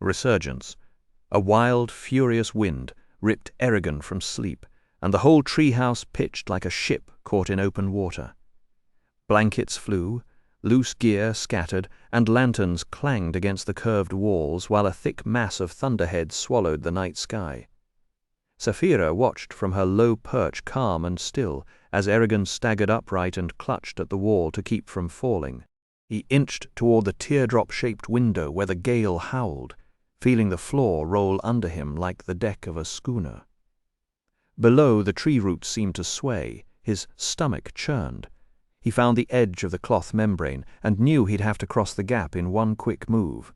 Resurgence. A wild, furious wind ripped Eragon from sleep, and the whole treehouse pitched like a ship caught in open water. Blankets flew, loose gear scattered, and lanterns clanged against the curved walls while a thick mass of thunderheads swallowed the night sky. Saphira watched from her low perch calm and still as Eragon staggered upright and clutched at the wall to keep from falling. He inched toward the teardrop-shaped window where the gale howled, feeling the floor roll under him like the deck of a schooner. Below, the tree roots seemed to sway, his stomach churned. He found the edge of the cloth membrane and knew he'd have to cross the gap in one quick move.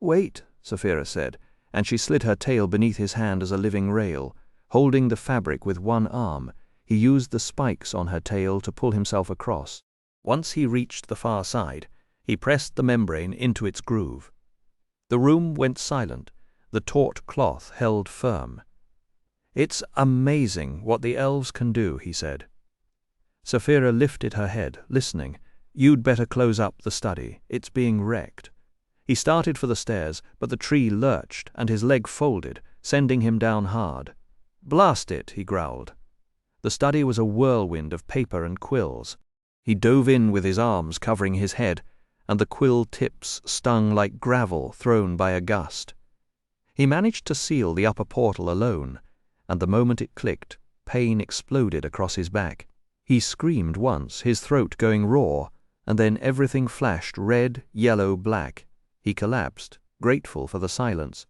"Wait," Saphira said, and she slid her tail beneath his hand as a living rail. Holding the fabric with one arm, he used the spikes on her tail to pull himself across. Once he reached the far side, he pressed the membrane into its groove. The room went silent, the taut cloth held firm. "It's amazing what the elves can do," he said. Saphira lifted her head, listening. "You'd better close up the study. It's being wrecked." He started for the stairs, but the tree lurched and his leg folded, sending him down hard. "Blast it," he growled. The study was a whirlwind of paper and quills. He dove in with his arms covering his head, and the quill tips stung like gravel thrown by a gust. He managed to seal the upper portal alone, and the moment it clicked, pain exploded across his back. He screamed once, his throat going raw, and then everything flashed red, yellow, black. He collapsed, grateful for the silence.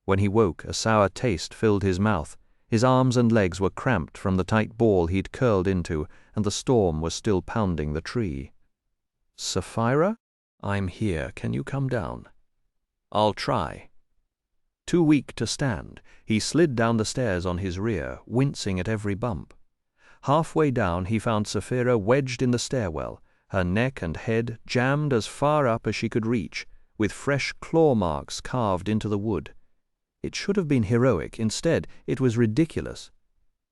When he woke, a sour taste filled his mouth. His arms and legs were cramped from the tight ball he'd curled into, and the storm was still pounding the tree. "Saphira? I'm here. Can you come down?" "I'll try." Too weak to stand, he slid down the stairs on his rear, wincing at every bump. Halfway down he found Saphira wedged in the stairwell, her neck and head jammed as far up as she could reach, with fresh claw marks carved into the wood. It should have been heroic. Instead, it was ridiculous.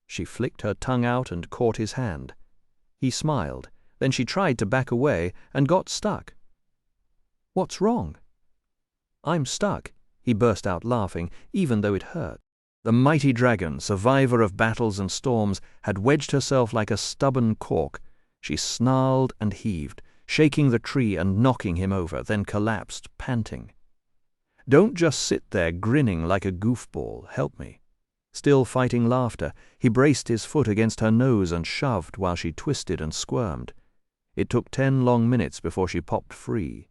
She flicked her tongue out and caught his hand. He smiled. Then she tried to back away and got stuck. "What's wrong?" "I'm stuck," he burst out laughing, even though it hurt. The mighty dragon, survivor of battles and storms, had wedged herself like a stubborn cork. She snarled and heaved, shaking the tree and knocking him over, then collapsed, panting. "Don't just sit there grinning like a goofball. Help me." Still fighting laughter, he braced his foot against her nose and shoved while she twisted and squirmed. It took 10 long minutes before she popped free.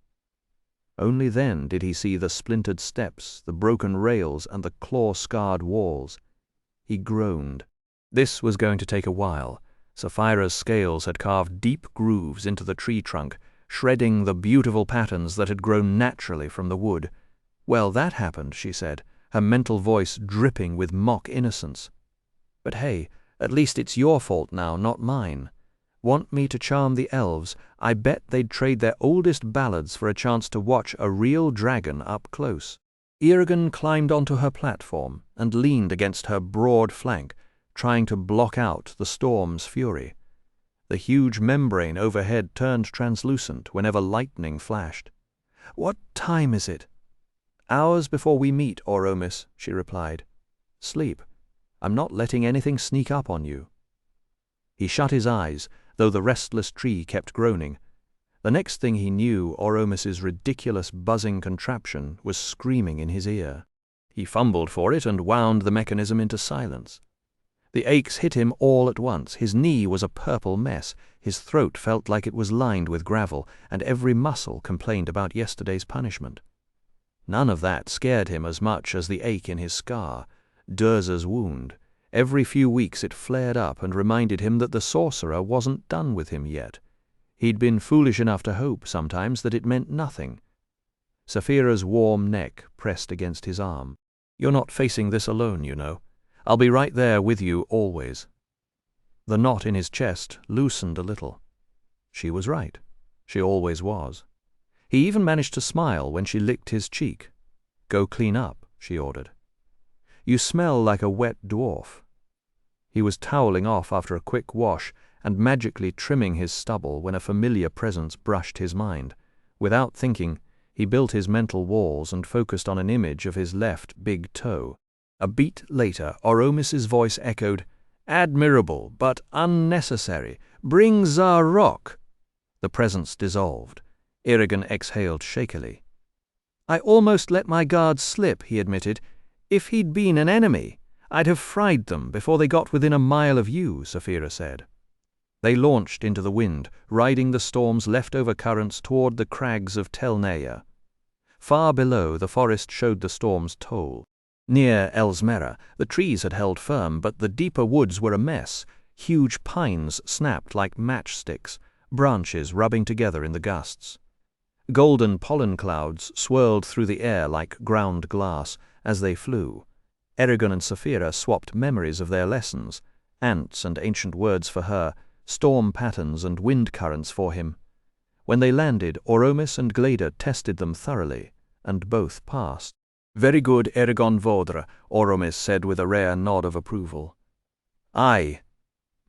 Only then did he see the splintered steps, the broken rails, and the claw-scarred walls. He groaned. This was going to take a while. Saphira's scales had carved deep grooves into the tree trunk, shredding the beautiful patterns that had grown naturally from the wood. "Well, that happened," she said, her mental voice dripping with mock innocence. "But hey, at least it's your fault now, not mine. Want me to charm the elves? I bet they'd trade their oldest ballads for a chance to watch a real dragon up close." Eragon climbed onto her platform and leaned against her broad flank, trying to block out the storm's fury. The huge membrane overhead turned translucent whenever lightning flashed. "What time is it?" "Hours before we meet, Oromis," she replied. "Sleep. I'm not letting anything sneak up on you." He shut his eyes, though the restless tree kept groaning. The next thing he knew, Oromis's ridiculous buzzing contraption was screaming in his ear. He fumbled for it and wound the mechanism into silence. The aches hit him all at once. His knee was a purple mess, his throat felt like it was lined with gravel, and every muscle complained about yesterday's punishment. None of that scared him as much as the ache in his scar, Durza's wound. Every few weeks it flared up and reminded him that the sorcerer wasn't done with him yet. He'd been foolish enough to hope sometimes that it meant nothing. Saphira's warm neck pressed against his arm. "You're not facing this alone, you know. I'll be right there with you always." The knot in his chest loosened a little. She was right. She always was. He even managed to smile when she licked his cheek. "Go clean up," she ordered. "You smell like a wet dwarf." He was toweling off after a quick wash and magically trimming his stubble when a familiar presence brushed his mind. Without thinking, He built his mental walls and focused on an image of his left big toe. A beat later, Oromis's voice echoed, "Admirable, but unnecessary. Bring Zarok." The presence dissolved. Eragon exhaled shakily. "I almost let my guard slip," he admitted. "If he'd been an enemy, I'd have fried them before they got within a mile of you," Saphira said. They launched into the wind, riding the storm's leftover currents toward the crags of Telneia. Far below, the forest showed the storm's toll. Near Elsmera, the trees had held firm, but the deeper woods were a mess. Huge pines snapped like matchsticks, branches rubbing together in the gusts. Golden pollen clouds swirled through the air like ground glass as they flew. Eragon and Saphira swapped memories of their lessons, ants and ancient words for her, storm patterns and wind currents for him. When they landed, Oromis and Gleda tested them thoroughly, and both passed. "Very good, Eragon Vodra," Oromis said with a rare nod of approval. "Aye,"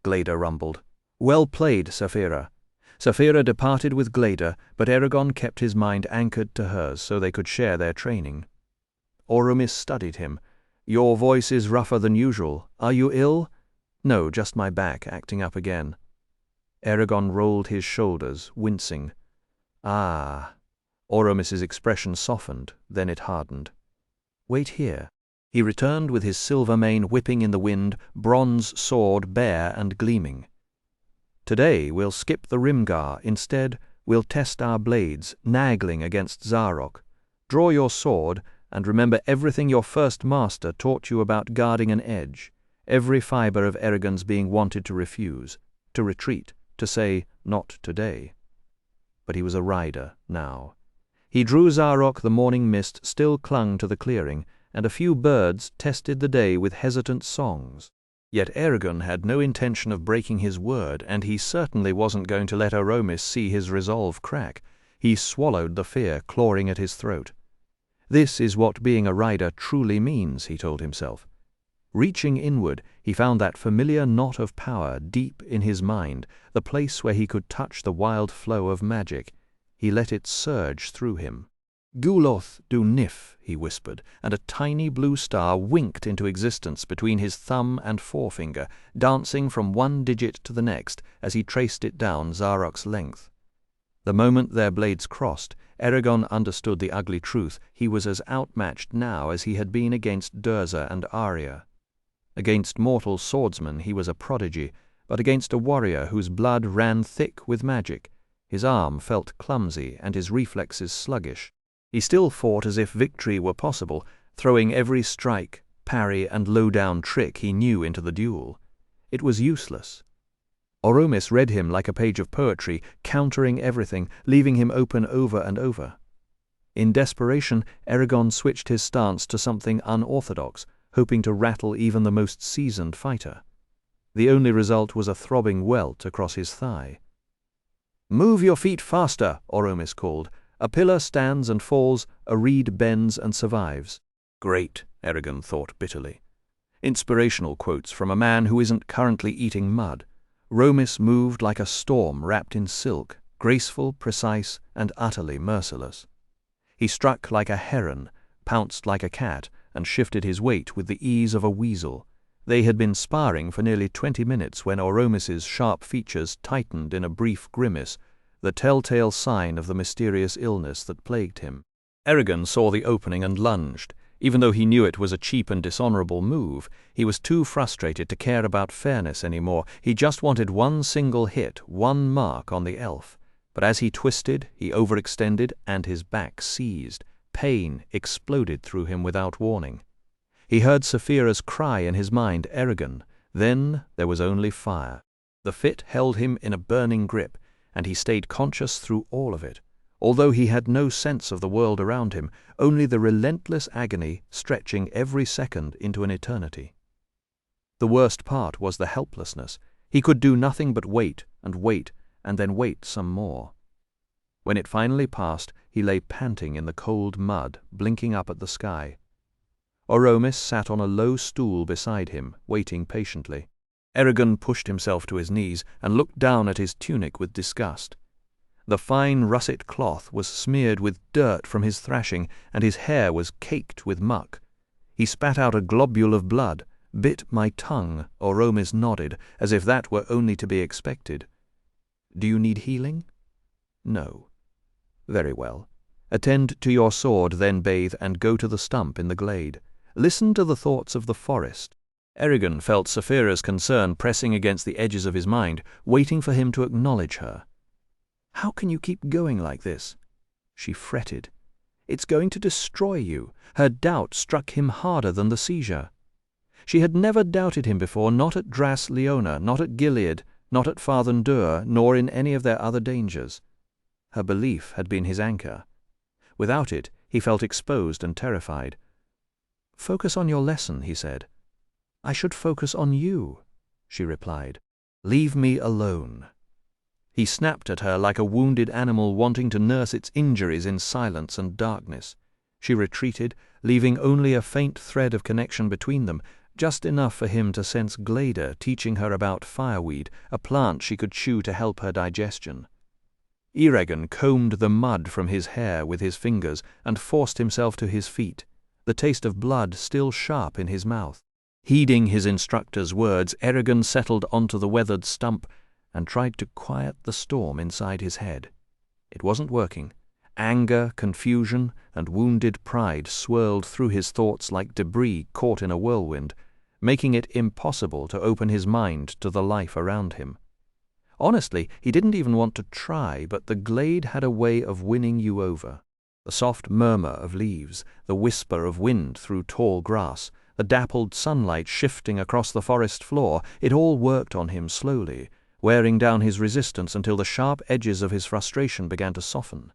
Gleda rumbled. "Well played, Saphira." Saphira departed with Gleda, but Eragon kept his mind anchored to hers so they could share their training. Oromis studied him. "Your voice is rougher than usual. Are you ill?" "No, just my back acting up again." Eragon rolled his shoulders, wincing. "Ah." Oromis's expression softened, then it hardened. "Wait here." He returned with his silver mane whipping in the wind, bronze sword bare and gleaming. "Today we'll skip the Rimgar. Instead, we'll test our blades, naggling against Zarok. Draw your sword, and remember everything your first master taught you about guarding an edge, every fiber of Eragon's being wanted to refuse, to retreat, to say, not today." But he was a rider now. He drew Zarok. The morning mist still clung to the clearing, and a few birds tested the day with hesitant songs. Yet Eragon had no intention of breaking his word, and he certainly wasn't going to let Oromis see his resolve crack. He swallowed the fear clawing at his throat. This is what being a rider truly means, he told himself. Reaching inward, he found that familiar knot of power deep in his mind, the place where he could touch the wild flow of magic. He let it surge through him. "Guloth du Nif," he whispered, and a tiny blue star winked into existence between his thumb and forefinger, dancing from one digit to the next as he traced it down Zarok's length. The moment their blades crossed, Eragon understood the ugly truth. He was as outmatched now as he had been against Durza and Arya. Against mortal swordsmen he was a prodigy, but against a warrior whose blood ran thick with magic, his arm felt clumsy and his reflexes sluggish. He still fought as if victory were possible, throwing every strike, parry, and low-down trick he knew into the duel. It was useless. Oromis read him like a page of poetry, countering everything, leaving him open over and over. In desperation, Eragon switched his stance to something unorthodox, hoping to rattle even the most seasoned fighter. The only result was a throbbing welt across his thigh. "Move your feet faster," Oromis called. "A pillar stands and falls, a reed bends and survives." Great, Eragon thought bitterly. Inspirational quotes from a man who isn't currently eating mud. Romis moved like a storm wrapped in silk, graceful, precise, and utterly merciless. He struck like a heron, pounced like a cat, and shifted his weight with the ease of a weasel. They had been sparring for nearly 20 minutes when Oromis's sharp features tightened in a brief grimace, the telltale sign of the mysterious illness that plagued him. Eragon saw the opening and lunged. Even though he knew it was a cheap and dishonorable move, he was too frustrated to care about fairness anymore. He just wanted one single hit, one mark on the elf. But as he twisted, he overextended, and his back seized. Pain exploded through him without warning. He heard Saphira's cry in his mind, "Eragon." Then there was only fire. The fit held him in a burning grip, and he stayed conscious through all of it. Although he had no sense of the world around him, only the relentless agony stretching every second into an eternity. The worst part was the helplessness. He could do nothing but wait, and then wait some more. When it finally passed, he lay panting in the cold mud, blinking up at the sky. Oromis sat on a low stool beside him, waiting patiently. Eragon pushed himself to his knees and looked down at his tunic with disgust. The fine russet cloth was smeared with dirt from his thrashing, and his hair was caked with muck. He spat out a globule of blood, bit my tongue. Oromis nodded, as if that were only to be expected. "Do you need healing?" "No." "Very well. Attend to your sword, then bathe, and go to the stump in the glade. Listen to the thoughts of the forest." Eragon felt Saphira's concern pressing against the edges of his mind, waiting for him to acknowledge her. "How can you keep going like this?" She fretted. "It's going to destroy you." Her doubt struck him harder than the seizure. She had never doubted him before, not at Dras Leona, not at Gilead, not at Farthendur, nor in any of their other dangers. Her belief had been his anchor. Without it, he felt exposed and terrified. "Focus on your lesson," he said. "I should focus on you," she replied. "Leave me alone." He snapped at her like a wounded animal wanting to nurse its injuries in silence and darkness. She retreated, leaving only a faint thread of connection between them, just enough for him to sense Glader teaching her about fireweed, a plant she could chew to help her digestion. Eragon combed the mud from his hair with his fingers and forced himself to his feet, the taste of blood still sharp in his mouth. Heeding his instructor's words, Eragon settled onto the weathered stump and tried to quiet the storm inside his head. It wasn't working. Anger, confusion, and wounded pride swirled through his thoughts like debris caught in a whirlwind, making it impossible to open his mind to the life around him. Honestly, he didn't even want to try, but the glade had a way of winning you over. The soft murmur of leaves, the whisper of wind through tall grass, the dappled sunlight shifting across the forest floor, it all worked on him slowly, wearing down his resistance until the sharp edges of his frustration began to soften.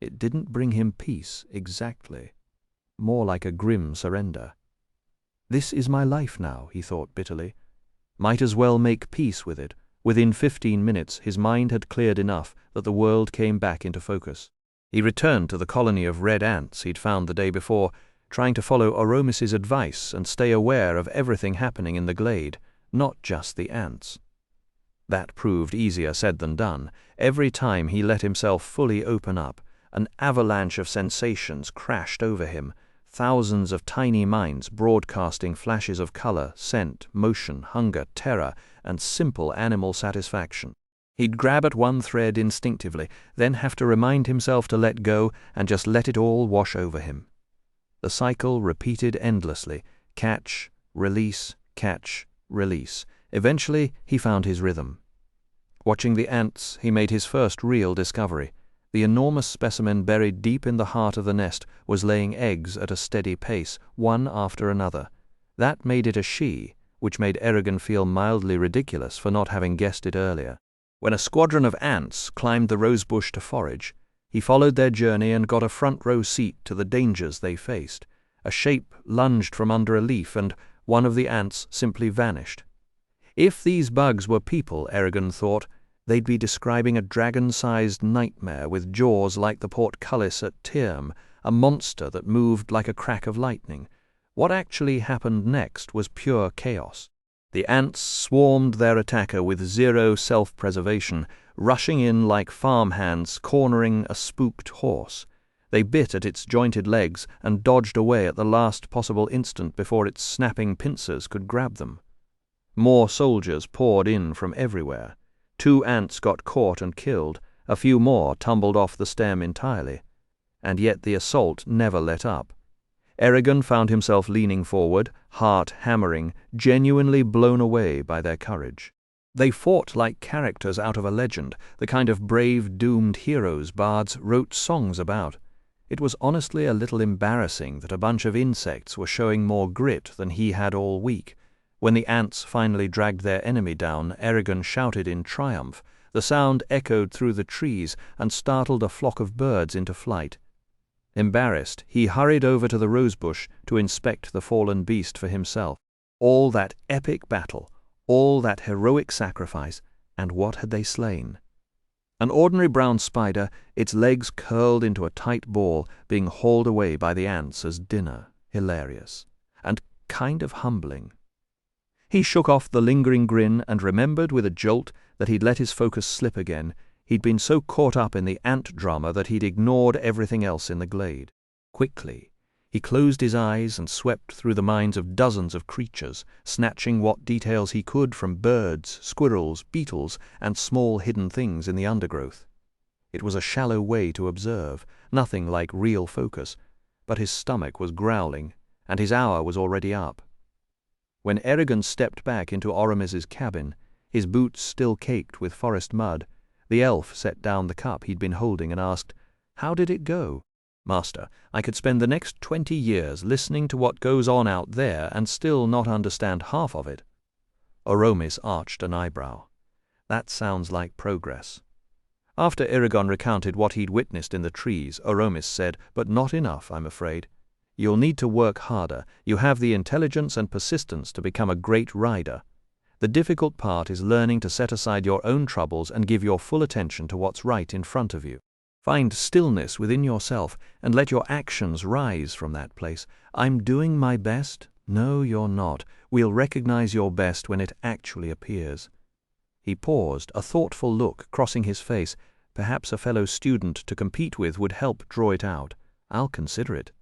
It didn't bring him peace, exactly. More like a grim surrender. "This is my life now," he thought bitterly. Might as well make peace with it. Within 15 minutes, his mind had cleared enough that the world came back into focus. He returned to the colony of red ants he'd found the day before, trying to follow Oromis's advice and stay aware of everything happening in the glade, not just the ants. That proved easier said than done. Every time he let himself fully open up, an avalanche of sensations crashed over him, thousands of tiny minds broadcasting flashes of color, scent, motion, hunger, terror, and simple animal satisfaction. He'd grab at one thread instinctively, then have to remind himself to let go and just let it all wash over him. The cycle repeated endlessly, catch, release, catch, release. Eventually, he found his rhythm. Watching the ants, he made his first real discovery. The enormous specimen buried deep in the heart of the nest was laying eggs at a steady pace, one after another. That made it a she, which made Eragon feel mildly ridiculous for not having guessed it earlier. When a squadron of ants climbed the rosebush to forage, he followed their journey and got a front-row seat to the dangers they faced. A shape lunged from under a leaf, and one of the ants simply vanished. If these bugs were people, Eragon thought, they'd be describing a dragon-sized nightmare with jaws like the portcullis at Tyrm, a monster that moved like a crack of lightning. What actually happened next was pure chaos. The ants swarmed their attacker with zero self-preservation, rushing in like farmhands cornering a spooked horse. They bit at its jointed legs and dodged away at the last possible instant before its snapping pincers could grab them. More soldiers poured in from everywhere. 2 ants got caught and killed, a few more tumbled off the stem entirely. And yet the assault never let up. Eragon found himself leaning forward, heart hammering, genuinely blown away by their courage. They fought like characters out of a legend, the kind of brave, doomed heroes bards wrote songs about. It was honestly a little embarrassing that a bunch of insects were showing more grit than he had all week. When the ants finally dragged their enemy down, Eragon shouted in triumph. The sound echoed through the trees and startled a flock of birds into flight. Embarrassed, he hurried over to the rosebush to inspect the fallen beast for himself. All that epic battle, all that heroic sacrifice, and what had they slain? An ordinary brown spider, its legs curled into a tight ball, being hauled away by the ants as dinner. Hilarious. And kind of humbling. He shook off the lingering grin and remembered with a jolt that he'd let his focus slip again. He'd been so caught up in the ant drama that he'd ignored everything else in the glade. Quickly, he closed his eyes and swept through the minds of dozens of creatures, snatching what details he could from birds, squirrels, beetles, and small hidden things in the undergrowth. It was a shallow way to observe, nothing like real focus, but his stomach was growling, and his hour was already up. When Eragon stepped back into Oramis's cabin, his boots still caked with forest mud, the elf set down the cup he'd been holding and asked, "How did it go?" "Master, I could spend the next 20 years listening to what goes on out there and still not understand half of it." Oramis arched an eyebrow. "That sounds like progress." After Eragon recounted what he'd witnessed in the trees, Oramis said, "But not enough, I'm afraid. You'll need to work harder. You have the intelligence and persistence to become a great rider. The difficult part is learning to set aside your own troubles and give your full attention to what's right in front of you. Find stillness within yourself and let your actions rise from that place. I'm doing my best? No, you're not. We'll recognize your best when it actually appears." He paused, a thoughtful look crossing his face. Perhaps a fellow student to compete with would help draw it out. "I'll consider it."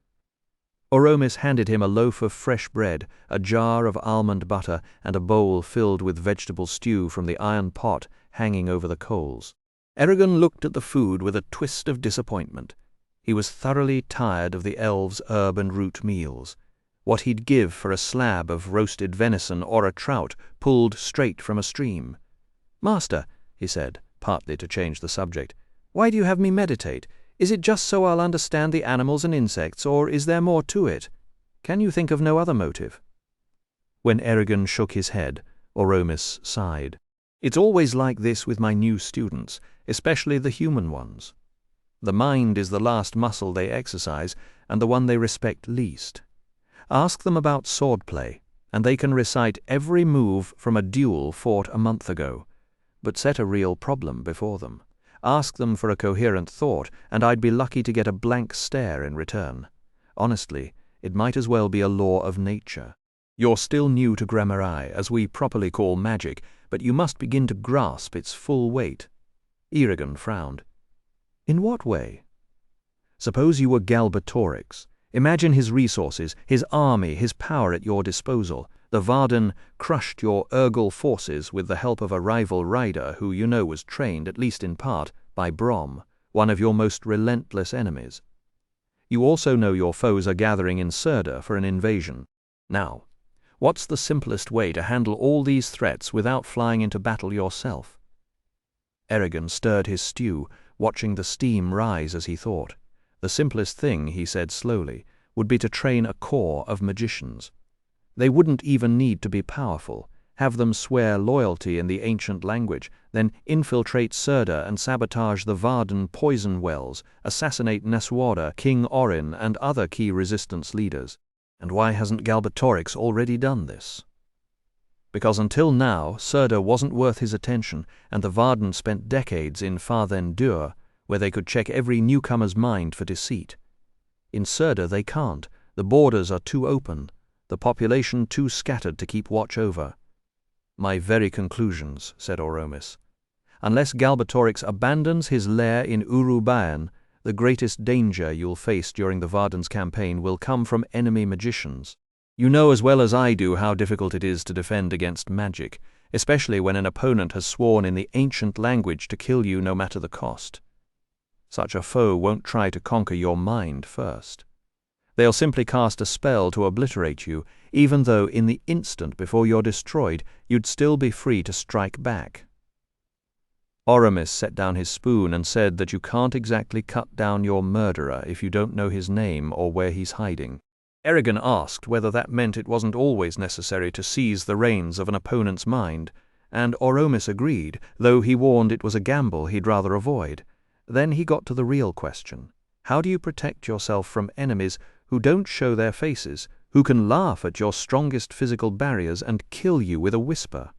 Oramis handed him a loaf of fresh bread, a jar of almond butter, and a bowl filled with vegetable stew from the iron pot hanging over the coals. Eragon looked at the food with a twist of disappointment. He was thoroughly tired of the elves' herb and root meals. What he'd give for a slab of roasted venison or a trout pulled straight from a stream. "Master," he said, partly to change the subject, "why do you have me meditate? Is it just so I'll understand the animals and insects, or is there more to it? Can you think of no other motive?" When Eragon shook his head, Oramis sighed. "It's always like this with my new students, especially the human ones. The mind is the last muscle they exercise, and the one they respect least. Ask them about swordplay, and they can recite every move from a duel fought a month ago. But set a real problem before them. Ask them for a coherent thought, and I'd be lucky to get a blank stare in return. Honestly, it might as well be a law of nature. You're still new to Gramarye, as we properly call magic, but you must begin to grasp its full weight." Eragon frowned. "In what way?" "Suppose you were Galbatorix. Imagine his resources, his army, his power at your disposal. The Varden crushed your Urgal forces with the help of a rival rider who you know was trained, at least in part, by Brom, one of your most relentless enemies. You also know your foes are gathering in Surda for an invasion. Now, what's the simplest way to handle all these threats without flying into battle yourself?" Eragon stirred his stew, watching the steam rise as he thought. "The simplest thing," he said slowly, "would be to train a corps of magicians. They wouldn't even need to be powerful. Have them swear loyalty in the ancient language, then infiltrate Surda and sabotage the Varden poison wells, assassinate Neswara, King Orin, and other key resistance leaders. And why hasn't Galbatorix already done this? Because until now, Surda wasn't worth his attention, and the Varden spent decades in Farthendur, where they could check every newcomer's mind for deceit. In Surda they can't. The borders are too open. The population too scattered to keep watch over." "My very conclusions," said Oramis. "Unless Galbatorix abandons his lair in Urubayan, the greatest danger you'll face during the Varden's campaign will come from enemy magicians. You know as well as I do how difficult it is to defend against magic, especially when an opponent has sworn in the ancient language to kill you no matter the cost. Such a foe won't try to conquer your mind first. They'll simply cast a spell to obliterate you, even though in the instant before you're destroyed, you'd still be free to strike back." Oramis set down his spoon and said that you can't exactly cut down your murderer if you don't know his name or where he's hiding. Eragon asked whether that meant it wasn't always necessary to seize the reins of an opponent's mind, and Oramis agreed, though he warned it was a gamble he'd rather avoid. Then he got to the real question. How do you protect yourself from enemies who don't show their faces, who can laugh at your strongest physical barriers and kill you with a whisper?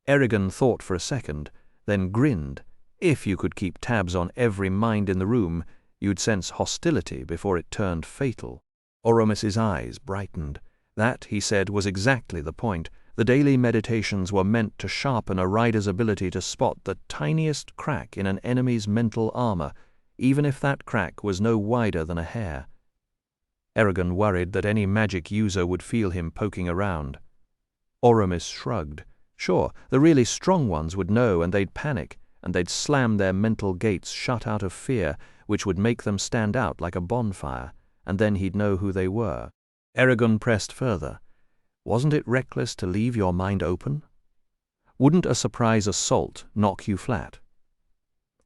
Eragon thought for a second, then grinned. If you could keep tabs on every mind in the room, you'd sense hostility before it turned fatal. Oramis's eyes brightened. That, he said, was exactly the point. The daily meditations were meant to sharpen a rider's ability to spot the tiniest crack in an enemy's mental armor, even if that crack was no wider than a hair. Eragon worried that any magic user would feel him poking around. Oromis shrugged. Sure, the really strong ones would know, and they'd panic, and they'd slam their mental gates shut out of fear, which would make them stand out like a bonfire, and then he'd know who they were. Eragon pressed further. Wasn't it reckless to leave your mind open? Wouldn't a surprise assault knock you flat?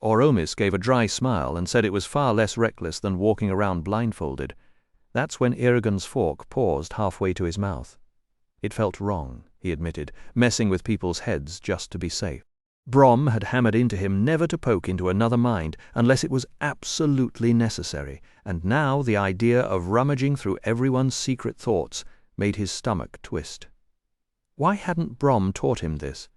Oromis gave a dry smile and said it was far less reckless than walking around blindfolded. That's when Eragon's fork paused halfway to his mouth. It felt wrong, he admitted, messing with people's heads just to be safe. Brom had hammered into him never to poke into another mind unless it was absolutely necessary, and now the idea of rummaging through everyone's secret thoughts made his stomach twist. Why hadn't Brom taught him this?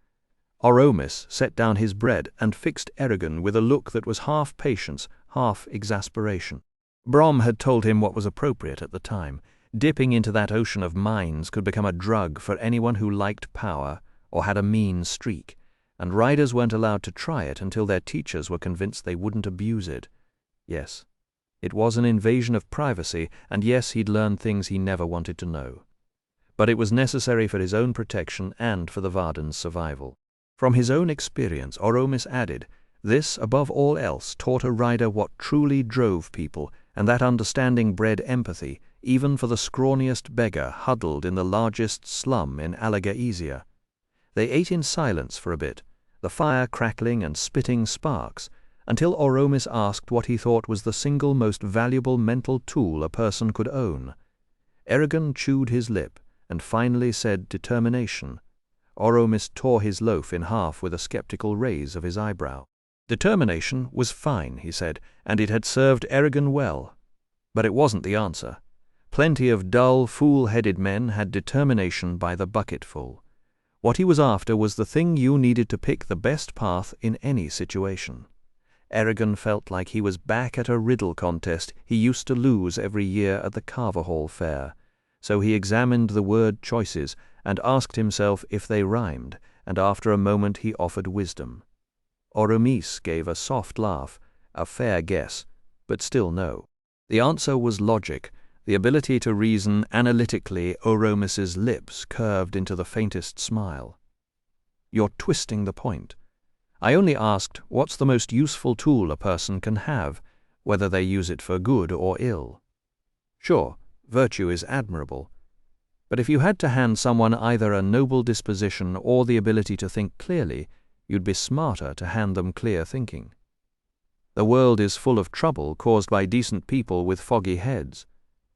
Oromis set down his bread and fixed Eragon with a look that was half patience, half exasperation. Brom had told him what was appropriate at the time. Dipping into that ocean of minds could become a drug for anyone who liked power or had a mean streak, and riders weren't allowed to try it until their teachers were convinced they wouldn't abuse it. Yes, it was an invasion of privacy, and yes, he'd learn things he never wanted to know. But it was necessary for his own protection and for the Varden's survival. From his own experience, Oromis added, this, above all else, taught a rider what truly drove people, and that understanding bred empathy, even for the scrawniest beggar huddled in the largest slum in Alagaesia. They ate in silence for a bit, the fire crackling and spitting sparks, until Oromis asked what he thought was the single most valuable mental tool a person could own. Eragon chewed his lip, and finally said determination. Oromis tore his loaf in half with a skeptical raise of his eyebrow. Determination was fine, he said, and it had served Eragon well. But it wasn't the answer. Plenty of dull, fool-headed men had determination by the bucketful. What he was after was the thing you needed to pick the best path in any situation. Eragon felt like he was back at a riddle contest he used to lose every year at the Carverhall Fair. So he examined the word choices and asked himself if they rhymed, and after a moment he offered wisdom. Oromis gave a soft laugh, a fair guess, but still no. The answer was logic, the ability to reason analytically. Oromis's lips curved into the faintest smile. You're twisting the point. I only asked what's the most useful tool a person can have, whether they use it for good or ill. Sure, virtue is admirable, but if you had to hand someone either a noble disposition or the ability to think clearly, you'd be smarter to hand them clear thinking. The world is full of trouble caused by decent people with foggy heads.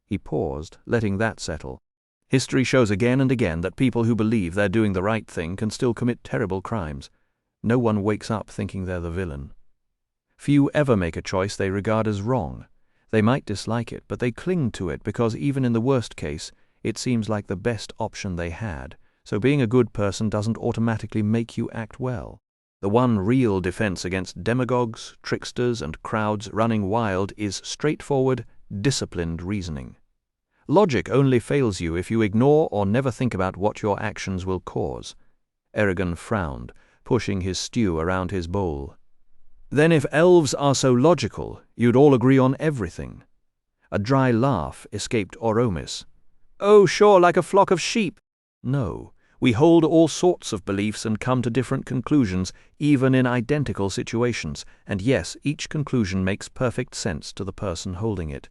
He paused, letting that settle. History shows again and again that people who believe they're doing the right thing can still commit terrible crimes. No one wakes up thinking they're the villain. Few ever make a choice they regard as wrong. They might dislike it, but they cling to it because even in the worst case, it seems like the best option they had. So being a good person doesn't automatically make you act well. The one real defense against demagogues, tricksters, and crowds running wild is straightforward, disciplined reasoning. Logic only fails you if you ignore or never think about what your actions will cause. Eragon frowned, pushing his stew around his bowl. Then if elves are so logical, you'd all agree on everything. A dry laugh escaped Oromis. Oh, sure, like a flock of sheep. No, we hold all sorts of beliefs and come to different conclusions, even in identical situations, and yes, each conclusion makes perfect sense to the person holding it.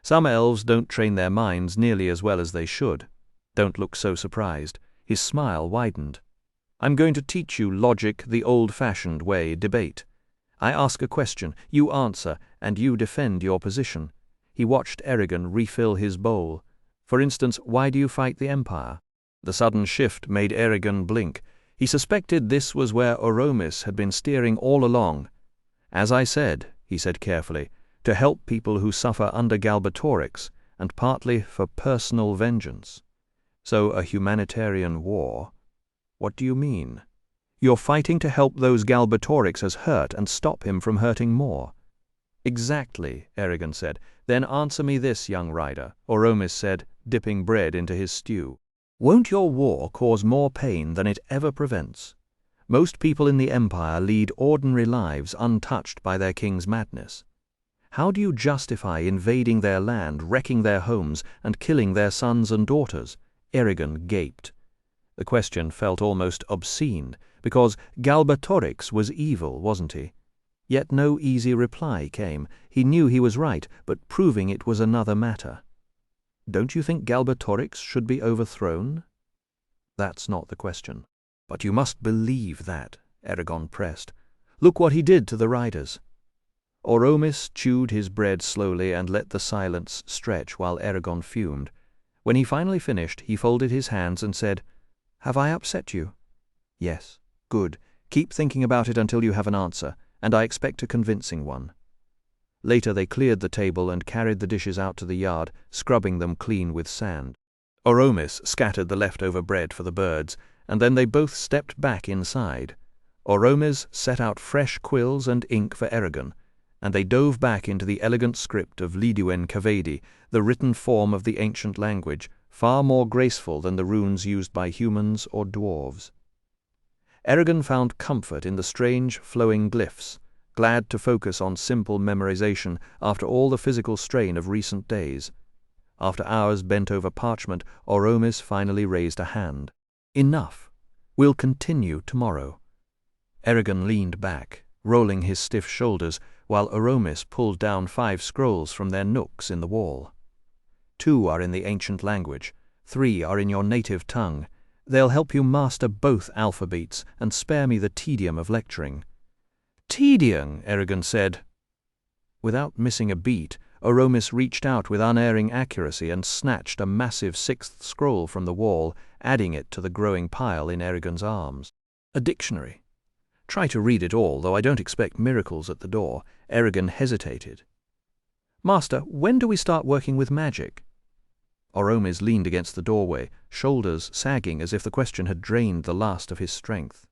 Some elves don't train their minds nearly as well as they should. Don't look so surprised. His smile widened. I'm going to teach you logic the old-fashioned way, debate. I ask a question, you answer, and you defend your position. He watched Eragon refill his bowl. For instance, why do you fight the Empire? The sudden shift made Eragon blink. He suspected this was where Oromis had been steering all along. As I said, he said carefully, to help people who suffer under Galbatorix, and partly for personal vengeance. So a humanitarian war? What do you mean? You're fighting to help those Galbatorix has hurt and stop him from hurting more. Exactly, Eragon said. Then answer me this, young rider, Oromis said, dipping bread into his stew. Won't your war cause more pain than it ever prevents? Most people in the Empire lead ordinary lives untouched by their king's madness. How do you justify invading their land, wrecking their homes, and killing their sons and daughters? Eragon gaped. The question felt almost obscene, because Galbatorix was evil, wasn't he? Yet no easy reply came. He knew he was right, but proving it was another matter. Don't you think Galbatorix should be overthrown? That's not the question. But you must believe that, Eragon pressed. Look what he did to the riders. Oromis chewed his bread slowly and let the silence stretch while Eragon fumed. When he finally finished, he folded his hands and said, "Have I upset you?" "Yes." "Good. Keep thinking about it until you have an answer, and I expect a convincing one." Later they cleared the table and carried the dishes out to the yard, scrubbing them clean with sand. Oromis scattered the leftover bread for the birds, and then they both stepped back inside. Oromis set out fresh quills and ink for Eragon, and they dove back into the elegant script of Liduen Kavedi, the written form of the ancient language, far more graceful than the runes used by humans or dwarves. Eragon found comfort in the strange, flowing glyphs, glad to focus on simple memorization after all the physical strain of recent days. After hours bent over parchment, Oromis finally raised a hand. "Enough. We'll continue tomorrow." Eragon leaned back, rolling his stiff shoulders, while Oromis pulled down 5 scrolls from their nooks in the wall. 2 are in the ancient language, 3 are in your native tongue. They'll help you master both alphabets and spare me the tedium of lecturing. "Tedium," Eragon said. Without missing a beat, Oromis reached out with unerring accuracy and snatched a massive 6th scroll from the wall, adding it to the growing pile in Eragon's arms. A dictionary. "Try to read it all, though I don't expect miracles at the door." Eragon hesitated. "Master, when do we start working with magic?" Oromis leaned against the doorway, shoulders sagging as if the question had drained the last of his strength.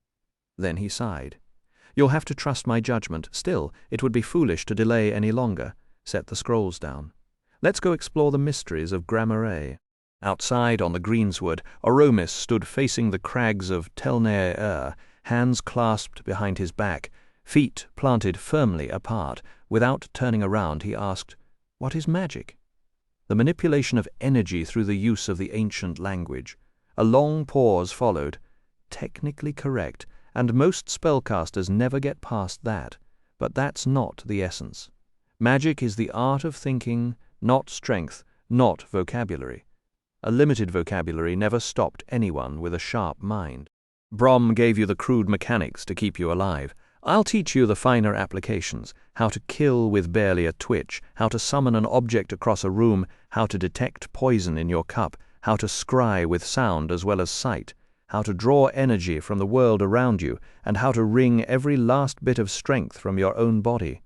Then he sighed. "You'll have to trust my judgment. Still, it would be foolish to delay any longer." Set the scrolls down. "Let's go explore the mysteries of Gramarye." Outside on the greensward, Oromis stood facing the crags of Telnaer, hands clasped behind his back, feet planted firmly apart. Without turning around, he asked, "What is magic?" "The manipulation of energy through the use of the ancient language." A long pause followed. "Technically correct, and most spellcasters never get past that. But that's not the essence. Magic is the art of thinking, not strength, not vocabulary. A limited vocabulary never stopped anyone with a sharp mind. Brom gave you the crude mechanics to keep you alive. I'll teach you the finer applications, how to kill with barely a twitch, how to summon an object across a room, how to detect poison in your cup, how to scry with sound as well as sight, how to draw energy from the world around you, and how to wring every last bit of strength from your own body.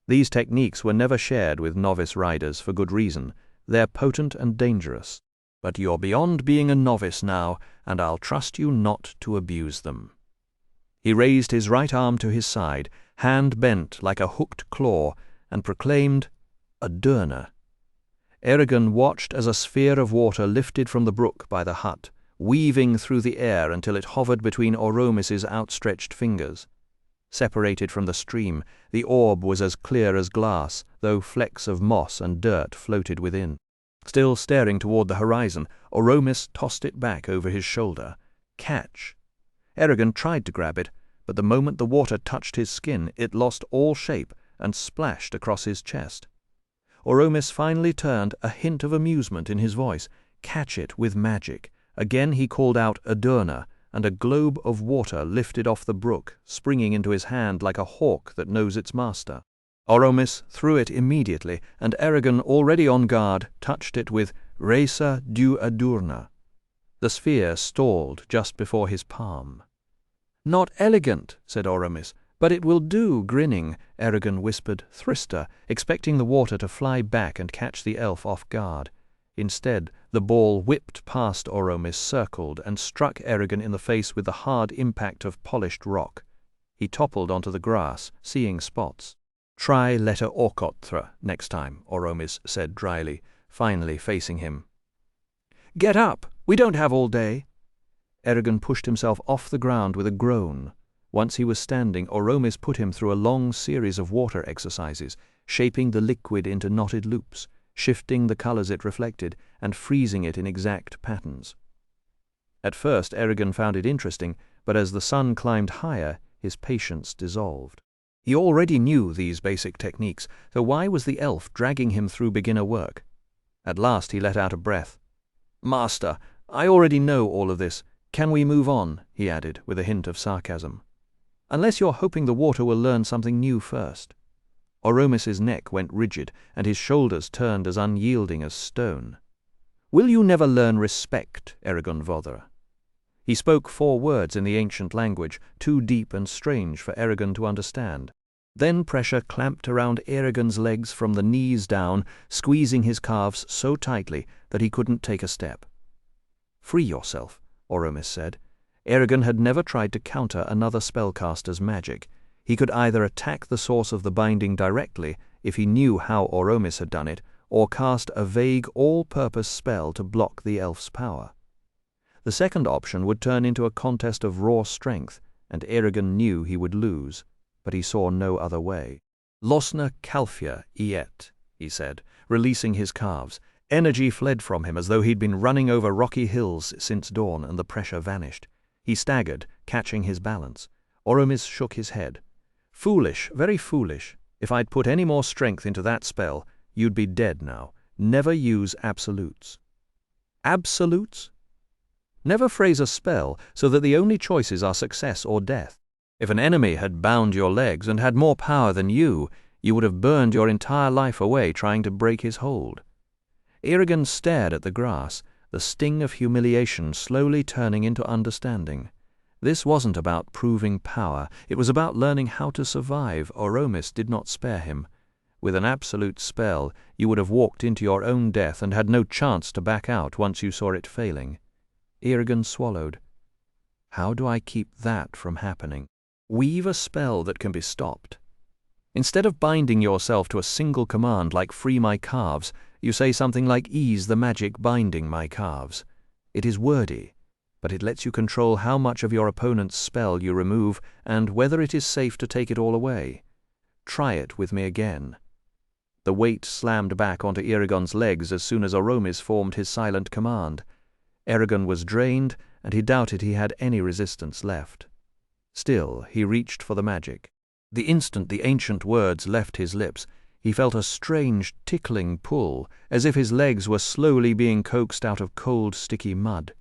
These techniques were never shared with novice riders for good reason. They're potent and dangerous. But you're beyond being a novice now, and I'll trust you not to abuse them." He raised his right arm to his side, hand bent like a hooked claw, and proclaimed, "Adurna." Eragon watched as a sphere of water lifted from the brook by the hut, weaving through the air until it hovered between Oromis's outstretched fingers. Separated from the stream, the orb was as clear as glass, though flecks of moss and dirt floated within. Still staring toward the horizon, Oromis tossed it back over his shoulder. "Catch." Eragon tried to grab it, but the moment the water touched his skin, it lost all shape and splashed across his chest. Oromis finally turned, a hint of amusement in his voice. "Catch it with magic." Again he called out Adurna, and a globe of water lifted off the brook, springing into his hand like a hawk that knows its master. Oromis threw it immediately, and Eragon, already on guard, touched it with Resa du Adurna. The sphere stalled just before his palm. "Not elegant," said Oromis, "but it will do." Grinning, Eragon whispered Thrista, expecting the water to fly back and catch the elf off guard. Instead, the ball whipped past Oromis, circled, and struck Eragon in the face with the hard impact of polished rock. He toppled onto the grass, seeing spots. "Try letter Orkotra next time," Oromis said dryly, finally facing him. "Get up! We don't have all day." Eragon pushed himself off the ground with a groan. Once he was standing, Oromis put him through a long series of water exercises, shaping the liquid into knotted loops, shifting the colors it reflected, and freezing it in exact patterns. At first Eragon found it interesting, but as the sun climbed higher, his patience dissolved. He already knew these basic techniques, so why was the elf dragging him through beginner work? At last he let out a breath. "Master, I already know all of this. Can we move on?" he added, with a hint of sarcasm. "Unless you're hoping the water will learn something new first." Oromis's neck went rigid, and his shoulders turned as unyielding as stone. "Will you never learn respect, Eragon Vodher?" He spoke 4 words in the ancient language, too deep and strange for Eragon to understand. Then pressure clamped around Eragon's legs from the knees down, squeezing his calves so tightly that he couldn't take a step. "Free yourself," Oromis said. Eragon had never tried to counter another spellcaster's magic. He could either attack the source of the binding directly, if he knew how Oromis had done it, or cast a vague, all-purpose spell to block the elf's power. The second option would turn into a contest of raw strength, and Eragon knew he would lose, but he saw no other way. "Losna Calfia iet," he said, releasing his calves. Energy fled from him as though he'd been running over rocky hills since dawn, and the pressure vanished. He staggered, catching his balance. Oromis shook his head. "Foolish, very foolish. If I'd put any more strength into that spell, you'd be dead now. Never use absolutes." "Absolutes?" "Never phrase a spell so that the only choices are success or death. If an enemy had bound your legs and had more power than you would have burned your entire life away trying to break his hold." Eragon stared at the grass, the sting of humiliation slowly turning into understanding. This wasn't about proving power, it was about learning how to survive. Oromis did not spare him. With an absolute spell, you would have walked into your own death and had no chance to back out once you saw it failing. Eragon swallowed. "How do I keep that from happening?" "Weave a spell that can be stopped. Instead of binding yourself to a single command like free my calves, you say something like ease the magic binding my calves. It is wordy, but it lets you control how much of your opponent's spell you remove and whether it is safe to take it all away. Try it with me again." The weight slammed back onto Eragon's legs as soon as Oromis formed his silent command. Eragon was drained, and he doubted he had any resistance left. Still, he reached for the magic. The instant the ancient words left his lips, he felt a strange, tickling pull, as if his legs were slowly being coaxed out of cold, sticky mud.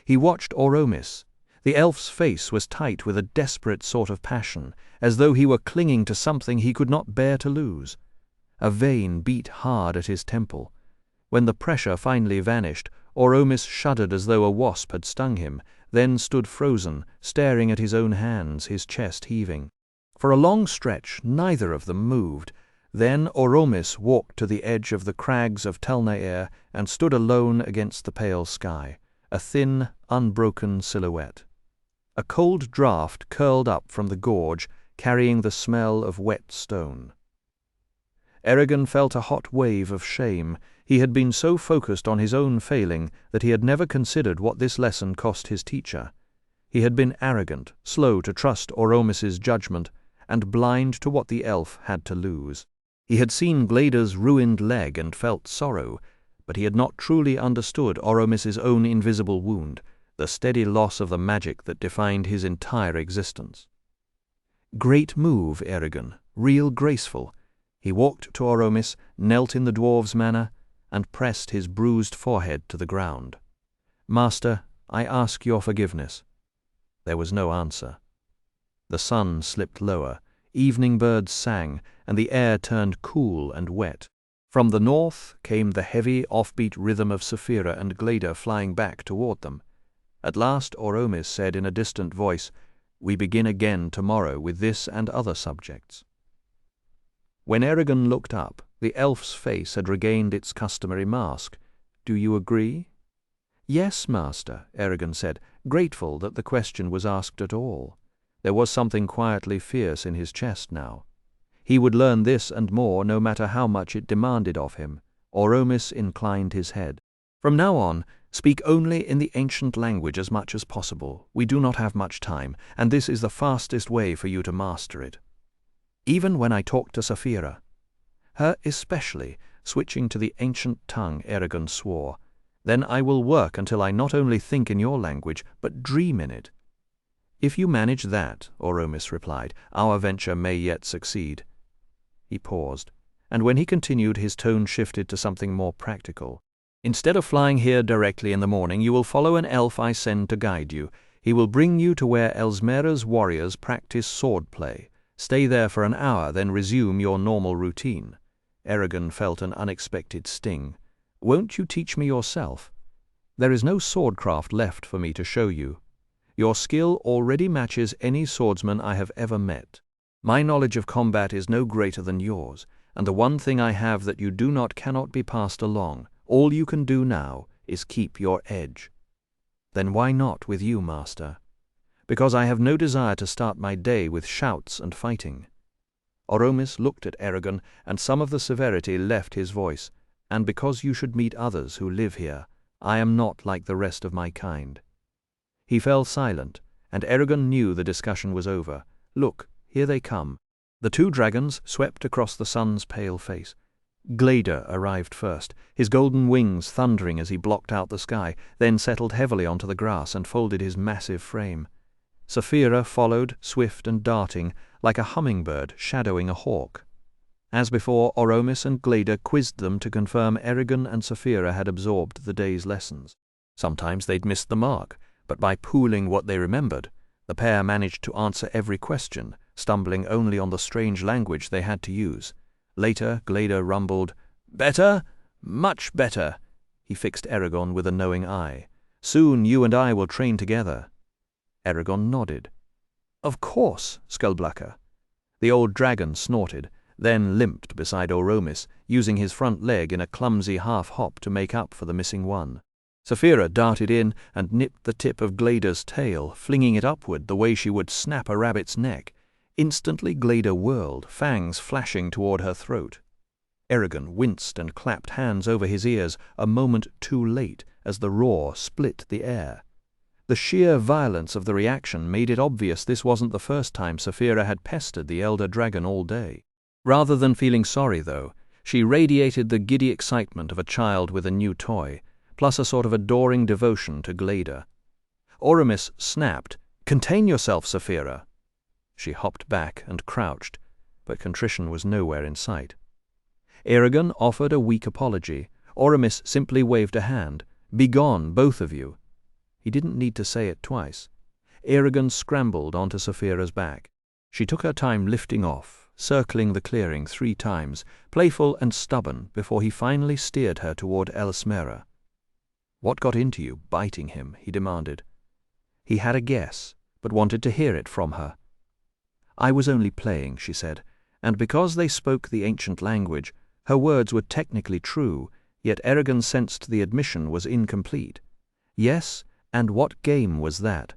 He watched Oromis. The elf's face was tight with a desperate sort of passion, as though he were clinging to something he could not bear to lose. A vein beat hard at his temple. When the pressure finally vanished, Oromis shuddered as though a wasp had stung him, then stood frozen, staring at his own hands, his chest heaving. For a long stretch, neither of them moved. Then Oromis walked to the edge of the crags of Telnaer and stood alone against the pale sky, a thin, unbroken silhouette. A cold draught curled up from the gorge, carrying the smell of wet stone. Eragon felt a hot wave of shame. He had been so focused on his own failing that he had never considered what this lesson cost his teacher. He had been arrogant, slow to trust Oromis's judgment, and blind to what the elf had to lose. He had seen Glader's ruined leg and felt sorrow, but he had not truly understood Oromis's own invisible wound, the steady loss of the magic that defined his entire existence. "Great move, Eragon, real graceful." He walked to Oromis, knelt in the dwarf's manner, and pressed his bruised forehead to the ground. "Master, I ask your forgiveness." There was no answer. The sun slipped lower, evening birds sang, and the air turned cool and wet. From the north came the heavy, offbeat rhythm of Saphira and Glader flying back toward them. At last Oromis said in a distant voice, "We begin again tomorrow with this and other subjects." When Eragon looked up, the elf's face had regained its customary mask. "Do you agree?" "Yes, master," Eragon said, grateful that the question was asked at all. There was something quietly fierce in his chest now. He would learn this and more no matter how much it demanded of him. Oromis inclined his head. "From now on, Speak only in the ancient language as much as possible. We do not have much time, and this is the fastest way for you to master it. Even when I talk to Saphira, her especially, switching to the ancient tongue, Eragon swore, then I will work until I not only think in your language, but dream in it. If you manage that, Oromis replied, our venture may yet succeed. He paused, and when he continued his tone shifted to something more practical. Instead of flying here directly in the morning, you will follow an elf I send to guide you. He will bring you to where Elsmera's warriors practice swordplay. Stay there for an hour, then resume your normal routine. Eragon felt an unexpected sting. Won't you teach me yourself? There is no swordcraft left for me to show you. Your skill already matches any swordsman I have ever met. My knowledge of combat is no greater than yours, and the one thing I have that you do not cannot be passed along. All you can do now is keep your edge. Then why not with you, master? Because I have no desire to start my day with shouts and fighting. Oromis looked at Eragon, and some of the severity left his voice. And because you should meet others who live here, I am not like the rest of my kind. He fell silent, and Eragon knew the discussion was over. Look, here they come. The two dragons swept across the sun's pale face. Glader arrived first, his golden wings thundering as he blocked out the sky, then settled heavily onto the grass and folded his massive frame. Saphira followed, swift and darting, like a hummingbird shadowing a hawk. As before, Oromis and Glader quizzed them to confirm Eragon and Saphira had absorbed the day's lessons. Sometimes they'd missed the mark, but by pooling what they remembered, the pair managed to answer every question, stumbling only on the strange language they had to use. Later, Glader rumbled, "Better? Much better." He fixed Eragon with a knowing eye. "Soon you and I will train together." Eragon nodded. "Of course, Skullblacker." The old dragon snorted, then limped beside Oromis, using his front leg in a clumsy half-hop to make up for the missing one. Saphira darted in and nipped the tip of Glader's tail, flinging it upward the way she would snap a rabbit's neck. Instantly Glader whirled, fangs flashing toward her throat. Eragon winced and clapped hands over his ears a moment too late as the roar split the air. The sheer violence of the reaction made it obvious this wasn't the first time Saphira had pestered the elder dragon all day. Rather than feeling sorry, though, she radiated the giddy excitement of a child with a new toy, plus a sort of adoring devotion to Glader. Oromis snapped, "Contain yourself, Saphira." She hopped back and crouched, but contrition was nowhere in sight. Eragon offered a weak apology. Oromis simply waved a hand. "Begone, both of you." He didn't need to say it twice. Eragon scrambled onto Saphira's back. She took her time lifting off, circling the clearing 3 times, playful and stubborn, before he finally steered her toward Elsmera. "What got into you, biting him?" he demanded. He had a guess, but wanted to hear it from her. "I was only playing," she said, and because they spoke the ancient language, her words were technically true, yet Eragon sensed the admission was incomplete. "Yes, and what game was that?"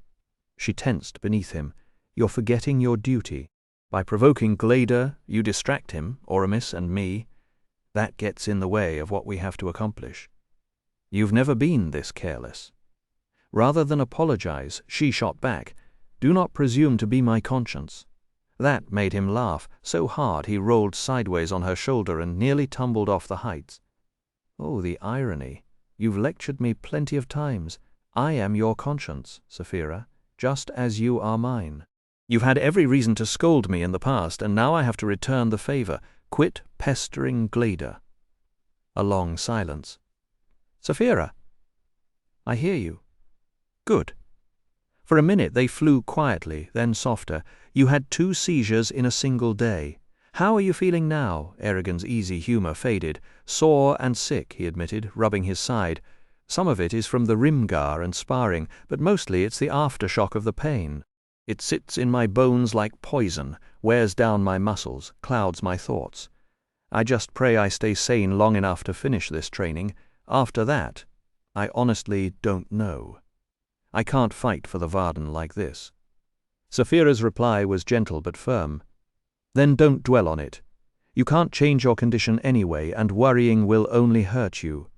She tensed beneath him. "You're forgetting your duty. By provoking Glader, you distract him, Oromis and me. That gets in the way of what we have to accomplish. You've never been this careless." Rather than apologize, she shot back, "Do not presume to be my conscience." That made him laugh so hard he rolled sideways on her shoulder and nearly tumbled off the heights. "Oh, the irony. You've lectured me plenty of times. I am your conscience, Saphira, just as you are mine. You've had every reason to scold me in the past, and now I have to return the favor. Quit pestering Glader." A long silence. "Saphira." "I hear you." "Good." For a minute they flew quietly, then softer. "You had 2 seizures in a single day. How are you feeling now?" Eragon's easy humor faded. "Sore and sick," he admitted, rubbing his side. "Some of it is from the Rimgar and sparring, but mostly it's the aftershock of the pain. It sits in my bones like poison, wears down my muscles, clouds my thoughts. I just pray I stay sane long enough to finish this training. After that, I honestly don't know. I can't fight for the Varden like this." Saphira's reply was gentle but firm. "Then don't dwell on it. You can't change your condition anyway, and worrying will only hurt you.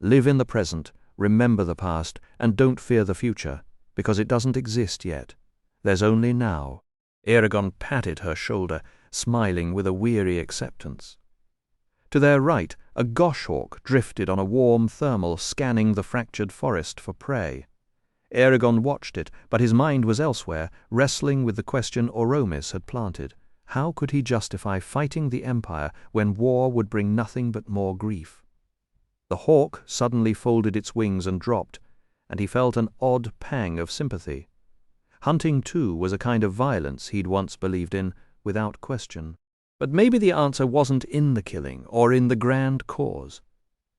Live in the present, remember the past, and don't fear the future, because it doesn't exist yet. There's only now." Eragon patted her shoulder, smiling with a weary acceptance. To their right, a goshawk drifted on a warm thermal, scanning the fractured forest for prey. Eragon watched it, but his mind was elsewhere, wrestling with the question Oromis had planted. How could he justify fighting the Empire when war would bring nothing but more grief? The hawk suddenly folded its wings and dropped, and he felt an odd pang of sympathy. Hunting, too, was a kind of violence he'd once believed in, without question. But maybe the answer wasn't in the killing or in the grand cause.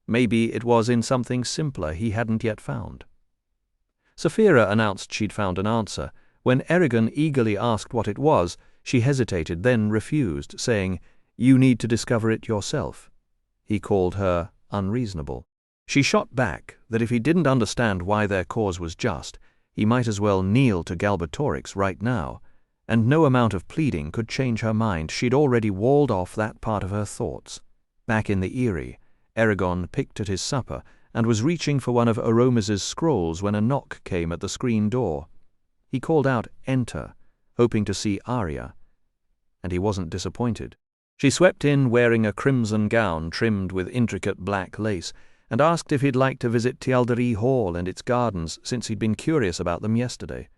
Maybe it was in something simpler he hadn't yet found. Saphira announced she'd found an answer. When Eragon eagerly asked what it was, she hesitated, then refused, saying, "You need to discover it yourself." He called her unreasonable. She shot back that if he didn't understand why their cause was just, he might as well kneel to Galbatorix right now, and no amount of pleading could change her mind. She'd already walled off that part of her thoughts. Back in the Eyrie, Eragon picked at his supper and was reaching for one of Oromis's scrolls when a knock came at the screen door. He called out, "Enter," hoping to see Arya, and he wasn't disappointed. She swept in wearing a crimson gown trimmed with intricate black lace, and asked if he'd like to visit Teal'deri Hall and its gardens, since he'd been curious about them yesterday.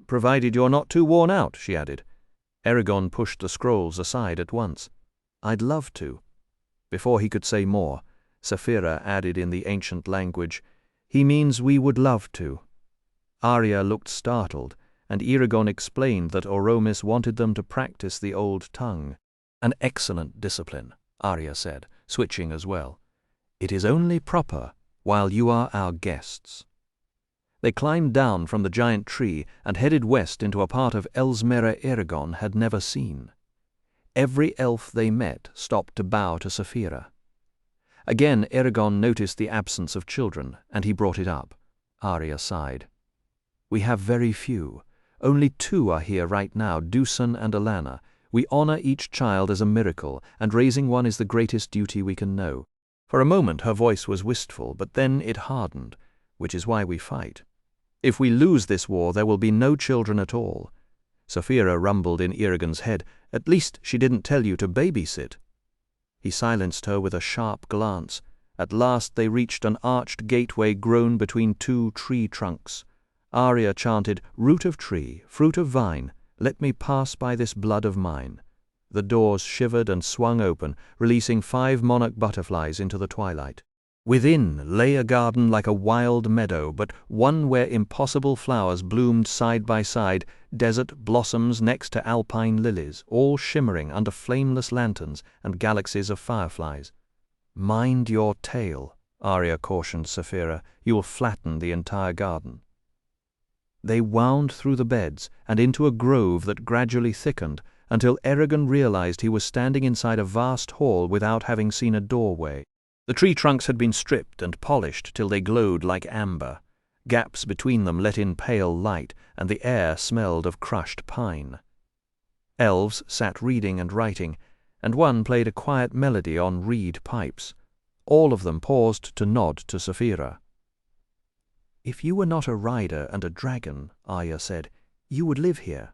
"Provided you're not too worn out," she added. Eragon pushed the scrolls aside at once. "I'd love to." Before he could say more, Saphira added in the ancient language, "He means we would love to." Arya looked startled, and Eragon explained that Oromis wanted them to practice the old tongue. "An excellent discipline," Arya said, switching as well. "It is only proper while you are our guests." They climbed down from the giant tree and headed west into a part of Elsmere Eragon had never seen. Every elf they met stopped to bow to Saphira. Again Eragon noticed the absence of children, and he brought it up. Arya sighed. "We have very few. Only 2 are here right now, Dusan and Alana. We honor each child as a miracle, and raising one is the greatest duty we can know." For a moment her voice was wistful, but then it hardened, "which is why we fight. If we lose this war, there will be no children at all." Saphira rumbled in Eragon's head, "At least she didn't tell you to babysit." He silenced her with a sharp glance. At last they reached an arched gateway grown between 2 tree trunks. Arya chanted, "Root of tree, fruit of vine, let me pass by this blood of mine." The doors shivered and swung open, releasing 5 monarch butterflies into the twilight. Within lay a garden like a wild meadow, but one where impossible flowers bloomed side by side, desert blossoms next to alpine lilies, all shimmering under flameless lanterns and galaxies of fireflies. "Mind your tail," Arya cautioned Saphira. "You'll flatten the entire garden." They wound through the beds and into a grove that gradually thickened until Eragon realized he was standing inside a vast hall without having seen a doorway. The tree trunks had been stripped and polished till they glowed like amber. Gaps between them let in pale light, and the air smelled of crushed pine. Elves sat reading and writing, and one played a quiet melody on reed pipes. All of them paused to nod to Saphira. "If you were not a rider and a dragon," Arya said, "you would live here."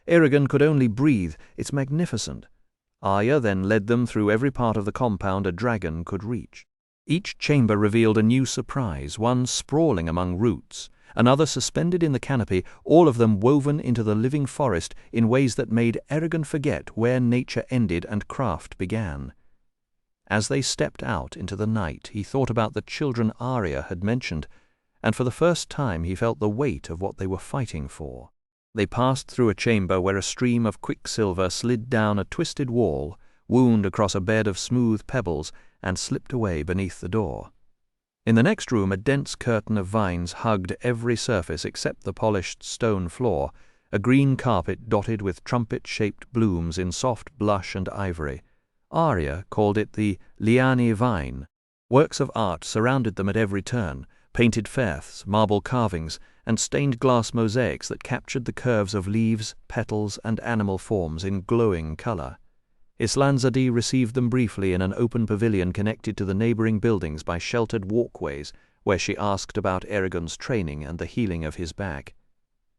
Eragon could only breathe. "It's magnificent." Arya then led them through every part of the compound a dragon could reach. Each chamber revealed a new surprise, one sprawling among roots, another suspended in the canopy, all of them woven into the living forest in ways that made Eragon forget where nature ended and craft began. As they stepped out into the night, he thought about the children Arya had mentioned, and for the first time he felt the weight of what they were fighting for. They passed through a chamber where a stream of quicksilver slid down a twisted wall, wound across a bed of smooth pebbles, and slipped away beneath the door. In the next room a dense curtain of vines hugged every surface except the polished stone floor, a green carpet dotted with trumpet-shaped blooms in soft blush and ivory. Arya called it the liani vine. Works of art surrounded them at every turn, painted faiths, marble carvings, and stained glass mosaics that captured the curves of leaves, petals, and animal forms in glowing color. Islanzadi received them briefly in an open pavilion connected to the neighboring buildings by sheltered walkways, where she asked about Eragon's training and the healing of his back.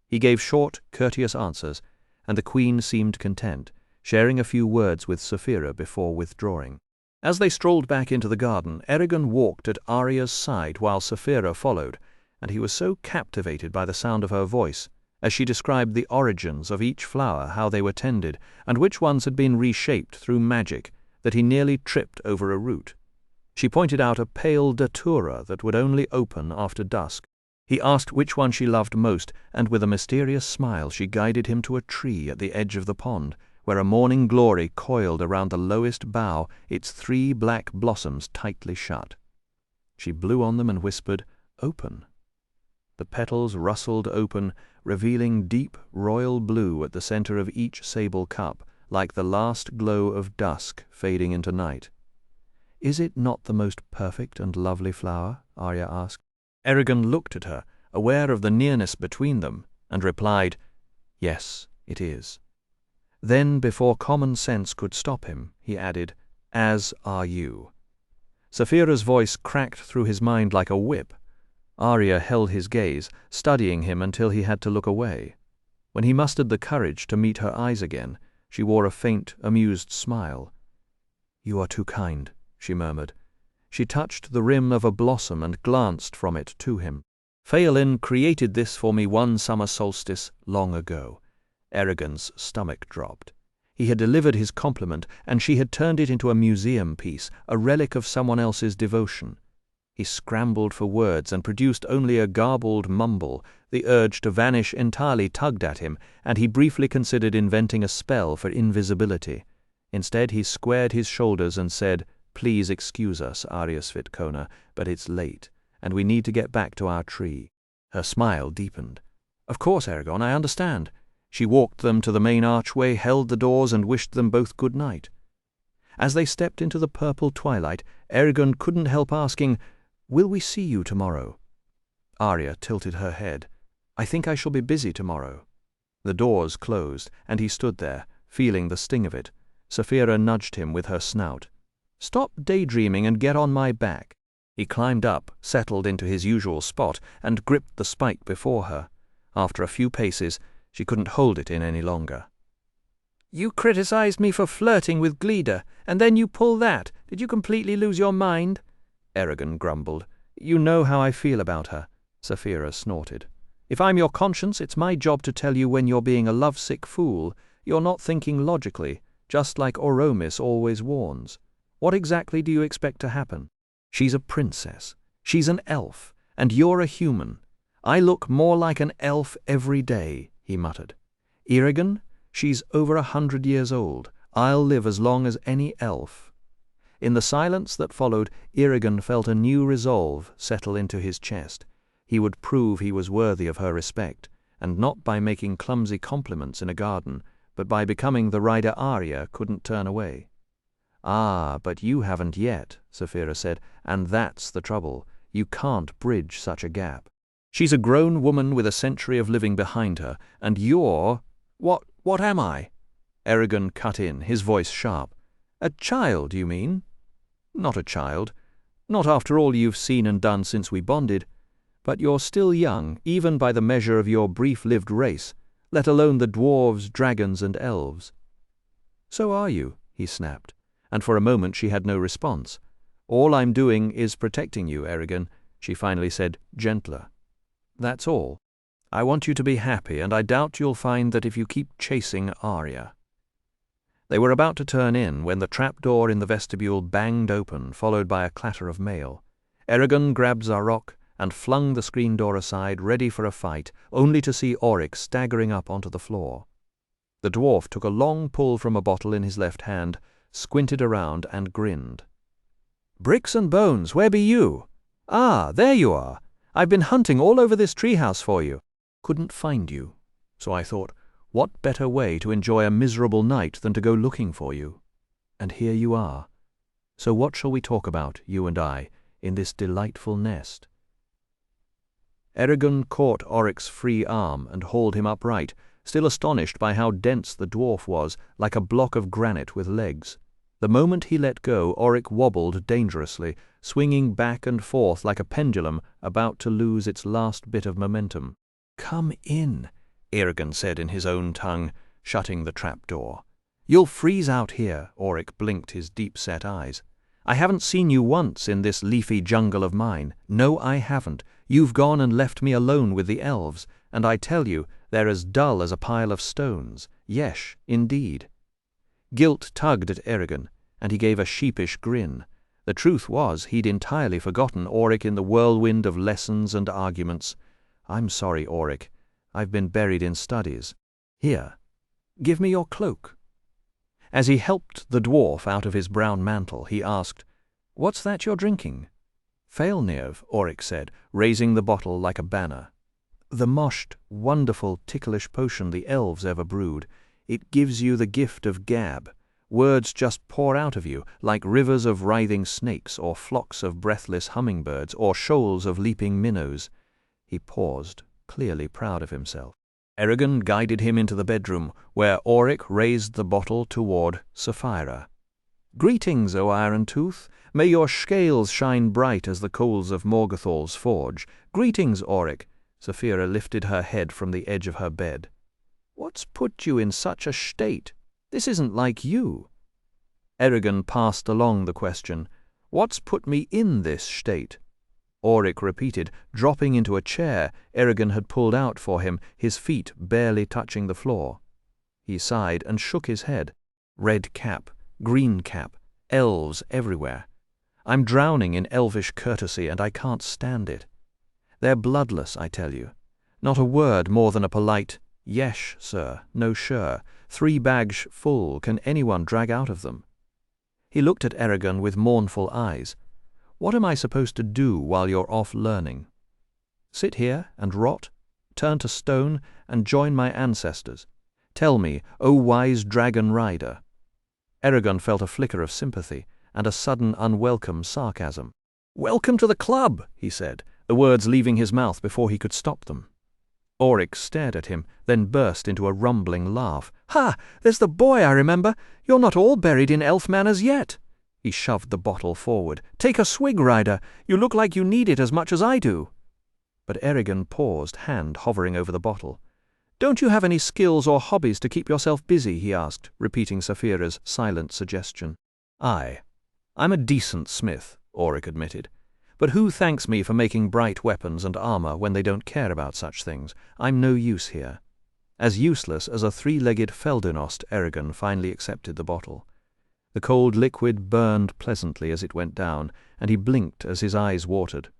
He gave short, courteous answers, and the queen seemed content, sharing a few words with Saphira before withdrawing. As they strolled back into the garden, Eragon walked at Arya's side while Saphira followed, and he was so captivated by the sound of her voice, as she described the origins of each flower, how they were tended, and which ones had been reshaped through magic, that he nearly tripped over a root. She pointed out a pale datura that would only open after dusk. He asked which one she loved most, and with a mysterious smile she guided him to a tree at the edge of the pond, where a morning glory coiled around the lowest bough, its 3 black blossoms tightly shut. She blew on them and whispered, "Open." The petals rustled open, revealing deep royal blue at the center of each sable cup, like the last glow of dusk fading into night. "Is it not the most perfect and lovely flower?" Arya asked. Eragon looked at her, aware of the nearness between them, and replied, "Yes, it is." Then, before common sense could stop him, he added, "As are you." Saphira's voice cracked through his mind like a whip. Arya held his gaze, studying him until he had to look away. When he mustered the courage to meet her eyes again, she wore a faint, amused smile. "You are too kind," she murmured. She touched the rim of a blossom and glanced from it to him. "Phelan created this for me one summer solstice long ago." Eragon's stomach dropped. He had delivered his compliment, and she had turned it into a museum piece, a relic of someone else's devotion. He scrambled for words and produced only a garbled mumble. The urge to vanish entirely tugged at him, and he briefly considered inventing a spell for invisibility. Instead, he squared his shoulders and said, "Please excuse us, Arya Svitkona, but it's late, and we need to get back to our tree." Her smile deepened. "Of course, Eragon, I understand." She walked them to the main archway, held the doors, and wished them both good night. As they stepped into the purple twilight, Eragon couldn't help asking, "Will we see you tomorrow?" Arya tilted her head. "I think I shall be busy tomorrow." The doors closed, and he stood there, feeling the sting of it. Saphira nudged him with her snout. "Stop daydreaming and get on my back." He climbed up, settled into his usual spot, and gripped the spike before her. After a few paces, she couldn't hold it in any longer. "You criticized me for flirting with Gleeda, and then you pull that. Did you completely lose your mind?" Eragon grumbled. "You know how I feel about her," Saphira snorted. "If I'm your conscience, it's my job to tell you when you're being a lovesick fool. You're not thinking logically, just like Oromis always warns. What exactly do you expect to happen? She's a princess. She's an elf, and you're a human. I look more like an elf every day," he muttered. "Eragon, she's over 100 years old. I'll live as long as any elf." In the silence that followed, Eragon felt a new resolve settle into his chest. He would prove he was worthy of her respect, and not by making clumsy compliments in a garden, but by becoming the rider Arya couldn't turn away. "Ah, but you haven't yet," Saphira said, "and that's the trouble. You can't bridge such a gap. She's a grown woman with a century of living behind her, and you're—" What am I?" Eragon cut in, his voice sharp. "A child, you mean?" "Not a child. Not after all you've seen and done since we bonded. But you're still young, even by the measure of your brief-lived race, let alone the dwarves, dragons, and elves." "So are you," he snapped, and for a moment she had no response. "All I'm doing is protecting you, Eragon," she finally said, gentler. "That's all. I want you to be happy, and I doubt you'll find that if you keep chasing Arya." They were about to turn in when the trapdoor in the vestibule banged open, followed by a clatter of mail. Eragon grabbed Zarok and flung the screen door aside, ready for a fight, only to see Oryx staggering up onto the floor. The dwarf took a long pull from a bottle in his left hand, squinted around, and grinned. "Bricks and bones, where be you? Ah, there you are. I've been hunting all over this treehouse for you. Couldn't find you. So I thought, what better way to enjoy a miserable night than to go looking for you? And here you are. So what shall we talk about, you and I, in this delightful nest?" Eragon caught Oryx's free arm and hauled him upright, still astonished by how dense the dwarf was, like a block of granite with legs. The moment he let go, Auric wobbled dangerously, swinging back and forth like a pendulum about to lose its last bit of momentum. "Come in," Eragon said in his own tongue, shutting the trap-door. "You'll freeze out here," Auric blinked his deep-set eyes. "I haven't seen you once in this leafy jungle of mine. No, I haven't. You've gone and left me alone with the elves, and I tell you, they're as dull as a pile of stones. Yes, indeed." Guilt tugged at Eragon, and he gave a sheepish grin. The truth was, he'd entirely forgotten Auric in the whirlwind of lessons and arguments. "I'm sorry, Auric. I've been buried in studies. Here, give me your cloak." As he helped the dwarf out of his brown mantle, he asked, "What's that you're drinking?" "Failnirv," Auric said, raising the bottle like a banner. "The most wonderful ticklish potion the elves ever brewed. It gives you the gift of gab. Words just pour out of you, like rivers of writhing snakes, or flocks of breathless hummingbirds, or shoals of leaping minnows." He paused, clearly proud of himself. Eragon guided him into the bedroom, where Auric raised the bottle toward Sapphira. "Greetings, O Iron Tooth. May your scales shine bright as the coals of Morgothal's forge. Greetings, Auric." Sapphira lifted her head from the edge of her bed. "What's put you in such a state? This isn't like you." Eragon passed along the question. "What's put me in this state?" Auric repeated, dropping into a chair Eragon had pulled out for him, his feet barely touching the floor. He sighed and shook his head. "Red cap, green cap, elves everywhere. I'm drowning in elvish courtesy, and I can't stand it. They're bloodless, I tell you. Not a word more than a polite, 'Yes, sir, no sure. 3 bags full can anyone drag out of them?'" He looked at Eragon with mournful eyes. "What am I supposed to do while you're off learning? Sit here and rot? Turn to stone and join my ancestors? Tell me, O wise dragon rider." Eragon felt a flicker of sympathy and a sudden unwelcome sarcasm. "Welcome to the club," he said, the words leaving his mouth before he could stop them. Auric stared at him, then burst into a rumbling laugh. "Ha! There's the boy I remember. You're not all buried in elf manners yet." He shoved the bottle forward. "Take a swig, Ryder. You look like you need it as much as I do." But Eragon paused, hand hovering over the bottle. "Don't you have any skills or hobbies to keep yourself busy?" he asked, repeating Sapphira's silent suggestion. "Aye, I'm a decent smith," Auric admitted. "But who thanks me for making bright weapons and armor when they don't care about such things? I'm no use here." As useless as a 3-legged Feldenost, Eragon finally accepted the bottle. The cold liquid burned pleasantly as it went down, and he blinked as his eyes watered.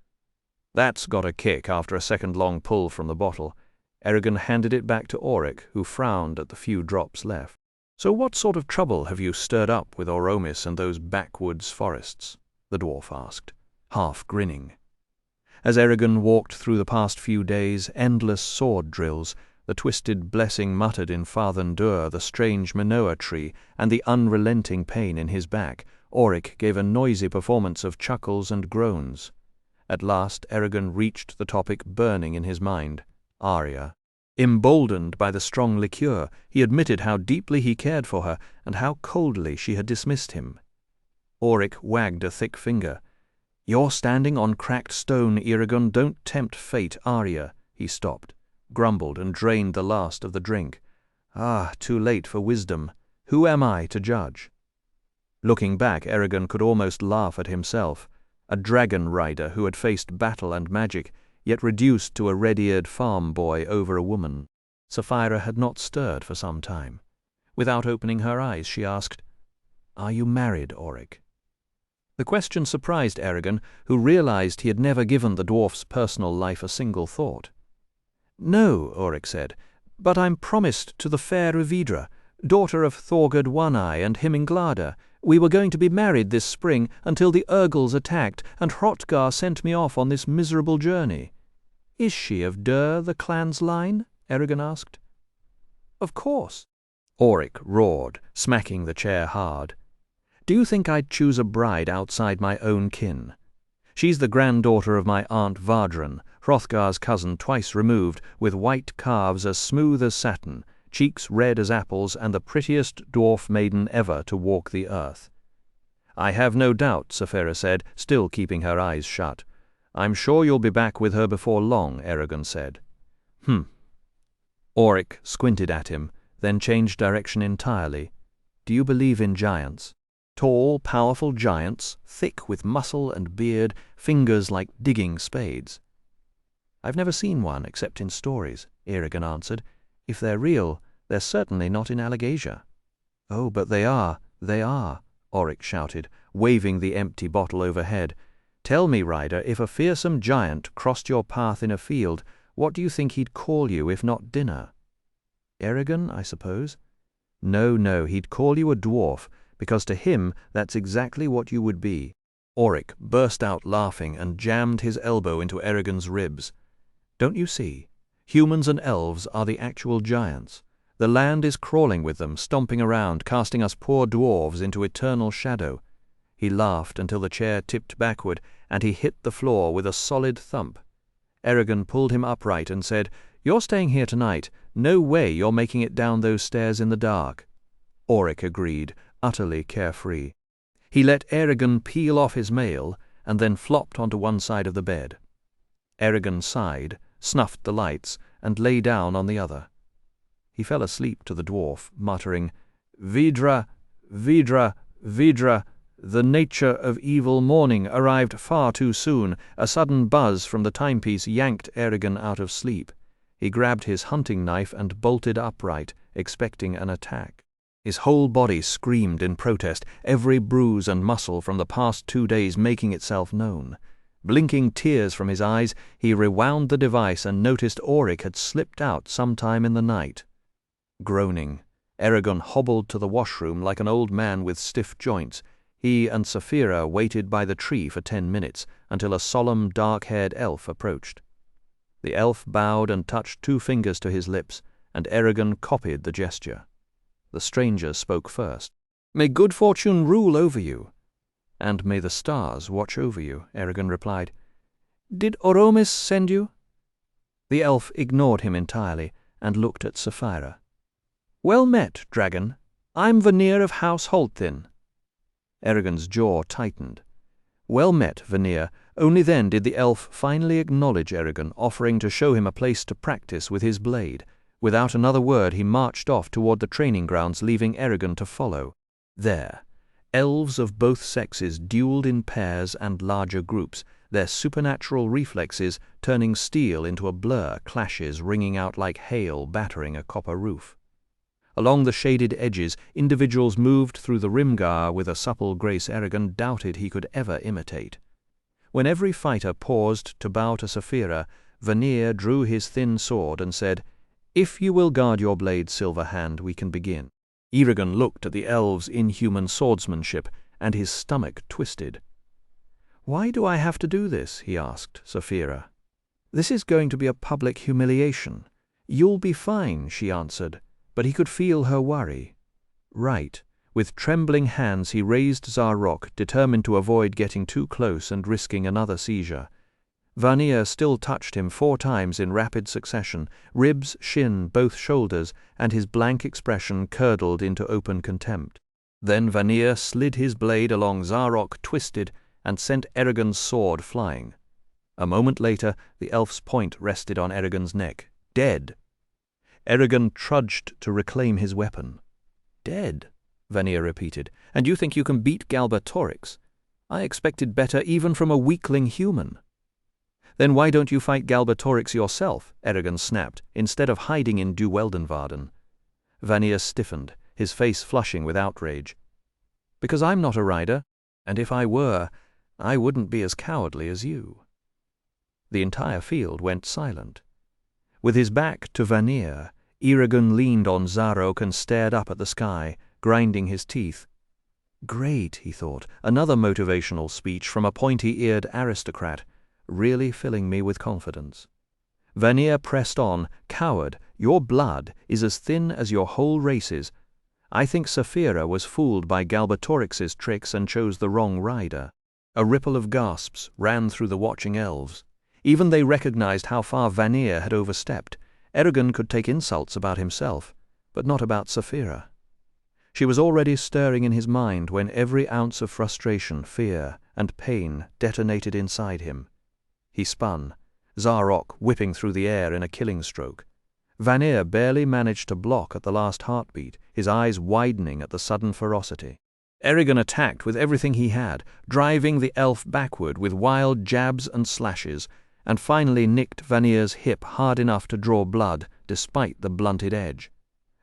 "That's got a kick after a second-long pull from the bottle." Eragon handed it back to Auric, who frowned at the few drops left. "So what sort of trouble have you stirred up with Oromis and those backwoods forests?" the dwarf asked, half grinning. As Eragon walked through the past few days, endless sword drills, the twisted blessing muttered in Fathen Dur, the strange Minoa tree, and the unrelenting pain in his back, Auric gave a noisy performance of chuckles and groans. At last Eragon reached the topic burning in his mind, Arya. Emboldened by the strong liqueur, he admitted how deeply he cared for her and how coldly she had dismissed him. Auric wagged a thick finger. "You're standing on cracked stone, Eragon. Don't tempt fate, Arya." He stopped, grumbled, and drained the last of the drink. "Ah, too late for wisdom. Who am I to judge?" Looking back, Eragon could almost laugh at himself, a dragon rider who had faced battle and magic, yet reduced to a red-eared farm boy over a woman. Sapphira had not stirred for some time. Without opening her eyes, she asked, "Are you married, Auric?" The question surprised Eragon, who realized he had never given the dwarf's personal life a single thought. "No," Auric said, "but I'm promised to the fair Uvidra, daughter of Thorgerd One-Eye and Himinglada. We were going to be married this spring until the Urgles attacked, and Hrothgar sent me off on this miserable journey." "Is she of Dur, the clan's line?" Eragon asked. "Of course," Auric roared, smacking the chair hard. "Do you think I'd choose a bride outside my own kin? She's the granddaughter of my Aunt Vardran, Hrothgar's cousin twice removed, with white calves as smooth as satin, cheeks red as apples, and the prettiest dwarf maiden ever to walk the earth. "I have no doubt," Saphira said, still keeping her eyes shut. "I'm sure you'll be back with her before long," Eragon said. Auric squinted at him, then changed direction entirely. "Do you believe in giants? Tall, powerful giants, thick with muscle and beard, fingers like digging spades?" "I've never seen one except in stories," Eragon answered. "If they're real, they're certainly not in Allegasia." "Oh, but they are, Auric shouted, waving the empty bottle overhead. "Tell me, Ryder, if a fearsome giant crossed your path in a field, what do you think he'd call you if not dinner?" "Eragon, I suppose." No, he'd call you a dwarf, because to him that's exactly what you would be." Auric burst out laughing and jammed his elbow into Eragon's ribs. "Don't you see? Humans and elves are the actual giants. The land is crawling with them, stomping around, casting us poor dwarves into eternal shadow." He laughed until the chair tipped backward, and he hit the floor with a solid thump. Eragon pulled him upright and said, "You're staying here tonight. No way you're making it down those stairs in the dark." Auric agreed, utterly carefree. He let Eragon peel off his mail, and then flopped onto one side of the bed. Eragon sighed, snuffed the lights, and lay down on the other. He fell asleep to the dwarf, muttering, "Vidra, Vidra, Vidra." The nature of evil morning arrived far too soon. A sudden buzz from the timepiece yanked Eragon out of sleep. He grabbed his hunting knife and bolted upright, expecting an attack. His whole body screamed in protest, every bruise and muscle from the past 2 days making itself known. Blinking tears from his eyes, he rewound the device and noticed Auric had slipped out sometime in the night. Groaning, Eragon hobbled to the washroom like an old man with stiff joints. He and Saphira waited by the tree for 10 minutes, until a solemn, dark-haired elf approached. The elf bowed and touched 2 fingers to his lips, and Eragon copied the gesture. The stranger spoke first. "May good fortune rule over you." "And may the stars watch over you," Eragon replied. "Did Oromis send you?" The elf ignored him entirely and looked at Saphira. "Well met, dragon. I'm Vanir of House Holthin." Eragon's jaw tightened. "Well met, Vanir." Only then did the elf finally acknowledge Eragon, offering to show him a place to practice with his blade. Without another word he marched off toward the training grounds, leaving Eragon to follow. There, elves of both sexes dueled in pairs and larger groups, their supernatural reflexes turning steel into a blur, clashes ringing out like hail battering a copper roof. Along the shaded edges, individuals moved through the Rimgar with a supple grace Eragon doubted he could ever imitate. When every fighter paused to bow to Saphira, Vanir drew his thin sword and said, "If you will guard your blade, Silver Hand, we can begin." Eragon looked at the elves' inhuman swordsmanship, and his stomach twisted. "Why do I have to do this?" he asked Saphira. "This is going to be a public humiliation." "You'll be fine," she answered, but he could feel her worry. Right. With trembling hands he raised Zarok, determined to avoid getting too close and risking another seizure. Vanir still touched him 4 times in rapid succession, ribs, shin, both shoulders, and his blank expression curdled into open contempt. Then Vanir slid his blade along Zarok, twisted, and sent Eragon's sword flying. A moment later the elf's point rested on Eragon's neck. Dead! Eragon trudged to reclaim his weapon. "Dead?" Vanir repeated. "And you think you can beat Galbatorix? I expected better even from a weakling human." "Then why don't you fight Galbatorix yourself?" Eragon snapped, "instead of hiding in Duweldenvarden." Vanir stiffened, his face flushing with outrage. "Because I'm not a rider, and if I were, I wouldn't be as cowardly as you." The entire field went silent. With his back to Vanir, Eragon leaned on Zarok and stared up at the sky, grinding his teeth. Great, he thought, another motivational speech from a pointy-eared aristocrat, really filling me with confidence. Vanir pressed on. "Coward, your blood is as thin as your whole race's. I think Saphira was fooled by Galbatorix's tricks and chose the wrong rider." A ripple of gasps ran through the watching elves. Even they recognized how far Vanir had overstepped. Eragon could take insults about himself, but not about Saphira. She was already stirring in his mind when every ounce of frustration, fear, and pain detonated inside him. He spun, Zarok whipping through the air in a killing stroke. Vanir barely managed to block at the last heartbeat, his eyes widening at the sudden ferocity. Eragon attacked with everything he had, driving the elf backward with wild jabs and slashes, and finally nicked Vanir's hip hard enough to draw blood despite the blunted edge.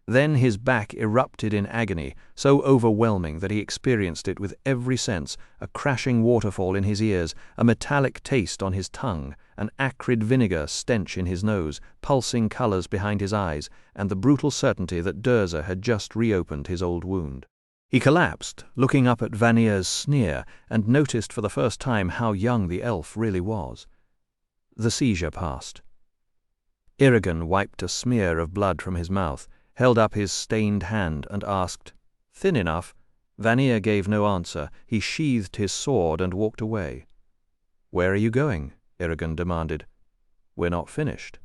Then his back erupted in agony, so overwhelming that he experienced it with every sense, a crashing waterfall in his ears, a metallic taste on his tongue, an acrid vinegar stench in his nose, pulsing colors behind his eyes, and the brutal certainty that Durza had just reopened his old wound. He collapsed, looking up at Vanir's sneer, and noticed for the first time how young the elf really was. The seizure passed. Eragon wiped a smear of blood from his mouth, held up his stained hand, and asked, "Thin enough?" Vanir gave no answer. He sheathed his sword and walked away. "Where are you going?" Eragon demanded. "We're not finished."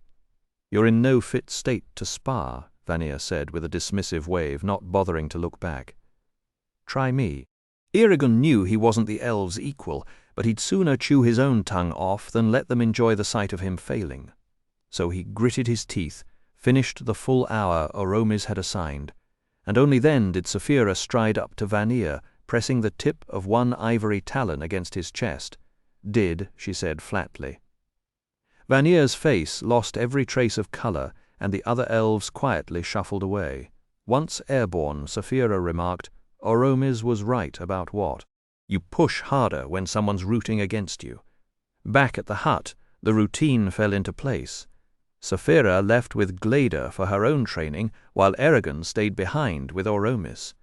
"You're in no fit state to spar," Vanir said with a dismissive wave, not bothering to look back. "Try me." Eragon knew he wasn't the elves' equal, but he'd sooner chew his own tongue off than let them enjoy the sight of him failing. So he gritted his teeth, finished the full hour Oromis had assigned, and only then did Saphira stride up to Vanir, pressing the tip of one ivory talon against his chest. "Did," she said flatly. Vanir's face lost every trace of color, and the other elves quietly shuffled away. Once airborne, Saphira remarked, "Oromis was right about what? You push harder when someone's rooting against you." Back at the hut, the routine fell into place. Saphira left with Glader for her own training, while Eragon stayed behind with Oromis.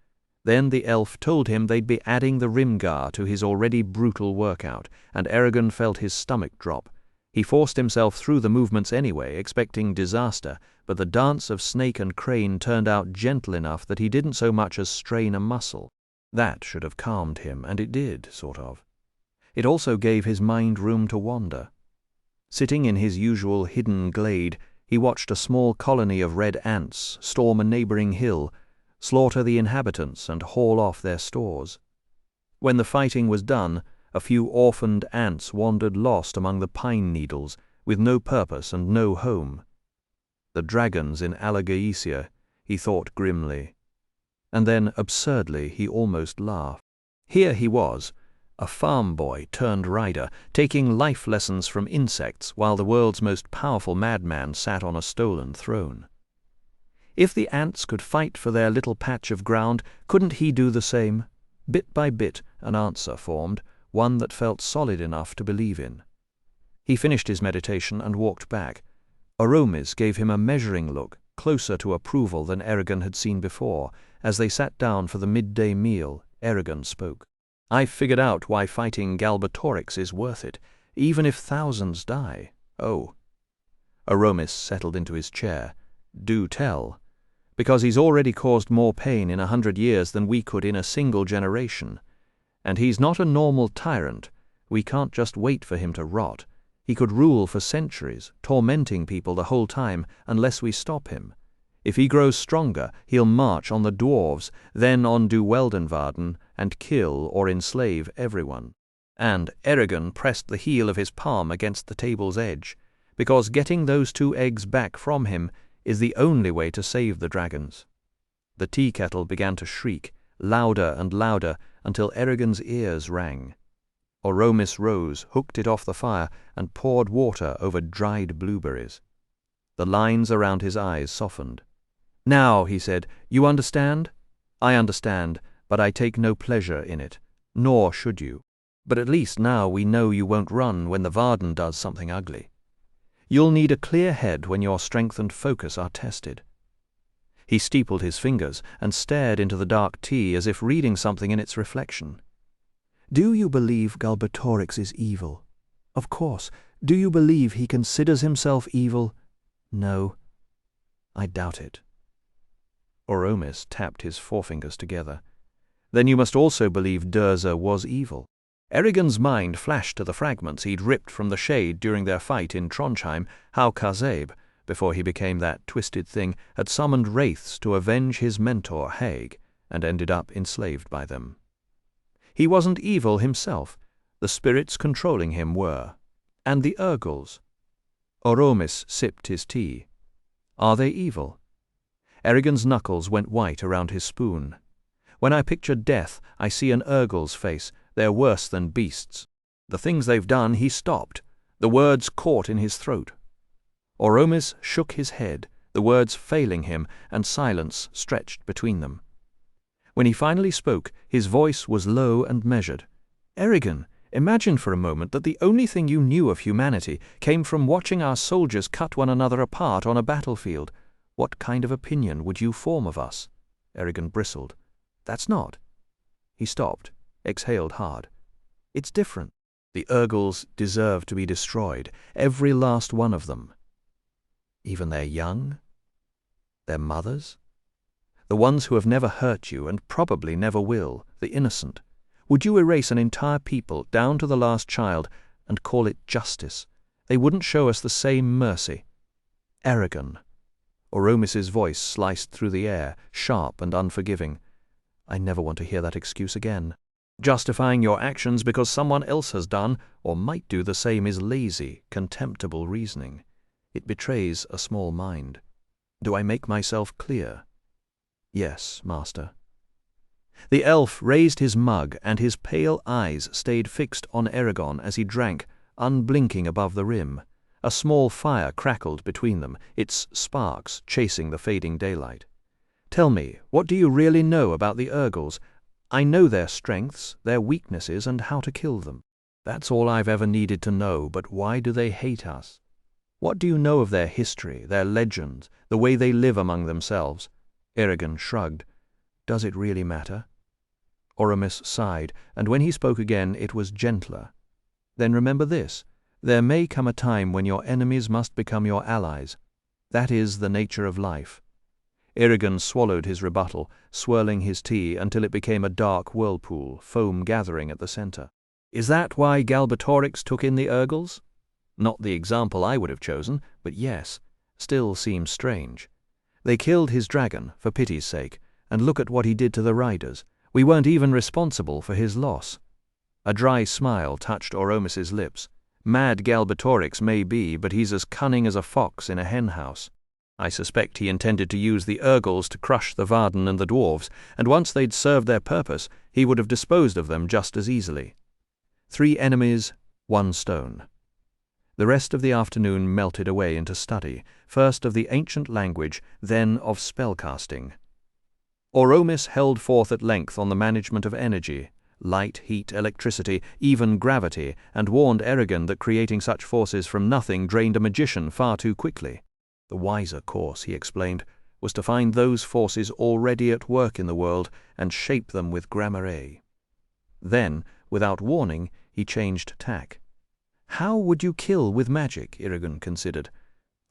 Then the elf told him they'd be adding the Rimgar to his already brutal workout, and Eragon felt his stomach drop. He forced himself through the movements anyway, expecting disaster, but the dance of snake and crane turned out gentle enough that he didn't so much as strain a muscle. That should have calmed him, and it did, sort of. It also gave his mind room to wander. Sitting in his usual hidden glade, he watched a small colony of red ants storm a neighboring hill, slaughter the inhabitants and haul off their stores. When the fighting was done, a few orphaned ants wandered lost among the pine needles, with no purpose and no home. The dragons in Alagaesia, he thought grimly. And then, absurdly, he almost laughed. Here he was, a farm boy turned rider, taking life lessons from insects while the world's most powerful madman sat on a stolen throne. If the ants could fight for their little patch of ground, couldn't he do the same? Bit by bit, an answer formed, one that felt solid enough to believe in. He finished his meditation and walked back. Oromis gave him a measuring look, closer to approval than Eragon had seen before. As they sat down for the midday meal, Eragon spoke. "I've figured out why fighting Galbatorix is worth it, even if thousands die." "Oh." Oromis settled into his chair. "Do tell." "Because he's already caused more pain in 100 years than we could in a single generation. And he's not a normal tyrant. We can't just wait for him to rot. He could rule for centuries, tormenting people the whole time, unless we stop him. If he grows stronger, he'll march on the dwarves, then on Duweldenvarden, and kill or enslave everyone." And Eragon pressed the heel of his palm against the table's edge, because getting those 2 eggs back from him is the only way to save the dragons. The tea kettle began to shriek, louder and louder, until Eragon's ears rang. Oromis rose, hooked it off the fire, and poured water over dried blueberries. The lines around his eyes softened. "Now," he said, "you understand?" "I understand, but I take no pleasure in it. Nor should you. But at least now we know you won't run when the Varden does something ugly. You'll need a clear head when your strength and focus are tested." He steepled his fingers and stared into the dark tea as if reading something in its reflection. "Do you believe Galbatorix is evil? Of course. Do you believe he considers himself evil? No. I doubt it." Oromis tapped his forefingers together. "Then you must also believe Durza was evil." Eragon's mind flashed to the fragments he'd ripped from the shade during their fight in Trondheim, how Kazeb, before he became that twisted thing, had summoned wraiths to avenge his mentor Haig, and ended up enslaved by them. He wasn't evil himself. The spirits controlling him were. And the Urgles. Oromis sipped his tea. Are they evil? Eragon's knuckles went white around his spoon. When I picture death, I see an Urgle's face. They're worse than beasts. The things they've done, he stopped. The words caught in his throat. Oromis shook his head, the words failing him, and silence stretched between them. When he finally spoke, his voice was low and measured. Eragon, imagine for a moment that the only thing you knew of humanity came from watching our soldiers cut one another apart on a battlefield. What kind of opinion would you form of us? Eragon bristled. That's not. He stopped, exhaled hard. It's different. The Urgles deserve to be destroyed, every last one of them. Even their young? Their mothers? The ones who have never hurt you and probably never will, the innocent. Would you erase an entire people down to the last child and call it justice? They wouldn't show us the same mercy. Eragon. Oromis's voice sliced through the air, sharp and unforgiving. I never want to hear that excuse again. Justifying your actions because someone else has done or might do the same is lazy, contemptible reasoning. It betrays a small mind. Do I make myself clear? Yes, master. The elf raised his mug, and his pale eyes stayed fixed on Eragon as he drank, unblinking above the rim. A small fire crackled between them, its sparks chasing the fading daylight. Tell me, what do you really know about the Urgles? I know their strengths, their weaknesses, and how to kill them. That's all I've ever needed to know, but why do they hate us? What do you know of their history, their legends, the way they live among themselves? Eragon shrugged. Does it really matter? Oromis sighed, and when he spoke again it was gentler. Then remember this. There may come a time when your enemies must become your allies. That is the nature of life. Eragon swallowed his rebuttal, swirling his tea until it became a dark whirlpool, foam gathering at the center. Is that why Galbatorix took in the Urgles? Not the example I would have chosen, but yes, still seems strange. They killed his dragon, for pity's sake, and look at what he did to the riders. We weren't even responsible for his loss. A dry smile touched Oromis's lips. Mad Galbatorix may be, but he's as cunning as a fox in a henhouse. I suspect he intended to use the Urgles to crush the Varden and the dwarves, and once they'd served their purpose, he would have disposed of them just as easily. 3 enemies, 1 stone. The rest of the afternoon melted away into study, first of the ancient language, then of spellcasting. Oromis held forth at length on the management of energy, light, heat, electricity, even gravity, and warned Eragon that creating such forces from nothing drained a magician far too quickly. The wiser course, he explained, was to find those forces already at work in the world and shape them with gramarye. Then, without warning, he changed tack. How would you kill with magic? Eragon considered.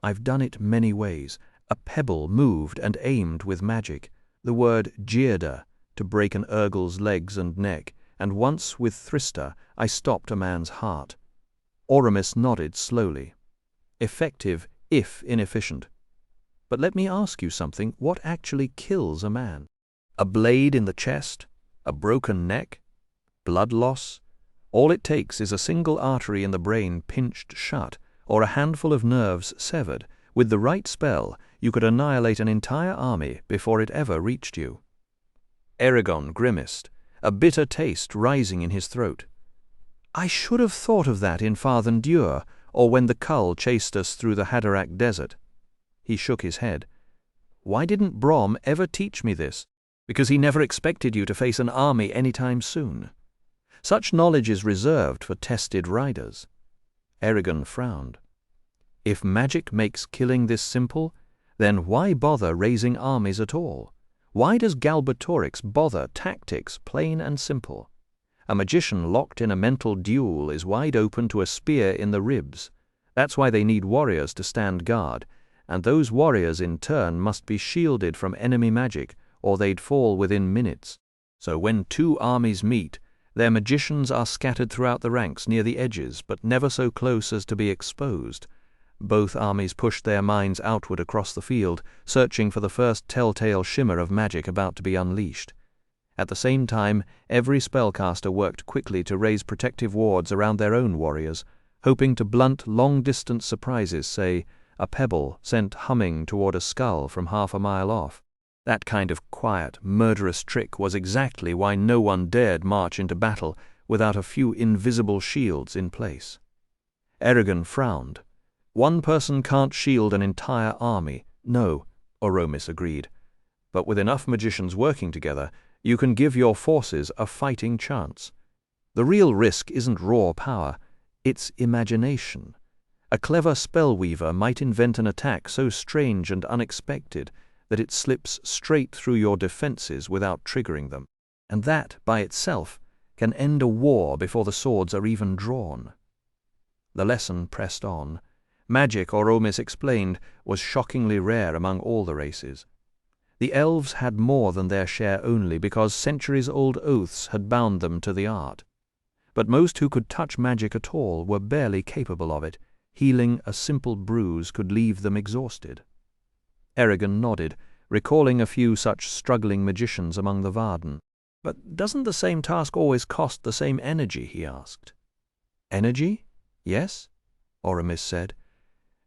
I've done it many ways. A pebble moved and aimed with magic. The word Geirda, to break an Urgle's legs and neck, and once with Thrista I stopped a man's heart. Oromis nodded slowly. Effective, if inefficient. But let me ask you something. What actually kills a man? A blade in the chest? A broken neck? Blood loss? All it takes is a single artery in the brain pinched shut, or a handful of nerves severed. With the right spell, you could annihilate an entire army before it ever reached you. Eragon grimaced, a bitter taste rising in his throat. I should have thought of that in Farthen Dure, or when the Cull chased us through the Haderach desert. He shook his head. Why didn't Brom ever teach me this? Because he never expected you to face an army any time soon. Such knowledge is reserved for tested riders. Eragon frowned. If magic makes killing this simple, then why bother raising armies at all? Why does Galbatorix bother tactics plain and simple? A magician locked in a mental duel is wide open to a spear in the ribs. That's why they need warriors to stand guard, and those warriors in turn must be shielded from enemy magic, or they'd fall within minutes. So when 2 armies meet, their magicians are scattered throughout the ranks near the edges, but never so close as to be exposed. Both armies pushed their minds outward across the field, searching for the first telltale shimmer of magic about to be unleashed. At the same time, every spellcaster worked quickly to raise protective wards around their own warriors, hoping to blunt long-distance surprises, say, a pebble sent humming toward a skull from half a mile off. That kind of quiet, murderous trick was exactly why no one dared march into battle without a few invisible shields in place. Eragon frowned. One person can't shield an entire army. No, Oromis agreed. But with enough magicians working together, you can give your forces a fighting chance. The real risk isn't raw power, it's imagination. A clever spellweaver might invent an attack so strange and unexpected that it slips straight through your defenses without triggering them. And that, by itself, can end a war before the swords are even drawn. The lesson pressed on. Magic, Oromis explained, was shockingly rare among all the races. The elves had more than their share only because centuries-old oaths had bound them to the art. But most who could touch magic at all were barely capable of it. Healing a simple bruise could leave them exhausted. Eragon nodded, recalling a few such struggling magicians among the Varden. "But doesn't the same task always cost the same energy?" he asked. "Energy? Yes," Oromis said.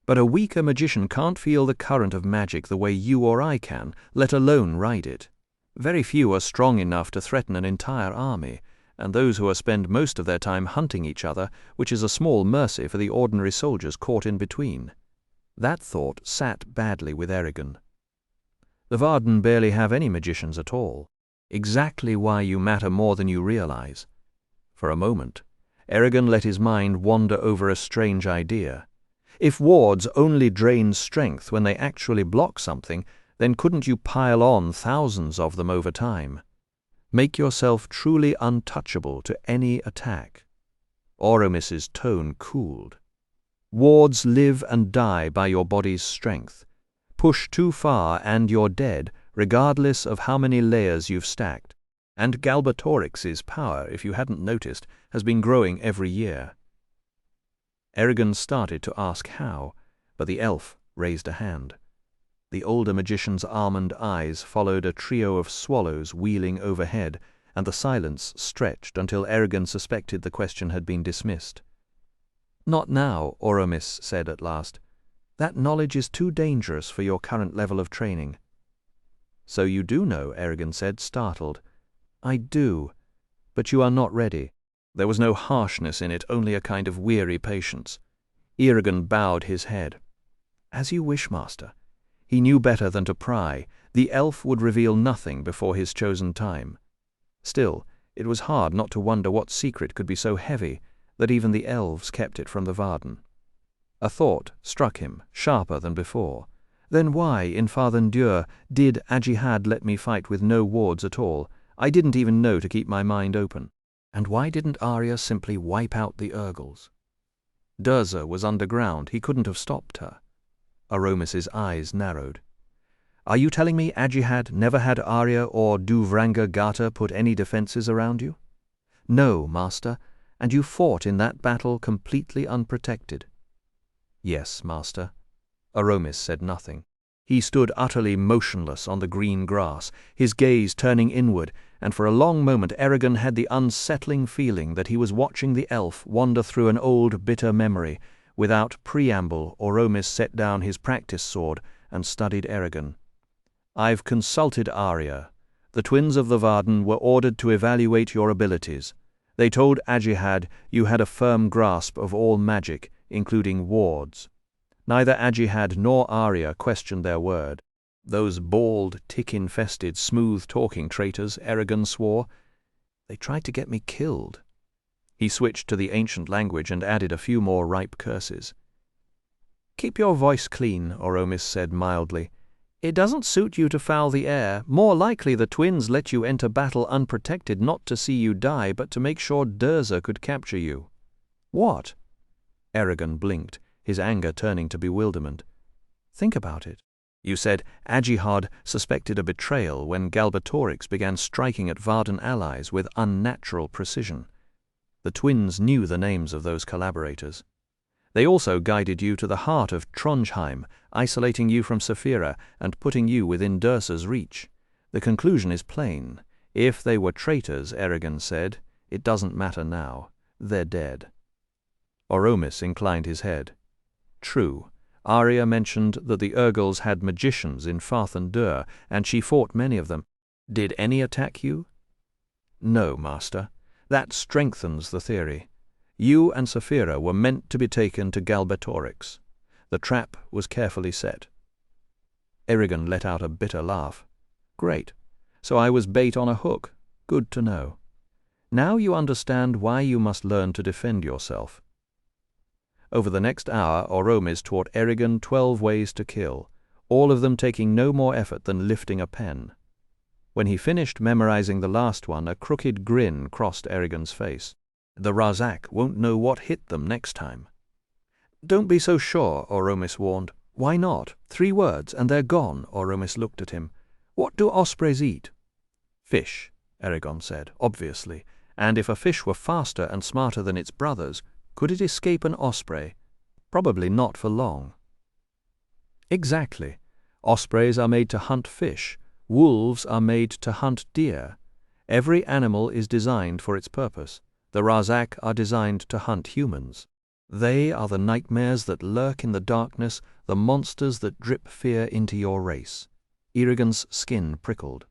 "But a weaker magician can't feel the current of magic the way you or I can, let alone ride it. Very few are strong enough to threaten an entire army, and those who spend most of their time hunting each other, which is a small mercy for the ordinary soldiers caught in between." That thought sat badly with Eragon. The Varden barely have any magicians at all. Exactly why you matter more than you realize. For a moment, Eragon let his mind wander over a strange idea. If wards only drained strength when they actually block something, then couldn't you pile on thousands of them over time? Make yourself truly untouchable to any attack. Oromis's tone cooled. Wards live and die by your body's strength. Push too far and you're dead, regardless of how many layers you've stacked. And Galbatorix's power, if you hadn't noticed, has been growing every year. Eragon started to ask how, but the elf raised a hand. The older magician's almond eyes followed a trio of swallows wheeling overhead, and the silence stretched until Eragon suspected the question had been dismissed. "Not now," Oromis said at last. "That knowledge is too dangerous for your current level of training." "So you do know," Eragon said, startled. "I do, but you are not ready." There was no harshness in it, only a kind of weary patience. Eragon bowed his head. "As you wish, master." He knew better than to pry. The elf would reveal nothing before his chosen time. Still, it was hard not to wonder what secret could be so heavy that even the elves kept it from the Varden. A thought struck him, sharper than before. Then why, in Farthendur, did Ajihad let me fight with no wards at all? I didn't even know to keep my mind open. And why didn't Arya simply wipe out the Urgles? Durza was underground. He couldn't have stopped her. Oromis's eyes narrowed. "Are you telling me Ajihad never had Arya or Duvranga Gata put any defenses around you?" "No, master, and you fought in that battle completely unprotected." "Yes, master." Oromis said nothing. He stood utterly motionless on the green grass, his gaze turning inward, and for a long moment Eragon had the unsettling feeling that he was watching the elf wander through an old bitter memory. Without preamble, Oromis set down his practice sword and studied Eragon. "I've consulted Arya. The twins of the Varden were ordered to evaluate your abilities. They told Ajihad you had a firm grasp of all magic, including wards. Neither Ajihad nor Arya questioned their word. Those bald, tick-infested, smooth-talking traitors, Eragon swore. They tried to get me killed." He switched to the ancient language and added a few more ripe curses. "Keep your voice clean," Oromis said mildly. "It doesn't suit you to foul the air. More likely the twins let you enter battle unprotected not to see you die, but to make sure Durza could capture you." "What?" Eragon blinked, his anger turning to bewilderment. "Think about it. You said Ajihad suspected a betrayal when Galbatorix began striking at Varden allies with unnatural precision. The twins knew the names of those collaborators. They also guided you to the heart of Trondheim, isolating you from Saphira and putting you within Dursa's reach. The conclusion is plain. If they were traitors, Eragon said, it doesn't matter now. They're dead. Oromis inclined his head. True, Arya mentioned that the Urgals had magicians in Farthen-Dur, and she fought many of them. Did any attack you? No, master. That strengthens the theory. You and Saphira were meant to be taken to Galbatorix. The trap was carefully set. Eragon let out a bitter laugh. Great. So I was bait on a hook. Good to know. Now you understand why you must learn to defend yourself. Over the next hour, Oromis taught Eragon 12 ways to kill, all of them taking no more effort than lifting a pen. When he finished memorizing the last one, a crooked grin crossed Eragon's face. The Razak won't know what hit them next time. Don't be so sure, Oromis warned. Why not? 3 words, and they're gone, Oromis looked at him. What do ospreys eat? Fish, Eragon said, obviously, and if a fish were faster and smarter than its brothers, could it escape an osprey? Probably not for long. Exactly. Ospreys are made to hunt fish. Wolves are made to hunt deer. Every animal is designed for its purpose. The Razak are designed to hunt humans. They are the nightmares that lurk in the darkness, the monsters that drip fear into your race. Eragon's skin prickled.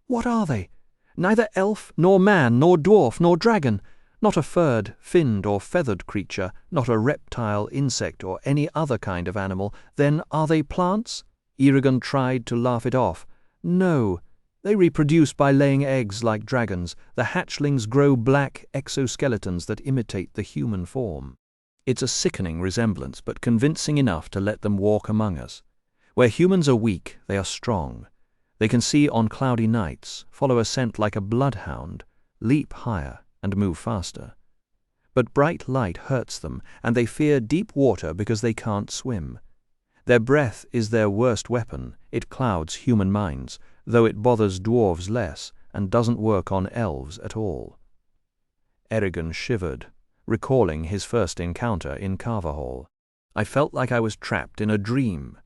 What are they? Neither elf, nor man, nor dwarf, nor dragon. Not a furred, finned, or feathered creature, not a reptile, insect, or any other kind of animal. Then are they plants? Eragon tried to laugh it off. No. They reproduce by laying eggs like dragons. The hatchlings grow black exoskeletons that imitate the human form. It's a sickening resemblance, but convincing enough to let them walk among us. Where humans are weak, they are strong. They can see on cloudy nights, follow a scent like a bloodhound, leap higher, and move faster. But bright light hurts them, and they fear deep water because they can't swim. Their breath is their worst weapon. It clouds human minds, though it bothers dwarves less, and doesn't work on elves at all. Eragon shivered, recalling his first encounter in Carvahall. I felt like I was trapped in a dream.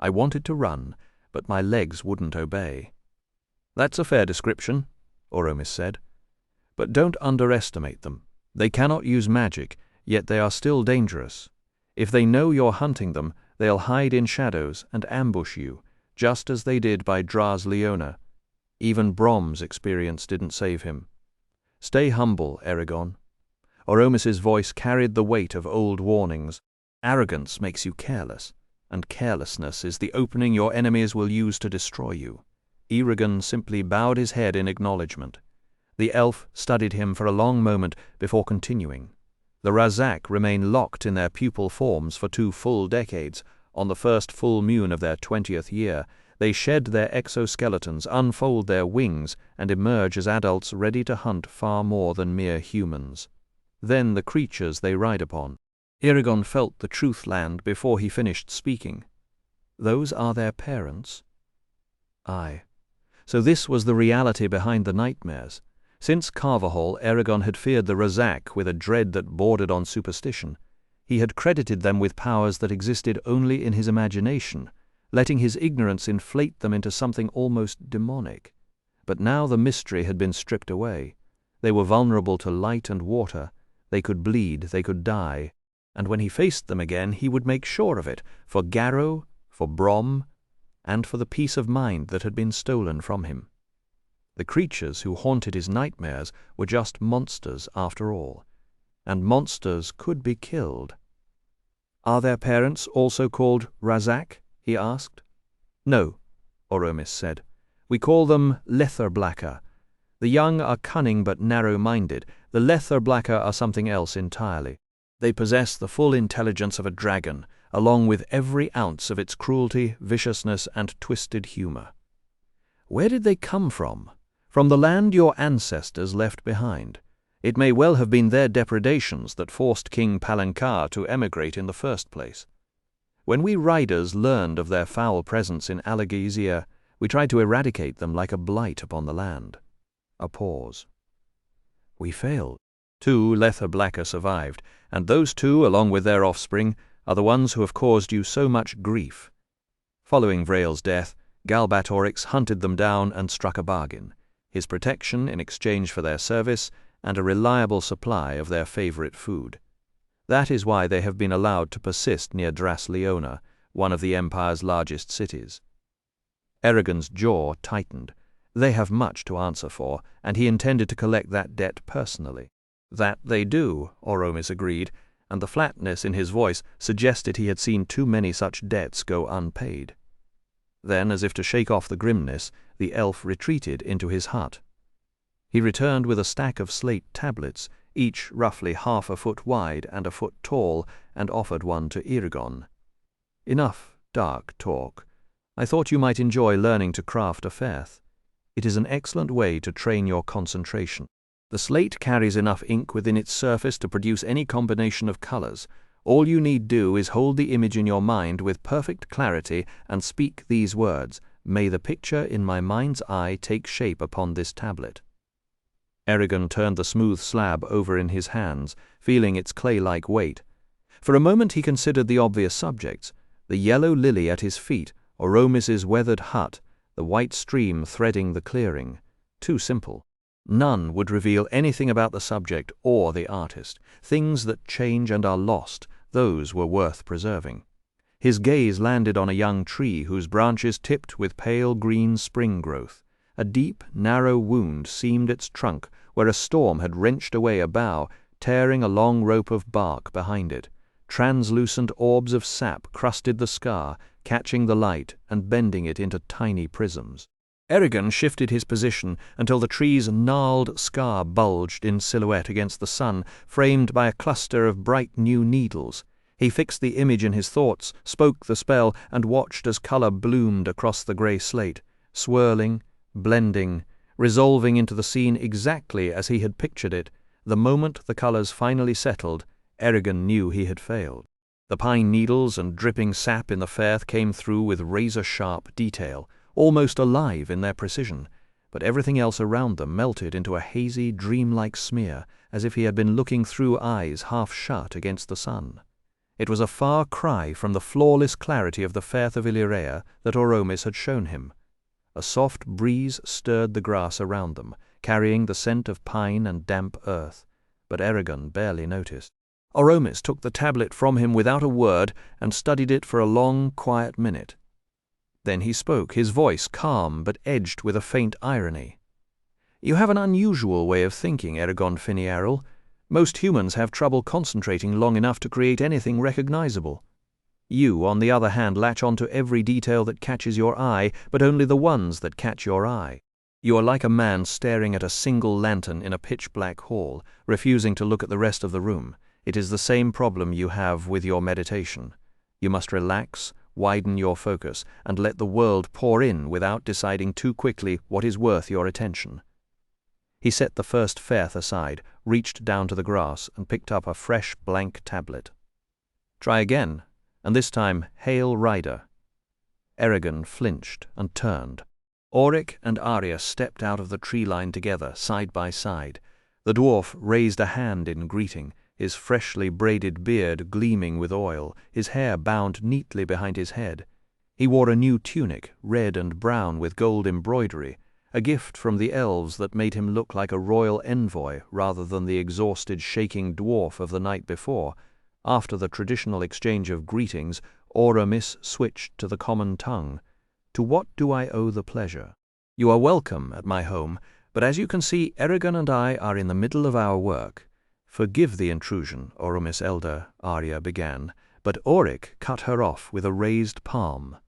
I wanted to run, but my legs wouldn't obey. That's a fair description, Oromis said. But don't underestimate them. They cannot use magic, yet they are still dangerous. If they know you're hunting them, they'll hide in shadows and ambush you, just as they did by Dras Leona. Even Brom's experience didn't save him. Stay humble, Eragon. Oromis's voice carried the weight of old warnings. Arrogance makes you careless, and carelessness is the opening your enemies will use to destroy you. Eragon simply bowed his head in acknowledgement. The elf studied him for a long moment before continuing. The Razak remain locked in their pupil forms for 2 full decades. On the first full moon of their 20th year, they shed their exoskeletons, unfold their wings, and emerge as adults ready to hunt far more than mere humans. Then the creatures they ride upon. Eragon felt the truth land before he finished speaking. Those are their parents? Aye. So this was the reality behind the nightmares. Since Carvahall, Eragon had feared the Razak with a dread that bordered on superstition. He had credited them with powers that existed only in his imagination, letting his ignorance inflate them into something almost demonic. But now the mystery had been stripped away. They were vulnerable to light and water. They could bleed, they could die. And when he faced them again, he would make sure of it, for Garrow, for Brom, and for the peace of mind that had been stolen from him. The creatures who haunted his nightmares were just monsters after all, and monsters could be killed. Are their parents also called Razak? He asked. No, Oromis said. We call them Letherblacka. The young are cunning but narrow-minded. The Letherblacka are something else entirely. They possess the full intelligence of a dragon, along with every ounce of its cruelty, viciousness, and twisted humor. Where did they come from? From the land your ancestors left behind. It may well have been their depredations that forced King Palankar to emigrate in the first place. When we riders learned of their foul presence in Alagaezia, we tried to eradicate them like a blight upon the land. A pause. We failed. 2 Letherblacka survived, and those 2, along with their offspring, are the ones who have caused you so much grief. Following Vrael's death, Galbatorix hunted them down and struck a bargain. his protection in exchange for their service, and a reliable supply of their favorite food. That is why they have been allowed to persist near Leona, one of the Empire's largest cities. Eragon's jaw tightened. They have much to answer for, and he intended to collect that debt personally. That they do, Oromis agreed, and the flatness in his voice suggested he had seen too many such debts go unpaid. Then, as if to shake off the grimness, the elf retreated into his hut. He returned with a stack of slate tablets, each roughly 1/2 foot wide and 1 foot tall, and offered one to Eragon. "Enough dark talk. I thought you might enjoy learning to craft a faith. It is an excellent way to train your concentration. The slate carries enough ink within its surface to produce any combination of colors. All you need do is hold the image in your mind with perfect clarity and speak these words, 'May the picture in my mind's eye take shape upon this tablet.'" Eragon turned the smooth slab over in his hands, feeling its clay-like weight. For a moment he considered the obvious subjects: the yellow lily at his feet, Oromis's weathered hut, the white stream threading the clearing. Too simple. None would reveal anything about the subject or the artist. Things that change and are lost, those were worth preserving. His gaze landed on a young tree whose branches tipped with pale green spring growth. A deep, narrow wound seamed its trunk where a storm had wrenched away a bough, tearing a long rope of bark behind it. Translucent orbs of sap crusted the scar, catching the light and bending it into tiny prisms. Eragon shifted his position until the tree's gnarled scar bulged in silhouette against the sun, framed by a cluster of bright new needles. He fixed the image in his thoughts, spoke the spell, and watched as color bloomed across the gray slate, swirling, blending, resolving into the scene exactly as he had pictured it. The moment the colors finally settled, Eragon knew he had failed. The pine needles and dripping sap in the faith came through with razor-sharp detail, almost alive in their precision, but everything else around them melted into a hazy, dreamlike smear, as if he had been looking through eyes half shut against the sun. It was a far cry from the flawless clarity of the faith of Illyria that Oromis had shown him. A soft breeze stirred the grass around them, carrying the scent of pine and damp earth, but Eragon barely noticed. Oromis took the tablet from him without a word and studied it for a long, quiet minute. Then he spoke, his voice calm but edged with a faint irony. "You have an unusual way of thinking, Eragon Finiarel. Most humans have trouble concentrating long enough to create anything recognizable. You, on the other hand, latch on to every detail that catches your eye, but only the ones that catch your eye. You are like a man staring at a single lantern in a pitch-black hall, refusing to look at the rest of the room. It is the same problem you have with your meditation. You must relax, widen your focus, and let the world pour in without deciding too quickly what is worth your attention." He set the first faith aside, reached down to the grass, and picked up a fresh blank tablet. "Try again, and this time hail Rider." Eragon flinched and turned. Auric and Arya stepped out of the tree line together, side by side. The dwarf raised a hand in greeting, his freshly braided beard gleaming with oil, his hair bound neatly behind his head. He wore a new tunic, red and brown with gold embroidery, a gift from the elves that made him look like a royal envoy rather than the exhausted, shaking dwarf of the night before. After the traditional exchange of greetings, Oromis switched to the common tongue. "To what do I owe the pleasure? You are welcome at my home, but as you can see, Eragon and I are in the middle of our work." "Forgive the intrusion," Oromis Elder, Arya began, but Auric cut her off with a raised palm.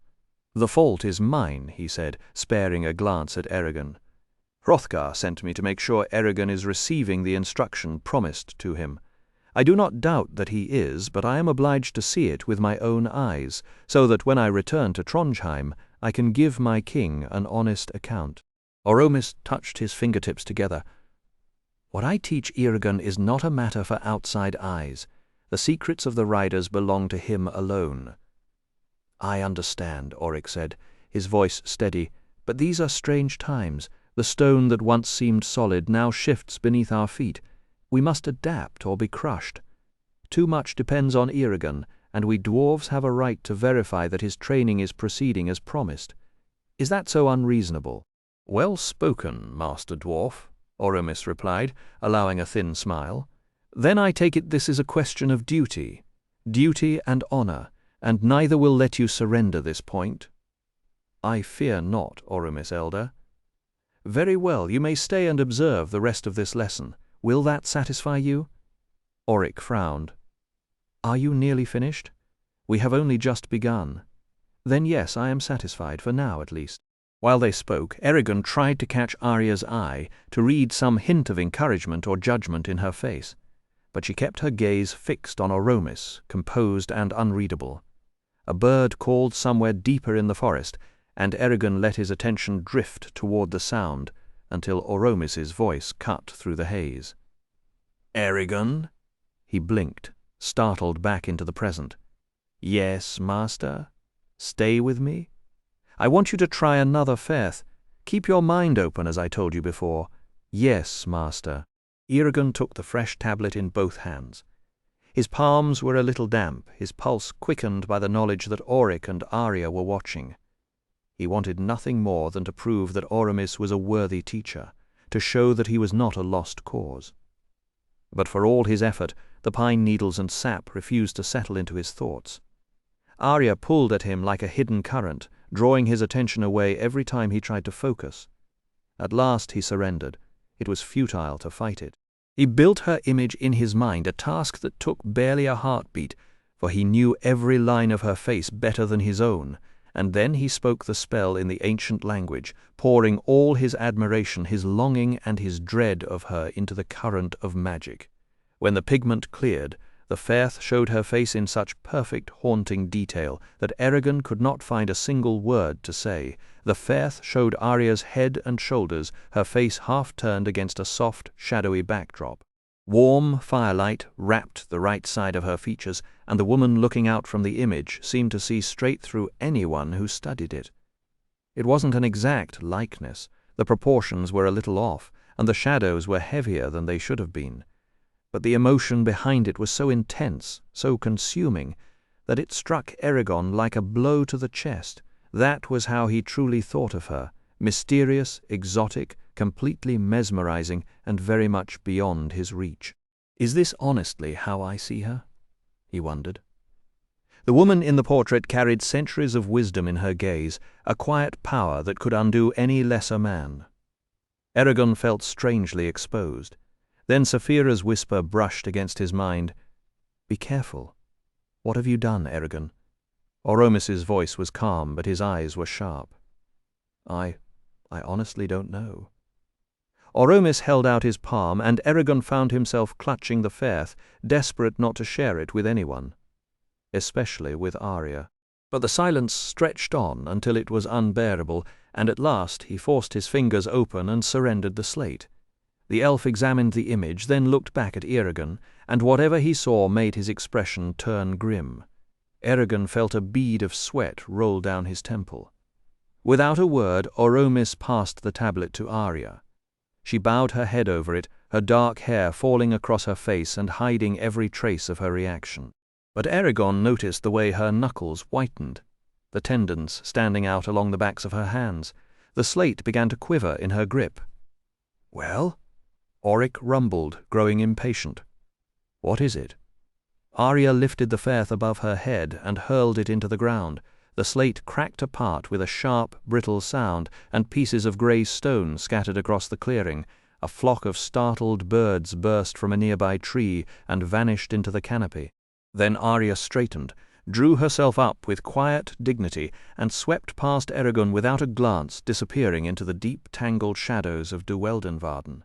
"The fault is mine," he said, sparing a glance at Eragon. "Hrothgar sent me to make sure Eragon is receiving the instruction promised to him. I do not doubt that he is, but I am obliged to see it with my own eyes, so that when I return to Trondheim, I can give my king an honest account." Oromis touched his fingertips together. "What I teach Eragon is not a matter for outside eyes. The secrets of the riders belong to him alone." "I understand," Auric said, his voice steady, "but these are strange times. The stone that once seemed solid now shifts beneath our feet. We must adapt or be crushed. Too much depends on Eragon, and we dwarves have a right to verify that his training is proceeding as promised. Is that so unreasonable?" "Well spoken, Master Dwarf," Oromis replied, allowing a thin smile. "Then I take it this is a question of duty and honor, and neither will let you surrender this point." "I fear not, Oromis Elder." "Very well, you may stay and observe the rest of this lesson. Will that satisfy you?" Auric frowned. "Are you nearly finished? We have only just begun." "Then yes, I am satisfied, for now at least." While they spoke, Eragon tried to catch Arya's eye, to read some hint of encouragement or judgment in her face. But she kept her gaze fixed on Oromis, composed and unreadable. A bird called somewhere deeper in the forest, and Eragon let his attention drift toward the sound until Oromis's voice cut through the haze. "Eragon?" He blinked, startled back into the present. "Yes, master? Stay with me? I want you to try another faith. Keep your mind open, as I told you before." "Yes, master." Eragon took the fresh tablet in both hands. His palms were a little damp, his pulse quickened by the knowledge that Auric and Arya were watching. He wanted nothing more than to prove that Oromis was a worthy teacher, to show that he was not a lost cause. But for all his effort, the pine needles and sap refused to settle into his thoughts. Arya pulled at him like a hidden current, drawing his attention away every time he tried to focus. At last he surrendered. It was futile to fight it. He built her image in his mind, a task that took barely a heartbeat, for he knew every line of her face better than his own, and then he spoke the spell in the ancient language, pouring all his admiration, his longing, and his dread of her into the current of magic. When the pigment cleared, the Faith showed her face in such perfect, haunting detail that Eragon could not find a single word to say. The Faith showed Arya's head and shoulders, her face half turned against a soft, shadowy backdrop. Warm firelight wrapped the right side of her features, and the woman looking out from the image seemed to see straight through anyone who studied it. It wasn't an exact likeness. The proportions were a little off, and the shadows were heavier than they should have been. But the emotion behind it was so intense, so consuming, that it struck Eragon like a blow to the chest. That was how he truly thought of her, mysterious, exotic, completely mesmerizing, and very much beyond his reach. "Is this honestly how I see her?" he wondered. The woman in the portrait carried centuries of wisdom in her gaze, a quiet power that could undo any lesser man. Eragon felt strangely exposed. Then Saphira's whisper brushed against his mind. "Be careful. What have you done, Eragon?" Oromis's voice was calm, but his eyes were sharp. I honestly don't know." Oromis held out his palm, and Eragon found himself clutching the Faith, desperate not to share it with anyone, especially with Arya. But the silence stretched on until it was unbearable, and at last he forced his fingers open and surrendered the slate. The elf examined the image, then looked back at Eragon, and whatever he saw made his expression turn grim. Eragon felt a bead of sweat roll down his temple. Without a word, Oromis passed the tablet to Arya. She bowed her head over it, her dark hair falling across her face and hiding every trace of her reaction. But Eragon noticed the way her knuckles whitened, the tendons standing out along the backs of her hands. The slate began to quiver in her grip. "Well?" Auric rumbled, growing impatient. "What is it?" Arya lifted the Faith above her head and hurled it into the ground. The slate cracked apart with a sharp, brittle sound, and pieces of grey stone scattered across the clearing. A flock of startled birds burst from a nearby tree and vanished into the canopy. Then Arya straightened, drew herself up with quiet dignity, and swept past Eragon without a glance, disappearing into the deep, tangled shadows of Eldermark.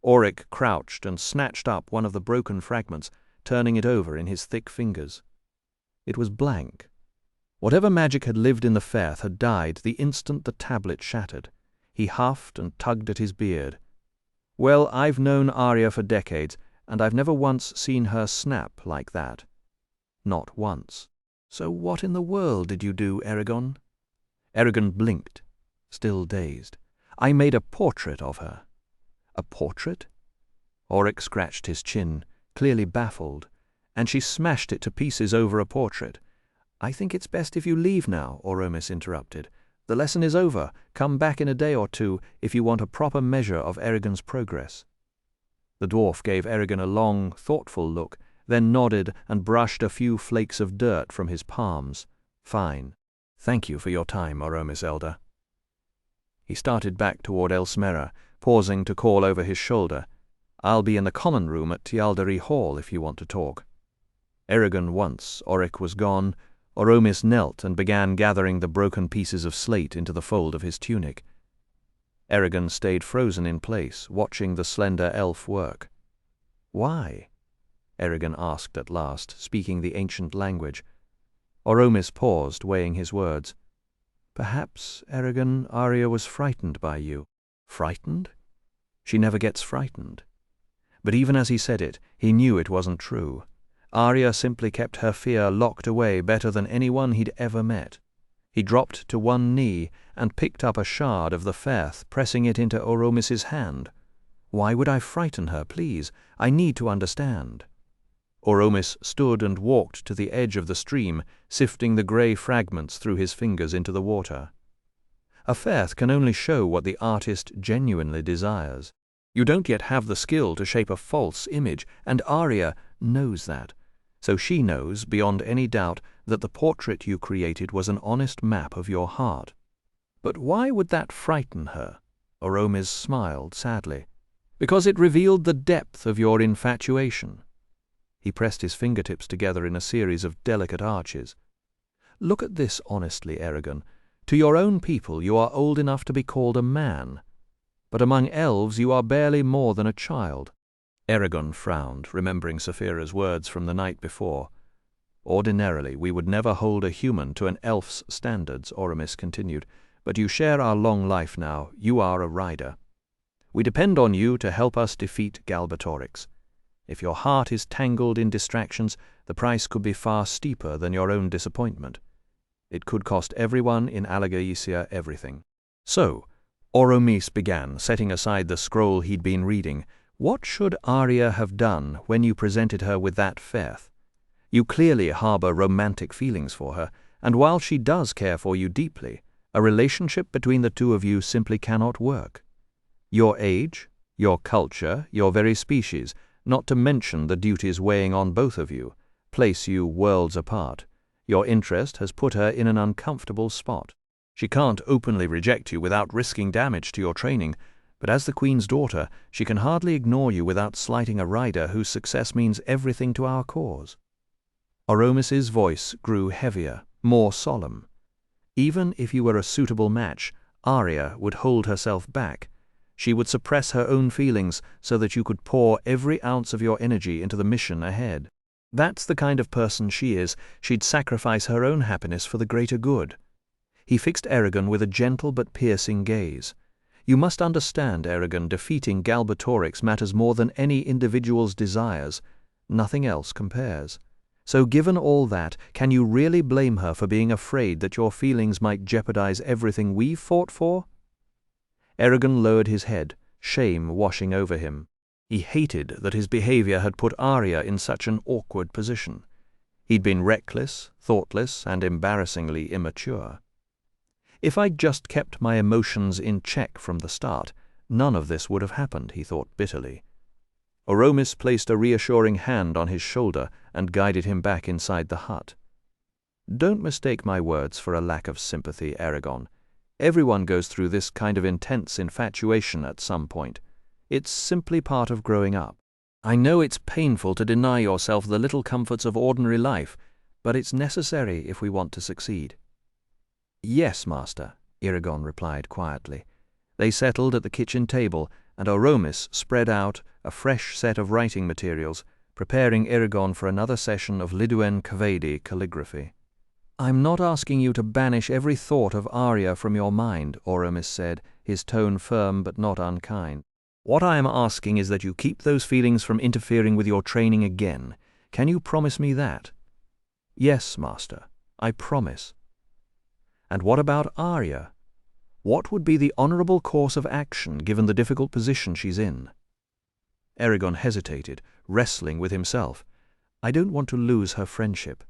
Auric crouched and snatched up one of the broken fragments, turning it over in his thick fingers. It was blank. Whatever magic had lived in the Faith had died the instant the tablet shattered. He huffed and tugged at his beard. "Well, I've known Arya for decades, and I've never once seen her snap like that. Not once." "So what in the world did you do, Eragon?" Eragon blinked, still dazed. "I made a portrait of her." "A portrait?" Auric scratched his chin, clearly baffled. "And she smashed it to pieces over a portrait." "I think it's best if you leave now," Oromis interrupted. The lesson is over. Come back in a day or two if you want a proper measure of Eragon's progress." The dwarf gave Eragon a long, thoughtful look, then nodded and brushed a few flakes of dirt from his palms. "Fine. Thank you for your time, Oromis Elder." He started back toward Elsmera, pausing to call over his shoulder, "I'll be in the common room at Teal'deri Hall if you want to talk." Eragon once Oric was gone, Oromis knelt and began gathering the broken pieces of slate into the fold of his tunic. Eragon stayed frozen in place, watching the slender elf work. "Why?" Eragon asked at last, speaking the ancient language. Oromis paused, weighing his words. "Perhaps, Eragon, Arya was frightened by you." "Frightened? She never gets frightened." But even as he said it, he knew it wasn't true. Arya simply kept her fear locked away better than anyone he'd ever met. He dropped to one knee and picked up a shard of the Faith, pressing it into Oromis's hand. "Why would I frighten her, please? I need to understand." Oromis stood and walked to the edge of the stream, sifting the grey fragments through his fingers into the water. A Faith can only show what the artist genuinely desires. You don't yet have the skill to shape a false image, and Arya knows that. So she knows, beyond any doubt, that the portrait you created was an honest map of your heart. But why would that frighten her? Oromis smiled sadly. Because it revealed the depth of your infatuation. He pressed his fingertips together in a series of delicate arches. "Look at this honestly, Eragon. To your own people you are old enough to be called a man. But among elves you are barely more than a child." Eragon frowned, remembering Saphira's words from the night before. "Ordinarily we would never hold a human to an elf's standards," Oromis continued, "but you share our long life now. You are a rider. We depend on you to help us defeat Galbatorix. If your heart is tangled in distractions, the price could be far steeper than your own disappointment. It could cost everyone in Alagaesia everything." So, Oromis began, setting aside the scroll he'd been reading. "What should Arya have done when you presented her with that faith? You clearly harbor romantic feelings for her, and while she does care for you deeply, a relationship between the two of you simply cannot work. Your age, your culture, your very species, not to mention the duties weighing on both of you, place you worlds apart. Your interest has put her in an uncomfortable spot. She can't openly reject you without risking damage to your training, but as the Queen's daughter, she can hardly ignore you without slighting a rider whose success means everything to our cause." Oromis's voice grew heavier, more solemn. "Even if you were a suitable match, Arya would hold herself back. She would suppress her own feelings so that you could pour every ounce of your energy into the mission ahead. That's the kind of person she is. She'd sacrifice her own happiness for the greater good." He fixed Eragon with a gentle but piercing gaze. "You must understand, Eragon, defeating Galbatorix matters more than any individual's desires. Nothing else compares. So given all that, can you really blame her for being afraid that your feelings might jeopardize everything we've fought for?" Eragon lowered his head, shame washing over him. He hated that his behavior had put Arya in such an awkward position. He'd been reckless, thoughtless, and embarrassingly immature. If I'd just kept my emotions in check from the start, none of this would have happened, he thought bitterly. Oromis placed a reassuring hand on his shoulder and guided him back inside the hut. "Don't mistake my words for a lack of sympathy, Eragon. Everyone goes through this kind of intense infatuation at some point. It's simply part of growing up. I know it's painful to deny yourself the little comforts of ordinary life, but it's necessary if we want to succeed." "Yes, Master," Eragon replied quietly. They settled at the kitchen table, and Oromis spread out a fresh set of writing materials, preparing Eragon for another session of Liduen Kavedi calligraphy. "I'm not asking you to banish every thought of Arya from your mind," Oromis said, his tone firm but not unkind. "What I am asking is that you keep those feelings from interfering with your training again. Can you promise me that?" "Yes, Master, I promise." "And what about Arya? What would be the honorable course of action given the difficult position she's in?" Eragon hesitated, wrestling with himself. "I don't want to lose her friendship."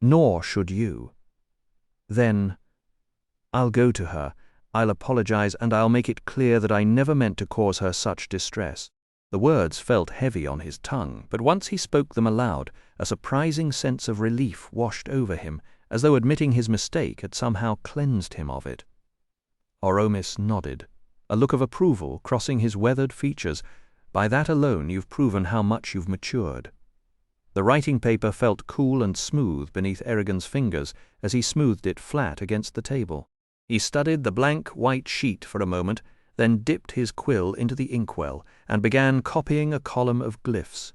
"Nor should you." "Then I'll go to her, I'll apologize, and I'll make it clear that I never meant to cause her such distress." The words felt heavy on his tongue, but once he spoke them aloud, a surprising sense of relief washed over him, as though admitting his mistake had somehow cleansed him of it. Oromis nodded, a look of approval crossing his weathered features. "By that alone you've proven how much you've matured." The writing paper felt cool and smooth beneath Eragon's fingers as he smoothed it flat against the table. He studied the blank white sheet for a moment, then dipped his quill into the inkwell and began copying a column of glyphs.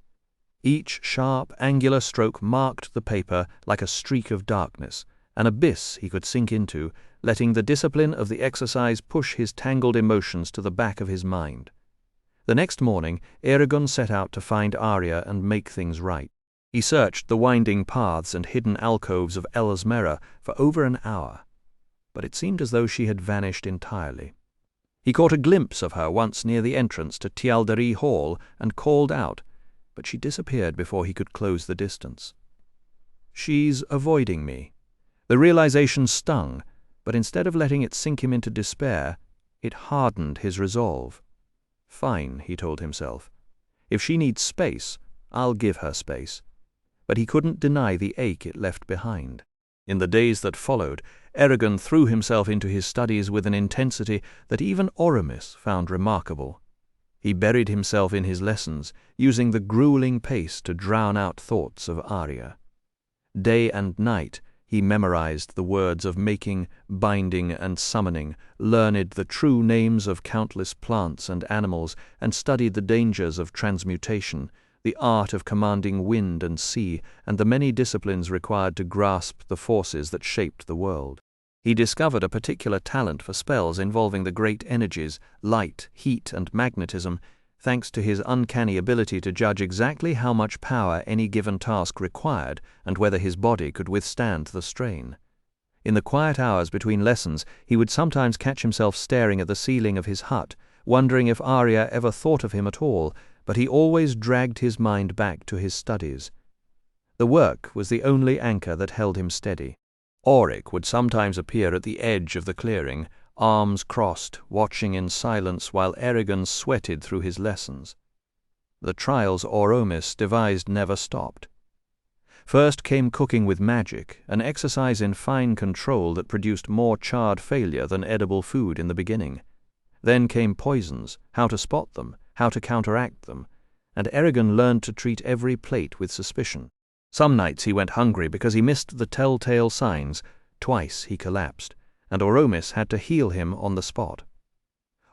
Each sharp, angular stroke marked the paper like a streak of darkness, an abyss he could sink into, letting the discipline of the exercise push his tangled emotions to the back of his mind. The next morning, Eragon set out to find Arya and make things right. He searched the winding paths and hidden alcoves of Eldermark for over an hour, but it seemed as though she had vanished entirely. He caught a glimpse of her once near the entrance to Teal'dari Hall and called out, but she disappeared before he could close the distance. "She's avoiding me." The realization stung, but instead of letting it sink him into despair, it hardened his resolve. "Fine," he told himself. "If she needs space, I'll give her space." But he couldn't deny the ache it left behind. In the days that followed, Eragon threw himself into his studies with an intensity that even Oromis found remarkable. He buried himself in his lessons, using the grueling pace to drown out thoughts of Arya. Day and night he memorized the words of making, binding, and summoning, learned the true names of countless plants and animals, and studied the dangers of transmutation, the art of commanding wind and sea, and the many disciplines required to grasp the forces that shaped the world. He discovered a particular talent for spells involving the great energies, light, heat, and magnetism, thanks to his uncanny ability to judge exactly how much power any given task required and whether his body could withstand the strain. In the quiet hours between lessons, he would sometimes catch himself staring at the ceiling of his hut, wondering if Arya ever thought of him at all, but he always dragged his mind back to his studies. The work was the only anchor that held him steady. Auric would sometimes appear at the edge of the clearing, arms crossed, watching in silence while Eragon sweated through his lessons. The trials Oromis devised never stopped. First came cooking with magic, an exercise in fine control that produced more charred failure than edible food in the beginning. Then came poisons, how to spot them, how to counteract them, and Eragon learned to treat every plate with suspicion. Some nights he went hungry because he missed the telltale signs. Twice he collapsed, and Oromis had to heal him on the spot.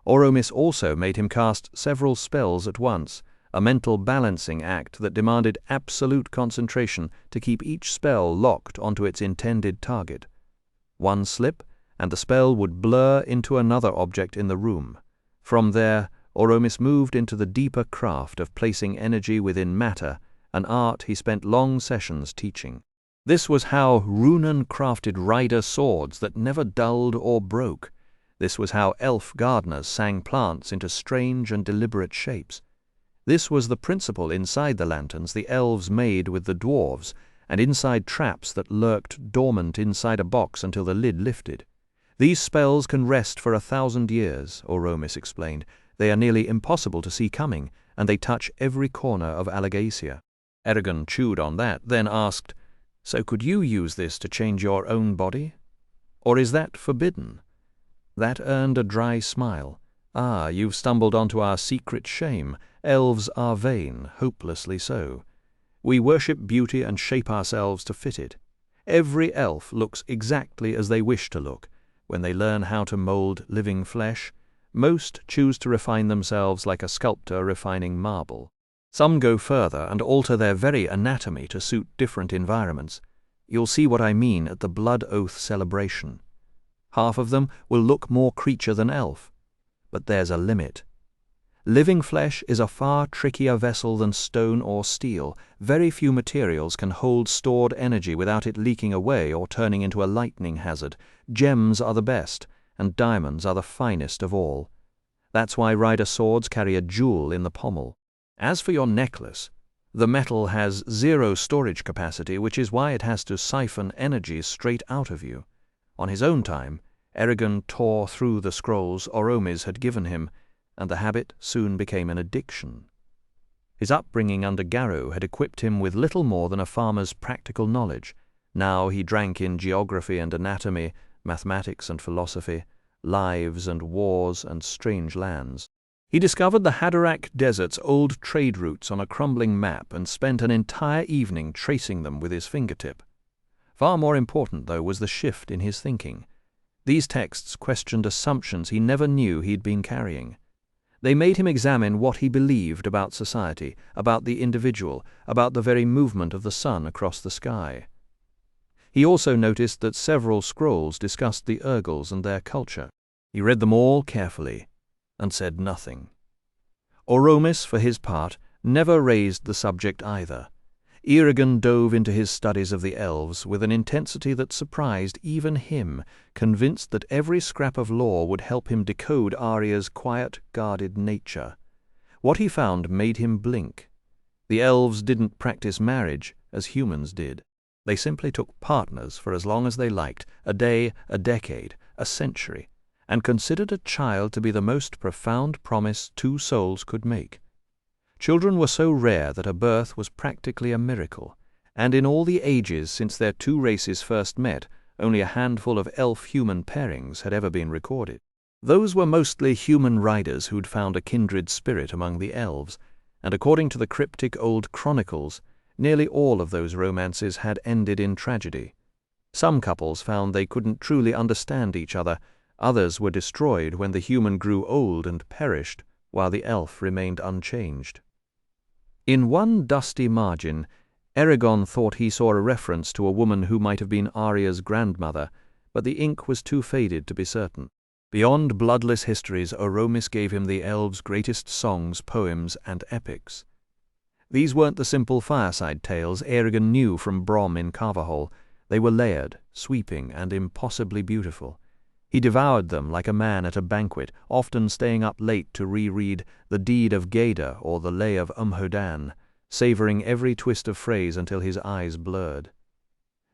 Oromis also made him cast several spells at once, a mental balancing act that demanded absolute concentration to keep each spell locked onto its intended target. One slip, and the spell would blur into another object in the room. From there, Oromis moved into the deeper craft of placing energy within matter, an art he spent long sessions teaching. This was how Runan crafted rider swords that never dulled or broke. This was how elf gardeners sang plants into strange and deliberate shapes. This was the principle inside the lanterns the elves made with the dwarves, and inside traps that lurked dormant inside a box until the lid lifted. "These spells can rest for 1,000 years, Oromis explained. "They are nearly impossible to see coming, and they touch every corner of Alagacia." Eragon chewed on that, then asked, "So could you use this to change your own body? Or is that forbidden?" That earned a dry smile. "Ah, you've stumbled onto our secret shame. Elves are vain, hopelessly so. We worship beauty and shape ourselves to fit it. Every elf looks exactly as they wish to look. When they learn how to mold living flesh, most choose to refine themselves like a sculptor refining marble. Some go further and alter their very anatomy to suit different environments. You'll see what I mean at the Blood Oath celebration. Half of them will look more creature than elf. But there's a limit. Living flesh is a far trickier vessel than stone or steel. Very few materials can hold stored energy without it leaking away or turning into a lightning hazard. Gems are the best, and diamonds are the finest of all. That's why rider swords carry a jewel in the pommel. As for your necklace, the metal has 0 storage capacity, which is why it has to siphon energy straight out of you. On his own time, Eragon tore through the scrolls Oromis had given him, and the habit soon became an addiction. His upbringing under Garou had equipped him with little more than a farmer's practical knowledge. Now he drank in geography and anatomy, mathematics and philosophy, lives and wars and strange lands. He discovered the Haderach Desert's old trade routes on a crumbling map and spent an entire evening tracing them with his fingertip. Far more important, though, was the shift in his thinking. These texts questioned assumptions he never knew he'd been carrying. They made him examine what he believed about society, about the individual, about the very movement of the sun across the sky. He also noticed that several scrolls discussed the Urgals and their culture. He read them all carefully and said nothing. Oromis, for his part, never raised the subject either. Eragon dove into his studies of the elves with an intensity that surprised even him, convinced that every scrap of lore would help him decode Arya's quiet, guarded nature. What he found made him blink. The elves didn't practice marriage as humans did. They simply took partners for as long as they liked, a day, a decade, a century, and considered a child to be the most profound promise two souls could make. Children were so rare that a birth was practically a miracle, and in all the ages since their two races first met, only a handful of elf-human pairings had ever been recorded. Those were mostly human riders who'd found a kindred spirit among the elves, and according to the cryptic old chronicles, nearly all of those romances had ended in tragedy. Some couples found they couldn't truly understand each other, others were destroyed when the human grew old and perished, while the elf remained unchanged. In one dusty margin, Eragon thought he saw a reference to a woman who might have been Arya's grandmother, but the ink was too faded to be certain. Beyond bloodless histories, Oromis gave him the elves' greatest songs, poems, and epics. These weren't the simple fireside tales Eragon knew from Brom in Carverhall. They were layered, sweeping, and impossibly beautiful. He devoured them like a man at a banquet, often staying up late to reread The Deed of Gaida or The Lay of Umhodan, savoring every twist of phrase until his eyes blurred.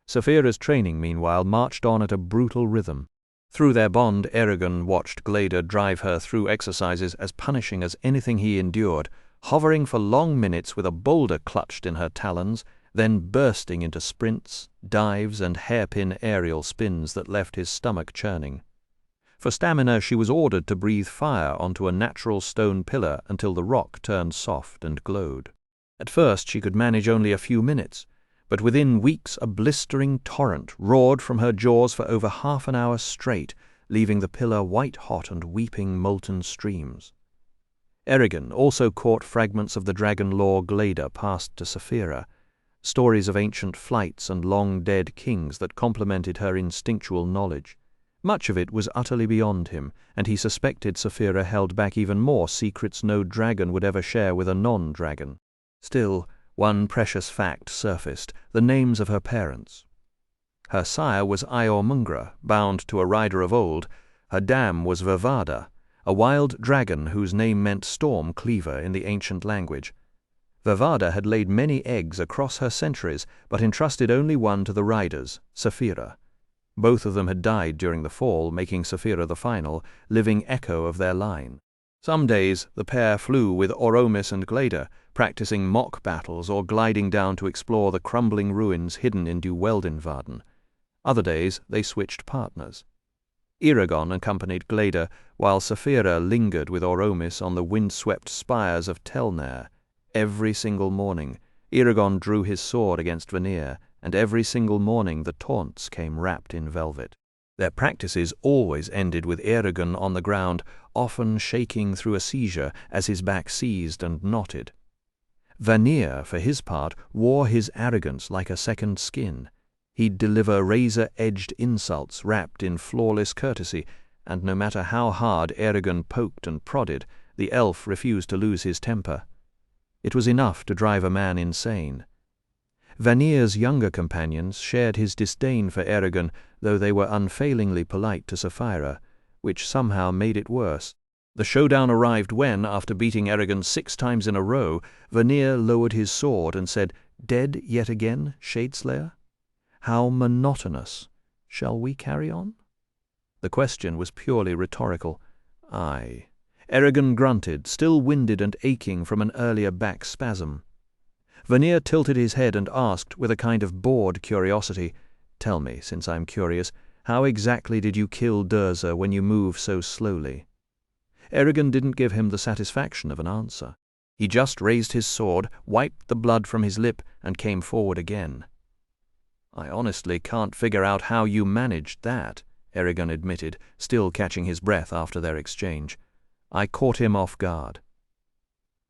Saphira's training, meanwhile, marched on at a brutal rhythm. Through their bond, Eragon watched Glader drive her through exercises as punishing as anything he endured, hovering for long minutes with a boulder clutched in her talons, then bursting into sprints, dives, and hairpin aerial spins that left his stomach churning. For stamina, she was ordered to breathe fire onto a natural stone pillar until the rock turned soft and glowed. At first she could manage only a few minutes, but within weeks a blistering torrent roared from her jaws for over half an hour straight, leaving the pillar white-hot and weeping molten streams. Eragon also caught fragments of the dragon lore Glader passed to Saphira, stories of ancient flights and long-dead kings that complemented her instinctual knowledge. Much of it was utterly beyond him, and he suspected Saphira held back even more secrets no dragon would ever share with a non-dragon. Still, one precious fact surfaced, the names of her parents. Her sire was Iormungra, bound to a rider of old. Her dam was Vavada, a wild dragon whose name meant storm cleaver in the ancient language. Vavada had laid many eggs across her centuries, but entrusted only one to the riders, Saphira. Both of them had died during the fall, making Saphira the final, living echo of their line. Some days the pair flew with Oromis and Glader, practicing mock battles or gliding down to explore the crumbling ruins hidden in Duweldenvarden. Other days they switched partners. Eragon accompanied Glader, while Saphira lingered with Oromis on the wind-swept spires of Telnair. Every single morning, Eragon drew his sword against Vanir, and every single morning the taunts came wrapped in velvet. Their practices always ended with Eragon on the ground, often shaking through a seizure as his back seized and knotted. Vanir, for his part, wore his arrogance like a second skin. He'd deliver razor-edged insults wrapped in flawless courtesy, and no matter how hard Eragon poked and prodded, the elf refused to lose his temper. It was enough to drive a man insane. Vanir's younger companions shared his disdain for Eragon, though they were unfailingly polite to Saphira, which somehow made it worse. The showdown arrived when, after beating Eragon 6 times in a row, Vanir lowered his sword and said, "Dead yet again, Shadeslayer? How monotonous. Shall we carry on?" The question was purely rhetorical. "Aye." Eragon grunted, still winded and aching from an earlier back spasm. Vanir tilted his head and asked, with a kind of bored curiosity, "Tell me, since I'm curious, how exactly did you kill Durza when you move so slowly?" Eragon didn't give him the satisfaction of an answer. He just raised his sword, wiped the blood from his lip, and came forward again. "I honestly can't figure out how you managed that," Eragon admitted, still catching his breath after their exchange. "I caught him off guard."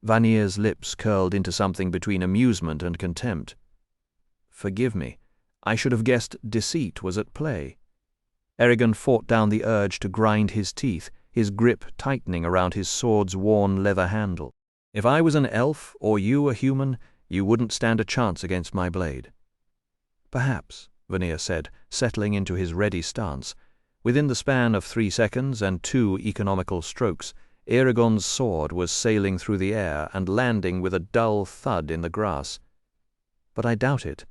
Vanir's lips curled into something between amusement and contempt. "Forgive me. I should have guessed deceit was at play." Eragon fought down the urge to grind his teeth, his grip tightening around his sword's worn leather handle. "If I was an elf, or you a human, you wouldn't stand a chance against my blade." "Perhaps," Vanir said, settling into his ready stance. Within the span of 3 seconds and 2 economical strokes, Eragon's sword was sailing through the air and landing with a dull thud in the grass. "But I doubt it.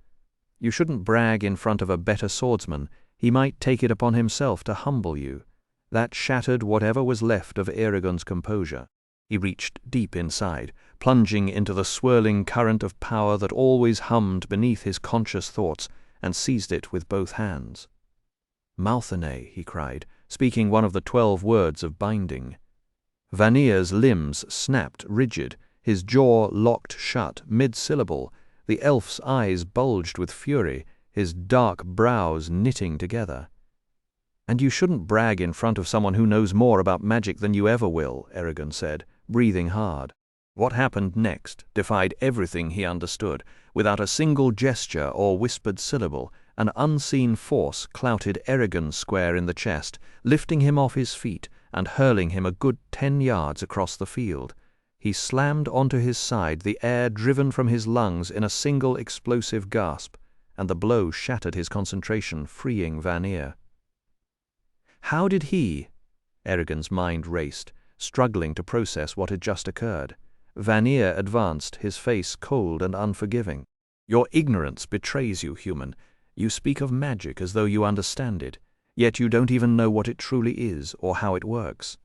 You shouldn't brag in front of a better swordsman. He might take it upon himself to humble you." That shattered whatever was left of Eragon's composure. He reached deep inside, plunging into the swirling current of power that always hummed beneath his conscious thoughts, and seized it with both hands. "Malthane," he cried, speaking one of the 12 words of binding. Vanir's limbs snapped rigid, his jaw locked shut mid-syllable, the elf's eyes bulged with fury, his dark brows knitting together. "And you shouldn't brag in front of someone who knows more about magic than you ever will," Eragon said, breathing hard. What happened next defied everything he understood. Without a single gesture or whispered syllable, an unseen force clouted Eragon square in the chest, lifting him off his feet and hurling him a good 10 yards across the field. He slammed onto his side, the air driven from his lungs in a single explosive gasp, and the blow shattered his concentration, freeing Vanir. How did he? Eragon's mind raced, struggling to process what had just occurred. Vanir advanced, his face cold and unforgiving. "Your ignorance betrays you, human. You speak of magic as though you understand it, yet you don't even know what it truly is or how it works.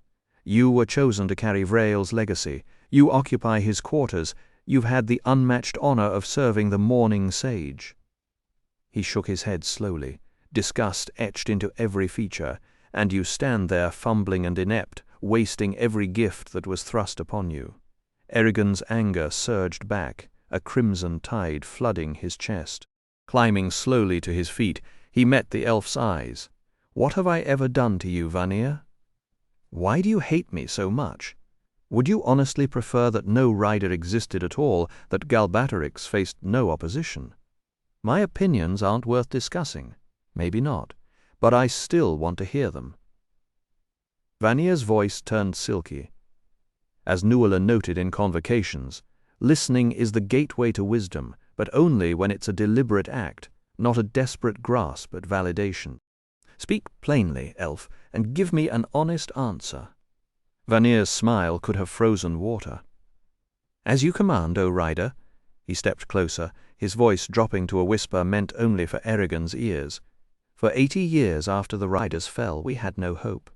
You were chosen to carry Vrael's legacy. You occupy his quarters. You've had the unmatched honor of serving the mourning sage." He shook his head slowly, disgust etched into every feature, "and you stand there fumbling and inept, wasting every gift that was thrust upon you." Eragon's anger surged back, a crimson tide flooding his chest. Climbing slowly to his feet, he met the elf's eyes. "What have I ever done to you, Vanir? Why do you hate me so much? Would you honestly prefer that no rider existed at all, that Galbatorix faced no opposition? My opinions aren't worth discussing. Maybe not, but I still want to hear them." Vanir's voice turned silky. As Nuala noted in Convocations, listening is the gateway to wisdom, but only when it's a deliberate act, not a desperate grasp at validation. "Speak plainly, elf, and give me an honest answer." Vanir's smile could have frozen water. "As you command, O rider." He stepped closer, his voice dropping to a whisper meant only for Eragon's ears. "For 80 years after the riders fell, we had no hope.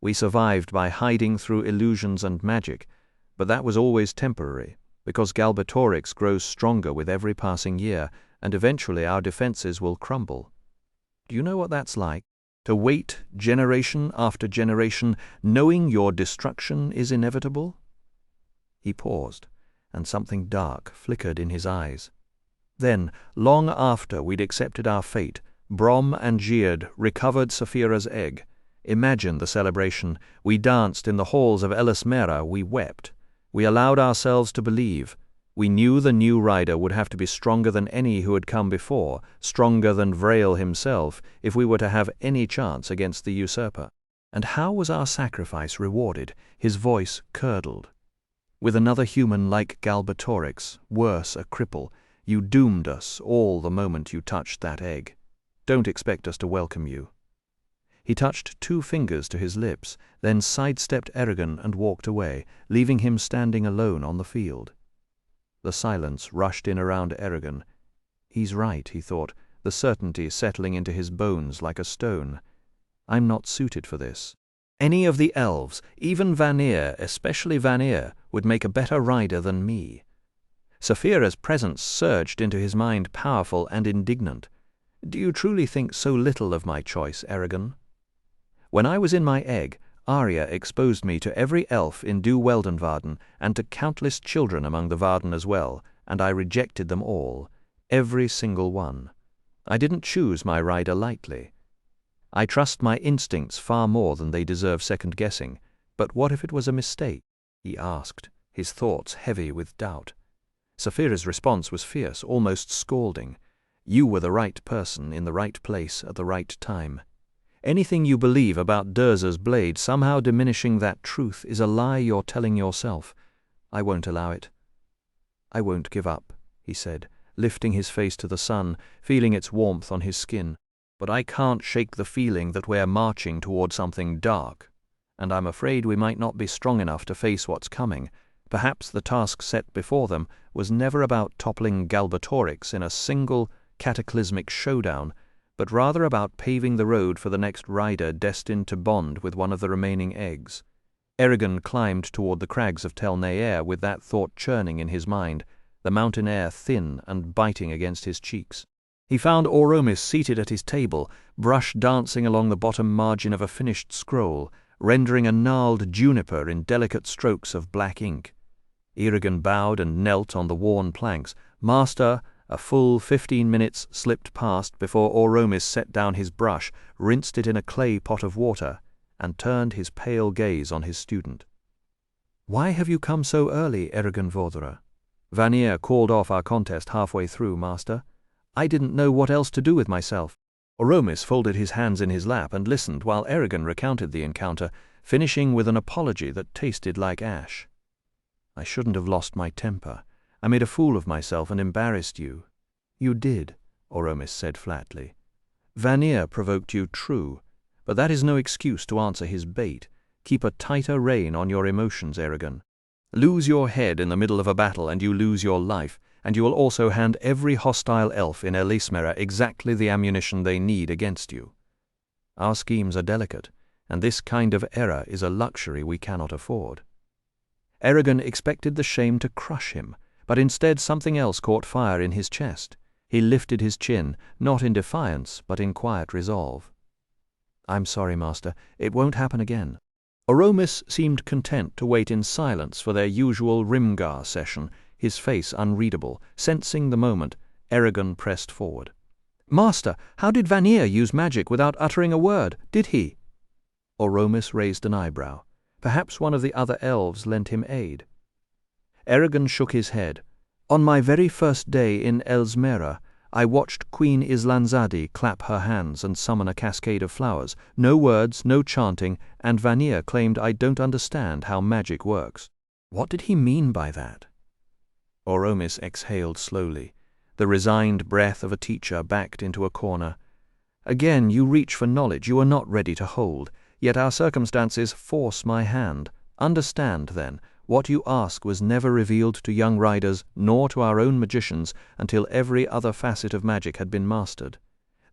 We survived by hiding through illusions and magic, but that was always temporary, because Galbatorix grows stronger with every passing year, and eventually our defenses will crumble. Do you know what that's like? To wait generation after generation, knowing your destruction is inevitable?" He paused, and something dark flickered in his eyes. "Then, long after we'd accepted our fate, Brom and Geard recovered Saphira's egg. Imagine the celebration. We danced in the halls of Elismera, we wept. We allowed ourselves to believe. We knew the new rider would have to be stronger than any who had come before, stronger than Vrael himself, if we were to have any chance against the usurper. And how was our sacrifice rewarded?" His voice curdled. "With another human like Galbatorix, worse, a cripple. You doomed us all the moment you touched that egg. Don't expect us to welcome you." He touched 2 fingers to his lips, then sidestepped Eragon and walked away, leaving him standing alone on the field. The silence rushed in around Eragon. He's right, he thought, the certainty settling into his bones like a stone. I'm not suited for this. Any of the elves, even Vanir, especially Vanir, would make a better rider than me." Saphira's presence surged into his mind, powerful and indignant. "Do you truly think so little of my choice, Eragon? When I was in my egg, Arya exposed me to every elf in Du Weldenvarden and to countless children among the Varden as well, and I rejected them all, every single one. I didn't choose my rider lightly. I trust my instincts far more than they deserve second-guessing, but what if it was a mistake?" he asked, his thoughts heavy with doubt. Saphira's response was fierce, almost scalding. "You were the right person in the right place at the right time. Anything you believe about Durzur's blade somehow diminishing that truth is a lie you're telling yourself. I won't allow it." "I won't give up," he said, lifting his face to the sun, feeling its warmth on his skin. "But I can't shake the feeling that we're marching toward something dark, and I'm afraid we might not be strong enough to face what's coming. Perhaps the task set before them was never about toppling Galbatorix in a single cataclysmic showdown, but rather about paving the road for the next rider destined to bond with one of the remaining eggs." Eragon climbed toward the crags of Tel Neir with that thought churning in his mind, the mountain air thin and biting against his cheeks. He found Oromis seated at his table, brush dancing along the bottom margin of a finished scroll, rendering a gnarled juniper in delicate strokes of black ink. Eragon bowed and knelt on the worn planks. "Master," a full 15 minutes slipped past before Oromis set down his brush, rinsed it in a clay pot of water, and turned his pale gaze on his student. "Why have you come so early, Eragon Vordera?" "Vanir called off our contest halfway through, Master. I didn't know what else to do with myself." Oromis folded his hands in his lap and listened while Eragon recounted the encounter, finishing with an apology that tasted like ash. "I shouldn't have lost my temper. I made a fool of myself and embarrassed you." "You did," Oromis said flatly. "Vanir provoked you, true, but that is no excuse to answer his bait. Keep a tighter rein on your emotions, Eragon. Lose your head in the middle of a battle and you lose your life, and you will also hand every hostile elf in Elismera exactly the ammunition they need against you. Our schemes are delicate, and this kind of error is a luxury we cannot afford." Eragon expected the shame to crush him, but instead something else caught fire in his chest. He lifted his chin, not in defiance, but in quiet resolve. "I'm sorry, Master. It won't happen again." Oromis seemed content to wait in silence for their usual Rimgar session, his face unreadable. Sensing the moment, Eragon pressed forward. "Master, how did Vanir use magic without uttering a word? Did he?" Oromis raised an eyebrow. Perhaps one of the other elves lent him aid. Eragon shook his head. "On my very first day in Elsmera, I watched Queen Islanzadi clap her hands and summon a cascade of flowers. No words, no chanting, and Vanir claimed I don't understand how magic works." What did he mean by that? Oromis exhaled slowly, the resigned breath of a teacher backed into a corner. "Again you reach for knowledge you are not ready to hold, yet our circumstances force my hand. Understand, then, what you ask was never revealed to young riders nor to our own magicians until every other facet of magic had been mastered.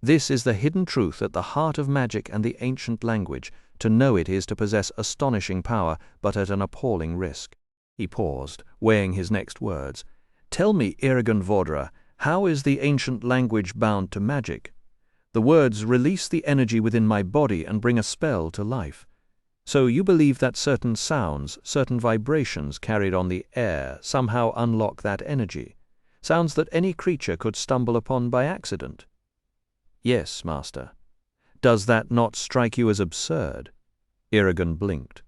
This is the hidden truth at the heart of magic and the ancient language. To know it is to possess astonishing power, but at an appalling risk." He paused, weighing his next words. "Tell me, Eragon Vordera, how is the ancient language bound to magic? The words release the energy within my body and bring a spell to life. So you believe that certain sounds, certain vibrations carried on the air somehow unlock that energy, sounds that any creature could stumble upon by accident?" "Yes, Master." "Does that not strike you as absurd?" Eragon blinked.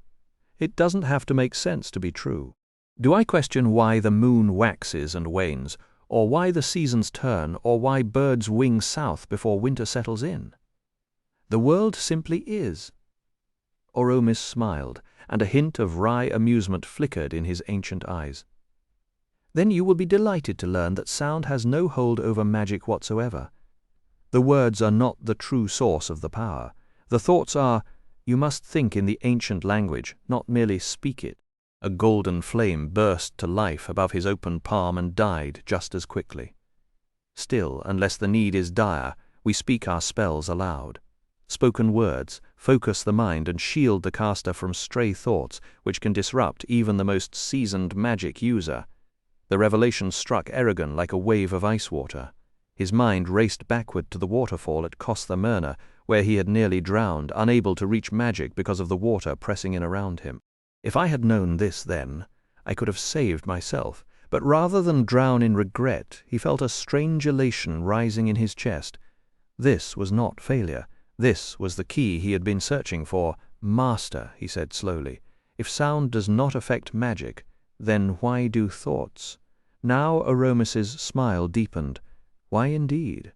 "It doesn't have to make sense to be true. Do I question why the moon waxes and wanes, or why the seasons turn, or why birds wing south before winter settles in? The world simply is." Oromis smiled, and a hint of wry amusement flickered in his ancient eyes. "Then you will be delighted to learn that sound has no hold over magic whatsoever. The words are not the true source of the power. The thoughts are. You must think in the ancient language, not merely speak it." A golden flame burst to life above his open palm and died just as quickly. "Still, unless the need is dire, we speak our spells aloud. Spoken words, focus the mind and shield the caster from stray thoughts which can disrupt even the most seasoned magic user. The revelation struck Eragon like a wave of ice water. His mind raced backward to the waterfall at Costa Myrna, where he had nearly drowned, unable to reach magic because of the water pressing in around him. If I had known this then, I could have saved myself, but rather than drown in regret, he felt a strange elation rising in his chest. This was not failure. This was the key he had been searching for. "Master," he said slowly, "if sound does not affect magic, then why do thoughts?" Now Aromas's smile deepened. "Why indeed?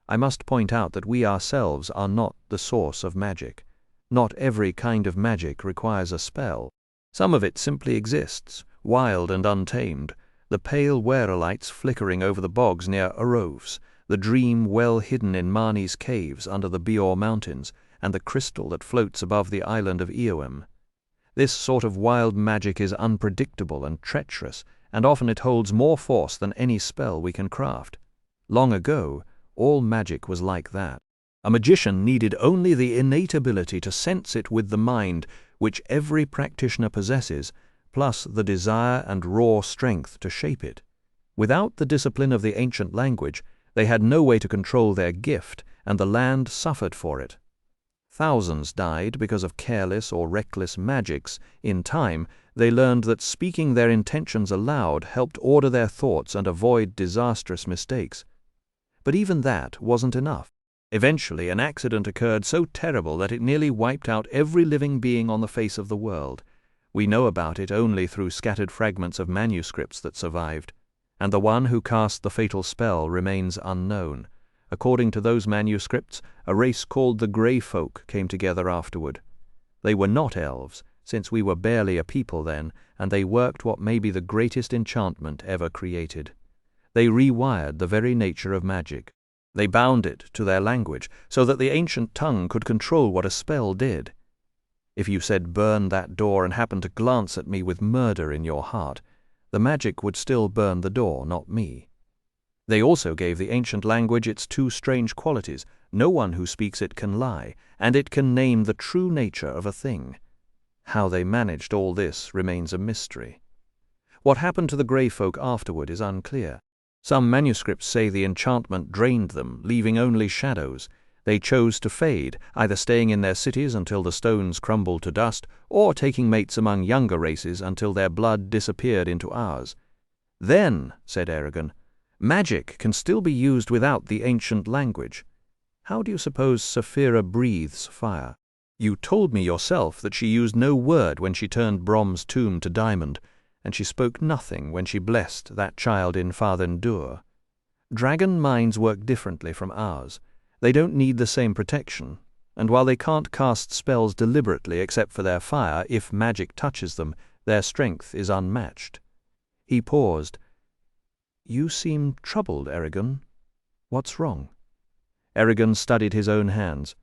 I must point out that we ourselves are not the source of magic. Not every kind of magic requires a spell. Some of it simply exists, wild and untamed. The pale werelights flickering over the bogs near Arovs, the dream well hidden in Marni's caves under the Bior Mountains, and the crystal that floats above the island of Eowyn. This sort of wild magic is unpredictable and treacherous, and often it holds more force than any spell we can craft. Long ago, all magic was like that. A magician needed only the innate ability to sense it with the mind, which every practitioner possesses, plus the desire and raw strength to shape it. Without the discipline of the ancient language, they had no way to control their gift, and the land suffered for it. Thousands died because of careless or reckless magics. In time, they learned that speaking their intentions aloud helped order their thoughts and avoid disastrous mistakes. But even that wasn't enough. Eventually, an accident occurred so terrible that it nearly wiped out every living being on the face of the world. We know about it only through scattered fragments of manuscripts that survived, and the one who cast the fatal spell remains unknown. According to those manuscripts, a race called the Grey Folk came together afterward. They were not elves, since we were barely a people then, and they worked what may be the greatest enchantment ever created. They rewired the very nature of magic. They bound it to their language, so that the ancient tongue could control what a spell did. If you said, "Burn that door," and happened to glance at me with murder in your heart, the magic would still burn the door, not me. They also gave the ancient language its two strange qualities. No one who speaks it can lie, and it can name the true nature of a thing. How they managed all this remains a mystery. What happened to the Grey Folk afterward is unclear. Some manuscripts say the enchantment drained them, leaving only shadows. They chose to fade, either staying in their cities until the stones crumbled to dust, or taking mates among younger races until their blood disappeared into ours. "Then," said Eragon, "magic can still be used without the ancient language. How do you suppose Saphira breathes fire? You told me yourself that she used no word when she turned Brom's tomb to diamond, and she spoke nothing when she blessed that child in Fathendur. Dragon minds work differently from ours. They don't need the same protection, and while they can't cast spells deliberately except for their fire, if magic touches them, their strength is unmatched." He paused. "You seem troubled, Eragon. What's wrong?" Eragon studied his own hands.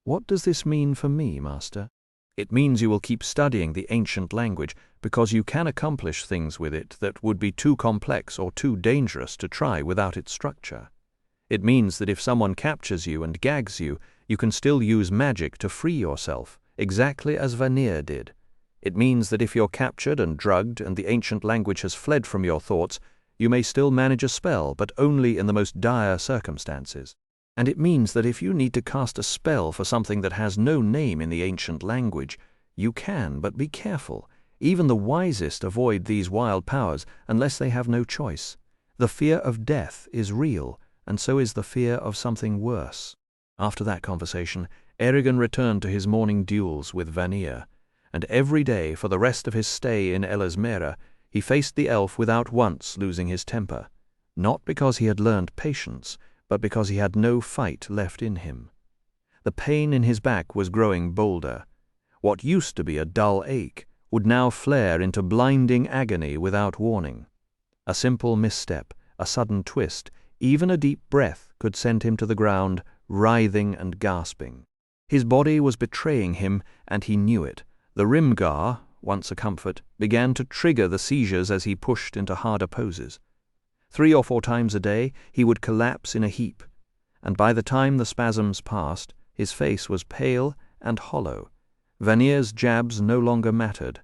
"What does this mean for me, Master?" "It means you will keep studying the ancient language, because you can accomplish things with it that would be too complex or too dangerous to try without its structure. It means that if someone captures you and gags you, you can still use magic to free yourself, exactly as Vanir did. It means that if you're captured and drugged and the ancient language has fled from your thoughts, you may still manage a spell, but only in the most dire circumstances. And it means that if you need to cast a spell for something that has no name in the ancient language, you can, but be careful. Even the wisest avoid these wild powers unless they have no choice. The fear of death is real, and so is the fear of something worse." After that conversation, Eragon returned to his morning duels with Vanir, and every day for the rest of his stay in Elismera, he faced the elf without once losing his temper, not because he had learned patience, but because he had no fight left in him. The pain in his back was growing bolder. What used to be a dull ache would now flare into blinding agony without warning. A simple misstep, a sudden twist, even a deep breath could send him to the ground, writhing and gasping. His body was betraying him, and he knew it. The Rimgar, once a comfort, began to trigger the seizures as he pushed into harder poses. 3 or 4 times a day he would collapse in a heap, and by the time the spasms passed, his face was pale and hollow. Vanir's jabs no longer mattered.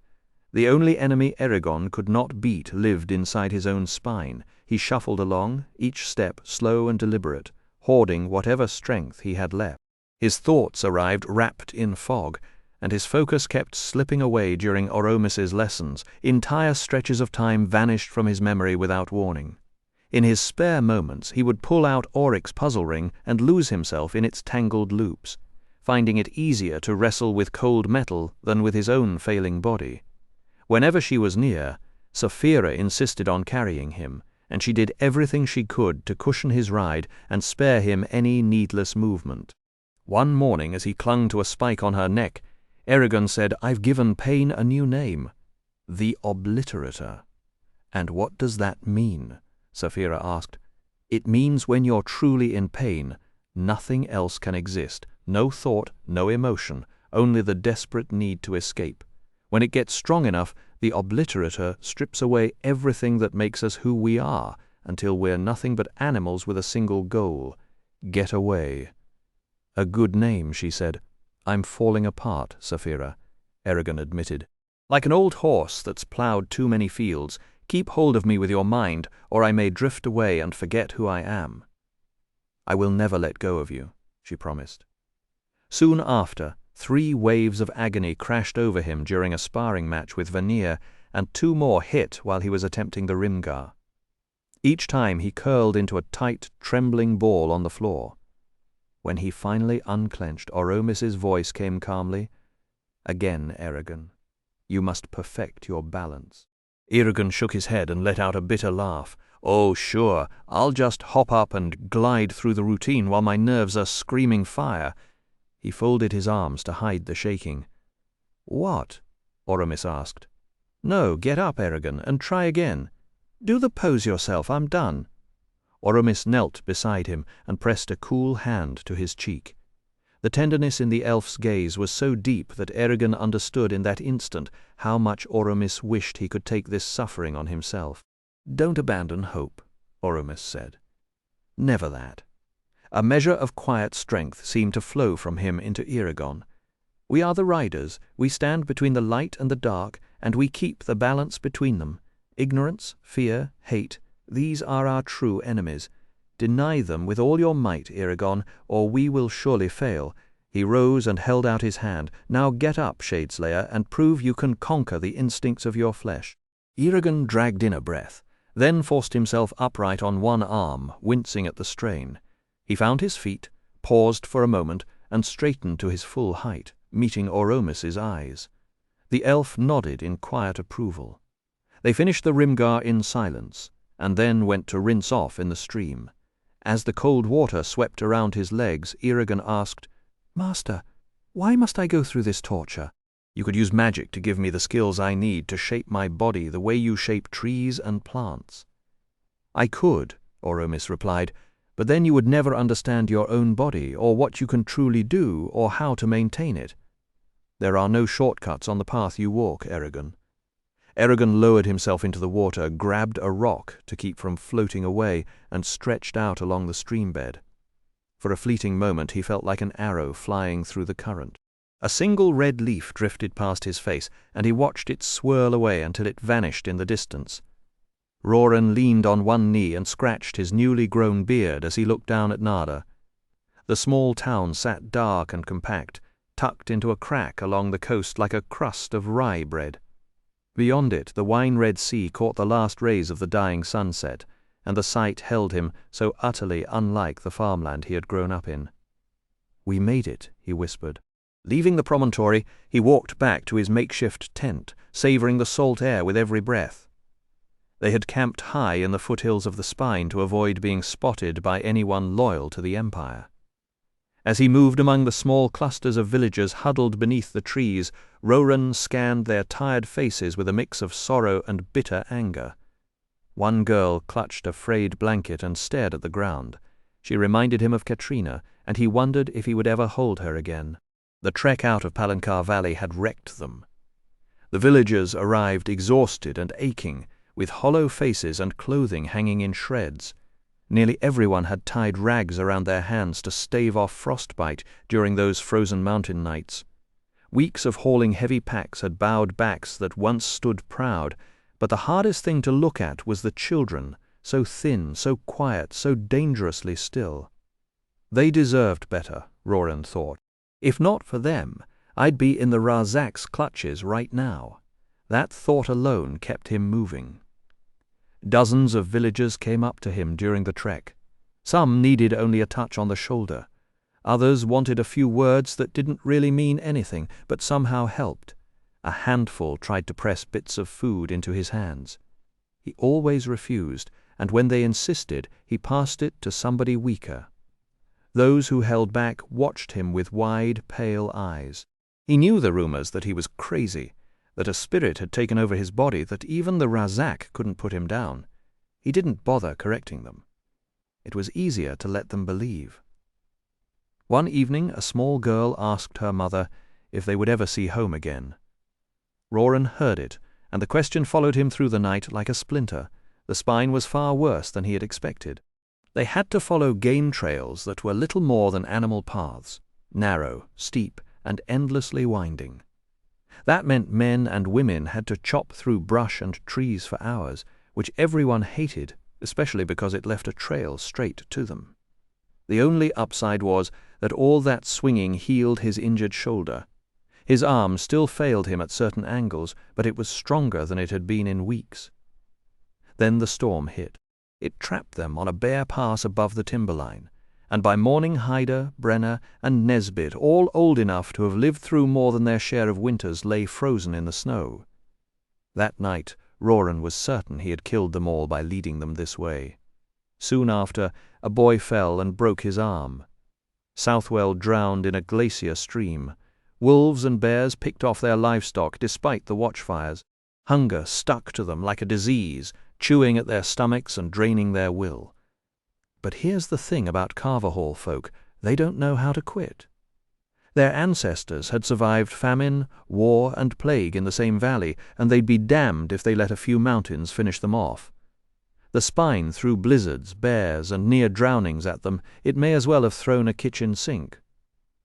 The only enemy Eragon could not beat lived inside his own spine. He shuffled along, each step slow and deliberate, hoarding whatever strength he had left. His thoughts arrived wrapped in fog, and his focus kept slipping away during Oromis's lessons. Entire stretches of time vanished from his memory without warning. In his spare moments he would pull out Oryx's puzzle ring and lose himself in its tangled loops, finding it easier to wrestle with cold metal than with his own failing body. Whenever she was near, Saphira insisted on carrying him, and she did everything she could to cushion his ride and spare him any needless movement. One morning, as he clung to a spike on her neck, Eragon said, "I've given pain a new name, the Obliterator." "And what does that mean?" Saphira asked. "It means when you're truly in pain, nothing else can exist. No thought, no emotion, only the desperate need to escape. When it gets strong enough, the Obliterator strips away everything that makes us who we are, until we're nothing but animals with a single goal: get away." "A good name," she said. "I'm falling apart, Saphira," Eragon admitted. "Like an old horse that's ploughed too many fields, keep hold of me with your mind, or I may drift away and forget who I am." "I will never let go of you," she promised. Soon after, 3 waves of agony crashed over him during a sparring match with Vanir, and 2 more hit while he was attempting the Rimgar. Each time he curled into a tight, trembling ball on the floor. When he finally unclenched, Oromis's voice came calmly, "Again, Eragon, you must perfect your balance." Eragon shook his head and let out a bitter laugh. "Oh, sure, I'll just hop up and glide through the routine while my nerves are screaming fire." He folded his arms to hide the shaking. "What?" Oromis asked. "No, get up, Eragon, and try again. Do the pose yourself, I'm done." Oromis knelt beside him and pressed a cool hand to his cheek. The tenderness in the elf's gaze was so deep that Eragon understood in that instant how much Oromis wished he could take this suffering on himself. "Don't abandon hope," Oromis said. "Never that." A measure of quiet strength seemed to flow from him into Eragon. "We are the riders. We stand between the light and the dark, and we keep the balance between them. Ignorance, fear, hate, these are our true enemies. Deny them with all your might, Eragon, or we will surely fail." He rose and held out his hand. "Now get up, Shadeslayer, and prove you can conquer the instincts of your flesh." Eragon dragged in a breath, then forced himself upright on one arm, wincing at the strain. He found his feet, paused for a moment, and straightened to his full height, meeting Oromis's eyes. The elf nodded in quiet approval. They finished the Rimgar in silence, and then went to rinse off in the stream. As the cold water swept around his legs, Eragon asked, "Master, why must I go through this torture?" "You could use magic to give me the skills I need to shape my body the way you shape trees and plants." "I could," Oromis replied, "but then you would never understand your own body, or what you can truly do, or how to maintain it. There are no shortcuts on the path you walk, Eragon." Eragon lowered himself into the water, grabbed a rock to keep from floating away, and stretched out along the stream bed. For a fleeting moment he felt like an arrow flying through the current. A single red leaf drifted past his face, and he watched it swirl away until it vanished in the distance. Roran leaned on one knee and scratched his newly grown beard as he looked down at Nada. The small town sat dark and compact, tucked into a crack along the coast like a crust of rye bread. Beyond it, the wine-red sea caught the last rays of the dying sunset, and the sight held him, so utterly unlike the farmland he had grown up in. "We made it," he whispered. Leaving the promontory, he walked back to his makeshift tent, savoring the salt air with every breath. They had camped high in the foothills of the Spine to avoid being spotted by anyone loyal to the Empire. As he moved among the small clusters of villagers huddled beneath the trees, Roran scanned their tired faces with a mix of sorrow and bitter anger. One girl clutched a frayed blanket and stared at the ground. She reminded him of Katrina, and he wondered if he would ever hold her again. The trek out of Palancar Valley had wrecked them. The villagers arrived exhausted and aching, with hollow faces and clothing hanging in shreds. Nearly everyone had tied rags around their hands to stave off frostbite during those frozen mountain nights. Weeks of hauling heavy packs had bowed backs that once stood proud, but the hardest thing to look at was the children, so thin, so quiet, so dangerously still. They deserved better, Roran thought. If not for them, I'd be in the Razak's clutches right now. That thought alone kept him moving. Dozens of villagers came up to him during the trek. Some needed only a touch on the shoulder. Others wanted a few words that didn't really mean anything, but somehow helped. A handful tried to press bits of food into his hands. He always refused, and when they insisted, he passed it to somebody weaker. Those who held back watched him with wide, pale eyes. He knew the rumors that he was crazy, that a spirit had taken over his body, that even the Razak couldn't put him down. He didn't bother correcting them. It was easier to let them believe. One evening, a small girl asked her mother if they would ever see home again. Roran heard it, and the question followed him through the night like a splinter. The spine was far worse than he had expected. They had to follow game trails that were little more than animal paths, narrow, steep, and endlessly winding. That meant men and women had to chop through brush and trees for hours, which everyone hated, especially because it left a trail straight to them. The only upside was that all that swinging healed his injured shoulder. His arm still failed him at certain angles, but it was stronger than it had been in weeks. Then the storm hit. It trapped them on a bare pass above the timberline, and by morning Hyder, Brenner, and Nesbit, all old enough to have lived through more than their share of winters, lay frozen in the snow. That night Roran was certain he had killed them all by leading them this way. Soon after, a boy fell and broke his arm. Southwell drowned in a glacier stream. Wolves and bears picked off their livestock despite the watchfires. Hunger stuck to them like a disease, chewing at their stomachs and draining their will. But here's the thing about Carverhall folk, they don't know how to quit. Their ancestors had survived famine, war, and plague in the same valley, and they'd be damned if they let a few mountains finish them off. The spine threw blizzards, bears, and near drownings at them. It may as well have thrown a kitchen sink.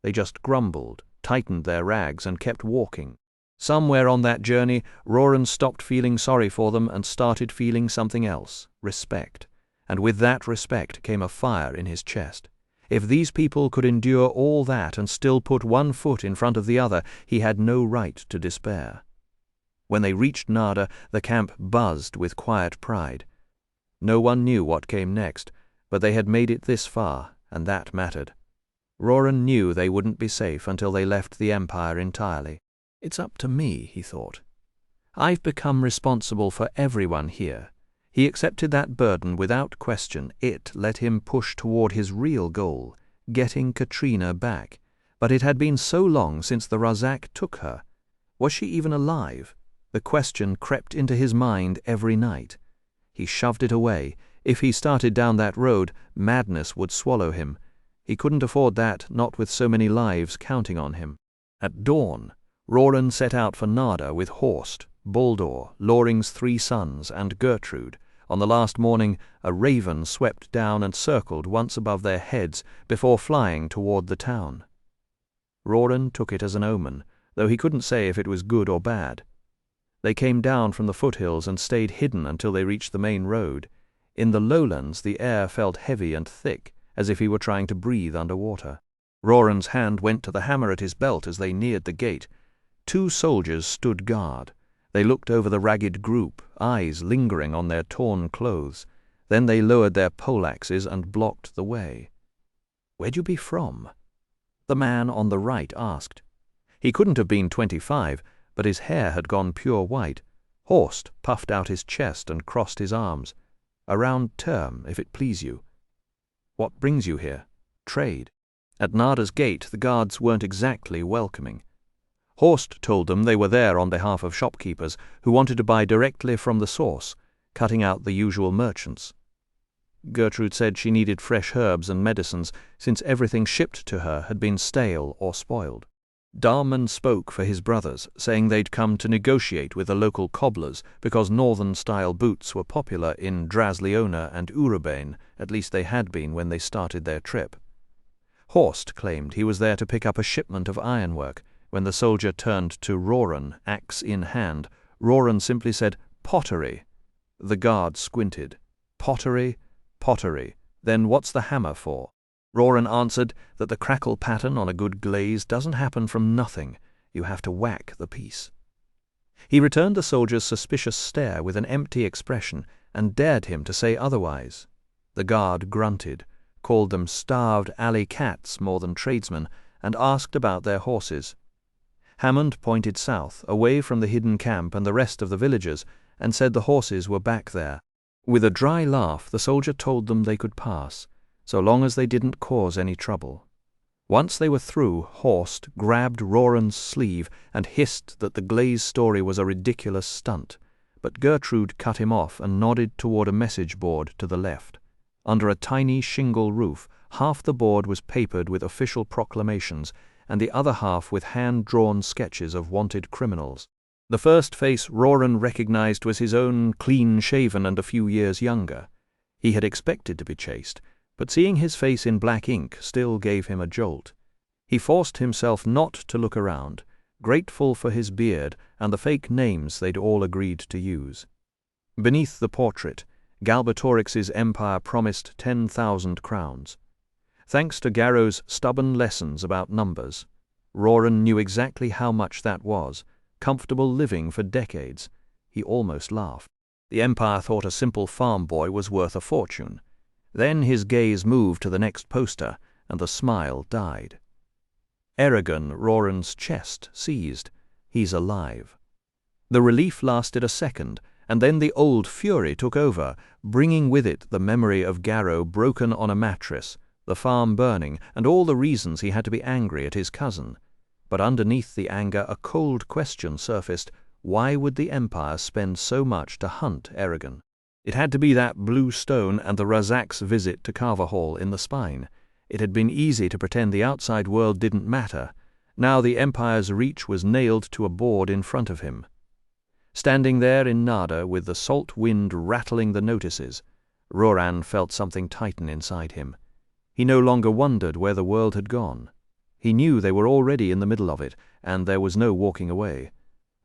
They just grumbled, tightened their rags, and kept walking. Somewhere on that journey, Roran stopped feeling sorry for them and started feeling something else, respect. And with that respect came a fire in his chest. If these people could endure all that and still put one foot in front of the other, he had no right to despair. When they reached Nada, the camp buzzed with quiet pride. No one knew what came next, but they had made it this far, and that mattered. Roran knew they wouldn't be safe until they left the Empire entirely. It's up to me, he thought. I've become responsible for everyone here. He accepted that burden without question. It let him push toward his real goal, getting Katrina back. But it had been so long since the Razak took her. Was she even alive? The question crept into his mind every night. He shoved it away. If he started down that road, madness would swallow him. He couldn't afford that, not with so many lives counting on him. At dawn, Roran set out for Nada with Horst, Baldur, Loring's 3 sons, and Gertrude. On the last morning, a raven swept down and circled once above their heads before flying toward the town. Roran took it as an omen, though he couldn't say if it was good or bad. They came down from the foothills and stayed hidden until they reached the main road. In the lowlands, the air felt heavy and thick, as if he were trying to breathe underwater. Roran's hand went to the hammer at his belt as they neared the gate. 2 soldiers stood guard. They looked over the ragged group, eyes lingering on their torn clothes. Then they lowered their poleaxes and blocked the way. "Where'd you be from?" the man on the right asked. He couldn't have been 25, but his hair had gone pure white. Horst puffed out his chest and crossed his arms. "Around term, if it please you." "What brings you here?" "Trade." At Nada's gate, the guards weren't exactly welcoming. Horst told them they were there on behalf of shopkeepers who wanted to buy directly from the source, cutting out the usual merchants. Gertrude said she needed fresh herbs and medicines, since everything shipped to her had been stale or spoiled. Darman spoke for his brothers, saying they'd come to negotiate with the local cobblers because northern-style boots were popular in Drasleona and Urubain, at least they had been when they started their trip. Horst claimed he was there to pick up a shipment of ironwork. When the soldier turned to Roran, axe in hand, Roran simply said, "Pottery." The guard squinted. "Pottery, pottery. Then what's the hammer for?" Roran answered that the crackle pattern on a good glaze doesn't happen from nothing. You have to whack the piece. He returned the soldier's suspicious stare with an empty expression and dared him to say otherwise. The guard grunted, called them starved alley cats more than tradesmen, and asked about their horses. Hammond pointed south, away from the hidden camp and the rest of the villagers, and said the horses were back there. With a dry laugh, the soldier told them they could pass, so long as they didn't cause any trouble. Once they were through, Horst grabbed Roran's sleeve and hissed that the glaze story was a ridiculous stunt, but Gertrude cut him off and nodded toward a message board to the left. Under a tiny shingle roof, half the board was papered with official proclamations, and the other half with hand-drawn sketches of wanted criminals. The first face Roran recognized was his own, clean-shaven and a few years younger. He had expected to be chased, but seeing his face in black ink still gave him a jolt. He forced himself not to look around, grateful for his beard and the fake names they'd all agreed to use. Beneath the portrait, Galbatorix's empire promised 10,000 crowns. Thanks to Garrow's stubborn lessons about numbers, Roran knew exactly how much that was, comfortable living for decades. He almost laughed. The empire thought a simple farm boy was worth a fortune. Then his gaze moved to the next poster, and the smile died. Eragon, Roran's chest seized. He's alive. The relief lasted a second, and then the old fury took over, bringing with it the memory of Garrow broken on a mattress, the farm burning, and all the reasons he had to be angry at his cousin. But underneath the anger a cold question surfaced. Why would the Empire spend so much to hunt Eragon? It had to be that blue stone and the Razak's visit to Carverhall in the spine. It had been easy to pretend the outside world didn't matter. Now the Empire's reach was nailed to a board in front of him. Standing there in Nada with the salt wind rattling the notices, Roran felt something tighten inside him. He no longer wondered where the world had gone. He knew they were already in the middle of it, and there was no walking away.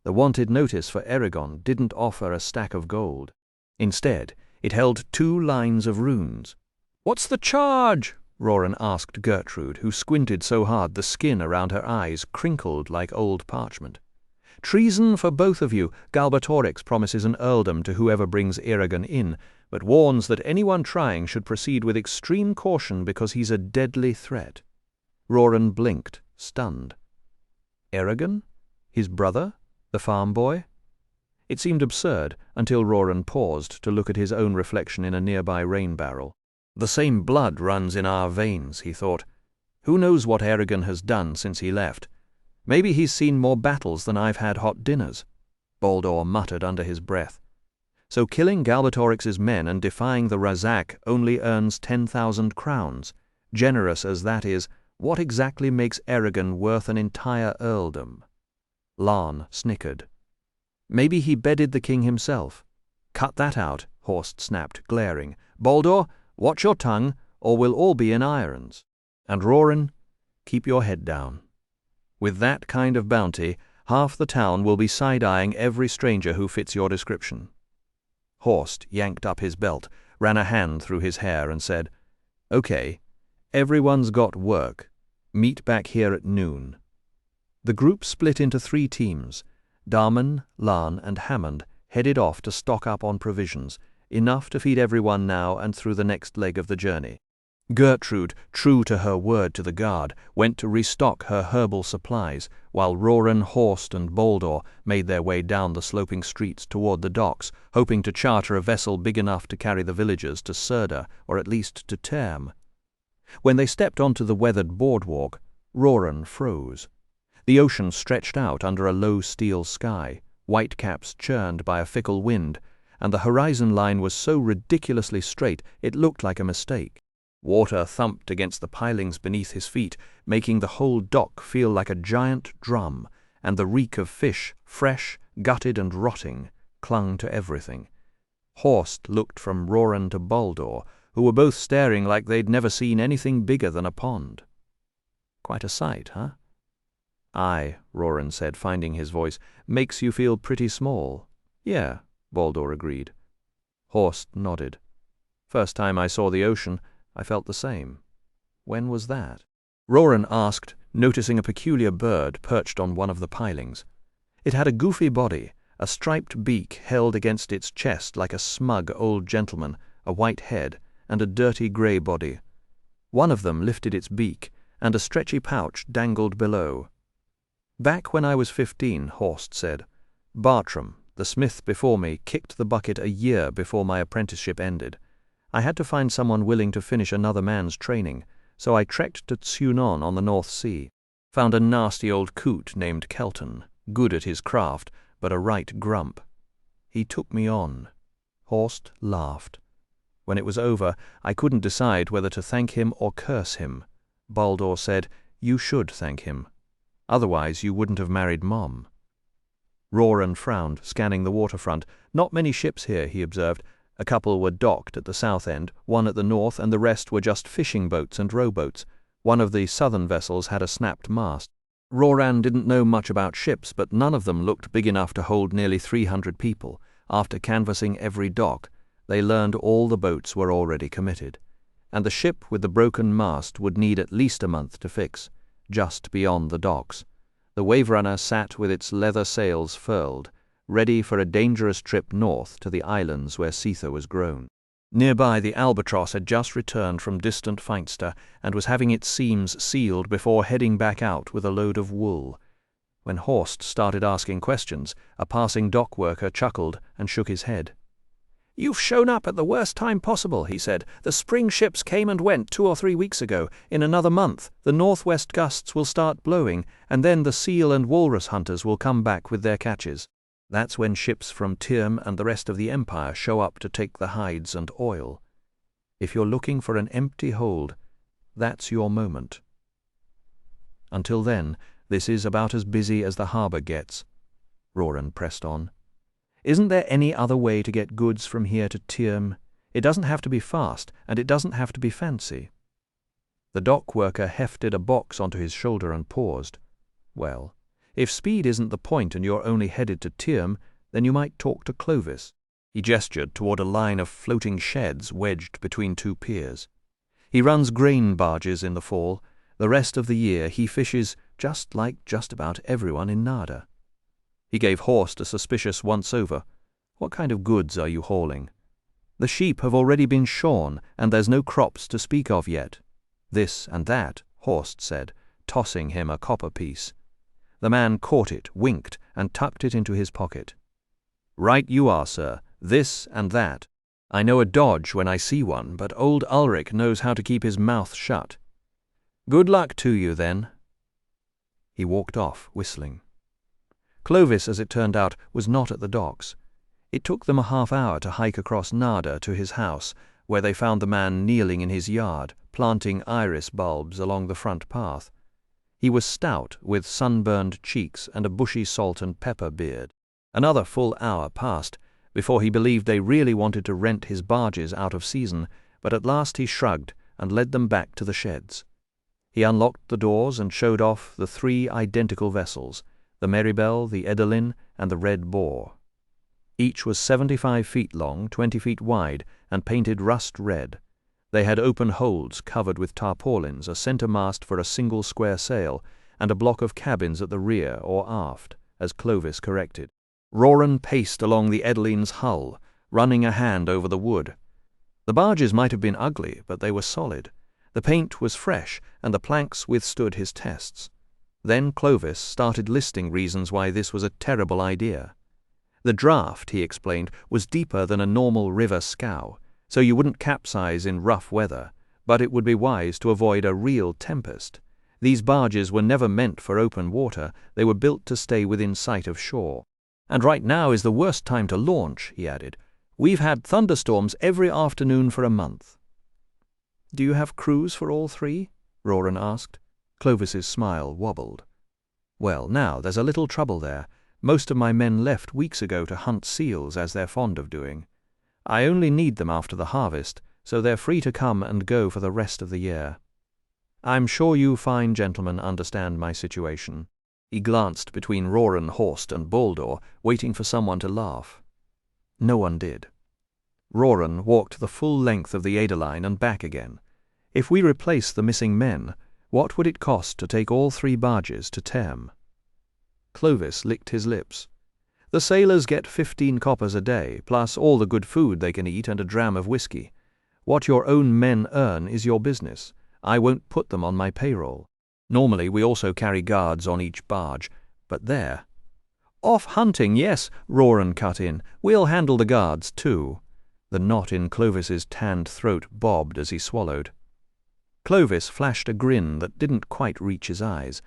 The wanted notice for Eragon didn't offer a stack of gold. Instead, it held 2 lines of runes. "What's the charge?" Roran asked Gertrude, who squinted so hard the skin around her eyes crinkled like old parchment. "Treason for both of you. Galbatorix promises an earldom to whoever brings Eragon in, but warns that anyone trying should proceed with extreme caution because he's a deadly threat." Roran blinked, stunned. Eragon? His brother? The farm boy? It seemed absurd until Roran paused to look at his own reflection in a nearby rain barrel. The same blood runs in our veins, he thought. Who knows what Eragon has done since he left? Maybe he's seen more battles than I've had hot dinners, Baldur muttered under his breath. So killing Galbatorix's men and defying the Razak only earns 10,000 crowns. Generous as that is, what exactly makes Eragon worth an entire earldom? Larn snickered. Maybe he bedded the king himself. Cut that out, Horst snapped, glaring. Baldur, watch your tongue, or we'll all be in irons. And Roran, keep your head down. With that kind of bounty, half the town will be side-eyeing every stranger who fits your description. Horst yanked up his belt, ran a hand through his hair, and said, "Okay, everyone's got work. Meet back here at noon." The group split into 3 teams. Darman, Larn, and Hammond headed off to stock up on provisions, enough to feed everyone now and through the next leg of the journey. Gertrude, true to her word to the guard, went to restock her herbal supplies, while Roran, Horst, and Baldur made their way down the sloping streets toward the docks, hoping to charter a vessel big enough to carry the villagers to Surda, or at least to Term. When they stepped onto the weathered boardwalk, Roran froze. The ocean stretched out under a low steel sky, whitecaps churned by a fickle wind, and the horizon line was so ridiculously straight it looked like a mistake. Water thumped against the pilings beneath his feet, making the whole dock feel like a giant drum, and the reek of fish, fresh, gutted and rotting, clung to everything. Horst looked from Roran to Baldur, who were both staring like they'd never seen anything bigger than a pond. Quite a sight, huh? "Aye," Roran said, finding his voice. "Makes you feel pretty small." "Yeah," Baldur agreed. Horst nodded. "First time I saw the ocean, I felt the same." "When was that?" Roran asked, noticing a peculiar bird perched on one of the pilings. It had a goofy body, a striped beak held against its chest like a smug old gentleman, a white head, and a dirty grey body. One of them lifted its beak, and a stretchy pouch dangled below. "Back when I was 15, Horst said, Bartram, the smith before me, kicked the bucket a year before my apprenticeship ended. I had to find someone willing to finish another man's training, so I trekked to Tsunon on the North Sea. Found a nasty old coot named Kelton, good at his craft, but a right grump. He took me on." Horst laughed. When it was over, I couldn't decide whether to thank him or curse him. Baldur said, "You should thank him. Otherwise you wouldn't have married Mom." Roran frowned, scanning the waterfront. "Not many ships here," he observed. A couple were docked at the south end, one at the north, and the rest were just fishing boats and rowboats. One of the southern vessels had a snapped mast. Roran didn't know much about ships, but none of them looked big enough to hold nearly 300 people. After canvassing every dock, they learned all the boats were already committed. And the ship with the broken mast would need at least a month to fix, just beyond the docks. The Wave Runner sat with its leather sails furled, ready for a dangerous trip north to the islands where Seether was grown. Nearby, the Albatross had just returned from distant Feinster and was having its seams sealed before heading back out with a load of wool. When Horst started asking questions, a passing dock worker chuckled and shook his head. "You've shown up at the worst time possible," he said. "The spring ships came and went 2 or 3 weeks ago. In another month, the northwest gusts will start blowing, and then the seal and walrus hunters will come back with their catches. That's when ships from Tyrm and the rest of the Empire show up to take the hides and oil. If you're looking for an empty hold, that's your moment. Until then, this is about as busy as the harbour gets." Roran pressed on. "Isn't there any other way to get goods from here to Tyrm? It doesn't have to be fast, and it doesn't have to be fancy." The dock worker hefted a box onto his shoulder and paused. "Well, if speed isn't the point and you're only headed to Tyrm, then you might talk to Clovis." He gestured toward a line of floating sheds wedged between 2 piers. "He runs grain barges in the fall. The rest of the year he fishes just like just about everyone in Nada." He gave Horst a suspicious once-over. "What kind of goods are you hauling?" "The sheep have already been shorn, and there's no crops to speak of yet." "This and that," Horst said, tossing him a copper piece. The man caught it, winked, and tucked it into his pocket. "Right you are, sir. This and that. I know a dodge when I see one, but old Ulrich knows how to keep his mouth shut. Good luck to you, then." He walked off, whistling. Clovis, as it turned out, was not at the docks. It took them a half-hour to hike across Nada to his house, where they found the man kneeling in his yard, planting iris bulbs along the front path. He was stout, with sunburned cheeks and a bushy salt and pepper beard. Another full hour passed before he believed they really wanted to rent his barges out of season, but at last he shrugged and led them back to the sheds. He unlocked the doors and showed off the 3 identical vessels, the Meribel, the Edelin, and the Red Boar. Each was 75 feet long, 20 feet wide, and painted rust red. They had open holds covered with tarpaulins, a center mast for a single square sail, and a block of cabins at the rear or aft, as Clovis corrected. Roran paced along the Edelin's hull, running a hand over the wood. The barges might have been ugly, but they were solid. The paint was fresh, and the planks withstood his tests. Then Clovis started listing reasons why this was a terrible idea. The draft, he explained, was deeper than a normal river scow, so you wouldn't capsize in rough weather, but it would be wise to avoid a real tempest. These barges were never meant for open water, they were built to stay within sight of shore. "And right now is the worst time to launch," he added. "We've had thunderstorms every afternoon for a month." "Do you have crews for all 3? Roran asked. Clovis's smile wobbled. "Well, now, there's a little trouble there. Most of my men left weeks ago to hunt seals, as they're fond of doing. I only need them after the harvest, so they're free to come and go for the rest of the year. I'm sure you fine gentlemen understand my situation." He glanced between Roran, Horst, and Baldur, waiting for someone to laugh. No one did. Roran walked the full length of the Adeline and back again. If we replace the missing men, what would it cost to take all 3 barges to Term? Clovis licked his lips. The sailors get 15 coppers a day, plus all the good food they can eat and a dram of whiskey. What your own men earn is your business. I won't put them on my payroll. Normally we also carry guards on each barge, but there. Off hunting, yes, Roran cut in. We'll handle the guards, too. The knot in Clovis's tanned throat bobbed as he swallowed. Clovis flashed a grin that didn't quite reach his eyes.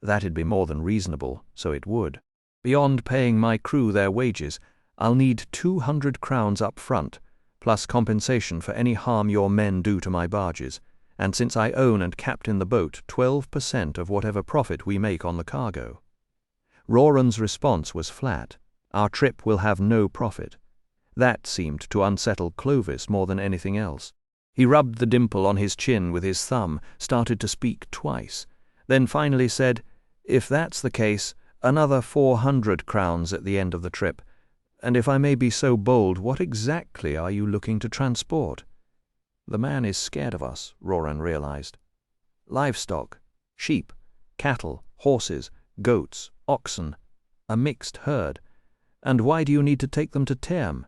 That'd be more than reasonable, so it would. Beyond paying my crew their wages, I'll need 200 crowns up front, plus compensation for any harm your men do to my barges, and since I own and captain the boat, 12% of whatever profit we make on the cargo. Roran's response was flat. Our trip will have no profit. That seemed to unsettle Clovis more than anything else. He rubbed the dimple on his chin with his thumb, started to speak twice, then finally said, "If that's the case, another 400 crowns at the end of the trip. And if I may be so bold, what exactly are you looking to transport?" The man is scared of us, Roran realized. Livestock, sheep, cattle, horses, goats, oxen, a mixed herd. And why do you need to take them to Term?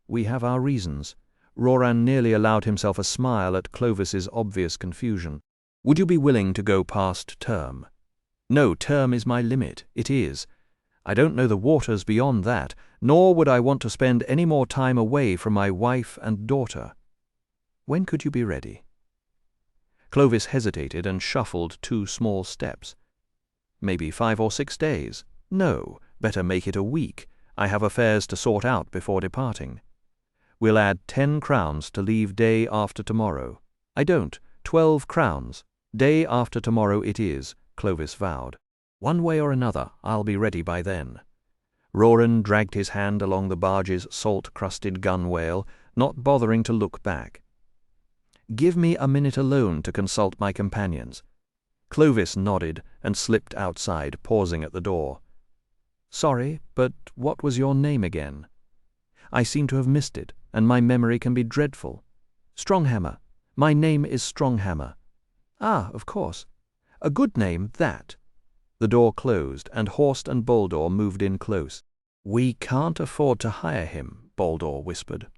We have our reasons. Roran nearly allowed himself a smile at Clovis's obvious confusion. Would you be willing to go past Term? No, Term is my limit. It is. I don't know the waters beyond that, nor would I want to spend any more time away from my wife and daughter. When could you be ready? Clovis hesitated and shuffled 2 small steps. Maybe 5 or 6 days. No, better make it a week. I have affairs to sort out before departing. We'll add 10 crowns to leave day after tomorrow. I don't. 12 crowns. Day after tomorrow it is, Clovis vowed. One way or another, I'll be ready by then. Roran dragged his hand along the barge's salt-crusted gunwale, not bothering to look back. Give me a minute alone to consult my companions. Clovis nodded and slipped outside, pausing at the door. Sorry, but what was your name again? I seem to have missed it, and my memory can be dreadful. Stronghammer. My name is Stronghammer. Ah, of course. A good name, that. The door closed, and Horst and Baldur moved in close. We can't afford to hire him, Baldur whispered.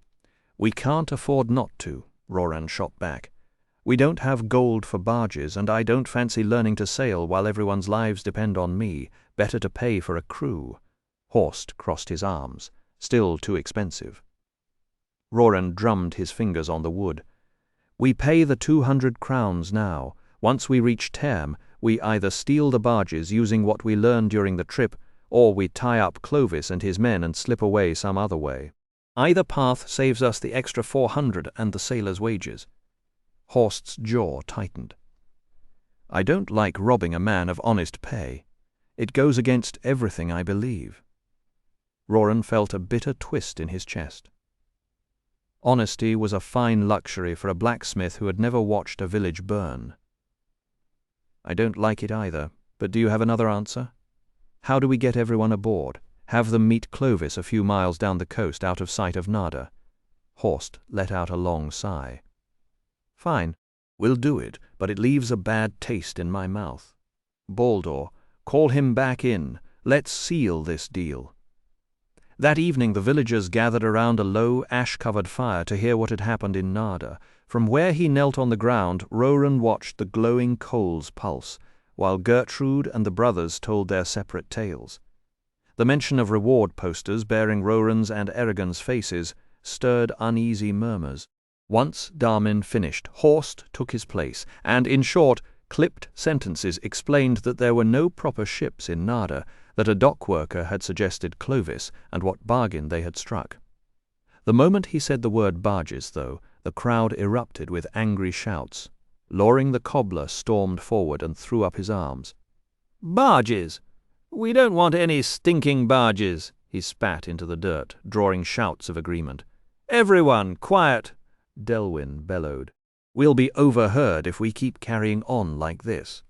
We can't afford not to, Roran shot back. We don't have gold for barges, and I don't fancy learning to sail while everyone's lives depend on me. Better to pay for a crew. Horst crossed his arms. Still too expensive. Roran drummed his fingers on the wood. We pay the 200 crowns now. Once we reach Term, we either steal the barges using what we learned during the trip, or we tie up Clovis and his men and slip away some other way. Either path saves us the extra 400 and the sailors' wages. Horst's jaw tightened. I don't like robbing a man of honest pay. It goes against everything I believe. Roran felt a bitter twist in his chest. Honesty was a fine luxury for a blacksmith who had never watched a village burn. I don't like it either, but do you have another answer? How do we get everyone aboard? Have them meet Clovis a few miles down the coast out of sight of Nada? Horst let out a long sigh. Fine, we'll do it, but it leaves a bad taste in my mouth. Baldur, call him back in. Let's seal this deal. That evening the villagers gathered around a low, ash-covered fire to hear what had happened in Nada. From where he knelt on the ground, Roran watched the glowing coals pulse, while Gertrude and the brothers told their separate tales. The mention of reward posters bearing Roran's and Eragon's faces stirred uneasy murmurs. Once Darmin finished, Horst took his place, and, in short, clipped sentences explained that there were no proper ships in Nada, that a dock worker had suggested Clovis, and what bargain they had struck. The moment he said the word barges, though, the crowd erupted with angry shouts. Loring the cobbler stormed forward and threw up his arms. Barges! We don't want any stinking barges, he spat into the dirt, drawing shouts of agreement. Everyone, quiet! Delwyn bellowed. We'll be overheard if we keep carrying on like this.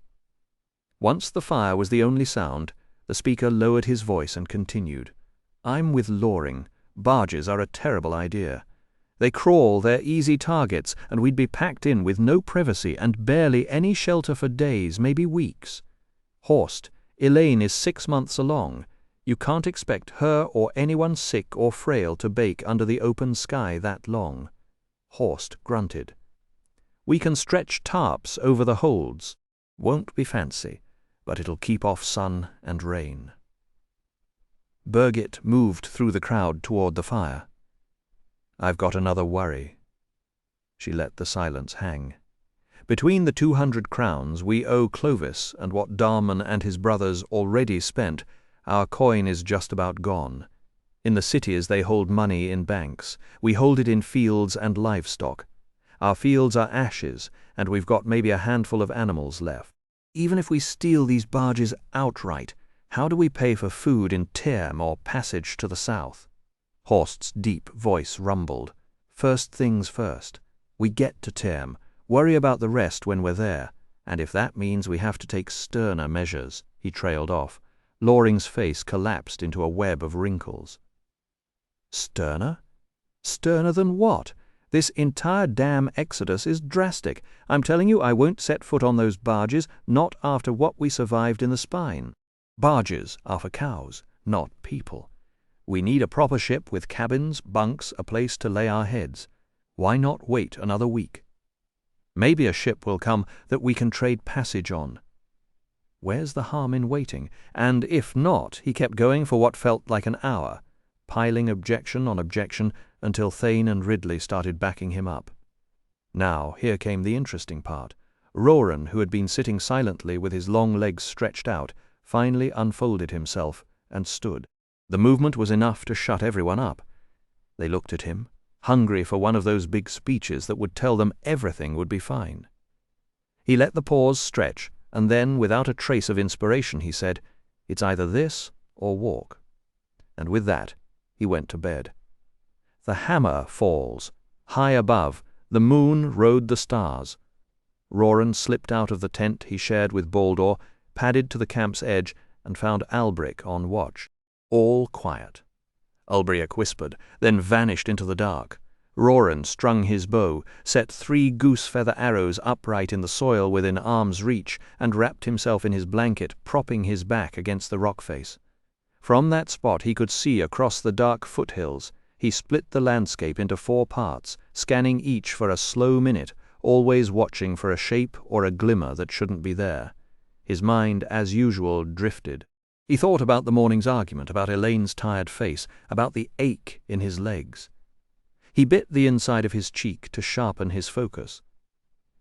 Once the fire was the only sound, The speaker lowered his voice and continued. "I'm with Loring. Barges are a terrible idea. They crawl, they're easy targets, and we'd be packed in with no privacy and barely any shelter for days, maybe weeks. Horst, Elaine is 6 months along. You can't expect her or anyone sick or frail to bake under the open sky that long." Horst grunted. "We can stretch tarps over the holds. Won't be fancy, but it'll keep off sun and rain." Birgit moved through the crowd toward the fire. "I've got another worry." She let the silence hang. "Between the 200 crowns we owe Clovis and what Darman and his brothers already spent, our coin is just about gone. In the cities they hold money in banks. We hold it in fields and livestock. Our fields are ashes, and we've got maybe a handful of animals left. Even if we steal these barges outright, how do we pay for food in Term or passage to the south?" Horst's deep voice rumbled. "First things first. We get to Term, worry about the rest when we're there, and if that means we have to take sterner measures," he trailed off. Loring's face collapsed into a web of wrinkles. "Sterner? Sterner than what? This entire damn exodus is drastic. I'm telling you I won't set foot on those barges, not after what we survived in the Spine. Barges are for cows, not people. We need a proper ship with cabins, bunks, a place to lay our heads. Why not wait another week? Maybe a ship will come that we can trade passage on. Where's the harm in waiting? And if not," he kept going for what felt like an hour, piling objection on objection until Thane and Ridley started backing him up. Now, here came the interesting part. Roran, who had been sitting silently with his long legs stretched out, finally unfolded himself and stood. The movement was enough to shut everyone up. They looked at him, hungry for one of those big speeches that would tell them everything would be fine. He let the pause stretch, and then, without a trace of inspiration, he said, "It's either this or walk." And with that, he went to bed. The hammer falls. High above, the moon rode the stars. Roran slipped out of the tent he shared with Baldur, padded to the camp's edge, and found Albric on watch. All quiet. Ulbriac whispered, then vanished into the dark. Roran strung his bow, set 3 goose-feather arrows upright in the soil within arm's reach, and wrapped himself in his blanket, propping his back against the rock face. From that spot he could see across the dark foothills. He split the landscape into 4 parts, scanning each for a slow minute, always watching for a shape or a glimmer that shouldn't be there. His mind, as usual, drifted. He thought about the morning's argument, about Elaine's tired face, about the ache in his legs. He bit the inside of his cheek to sharpen his focus.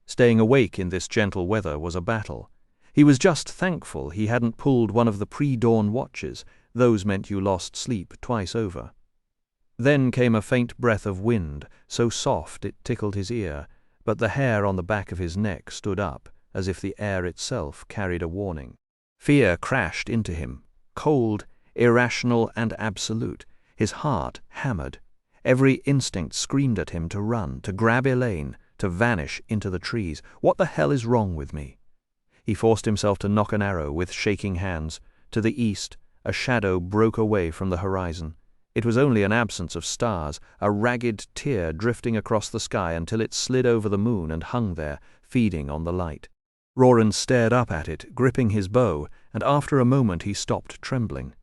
Staying awake in this gentle weather was a battle. He was just thankful he hadn't pulled one of the pre-dawn watches. Those meant you lost sleep twice over. Then came a faint breath of wind, so soft it tickled his ear, but the hair on the back of his neck stood up, as if the air itself carried a warning. Fear crashed into him, cold, irrational, and absolute. His heart hammered. Every instinct screamed at him to run, to grab Elaine, to vanish into the trees. What the hell is wrong with me? He forced himself to knock an arrow with shaking hands. To the east, a shadow broke away from the horizon. It was only an absence of stars, a ragged tear drifting across the sky until it slid over the moon and hung there, feeding on the light. Roran stared up at it, gripping his bow, and after a moment he stopped trembling.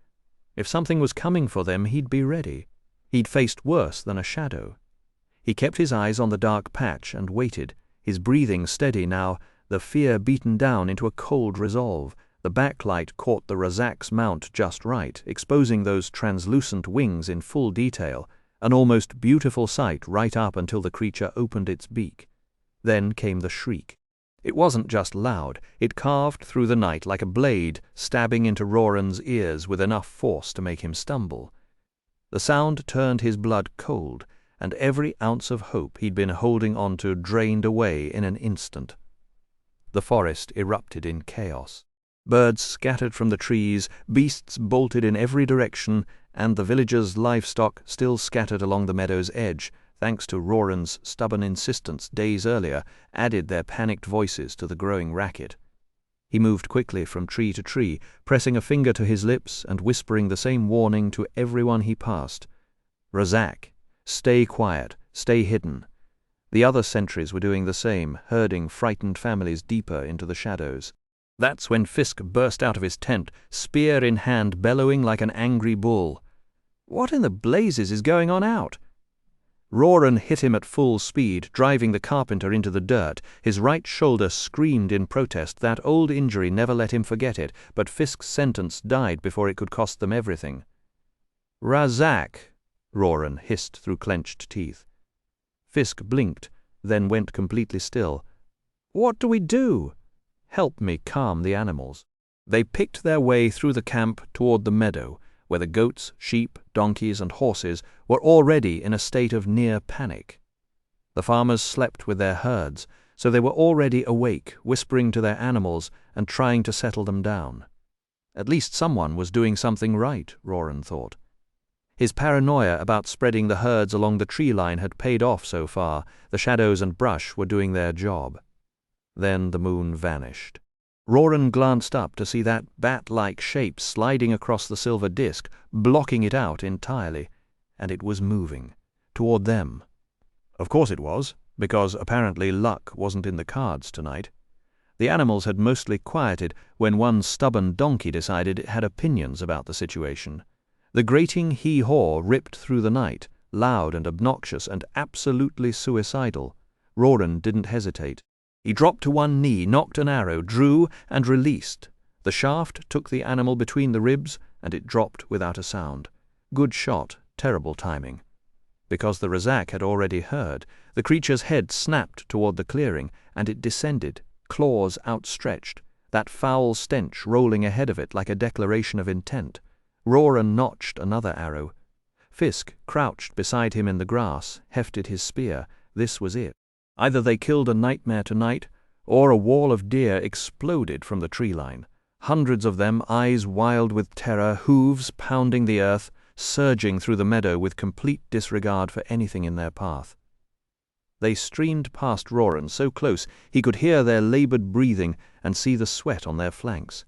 If something was coming for them, he'd be ready. He'd faced worse than a shadow. He kept his eyes on the dark patch and waited, his breathing steady now, the fear beaten down into a cold resolve. The backlight caught the Razak's mount just right, exposing those translucent wings in full detail, an almost beautiful sight right up until the creature opened its beak. Then came the shriek. It wasn't just loud, it carved through the night like a blade, stabbing into Roran's ears with enough force to make him stumble. The sound turned his blood cold, and every ounce of hope he'd been holding on to drained away in an instant. The forest erupted in chaos. Birds scattered from the trees, beasts bolted in every direction, and the villagers' livestock still scattered along the meadow's edge, thanks to Roran's stubborn insistence days earlier, added their panicked voices to the growing racket. He moved quickly from tree to tree, pressing a finger to his lips and whispering the same warning to everyone he passed. "Razak, stay quiet, stay hidden." The other sentries were doing the same, herding frightened families deeper into the shadows. That's when Fisk burst out of his tent, spear in hand, bellowing like an angry bull. "What in the blazes is going on out?" Roran hit him at full speed, driving the carpenter into the dirt. His right shoulder screamed in protest. That old injury never let him forget it, but Fisk's sentence died before it could cost them everything. "Razak," Roran hissed through clenched teeth. Fisk blinked, then went completely still. "What do we do?" "Help me calm the animals." They picked their way through the camp toward the meadow, where the goats, sheep, donkeys, and horses were already in a state of near panic. The farmers slept with their herds, so they were already awake, whispering to their animals and trying to settle them down. At least someone was doing something right, Roran thought. His paranoia about spreading the herds along the tree line had paid off so far. The shadows and brush were doing their job. Then the moon vanished. Roran glanced up to see that bat-like shape sliding across the silver disk, blocking it out entirely, and it was moving toward them. Of course it was, because apparently luck wasn't in the cards tonight. The animals had mostly quieted when one stubborn donkey decided it had opinions about the situation. The grating hee-haw ripped through the night, loud and obnoxious and absolutely suicidal. Roran didn't hesitate. He dropped to one knee, nocked an arrow, drew, and released. The shaft took the animal between the ribs, and it dropped without a sound. Good shot, terrible timing. Because the Razak had already heard, the creature's head snapped toward the clearing, and it descended, claws outstretched, that foul stench rolling ahead of it like a declaration of intent. Roran notched another arrow. Fisk, crouched beside him in the grass, hefted his spear. This was it. Either they killed a nightmare tonight, or a wall of deer exploded from the tree line. Hundreds of them, eyes wild with terror, hooves pounding the earth, surging through the meadow with complete disregard for anything in their path. They streamed past Roran so close he could hear their labored breathing and see the sweat on their flanks.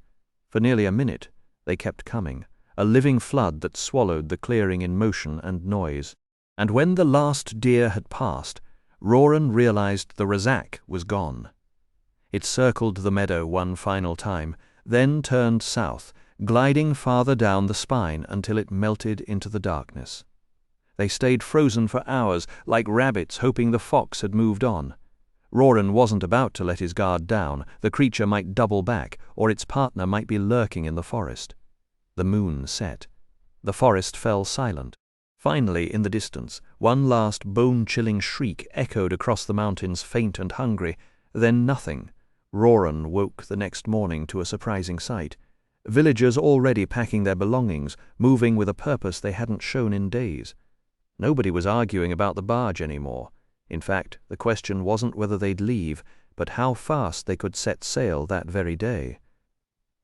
For nearly a minute they kept coming, a living flood that swallowed the clearing in motion and noise. And when the last deer had passed, Roran realized the Razak was gone. It circled the meadow one final time, then turned south, gliding farther down the spine until it melted into the darkness. They stayed frozen for hours, like rabbits hoping the fox had moved on. Roran wasn't about to let his guard down. The creature might double back, or its partner might be lurking in the forest. The moon set. The forest fell silent. Finally, in the distance, one last bone-chilling shriek echoed across the mountains, faint and hungry. Then nothing. Roran woke the next morning to a surprising sight. Villagers already packing their belongings, moving with a purpose they hadn't shown in days. Nobody was arguing about the barge anymore. In fact, the question wasn't whether they'd leave, but how fast they could set sail that very day.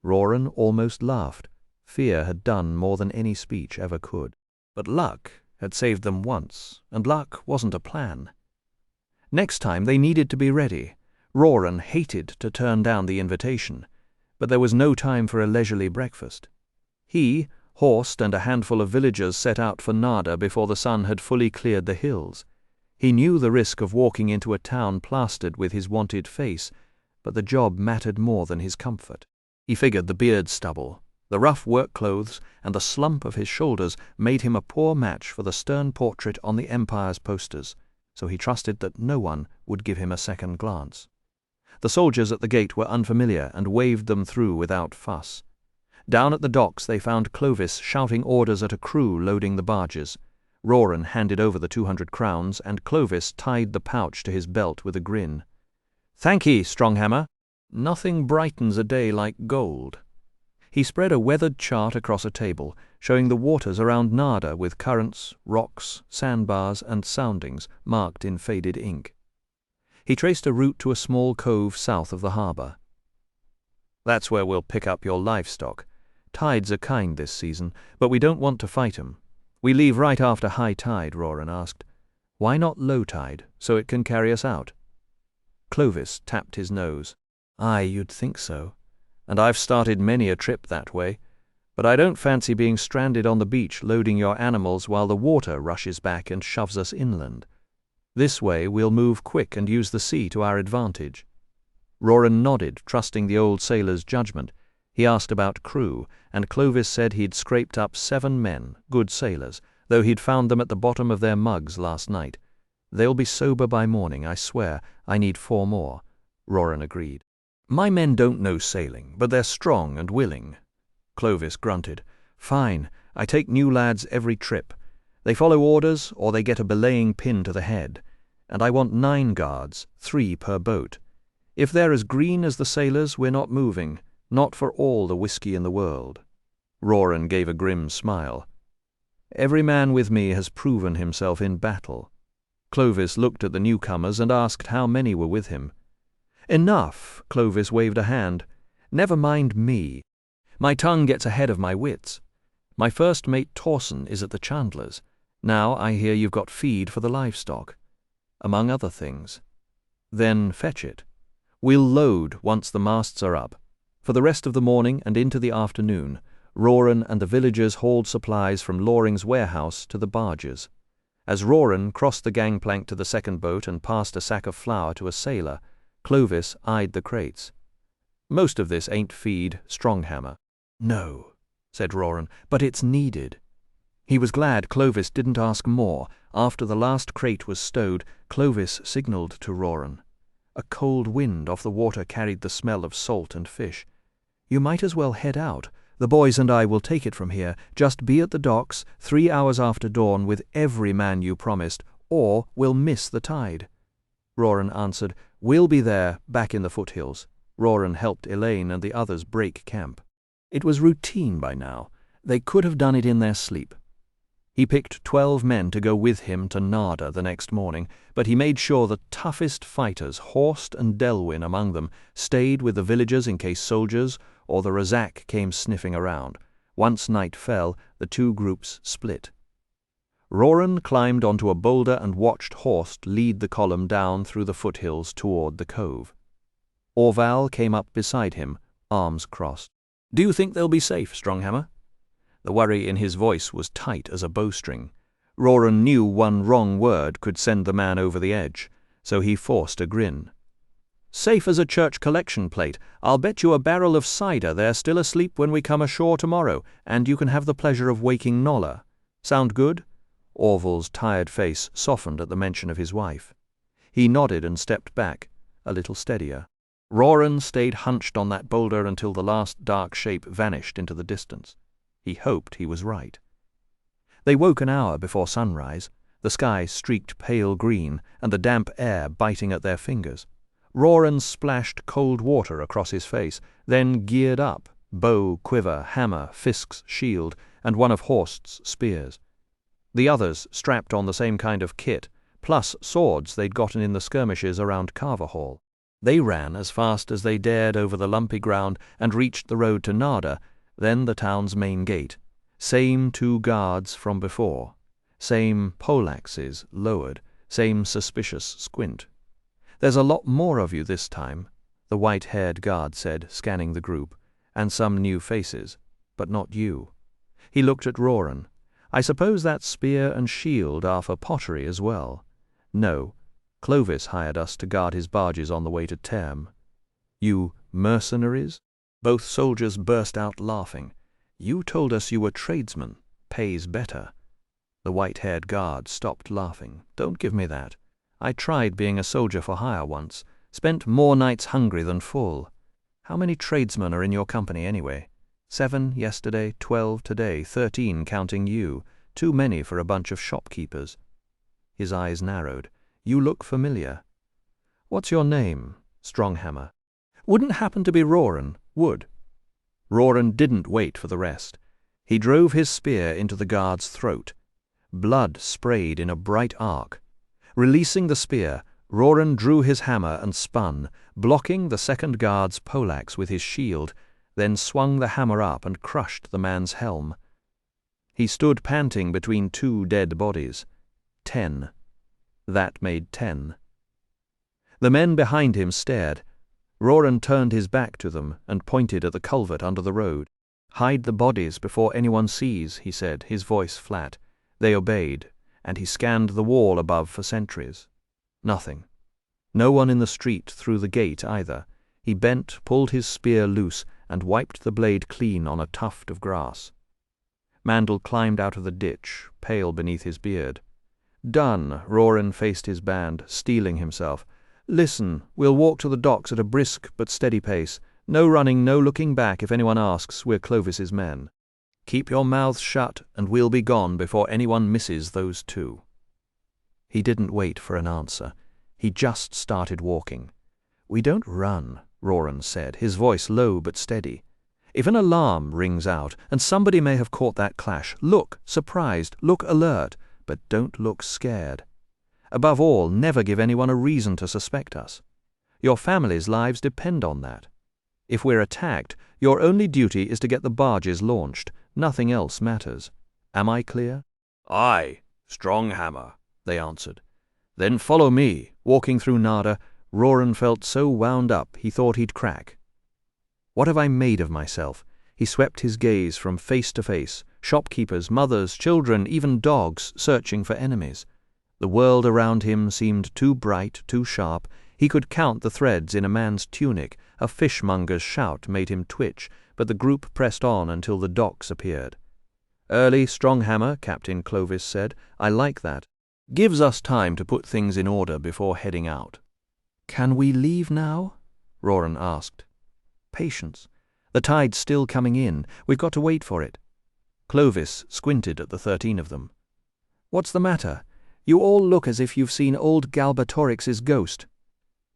Roran almost laughed. Fear had done more than any speech ever could. But luck had saved them once, and luck wasn't a plan. Next time they needed to be ready. Roran hated to turn down the invitation, but there was no time for a leisurely breakfast. He, Horst, and a handful of villagers set out for Nada before the sun had fully cleared the hills. He knew the risk of walking into a town plastered with his wanted face, but the job mattered more than his comfort. He figured the beard stubble, the rough work clothes, and the slump of his shoulders made him a poor match for the stern portrait on the Empire's posters, so he trusted that no one would give him a second glance. The soldiers at the gate were unfamiliar and waved them through without fuss. Down at the docks they found Clovis shouting orders at a crew loading the barges. Roran handed over the 200 crowns, and Clovis tied the pouch to his belt with a grin. "Thank ye, Stronghammer. Nothing brightens a day like gold." He spread a weathered chart across a table, showing the waters around Nada with currents, rocks, sandbars, and soundings marked in faded ink. He traced a route to a small cove south of the harbour. "That's where we'll pick up your livestock. Tides are kind this season, but we don't want to fight 'em. We leave right after high tide," Roran asked. "Why not low tide, so it can carry us out?" Clovis tapped his nose. "Aye, you'd think so. and I've started many a trip that way, but I don't fancy being stranded on the beach loading your animals while the water rushes back and shoves us inland. This way we'll move quick and use the sea to our advantage." Roran nodded, trusting the old sailor's judgment. He asked about crew, and Clovis said he'd scraped up 7 men, good sailors, though he'd found them at the bottom of their mugs last night. "They'll be sober by morning, I swear. I need 4 more," Roran agreed. "My men don't know sailing, but they're strong and willing." Clovis grunted. "Fine, I take new lads every trip. They follow orders or they get a belaying pin to the head. And I want 9 guards, 3 per boat. If they're as green as the sailors, we're not moving, not for all the whiskey in the world." Roran gave a grim smile. "Every man with me has proven himself in battle." Clovis looked at the newcomers and asked how many were with him. "Enough," Clovis waved a hand. "Never mind me. My tongue gets ahead of my wits. My first mate Torson is at the chandler's. Now I hear you've got feed for the livestock, among other things. Then fetch it. We'll load once the masts are up. For the rest of the morning and into the afternoon, Roran and the villagers hauled supplies from Loring's warehouse to the barges. As Roran crossed the gangplank to the second boat and passed a sack of flour to a sailor, Clovis eyed the crates. "Most of this ain't feed, Stronghammer." "No," said Roran, "but it's needed." He was glad Clovis didn't ask more. After the last crate was stowed, Clovis signalled to Roran. A cold wind off the water carried the smell of salt and fish. "You might as well head out. The boys and I will take it from here. Just be at the docks 3 hours after dawn with every man you promised, or we'll miss the tide." Roran answered, "We'll be there, back in the foothills." Roran helped Elaine and the others break camp. It was routine by now. They could have done it in their sleep. He picked 12 men to go with him to Narda the next morning, but he made sure the toughest fighters, Horst and Delwyn among them, stayed with the villagers in case soldiers or the Razak came sniffing around. Once night fell, the 2 groups split. Roran climbed onto a boulder and watched Horst lead the column down through the foothills toward the cove. Orval came up beside him, arms crossed. "Do you think they'll be safe, Stronghammer?" The worry in his voice was tight as a bowstring. Roran knew one wrong word could send the man over the edge, so he forced a grin. "Safe as a church collection plate. I'll bet you a barrel of cider they're still asleep when we come ashore tomorrow, and you can have the pleasure of waking Nolla. Sound good?" Orval's tired face softened at the mention of his wife. He nodded and stepped back, a little steadier. Roran stayed hunched on that boulder until the last dark shape vanished into the distance. He hoped he was right. They woke an hour before sunrise, the sky streaked pale green and the damp air biting at their fingers. Roran splashed cold water across his face, then geared up, bow, quiver, hammer, Fisk's shield, and one of Horst's spears. The others strapped on the same kind of kit, plus swords they'd gotten in the skirmishes around Carver Hall. They ran as fast as they dared over the lumpy ground and reached the road to Narda, then the town's main gate. Same 2 guards from before. Same poleaxes lowered. Same suspicious squint. "There's a lot more of you this time," the white-haired guard said, scanning the group, "and some new faces, but not you." He looked at Roran. "I suppose that spear and shield are for pottery as well." "No. Clovis hired us to guard his barges on the way to Term." "You mercenaries?" Both soldiers burst out laughing. "You told us you were tradesmen. Pays better." The white-haired guard stopped laughing. "Don't give me that. I tried being a soldier for hire once. Spent more nights hungry than full. How many tradesmen are in your company anyway? 7 yesterday, 12 today, 13 counting you. Too many for a bunch of shopkeepers." His eyes narrowed. "You look familiar." "What's your name?" "Stronghammer." "Wouldn't happen to be Roran, would?" Roran didn't wait for the rest. He drove his spear into the guard's throat. Blood sprayed in a bright arc. Releasing the spear, Roran drew his hammer and spun, blocking the second guard's poleaxe with his shield, then swung the hammer up and crushed the man's helm. He stood panting between 2 dead bodies. 10. That made 10. The men behind him stared. Roran turned his back to them and pointed at the culvert under the road. "Hide the bodies before anyone sees," he said, his voice flat. They obeyed, and he scanned the wall above for sentries. Nothing. No one in the street through the gate either. He bent, pulled his spear loose, and wiped the blade clean on a tuft of grass. Mandel climbed out of the ditch, pale beneath his beard. "Done." Roran faced his band, steeling himself. "Listen, we'll walk to the docks at a brisk but steady pace. No running, no looking back if anyone asks. We're Clovis's men. Keep your mouths shut, and we'll be gone before anyone misses those two." He didn't wait for an answer. He just started walking. "We don't run," Roran said, his voice low but steady. "If an alarm rings out, and somebody may have caught that clash, look surprised, look alert, but don't look scared. Above all, never give anyone a reason to suspect us. Your families' lives depend on that. If we're attacked, your only duty is to get the barges launched. Nothing else matters. Am I clear?" "Aye, Stronghammer," they answered. "Then follow me." Walking through Nada, Roran felt so wound up he thought he'd crack. "What have I made of myself?" He swept his gaze from face to face, shopkeepers, mothers, children, even dogs, searching for enemies. The world around him seemed too bright, too sharp. He could count the threads in a man's tunic. A fishmonger's shout made him twitch, but the group pressed on until the docks appeared. "Early, Stronghammer," Captain Clovis said. "I like that. Gives us time to put things in order before heading out." "Can we leave now?" Roran asked. "Patience. The tide's still coming in. We've got to wait for it." Clovis squinted at the 13 of them. "What's the matter? You all look as if you've seen old Galbatorix's ghost."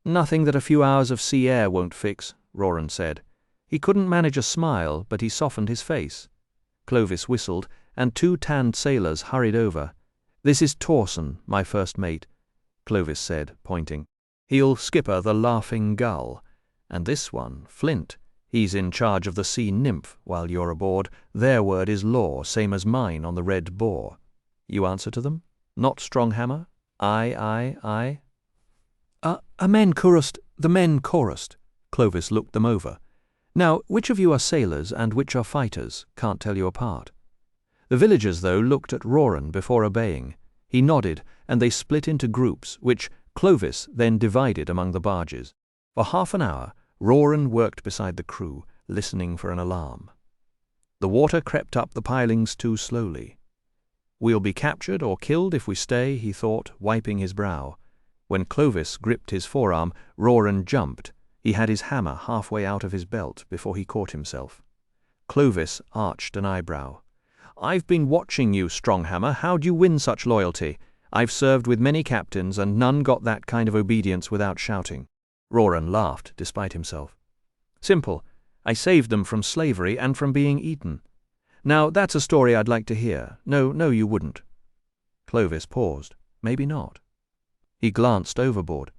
"Nothing that a few hours of sea air won't fix," Roran said. He couldn't manage a smile, but he softened his face. Clovis whistled, and 2 tanned sailors hurried over. "This is Torson, my first mate," Clovis said, pointing. "He'll skipper the Laughing Gull. And this one, Flint, he's in charge of the Sea Nymph while you're aboard. Their word is law, same as mine on the Red Boar. You answer to them? Not Stronghammer? Aye, aye, aye." The men chorused. Clovis looked them over. "Now, which of you are sailors and which are fighters? Can't tell you apart." The villagers, though, looked at Roran before obeying. He nodded, and they split into groups, which Clovis then divided among the barges. For half an hour, Roran worked beside the crew, listening for an alarm. The water crept up the pilings too slowly. "We'll be captured or killed if we stay," he thought, wiping his brow. When Clovis gripped his forearm, Roran jumped. He had his hammer halfway out of his belt before he caught himself. Clovis arched an eyebrow. "I've been watching you, Stronghammer. How'd you win such loyalty? I've served with many captains, and none got that kind of obedience without shouting." Roran laughed, despite himself. "Simple. I saved them from slavery and from being eaten. Now, that's a story I'd like to hear. No, you wouldn't." Clovis paused. Maybe not. He glanced overboard.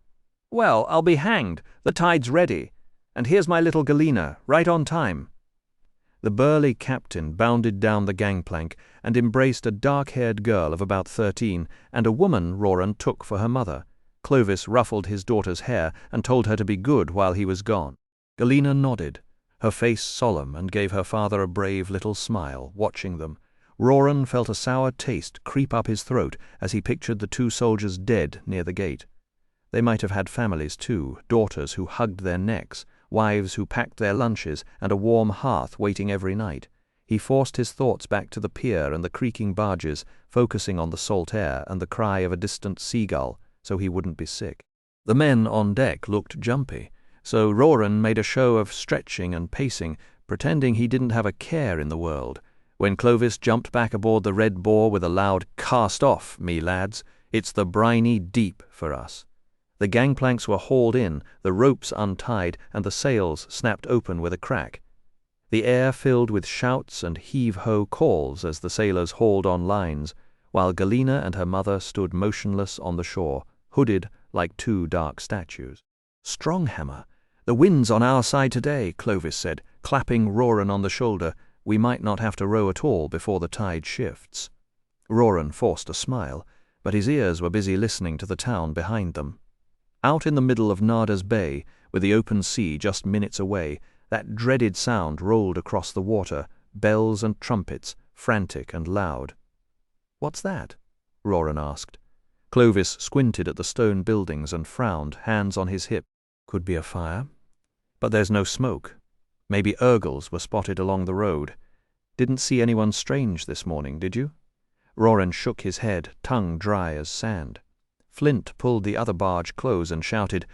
"Well, I'll be hanged. The tide's ready. And here's my little Galena, right on time." The burly captain bounded down the gangplank and embraced a dark-haired girl of about 13 and a woman Roran took for her mother. Clovis ruffled his daughter's hair and told her to be good while he was gone. Galena nodded, her face solemn, and gave her father a brave little smile, watching them. Roran felt a sour taste creep up his throat as he pictured the 2 soldiers dead near the gate. They might have had families too, daughters who hugged their necks, wives who packed their lunches, and a warm hearth waiting every night. He forced his thoughts back to the pier and the creaking barges, focusing on the salt air and the cry of a distant seagull, so he wouldn't be sick. The men on deck looked jumpy, so Roran made a show of stretching and pacing, pretending he didn't have a care in the world. When Clovis jumped back aboard the Red Boar with a loud "Cast off, me lads, it's the briny deep for us." The gangplanks were hauled in, the ropes untied, and the sails snapped open with a crack. The air filled with shouts and heave-ho calls as the sailors hauled on lines, while Galena and her mother stood motionless on the shore, hooded like 2 dark statues. "Stronghammer, the wind's on our side today," Clovis said, clapping Roran on the shoulder. "We might not have to row at all before the tide shifts." Roran forced a smile, but his ears were busy listening to the town behind them. Out in the middle of Narda's Bay, with the open sea just minutes away, that dreaded sound rolled across the water, bells and trumpets, frantic and loud. "What's that?" Roran asked. Clovis squinted at the stone buildings and frowned, hands on his hip. "Could be a fire. But there's no smoke. Maybe Urgles were spotted along the road. Didn't see anyone strange this morning, did you?" Roran shook his head, tongue dry as sand. Flint pulled the other barge close and shouted,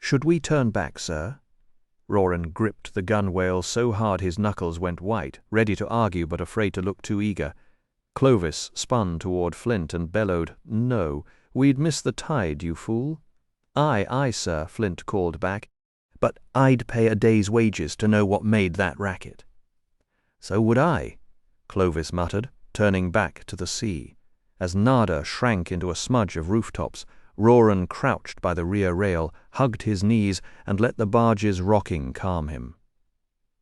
"Should we turn back, sir?" Roran gripped the gunwale so hard his knuckles went white, ready to argue but afraid to look too eager. Clovis spun toward Flint and bellowed, "No, we'd miss the tide, you fool." "Aye, aye, sir," Flint called back, "but I'd pay a day's wages to know what made that racket." "So would I," Clovis muttered, turning back to the sea. As Narda shrank into a smudge of rooftops, Roran crouched by the rear rail, hugged his knees, and let the barge's rocking calm him.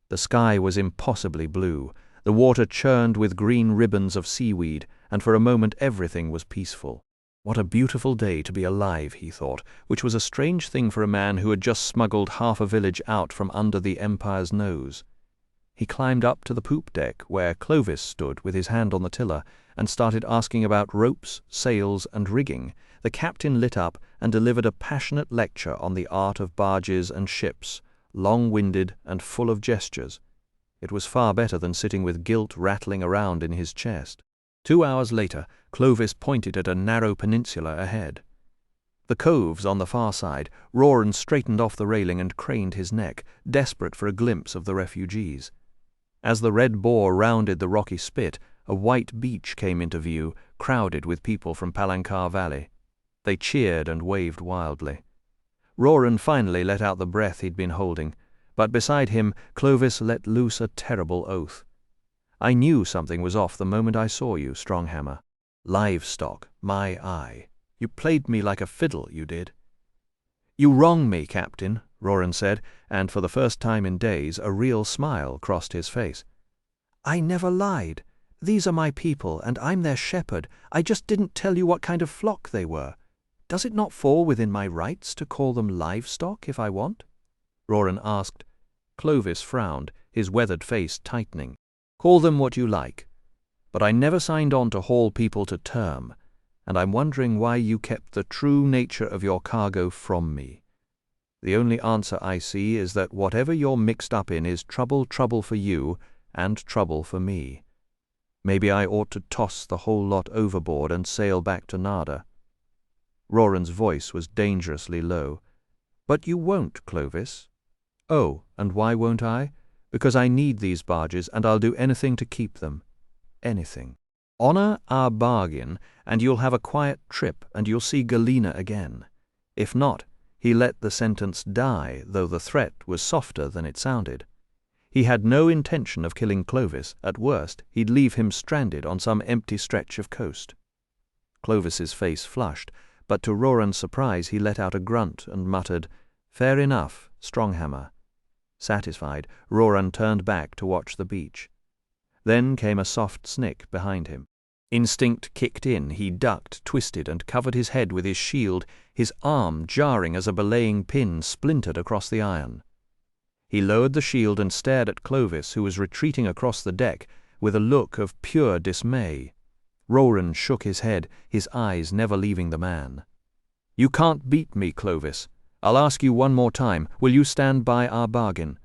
The sky was impossibly blue. The water churned with green ribbons of seaweed, and for a moment everything was peaceful. What a beautiful day to be alive, he thought, which was a strange thing for a man who had just smuggled half a village out from under the Empire's nose. He climbed up to the poop deck, where Clovis stood with his hand on the tiller, and started asking about ropes, sails, and rigging. The captain lit up and delivered a passionate lecture on the art of barges and ships, long-winded and full of gestures. It was far better than sitting with guilt rattling around in his chest. 2 hours later, Clovis pointed at a narrow peninsula ahead. The cove's on the far side. Roran straightened off the railing and craned his neck, desperate for a glimpse of the refugees. As the red boar rounded the rocky spit, a white beach came into view, crowded with people from Palancar Valley. They cheered and waved wildly. Roran finally let out the breath he'd been holding, but beside him Clovis let loose a terrible oath. "I knew something was off the moment I saw you, Stronghammer. Livestock, my eye. You played me like a fiddle, you did." "You wrong me, Captain," Roran said, and for the first time in days a real smile crossed his face. "I never lied. These are my people, and I'm their shepherd. I just didn't tell you what kind of flock they were. Does it not fall within my rights to call them livestock if I want?" Roran asked. Clovis frowned, his weathered face tightening. "Call them what you like. But I never signed on to haul people to term, and I'm wondering why you kept the true nature of your cargo from me. The only answer I see is that whatever you're mixed up in is trouble for you and trouble for me. Maybe I ought to toss the whole lot overboard and sail back to Narda." Roran's voice was dangerously low. "But you won't, Clovis." "Oh, and why won't I? Because I need these barges, and I'll do anything to keep them. Anything. Honor our bargain, and you'll have a quiet trip, and you'll see Galena again. If not," he let the sentence die, though the threat was softer than it sounded. He had no intention of killing Clovis. At worst, he'd leave him stranded on some empty stretch of coast. Clovis's face flushed, but to Roran's surprise he let out a grunt and muttered, "Fair enough, Stronghammer." Satisfied, Roran turned back to watch the beach. Then came a soft snick behind him. Instinct kicked in. He ducked, twisted, and covered his head with his shield, his arm jarring as a belaying pin splintered across the iron. He lowered the shield and stared at Clovis, who was retreating across the deck with a look of pure dismay. Roran shook his head, his eyes never leaving the man. "You can't beat me, Clovis. I'll ask you one more time. Will you stand by our bargain?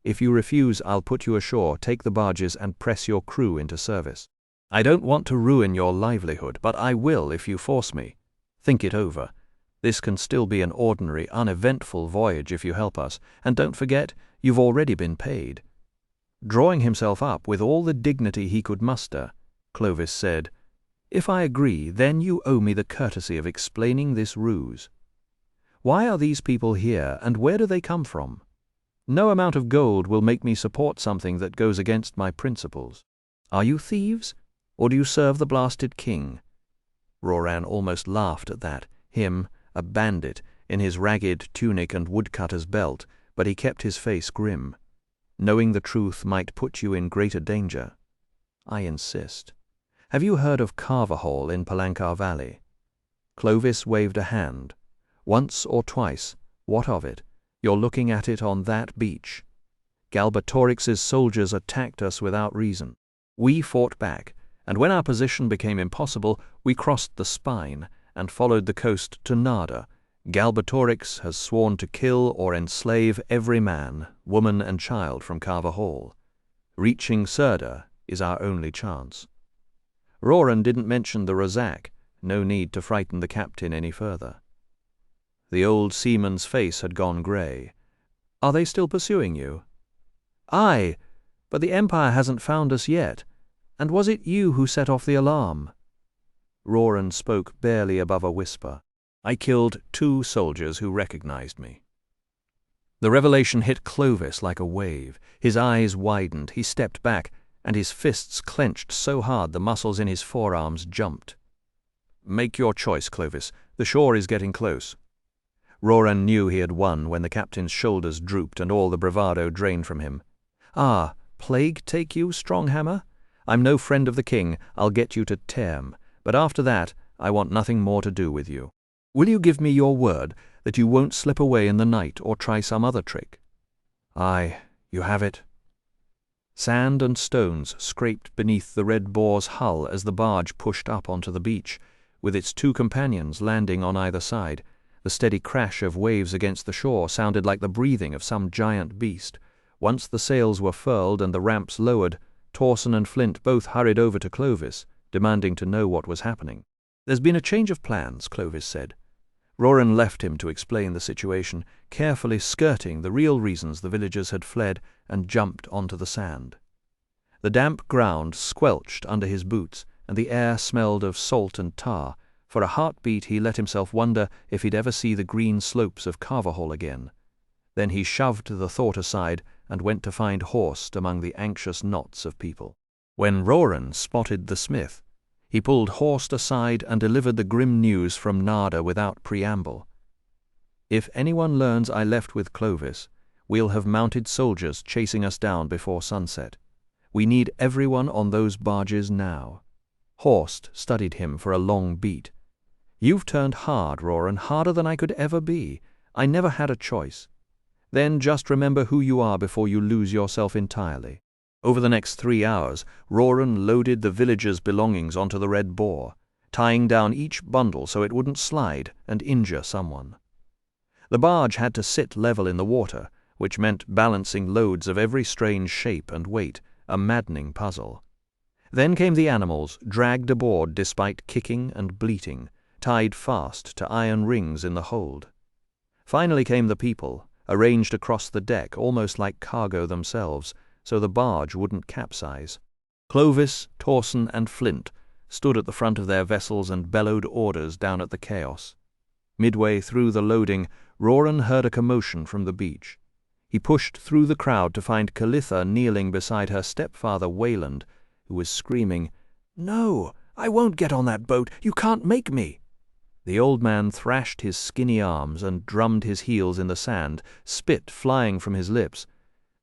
If you refuse, I'll put you ashore, take the barges, and press your crew into service. I don't want to ruin your livelihood, but I will if you force me. Think it over. This can still be an ordinary, uneventful voyage if you help us, and don't forget, you've already been paid." Drawing himself up with all the dignity he could muster, Clovis said, "If I agree, then you owe me the courtesy of explaining this ruse. Why are these people here, and where do they come from? No amount of gold will make me support something that goes against my principles. Are you thieves, or do you serve the blasted king?" Roran almost laughed at that, him, a bandit, in his ragged tunic and woodcutter's belt, but he kept his face grim. "Knowing the truth might put you in greater danger. I insist. Have you heard of Carverhall in Palancar Valley?" Clovis waved a hand. Once or twice, what of it? You're looking at it on that beach. Galbatorix's soldiers attacked us without reason. We fought back, and when our position became impossible, we crossed the spine and followed the coast to Narda. Galbatorix has sworn to kill or enslave every man, woman and child from Carver Hall. Reaching Serda is our only chance. Roran didn't mention the Razak. No need to frighten the captain any further. The old seaman's face had gone grey. Are they still pursuing you? Aye, but the Empire hasn't found us yet. And was it you who set off the alarm? Roran spoke barely above a whisper. I killed 2 soldiers who recognized me. The revelation hit Clovis like a wave. His eyes widened, he stepped back, and his fists clenched so hard the muscles in his forearms jumped. Make your choice, Clovis. The shore is getting close. Roran knew he had won when the captain's shoulders drooped and all the bravado drained from him. Ah, plague take you, Stronghammer? I'm no friend of the king. I'll get you to Term, but after that I want nothing more to do with you. Will you give me your word that you won't slip away in the night or try some other trick? Aye, you have it. Sand and stones scraped beneath the Red Boar's hull as the barge pushed up onto the beach, with its 2 companions landing on either side. The steady crash of waves against the shore sounded like the breathing of some giant beast. Once the sails were furled and the ramps lowered, Torson and Flint both hurried over to Clovis, demanding to know what was happening. There's been a change of plans, Clovis said. Roran left him to explain the situation, carefully skirting the real reasons the villagers had fled and jumped onto the sand. The damp ground squelched under his boots, and the air smelled of salt and tar. For a heartbeat he let himself wonder if he'd ever see the green slopes of Carver Hall again. Then he shoved the thought aside and went to find Horst among the anxious knots of people. When Roran spotted the smith, he pulled Horst aside and delivered the grim news from Narda without preamble. If anyone learns I left with Clovis, we'll have mounted soldiers chasing us down before sunset. We need everyone on those barges now. Horst studied him for a long beat. You've turned hard, Roran, harder than I could ever be. I never had a choice. Then just remember who you are before you lose yourself entirely. Over the next 3 hours, Roran loaded the villagers' belongings onto the Red Boar, tying down each bundle so it wouldn't slide and injure someone. The barge had to sit level in the water, which meant balancing loads of every strange shape and weight, a maddening puzzle. Then came the animals, dragged aboard despite kicking and bleating, tied fast to iron rings in the hold. Finally came the people, arranged across the deck almost like cargo themselves, so the barge wouldn't capsize. Clovis, Torson, and Flint stood at the front of their vessels and bellowed orders down at the chaos. Midway through the loading, Roran heard a commotion from the beach. He pushed through the crowd to find Calitha kneeling beside her stepfather Wayland, who was screaming, "No, I won't get on that boat. You can't make me." The old man thrashed his skinny arms and drummed his heels in the sand, spit flying from his lips.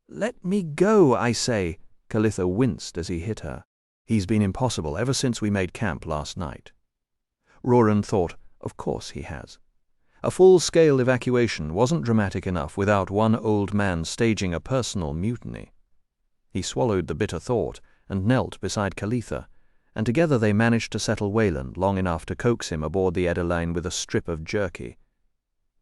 "Let me go, I say." Calitha winced as he hit her. "He's been impossible ever since we made camp last night." Roran thought, of course he has. A full-scale evacuation wasn't dramatic enough without one old man staging a personal mutiny. He swallowed the bitter thought and knelt beside Calitha, and together they managed to settle Wayland long enough to coax him aboard the Edeline with a strip of jerky.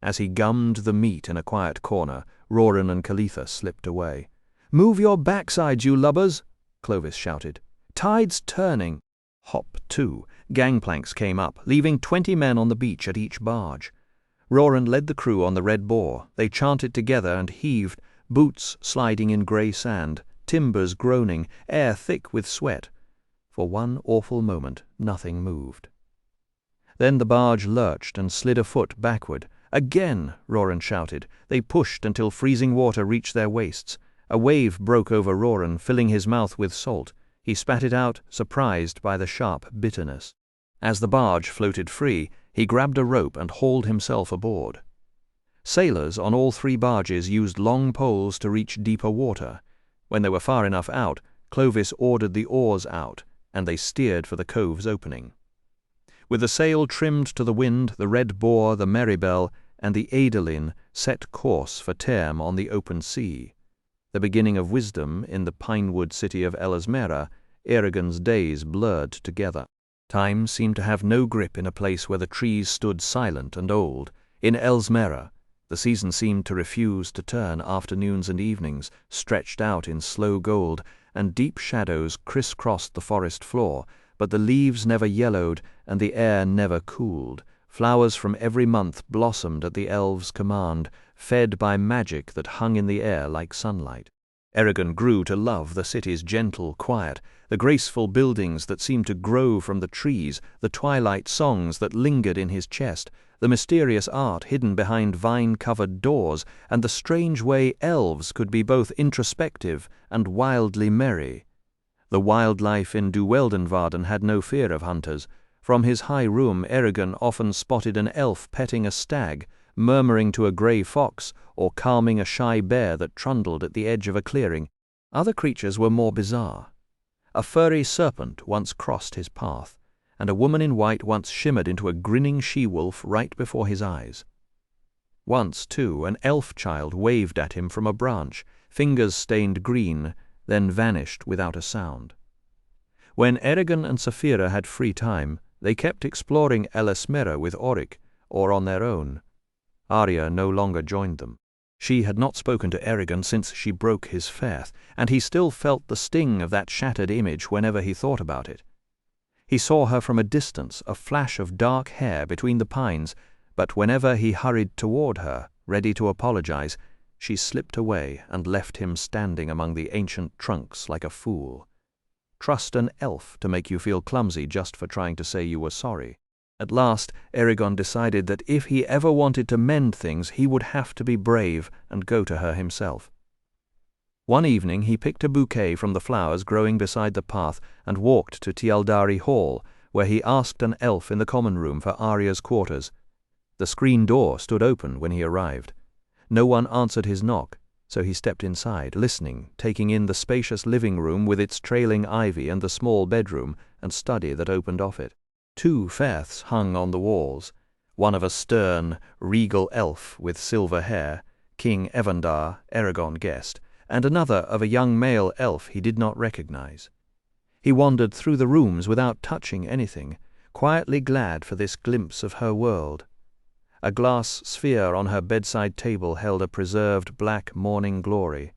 As he gummed the meat in a quiet corner, Roran and Calitha slipped away. "Move your backsides, you lubbers!" Clovis shouted. "Tide's turning." Hop, too. Gangplanks came up, leaving 20 men on the beach at each barge. Roran led the crew on the Red Boar. They chanted together and heaved, boots sliding in grey sand, timbers groaning, air thick with sweat. For one awful moment, nothing moved. Then the barge lurched and slid a foot backward. "Again!" Roran shouted. They pushed until freezing water reached their waists. A wave broke over Roran, filling his mouth with salt. He spat it out, surprised by the sharp bitterness. As the barge floated free, he grabbed a rope and hauled himself aboard. Sailors on all 3 barges used long poles to reach deeper water. When they were far enough out, Clovis ordered the oars out, and they steered for the cove's opening. With the sail trimmed to the wind, the Red Boar, the Merrybell, and the Adelin set course for Term on the open sea. The beginning of wisdom in the pinewood city of Eldest, Eragon's days blurred together. Time seemed to have no grip in a place where the trees stood silent and old. In Eldest, the season seemed to refuse to turn. Afternoons and evenings stretched out in slow gold, and deep shadows crisscrossed the forest floor, but the leaves never yellowed and the air never cooled. Flowers from every month blossomed at the elves' command, fed by magic that hung in the air like sunlight. Eragon grew to love the city's gentle quiet, the graceful buildings that seemed to grow from the trees, the twilight songs that lingered in his chest, the mysterious art hidden behind vine-covered doors, and the strange way elves could be both introspective and wildly merry. The wildlife in Duweldenvarden had no fear of hunters. From his high room Eragon often spotted an elf petting a stag, murmuring to a grey fox, or calming a shy bear that trundled at the edge of a clearing. Other creatures were more bizarre. A furry serpent once crossed his path, and a woman in white once shimmered into a grinning she-wolf right before his eyes. Once, too, an elf child waved at him from a branch, fingers stained green, then vanished without a sound. When Eragon and Saphira had free time, they kept exploring Eldest with Auric, or on their own. Arya no longer joined them. She had not spoken to Eragon since she broke his faith, and he still felt the sting of that shattered image whenever he thought about it. He saw her from a distance, a flash of dark hair between the pines, but whenever he hurried toward her, ready to apologize, she slipped away and left him standing among the ancient trunks like a fool. Trust an elf to make you feel clumsy just for trying to say you were sorry. At last, Eragon decided that if he ever wanted to mend things, he would have to be brave and go to her himself. One evening he picked a bouquet from the flowers growing beside the path and walked to Tealdari Hall, where he asked an elf in the common room for Arya's quarters. The screen door stood open when he arrived. No one answered his knock, so he stepped inside, listening, taking in the spacious living room with its trailing ivy and the small bedroom and study that opened off it. 2 faiths hung on the walls, one of a stern, regal elf with silver hair, King Evandar, Eragon guessed, and another of a young male elf he did not recognize. He wandered through the rooms without touching anything, quietly glad for this glimpse of her world. A glass sphere on her bedside table held a preserved black morning glory.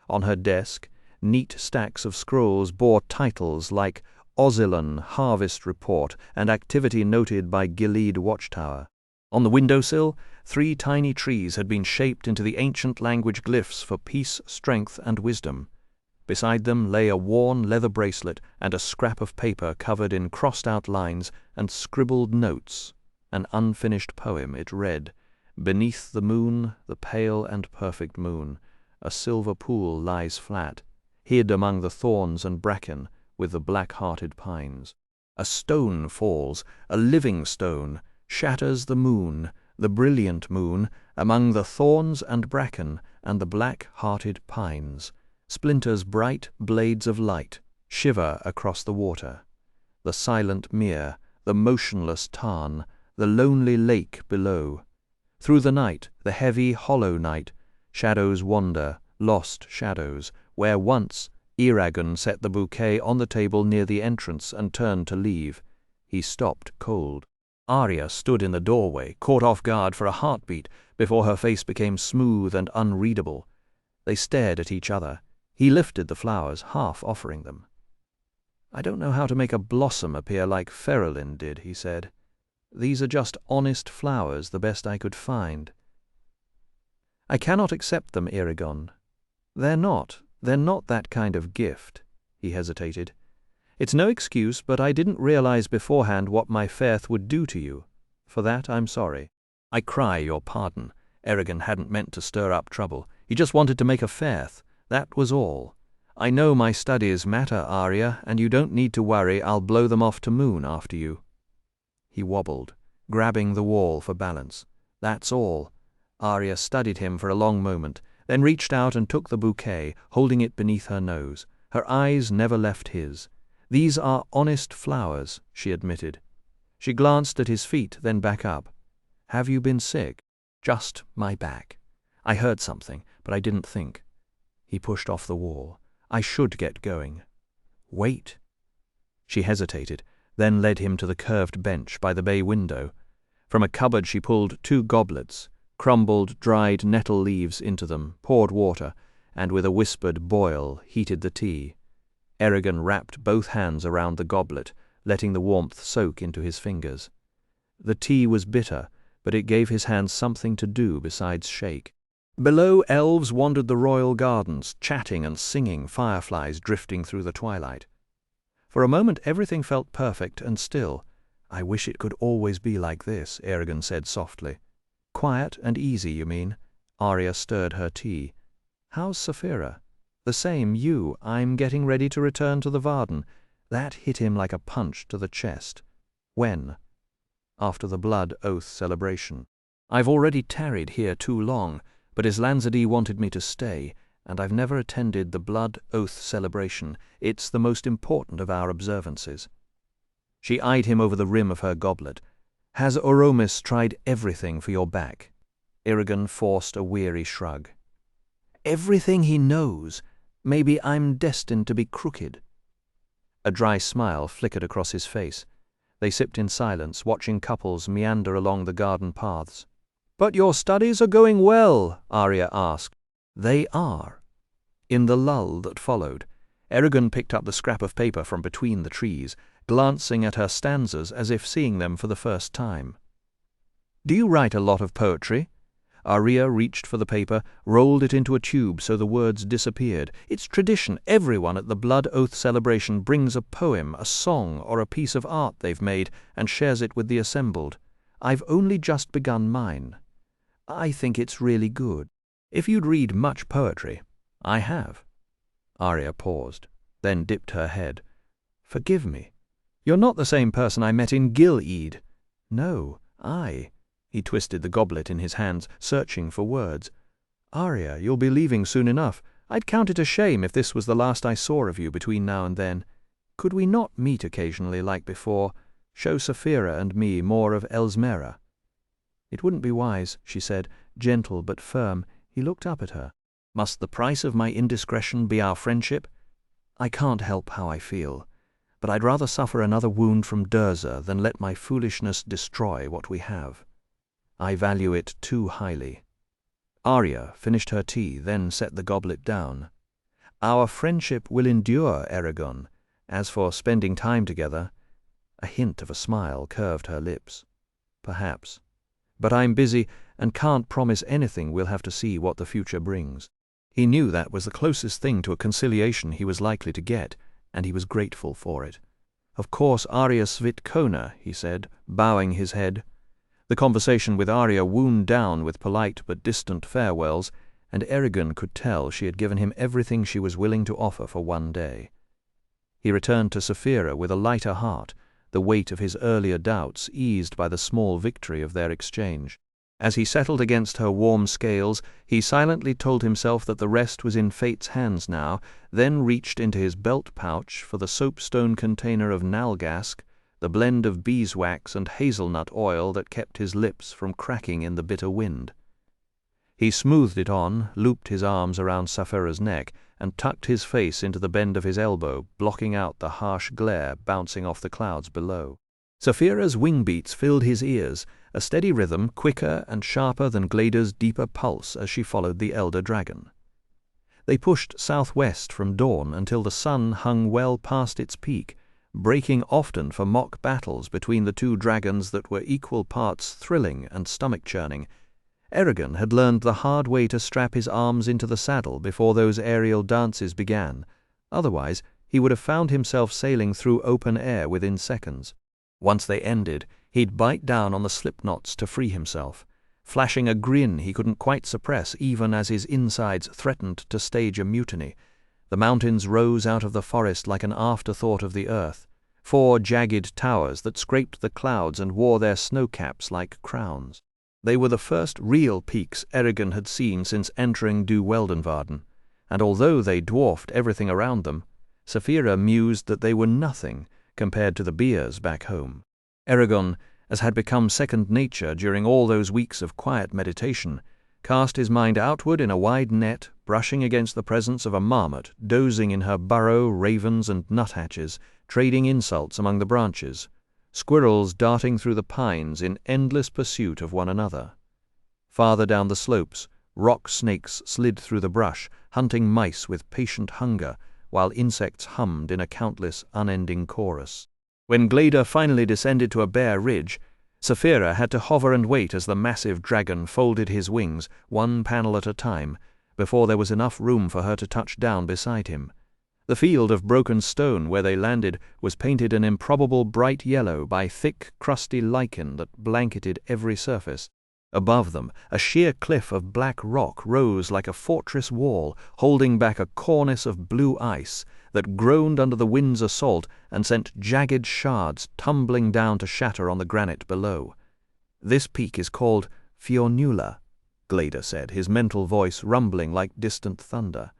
On her desk, neat stacks of scrolls bore titles like Ozilon Harvest Report and Activity Noted by Gilead Watchtower. On the windowsill, 3 tiny trees had been shaped into the ancient language glyphs for peace, strength, and wisdom. Beside them lay a worn leather bracelet and a scrap of paper covered in crossed-out lines and scribbled notes. An unfinished poem, it read, "Beneath the moon, the pale and perfect moon, a silver pool lies flat, hid among the thorns and bracken with the black-hearted pines. A stone falls, a living stone, shatters the moon, the brilliant moon, among the thorns and bracken and the black-hearted pines. Splinters bright blades of light shiver across the water. The silent mere, the motionless tarn, the lonely lake below. Through the night, the heavy, hollow night, shadows wander, lost shadows, where once Eragon set the bouquet on the table near the entrance and turned to leave. He stopped cold. Arya stood in the doorway, caught off guard for a heartbeat before her face became smooth and unreadable. They stared at each other. He lifted the flowers, half offering them. "I don't know how to make a blossom appear like Ferelyn did," he said. "These are just honest flowers, the best I could find." "I cannot accept them, Eragon. They're not that kind of gift." He hesitated. "It's no excuse, but I didn't realize beforehand what my faith would do to you. For that I'm sorry." "I cry your pardon." Eragon hadn't meant to stir up trouble. He just wanted to make a faith. That was all. "I know my studies matter, Arya, and you don't need to worry. I'll blow them off to Moon after you." He wobbled, grabbing the wall for balance. "That's all." Arya studied him for a long moment, then reached out and took the bouquet, holding it beneath her nose. Her eyes never left his. "These are honest flowers," she admitted. She glanced at his feet, then back up. "Have you been sick?" Just my back. I heard something, but I didn't think. He pushed off the wall. I should get going. Wait. She hesitated, then led him to the curved bench by the bay window. From a cupboard she pulled 2 goblets, crumbled dried nettle leaves into them, poured water, and with a whispered boil heated the tea. Eragon wrapped both hands around the goblet, letting the warmth soak into his fingers. The tea was bitter, but it gave his hands something to do besides shake. Below, elves wandered the royal gardens, chatting and singing, fireflies drifting through the twilight. For a moment everything felt perfect and still. I wish it could always be like this, Eragon said softly. Quiet and easy, you mean? Arya stirred her tea. How's Saphira? The same, you. I'm getting ready to return to the Varden. That hit him like a punch to the chest. When? After the blood oath celebration. I've already tarried here too long, but Islanzadi wanted me to stay, and I've never attended the blood oath celebration. It's the most important of our observances. She eyed him over the rim of her goblet. Has Oromis tried everything for your back? Eragon forced a weary shrug. Everything he knows. Maybe I'm destined to be crooked. A dry smile flickered across his face. They sipped in silence, watching couples meander along the garden paths. But your studies are going well, Arya asked. They are. In the lull that followed, Eragon picked up the scrap of paper from between the trees, glancing at her stanzas as if seeing them for the first time. Do you write a lot of poetry? Arya reached for the paper, rolled it into a tube so the words disappeared. It's tradition. Everyone at the blood oath celebration brings a poem, a song, or a piece of art they've made and shares it with the assembled. I've only just begun mine. I think it's really good. If you'd read much poetry, I have. Arya paused, then dipped her head. Forgive me. You're not the same person I met in Gilead. No, He twisted the goblet in his hands, searching for words. Arya, you'll be leaving soon enough. I'd count it a shame if this was the last I saw of you between now and then. Could we not meet occasionally like before? Show Saphira and me more of Elsmera. It wouldn't be wise, she said, gentle but firm. He looked up at her. Must the price of my indiscretion be our friendship? I can't help how I feel, but I'd rather suffer another wound from Durza than let my foolishness destroy what we have. I value it too highly. Arya finished her tea, then set the goblet down. Our friendship will endure, Eragon. As for spending time together, a hint of a smile curved her lips. Perhaps. But I'm busy and can't promise anything. We'll have to see what the future brings. He knew that was the closest thing to a conciliation he was likely to get, and he was grateful for it. Of course, Arya Svitkona, he said, bowing his head. The conversation with Arya wound down with polite but distant farewells, and Eragon could tell she had given him everything she was willing to offer for one day. He returned to Saphira with a lighter heart, the weight of his earlier doubts eased by the small victory of their exchange. As he settled against her warm scales, he silently told himself that the rest was in fate's hands now, then reached into his belt pouch for the soapstone container of nalgask, the blend of beeswax and hazelnut oil that kept his lips from cracking in the bitter wind. He smoothed it on, looped his arms around Saphira's neck, and tucked his face into the bend of his elbow, blocking out the harsh glare bouncing off the clouds below. Saphira's wing beats filled his ears, a steady rhythm, quicker and sharper than Glader's deeper pulse as she followed the elder dragon. They pushed southwest from dawn until the sun hung well past its peak, breaking often for mock battles between the two dragons that were equal parts thrilling and stomach-churning. Eragon had learned the hard way to strap his arms into the saddle before those aerial dances began. Otherwise, he would have found himself sailing through open air within seconds. Once they ended, he'd bite down on the slip-knots to free himself, flashing a grin he couldn't quite suppress even as his insides threatened to stage a mutiny. The mountains rose out of the forest like an afterthought of the earth, 4 jagged towers that scraped the clouds and wore their snow-caps like crowns. They were the first real peaks Eragon had seen since entering Du Weldenvarden, and although they dwarfed everything around them, Saphira mused that they were nothing compared to the beers back home. Eragon, as had become second nature during all those weeks of quiet meditation, cast his mind outward in a wide net, brushing against the presence of a marmot dozing in her burrow, ravens and nuthatches trading insults among the branches, squirrels darting through the pines in endless pursuit of one another. Farther down the slopes, rock snakes slid through the brush, hunting mice with patient hunger, while insects hummed in a countless, unending chorus. When Gleda finally descended to a bare ridge, Saphira had to hover and wait as the massive dragon folded his wings, one panel at a time, before there was enough room for her to touch down beside him. The field of broken stone where they landed was painted an improbable bright yellow by thick, crusty lichen that blanketed every surface. Above them, a sheer cliff of black rock rose like a fortress wall, holding back a cornice of blue ice that groaned under the wind's assault and sent jagged shards tumbling down to shatter on the granite below. "This peak is called Fionnuala," Gleda said, his mental voice rumbling like distant thunder.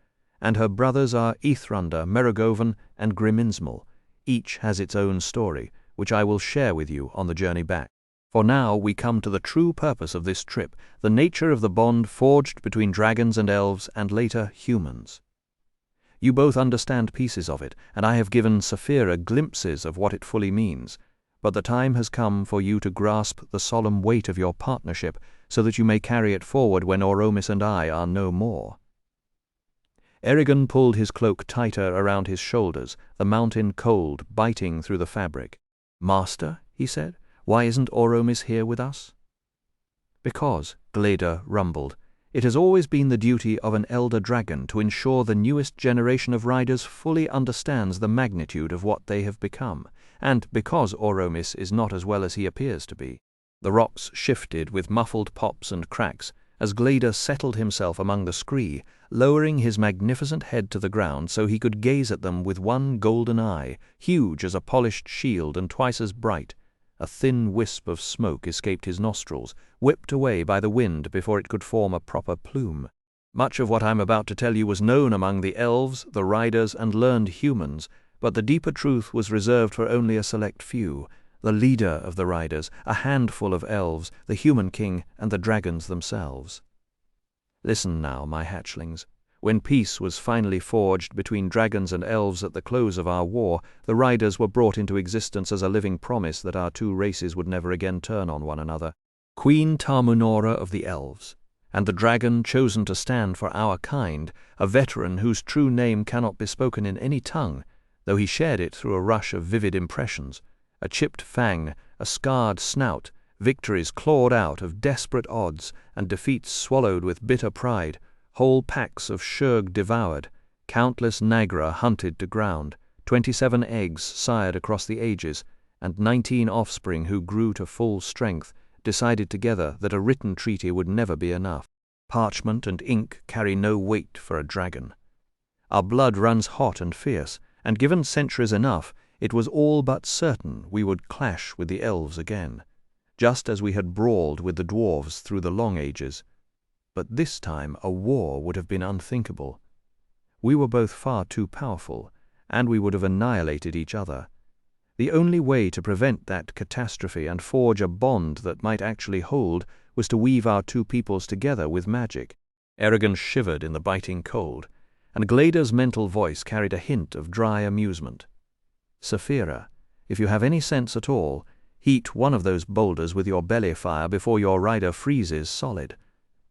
"And her brothers are Ethrunda, Merrigoven, and Griminsmal. Each has its own story, which I will share with you on the journey back. For now we come to the true purpose of this trip, the nature of the bond forged between dragons and elves and later humans. You both understand pieces of it, and I have given Saphira glimpses of what it fully means, but the time has come for you to grasp the solemn weight of your partnership so that you may carry it forward when Oromis and I are no more." Eragon pulled his cloak tighter around his shoulders, the mountain cold biting through the fabric. "Master," he said, "why isn't Oromis here with us?" "Because," Gleda rumbled, "it has always been the duty of an elder dragon to ensure the newest generation of riders fully understands the magnitude of what they have become, and because Oromis is not as well as he appears to be." The rocks shifted with muffled pops and cracks as Gleda settled himself among the scree, lowering his magnificent head to the ground so he could gaze at them with one golden eye, huge as a polished shield and twice as bright. A thin wisp of smoke escaped his nostrils, whipped away by the wind before it could form a proper plume. "Much of what I'm about to tell you was known among the elves, the riders, and learned humans, but the deeper truth was reserved for only a select few, the leader of the riders, a handful of elves, the human king, and the dragons themselves. Listen now, my hatchlings. When peace was finally forged between dragons and elves at the close of our war, the riders were brought into existence as a living promise that our two races would never again turn on one another. Queen Tarmunora of the elves, and the dragon chosen to stand for our kind, a veteran whose true name cannot be spoken in any tongue, though he shared it through a rush of vivid impressions, a chipped fang, a scarred snout, victories clawed out of desperate odds, and defeats swallowed with bitter pride, whole packs of shurg devoured, countless nagra hunted to ground, 27 eggs sired across the ages, and 19 offspring who grew to full strength, decided together that a written treaty would never be enough. Parchment and ink carry no weight for a dragon. Our blood runs hot and fierce, and given centuries enough, it was all but certain we would clash with the elves again, just as we had brawled with the dwarves through the long ages. But this time a war would have been unthinkable. We were both far too powerful, and we would have annihilated each other. The only way to prevent that catastrophe and forge a bond that might actually hold was to weave our two peoples together with magic. Eragon shivered in the biting cold, and Gleda's mental voice carried a hint of dry amusement. "Saphira, if you have any sense at all, heat one of those boulders with your belly fire before your rider freezes solid."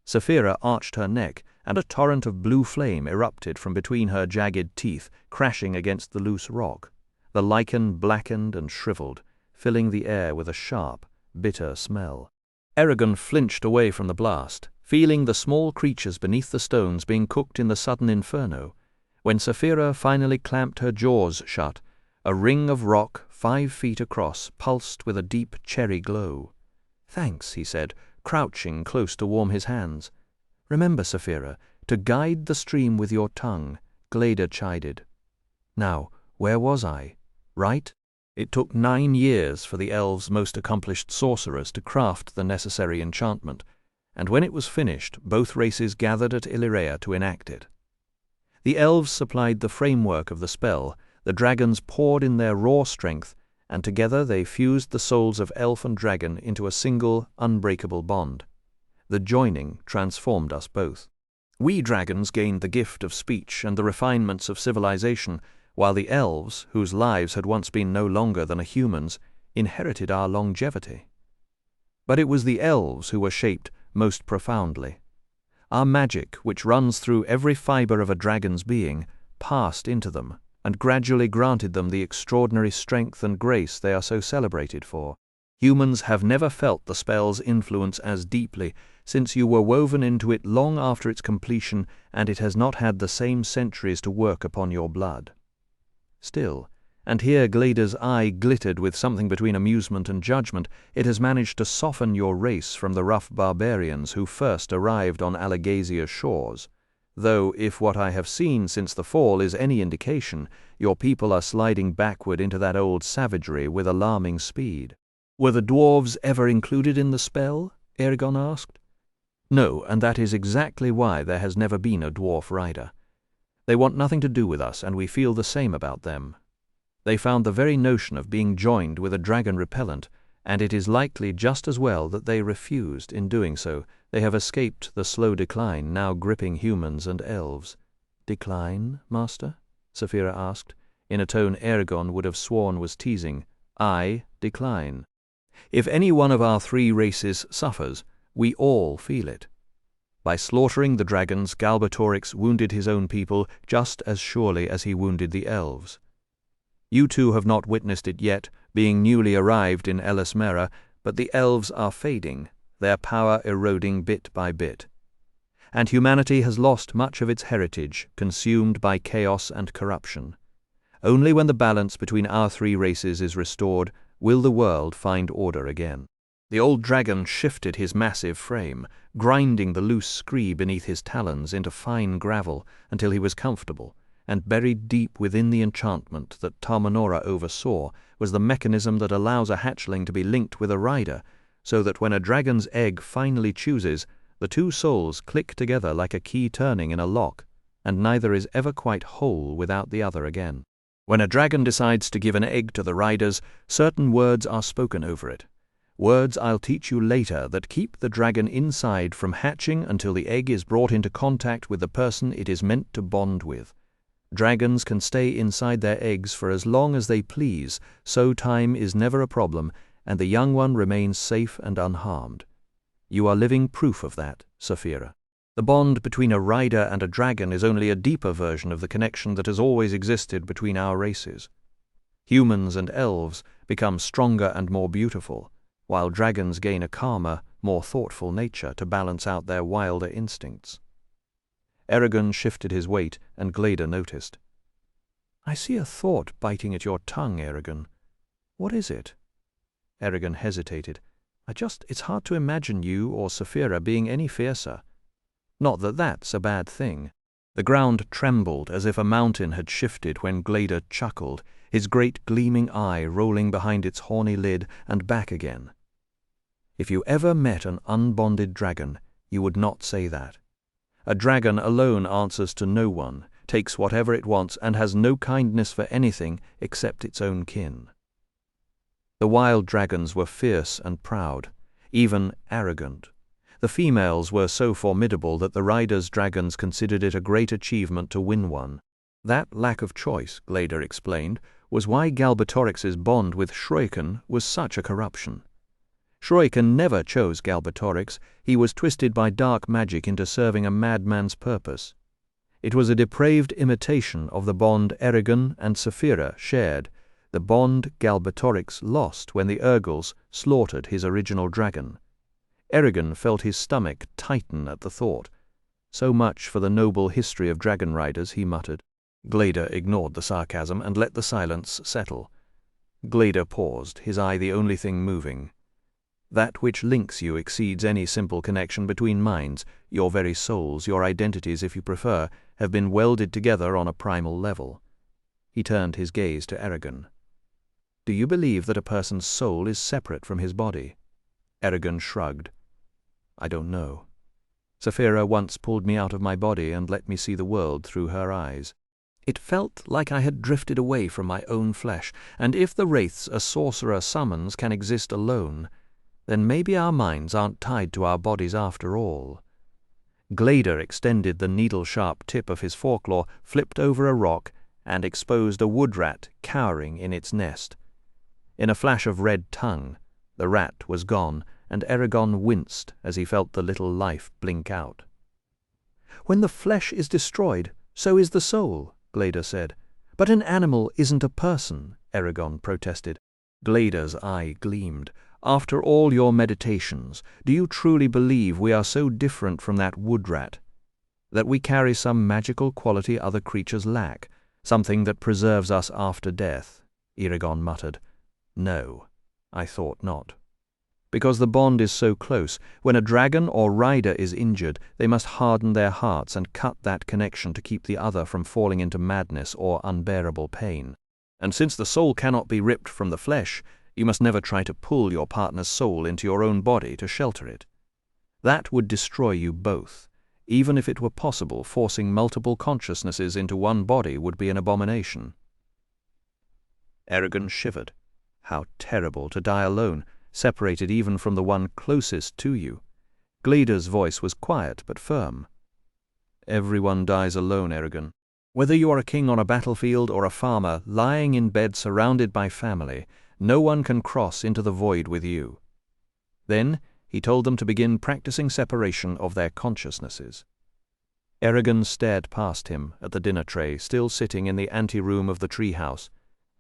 Saphira arched her neck, and a torrent of blue flame erupted from between her jagged teeth, crashing against the loose rock. The lichen blackened and shriveled, filling the air with a sharp, bitter smell. Eragon flinched away from the blast, feeling the small creatures beneath the stones being cooked in the sudden inferno. When Saphira finally clamped her jaws shut, a ring of rock 5 feet across pulsed with a deep cherry glow. "Thanks," he said, crouching close to warm his hands. "Remember, Saphira, to guide the stream with your tongue," Gleda chided. Now, where was I? Right? It took 9 years for the elves' most accomplished sorcerers to craft the necessary enchantment, and when it was finished, both races gathered at Illyria to enact it. The elves supplied the framework of the spell, the dragons poured in their raw strength, and together they fused the souls of elf and dragon into a single, unbreakable bond. The joining transformed us both. We dragons gained the gift of speech and the refinements of civilization, while the elves, whose lives had once been no longer than a human's, inherited our longevity. But it was the elves who were shaped most profoundly. Our magic, which runs through every fiber of a dragon's being, passed into them, and gradually granted them the extraordinary strength and grace they are so celebrated for. Humans have never felt the spell's influence as deeply, since you were woven into it long after its completion, and it has not had the same centuries to work upon your blood. Still, and here Glader's eye glittered with something between amusement and judgment, it has managed to soften your race from the rough barbarians who first arrived on Allegasia's shores. Though, if what I have seen since the fall is any indication, your people are sliding backward into that old savagery with alarming speed. Were the dwarves ever included in the spell? Eragon asked. No, and that is exactly why there has never been a dwarf rider. They want nothing to do with us, and we feel the same about them. They found the very notion of being joined with a dragon repellent, and it is likely just as well that they refused. In doing so, they have escaped the slow decline now gripping humans and elves. Decline, Master? Saphira asked, in a tone Eragon would have sworn was teasing. I decline. If any one of our three races suffers, we all feel it. By slaughtering the dragons, Galbatorix wounded his own people just as surely as he wounded the elves. You two have not witnessed it yet, being newly arrived in Eldest, but the elves are fading, their power eroding bit by bit. And humanity has lost much of its heritage, consumed by chaos and corruption. Only when the balance between our three races is restored will the world find order again. The old dragon shifted his massive frame, grinding the loose scree beneath his talons into fine gravel until he was comfortable, and buried deep within the enchantment that Tarmanora oversaw was the mechanism that allows a hatchling to be linked with a rider, so that when a dragon's egg finally chooses, the two souls click together like a key turning in a lock, and neither is ever quite whole without the other again. When a dragon decides to give an egg to the riders, certain words are spoken over it. Words I'll teach you later that keep the dragon inside from hatching until the egg is brought into contact with the person it is meant to bond with. Dragons can stay inside their eggs for as long as they please, so time is never a problem, and the young one remains safe and unharmed. You are living proof of that, Saphira. The bond between a rider and a dragon is only a deeper version of the connection that has always existed between our races. Humans and elves become stronger and more beautiful, while dragons gain a calmer, more thoughtful nature to balance out their wilder instincts. Eragon shifted his weight, and Glader noticed. I see a thought biting at your tongue, Eragon. What is it? Eragon hesitated. It's hard to imagine you or Saphira being any fiercer. Not that that's a bad thing. The ground trembled as if a mountain had shifted when Glader chuckled, his great gleaming eye rolling behind its horny lid and back again. If you ever met an unbonded dragon, you would not say that. A dragon alone answers to no one, takes whatever it wants, and has no kindness for anything except its own kin. The wild dragons were fierce and proud, even arrogant. The females were so formidable that the riders' dragons considered it a great achievement to win one. That lack of choice, Glader explained, was why Galbatorix's bond with Shroiken was such a corruption. Shroiken never chose Galbatorix. He was twisted by dark magic into serving a madman's purpose. It was a depraved imitation of the bond Eragon and Saphira shared, the bond Galbatorix lost when the Urgals slaughtered his original dragon. Eragon felt his stomach tighten at the thought. So much for the noble history of dragon riders, he muttered. Glader ignored the sarcasm and let the silence settle. Glader paused, his eye the only thing moving. That which links you exceeds any simple connection between minds. Your very souls, your identities if you prefer, have been welded together on a primal level. He turned his gaze to Eragon. Do you believe that a person's soul is separate from his body? Eragon shrugged. I don't know. Saphira once pulled me out of my body and let me see the world through her eyes. It felt like I had drifted away from my own flesh, and if the wraiths a sorcerer summons can exist alone, then maybe our minds aren't tied to our bodies after all. Glader extended the needle-sharp tip of his foreclaw, flipped over a rock, and exposed a wood rat cowering in its nest. In a flash of red tongue, the rat was gone, and Eragon winced as he felt the little life blink out. "When the flesh is destroyed, so is the soul," Glader said. "But an animal isn't a person," Eragon protested. Glader's eye gleamed. "After all your meditations, do you truly believe we are so different from that wood rat? That we carry some magical quality other creatures lack, something that preserves us after death?" Eragon muttered. "No, I thought not. Because the bond is so close, when a dragon or rider is injured, they must harden their hearts and cut that connection to keep the other from falling into madness or unbearable pain. And since the soul cannot be ripped from the flesh, you must never try to pull your partner's soul into your own body to shelter it. That would destroy you both. Even if it were possible, forcing multiple consciousnesses into one body would be an abomination." Eragon shivered. How terrible to die alone, separated even from the one closest to you. Glader's voice was quiet but firm. "Everyone dies alone, Eragon. Whether you are a king on a battlefield or a farmer lying in bed surrounded by family, no one can cross into the void with you." Then he told them to begin practicing separation of their consciousnesses. Eragon stared past him at the dinner tray, still sitting in the anteroom of the treehouse.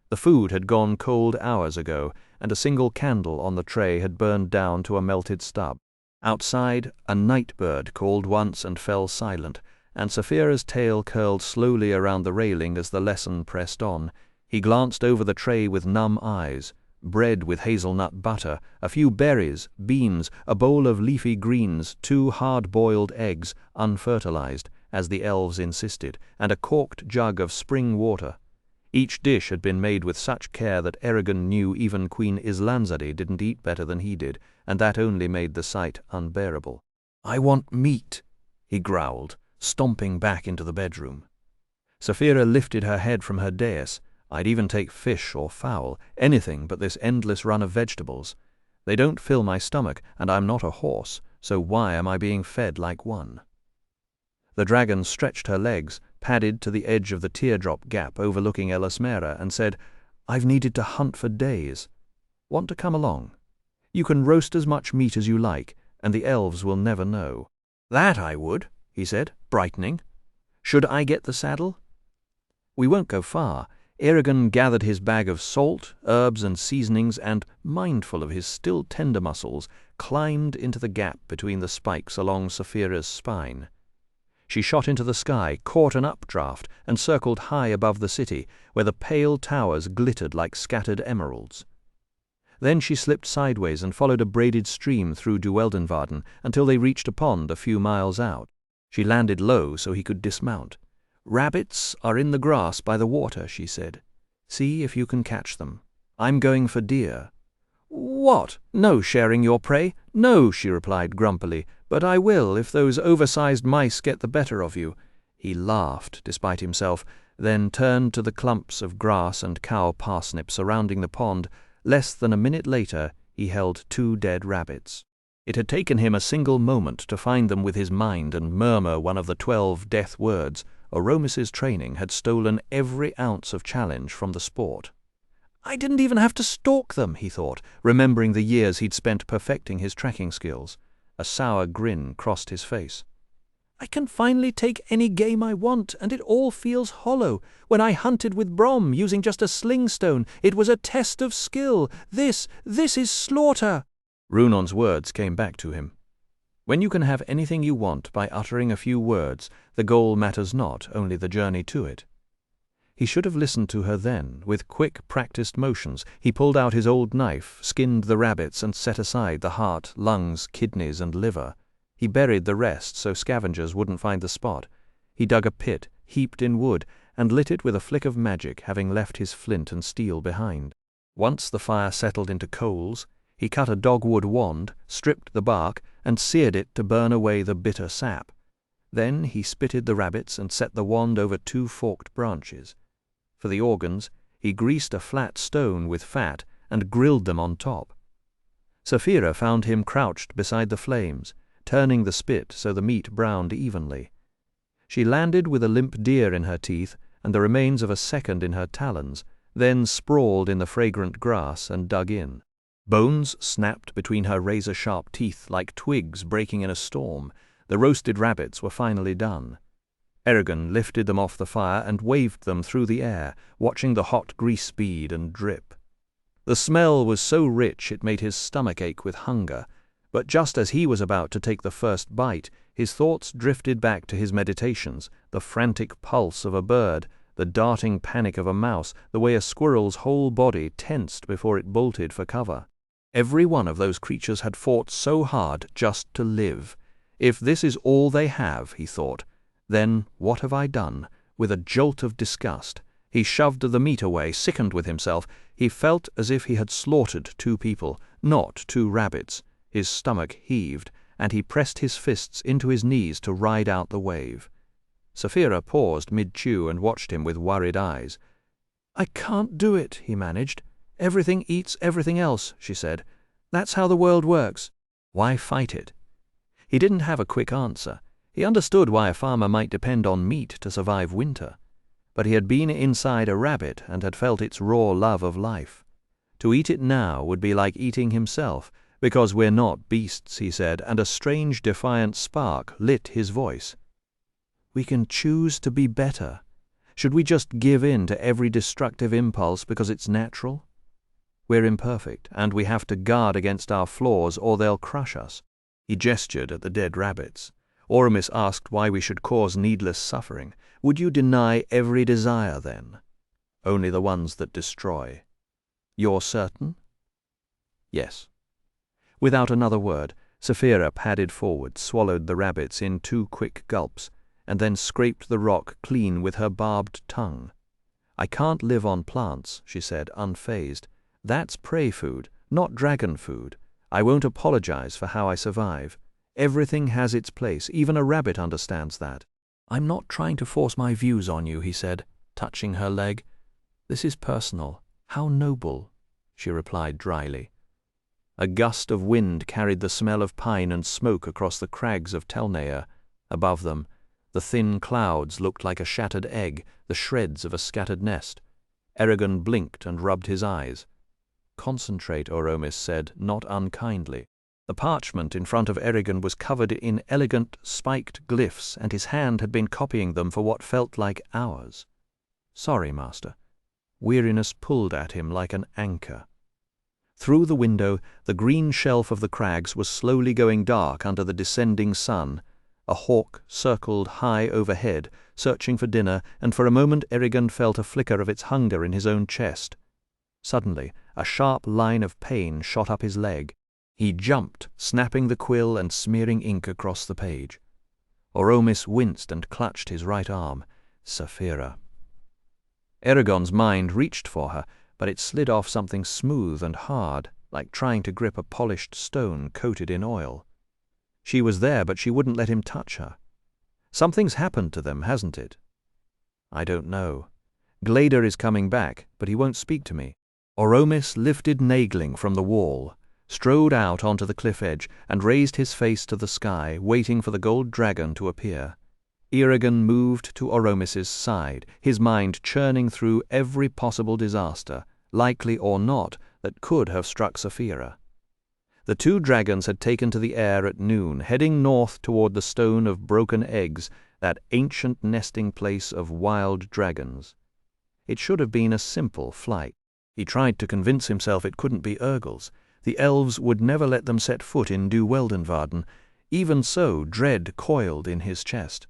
The food had gone cold hours ago, and a single candle on the tray had burned down to a melted stub. Outside, a night bird called once and fell silent, and Saphira's tail curled slowly around the railing as the lesson pressed on. He glanced over the tray with numb eyes. Bread with hazelnut butter, a few berries, beans, a bowl of leafy greens, 2 hard-boiled eggs, unfertilized, as the elves insisted, and a corked jug of spring water. Each dish had been made with such care that Eragon knew even Queen Islanzade didn't eat better than he did, and that only made the sight unbearable. "I want meat," he growled, stomping back into the bedroom. Saphira lifted her head from her dais. "I'd even take fish or fowl, anything but this endless run of vegetables. They don't fill my stomach, and I'm not a horse, so why am I being fed like one?" The dragon stretched her legs, padded to the edge of the teardrop gap overlooking Elismera, and said, "I've needed to hunt for days. Want to come along? You can roast as much meat as you like, and the elves will never know." "That I would," he said, brightening. "Should I get the saddle?" "We won't go far." Eragon gathered his bag of salt, herbs, and seasonings, and, mindful of his still tender muscles, climbed into the gap between the spikes along Saphira's spine. She shot into the sky, caught an updraft, and circled high above the city, where the pale towers glittered like scattered emeralds. Then she slipped sideways and followed a braided stream through Dueldenvarden until they reached a pond a few miles out. She landed low so he could dismount. "Rabbits are in the grass by the water," she said. "See if you can catch them. I'm going for deer." "What? No sharing your prey?" "No," she replied grumpily, "but I will if those oversized mice get the better of you." He laughed despite himself, then turned to the clumps of grass and cow parsnip surrounding the pond. Less than a minute later, he held 2 dead rabbits. It had taken him a single moment to find them with his mind and murmur one of the 12 death words. Oromis's training had stolen every ounce of challenge from the sport. "I didn't even have to stalk them," he thought, remembering the years he'd spent perfecting his tracking skills. A sour grin crossed his face. "I can finally take any game I want, and it all feels hollow. When I hunted with Brom using just a sling stone, it was a test of skill. This is slaughter." Runon's words came back to him. When you can have anything you want by uttering a few words, the goal matters not, only the journey to it. He should have listened to her then. With quick, practiced motions, he pulled out his old knife, skinned the rabbits, and set aside the heart, lungs, kidneys, and liver. He buried the rest so scavengers wouldn't find the spot. He dug a pit, heaped in wood, and lit it with a flick of magic, having left his flint and steel behind. Once the fire settled into coals, he cut a dogwood wand, stripped the bark, and seared it to burn away the bitter sap. Then he spitted the rabbits and set the wand over 2 forked branches. For the organs, he greased a flat stone with fat and grilled them on top. Saphira found him crouched beside the flames, turning the spit so the meat browned evenly. She landed with a limp deer in her teeth and the remains of a second in her talons, then sprawled in the fragrant grass and dug in. Bones snapped between her razor-sharp teeth like twigs breaking in a storm. The roasted rabbits were finally done. Eragon lifted them off the fire and waved them through the air, watching the hot grease bead and drip. The smell was so rich it made his stomach ache with hunger, but just as he was about to take the first bite, his thoughts drifted back to his meditations, the frantic pulse of a bird, the darting panic of a mouse, the way a squirrel's whole body tensed before it bolted for cover. Every one of those creatures had fought so hard just to live. If this is all they have, he thought, then what have I done? With a jolt of disgust, he shoved the meat away, sickened with himself. He felt as if he had slaughtered 2 people, not 2 rabbits. His stomach heaved, and he pressed his fists into his knees to ride out the wave. Saphira paused mid-chew and watched him with worried eyes. "I can't do it," he managed. "Everything eats everything else," she said. "That's how the world works." Why fight it? He didn't have a quick answer. He understood why a farmer might depend on meat to survive winter. But he had been inside a rabbit and had felt its raw love of life. To eat it now would be like eating himself, because we're not beasts, he said, and a strange defiant spark lit his voice. We can choose to be better. Should we just give in to every destructive impulse because it's natural? We're imperfect, and we have to guard against our flaws or they'll crush us. He gestured at the dead rabbits. Oramis asked why we should cause needless suffering. Would you deny every desire, then? Only the ones that destroy. You're certain? Yes. Without another word, Saphira padded forward, swallowed the rabbits in 2 quick gulps, and then scraped the rock clean with her barbed tongue. I can't live on plants, she said, unfazed. That's prey food, not dragon food. I won't apologize for how I survive. Everything has its place, even a rabbit understands that. I'm not trying to force my views on you, he said, touching her leg. This is personal. How noble, she replied dryly. A gust of wind carried the smell of pine and smoke across the crags of Telnea. Above them, the thin clouds looked like a shattered egg, the shreds of a scattered nest. Eragon blinked and rubbed his eyes. Concentrate, Oramis said, not unkindly. The parchment in front of Eragon was covered in elegant, spiked glyphs, and his hand had been copying them for what felt like hours. Sorry, Master. Weariness pulled at him like an anchor. Through the window, the green shelf of the crags was slowly going dark under the descending sun. A hawk circled high overhead, searching for dinner, and for a moment Eragon felt a flicker of its hunger in his own chest. Suddenly, a sharp line of pain shot up his leg. He jumped, snapping the quill and smearing ink across the page. Oramis winced and clutched his right arm. Saphira. Eragon's mind reached for her, but it slid off something smooth and hard, like trying to grip a polished stone coated in oil. She was there, but she wouldn't let him touch her. Something's happened to them, hasn't it? I don't know. Glader is coming back, but he won't speak to me. Oramis lifted Naegling from the wall, strode out onto the cliff edge, and raised his face to the sky, waiting for the gold dragon to appear. Eragon moved to Oramis's side, his mind churning through every possible disaster, likely or not, that could have struck Saphira. The 2 dragons had taken to the air at noon, heading north toward the Stone of Broken Eggs, that ancient nesting place of wild dragons. It should have been a simple flight. He tried to convince himself it couldn't be Urgles. The elves would never let them set foot in Du Weldenvarden. Even so, dread coiled in his chest.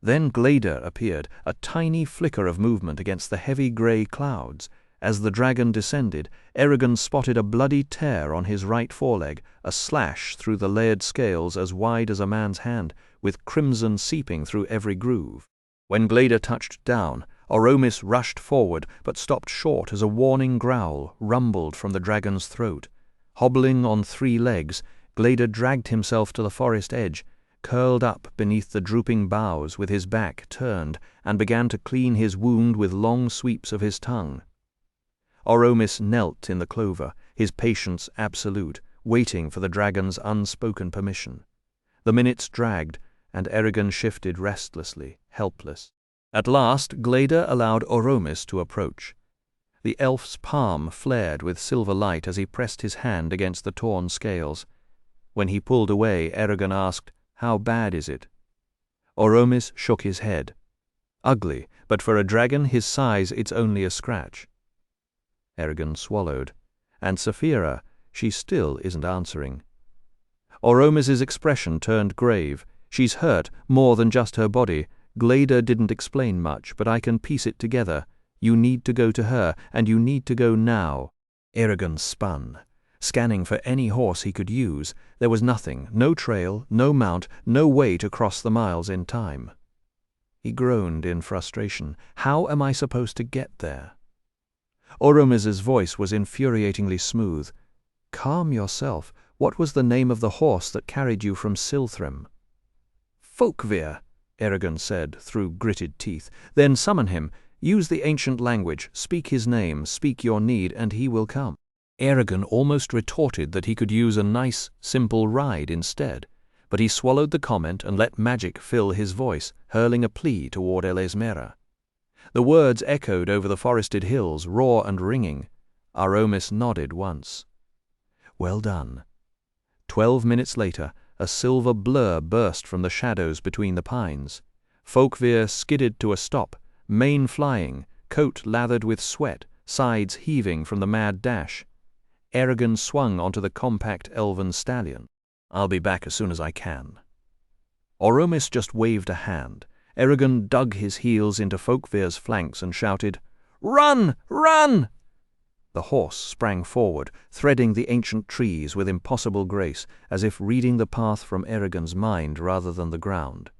Then Glader appeared, a tiny flicker of movement against the heavy grey clouds. As the dragon descended, Eragon spotted a bloody tear on his right foreleg, a slash through the layered scales as wide as a man's hand, with crimson seeping through every groove. When Glader touched down, Oramis rushed forward, but stopped short as a warning growl rumbled from the dragon's throat. Hobbling on 3 legs, Glader dragged himself to the forest edge, curled up beneath the drooping boughs with his back turned, and began to clean his wound with long sweeps of his tongue. Oromis knelt in the clover, his patience absolute, waiting for the dragon's unspoken permission. The minutes dragged, and Eragon shifted restlessly, helpless. At last Gleda allowed Oromis to approach. The elf's palm flared with silver light as he pressed his hand against the torn scales. When he pulled away, Eragon asked, "How bad is it?" Oromis shook his head. "Ugly, but for a dragon his size it's only a scratch." Eragon swallowed. "And Saphira, she still isn't answering." Oromis's expression turned grave. "She's hurt, more than just her body. Gleda didn't explain much, but I can piece it together. You need to go to her, and you need to go now." Eragon spun, scanning for any horse he could use. There was nothing, no trail, no mount, no way to cross the miles in time. He groaned in frustration. "How am I supposed to get there?" Oromis's voice was infuriatingly smooth. "Calm yourself. What was the name of the horse that carried you from Silthrim?" "Folkvir," Eragon said through gritted teeth. "Then summon him. Use the ancient language. Speak his name, speak your need, and he will come." Eragon almost retorted that he could use a nice, simple ride instead, but he swallowed the comment and let magic fill his voice, hurling a plea toward Elesmera. The words echoed over the forested hills, raw and ringing. Oromis nodded once. "Well done." 12 minutes later, a silver blur burst from the shadows between the pines. Folkvir skidded to a stop, mane flying, coat lathered with sweat, sides heaving from the mad dash. Eragon swung onto the compact elven stallion. "I'll be back as soon as I can." Oromis just waved a hand. Eragon dug his heels into Folkvir's flanks and shouted, "Run! Run!" The horse sprang forward, threading the ancient trees with impossible grace, as if reading the path from Eragon's mind rather than the ground.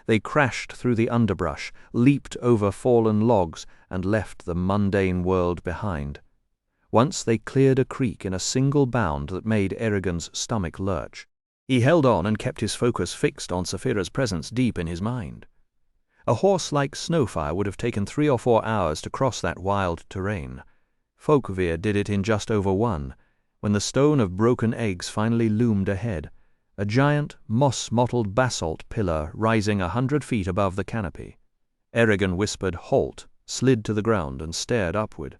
They crashed through the underbrush, leaped over fallen logs, and left the mundane world behind. Once they cleared a creek in a single bound that made Eragon's stomach lurch. He held on and kept his focus fixed on Saphira's presence deep in his mind. A horse like Snowfire would have taken 3 or 4 hours to cross that wild terrain. Folkvir did it in just over 1, when the stone of broken eggs finally loomed ahead, a giant, moss-mottled basalt pillar rising 100 feet above the canopy. Eragon whispered "Halt," slid to the ground, and stared upward.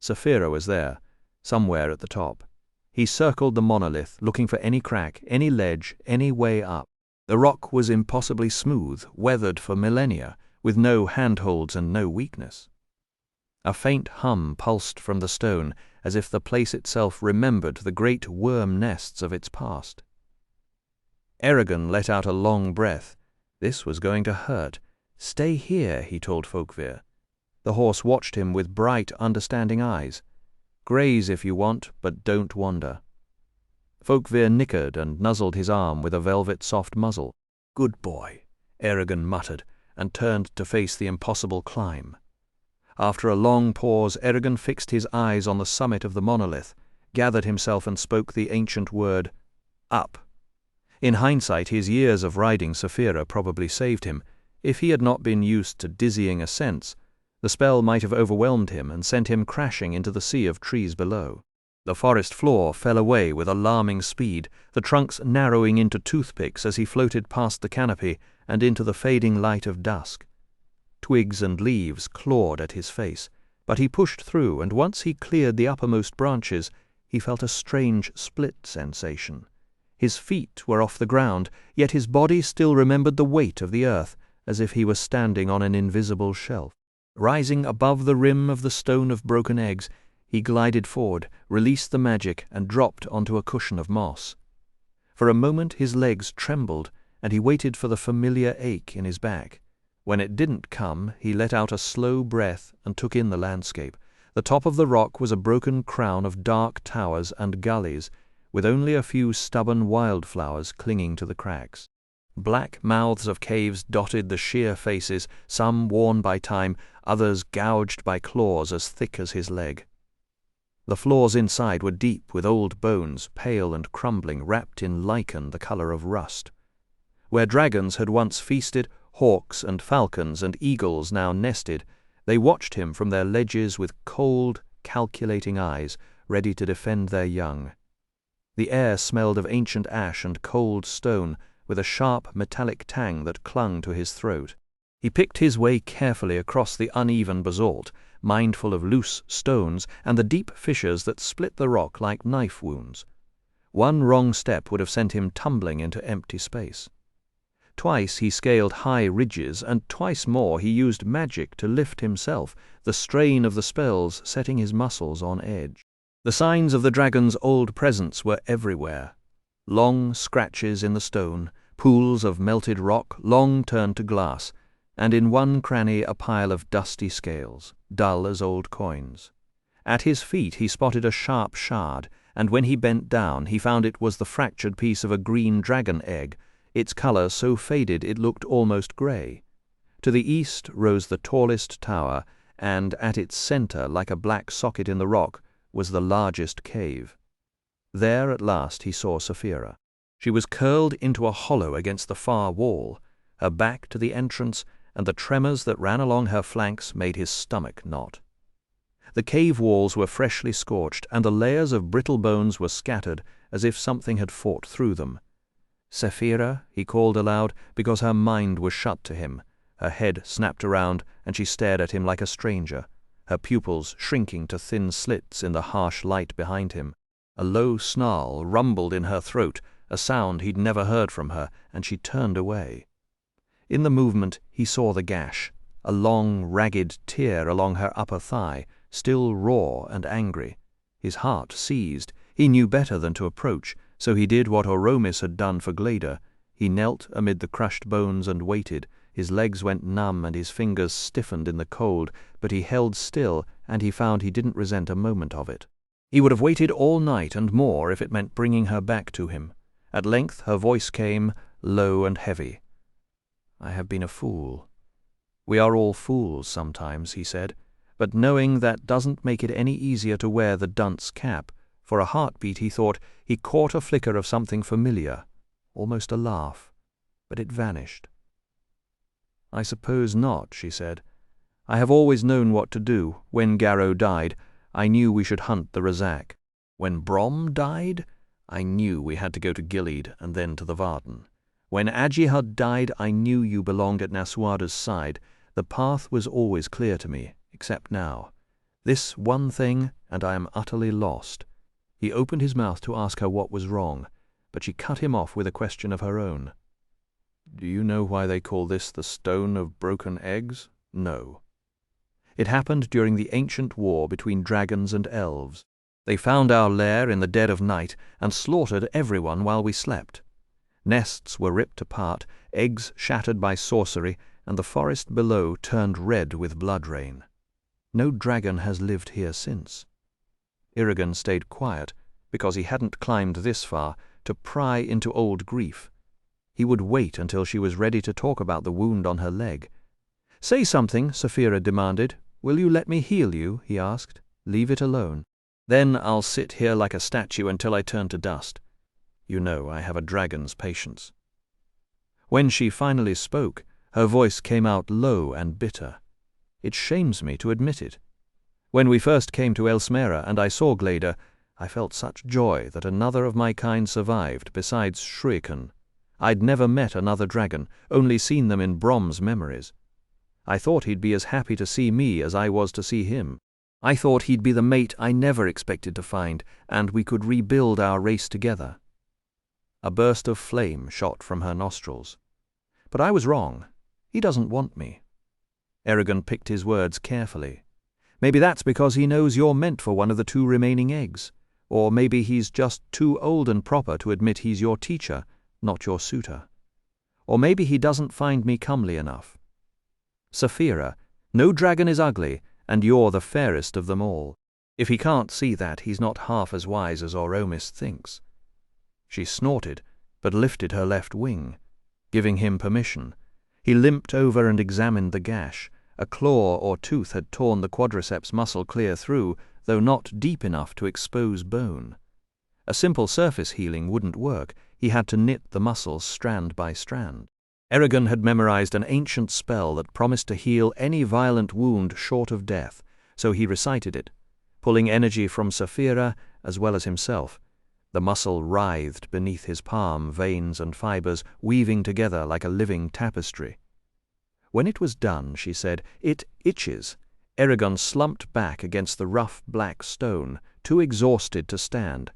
Saphira was there, somewhere at the top. He circled the monolith, looking for any crack, any ledge, any way up. The rock was impossibly smooth, weathered for millennia, with no handholds and no weakness. A faint hum pulsed from the stone, as if the place itself remembered the great worm nests of its past. Eragon let out a long breath. This was going to hurt. "Stay here," he told Folkvir. The horse watched him with bright, understanding eyes. "Graze if you want, but don't wander." Folkvir nickered and nuzzled his arm with a velvet soft muzzle. "Good boy," Eragon muttered, and turned to face the impossible climb. After a long pause, Eragon fixed his eyes on the summit of the monolith, gathered himself and spoke the ancient word, "Up." In hindsight, his years of riding Saphira probably saved him. If he had not been used to dizzying ascents, the spell might have overwhelmed him and sent him crashing into the sea of trees below. The forest floor fell away with alarming speed, the trunks narrowing into toothpicks as he floated past the canopy and into the fading light of dusk. Twigs and leaves clawed at his face, but he pushed through, and once he cleared the uppermost branches, he felt a strange split sensation. His feet were off the ground, yet his body still remembered the weight of the earth, as if he were standing on an invisible shelf. Rising above the rim of the stone of broken eggs, he glided forward, released the magic, and dropped onto a cushion of moss. For a moment his legs trembled, and he waited for the familiar ache in his back. When it didn't come, he let out a slow breath and took in the landscape. The top of the rock was a broken crown of dark towers and gullies, with only a few stubborn wildflowers clinging to the cracks. Black mouths of caves dotted the sheer faces, some worn by time, others gouged by claws as thick as his leg. The floors inside were deep with old bones, pale and crumbling, wrapped in lichen the color of rust. Where dragons had once feasted, hawks and falcons and eagles now nested. They watched him from their ledges with cold, calculating eyes, ready to defend their young. The air smelled of ancient ash and cold stone, with a sharp metallic tang that clung to his throat. He picked his way carefully across the uneven basalt, mindful of loose stones and the deep fissures that split the rock like knife wounds. One wrong step would have sent him tumbling into empty space. Twice he scaled high ridges, and twice more he used magic to lift himself, the strain of the spells setting his muscles on edge. The signs of the dragon's old presence were everywhere. Long scratches in the stone, pools of melted rock long turned to glass, and in one cranny a pile of dusty scales, dull as old coins. At his feet he spotted a sharp shard, and when he bent down he found it was the fractured piece of a green dragon egg, its colour so faded it looked almost grey. To the east rose the tallest tower, and at its centre, like a black socket in the rock, was the largest cave. There at last he saw Sapphira. She was curled into a hollow against the far wall, her back to the entrance, and the tremors that ran along her flanks made his stomach knot. The cave walls were freshly scorched, and the layers of brittle bones were scattered as if something had fought through them. "Sapphira," he called aloud, because her mind was shut to him. Her head snapped around, and she stared at him like a stranger, her pupils shrinking to thin slits in the harsh light behind him. A low snarl rumbled in her throat, a sound he'd never heard from her, and she turned away. In the movement he saw the gash, a long, ragged tear along her upper thigh, still raw and angry. His heart seized. He knew better than to approach, so he did what Oromis had done for Glader. He knelt amid the crushed bones and waited. His legs went numb and his fingers stiffened in the cold, but he held still, and he found he didn't resent a moment of it. He would have waited all night and more if it meant bringing her back to him. At length her voice came, low and heavy. "I have been a fool." "We are all fools sometimes," he said, "but knowing that doesn't make it any easier to wear the dunce cap." For a heartbeat, he thought, he caught a flicker of something familiar, almost a laugh, but it vanished. "I suppose not," she said. "I have always known what to do. When Garrow died, I knew we should hunt the Razak. When Brom died, I knew we had to go to Gilead and then to the Varden. When Ajihud died, I knew you belonged at Naswada's side. The path was always clear to me, except now. This one thing, and I am utterly lost." He opened his mouth to ask her what was wrong, but she cut him off with a question of her own. "Do you know why they call this the Stone of Broken Eggs?" "No." "It happened during the ancient war between dragons and elves. They found our lair in the dead of night and slaughtered everyone while we slept. Nests were ripped apart, eggs shattered by sorcery, and the forest below turned red with blood rain. No dragon has lived here since." Eragon stayed quiet, because he hadn't climbed this far to pry into old grief. He would wait until she was ready to talk about the wound on her leg. "Say something," Sapphira demanded. "Will you let me heal you?" he asked. "Leave it alone. Then I'll sit here like a statue until I turn to dust. You know I have a dragon's patience." When she finally spoke, her voice came out low and bitter. "It shames me to admit it. When we first came to Elsmera and I saw Glader, I felt such joy that another of my kind survived, besides Shruikan. I'd never met another dragon, only seen them in Brom's memories. I thought he'd be as happy to see me as I was to see him. I thought he'd be the mate I never expected to find, and we could rebuild our race together." A burst of flame shot from her nostrils. "But I was wrong. He doesn't want me." Eragon picked his words carefully. "Maybe that's because he knows you're meant for one of the 2 remaining eggs. Or maybe he's just too old and proper to admit he's your teacher, not your suitor. Or maybe he doesn't find me comely enough. Sapphira, no dragon is ugly, and you're the fairest of them all. If he can't see that, he's not half as wise as Oromis thinks." She snorted, but lifted her left wing, giving him permission. He limped over and examined the gash. A claw or tooth had torn the quadriceps muscle clear through, though not deep enough to expose bone. A simple surface healing wouldn't work. he had to knit the muscles strand by strand. Eragon had memorized an ancient spell that promised to heal any violent wound short of death, so he recited it, pulling energy from Saphira as well as himself. The muscle writhed beneath his palm, veins and fibers weaving together like a living tapestry. When it was done, she said, "It itches." Eragon slumped back against the rough black stone, too exhausted to stand.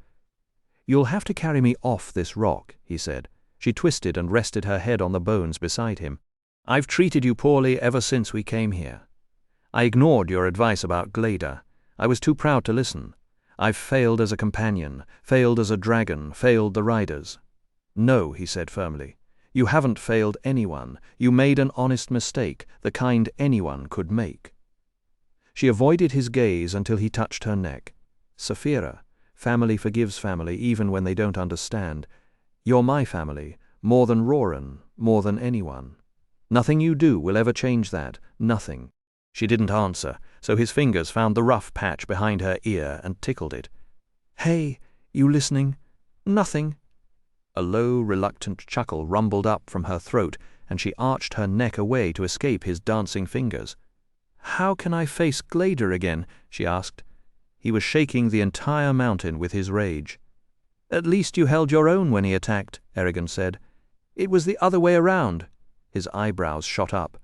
"You'll have to carry me off this rock," he said. She twisted and rested her head on the bones beside him. "I've treated you poorly ever since we came here. I ignored your advice about Glader. I was too proud to listen. I've failed as a companion, failed as a dragon, failed the riders." "No," he said firmly. "You haven't failed anyone. You made an honest mistake, the kind anyone could make." She avoided his gaze until he touched her neck. "Saphira, family forgives family even when they don't understand. You're my family, more than Roran, more than anyone. Nothing you do will ever change that, nothing." She didn't answer, so his fingers found the rough patch behind her ear and tickled it. "Hey, you listening? Nothing." A low, reluctant chuckle rumbled up from her throat, and she arched her neck away to escape his dancing fingers. "How can I face Glader again?" she asked. He was shaking the entire mountain with his rage. "At least you held your own when he attacked," Eragon said. "It was the other way around." His eyebrows shot up.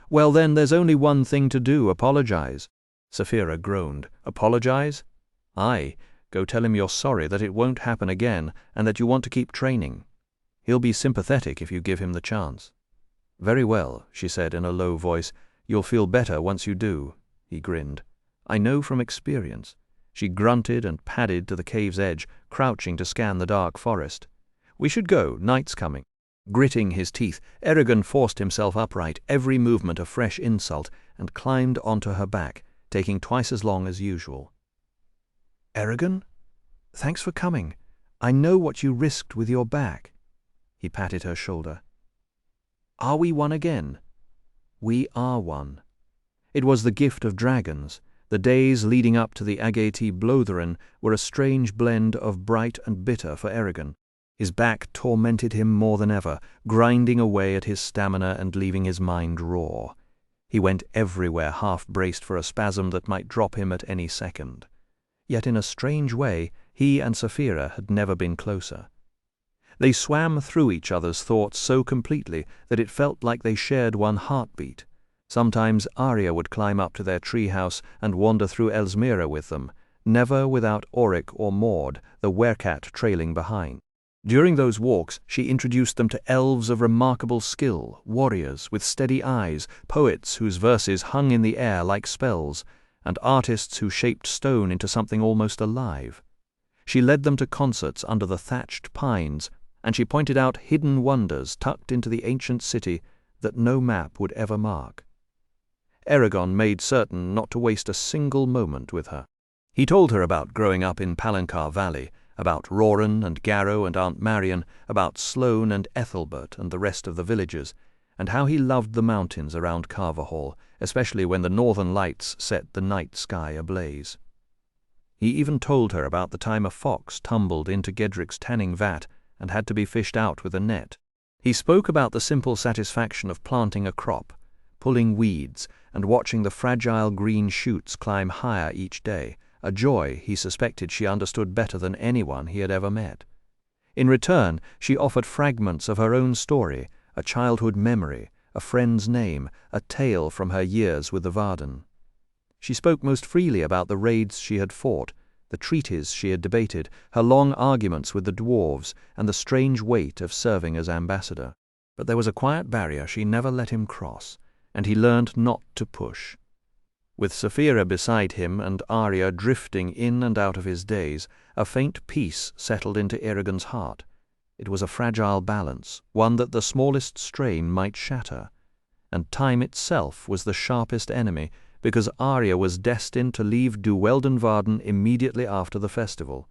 "Well then, there's only one thing to do, apologize." Saphira groaned. "Apologize?" "Aye, go tell him you're sorry, that it won't happen again, and that you want to keep training. He'll be sympathetic if you give him the chance." "Very well," she said in a low voice. "You'll feel better once you do." He grinned. "I know from experience." She grunted and padded to the cave's edge, crouching to scan the dark forest. "We should go, night's coming." Gritting his teeth, Eragon forced himself upright, every movement a fresh insult, and climbed onto her back, taking twice as long as usual. "Eragon? Thanks for coming. I know what you risked with your back." He patted her shoulder. "Are we one again?" "We are one." It was the gift of dragons. The days leading up to the Ageti Blotharin were a strange blend of bright and bitter for Eragon. His back tormented him more than ever, grinding away at his stamina and leaving his mind raw. He went everywhere half-braced for a spasm that might drop him at any second. Yet in a strange way, he and Saphira had never been closer. They swam through each other's thoughts so completely that it felt like they shared one heartbeat. Sometimes Arya would climb up to their treehouse and wander through Elsmere with them, never without Auric or Maud, the werecat trailing behind. During those walks, she introduced them to elves of remarkable skill, warriors with steady eyes, poets whose verses hung in the air like spells, and artists who shaped stone into something almost alive. She led them to concerts under the thatched pines, and she pointed out hidden wonders tucked into the ancient city that no map would ever mark. Eragon made certain not to waste a single moment with her. He told her about growing up in Palancar Valley, about Roran and Garrow and Aunt Marion, about Sloane and Ethelbert and the rest of the villagers, and how he loved the mountains around Carverhall, especially when the northern lights set the night sky ablaze. He even told her about the time a fox tumbled into Gedric's tanning vat and had to be fished out with a net. He spoke about the simple satisfaction of planting a crop, pulling weeds, and watching the fragile green shoots climb higher each day, a joy he suspected she understood better than anyone he had ever met. In return, she offered fragments of her own story, a childhood memory, a friend's name, a tale from her years with the Varden. She spoke most freely about the raids she had fought, the treaties she had debated, her long arguments with the dwarves, and the strange weight of serving as ambassador. But there was a quiet barrier she never let him cross, and he learned not to push. With Saphira beside him and Arya drifting in and out of his days, a faint peace settled into Eragon's heart. It was a fragile balance, one that the smallest strain might shatter. And time itself was the sharpest enemy, because Arya was destined to leave Duweldenvarden immediately after the festival.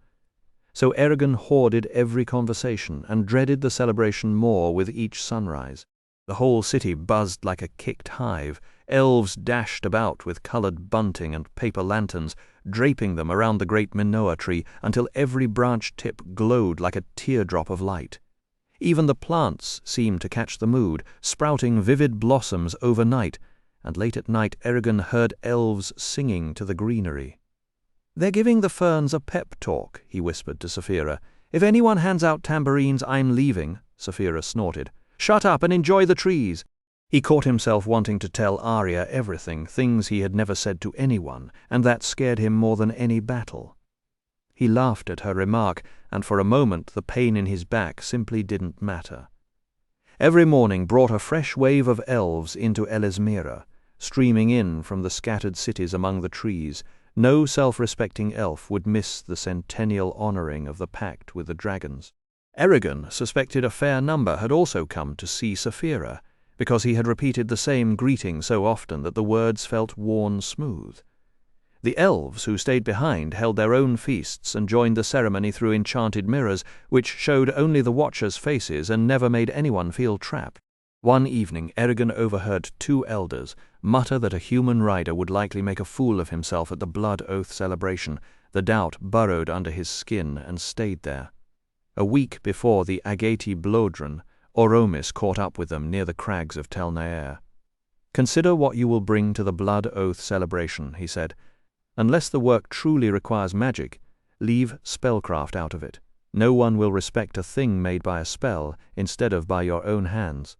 So Eragon hoarded every conversation and dreaded the celebration more with each sunrise. The whole city buzzed like a kicked hive, Elves dashed about with coloured bunting and paper lanterns, draping them around the great Minoa tree until every branch tip glowed like a teardrop of light. Even the plants seemed to catch the mood, sprouting vivid blossoms overnight, and late at night Eragon heard elves singing to the greenery. "They're giving the ferns a pep talk," he whispered to Saphira. "If anyone hands out tambourines, I'm leaving," Saphira snorted. "Shut up and enjoy the trees." He caught himself wanting to tell Arya everything, things he had never said to anyone, and that scared him more than any battle. He laughed at her remark, and for a moment the pain in his back simply didn't matter. Every morning brought a fresh wave of elves into Elismera, streaming in from the scattered cities among the trees. No self-respecting elf would miss the centennial honouring of the pact with the dragons. Eragon suspected a fair number had also come to see Saphira, because he had repeated the same greeting so often that the words felt worn smooth. The elves who stayed behind held their own feasts and joined the ceremony through enchanted mirrors, which showed only the watchers' faces and never made anyone feel trapped. One evening Eragon overheard two elders mutter that a human rider would likely make a fool of himself at the blood oath celebration. The doubt burrowed under his skin and stayed there. A week before the Agati Blodron, Oromis caught up with them near the crags of Tel Nair. "Consider what you will bring to the blood oath celebration," he said. "Unless the work truly requires magic, leave spellcraft out of it. No one will respect a thing made by a spell instead of by your own hands.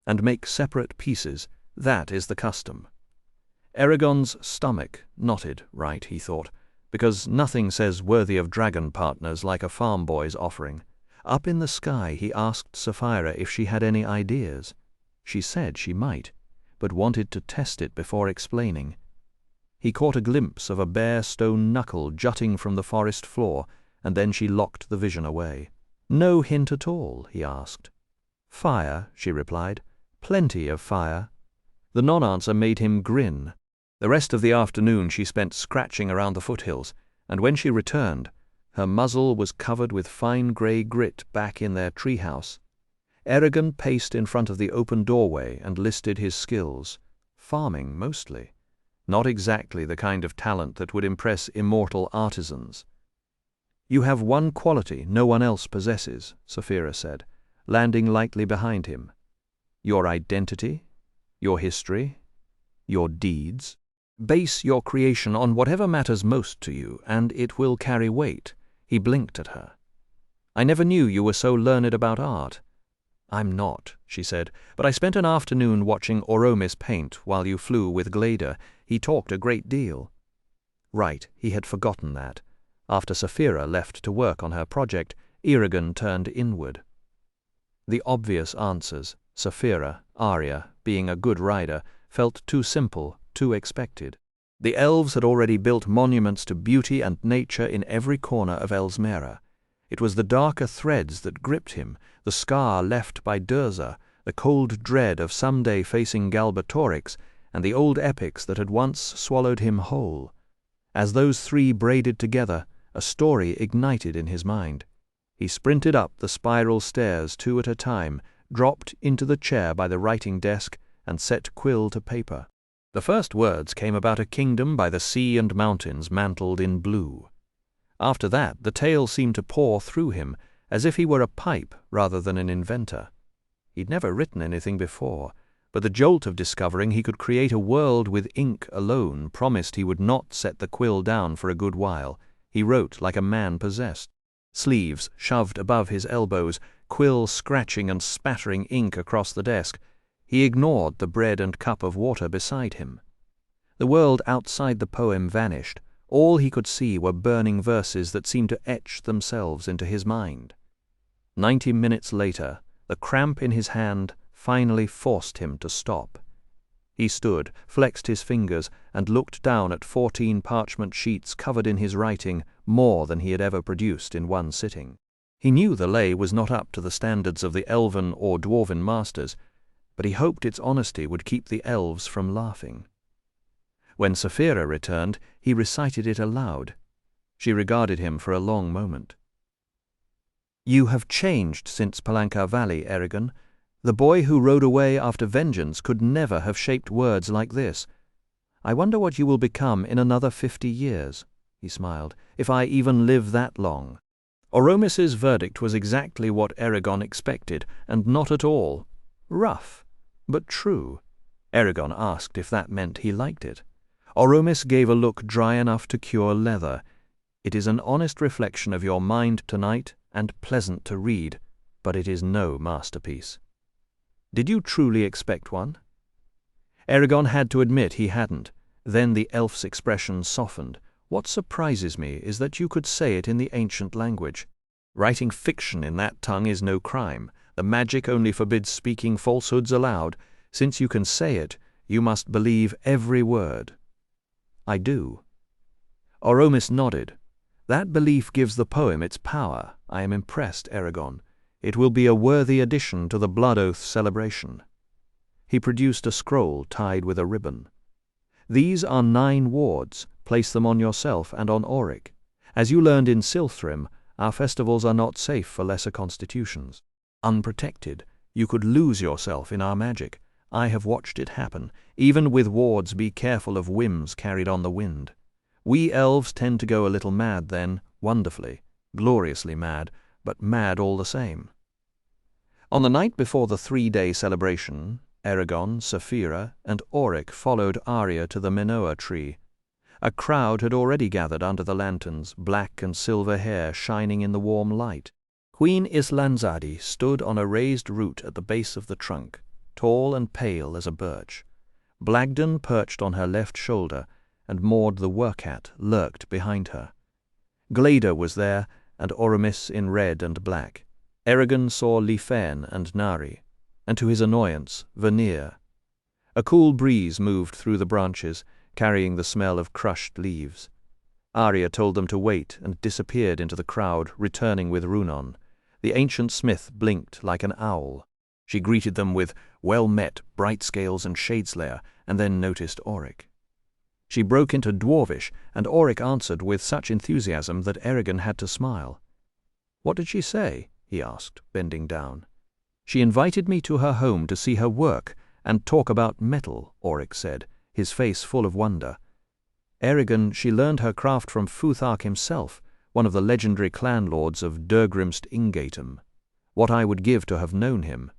And make separate pieces. That is the custom." Eragon's stomach knotted right, he thought, because nothing says worthy of dragon partners like a farm boy's offering. Up in the sky he asked Saphira if she had any ideas. She said she might, but wanted to test it before explaining. He caught a glimpse of a bare stone knuckle jutting from the forest floor, and then she locked the vision away. "No hint at all?" he asked. "Fire," she replied. "Plenty of fire." The non-answer made him grin. The rest of the afternoon she spent scratching around the foothills, and when she returned, her muzzle was covered with fine grey grit back in their treehouse. Eragon paced in front of the open doorway and listed his skills. Farming, mostly. Not exactly the kind of talent that would impress immortal artisans. "You have one quality no one else possesses," Saphira said, landing lightly behind him. "Your identity, your history, your deeds. Base your creation on whatever matters most to you, and it will carry weight." He blinked at her. "I never knew you were so learned about art." "I'm not," she said, "but I spent an afternoon watching Oromis paint while you flew with Glader. He talked a great deal." Right, he had forgotten that. After Saphira left to work on her project, Eragon turned inward. The obvious answers, Saphira, Arya, being a good rider, felt too simple, too expected. The elves had already built monuments to beauty and nature in every corner of Elismera. It was the darker threads that gripped him, the scar left by Durza, the cold dread of someday facing Galbatorix, and the old epics that had once swallowed him whole. As those three braided together, a story ignited in his mind. He sprinted up the spiral stairs 2 at a time, dropped into the chair by the writing desk, and set quill to paper. The first words came about a kingdom by the sea and mountains mantled in blue. After that, the tale seemed to pour through him, as if he were a pipe rather than an inventor. He'd never written anything before, but the jolt of discovering he could create a world with ink alone promised he would not set the quill down for a good while. He wrote like a man possessed. Sleeves shoved above his elbows, quill scratching and spattering ink across the desk. He ignored the bread and cup of water beside him. The world outside the poem vanished. All he could see were burning verses that seemed to etch themselves into his mind. 90 minutes later, the cramp in his hand finally forced him to stop. He stood, flexed his fingers, and looked down at 14 parchment sheets covered in his writing, more than he had ever produced in one sitting. He knew the lay was not up to the standards of the elven or dwarven masters, but he hoped its honesty would keep the elves from laughing. When Saphira returned, he recited it aloud. She regarded him for a long moment. "You have changed since Palancar Valley, Eragon. The boy who rode away after vengeance could never have shaped words like this. I wonder what you will become in another 50 years, he smiled, if I even live that long. Oromis's verdict was exactly what Eragon expected, and not at all rough, but true. Eragon asked if that meant he liked it. Oromis gave a look dry enough to cure leather. It is an honest reflection of your mind tonight, and pleasant to read, but it is no masterpiece. Did you truly expect one? Eragon had to admit he hadn't. Then the elf's expression softened. What surprises me is that you could say it in the ancient language. Writing fiction in that tongue is no crime. The magic only forbids speaking falsehoods aloud. Since you can say it, you must believe every word. I do. Oromis nodded. That belief gives the poem its power. I am impressed, Eragon. It will be a worthy addition to the Blood Oath celebration. He produced a scroll tied with a ribbon. These are 9 wards. Place them on yourself and on Auric. As you learned in Silthrim, our festivals are not safe for lesser constitutions. Unprotected, you could lose yourself in our magic. I have watched it happen. Even with wards, be careful of whims carried on the wind. We elves tend to go a little mad then, wonderfully, gloriously mad, but mad all the same. On the night before the 3-day celebration, Eragon, Saphira, and Auric followed Arya to the Minoa tree. A crowd had already gathered under the lanterns, black and silver hair shining in the warm light. Queen Islanzadi stood on a raised root at the base of the trunk, tall and pale as a birch. Blagden perched on her left shoulder, and Maud the Wercat lurked behind her. Glader was there, and Oromis in red and black. Eragon saw Lifen and Nari, and to his annoyance, Vanir. A cool breeze moved through the branches, carrying the smell of crushed leaves. Arya told them to wait and disappeared into the crowd, returning with Runon. The ancient smith blinked like an owl. She greeted them with "Well met, Bright Scales and Shadeslayer," and then noticed Auric. She broke into Dwarvish, and Auric answered with such enthusiasm that Eragon had to smile. "What did she say?" he asked, bending down. "She invited me to her home to see her work and talk about metal," Auric said, his face full of wonder. "Eragon, she learned her craft from Futhark himself, one of the legendary clan lords of Durgrimst Ingatum. What I would give to have known him."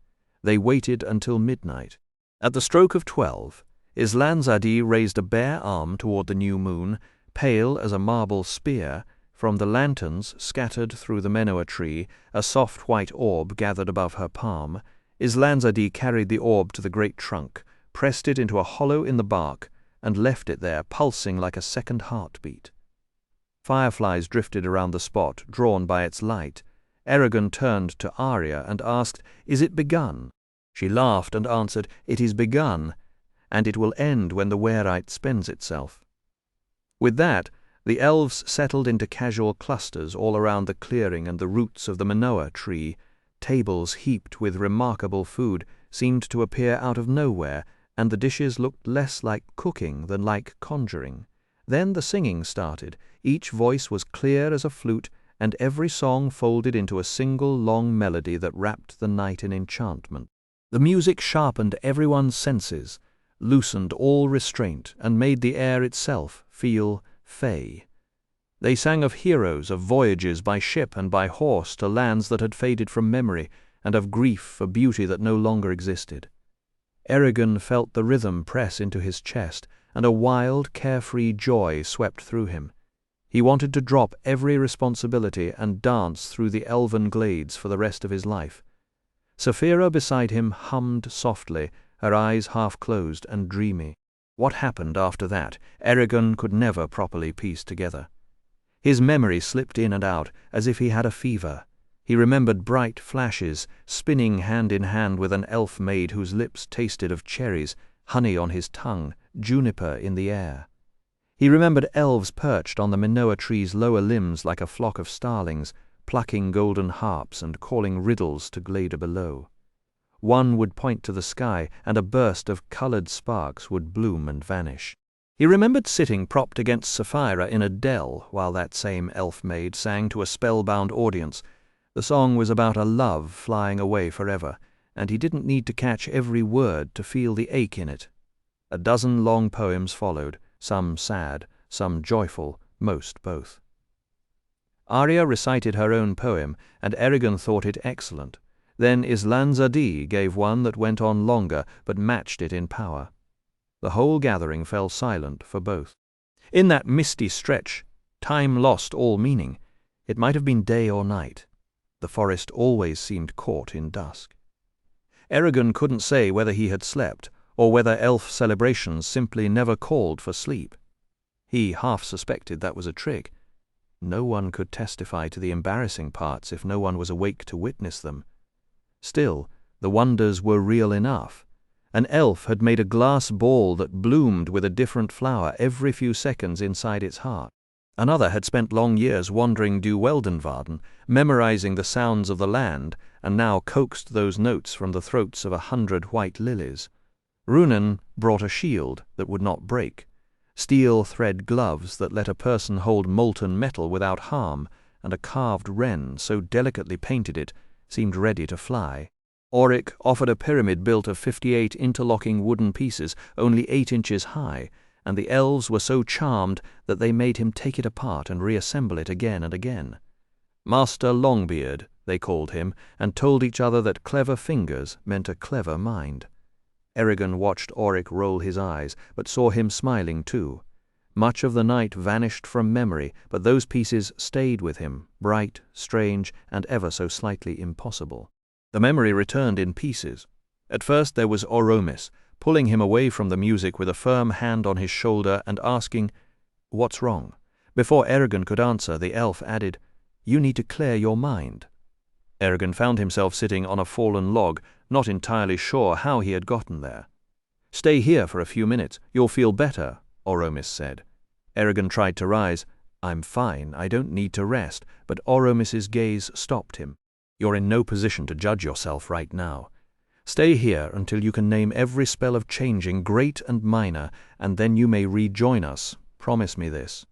They waited until midnight. At the stroke of 12, Islanzadi raised a bare arm toward the new moon, pale as a marble spear. From the lanterns scattered through the Menoa tree, a soft white orb gathered above her palm. Islanzadi carried the orb to the great trunk, pressed it into a hollow in the bark, and left it there, pulsing like a second heartbeat. Fireflies drifted around the spot, drawn by its light. Eragon turned to Arya and asked, "Is it begun?" She laughed and answered, "It is begun, and it will end when the wearite spends itself." With that, the elves settled into casual clusters all around the clearing and the roots of the Minoa tree. Tables heaped with remarkable food seemed to appear out of nowhere, and the dishes looked less like cooking than like conjuring. Then the singing started. Each voice was clear as a flute, and every song folded into a single long melody that wrapped the night in enchantment. The music sharpened everyone's senses, loosened all restraint, and made the air itself feel fey. They sang of heroes, of voyages by ship and by horse to lands that had faded from memory, and of grief for beauty that no longer existed. Eragon felt the rhythm press into his chest, and a wild, carefree joy swept through him. He wanted to drop every responsibility and dance through the elven glades for the rest of his life. Saphira beside him hummed softly, her eyes half closed and dreamy. What happened after that, Eragon could never properly piece together. His memory slipped in and out, as if he had a fever. He remembered bright flashes, spinning hand in hand with an elf maid whose lips tasted of cherries, honey on his tongue, juniper in the air. He remembered elves perched on the Minoa tree's lower limbs like a flock of starlings, plucking golden harps and calling riddles to Glader below. One would point to the sky, and a burst of coloured sparks would bloom and vanish. He remembered sitting propped against Sapphira in a dell while that same elf maid sang to a spellbound audience. The song was about a love flying away forever, and he didn't need to catch every word to feel the ache in it. A dozen long poems followed, some sad, some joyful, most both. Arya recited her own poem, and Eragon thought it excellent. Then Islanzadi gave one that went on longer, but matched it in power. The whole gathering fell silent for both. In that misty stretch, time lost all meaning. It might have been day or night. The forest always seemed caught in dusk. Eragon couldn't say whether he had slept, or whether elf celebrations simply never called for sleep. He half suspected that was a trick. No one could testify to the embarrassing parts if no one was awake to witness them. Still, the wonders were real enough. An elf had made a glass ball that bloomed with a different flower every few seconds inside its heart. Another had spent long years wandering due Weldenvarden, memorizing the sounds of the land, and now coaxed those notes from the throats of 100 white lilies. Runan brought a shield that would not break, steel thread gloves that let a person hold molten metal without harm, and a carved wren so delicately painted it seemed ready to fly. Auric offered a pyramid built of 58 interlocking wooden pieces, only 8 inches high, and the elves were so charmed that they made him take it apart and reassemble it again and again. Master Longbeard, they called him, and told each other that clever fingers meant a clever mind. Eragon watched Auric roll his eyes, but saw him smiling too. Much of the night vanished from memory, but those pieces stayed with him, bright, strange, and ever so slightly impossible. The memory returned in pieces. At first there was Oromis, pulling him away from the music with a firm hand on his shoulder and asking, "What's wrong?" Before Eragon could answer, the elf added, "You need to clear your mind." Eragon found himself sitting on a fallen log, not entirely sure how he had gotten there. "Stay here for a few minutes. You'll feel better," Oromis said. Eragon tried to rise. "I'm fine. I don't need to rest," but Oromis's gaze stopped him. "You're in no position to judge yourself right now. Stay here until you can name every spell of changing, great and minor, and then you may rejoin us. Promise me this."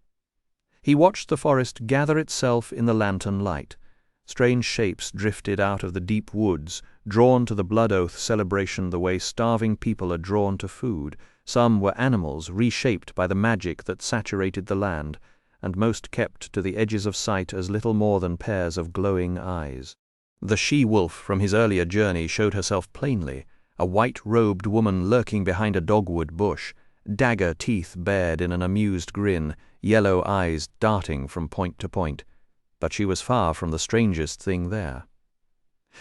He watched the forest gather itself in the lantern light. Strange shapes drifted out of the deep woods, drawn to the blood oath celebration the way starving people are drawn to food. Some were animals reshaped by the magic that saturated the land, and most kept to the edges of sight as little more than pairs of glowing eyes. The she-wolf from his earlier journey showed herself plainly, a white-robed woman lurking behind a dogwood bush, dagger teeth bared in an amused grin, yellow eyes darting from point to point. But she was far from the strangest thing there.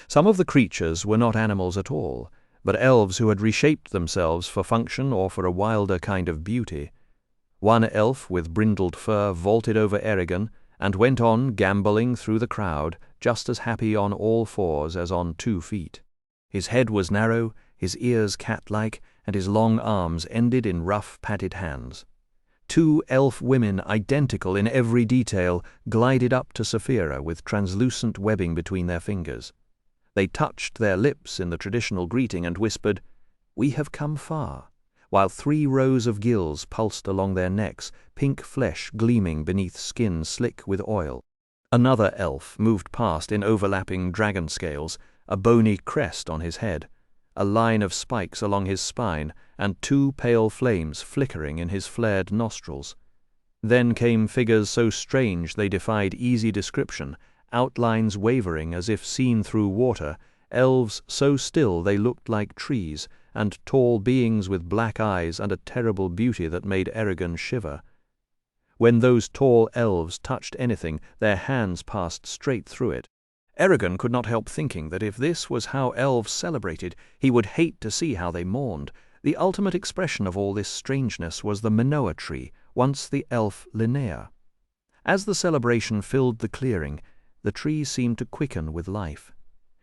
Some of the creatures were not animals at all, but elves who had reshaped themselves for function or for a wilder kind of beauty. One elf with brindled fur vaulted over Eragon and went on gambolling through the crowd, just as happy on all fours as on 2 feet. His head was narrow, his ears cat-like, and his long arms ended in rough, padded hands. 2 elf women, identical in every detail, glided up to Saphira with translucent webbing between their fingers. They touched their lips in the traditional greeting and whispered, "We have come far," while 3 rows of gills pulsed along their necks, pink flesh gleaming beneath skin slick with oil. Another elf moved past in overlapping dragon scales, a bony crest on his head, a line of spikes along his spine, and 2 pale flames flickering in his flared nostrils. Then came figures so strange they defied easy description, outlines wavering as if seen through water, elves so still they looked like trees, and tall beings with black eyes and a terrible beauty that made Eragon shiver. When those tall elves touched anything, their hands passed straight through it. Eragon could not help thinking that if this was how elves celebrated, he would hate to see how they mourned. The ultimate expression of all this strangeness was the Minoa tree, once the elf Linnea. As the celebration filled the clearing, the tree seemed to quicken with life.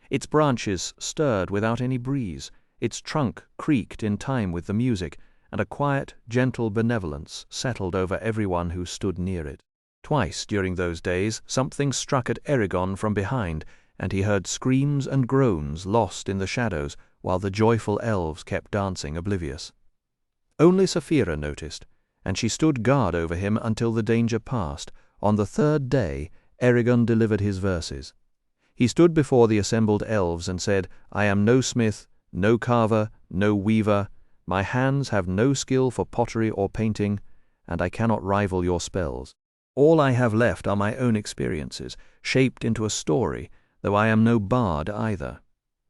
Its branches stirred without any breeze, its trunk creaked in time with the music, and a quiet, gentle benevolence settled over everyone who stood near it. Twice during those days something struck at Eragon from behind, and he heard screams and groans lost in the shadows while the joyful elves kept dancing oblivious. Only Saphira noticed, and she stood guard over him until the danger passed. On the 3rd day, Eragon delivered his verses. He stood before the assembled elves and said, "I am no smith, no carver, no weaver. My hands have no skill for pottery or painting, and I cannot rival your spells. All I have left are my own experiences, shaped into a story, though I am no bard either."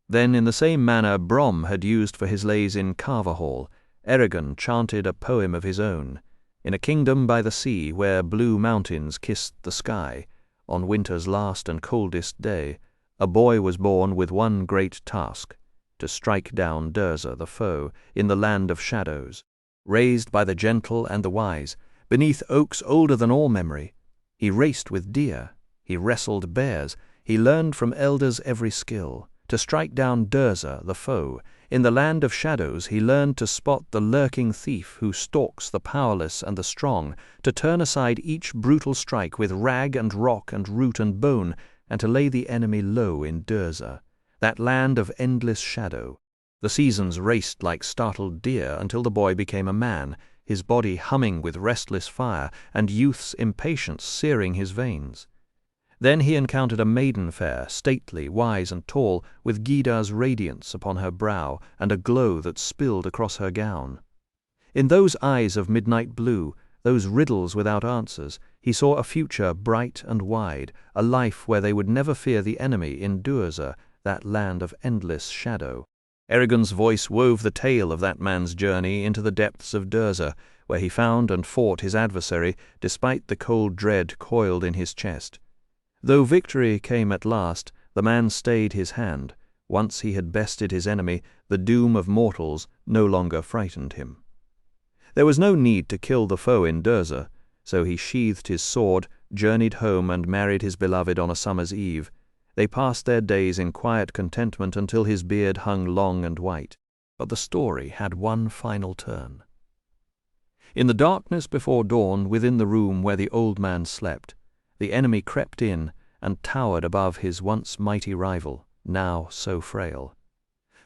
Then in the same manner Brom had used for his lays in Carverhall, Eragon chanted a poem of his own. In a kingdom by the sea, where blue mountains kissed the sky, on winter's last and coldest day, a boy was born with one great task, to strike down Durza the foe in the land of shadows. Raised by the gentle and the wise, beneath oaks older than all memory, he raced with deer, he wrestled bears, he learned from elders every skill. To strike down Durza the foe, in the land of shadows he learned to spot the lurking thief who stalks the powerless and the strong, to turn aside each brutal strike with rag and rock and root and bone, and to lay the enemy low in Durza, that land of endless shadow. The seasons raced like startled deer until the boy became a man, his body humming with restless fire, and youth's impatience searing his veins. Then he encountered a maiden fair, stately, wise, and tall, with Gyda's radiance upon her brow and a glow that spilled across her gown. In those eyes of midnight blue, those riddles without answers, he saw a future bright and wide, a life where they would never fear the enemy in Durza, that land of endless shadow. Eragon's voice wove the tale of that man's journey into the depths of Durza, where he found and fought his adversary, despite the cold dread coiled in his chest. Though victory came at last, the man stayed his hand. Once he had bested his enemy, the doom of mortals no longer frightened him. There was no need to kill the foe in Durza, so he sheathed his sword, journeyed home, and married his beloved on a summer's eve. They passed their days in quiet contentment until his beard hung long and white. But the story had one final turn. In the darkness before dawn, within the room where the old man slept, the enemy crept in and towered above his once mighty rival, now so frail.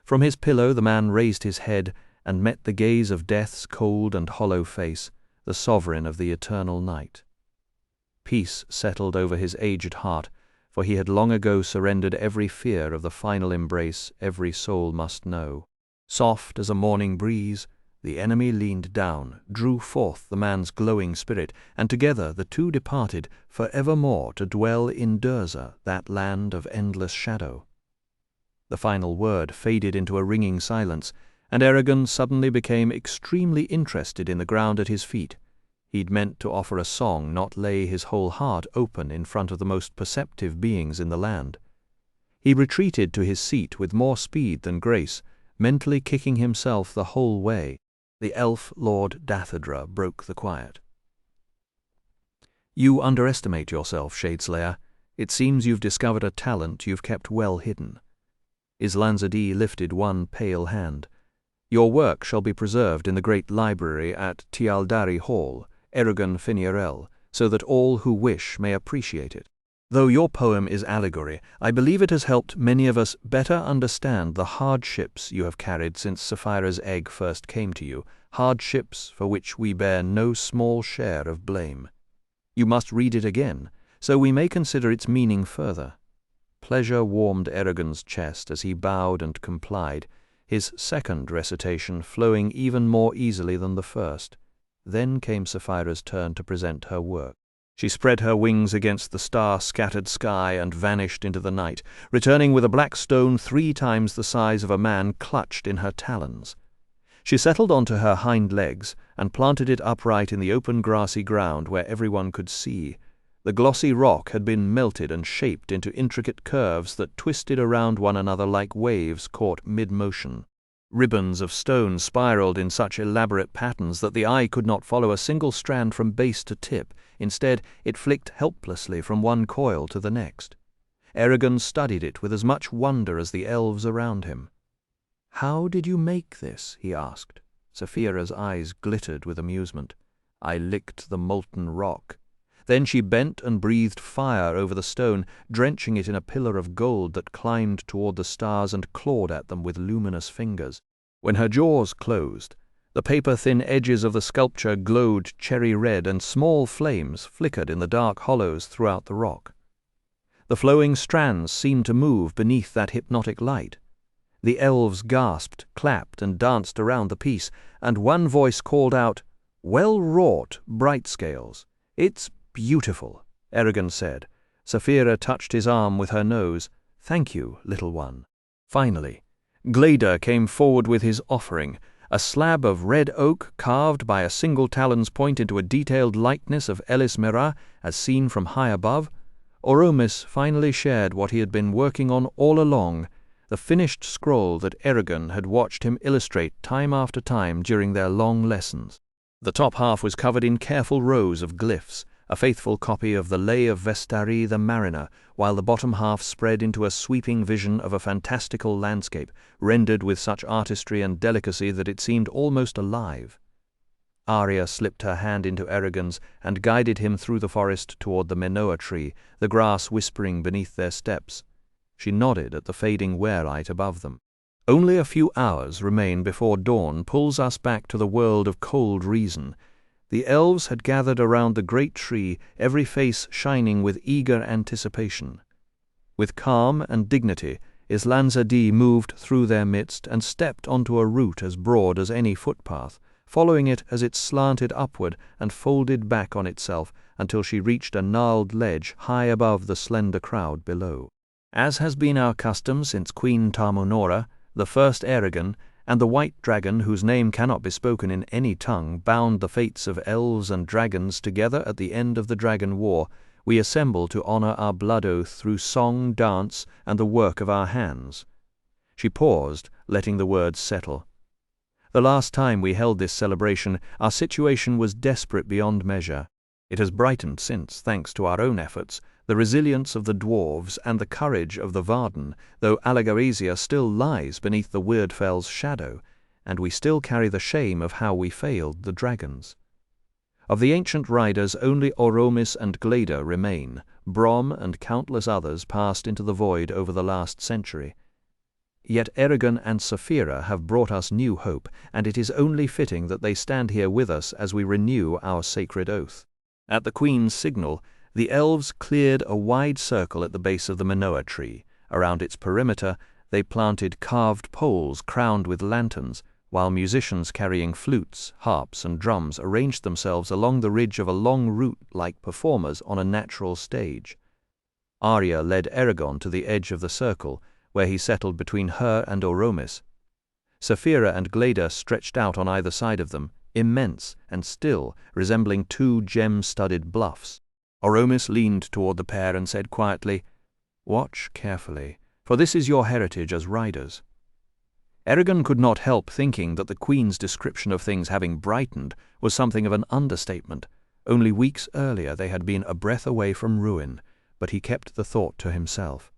From his pillow the man raised his head and met the gaze of death's cold and hollow face, the sovereign of the eternal night. Peace settled over his aged heart, for he had long ago surrendered every fear of the final embrace every soul must know. Soft as a morning breeze, the enemy leaned down, drew forth the man's glowing spirit, and together the two departed for evermore to dwell in Durza, that land of endless shadow. The final word faded into a ringing silence, and Eragon suddenly became extremely interested in the ground at his feet. He'd meant to offer a song, not lay his whole heart open in front of the most perceptive beings in the land. He retreated to his seat with more speed than grace, mentally kicking himself the whole way. The elf Lord Dathedra broke the quiet. "You underestimate yourself, Shadeslayer. It seems you've discovered a talent you've kept well hidden." Islanzadi lifted one pale hand. "Your work shall be preserved in the great library at Tialdari Hall, Eragon Finierel, so that all who wish may appreciate it. Though your poem is allegory, I believe it has helped many of us better understand the hardships you have carried since Sapphira's egg first came to you, hardships for which we bear no small share of blame. You must read it again, so we may consider its meaning further." Pleasure warmed Eragon's chest as he bowed and complied, his second recitation flowing even more easily than the first. Then came Sapphira's turn to present her work. She spread her wings against the star-scattered sky and vanished into the night, returning with a black stone 3 times the size of a man clutched in her talons. She settled onto her hind legs and planted it upright in the open grassy ground where everyone could see. The glossy rock had been melted and shaped into intricate curves that twisted around one another like waves caught mid-motion. Ribbons of stone spiraled in such elaborate patterns that the eye could not follow a single strand from base to tip. Instead, it flicked helplessly from one coil to the next. Eragon studied it with as much wonder as the elves around him. "How did you make this?" he asked. Sapphira's eyes glittered with amusement. "I licked the molten rock." Then she bent and breathed fire over the stone, drenching it in a pillar of gold that climbed toward the stars and clawed at them with luminous fingers. When her jaws closed, the paper-thin edges of the sculpture glowed cherry red, and small flames flickered in the dark hollows throughout the rock. The flowing strands seemed to move beneath that hypnotic light. The elves gasped, clapped, and danced around the piece, and one voice called out, "Well wrought, Bright Scales. It's beautiful," Eragon said. Saphira touched his arm with her nose. "Thank you, little one." Finally, Glader came forward with his offering, a slab of red oak carved by a single talon's point into a detailed likeness of Elis Mera as seen from high above. Oromis finally shared what he had been working on all along, the finished scroll that Eragon had watched him illustrate time after time during their long lessons. The top half was covered in careful rows of glyphs, a faithful copy of the Lay of Vestari the Mariner, while the bottom half spread into a sweeping vision of a fantastical landscape, rendered with such artistry and delicacy that it seemed almost alive. Arya slipped her hand into Eragon's and guided him through the forest toward the Menoa tree, the grass whispering beneath their steps. She nodded at the fading werelight above them. Only a few hours remain before dawn pulls us back to the world of cold reason. The elves had gathered around the great tree, every face shining with eager anticipation. With calm and dignity, Islanza-Dee moved through their midst and stepped onto a route as broad as any footpath, following it as it slanted upward and folded back on itself until she reached a gnarled ledge high above the slender crowd below. As has been our custom since Queen Tarmonora, the first Eragon, and the white dragon whose name cannot be spoken in any tongue bound the fates of elves and dragons together at the end of the Dragon War, we assemble to honor our blood oath through song, dance, and the work of our hands. She paused, letting the words settle. The last time we held this celebration, our situation was desperate beyond measure. It has brightened since, thanks to our own efforts, the resilience of the dwarves, and the courage of the Varden, though Allegaresia still lies beneath the Weirdfell's shadow, and we still carry the shame of how we failed the dragons. Of the ancient riders, only Oromis and Glader remain. Brom and countless others passed into the void over the last century. Yet Eragon and Saphira have brought us new hope, and it is only fitting that they stand here with us as we renew our sacred oath. At the Queen's signal, the elves cleared a wide circle at the base of the Menoa tree. Around its perimeter, they planted carved poles crowned with lanterns, while musicians carrying flutes, harps, and drums arranged themselves along the ridge of a long route like performers on a natural stage. Arya led Eragon to the edge of the circle, where he settled between her and Oromis. Saphira and Glader stretched out on either side of them, immense and still, resembling two gem-studded bluffs. Oromis leaned toward the pair and said quietly, "Watch carefully, for this is your heritage as riders." Eragon could not help thinking that the Queen's description of things having brightened was something of an understatement. Only weeks earlier they had been a breath away from ruin, but he kept the thought to himself.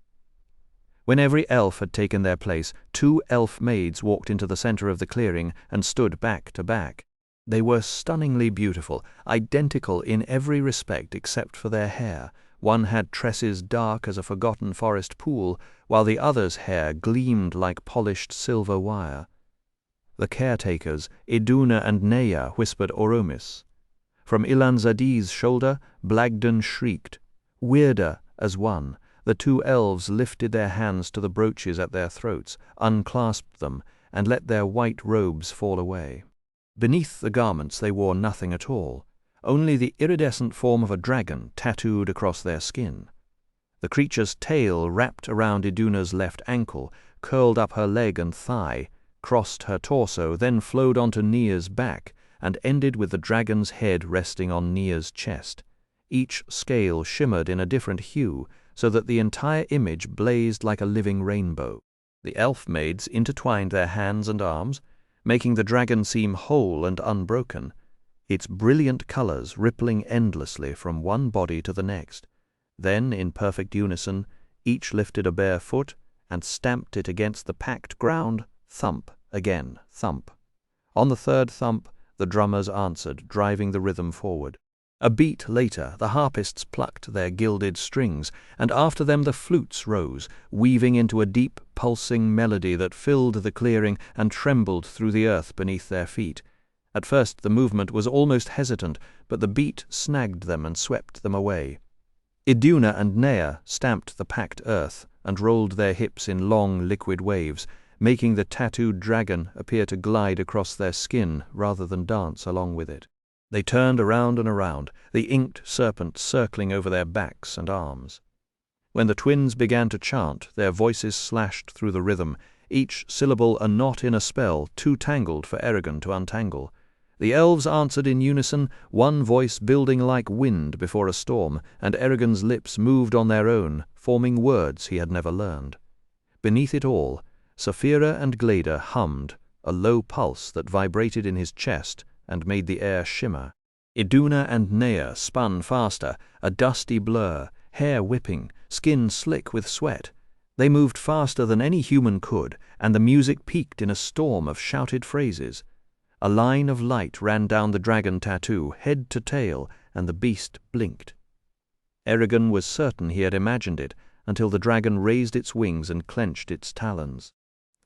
When every elf had taken their place, 2 elf maids walked into the center of the clearing and stood back to back. They were stunningly beautiful, identical in every respect except for their hair. One had tresses dark as a forgotten forest pool, while the other's hair gleamed like polished silver wire. "The caretakers, Iduna and Neya," whispered Oromis. From Ilanza-Dee's shoulder, Blagden shrieked. Weirder as one, the 2 elves lifted their hands to the brooches at their throats, unclasped them, and let their white robes fall away. Beneath the garments they wore nothing at all, only the iridescent form of a dragon tattooed across their skin. The creature's tail wrapped around Iduna's left ankle, curled up her leg and thigh, crossed her torso, then flowed onto Nia's back, and ended with the dragon's head resting on Nia's chest. Each scale shimmered in a different hue, so that the entire image blazed like a living rainbow. The elf maids intertwined their hands and arms, making the dragon seem whole and unbroken, its brilliant colors rippling endlessly from one body to the next. Then, in perfect unison, each lifted a bare foot and stamped it against the packed ground. Thump, again, thump. On the third thump, the drummers answered, driving the rhythm forward. A beat later, the harpists plucked their gilded strings, and after them the flutes rose, weaving into a deep, pulsing melody that filled the clearing and trembled through the earth beneath their feet. At first the movement was almost hesitant, but the beat snagged them and swept them away. Iduna and Nea stamped the packed earth and rolled their hips in long liquid waves, making the tattooed dragon appear to glide across their skin rather than dance along with it. They turned around and around, the inked serpent circling over their backs and arms. When the twins began to chant, their voices slashed through the rhythm, each syllable a knot in a spell too tangled for Eragon to untangle. The elves answered in unison, one voice building like wind before a storm, and Eragon's lips moved on their own, forming words he had never learned. Beneath it all, Saphira and Gleda hummed, a low pulse that vibrated in his chest and made the air shimmer. Iduna and Nea spun faster, a dusty blur, hair whipping, skin slick with sweat. They moved faster than any human could, and the music peaked in a storm of shouted phrases. A line of light ran down the dragon tattoo, head to tail, and the beast blinked. Eragon was certain he had imagined it, until the dragon raised its wings and clenched its talons.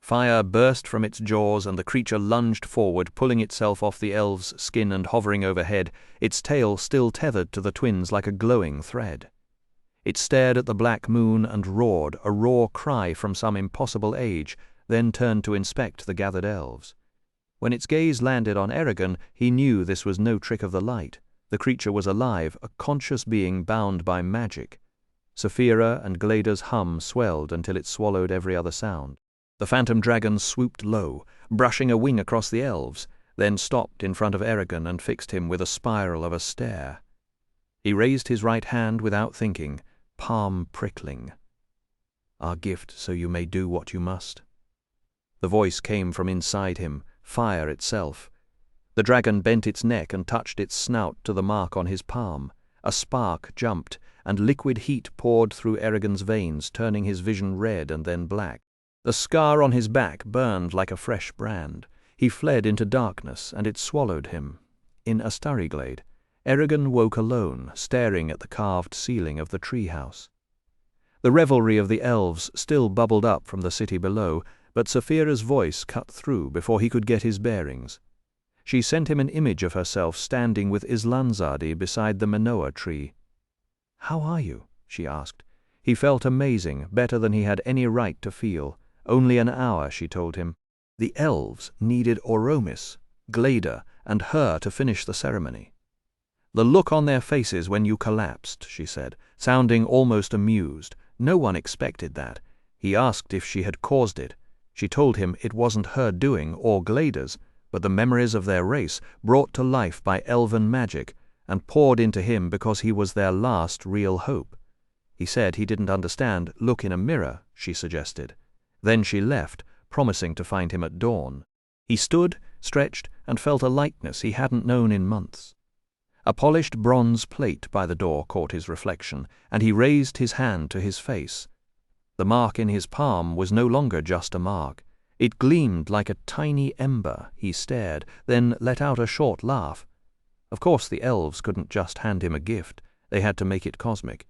Fire burst from its jaws, and the creature lunged forward, pulling itself off the elves' skin and hovering overhead, its tail still tethered to the twins like a glowing thread. It stared at the black moon and roared, a raw cry from some impossible age, then turned to inspect the gathered elves. When its gaze landed on Eragon, he knew this was no trick of the light. The creature was alive, a conscious being bound by magic. Saphira and Gleda's hum swelled until it swallowed every other sound. The phantom dragon swooped low, brushing a wing across the elves, then stopped in front of Eragon and fixed him with a spiral of a stare. He raised his right hand without thinking, palm prickling. "Our gift, so you may do what you must." The voice came from inside him, fire itself. The dragon bent its neck and touched its snout to the mark on his palm. A spark jumped, and liquid heat poured through Eragon's veins, turning his vision red and then black. The scar on his back burned like a fresh brand. He fled into darkness, and it swallowed him. In Astariglade, Eragon woke alone, staring at the carved ceiling of the treehouse. The revelry of the elves still bubbled up from the city below, but Saphira's voice cut through before he could get his bearings. She sent him an image of herself standing with Islanzadi beside the Manoa tree. "How are you?" she asked. He felt amazing, better than he had any right to feel. Only an hour, she told him. The elves needed Oromis, Gleda, and her to finish the ceremony. "The look on their faces when you collapsed," she said, sounding almost amused. No one expected that. He asked if she had caused it. She told him it wasn't her doing or Gleda's, but the memories of their race brought to life by elven magic and poured into him because he was their last real hope. He said he didn't understand. "Look in a mirror," she suggested. Then she left, promising to find him at dawn. He stood, stretched, and felt a lightness he hadn't known in months. A polished bronze plate by the door caught his reflection, and he raised his hand to his face. The mark in his palm was no longer just a mark. It gleamed like a tiny ember. He stared, then let out a short laugh. Of course the elves couldn't just hand him a gift. They had to make it cosmic.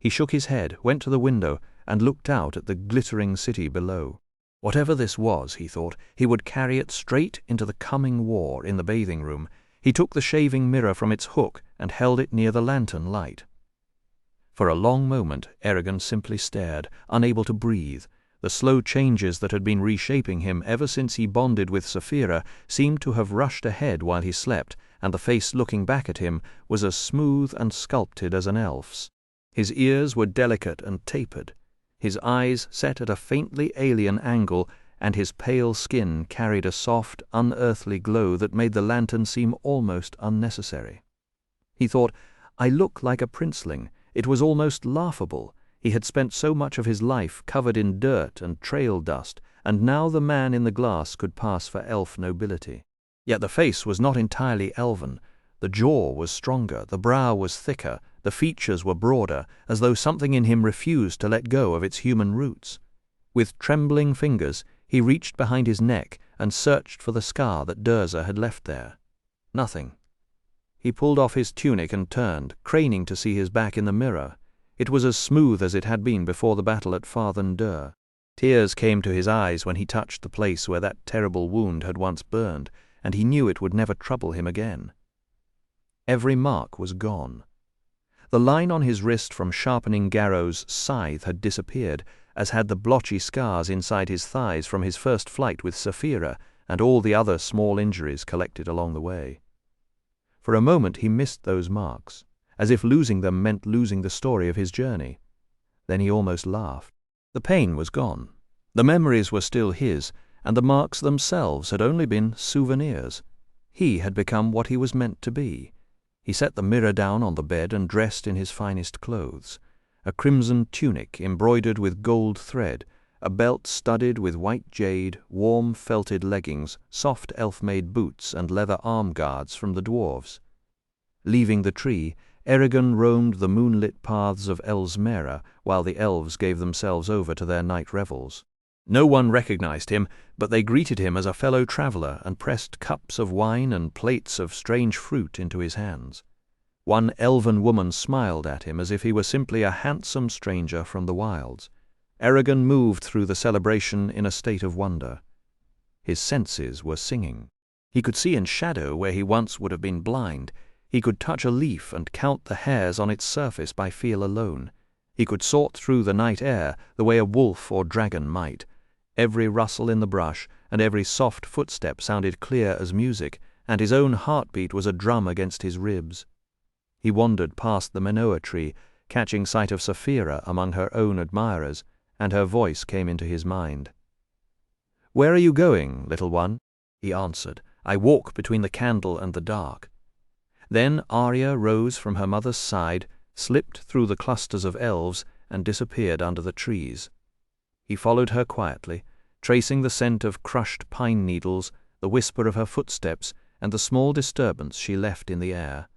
He shook his head, went to the window, and looked out at the glittering city below. Whatever this was, he thought, he would carry it straight into the coming war in the bathing room. He took the shaving mirror from its hook and held it near the lantern light. For a long moment, Eragon simply stared, unable to breathe. The slow changes that had been reshaping him ever since he bonded with Saphira seemed to have rushed ahead while he slept, and the face looking back at him was as smooth and sculpted as an elf's. His ears were delicate and tapered, his eyes set at a faintly alien angle, and his pale skin carried a soft, unearthly glow that made the lantern seem almost unnecessary. He thought, "I look like a princeling." It was almost laughable. He had spent so much of his life covered in dirt and trail dust, and now the man in the glass could pass for elf nobility. Yet the face was not entirely elven. The jaw was stronger, the brow was thicker, the features were broader, as though something in him refused to let go of its human roots. With trembling fingers, he reached behind his neck and searched for the scar that Durza had left there. Nothing. He pulled off his tunic and turned, craning to see his back in the mirror. It was as smooth as it had been before the battle at Farthen Dur. Tears came to his eyes when he touched the place where that terrible wound had once burned, and he knew it would never trouble him again. Every mark was gone. The line on his wrist from sharpening Garrow's scythe had disappeared, as had the blotchy scars inside his thighs from his first flight with Saphira and all the other small injuries collected along the way. For a moment he missed those marks, as if losing them meant losing the story of his journey. Then he almost laughed. The pain was gone. The memories were still his, and the marks themselves had only been souvenirs. He had become what he was meant to be. He set the mirror down on the bed and dressed in his finest clothes. A crimson tunic embroidered with gold thread, a belt studded with white jade, warm felted leggings, soft elf-made boots, and leather arm guards from the dwarves. Leaving the tree, Eragon roamed the moonlit paths of Elsmera while the elves gave themselves over to their night revels. No one recognized him, but they greeted him as a fellow traveler and pressed cups of wine and plates of strange fruit into his hands. One elven woman smiled at him as if he were simply a handsome stranger from the wilds. Eragon moved through the celebration in a state of wonder. His senses were singing. He could see in shadow where he once would have been blind. He could touch a leaf and count the hairs on its surface by feel alone. He could sort through the night air the way a wolf or dragon might. Every rustle in the brush and every soft footstep sounded clear as music, and his own heartbeat was a drum against his ribs. He wandered past the Manoa tree, catching sight of Saphira among her own admirers, and her voice came into his mind. "Where are you going, little one?" he answered. "I walk between the candle and the dark." Then Arya rose from her mother's side, slipped through the clusters of elves, and disappeared under the trees. He followed her quietly, tracing the scent of crushed pine needles, the whisper of her footsteps, and the small disturbance she left in the air.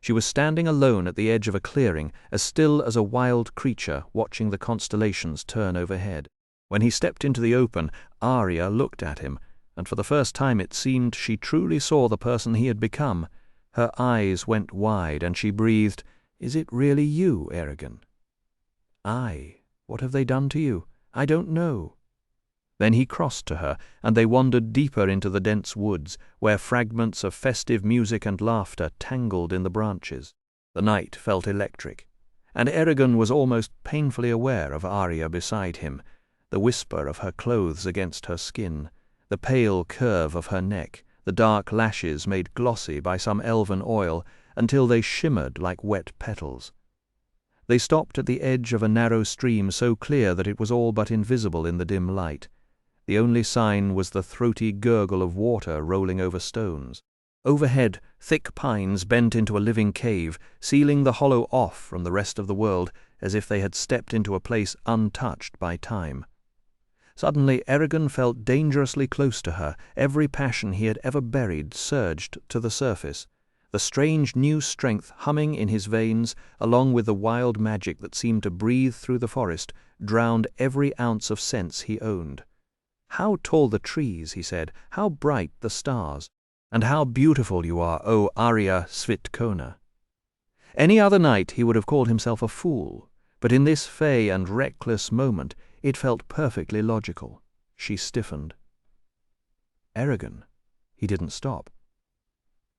She was standing alone at the edge of a clearing, as still as a wild creature watching the constellations turn overhead. When he stepped into the open, Arya looked at him, and for the first time it seemed she truly saw the person he had become. Her eyes went wide, and she breathed, "Is it really you, Eragon?" "Aye. What have they done to you?" "I don't know." Then he crossed to her, and they wandered deeper into the dense woods, where fragments of festive music and laughter tangled in the branches. The night felt electric, and Eragon was almost painfully aware of Arya beside him, the whisper of her clothes against her skin, the pale curve of her neck, the dark lashes made glossy by some elven oil until they shimmered like wet petals. They stopped at the edge of a narrow stream so clear that it was all but invisible in the dim light. The only sign was the throaty gurgle of water rolling over stones. Overhead, thick pines bent into a living cave, sealing the hollow off from the rest of the world as if they had stepped into a place untouched by time. Suddenly Eragon felt dangerously close to her. Every passion he had ever buried surged to the surface, the strange new strength humming in his veins, along with the wild magic that seemed to breathe through the forest, drowned every ounce of sense he owned. "How tall the trees," he said, "how bright the stars, and how beautiful you are, O Arya Svitkona." Any other night he would have called himself a fool, but in this fey and reckless moment it felt perfectly logical. She stiffened. "Eragon." He didn't stop.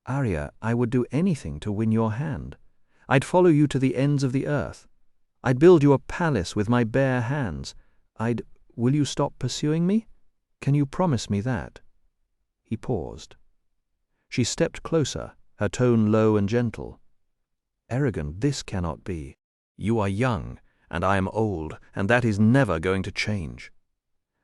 "Arya, I would do anything to win your hand. I'd follow you to the ends of the earth. I'd build you a palace with my bare hands. Will you stop pursuing me? Can you promise me that?" He paused. She stepped closer, her tone low and gentle. "Eragon, this cannot be. You are young, and I am old, and that is never going to change."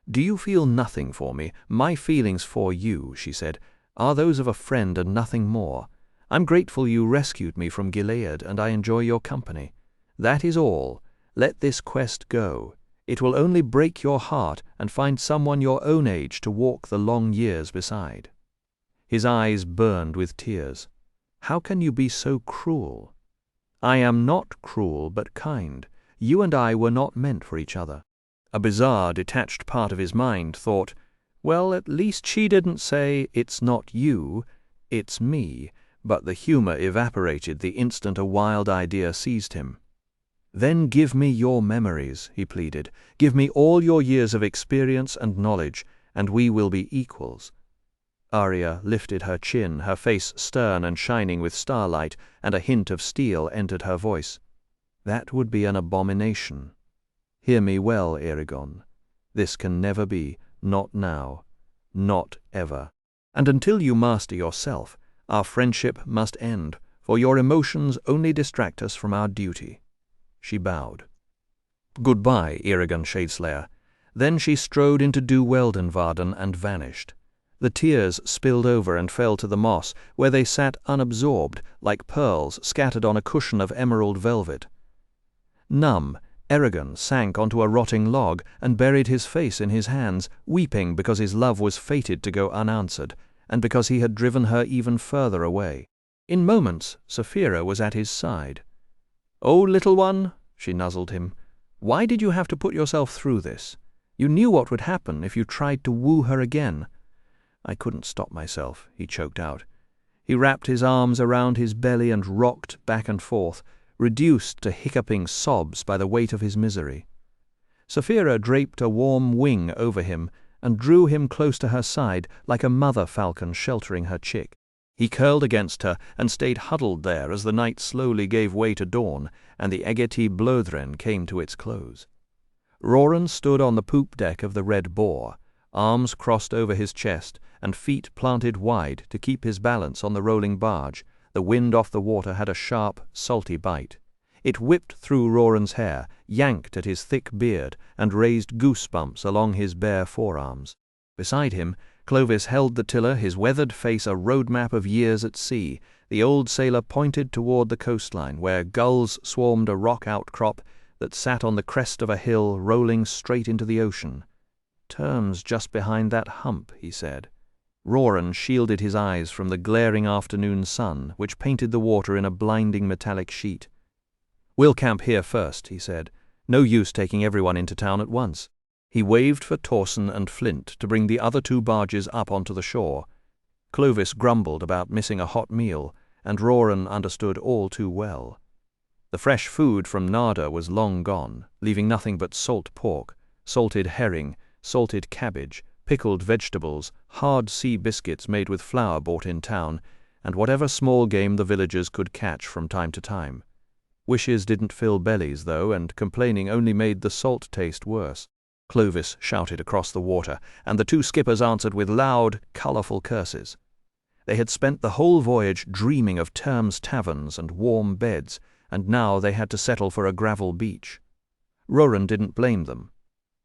"Do you feel nothing for me? My feelings for you," she said, "are those of a friend and nothing more. I'm grateful you rescued me from Gilead, and I enjoy your company. That is all. Let this quest go. It will only break your heart, and find someone your own age to walk the long years beside." His eyes burned with tears. "How can you be so cruel?" "I am not cruel, but kind. You and I were not meant for each other." A bizarre, detached part of his mind thought, well, at least she didn't say, "It's not you, it's me," but the humor evaporated the instant a wild idea seized him. "Then give me your memories," he pleaded. "Give me all your years of experience and knowledge, and we will be equals." Arya lifted her chin, her face stern and shining with starlight, and a hint of steel entered her voice. "That would be an abomination. Hear me well, Eragon. This can never be, not now, not ever. And until you master yourself, our friendship must end, for your emotions only distract us from our duty." She bowed. "Goodbye, Eragon Shadeslayer." Then she strode into Weldenvarden and vanished. The tears spilled over and fell to the moss, where they sat unabsorbed, like pearls scattered on a cushion of emerald velvet. Numb, Eragon sank onto a rotting log and buried his face in his hands, weeping because his love was fated to go unanswered, and because he had driven her even further away. In moments, Saphira was at his side. "Oh, little one," she nuzzled him, "why did you have to put yourself through this? You knew what would happen if you tried to woo her again." "I couldn't stop myself," he choked out. He wrapped his arms around his belly and rocked back and forth, reduced to hiccuping sobs by the weight of his misery. Saphira draped a warm wing over him and drew him close to her side like a mother falcon sheltering her chick. He curled against her and stayed huddled there as the night slowly gave way to dawn and the Egeti Blodren came to its close. Roran stood on the poop deck of the Red Boar, arms crossed over his chest and feet planted wide to keep his balance on the rolling barge. The wind off the water had a sharp, salty bite. It whipped through Roran's hair, yanked at his thick beard, and raised goosebumps along his bare forearms. Beside him, Clovis held the tiller, his weathered face a road map of years at sea. The old sailor pointed toward the coastline, where gulls swarmed a rock outcrop that sat on the crest of a hill rolling straight into the ocean. "Terms just behind that hump," he said. Roran shielded his eyes from the glaring afternoon sun, which painted the water in a blinding metallic sheet. "We'll camp here first," he said. "No use taking everyone into town at once." He waved for Torsen and Flint to bring the other two barges up onto the shore. Clovis grumbled about missing a hot meal, and Roran understood all too well. The fresh food from Narda was long gone, leaving nothing but salt pork, salted herring, salted cabbage, pickled vegetables, hard sea biscuits made with flour bought in town, and whatever small game the villagers could catch from time to time. Wishes didn't fill bellies, though, and complaining only made the salt taste worse. Clovis shouted across the water, and the two skippers answered with loud, colourful curses. They had spent the whole voyage dreaming of Term's taverns and warm beds, and now they had to settle for a gravel beach. Roran didn't blame them.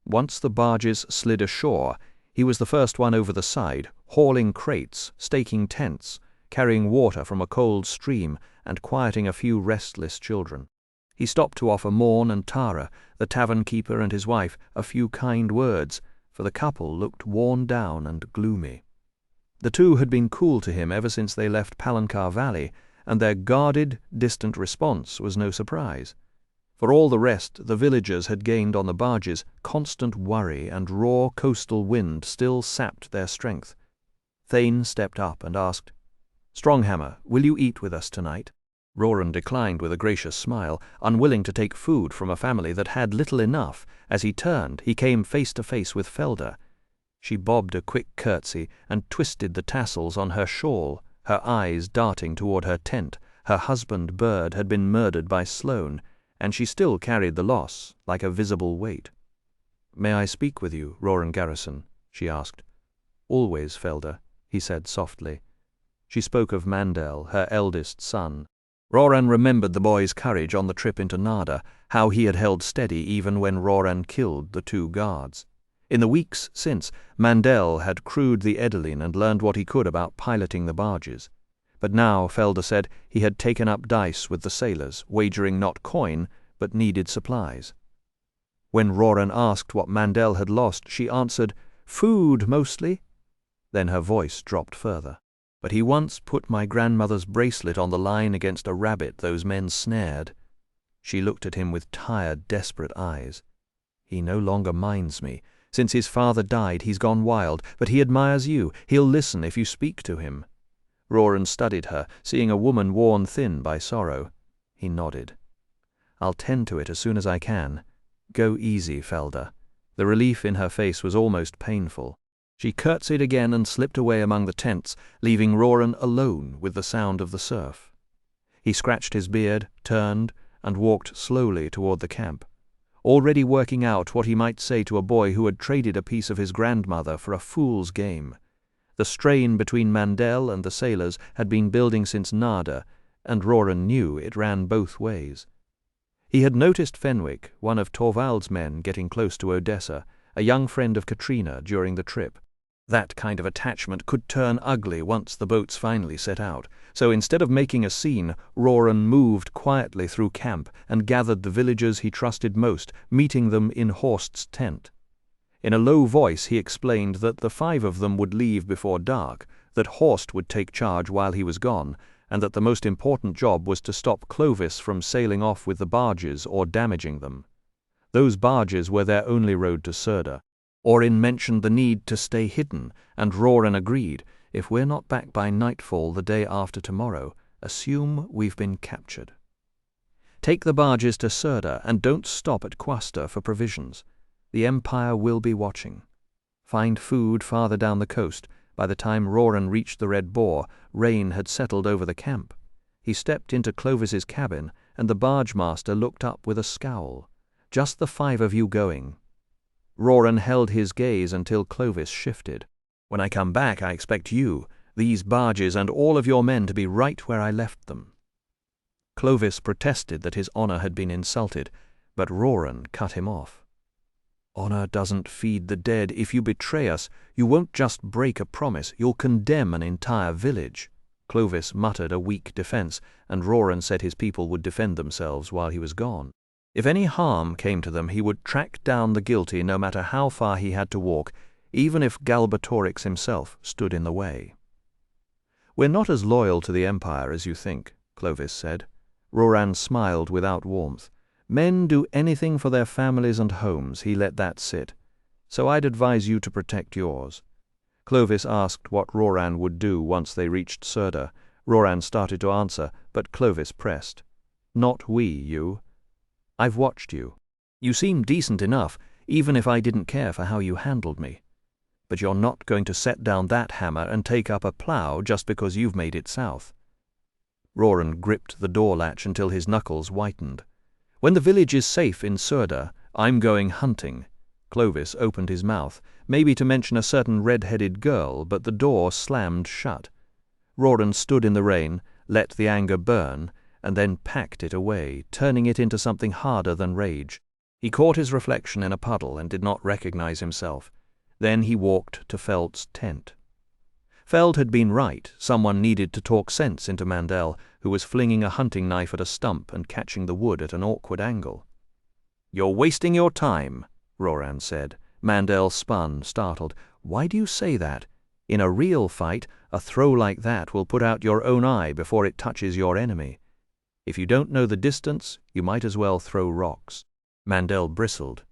Once the barges slid ashore, he was the first one over the side, hauling crates, staking tents, carrying water from a cold stream, and quieting a few restless children. He stopped to offer Morn and Tara, the tavern keeper and his wife, a few kind words, for the couple looked worn down and gloomy. The two had been cool to him ever since they left Palancar Valley, and their guarded, distant response was no surprise. For all the rest, the villagers had gained on the barges. Constant worry and raw coastal wind still sapped their strength. Thane stepped up and asked, "Stronghammer, will you eat with us tonight?" Roran declined with a gracious smile, unwilling to take food from a family that had little enough. As he turned, he came face to face with Felder. She bobbed a quick curtsy and twisted the tassels on her shawl, her eyes darting toward her tent. Her husband Bird had been murdered by Sloane, and she still carried the loss like a visible weight. "May I speak with you, Roran Garrison?" she asked. "Always, Felder," he said softly. She spoke of Mandel, her eldest son. Roran remembered the boy's courage on the trip into Narda, how he had held steady even when Roran killed the two guards. In the weeks since, Mandel had crewed the Edelin and learned what he could about piloting the barges. But now, Felder said, he had taken up dice with the sailors, wagering not coin, but needed supplies. When Roran asked what Mandel had lost, she answered, "Food, mostly." Then her voice dropped further. "But he once put my grandmother's bracelet on the line against a rabbit those men snared." She looked at him with tired, desperate eyes. "He no longer minds me. Since his father died, he's gone wild, but he admires you. He'll listen if you speak to him." Roran studied her, seeing a woman worn thin by sorrow. He nodded. "I'll tend to it as soon as I can. Go easy, Felder." The relief in her face was almost painful. She curtsied again and slipped away among the tents, leaving Roran alone with the sound of the surf. He scratched his beard, turned, and walked slowly toward the camp, already working out what he might say to a boy who had traded a piece of his grandmother for a fool's game. The strain between Mandel and the sailors had been building since Nada, and Roran knew it ran both ways. He had noticed Fenwick, one of Torvald's men, getting close to Odessa, a young friend of Katrina, during the trip. That kind of attachment could turn ugly once the boats finally set out, so instead of making a scene, Roran moved quietly through camp and gathered the villagers he trusted most, meeting them in Horst's tent. In a low voice he explained that the 5 of them would leave before dark, that Horst would take charge while he was gone, and that the most important job was to stop Clovis from sailing off with the barges or damaging them. Those barges were their only road to Surda. Orin mentioned the need to stay hidden, and Roran agreed. If we're not back by nightfall the day after tomorrow, assume we've been captured. Take the barges to Surda and don't stop at Quasta for provisions. The Empire will be watching. Find food farther down the coast. By the time Roran reached the Red Boar, rain had settled over the camp. He stepped into Clovis's cabin, and the barge-master looked up with a scowl. Just the 5 of you going. Roran held his gaze until Clovis shifted. When I come back, I expect you, these barges, and all of your men to be right where I left them. Clovis protested that his honor had been insulted, but Roran cut him off. Honor doesn't feed the dead. If you betray us, you won't just break a promise, you'll condemn an entire village. Clovis muttered a weak defense, and Roran said his people would defend themselves while he was gone. If any harm came to them, he would track down the guilty no matter how far he had to walk, even if Galbatorix himself stood in the way. We're not as loyal to the Empire as you think, Clovis said. Roran smiled without warmth. Men do anything for their families and homes, he let that sit. So I'd advise you to protect yours. Clovis asked what Roran would do once they reached Surda. Roran started to answer, but Clovis pressed. Not we, you. I've watched you. You seem decent enough, even if I didn't care for how you handled me. But you're not going to set down that hammer and take up a plough just because you've made it south. Roran gripped the door latch until his knuckles whitened. When the village is safe in Surda, I'm going hunting. Clovis opened his mouth, maybe to mention a certain red-headed girl, but the door slammed shut. Roran stood in the rain, let the anger burn, and then packed it away, turning it into something harder than rage. He caught his reflection in a puddle and did not recognize himself. Then he walked to Feld's tent. Feld had been right. Someone needed to talk sense into Mandel, who was flinging a hunting knife at a stump and catching the wood at an awkward angle. "You're wasting your time," Roran said. Mandel spun, startled. "Why do you say that? In a real fight, a throw like that will put out your own eye before it touches your enemy. If you don't know the distance, you might as well throw rocks." Mandel bristled.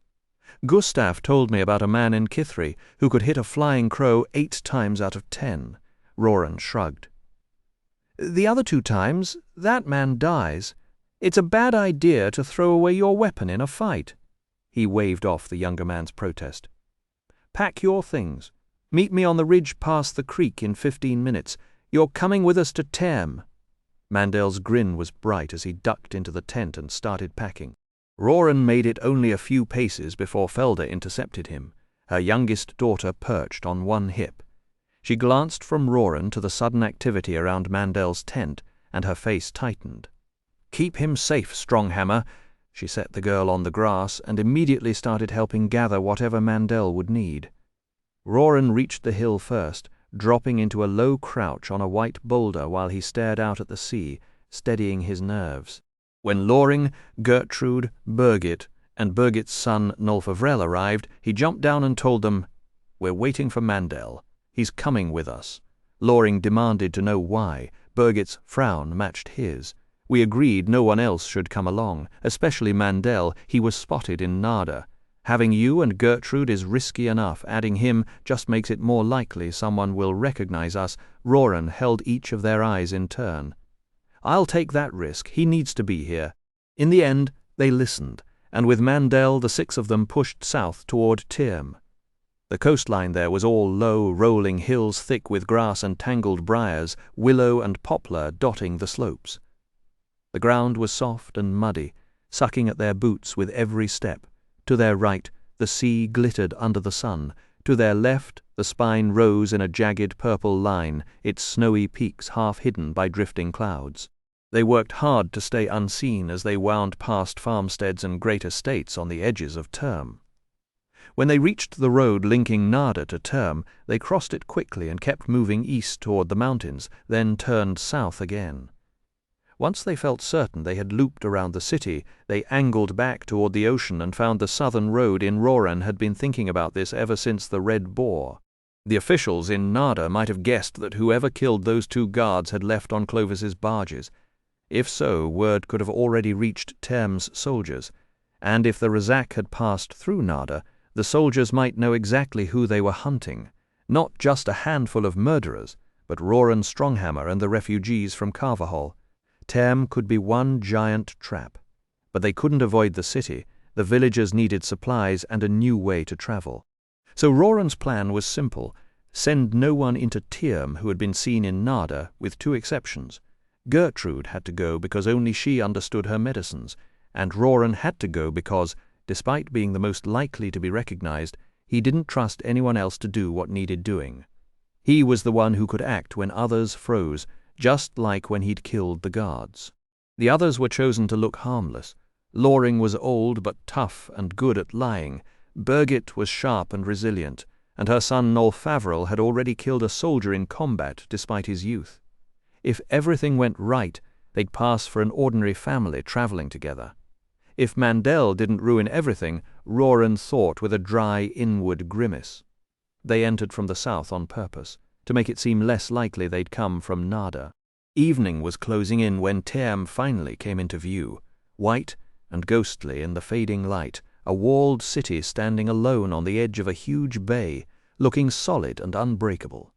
"Gustav told me about a man in Kithri who could hit a flying crow 8 times out of 10. Roran shrugged. "The other 2 times, that man dies. It's a bad idea to throw away your weapon in a fight." He waved off the younger man's protest. "Pack your things. Meet me on the ridge past the creek in 15 minutes. You're coming with us to Term." Mandel's grin was bright as he ducked into the tent and started packing. Roran made it only a few paces before Felda intercepted him, her youngest daughter perched on one hip. She glanced from Roran to the sudden activity around Mandel's tent, and her face tightened. "Keep him safe, Stronghammer." She set the girl on the grass and immediately started helping gather whatever Mandel would need. Roran reached the hill first, dropping into a low crouch on a white boulder while he stared out at the sea, steadying his nerves. When Loring, Gertrude, Birgit, and Birgit's son Nolfavrel arrived, he jumped down and told them, "We're waiting for Mandel. He's coming with us." Loring demanded to know why. Birgit's frown matched his. "We agreed no one else should come along, especially Mandel. He was spotted in Nada. Having you and Gertrude is risky enough. Adding him just makes it more likely someone will recognize us." Roran held each of their eyes in turn. "I'll take that risk. He needs to be here." In the end, they listened, and with Mandel, the 6 of them pushed south toward Term. The coastline there was all low, rolling hills thick with grass and tangled briars, willow and poplar dotting the slopes. The ground was soft and muddy, sucking at their boots with every step. To their right, the sea glittered under the sun. To their left, the spine rose in a jagged purple line, its snowy peaks half hidden by drifting clouds. They worked hard to stay unseen as they wound past farmsteads and great estates on the edges of Term. When they reached the road linking Nada to Term, they crossed it quickly and kept moving east toward the mountains, then turned south again. Once they felt certain they had looped around the city, they angled back toward the ocean and found the southern road in Roran had been thinking about this ever since the Red Boar. The officials in Nada might have guessed that whoever killed those 2 guards had left on Clovis's barges. If so, word could have already reached Term's soldiers, and if the Razak had passed through Nada, the soldiers might know exactly who they were hunting, not just a handful of murderers, but Roran Stronghammer and the refugees from Carvahall. Term could be one giant trap, but they couldn't avoid the city. The villagers needed supplies and a new way to travel. So Roran's plan was simple: send no one into Term who had been seen in Nada, with 2 exceptions. Gertrude had to go because only she understood her medicines, and Roran had to go because, despite being the most likely to be recognized, he didn't trust anyone else to do what needed doing. He was the one who could act when others froze, just like when he'd killed the guards. The others were chosen to look harmless. Loring was old but tough and good at lying. Birgit was sharp and resilient, and her son Noel Faverell had already killed a soldier in combat despite his youth. If everything went right, they'd pass for an ordinary family traveling together. If Mandel didn't ruin everything, Roran thought with a dry inward grimace. They entered from the south on purpose, to make it seem less likely they'd come from Nada. Evening was closing in when Term finally came into view, white and ghostly in the fading light, a walled city standing alone on the edge of a huge bay, looking solid and unbreakable.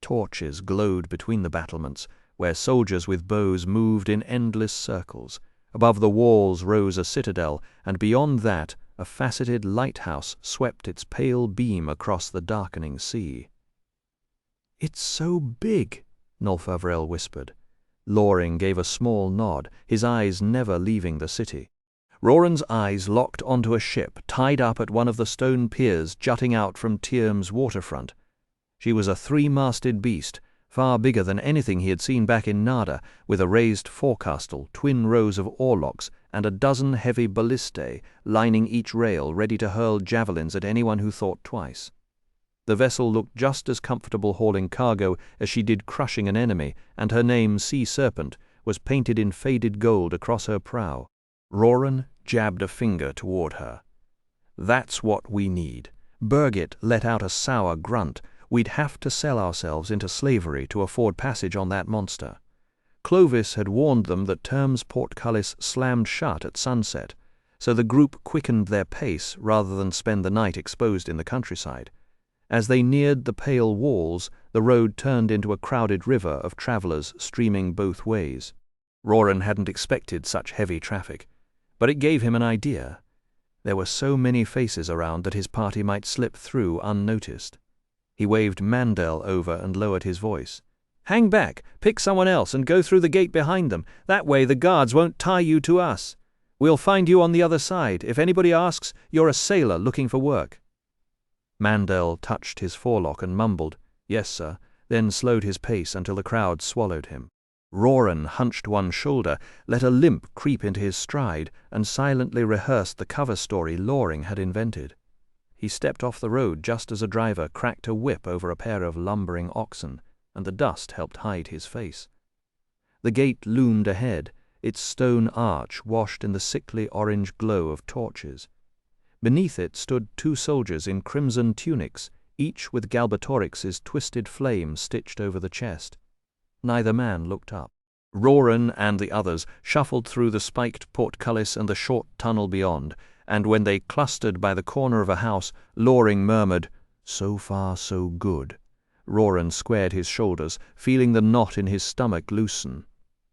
Torches glowed between the battlements, where soldiers with bows moved in endless circles. Above the walls rose a citadel, and beyond that a faceted lighthouse swept its pale beam across the darkening sea. "It's so big," Noel Faverell whispered. Loring gave a small nod, his eyes never leaving the city. Roran's eyes locked onto a ship tied up at one of the stone piers jutting out from Term's waterfront. She was a 3-masted beast, far bigger than anything he had seen back in Nada, with a raised forecastle, twin rows of oarlocks, and a dozen heavy ballistae lining each rail, ready to hurl javelins at anyone who thought twice. The vessel looked just as comfortable hauling cargo as she did crushing an enemy, and her name, Sea Serpent, was painted in faded gold across her prow. Roran jabbed a finger toward her. "That's what we need." Birgit let out a sour grunt. "We'd have to sell ourselves into slavery to afford passage on that monster." Clovis had warned them that Term's portcullis slammed shut at sunset, so the group quickened their pace rather than spend the night exposed in the countryside. As they neared the pale walls, the road turned into a crowded river of travelers streaming both ways. Roran hadn't expected such heavy traffic, but it gave him an idea. There were so many faces around that his party might slip through unnoticed. He waved Mandel over and lowered his voice. "Hang back, pick someone else and go through the gate behind them. That way the guards won't tie you to us. We'll find you on the other side. If anybody asks, you're a sailor looking for work." Mandel touched his forelock and mumbled, "Yes, sir," then slowed his pace until the crowd swallowed him. Roran hunched one shoulder, let a limp creep into his stride, and silently rehearsed the cover story Loring had invented. He stepped off the road just as a driver cracked a whip over a pair of lumbering oxen, and the dust helped hide his face. The gate loomed ahead, its stone arch washed in the sickly orange glow of torches. Beneath it stood 2 soldiers in crimson tunics, each with Galbatorix's twisted flame stitched over the chest. Neither man looked up. Roran and the others shuffled through the spiked portcullis and the short tunnel beyond, and when they clustered by the corner of a house, Loring murmured, "So far so good." Roran squared his shoulders, feeling the knot in his stomach loosen.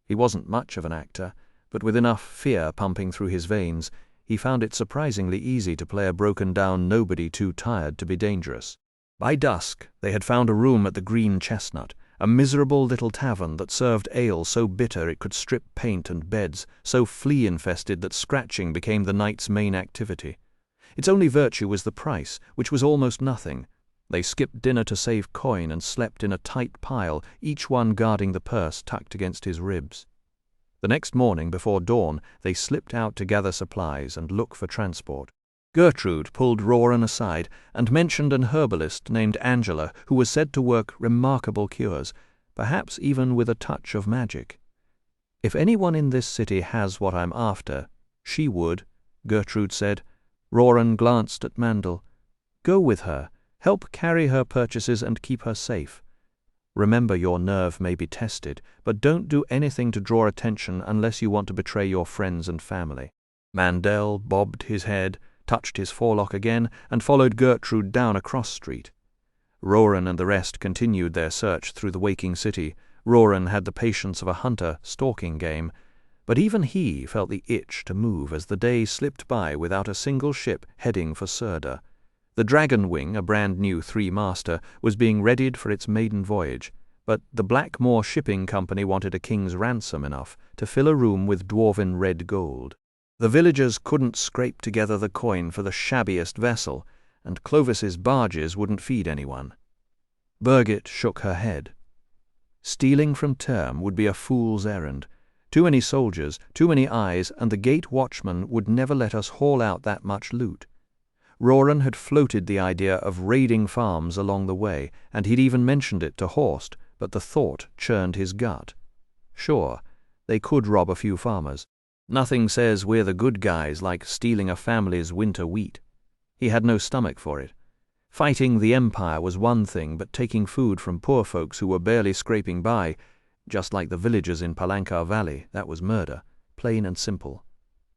He wasn't much of an actor, but with enough fear pumping through his veins, he found it surprisingly easy to play a broken-down nobody too tired to be dangerous. By dusk they had found a room at the Green Chestnut, a miserable little tavern that served ale so bitter it could strip paint and beds, so flea-infested that scratching became the night's main activity. Its only virtue was the price, which was almost nothing. They skipped dinner to save coin and slept in a tight pile, each one guarding the purse tucked against his ribs. The next morning, before dawn, they slipped out to gather supplies and look for transport. Gertrude pulled Roran aside and mentioned an herbalist named Angela who was said to work remarkable cures, perhaps even with a touch of magic. "If anyone in this city has what I'm after, she would," Gertrude said. Roran glanced at Mandel. "Go with her, help carry her purchases and keep her safe. Remember your nerve may be tested, but don't do anything to draw attention unless you want to betray your friends and family." Mandel bobbed his head, touched his forelock again, and followed Gertrude down a cross street. Roran and the rest continued their search through the waking city. Roran had the patience of a hunter stalking game, but even he felt the itch to move as the day slipped by without a single ship heading for Surda. The Dragon Wing, a brand-new three-master, was being readied for its maiden voyage, but the Blackmore Shipping Company wanted a king's ransom enough to fill a room with dwarven red gold. The villagers couldn't scrape together the coin for the shabbiest vessel, and Clovis's barges wouldn't feed anyone. Birgit shook her head. Stealing from Term would be a fool's errand. Too many soldiers, too many eyes, and the gate watchman would never let us haul out that much loot. Roran had floated the idea of raiding farms along the way, and he'd even mentioned it to Horst, but the thought churned his gut. Sure, they could rob a few farmers. Nothing says we're the good guys like stealing a family's winter wheat. He had no stomach for it. Fighting the Empire was one thing, but taking food from poor folks who were barely scraping by, just like the villagers in Palankar Valley, that was murder, plain and simple.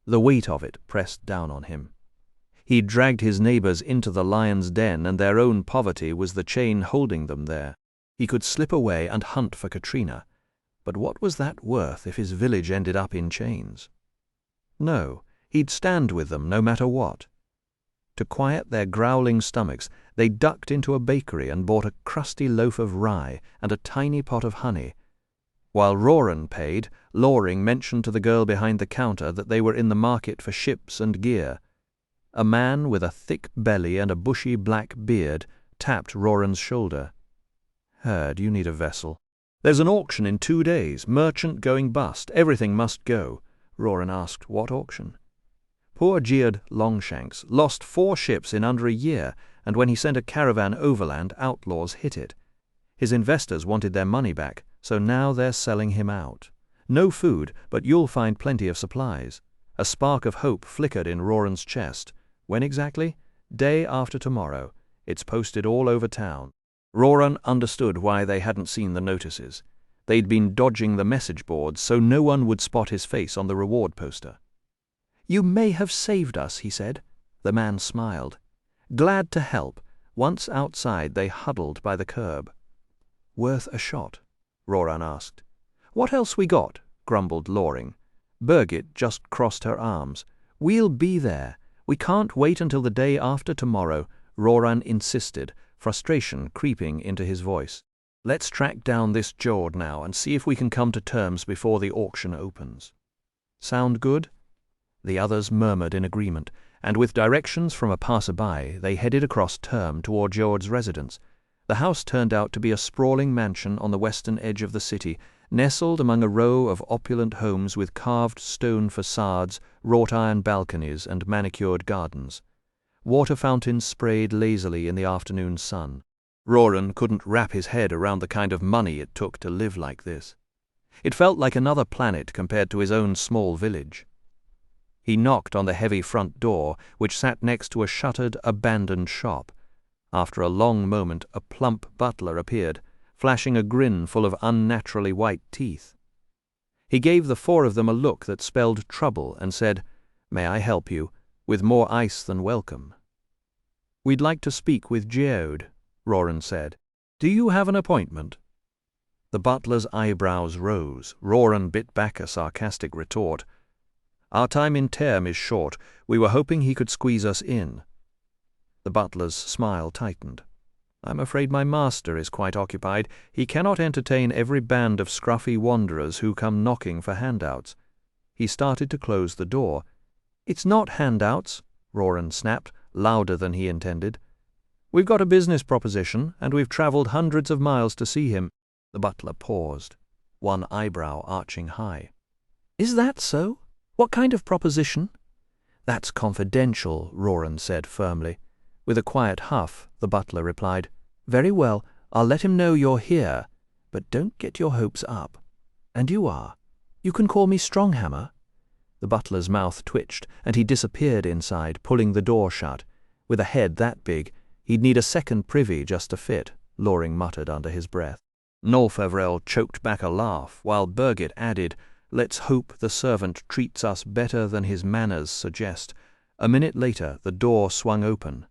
The weight of it pressed down on him. He'd dragged his neighbors into the lion's den, and their own poverty was the chain holding them there. He could slip away and hunt for Katrina, but what was that worth if his village ended up in chains? No, he'd stand with them no matter what. To quiet their growling stomachs, they ducked into a bakery and bought a crusty loaf of rye and a tiny pot of honey. While Roran paid, Loring mentioned to the girl behind the counter that they were in the market for ships and gear. A man with a thick belly and a bushy black beard tapped Roran's shoulder. "Heard you need a vessel. There's an auction in 2 days, merchant going bust, everything must go." Roran asked, "What auction?" Poor jeered Longshanks lost 4 ships in under a year, and when he sent a caravan overland, outlaws hit it. His investors wanted their money back, so now they're selling him out. No food, but you'll find plenty of supplies. A spark of hope flickered in Roran's chest. When exactly? Day after tomorrow. It's posted all over town. Roran understood why they hadn't seen the notices. They'd been dodging the message boards so no one would spot his face on the reward poster. "You may have saved us," he said. The man smiled. Glad to help. Once outside, they huddled by the curb. "Worth a shot?" Roran asked. "What else we got?" grumbled Loring. Birgit just crossed her arms. "We'll be there. We can't wait until the day after tomorrow," Roran insisted, frustration creeping into his voice. "Let's track down this Jord now and see if we can come to terms before the auction opens." "Sound good?" The others murmured in agreement, and with directions from a passer-by, they headed across Term toward Jord's residence. The house turned out to be a sprawling mansion on the western edge of the city, nestled among a row of opulent homes with carved stone facades, wrought-iron balconies, and manicured gardens. Water fountains sprayed lazily in the afternoon sun. Roran couldn't wrap his head around the kind of money it took to live like this. It felt like another planet compared to his own small village. He knocked on the heavy front door, which sat next to a shuttered, abandoned shop. After a long moment, a plump butler appeared, flashing a grin full of unnaturally white teeth. He gave the 4 of them a look that spelled trouble and said, "May I help you?" with more ice than welcome. "We'd like to speak with Geode," Roran said. "Do you have an appointment?" The butler's eyebrows rose. Roran bit back a sarcastic retort. Our time in term is short. We were hoping he could squeeze us in." The butler's smile tightened. "I'm afraid my master is quite occupied. He cannot entertain every band of scruffy wanderers who come knocking for handouts." He started to close the door. "It's not handouts," Roran snapped, louder than he intended. "We've got a business proposition, and we've travelled hundreds of miles to see him." The butler paused, one eyebrow arching high. "Is that so? What kind of proposition?" "That's confidential," Roran said firmly. With a quiet huff, the butler replied, "Very well, I'll let him know you're here, but don't get your hopes up. And you are? You can call me Stronghammer?" The butler's mouth twitched, and he disappeared inside, pulling the door shut. With a head that big, he'd need a second privy just to fit, Loring muttered under his breath. Noel Feverel choked back a laugh, while Birgit added, "Let's hope the servant treats us better than his manners suggest." A minute later, the door swung open.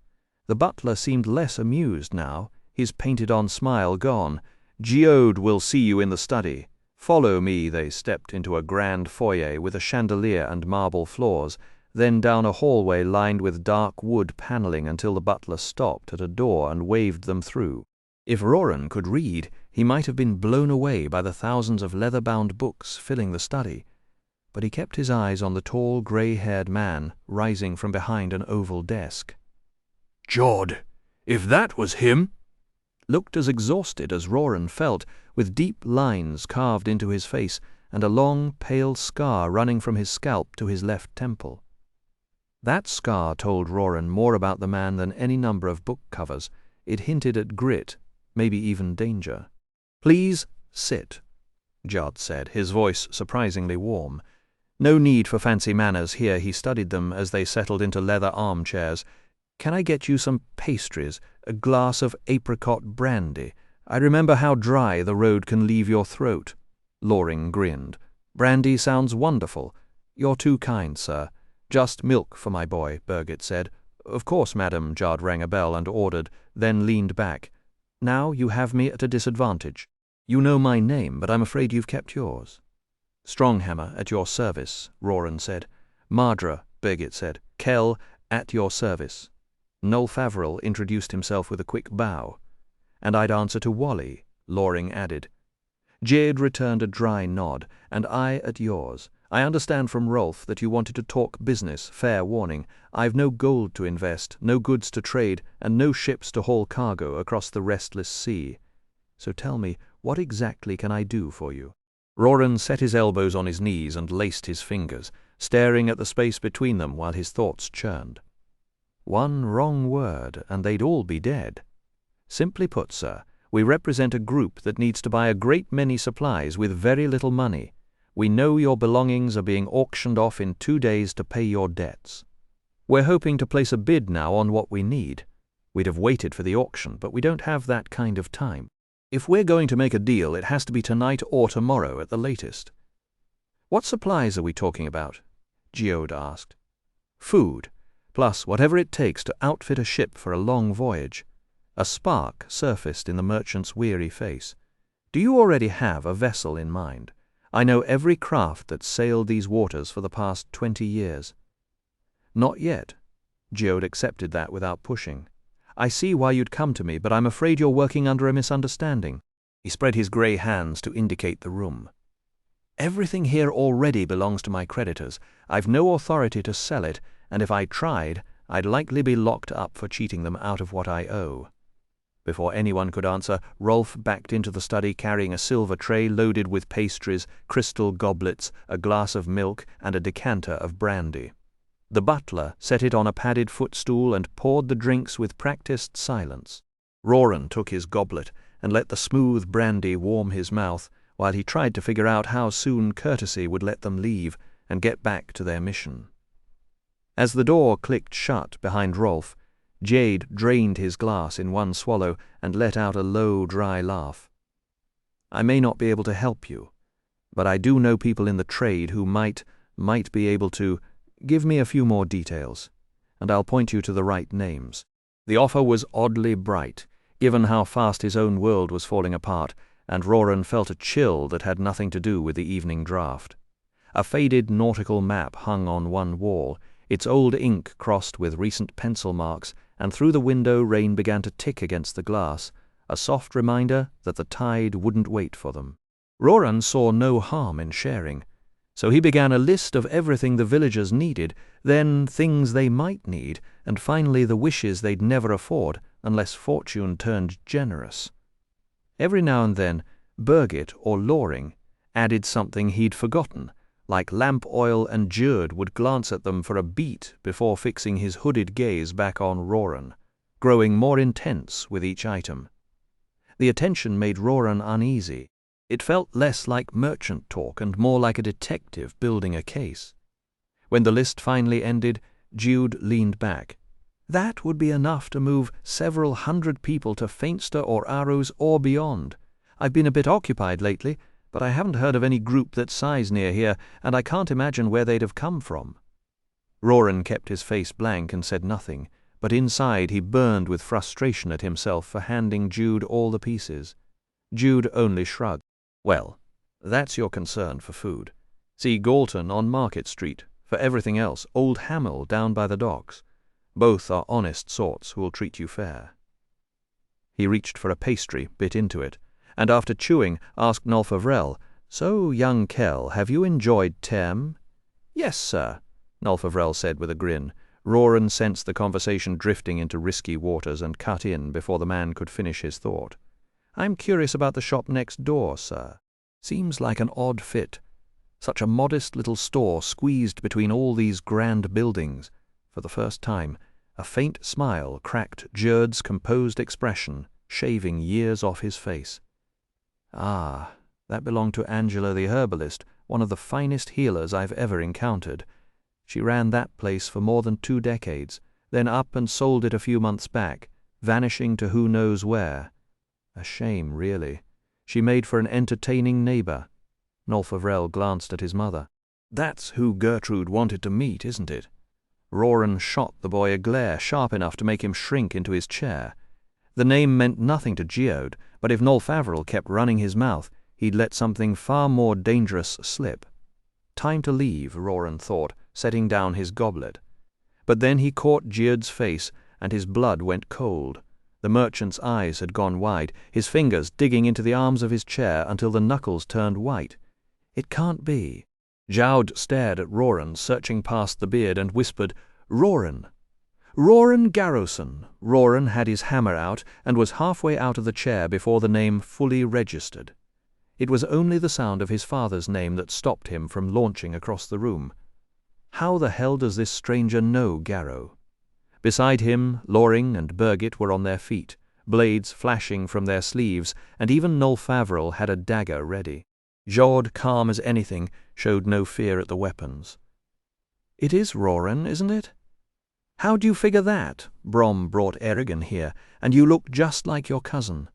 The butler seemed less amused now, his painted-on smile gone. "Geode will see you in the study. Follow me." They stepped into a grand foyer with a chandelier and marble floors, then down a hallway lined with dark wood paneling until the butler stopped at a door and waved them through. If Roran could read, he might have been blown away by the thousands of leather-bound books filling the study, but he kept his eyes on the tall, grey-haired man rising from behind an oval desk. "Jod, if that was him!" Looked as exhausted as Roran felt, with deep lines carved into his face and a long, pale scar running from his scalp to his left temple. That scar told Roran more about the man than any number of book covers. It hinted at grit, maybe even danger. "Please sit," Judd said, his voice surprisingly warm. No need for fancy manners here. He studied them as they settled into leather armchairs. "Can I get you some pastries, a glass of apricot brandy? I remember how dry the road can leave your throat." Loring grinned. "Brandy sounds wonderful." "You're too kind, sir. Just milk for my boy," Birgit said. "Of course, madam." Judd rang a bell and ordered, then leaned back. "Now you have me at a disadvantage. You know my name, but I'm afraid you've kept yours." "Stronghammer, at your service," Roran said. "Mardra," Birgit said. "Kell, at your service." Noel Feverel introduced himself with a quick bow. "And I'd answer to Wally," Loring added. Jade returned a dry nod. "And I at yours. I understand from Rolf that you wanted to talk business. Fair warning. I've no gold to invest, no goods to trade, and no ships to haul cargo across the restless sea. So tell me, what exactly can I do for you?" Roran set his elbows on his knees and laced his fingers, staring at the space between them while his thoughts churned. One wrong word, and they'd all be dead. "Simply put, sir, we represent a group that needs to buy a great many supplies with very little money. We know your belongings are being auctioned off in 2 days to pay your debts. We're hoping to place a bid now on what we need. We'd have waited for the auction, but we don't have that kind of time. If we're going to make a deal, it has to be tonight or tomorrow at the latest." "What supplies are we talking about?" Geode asked. "Food, plus whatever it takes to outfit a ship for a long voyage." A spark surfaced in the merchant's weary face. "Do you already have a vessel in mind? I know every craft that's sailed these waters for the past 20 years. "Not yet." Geode accepted that without pushing. "I see why you'd come to me, but I'm afraid you're working under a misunderstanding." He spread his grey hands to indicate the room. "Everything here already belongs to my creditors. I've no authority to sell it, and if I tried, I'd likely be locked up for cheating them out of what I owe." Before anyone could answer, Rolf backed into the study carrying a silver tray loaded with pastries, crystal goblets, a glass of milk, and a decanter of brandy. The butler set it on a padded footstool and poured the drinks with practiced silence. Roran took his goblet and let the smooth brandy warm his mouth, while he tried to figure out how soon courtesy would let them leave and get back to their mission. As the door clicked shut behind Rolf, Jade drained his glass in one swallow and let out a low, dry laugh. "I may not be able to help you, but I do know people in the trade who might be able to. Give me a few more details, and I'll point you to the right names." The offer was oddly bright, given how fast his own world was falling apart, and Roran felt a chill that had nothing to do with the evening draft. A faded nautical map hung on one wall, its old ink crossed with recent pencil marks, and through the window rain began to tick against the glass, a soft reminder that the tide wouldn't wait for them. Roran saw no harm in sharing, so he began a list of everything the villagers needed, then things they might need, and finally the wishes they'd never afford unless fortune turned generous. Every now and then, Birgit or Loring added something he'd forgotten, like lamp oil, and Gerd would glance at them for a beat before fixing his hooded gaze back on Roran, growing more intense with each item. The attention made Roran uneasy. It felt less like merchant talk and more like a detective building a case. When the list finally ended, Jude leaned back. That would be enough to move several hundred people to Feinster or Arrows or beyond. I've been a bit occupied lately, but I haven't heard of any group that size near here, and I can't imagine where they'd have come from. Roran kept his face blank and said nothing, but inside he burned with frustration at himself for handing Jude all the pieces. Jude only shrugged. Well, that's your concern for food. See Galton on Market Street. For everything else, old Hamill down by the docks. Both are honest sorts who'll treat you fair. He reached for a pastry, bit into it, and after chewing, asked Nolfavrel, "So, young Kell, have you enjoyed Term?" "Yes, sir," Nolfavrel said with a grin. Roran sensed the conversation drifting into risky waters and cut in before the man could finish his thought. "I'm curious about the shop next door, sir. Seems like an odd fit. Such a modest little store squeezed between all these grand buildings." For the first time, a faint smile cracked Gerd's composed expression, shaving years off his face. "Ah, that belonged to Angela the herbalist, one of the finest healers I've ever encountered. She ran that place for more than 2 decades, then up and sold it a few months back, vanishing to who knows where. A shame, really. She made for an entertaining neighbor." Nolfavrel glanced at his mother. "That's who Gertrude wanted to meet, isn't it?" Roran shot the boy a glare sharp enough to make him shrink into his chair. The name meant nothing to Geode, but if Nolfavrel kept running his mouth, he'd let something far more dangerous slip. Time to leave, Roran thought, setting down his goblet. But then he caught Geode's face, and his blood went cold. The merchant's eyes had gone wide, his fingers digging into the arms of his chair until the knuckles turned white. "It can't be." Jowd stared at Roran, searching past the beard, and whispered, "Roran." "Roran Garrowson." Roran had his hammer out and was halfway out of the chair before the name fully registered. It was only the sound of his father's name that stopped him from launching across the room. How the hell does this stranger know Garrow? Beside him, Loring and Birgit were on their feet, blades flashing from their sleeves, and even Nolfavrel had a dagger ready. Jod, calm as anything, showed no fear at the weapons. "It is Roran, isn't it?" "How'd you figure that? Brom brought Eragon here, and you look just like your cousin."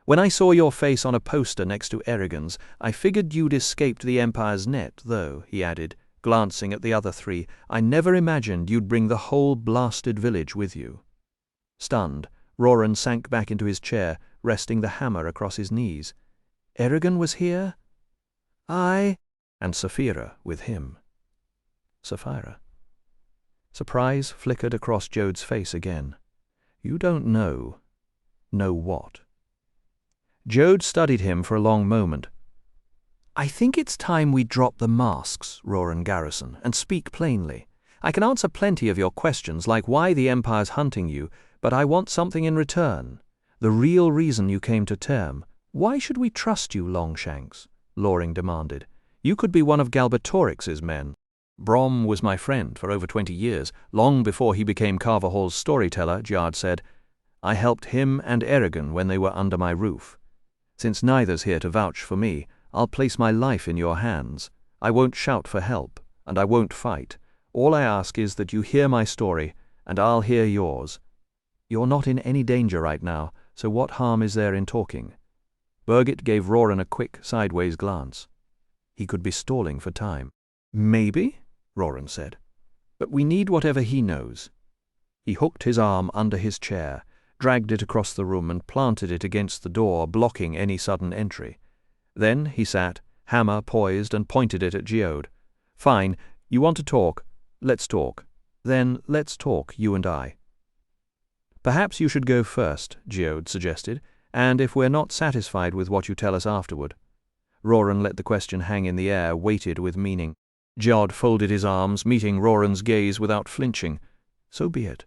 "When I saw your face on a poster next to Eragon's, I figured you'd escaped the Empire's net, though," he added, glancing at the other 3. "I never imagined you'd bring the whole blasted village with you." Stunned, Roran sank back into his chair, resting the hammer across his knees. "Eragon was here?" "Aye." "And Sapphira with him." Sapphira. Surprise flickered across Jode's face again. "You don't know." "Know what?" Jode studied him for a long moment. "I think it's time we drop the masks, Roran Garrison, and speak plainly. I can answer plenty of your questions, like why the Empire's hunting you, but I want something in return. The real reason you came to Term. Why should we trust you, Longshanks?" Loring demanded. "You could be one of Galbatorix's men." "Brom was my friend for over 20 years, long before he became Carverhall's storyteller," Jard said. "I helped him and Eragon when they were under my roof. Since neither's here to vouch for me, I'll place my life in your hands. I won't shout for help, and I won't fight. All I ask is that you hear my story, and I'll hear yours. You're not in any danger right now, so what harm is there in talking?" Birgit gave Roran a quick, sideways glance. He could be stalling for time. "Maybe," Roran said. "But we need whatever he knows." He hooked his arm under his chair, dragged it across the room and planted it against the door, blocking any sudden entry. Then he sat, hammer poised, and pointed it at Geode. "Fine, you want to talk? Let's talk. Then let's talk, you and I." "Perhaps you should go first," Geode suggested, "and if we're not satisfied with what you tell us afterward." Roran let the question hang in the air, weighted with meaning. Geode folded his arms, meeting Roran's gaze without flinching. So be it.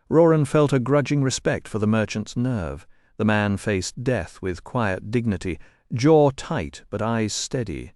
Roran felt a grudging respect for the merchant's nerve. The man faced death with quiet dignity, jaw tight but eyes steady.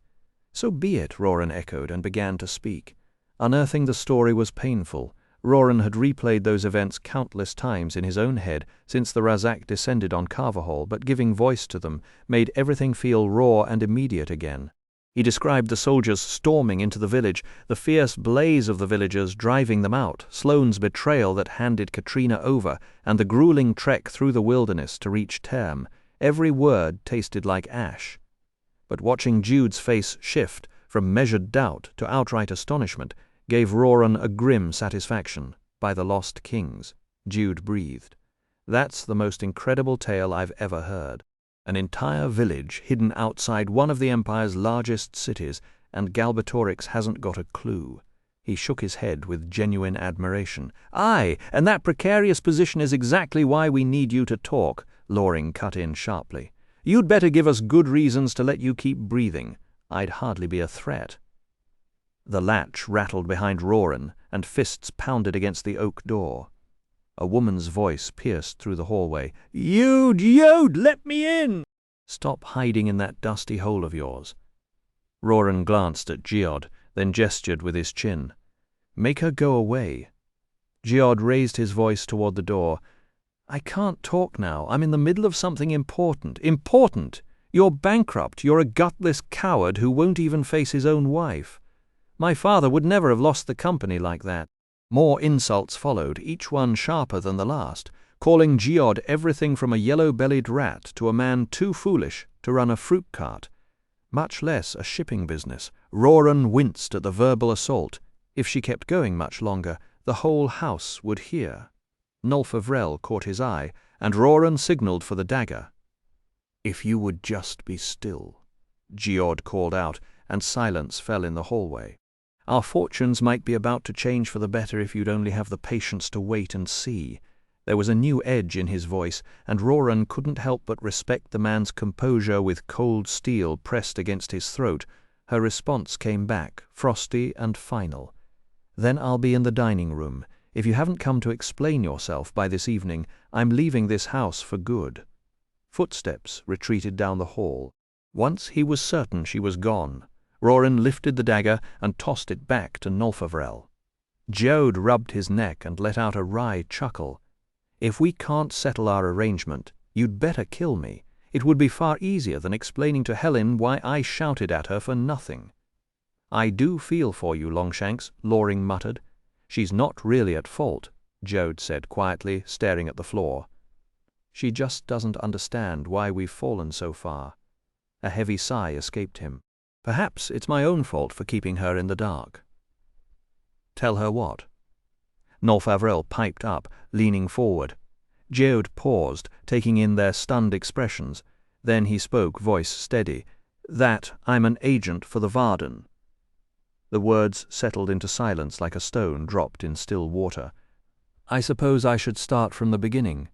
"So be it," Roran echoed, and began to speak. Unearthing the story was painful. Roran had replayed those events countless times in his own head since the Razak descended on Carvahall, but giving voice to them made everything feel raw and immediate again. He described the soldiers storming into the village, the fierce blaze of the villagers driving them out, Sloane's betrayal that handed Katrina over, and the grueling trek through the wilderness to reach Term. Every word tasted like ash. But watching Jude's face shift from measured doubt to outright astonishment gave Roran a grim satisfaction. "By the lost kings," Jude breathed. "That's the most incredible tale I've ever heard. An entire village hidden outside one of the Empire's largest cities, and Galbatorix hasn't got a clue." He shook his head with genuine admiration. "Aye, and that precarious position is exactly why we need you to talk," Loring cut in sharply. "You'd better give us good reasons to let you keep breathing. I'd hardly be a threat." The latch rattled behind Roran, and fists pounded against the oak door. A woman's voice pierced through the hallway. Jude, let me in!" "Stop hiding in that dusty hole of yours." Roran glanced at Geode, then gestured with his chin. "Make her go away." Geode raised his voice toward the door. "I can't talk now. I'm in the middle of something important. Important! You're bankrupt. You're a gutless coward who won't even face his own wife. My father would never have lost the company like that." More insults followed, each one sharper than the last, calling Geode everything from a yellow-bellied rat to a man too foolish to run a fruit cart, much less a shipping business. Roran winced at the verbal assault. If she kept going much longer, the whole house would hear. Nolfa Vrel caught his eye, and Roran signaled for the dagger. "If you would just be still," Geode called out, and silence fell in the hallway. "Our fortunes might be about to change for the better if you'd only have the patience to wait and see." There was a new edge in his voice, and Roran couldn't help but respect the man's composure with cold steel pressed against his throat. Her response came back, frosty and final. "Then I'll be in the dining room. If you haven't come to explain yourself by this evening, I'm leaving this house for good." Footsteps retreated down the hall. Once he was certain she was gone, Roran lifted the dagger and tossed it back to Nolfa Vrel. Geode rubbed his neck and let out a wry chuckle. "If we can't settle our arrangement, you'd better kill me. It would be far easier than explaining to Helen why I shouted at her for nothing." "I do feel for you, Longshanks," Loring muttered. "She's not really at fault," Geode said quietly, staring at the floor. "She just doesn't understand why we've fallen so far." A heavy sigh escaped him. "Perhaps it's my own fault for keeping her in the dark." "Tell her what?" Nolfa Vrel piped up, leaning forward. Geode paused, taking in their stunned expressions. Then he spoke, voice steady. "That I'm an agent for the Varden." The words settled into silence like a stone dropped in still water. "I suppose I should start from the beginning.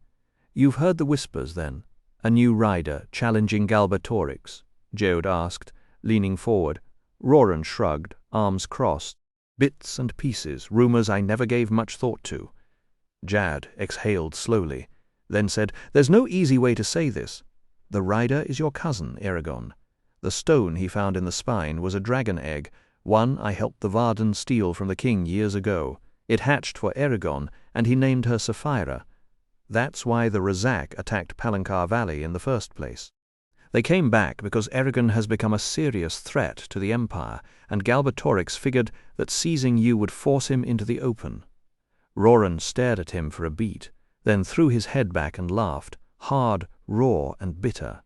You've heard the whispers, then? A new rider challenging Galbatorix?" Geode asked, leaning forward. Roran shrugged, arms crossed. "Bits and pieces, rumors I never gave much thought to." Jad exhaled slowly, then said, "There's no easy way to say this. The rider is your cousin, Eragon. The stone he found in the spine was a dragon egg, one I helped the Varden steal from the king years ago. It hatched for Eragon, and he named her Sapphira. That's why the Razak attacked Palancar Valley in the first place. They came back because Eragon has become a serious threat to the Empire, and Galbatorix figured that seizing you would force him into the open." Roran stared at him for a beat, then threw his head back and laughed, hard, raw, and bitter.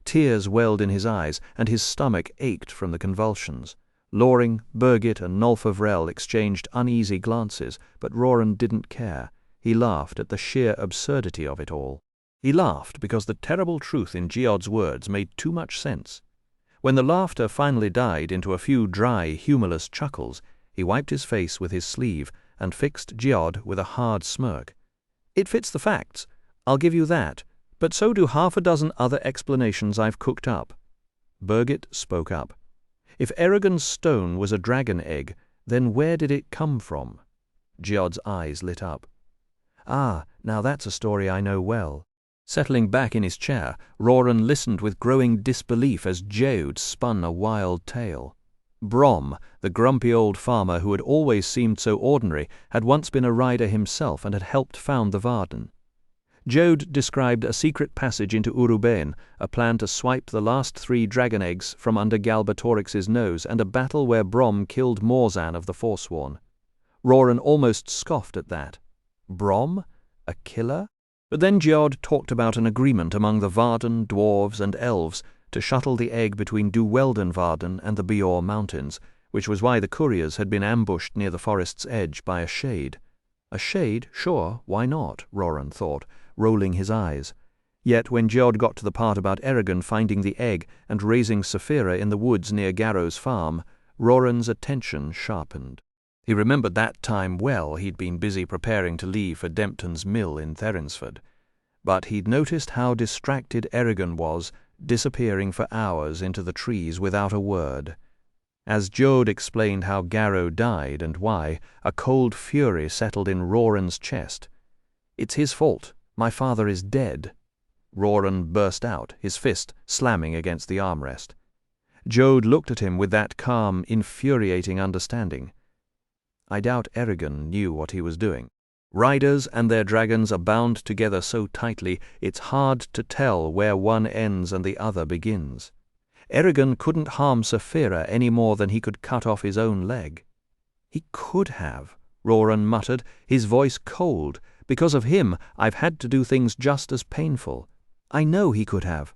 Tears welled in his eyes, and his stomach ached from the convulsions. Loring, Birgit, and Nolfa Vrel exchanged uneasy glances, but Roran didn't care. He laughed at the sheer absurdity of it all. He laughed because the terrible truth in Geode's words made too much sense. When the laughter finally died into a few dry, humorless chuckles, he wiped his face with his sleeve and fixed Geod with a hard smirk. "It fits the facts, I'll give you that, but so do half a dozen other explanations I've cooked up." Birgit spoke up. "If Eragon's stone was a dragon egg, then where did it come from?" Geod's eyes lit up. "Ah, now that's a story I know well." Settling back in his chair, Roran listened with growing disbelief as Geod spun a wild tale. Brom, the grumpy old farmer who had always seemed so ordinary, had once been a rider himself and had helped found the Varden. Geod described a secret passage into Urubain, a plan to swipe the last 3 dragon eggs from under Galbatorix's nose, and a battle where Brom killed Morzan of the Forsworn. Roran almost scoffed at that. Brom? A killer? But then Geod talked about an agreement among the Varden, dwarves, and elves to shuttle the egg between Duwelden Varden and the Bior Mountains, which was why the couriers had been ambushed near the forest's edge by a shade. A shade? Sure, why not? Roran thought, rolling his eyes. Yet when Geod got to the part about Eragon finding the egg and raising Saphira in the woods near Garrow's farm, Roran's attention sharpened. He remembered that time well. He'd been busy preparing to leave for Dempton's mill in Therinsford. But he'd noticed how distracted Eragon was, disappearing for hours into the trees without a word. As Geod explained how Garrow died and why, a cold fury settled in Roran's chest. "It's his fault. My father is dead." Roran burst out, his fist slamming against the armrest. Geod looked at him with that calm, infuriating understanding. I doubt Eragon knew what he was doing. Riders and their dragons are bound together so tightly it's hard to tell where one ends and the other begins. Eragon couldn't harm Saphira any more than he could cut off his own leg. "He could have," Roran muttered, his voice cold. "Because of him, I've had to do things just as painful. I know he could have."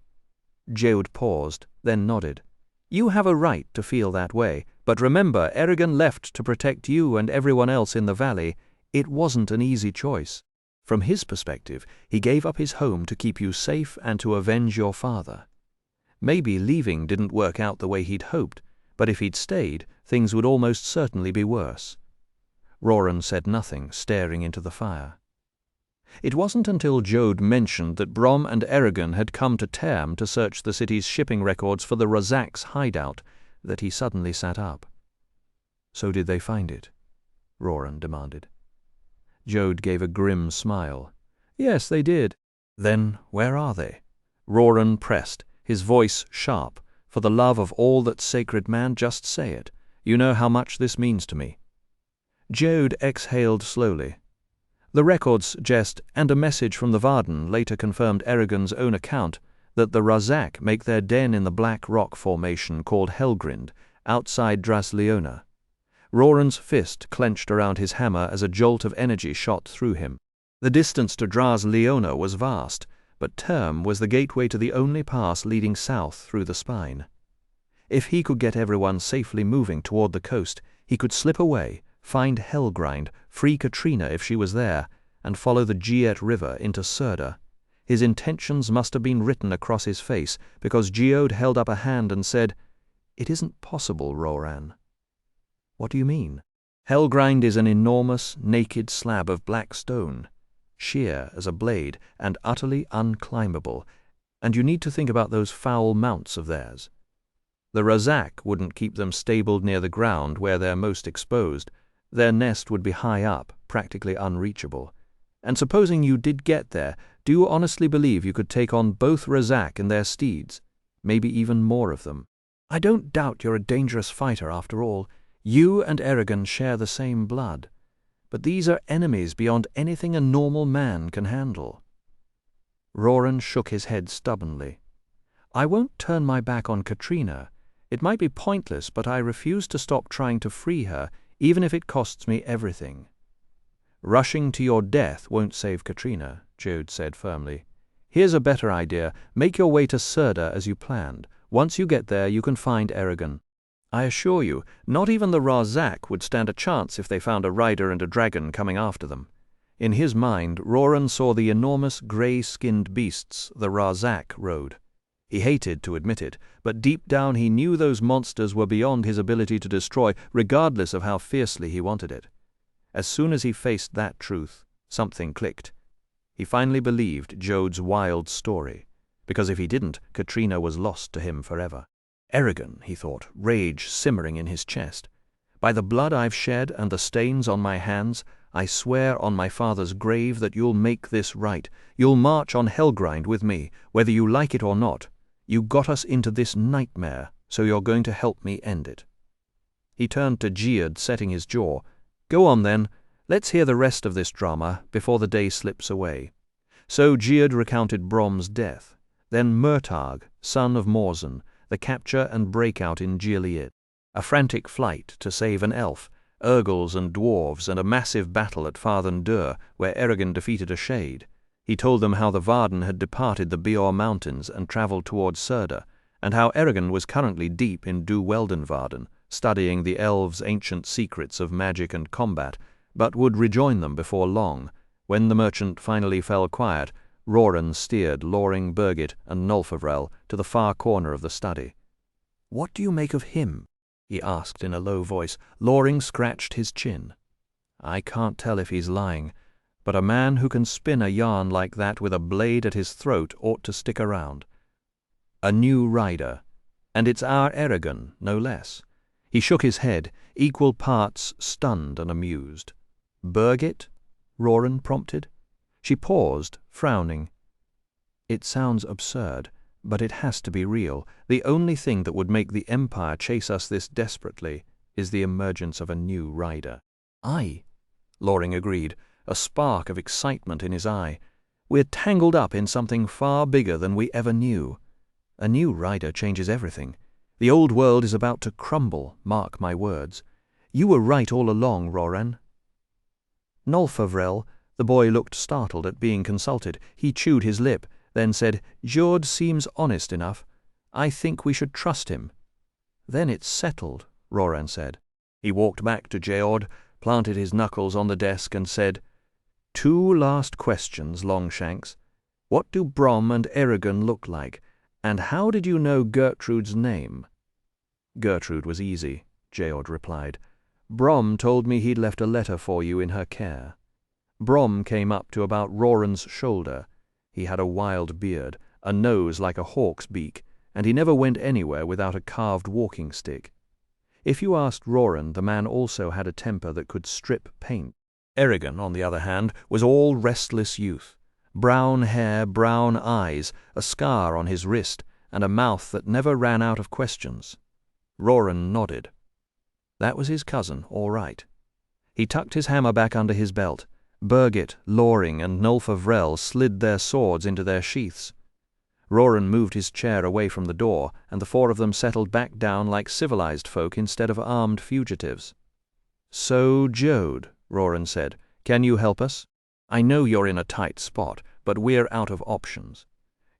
Geod paused, then nodded. "You have a right to feel that way, but remember, Eragon left to protect you and everyone else in the valley. It wasn't an easy choice. From his perspective, he gave up his home to keep you safe and to avenge your father. Maybe leaving didn't work out the way he'd hoped, but if he'd stayed, things would almost certainly be worse." Roran said nothing, staring into the fire. It wasn't until Geod mentioned that Brom and Eragon had come to Term to search the city's shipping records for the Razak's hideout that he suddenly sat up. "So did they find it?" Roran demanded. Geod gave a grim smile. "Yes, they did." "Then where are they?" Roran pressed, his voice sharp. "For the love of all that's sacred, man, just say it. You know how much this means to me." Geod exhaled slowly. "The records suggest, and a message from the Varden later confirmed Eragon's own account, that the Razak make their den in the black rock formation called Helgrind, outside Dras Leona." Roran's fist clenched around his hammer as a jolt of energy shot through him. The distance to Dras Leona was vast, but Term was the gateway to the only pass leading south through the spine. If he could get everyone safely moving toward the coast, he could slip away, find Helgrind, free Katrina if she was there, and follow the Giet River into Surda. His intentions must have been written across his face, because Geod held up a hand and said, "It isn't possible, Roran." "What do you mean?" "Helgrind is an enormous, naked slab of black stone, sheer as a blade and utterly unclimbable, and you need to think about those foul mounts of theirs. The Razak wouldn't keep them stabled near the ground where they're most exposed. Their nest would be high up, practically unreachable. And supposing you did get there, do you honestly believe you could take on both Razak and their steeds? Maybe even more of them. I don't doubt you're a dangerous fighter after all. You and Eragon share the same blood. But these are enemies beyond anything a normal man can handle." Roran shook his head stubbornly. "I won't turn my back on Katrina. It might be pointless, but I refuse to stop trying to free her, even if it costs me everything." "Rushing to your death won't save Katrina," Geod said firmly. "Here's a better idea. Make your way to Surda as you planned. Once you get there, you can find Eragon. I assure you, not even the Razak would stand a chance if they found a rider and a dragon coming after them." In his mind, Roran saw the enormous grey-skinned beasts the Razak rode. He hated to admit it, but deep down he knew those monsters were beyond his ability to destroy, regardless of how fiercely he wanted it. As soon as he faced that truth, something clicked. He finally believed Jode's wild story, because if he didn't, Katrina was lost to him forever. Eragon, he thought, rage simmering in his chest. By the blood I've shed and the stains on my hands, I swear on my father's grave that you'll make this right. You'll march on Helgrind with me, whether you like it or not. You got us into this nightmare, so you're going to help me end it. He turned to Geod, setting his jaw. Go on then, let's hear the rest of this drama before the day slips away. So Geod recounted Brom's death, then Murtagh, son of Morzan, the capture and breakout in Gilead, a frantic flight to save an elf, Urgles and dwarves, and a massive battle at Farthen Dur, where Eragon defeated a shade. He told them how the Varden had departed the Beor Mountains and travelled towards Surda, and how Eragon was currently deep in Du Weldenvarden, studying the elves' ancient secrets of magic and combat, but would rejoin them before long. When the merchant finally fell quiet, Roran steered Loring, Birgit, and Nolfavrel to the far corner of the study. "What do you make of him?" he asked in a low voice. Loring scratched his chin. "I can't tell if he's lying, but a man who can spin a yarn like that with a blade at his throat ought to stick around. A new rider, and it's our Eragon, no less." He shook his head, equal parts stunned and amused. "Birgit?" Roran prompted. She paused, frowning. "It sounds absurd, but it has to be real. The only thing that would make the Empire chase us this desperately is the emergence of a new rider." "Aye," Loring agreed, a spark of excitement in his eye. "We're tangled up in something far bigger than we ever knew. A new rider changes everything. The old world is about to crumble, mark my words. You were right all along, Roran." "Nolfavrel," the boy looked startled at being consulted. He chewed his lip, then said, "Jord seems honest enough. I think we should trust him." "Then it's settled," Roran said. He walked back to Geod, planted his knuckles on the desk, and said, "Two last questions, Longshanks. What do Brom and Eragon look like, and how did you know Gertrude's name?" "Gertrude was easy," Geod replied. "Brom told me he'd left a letter for you in her care." Brom came up to about Roran's shoulder. He had a wild beard, a nose like a hawk's beak, and he never went anywhere without a carved walking stick. If you asked Roran, the man also had a temper that could strip paint. Eragon, on the other hand, was all restless youth. Brown hair, brown eyes, a scar on his wrist, and a mouth that never ran out of questions. Roran nodded. That was his cousin, all right. He tucked his hammer back under his belt. Birgit, Loring, and Nolfavrel slid their swords into their sheaths. Roran moved his chair away from the door, and the four of them settled back down like civilized folk instead of armed fugitives. "So, Jode," Roran said, "can you help us? I know you're in a tight spot, but we're out of options.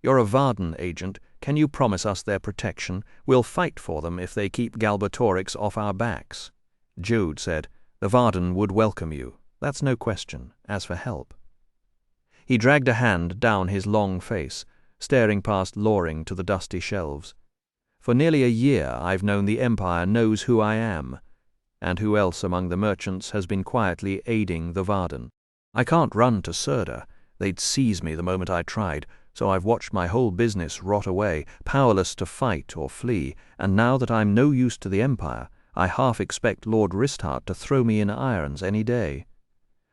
You're a Varden agent. Can you promise us their protection? We'll fight for them if they keep Galbatorix off our backs." Jode said, "The Varden would welcome you. That's no question. As for help—" He dragged a hand down his long face, staring past Loring to the dusty shelves. "For nearly a year I've known the Empire knows who I am, and who else among the merchants has been quietly aiding the Varden. I can't run to Surda. They'd seize me the moment I tried, so I've watched my whole business rot away, powerless to fight or flee, and now that I'm no use to the Empire, I half expect Lord Risthart to throw me in irons any day.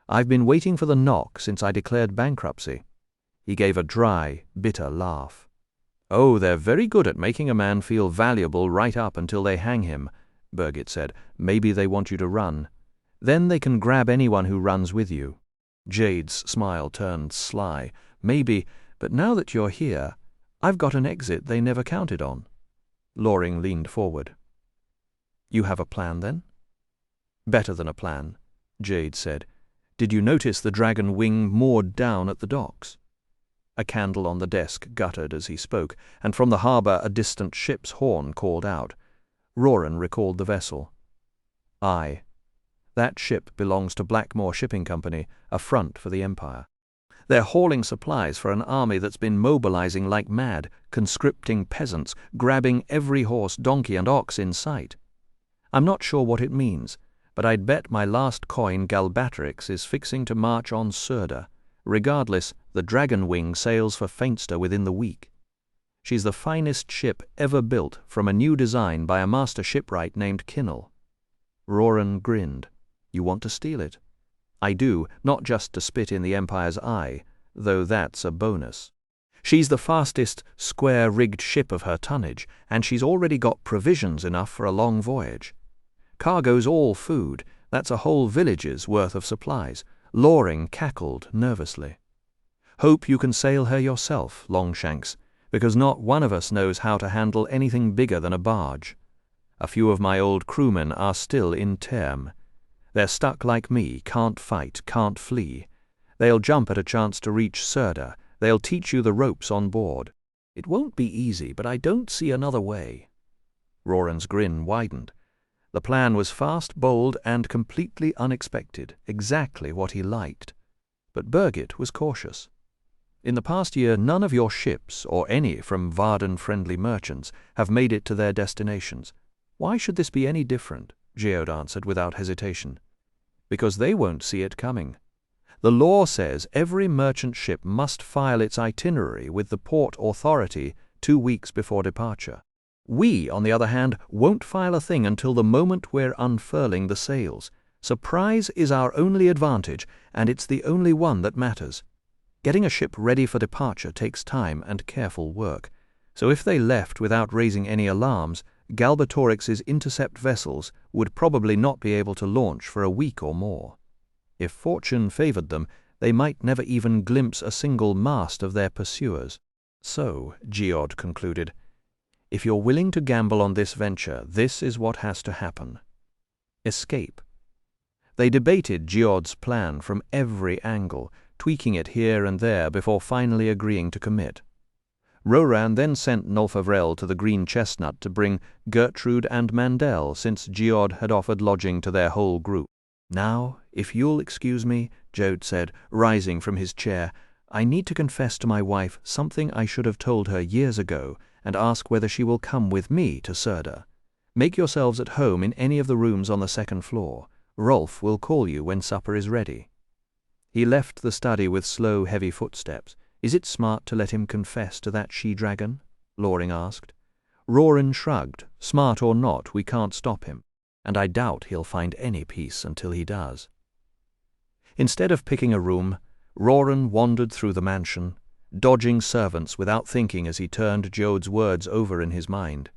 I've been waiting for the knock since I declared bankruptcy." He gave a dry, bitter laugh. "Oh, they're very good at making a man feel valuable right up until they hang him," Birgit said. "Maybe they want you to run. Then they can grab anyone who runs with you." Jade's smile turned sly. "Maybe, but now that you're here, I've got an exit they never counted on." Loring leaned forward. "You have a plan, then?" "Better than a plan," Jade said. "Did you notice the dragon wing moored down at the docks?" A candle on the desk guttered as he spoke, and from the harbour a distant ship's horn called out. Roran recalled the vessel. "Aye. That ship belongs to Blackmore Shipping Company, a front for the Empire." They're hauling supplies for an army that's been mobilizing like mad, conscripting peasants, grabbing every horse, donkey, and ox in sight. I'm not sure what it means, but I'd bet my last coin Galbatrix is fixing to march on Surda. Regardless, the Dragon Wing sails for Feinster within the week. She's the finest ship ever built from a new design by a master shipwright named Kinnell. Roran grinned. You want to steal it? I do, not just to spit in the Empire's eye, though that's a bonus. She's the fastest, square-rigged ship of her tonnage, and she's already got provisions enough for a long voyage. Cargo's all food, that's a whole village's worth of supplies. Loring cackled nervously. Hope you can sail her yourself, Longshanks, because not one of us knows how to handle anything bigger than a barge. A few of my old crewmen are still in term. They're stuck like me, can't fight, can't flee. They'll jump at a chance to reach Surda. They'll teach you the ropes on board. It won't be easy, but I don't see another way. Roran's grin widened. The plan was fast, bold, and completely unexpected, exactly what he liked. But Birgit was cautious. In the past year, none of your ships, or any from Varden-friendly merchants, have made it to their destinations. Why should this be any different? Geode answered without hesitation. Because they won't see it coming. The law says every merchant ship must file its itinerary with the port authority 2 weeks before departure. We, on the other hand, won't file a thing until the moment we're unfurling the sails. Surprise is our only advantage, and it's the only one that matters. Getting a ship ready for departure takes time and careful work, so if they left without raising any alarms, Galbatorix's intercept vessels would probably not be able to launch for a week or more. If fortune favored them, they might never even glimpse a single mast of their pursuers. So, Geode concluded, if you're willing to gamble on this venture, this is what has to happen. Escape. They debated Geode's plan from every angle, tweaking it here and there before finally agreeing to commit. Roran then sent Nolfavrel to the Green Chestnut to bring Gertrude and Mandel, since Geode had offered lodging to their whole group. Now, if you'll excuse me, Geode said, rising from his chair, I need to confess to my wife something I should have told her years ago, and ask whether she will come with me to Surda. Make yourselves at home in any of the rooms on the 2nd floor. Rolf will call you when supper is ready. He left the study with slow, heavy footsteps. Is it smart to let him confess to that she-dragon? Loring asked. Roran shrugged. Smart or not, we can't stop him, and I doubt he'll find any peace until he does. Instead of picking a room, Roran wandered through the mansion, dodging servants without thinking as he turned Geode's words over in his mind.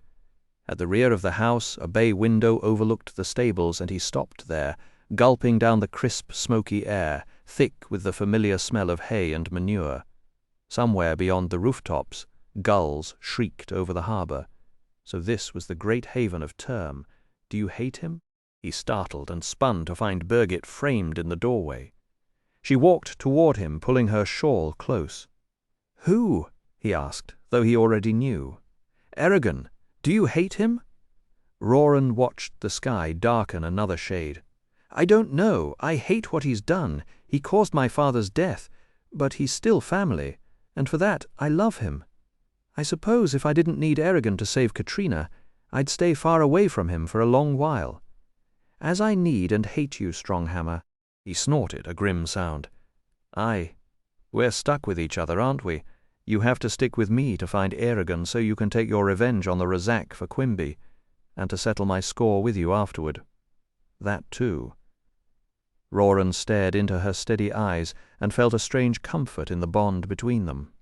At the rear of the house, a bay window overlooked the stables, and he stopped there, gulping down the crisp, smoky air, thick with the familiar smell of hay and manure. Somewhere beyond the rooftops, gulls shrieked over the harbour. So this was the great haven of Term. Do you hate him? He startled and spun to find Birgit framed in the doorway. She walked toward him, pulling her shawl close. Who? He asked, though he already knew. Eragon, do you hate him? Roran watched the sky darken another shade. I don't know. I hate what he's done. He caused my father's death, but he's still family, and for that I love him. I suppose if I didn't need Eragon to save Katrina, I'd stay far away from him for a long while. As I need and hate you, Stronghammer. He snorted, a grim sound. Aye, we're stuck with each other, aren't we? You have to stick with me to find Eragon so you can take your revenge on the Razak for Quimby, and to settle my score with you afterward. That too. Roran stared into her steady eyes and felt a strange comfort in the bond between them.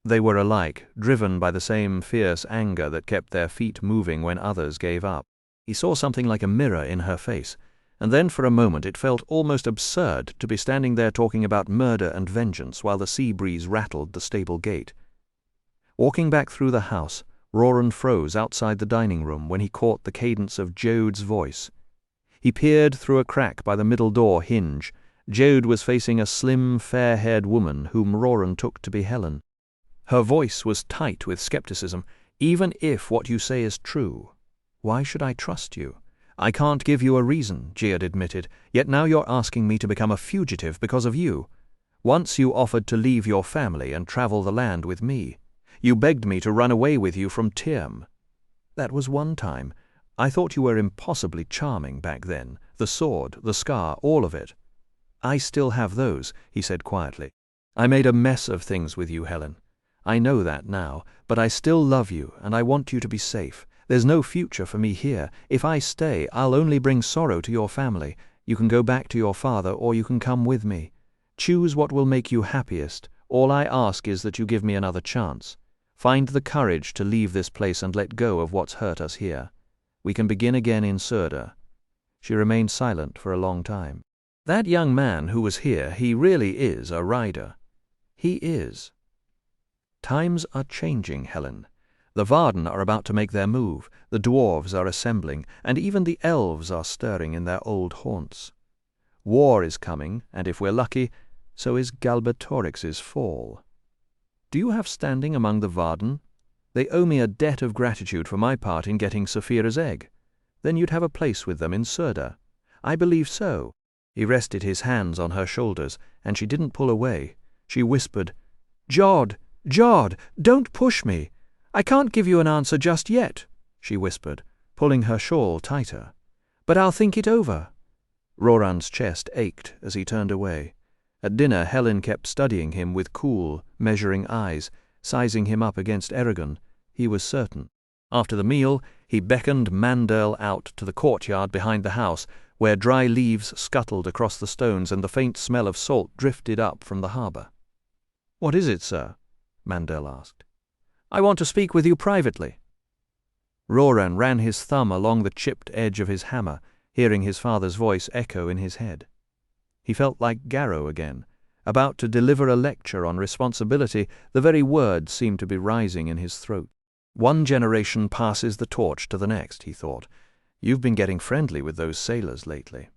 They were alike, driven by the same fierce anger that kept their feet moving when others gave up. He saw something like a mirror in her face, and then for a moment it felt almost absurd to be standing there talking about murder and vengeance while the sea breeze rattled the stable gate. Walking back through the house, Roran froze outside the dining room when he caught the cadence of Jode's voice. He peered through a crack by the middle door hinge. Jode was facing a slim, fair-haired woman whom Roran took to be Helen. Her voice was tight with skepticism. Even if what you say is true, why should I trust you? I can't give you a reason, Geode admitted, yet now you're asking me to become a fugitive because of you. Once you offered to leave your family and travel the land with me. You begged me to run away with you from Tyrm. That was one time. I thought you were impossibly charming back then. The sword, the scar, all of it. I still have those, he said quietly. I made a mess of things with you, Helen. I know that now, but I still love you, and I want you to be safe. There's no future for me here. If I stay, I'll only bring sorrow to your family. You can go back to your father, or you can come with me. Choose what will make you happiest. All I ask is that you give me another chance. Find the courage to leave this place and let go of what's hurt us here. We can begin again in Surda. She remained silent for a long time. That young man who was here, he really is a rider. He is. Times are changing, Helen. The Varden are about to make their move, the dwarves are assembling, and even the elves are stirring in their old haunts. War is coming, and if we're lucky, so is Galbatorix's fall. Do you have standing among the Varden? They owe me a debt of gratitude for my part in getting Saphira's egg. Then you'd have a place with them in Surda. I believe so. He rested his hands on her shoulders, and she didn't pull away. She whispered, "Jod, Jod, don't push me. I can't give you an answer just yet," she whispered, pulling her shawl tighter. "But I'll think it over." Roran's chest ached as he turned away. At dinner, Helen kept studying him with cool, measuring eyes, sizing him up against Eragon. He was certain. After the meal, he beckoned Mandel out to the courtyard behind the house, where dry leaves scuttled across the stones and the faint smell of salt drifted up from the harbour. "What is it, sir?" Mandel asked. "I want to speak with you privately." Roran ran his thumb along the chipped edge of his hammer, hearing his father's voice echo in his head. He felt like Garrow again, about to deliver a lecture on responsibility. The very words seemed to be rising in his throat. One generation passes the torch to the next, he thought. You've been getting friendly with those sailors lately.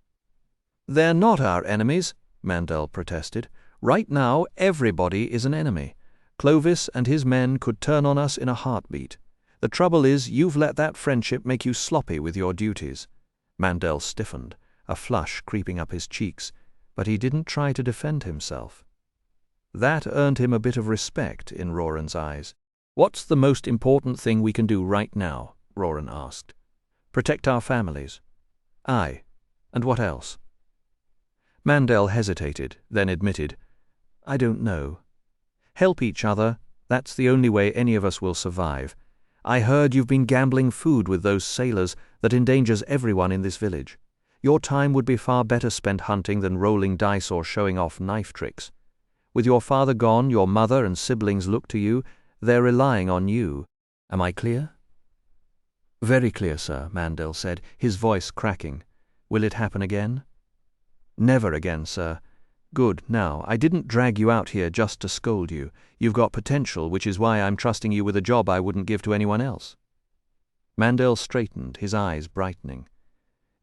"They're not our enemies," Mandel protested. "Right now, everybody is an enemy. Clovis and his men could turn on us in a heartbeat. The trouble is, you've let that friendship make you sloppy with your duties." Mandel stiffened, a flush creeping up his cheeks, but he didn't try to defend himself. That earned him a bit of respect in Roran's eyes. "What's the most important thing we can do right now?" Roran asked. "Protect our families." "Aye. And what else?" Mandel hesitated, then admitted, "I don't know. Help each other. That's the only way any of us will survive. I heard you've been gambling food with those sailors. That endangers everyone in this village. Your time would be far better spent hunting than rolling dice or showing off knife tricks. With your father gone, your mother and siblings look to you. They're relying on you. Am I clear?" "Very clear, sir," Mandel said, his voice cracking. "Will it happen again?" "Never again, sir." "Good. Now, I didn't drag you out here just to scold you. You've got potential, which is why I'm trusting you with a job I wouldn't give to anyone else." Mandel straightened, his eyes brightening.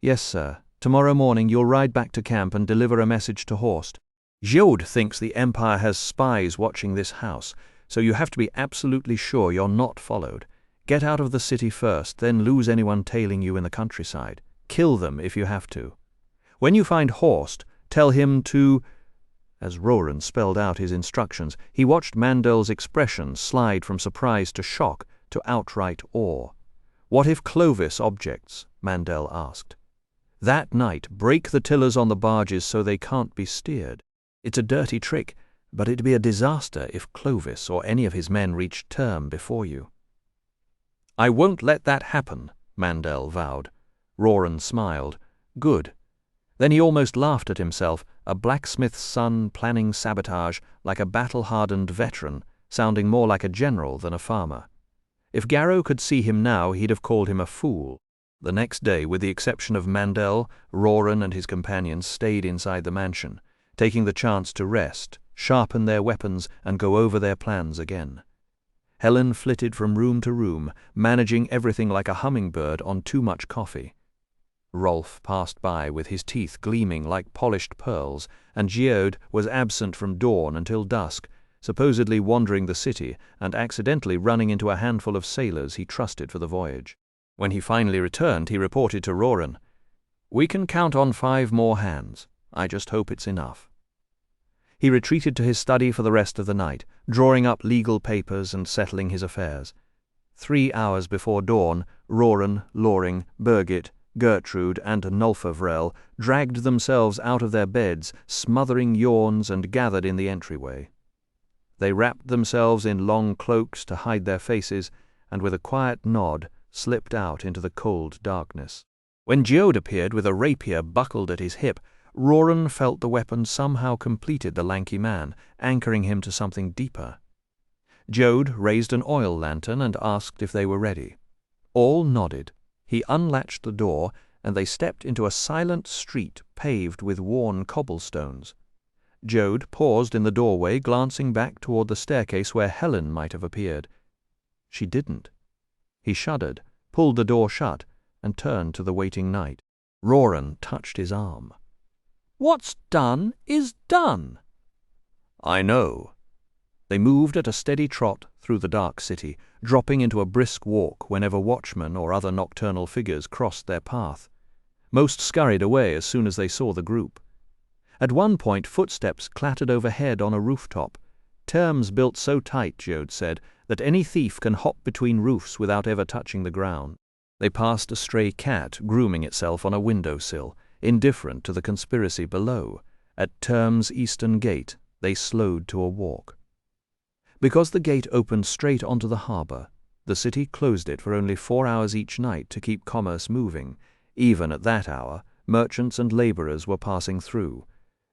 "Yes, sir. Tomorrow morning you'll ride back to camp and deliver a message to Horst. Jod thinks the Empire has spies watching this house, so you have to be absolutely sure you're not followed. Get out of the city first, then lose anyone tailing you in the countryside. Kill them if you have to. When you find Horst, tell him to—" As Roran spelled out his instructions, he watched Mandel's expression slide from surprise to shock to outright awe. "What if Clovis objects?" Mandel asked. "That night, break the tillers on the barges so they can't be steered. It's a dirty trick, but it'd be a disaster if Clovis or any of his men reached Tyrm before you." "I won't let that happen," Mandel vowed. Roran smiled. "Good." Then he almost laughed at himself, a blacksmith's son planning sabotage like a battle-hardened veteran, sounding more like a general than a farmer. If Garrow could see him now, he'd have called him a fool. The next day, with the exception of Mandel, Roran and his companions stayed inside the mansion, taking the chance to rest, sharpen their weapons, and go over their plans again. Helen flitted from room to room, managing everything like a hummingbird on too much coffee. Rolf passed by with his teeth gleaming like polished pearls, and Geode was absent from dawn until dusk, supposedly wandering the city and accidentally running into a handful of sailors he trusted for the voyage. When he finally returned, he reported to Roran, "We can count on 5 more hands. I just hope it's enough." He retreated to his study for the rest of the night, drawing up legal papers and settling his affairs. 3 hours before dawn, Roran, Loring, Birgit, Gertrude, and Nolfavrel dragged themselves out of their beds, smothering yawns, and gathered in the entryway. They wrapped themselves in long cloaks to hide their faces, and with a quiet nod slipped out into the cold darkness. When Geode appeared with a rapier buckled at his hip, Roran felt the weapon somehow completed the lanky man, anchoring him to something deeper. Geode raised an oil lantern and asked if they were ready. All nodded. He unlatched the door, and they stepped into a silent street paved with worn cobblestones. Geode paused in the doorway, glancing back toward the staircase where Helen might have appeared. She didn't. He shuddered, pulled the door shut, and turned to the waiting knight. Roran touched his arm. "What's done is done." "I know." They moved at a steady trot through the dark city, dropping into a brisk walk whenever watchmen or other nocturnal figures crossed their path. Most scurried away as soon as they saw the group. At one point footsteps clattered overhead on a rooftop. Terms built so tight, Geode said, that any thief can hop between roofs without ever touching the ground. They passed a stray cat grooming itself on a window-sill, indifferent to the conspiracy below. At Term's eastern gate, they slowed to a walk. Because the gate opened straight onto the harbour, the city closed it for only 4 hours each night to keep commerce moving. Even at that hour, merchants and labourers were passing through.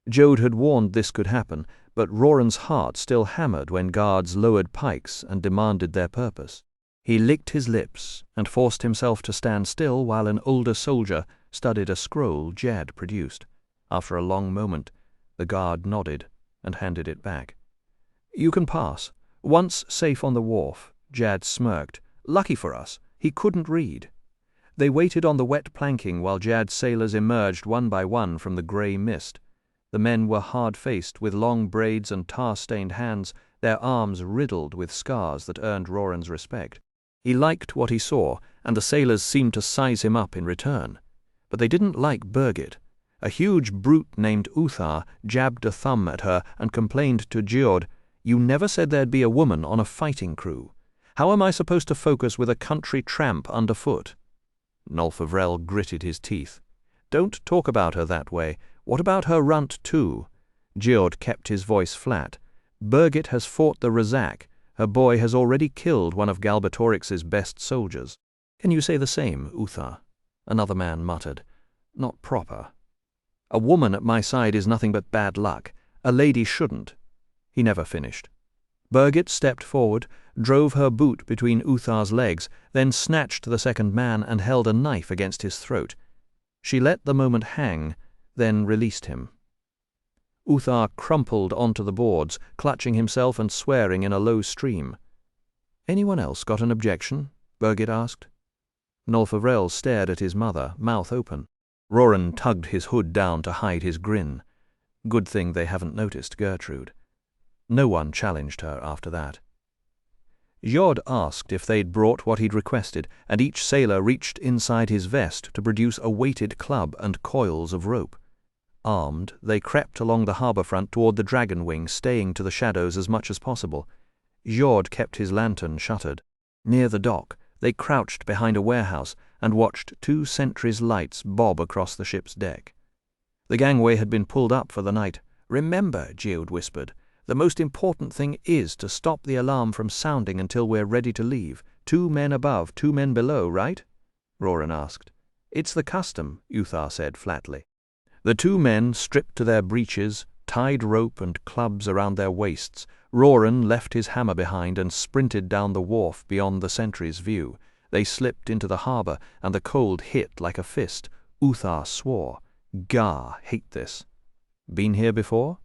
Geode had warned this could happen, but Roran's heart still hammered when guards lowered pikes and demanded their purpose. He licked his lips and forced himself to stand still while an older soldier studied a scroll Jad produced. After a long moment, the guard nodded and handed it back. "You can pass." Once safe on the wharf, Jad smirked. "Lucky for us, he couldn't read." They waited on the wet planking while Jad's sailors emerged one by one from the grey mist. The men were hard-faced, with long braids and tar-stained hands, their arms riddled with scars that earned Roran's respect. He liked what he saw, and the sailors seemed to size him up in return. But they didn't like Birgit. A huge brute named Uthar jabbed a thumb at her and complained to Geode, "You never said there'd be a woman on a fighting crew. How am I supposed to focus with a country tramp underfoot?" Nolfavrel gritted his teeth. "Don't talk about her that way. What about her runt too?" Geode kept his voice flat. "Birgit has fought the Razak. Her boy has already killed one of Galbatorix's best soldiers." "Can you say the same, Uthar?" Another man muttered. "Not proper." "A woman at my side is nothing but bad luck. A lady shouldn't." He never finished. Birgit stepped forward, drove her boot between Uthar's legs, then snatched the second man and held a knife against his throat. She let the moment hang, then released him. Uthar crumpled onto the boards, clutching himself and swearing in a low stream. "Anyone else got an objection?" Birgit asked. Nolfavrel stared at his mother, mouth open. Roran tugged his hood down to hide his grin. Good thing they haven't noticed Gertrude. No one challenged her after that. Geode asked if they'd brought what he'd requested, and each sailor reached inside his vest to produce a weighted club and coils of rope. Armed, they crept along the harbour front toward the dragon wing, staying to the shadows as much as possible. Geode kept his lantern shuttered. Near the dock, they crouched behind a warehouse and watched 2 sentries' lights bob across the ship's deck. The gangway had been pulled up for the night. "Remember," Geode whispered, "the most important thing is to stop the alarm from sounding until we're ready to leave. 2 men above, 2 men below, right?" Roran asked. "It's the custom," Uthar said flatly. The 2 men stripped to their breeches, tied rope and clubs around their waists. Roran left his hammer behind and sprinted down the wharf beyond the sentry's view. They slipped into the harbour, and the cold hit like a fist. Uthar swore. "Gah, hate this." "Been here before?"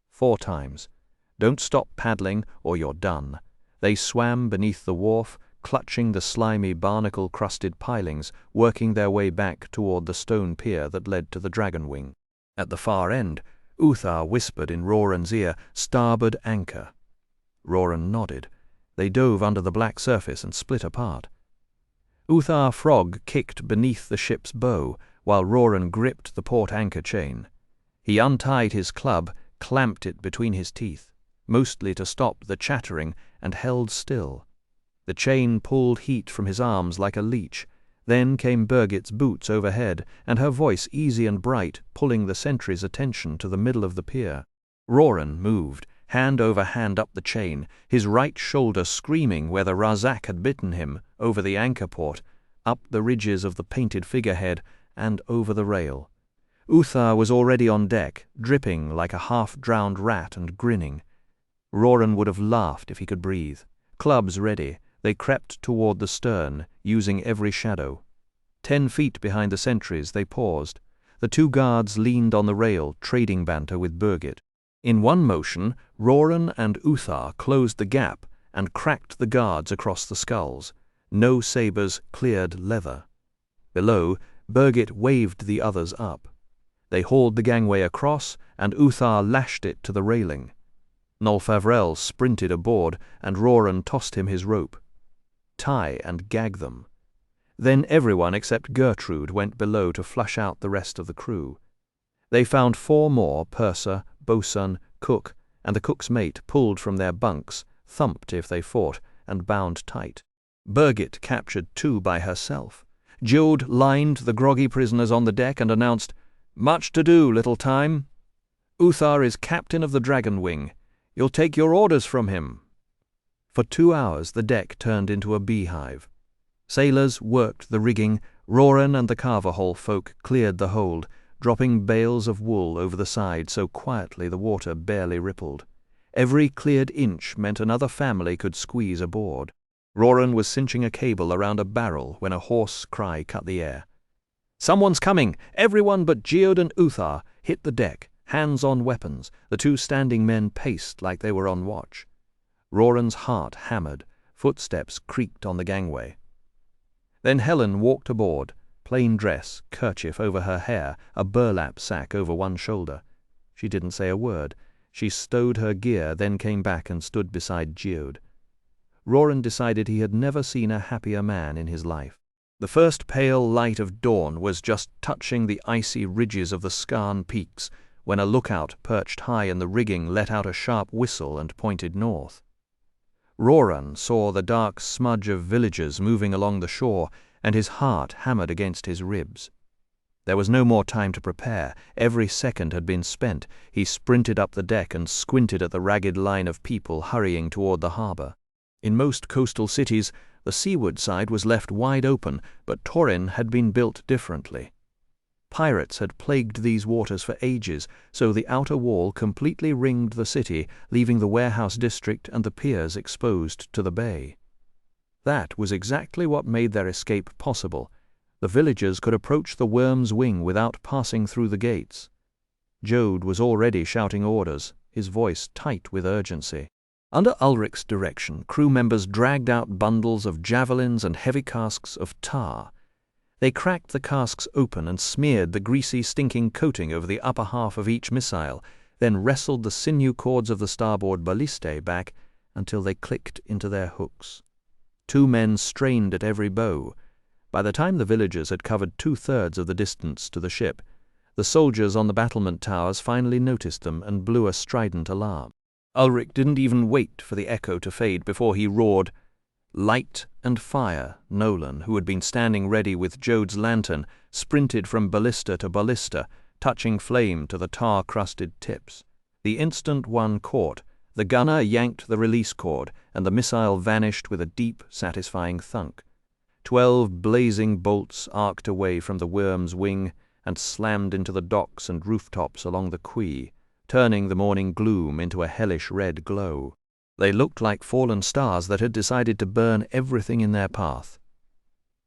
4 times. "Don't stop paddling or you're done." They swam beneath the wharf, clutching the slimy barnacle-crusted pilings, working their way back toward the stone pier that led to the dragon wing. At the far end, Uthar whispered in Roran's ear, "Starboard anchor." Roran nodded. They dove under the black surface and split apart. Uthar Frog kicked beneath the ship's bow, while Roran gripped the port anchor chain. He untied his club, clamped it between his teeth, mostly to stop the chattering, and held still. The chain pulled heat from his arms like a leech. Then came Birgit's boots overhead, and her voice easy and bright, pulling the sentry's attention to the middle of the pier. Roran moved, hand over hand up the chain, his right shoulder screaming where the Razak had bitten him, over the anchor port, up the ridges of the painted figurehead, and over the rail. Uthar was already on deck, dripping like a half-drowned rat and grinning. Roran would have laughed if he could breathe. Clubs ready, they crept toward the stern, using every shadow. 10 feet behind the sentries they paused. The 2 guards leaned on the rail, trading banter with Birgit. In one motion, Roran and Uthar closed the gap and cracked the guards across the skulls. No sabres cleared leather. Below, Birgit waved the others up. They hauled the gangway across, and Uthar lashed it to the railing. Nolfavrel sprinted aboard, and Roran tossed him his rope. Tie and gag them. Then everyone except Gertrude went below to flush out the rest of the crew. They found 4 more, purser, boatswain, cook, and the cook's mate, pulled from their bunks, thumped if they fought, and bound tight. Birgit captured 2 by herself. Jude lined the groggy prisoners on the deck and announced, "Much to do, little time. Uthar is captain of the Dragon Wing. You'll take your orders from him." For 2 hours the deck turned into a beehive. Sailors worked the rigging. Roran and the carver-hole folk cleared the hold, dropping bales of wool over the side so quietly the water barely rippled. Every cleared inch meant another family could squeeze aboard. Roran was cinching a cable around a barrel when a hoarse cry cut the air. "Someone's coming! Everyone but Geode and Uthar hit the deck, hands on weapons. The 2 standing men paced like they were on watch. Roran's heart hammered. Footsteps creaked on the gangway. Then Helen walked aboard, plain dress, kerchief over her hair, a burlap sack over one shoulder. She didn't say a word. She stowed her gear, then came back and stood beside Geode. Roran decided he had never seen a happier man in his life. The first pale light of dawn was just touching the icy ridges of the Skarn peaks when a lookout perched high in the rigging let out a sharp whistle and pointed north. Roran saw the dark smudge of villagers moving along the shore, and his heart hammered against his ribs. There was no more time to prepare. Every second had been spent. He sprinted up the deck and squinted at the ragged line of people hurrying toward the harbor. In most coastal cities, the seaward side was left wide open, but Torin had been built differently. Pirates had plagued these waters for ages, so the outer wall completely ringed the city, leaving the warehouse district and the piers exposed to the bay. That was exactly what made their escape possible. The villagers could approach the Worm's Wing without passing through the gates. Jode was already shouting orders, his voice tight with urgency. Under Ulrich's direction, crew members dragged out bundles of javelins and heavy casks of tar. They cracked the casks open and smeared the greasy, stinking coating over the upper half of each missile, then wrestled the sinew cords of the starboard ballistae back until they clicked into their hooks. 2 men strained at every bow. By the time the villagers had covered 2/3 of the distance to the ship, the soldiers on the battlement towers finally noticed them and blew a strident alarm. Ulrich didn't even wait for the echo to fade before he roared, "Light and fire!" Nolan, who had been standing ready with Jode's lantern, sprinted from ballista to ballista, touching flame to the tar-crusted tips. The instant one caught, the gunner yanked the release cord, and the missile vanished with a deep, satisfying thunk. 12 blazing bolts arced away from the Worm's Wing and slammed into the docks and rooftops along the quay, turning the morning gloom into a hellish red glow. They looked like fallen stars that had decided to burn everything in their path.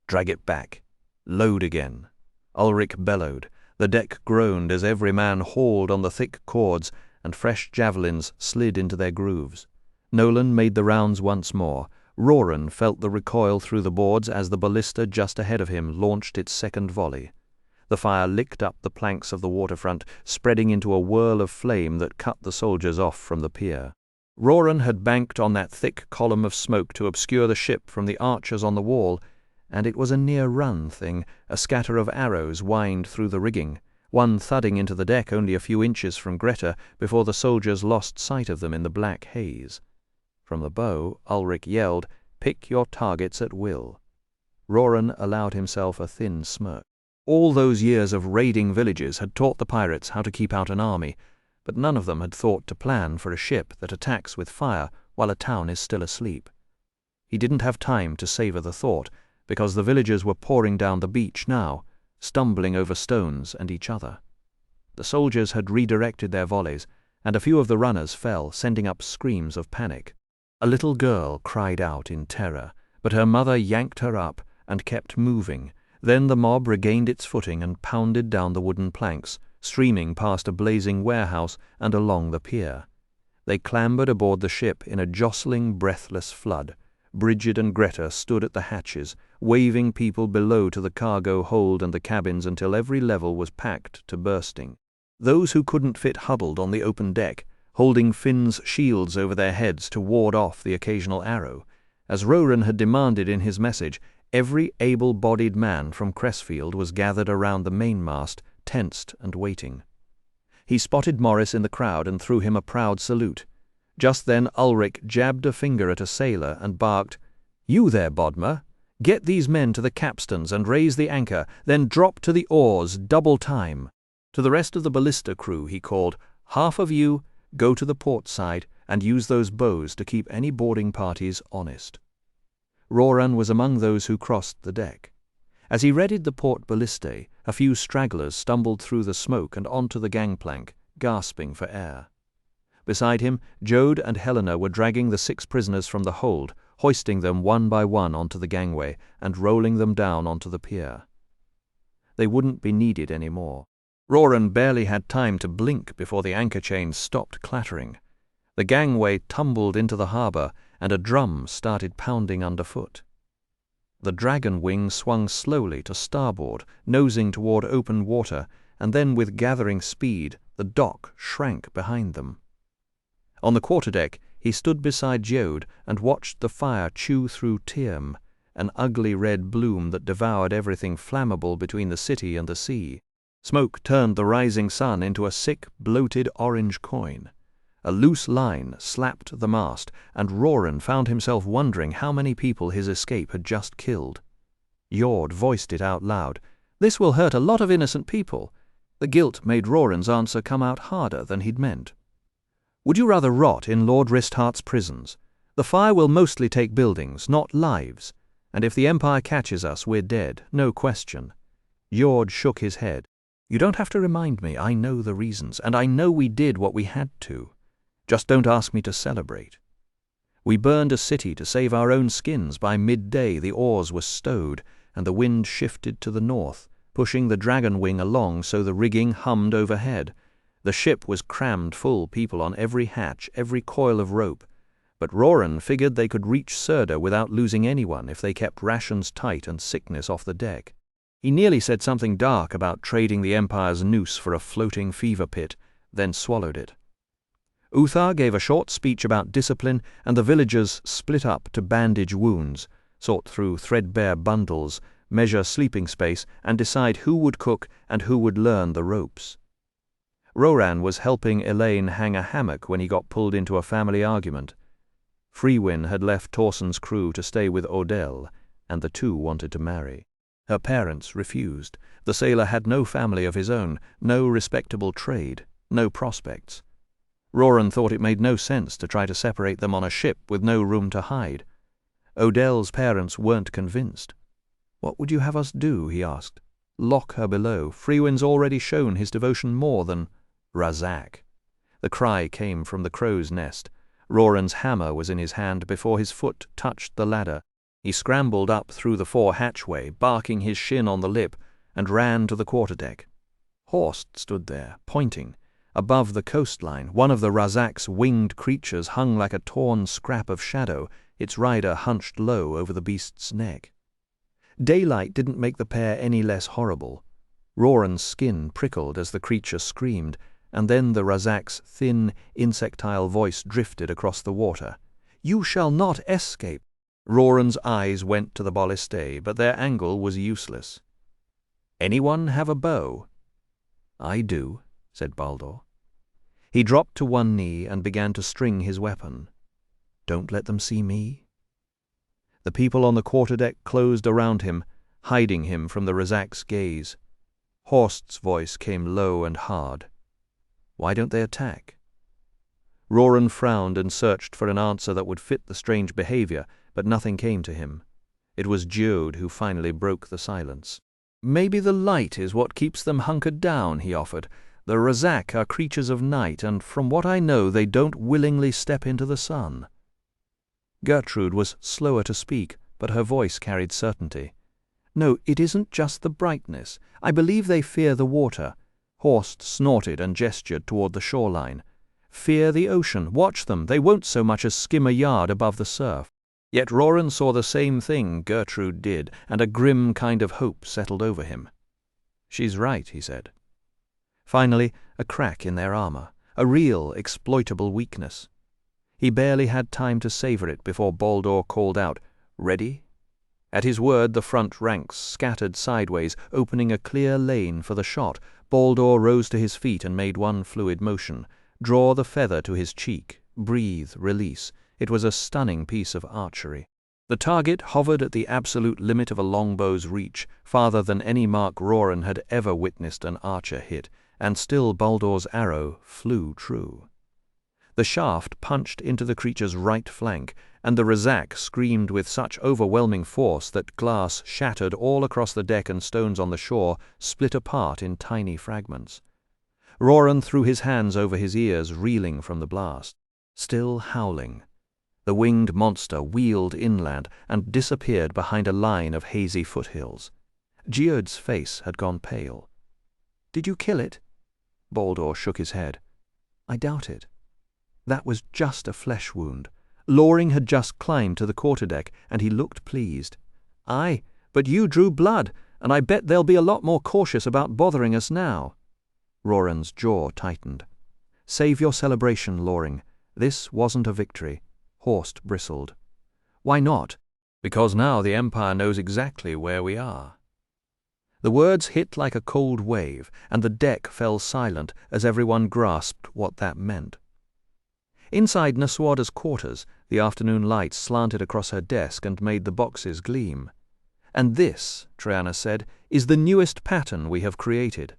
"Drag it back. Load again." Ulrich bellowed. The deck groaned as every man hauled on the thick cords, and fresh javelins slid into their grooves. Nolan made the rounds once more. Roran felt the recoil through the boards as the ballista just ahead of him launched its second volley. The fire licked up the planks of the waterfront, spreading into a whirl of flame that cut the soldiers off from the pier. Roran had banked on that thick column of smoke to obscure the ship from the archers on the wall, and it was a near-run thing. A scatter of arrows whined through the rigging. one thudding into the deck only a few inches from Greta before the soldiers lost sight of them in the black haze. From the bow, Ulrich yelled, "Pick your targets at will." Roran allowed himself a thin smirk. All those years of raiding villages had taught the pirates how to keep out an army, but none of them had thought to plan for a ship that attacks with fire while a town is still asleep. He didn't have time to savor the thought, because the villagers were pouring down the beach now, stumbling over stones and each other. The soldiers had redirected their volleys, and a few of the runners fell, sending up screams of panic. A little girl cried out in terror, but her mother yanked her up and kept moving. Then the mob regained its footing and pounded down the wooden planks, streaming past a blazing warehouse and along the pier. They clambered aboard the ship in a jostling, breathless flood. Bridget and Greta stood at the hatches, waving people below to the cargo hold and the cabins until every level was packed to bursting. Those who couldn't fit huddled on the open deck, holding Finn's shields over their heads to ward off the occasional arrow. As Roran had demanded in his message, every able-bodied man from Cressfield was gathered around the mainmast, tensed and waiting. He spotted Morris in the crowd and threw him a proud salute. Just then Ulrich jabbed a finger at a sailor and barked, "You there, Bodmer! Get these men to the capstans and raise the anchor, then drop to the oars double time." To the rest of the ballista crew he called, "Half of you go to the port side and use those bows to keep any boarding parties honest." Roran was among those who crossed the deck. As he readied the port ballistae, a few stragglers stumbled through the smoke and onto the gangplank, gasping for air. Beside him, Jode and Helena were dragging the 6 prisoners from the hold, hoisting them one by one onto the gangway and rolling them down onto the pier. They wouldn't be needed any more. Roran barely had time to blink before the anchor chains stopped clattering. The gangway tumbled into the harbor, and a drum started pounding underfoot. The dragon wing swung slowly to starboard, nosing toward open water, and then with gathering speed, the dock shrank behind them. On the quarterdeck, he stood beside Jode and watched the fire chew through Tyrm, an ugly red bloom that devoured everything flammable between the city and the sea. Smoke turned the rising sun into a sick, bloated orange coin. A loose line slapped the mast, and Roran found himself wondering how many people his escape had just killed. Jord voiced it out loud. "This will hurt a lot of innocent people." The guilt made Roran's answer come out harder than he'd meant. "Would you rather rot in Lord Risthart's prisons? The fire will mostly take buildings, not lives. And if the Empire catches us, we're dead, no question." Jord shook his head. "You don't have to remind me. I know the reasons, and I know we did what we had to. Just don't ask me to celebrate. We burned a city to save our own skins. By midday the oars were stowed, and the wind shifted to the north, pushing the dragon wing along so the rigging hummed overhead. The ship was crammed full, people on every hatch, every coil of rope. But Roran figured they could reach Surda without losing anyone if they kept rations tight and sickness off the deck. He nearly said something dark about trading the Empire's noose for a floating fever pit, then swallowed it. Uthar gave a short speech about discipline, and the villagers split up to bandage wounds, sort through threadbare bundles, measure sleeping space, and decide who would cook and who would learn the ropes. Roran was helping Elaine hang a hammock when he got pulled into a family argument. Freewin had left Torson's crew to stay with Odell, and the two wanted to marry. Her parents refused. The sailor had no family of his own, no respectable trade, no prospects. Roran thought it made no sense to try to separate them on a ship with no room to hide. Odell's parents weren't convinced. "What would you have us do?" he asked. "Lock her below. Freewin's already shown his devotion more than—" "Razak." The cry came from the crow's nest. Roran's hammer was in his hand before his foot touched the ladder. He scrambled up through the fore hatchway, barking his shin on the lip, and ran to the quarterdeck. Horst stood there, pointing. Above the coastline, one of the Razak's winged creatures hung like a torn scrap of shadow, its rider hunched low over the beast's neck. Daylight didn't make the pair any less horrible. Roran's skin prickled as the creature screamed, and then the Razak's thin, insectile voice drifted across the water. "You shall not escape." Roran's eyes went to the ballistae, but their angle was useless. "Anyone have a bow?" "I do," said Baldur. He dropped to one knee and began to string his weapon. "Don't let them see me." The people on the quarterdeck closed around him, hiding him from the Razak's gaze. Horst's voice came low and hard. "Why don't they attack?" Roran frowned and searched for an answer that would fit the strange behavior, but nothing came to him. It was Geode who finally broke the silence. "Maybe the light is what keeps them hunkered down," he offered. "The Razak are creatures of night, and from what I know they don't willingly step into the sun." Gertrude was slower to speak, but her voice carried certainty. "No, it isn't just the brightness. I believe they fear the water." Horst snorted and gestured toward the shoreline. "Fear the ocean. Watch them. They won't so much as skim a yard above the surf." Yet Roran saw the same thing Gertrude did, and a grim kind of hope settled over him. "She's right," he said. Finally, a crack in their armor, a real exploitable weakness. He barely had time to savor it before Baldur called out, "Ready?" At his word the front ranks scattered sideways, opening a clear lane for the shot. Baldur rose to his feet and made one fluid motion. Draw the feather to his cheek. Breathe, release. It was a stunning piece of archery. The target hovered at the absolute limit of a longbow's reach, farther than any mark Roran had ever witnessed an archer hit, and still Baldur's arrow flew true. The shaft punched into the creature's right flank, and the Razak screamed with such overwhelming force that glass shattered all across the deck and stones on the shore split apart in tiny fragments. Roran threw his hands over his ears, reeling from the blast. Still howling, the winged monster wheeled inland and disappeared behind a line of hazy foothills. Geode's face had gone pale. "Did you kill it?" Baldur shook his head. "I doubt it. That was just a flesh wound. Loring had just climbed to the quarterdeck, and he looked pleased. Aye, but you drew blood, and I bet they'll be a lot more cautious about bothering us now." Roran's jaw tightened. "Save your celebration, Loring. This wasn't a victory." Horst bristled. "Why not?" "Because now the Empire knows exactly where we are." The words hit like a cold wave, and the deck fell silent as everyone grasped what that meant. Inside Nasuada's quarters, the afternoon light slanted across her desk and made the boxes gleam. "And this," Triana said, "is the newest pattern we have created."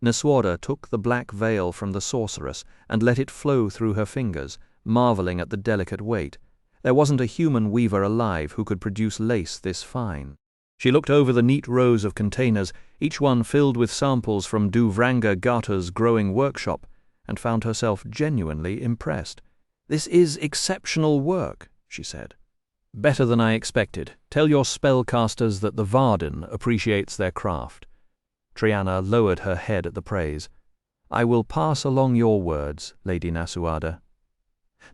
Nasuada took the black veil from the sorceress and let it flow through her fingers, marveling at the delicate weight. There wasn't a human weaver alive who could produce lace this fine. She looked over the neat rows of containers, each one filled with samples from Duvranga Gata's growing workshop, and found herself genuinely impressed. "This is exceptional work," she said. "Better than I expected. Tell your spellcasters that the Varden appreciates their craft." Triana lowered her head at the praise. "I will pass along your words, Lady Nasuada."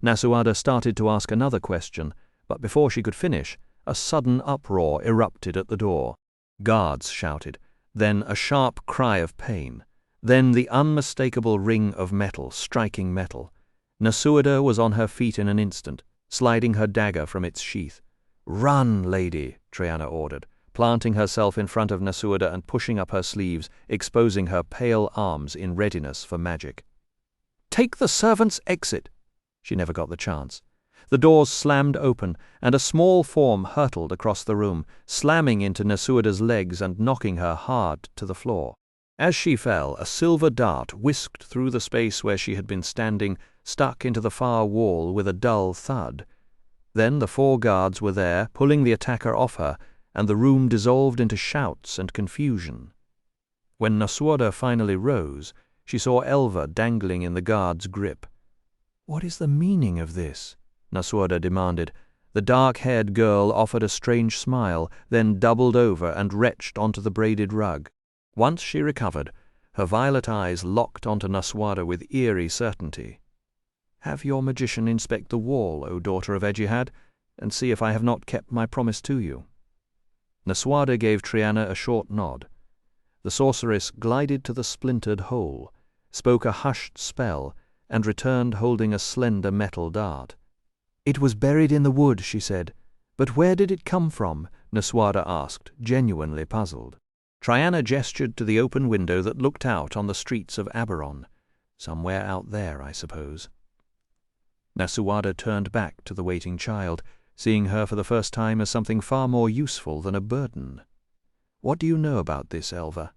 Nasuada started to ask another question, but before she could finish, a sudden uproar erupted at the door. Guards shouted, then a sharp cry of pain, then the unmistakable ring of metal striking metal. Nasuada was on her feet in an instant, sliding her dagger from its sheath. "Run, lady," Triana ordered, planting herself in front of Nasuada and pushing up her sleeves, exposing her pale arms in readiness for magic. "Take the servants' exit." She never got the chance. The doors slammed open, and a small form hurtled across the room, slamming into Nasuada's legs and knocking her hard to the floor. As she fell, a silver dart whisked through the space where she had been standing, stuck into the far wall with a dull thud. Then the 4 guards were there, pulling the attacker off her, and the room dissolved into shouts and confusion. When Nasuada finally rose, she saw Elva dangling in the guard's grip. "What is the meaning of this?" Nasuada demanded. The dark-haired girl offered a strange smile, then doubled over and retched onto the braided rug. Once she recovered, her violet eyes locked onto Nasuada with eerie certainty. "Have your magician inspect the wall, O daughter of Ejihad, and see if I have not kept my promise to you." Nasuada gave Triana a short nod. The sorceress glided to the splintered hole, spoke a hushed spell, and returned holding a slender metal dart. "It was buried in the wood," she said. "But where did it come from?" Nasuada asked, genuinely puzzled. Triana gestured to the open window that looked out on the streets of Aberon. Somewhere out there, I suppose. Nasuada turned back to the waiting child, seeing her for the first time as something far more useful than a burden. "What do you know about this, Elva?"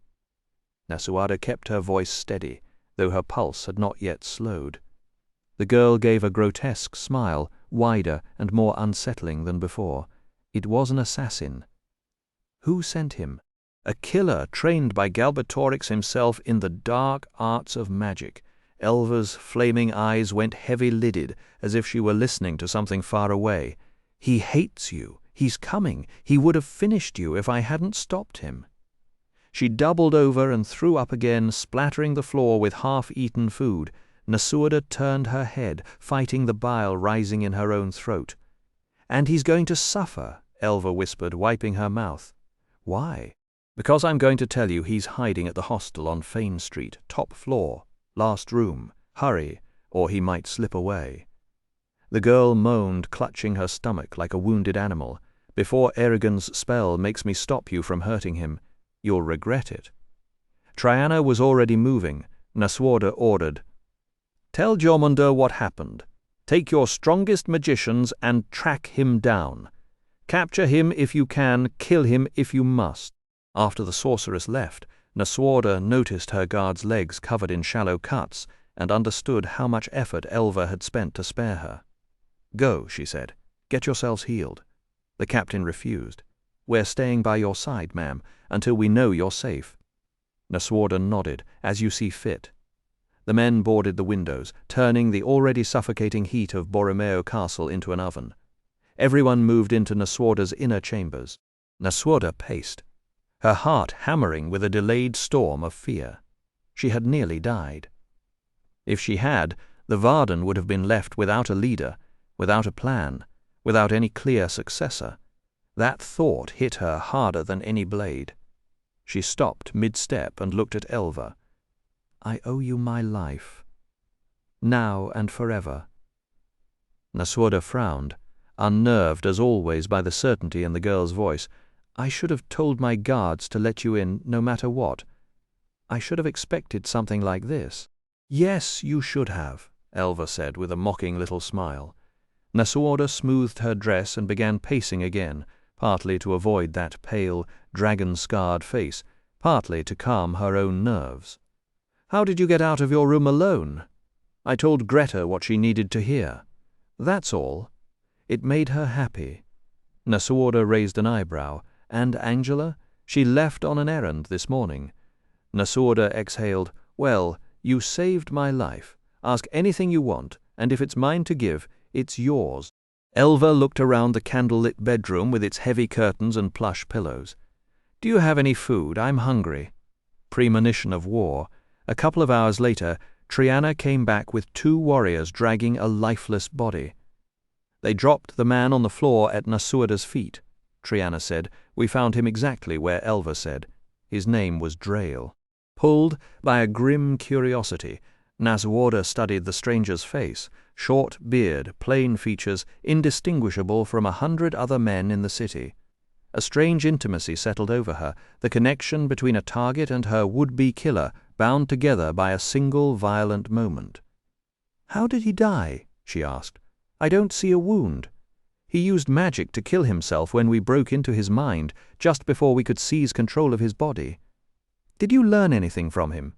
Nasuada kept her voice steady, though her pulse had not yet slowed. The girl gave a grotesque smile, wider and more unsettling than before. It was an assassin. Who sent him? A killer trained by Galbatorix himself in the dark arts of magic. Elva's flaming eyes went heavy-lidded, as if she were listening to something far away. "He hates you. He's coming. He would have finished you if I hadn't stopped him." She doubled over and threw up again, splattering the floor with half-eaten food. Nasuada turned her head, fighting the bile rising in her own throat. "And he's going to suffer," Elva whispered, wiping her mouth. "Why?" "Because I'm going to tell you he's hiding at the hostel on Fane Street, top floor, last room. Hurry, or he might slip away." The girl moaned, clutching her stomach like a wounded animal. "Before Eragon's spell makes me stop you from hurting him, you'll regret it." Triana was already moving. Nasuada ordered, "Tell Jormungandr what happened. Take your strongest magicians and track him down. Capture him if you can, kill him if you must." After the sorceress left, Nasuada noticed her guard's legs covered in shallow cuts and understood how much effort Elva had spent to spare her. "Go," she said. "Get yourselves healed." The captain refused. "We're staying by your side, ma'am, until we know you're safe." Nasuada nodded, "As you see fit." The men boarded the windows, turning the already suffocating heat of Borromeo Castle into an oven. Everyone moved into Nasuada's inner chambers. Nasuada paced, her heart hammering with a delayed storm of fear. She had nearly died. If she had, the Varden would have been left without a leader, without a plan, without any clear successor. That thought hit her harder than any blade. She stopped mid-step and looked at Elva. "I owe you my life. Now and forever." Nasuada frowned, unnerved as always by the certainty in the girl's voice. "I should have told my guards to let you in no matter what. I should have expected something like this." "Yes, you should have," Elva said with a mocking little smile. Nasuada smoothed her dress and began pacing again, partly to avoid that pale, dragon-scarred face, partly to calm her own nerves. "How did you get out of your room alone?" "I told Greta what she needed to hear. That's all." It made her happy. Nasuada raised an eyebrow. "And Angela? She left on an errand this morning." Nasuada exhaled. "Well, you saved my life. Ask anything you want, and if it's mine to give, it's yours." Elva looked around the candle-lit bedroom with its heavy curtains and plush pillows. "Do you have any food? I'm hungry." Premonition of war. A couple of hours later, Triana came back with 2 warriors dragging a lifeless body. They dropped the man on the floor at Nasuada's feet. Triana said, "We found him exactly where Elva said. His name was Drail." Pulled by a grim curiosity, Nasuada studied the stranger's face, short beard, plain features, indistinguishable from 100 other men in the city. A strange intimacy settled over her, the connection between a target and her would-be killer bound together by a single violent moment. "How did he die?" she asked. "I don't see a wound. He used magic to kill himself when we broke into his mind, just before we could seize control of his body." "Did you learn anything from him?"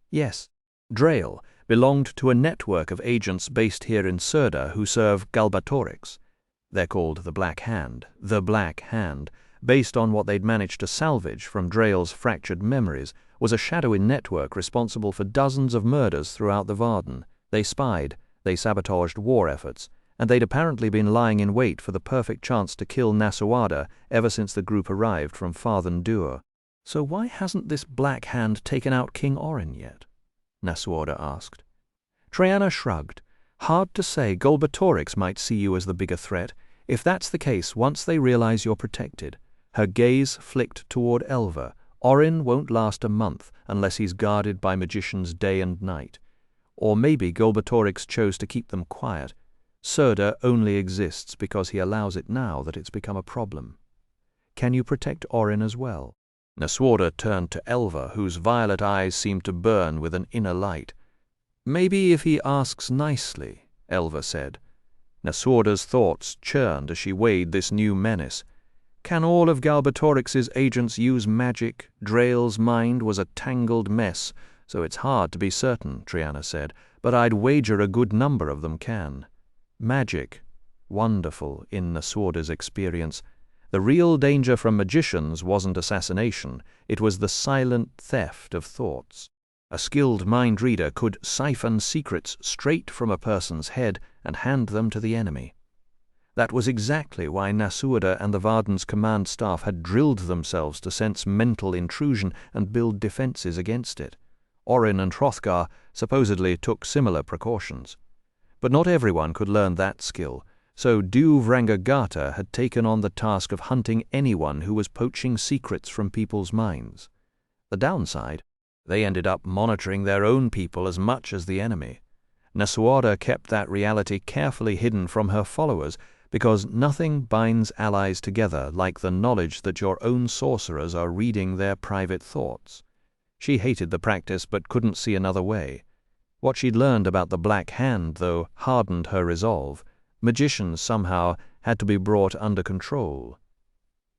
"Yes." Drail belonged to a network of agents based here in Surda who serve Galbatorix. They're called the Black Hand, based on what they'd managed to salvage from Drail's fractured memories, was a shadowy network responsible for dozens of murders throughout the Varden. They spied, they sabotaged war efforts, and they'd apparently been lying in wait for the perfect chance to kill Nasuada ever since the group arrived from Farthen Dûr. "So why hasn't this Black Hand taken out King Orin yet?" Nasuada asked. Triana shrugged. "Hard to say. Galbatorix might see you as the bigger threat. If that's the case, once they realize you're protected." Her gaze flicked toward Elva. "Orin won't last a month unless he's guarded by magicians day and night. Or maybe Galbatorix chose to keep them quiet. Surda only exists because he allows it now that it's become a problem. Can you protect Orin as well?" Nasuada turned to Elva, whose violet eyes seemed to burn with an inner light. "Maybe if he asks nicely," Elva said. Nasuada's thoughts churned as she weighed this new menace. Can all of Galbatorix's agents use magic? Drael's mind was a tangled mess, so it's hard to be certain, Triana said, but I'd wager a good number of them can. Magic. Wonderful, in Nasuada's experience. The real danger from magicians wasn't assassination, it was the silent theft of thoughts. A skilled mind reader could siphon secrets straight from a person's head and hand them to the enemy. That was exactly why Nasuada and the Varden's command staff had drilled themselves to sense mental intrusion and build defenses against it. Orin and Hrothgar supposedly took similar precautions. But not everyone could learn that skill, so Duvrangagata had taken on the task of hunting anyone who was poaching secrets from people's minds. The downside? They ended up monitoring their own people as much as the enemy. Nasuada kept that reality carefully hidden from her followers, because nothing binds allies together like the knowledge that your own sorcerers are reading their private thoughts. She hated the practice but couldn't see another way. What she'd learned about the Black Hand, though, hardened her resolve. Magicians somehow had to be brought under control.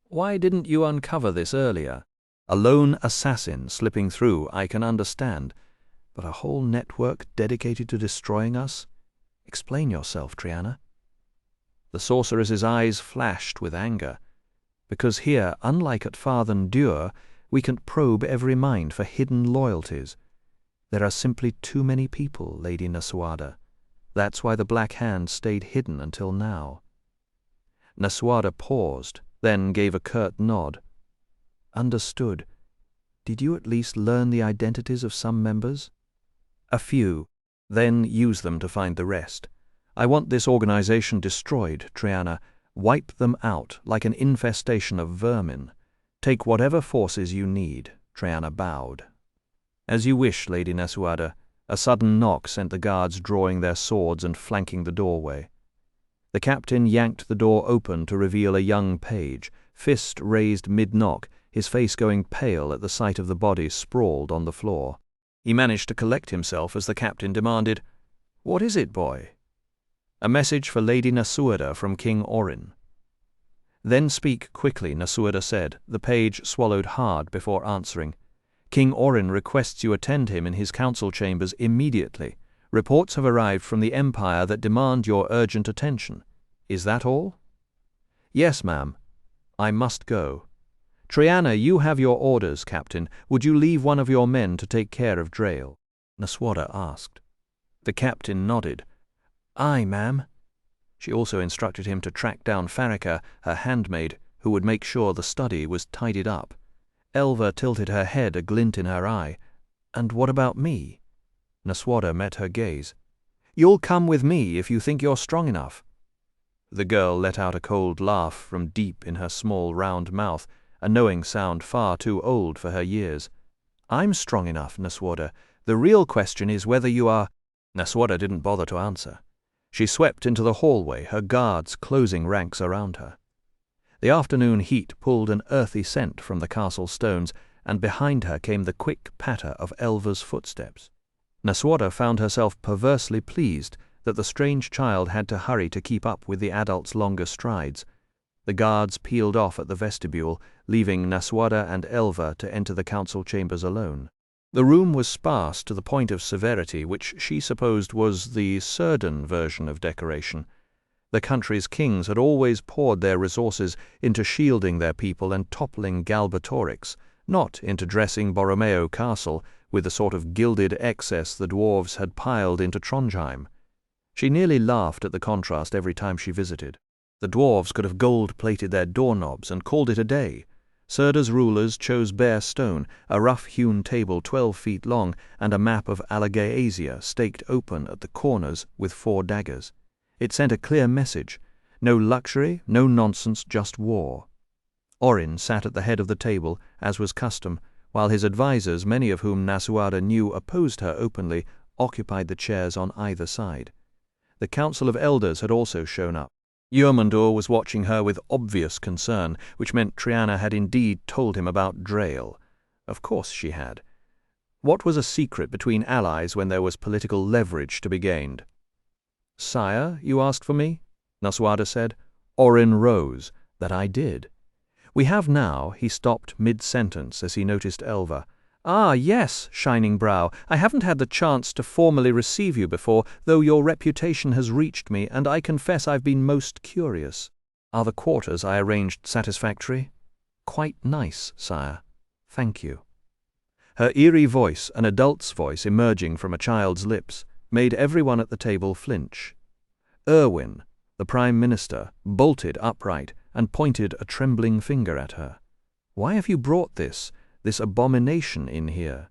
"Why didn't you uncover this earlier? A lone assassin slipping through, I can understand. But a whole network dedicated to destroying us? Explain yourself, Triana." The sorceress's eyes flashed with anger. "Because here, unlike at Farthen Dür, we can probe every mind for hidden loyalties. There are simply too many people, Lady Nasuada. That's why the Black Hand stayed hidden until now." Nasuada paused, then gave a curt nod. "Understood. Did you at least learn the identities of some members?" "A few. Then use them to find the rest. I want this organization destroyed, Triana. Wipe them out like an infestation of vermin. Take whatever forces you need." Triana bowed. "As you wish, Lady Nasuada." A sudden knock sent the guards drawing their swords and flanking the doorway. The captain yanked the door open to reveal a young page, fist raised mid-knock, his face going pale at the sight of the body sprawled on the floor. He managed to collect himself as the captain demanded, "What is it, boy?" "A message for Lady Nasuada from King Orin." "Then speak quickly," Nasuada said. The page swallowed hard before answering. "King Orin requests you attend him in his council chambers immediately. Reports have arrived from the Empire that demand your urgent attention. Is that all?" "Yes, ma'am. I must go." "Triana, you have your orders, Captain. Would you leave one of your men to take care of Drael?" Nasuada asked. The captain nodded. "Aye, ma'am." She also instructed him to track down Farika, her handmaid, who would make sure the study was tidied up. Elva tilted her head, a glint in her eye. "And what about me?" Nasuada met her gaze. "You'll come with me if you think you're strong enough." The girl let out a cold laugh from deep in her small round mouth, a knowing sound far too old for her years. "I'm strong enough, Nasuada. The real question is whether you are—" Nasuada didn't bother to answer. She swept into the hallway, her guards closing ranks around her. The afternoon heat pulled an earthy scent from the castle stones, and behind her came the quick patter of Elva's footsteps. Nasuada found herself perversely pleased that the strange child had to hurry to keep up with the adult's longer strides. The guards peeled off at the vestibule, leaving Nasuada and Elva to enter the council chambers alone. The room was sparse to the point of severity, which she supposed was the Círdan version of decoration. The country's kings had always poured their resources into shielding their people and toppling Galbatorix, not into dressing Borromeo Castle with the sort of gilded excess the dwarves had piled into Trondheim. She nearly laughed at the contrast every time she visited. The dwarves could have gold-plated their doorknobs and called it a day. Círda's rulers chose bare stone, a rough-hewn table 12 feet long, and a map of Alagaesia staked open at the corners with 4 daggers. It sent a clear message. No luxury, no nonsense, just war. Orin sat at the head of the table, as was custom, while his advisers, many of whom Nasuada knew opposed her openly, occupied the chairs on either side. The Council of Elders had also shown up. Jormungandr was watching her with obvious concern, which meant Triana had indeed told him about Drael. Of course she had. What was a secret between allies when there was political leverage to be gained? "Sire, you asked for me?" Nasuada said. Orin rose. "That I did." "We have now—" He stopped mid-sentence as he noticed Elva. "Ah, yes, Shining Brow. I haven't had the chance to formally receive you before, though your reputation has reached me, and I confess I've been most curious. Are the quarters I arranged satisfactory?" "Quite nice, sire. Thank you." Her eerie voice, an adult's voice emerging from a child's lips, made everyone at the table flinch. Erwin, the Prime Minister, bolted upright and pointed a trembling finger at her. "Why have you brought this abomination in here?"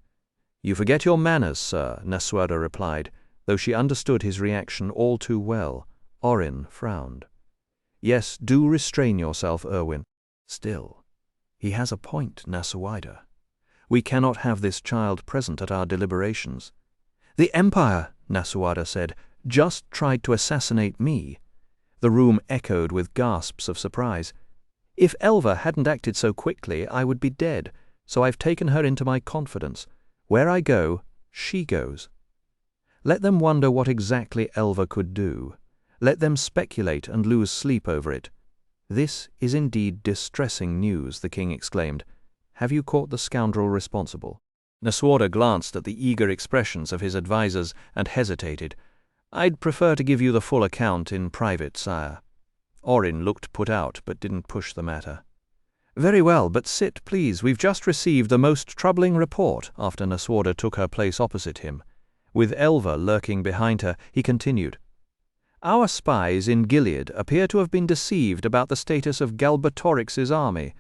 "You forget your manners, sir," Nasuada replied, though she understood his reaction all too well. Orin frowned. "Yes, do restrain yourself, Erwin." "Still, he has a point, Nasuada. We cannot have this child present at our deliberations." "The Empire," Nasuada said, "just tried to assassinate me." The room echoed with gasps of surprise. "If Elva hadn't acted so quickly, I would be dead, so I've taken her into my confidence. Where I go, she goes. Let them wonder what exactly Elva could do. Let them speculate and lose sleep over it." "This is indeed distressing news," the king exclaimed. "Have you caught the scoundrel responsible?" Nasuada glanced at the eager expressions of his advisers and hesitated. "I'd prefer to give you the full account in private, sire." Orin looked put out, but didn't push the matter. "Very well, but sit, please. We've just received the most troubling report," after Nasuada took her place opposite him. With Elva lurking behind her, he continued. "Our spies in Gilead appear to have been deceived about the status of Galbatorix's army."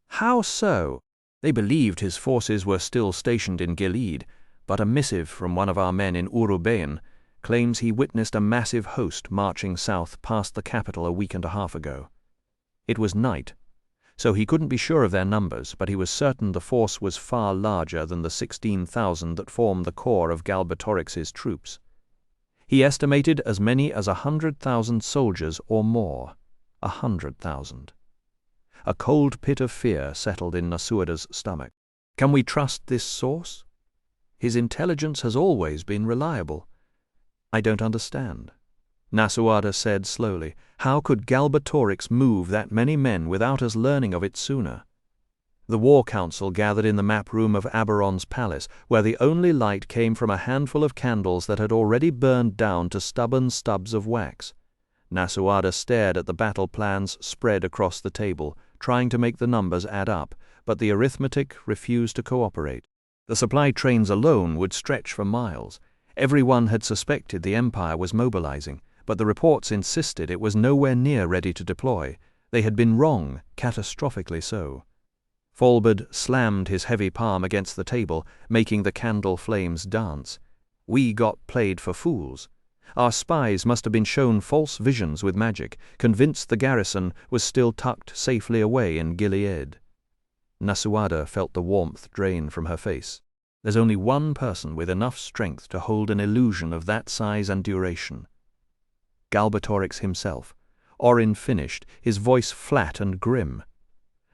"How so?" "They believed his forces were still stationed in Gilead, but a missive from one of our men in Urubain claims he witnessed a massive host marching south past the capital a week and a half ago. It was night, so he couldn't be sure of their numbers, but he was certain the force was far larger than the 16,000 that formed the core of Galbatorix's troops. He estimated as many as 100,000 soldiers or more. 100,000. A cold pit of fear settled in Nasuada's stomach. Can we trust this source? His intelligence has always been reliable. "I don't understand," Nasuada said slowly. "How could Galbatorix move that many men without us learning of it sooner?" The war council gathered in the map room of Aberon's palace, where the only light came from a handful of candles that had already burned down to stubborn stubs of wax. Nasuada stared at the battle plans spread across the table, trying to make the numbers add up, but the arithmetic refused to cooperate. The supply trains alone would stretch for miles. Everyone had suspected the Empire was mobilizing, but the reports insisted it was nowhere near ready to deploy. They had been wrong, catastrophically so. Falbert slammed his heavy palm against the table, making the candle flames dance. "We got played for fools. Our spies must have been shown false visions with magic, convinced the garrison was still tucked safely away in Gilead." Nasuada felt the warmth drain from her face. There's only one person with enough strength to hold an illusion of that size and duration. Galbatorix himself. Orin finished, his voice flat and grim.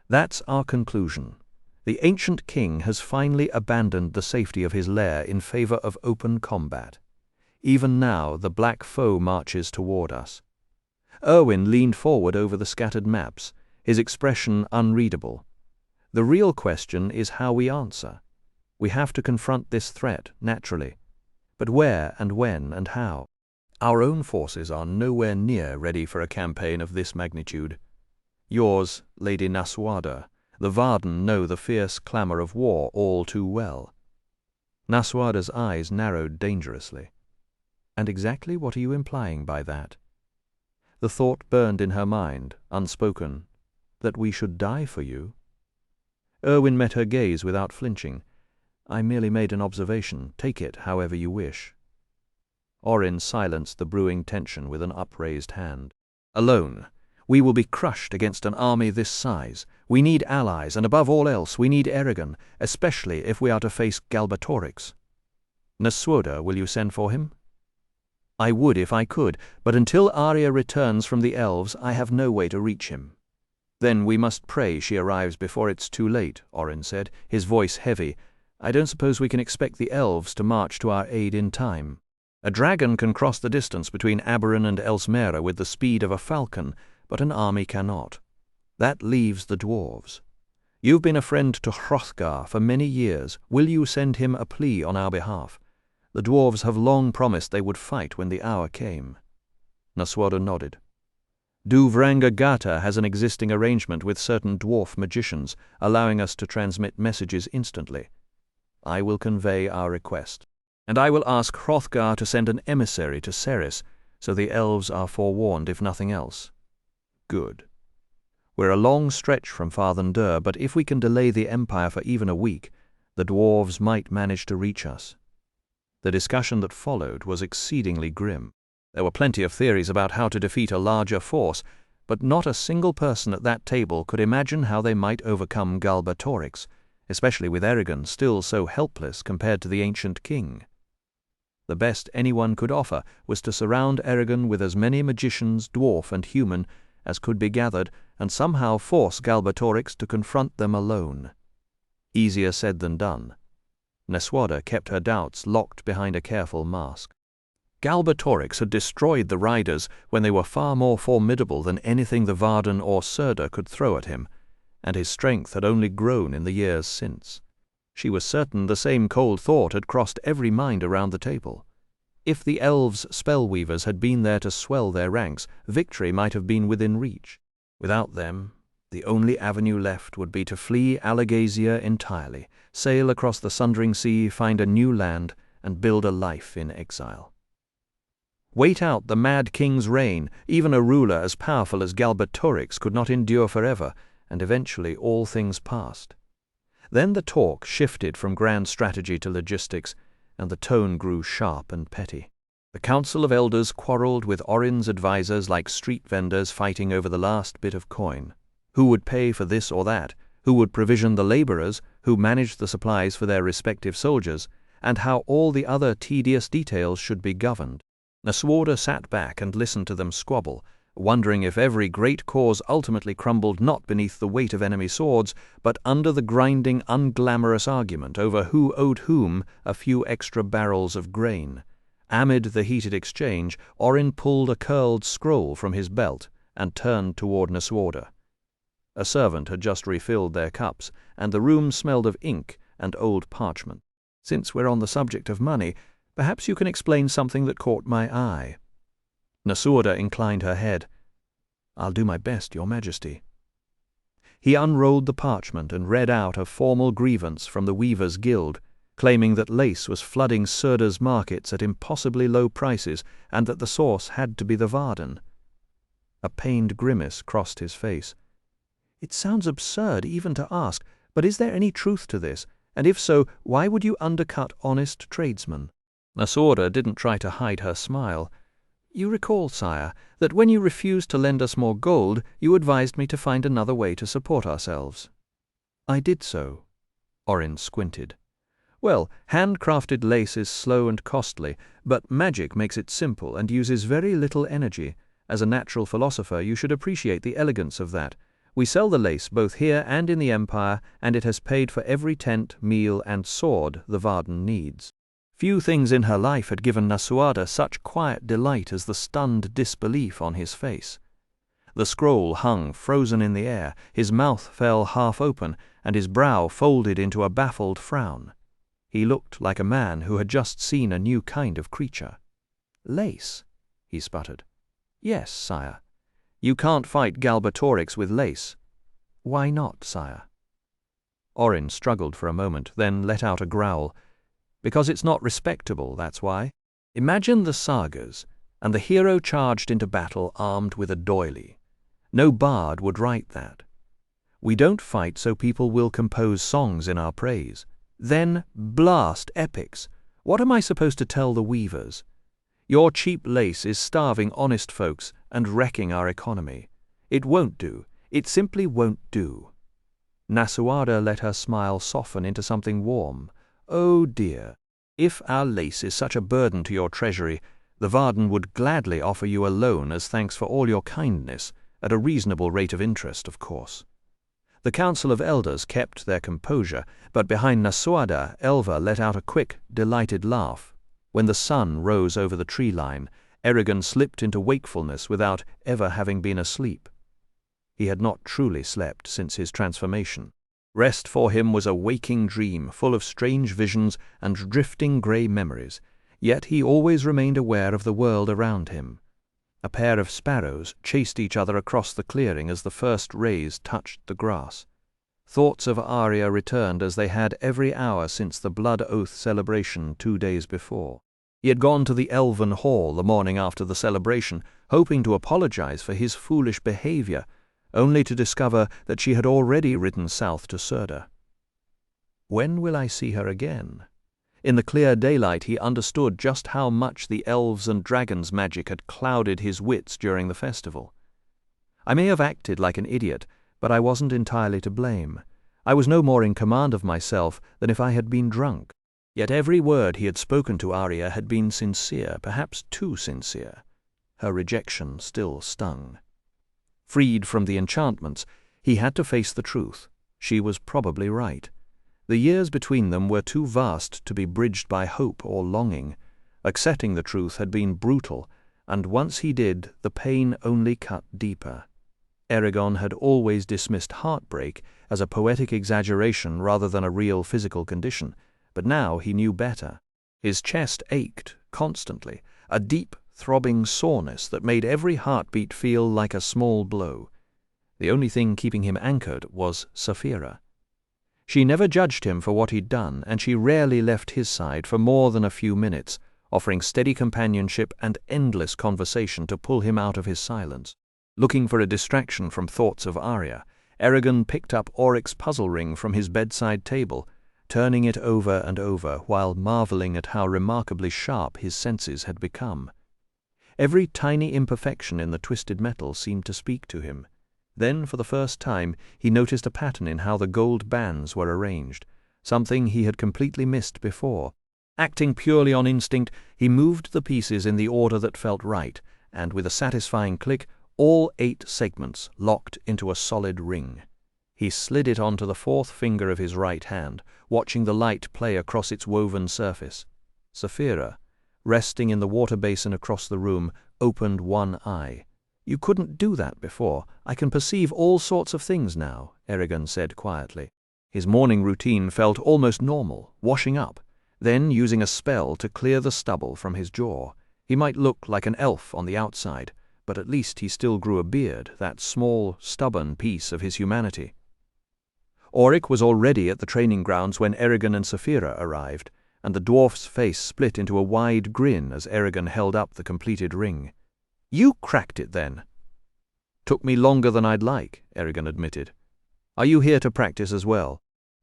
"That's our conclusion. The ancient king has finally abandoned the safety of his lair in favor of open combat. Even now the black foe marches toward us." Erwin leaned forward over the scattered maps, his expression unreadable. "The real question is how we answer. We have to confront this threat, naturally. But where and when and how? Our own forces are nowhere near ready for a campaign of this magnitude. Yours, Lady Nasuada, the Varden know the fierce clamor of war all too well." Nasuada's eyes narrowed dangerously. "And exactly what are you implying by that?" The thought burned in her mind, unspoken, that we should die for you. Erwin met her gaze without flinching. "I merely made an observation. Take it however you wish." Orin silenced the brewing tension with an upraised hand. "Alone, we will be crushed against an army this size. We need allies, and above all else, we need Eragon, especially if we are to face Galbatorix. Nasuada, will you send for him?" I would if I could, but until Arya returns from the elves, I have no way to reach him. Then we must pray she arrives before it's too late, Orin said, his voice heavy. I don't suppose we can expect the elves to march to our aid in time. A dragon can cross the distance between Aberon and Elsmera with the speed of a falcon, but an army cannot. That leaves the dwarves. You've been a friend to Hrothgar for many years. Will you send him a plea on our behalf? The dwarves have long promised they would fight when the hour came. Naswada nodded. Duvranga Gata has an existing arrangement with certain dwarf magicians, allowing us to transmit messages instantly. I will convey our request, and I will ask Hrothgar to send an emissary to Ceres, so the elves are forewarned if nothing else. Good. We're a long stretch from Farthendur, but if we can delay the Empire for even a week, the dwarves might manage to reach us. The discussion that followed was exceedingly grim. There were plenty of theories about how to defeat a larger force, but not a single person at that table could imagine how they might overcome Galbatorix, especially with Eragon still so helpless compared to the ancient king. The best anyone could offer was to surround Eragon with as many magicians, dwarf and human, as could be gathered, and somehow force Galbatorix to confront them alone. Easier said than done. Naswada kept her doubts locked behind a careful mask. Galbatorix had destroyed the riders when they were far more formidable than anything the Varden or Surda could throw at him, and his strength had only grown in the years since. She was certain the same cold thought had crossed every mind around the table. If the elves' spellweavers had been there to swell their ranks, victory might have been within reach. Without them, the only avenue left would be to flee Alagasia entirely, sail across the sundering sea, find a new land, and build a life in exile. Wait out the mad king's reign. Even a ruler as powerful as Galbatorix could not endure forever, and eventually all things passed. Then the talk shifted from grand strategy to logistics, and the tone grew sharp and petty. The Council of Elders quarreled with Orin's advisers like street vendors fighting over the last bit of coin. Who would pay for this or that? Who would provision the laborers? Who managed the supplies for their respective soldiers? And how all the other tedious details should be governed. Naswada sat back and listened to them squabble, wondering if every great cause ultimately crumbled not beneath the weight of enemy swords, but under the grinding, unglamorous argument over who owed whom a few extra barrels of grain. Amid the heated exchange, Orin pulled a curled scroll from his belt and turned toward Naswada. A servant had just refilled their cups, and the room smelled of ink and old parchment. Since we're on the subject of money, perhaps you can explain something that caught my eye. Naswada inclined her head. I'll do my best, Your Majesty. He unrolled the parchment and read out a formal grievance from the Weavers' Guild, claiming that lace was flooding Surda's markets at impossibly low prices and that the source had to be the Varden. A pained grimace crossed his face. It sounds absurd even to ask, but is there any truth to this? And if so, why would you undercut honest tradesmen? Naswada didn't try to hide her smile. You recall, sire, that when you refused to lend us more gold, you advised me to find another way to support ourselves. I did so. Orin squinted. Well, handcrafted lace is slow and costly, but magic makes it simple and uses very little energy. As a natural philosopher, you should appreciate the elegance of that. We sell the lace both here and in the Empire, and it has paid for every tent, meal, and sword the Varden needs. Few things in her life had given Naswada such quiet delight as the stunned disbelief on his face. The scroll hung frozen in the air, his mouth fell half open, and his brow folded into a baffled frown. He looked like a man who had just seen a new kind of creature. Lace, he sputtered. Yes, sire. You can't fight Galbatorix with lace. Why not, sire? Orin struggled for a moment, then let out a growl. Because it's not respectable, that's why. Imagine the sagas, and the hero charged into battle armed with a doily. No bard would write that. We don't fight so people will compose songs in our praise. Then blast epics. What am I supposed to tell the weavers? Your cheap lace is starving honest folks and wrecking our economy. It won't do. It simply won't do. Naswada let her smile soften into something warm. Oh dear, if our lace is such a burden to your treasury, The Varden would gladly offer you a loan as thanks for all your kindness, at a reasonable rate of interest, of course. The Council of Elders kept their composure, but behind Nasuada, Elva let out a quick, delighted laugh. When the sun rose over the tree line, Eragon slipped into wakefulness without ever having been asleep. He had not truly slept since his transformation. Rest for him was a waking dream, full of strange visions and drifting grey memories, yet he always remained aware of the world around him. A pair of sparrows chased each other across the clearing as the first rays touched the grass. Thoughts of Arya returned as they had every hour since the blood oath celebration 2 days before. He had gone to the Elven Hall the morning after the celebration, hoping to apologize for his foolish behavior, only to discover that she had already ridden south to Surda. When will I see her again? In the clear daylight he understood just how much the elves' and dragons' magic had clouded his wits during the festival. I may have acted like an idiot, but I wasn't entirely to blame. I was no more in command of myself than if I had been drunk. Yet every word he had spoken to Arya had been sincere, perhaps too sincere. Her rejection still stung. Freed from the enchantments, he had to face the truth. She was probably right. The years between them were too vast to be bridged by hope or longing. Accepting the truth had been brutal, and once he did, the pain only cut deeper. Eragon had always dismissed heartbreak as a poetic exaggeration rather than a real physical condition, but now he knew better. His chest ached constantly, a deep, throbbing soreness that made every heartbeat feel like a small blow. The only thing keeping him anchored was Saphira. She never judged him for what he'd done, and she rarely left his side for more than a few minutes, offering steady companionship and endless conversation to pull him out of his silence. Looking for a distraction from thoughts of Arya, Eragon picked up Oryx's puzzle ring from his bedside table, turning it over and over while marveling at how remarkably sharp his senses had become. Every tiny imperfection in the twisted metal seemed to speak to him. Then, for the first time, he noticed a pattern in how the gold bands were arranged, something he had completely missed before. Acting purely on instinct, he moved the pieces in the order that felt right, and with a satisfying click, all 8 segments locked into a solid ring. He slid it onto the 4th finger of his right hand, watching the light play across its woven surface. Saphira, resting in the water basin across the room, opened one eye. "You couldn't do that before. I can perceive all sorts of things now," Eragon said quietly. His morning routine felt almost normal, washing up, then using a spell to clear the stubble from his jaw. He might look like an elf on the outside, but at least he still grew a beard, that small, stubborn piece of his humanity. Oryx was already at the training grounds when Eragon and Saphira arrived, and the dwarf's face split into a wide grin as Eragon held up the completed ring. "You cracked it, then?" "Took me longer than I'd like," Eragon admitted. "Are you here to practice as well?"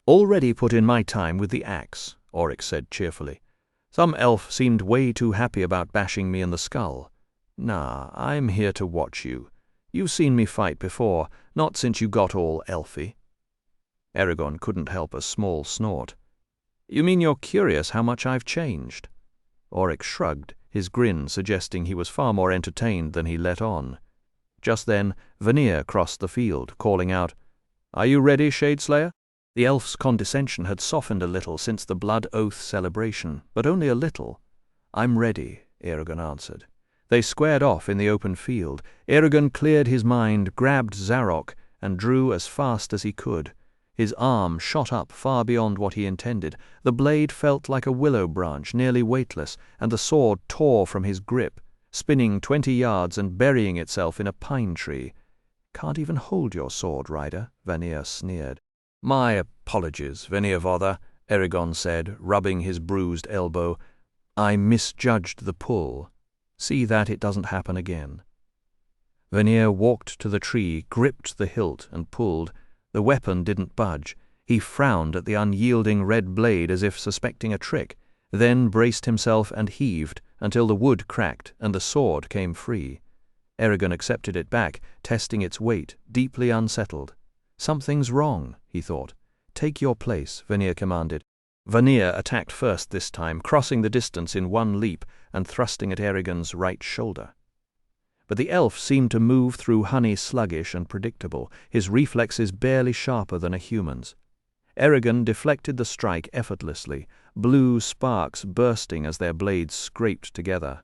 "Already put in my time with the axe," Oryx said cheerfully. "Some elf seemed way too happy about bashing me in the skull. Nah, I'm here to watch you. You've seen me fight before, not since you got all elfy." Eragon couldn't help a small snort. "You mean you're curious how much I've changed?" Oryx shrugged, his grin suggesting he was far more entertained than he let on. Just then, Vanir crossed the field, calling out, "Are you ready, Shadeslayer?" The elf's condescension had softened a little since the blood oath celebration, but only a little. "I'm ready," Eragon answered. They squared off in the open field. Eragon cleared his mind, grabbed Zarok, and drew as fast as he could. His arm shot up far beyond what he intended. The blade felt like a willow branch, nearly weightless, and the sword tore from his grip, spinning 20 yards and burying itself in a pine tree. "Can't even hold your sword, Rider," Vanir sneered. "My apologies, Vanirvodha," Eragon said, rubbing his bruised elbow. "I misjudged the pull. See that it doesn't happen again." Vanir walked to the tree, gripped the hilt, and pulled. The weapon didn't budge. He frowned at the unyielding red blade as if suspecting a trick, then braced himself and heaved until the wood cracked and the sword came free. Eragon accepted it back, testing its weight, deeply unsettled. "Something's wrong," he thought. "Take your place," Vanir commanded. Vanir attacked first this time, crossing the distance in one leap and thrusting at Eragon's right shoulder. But the elf seemed to move through honey sluggish and predictable, his reflexes barely sharper than a human's. Eragon deflected the strike effortlessly, blue sparks bursting as their blades scraped together.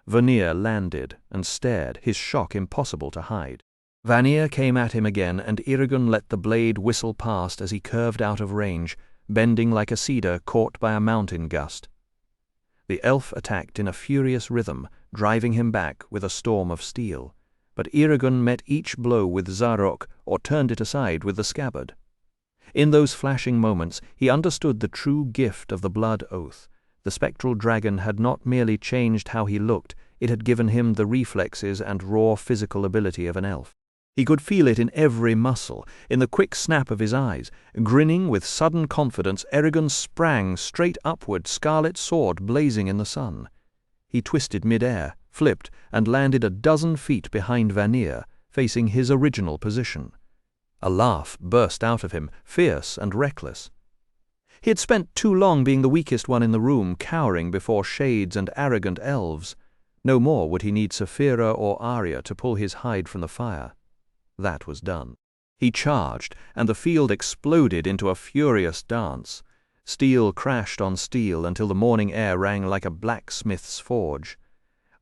Vanir landed and stared, his shock impossible to hide. Vanir came at him again, and Eragon let the blade whistle past as he curved out of range, bending like a cedar caught by a mountain gust. The elf attacked in a furious rhythm, driving him back with a storm of steel, but Eragon met each blow with Zarok or turned it aside with the scabbard. In those flashing moments he understood the true gift of the blood oath. The spectral dragon had not merely changed how he looked, it had given him the reflexes and raw physical ability of an elf. He could feel it in every muscle, in the quick snap of his eyes. Grinning with sudden confidence, Eragon sprang straight upward, scarlet sword blazing in the sun. He twisted mid-air, flipped, and landed a dozen feet behind Vanir, facing his original position. A laugh burst out of him, fierce and reckless. He had spent too long being the weakest one in the room, cowering before shades and arrogant elves. No more would he need Saphira or Arya to pull his hide from the fire. That was done. He charged, and the field exploded into a furious dance. Steel crashed on steel until the morning air rang like a blacksmith's forge.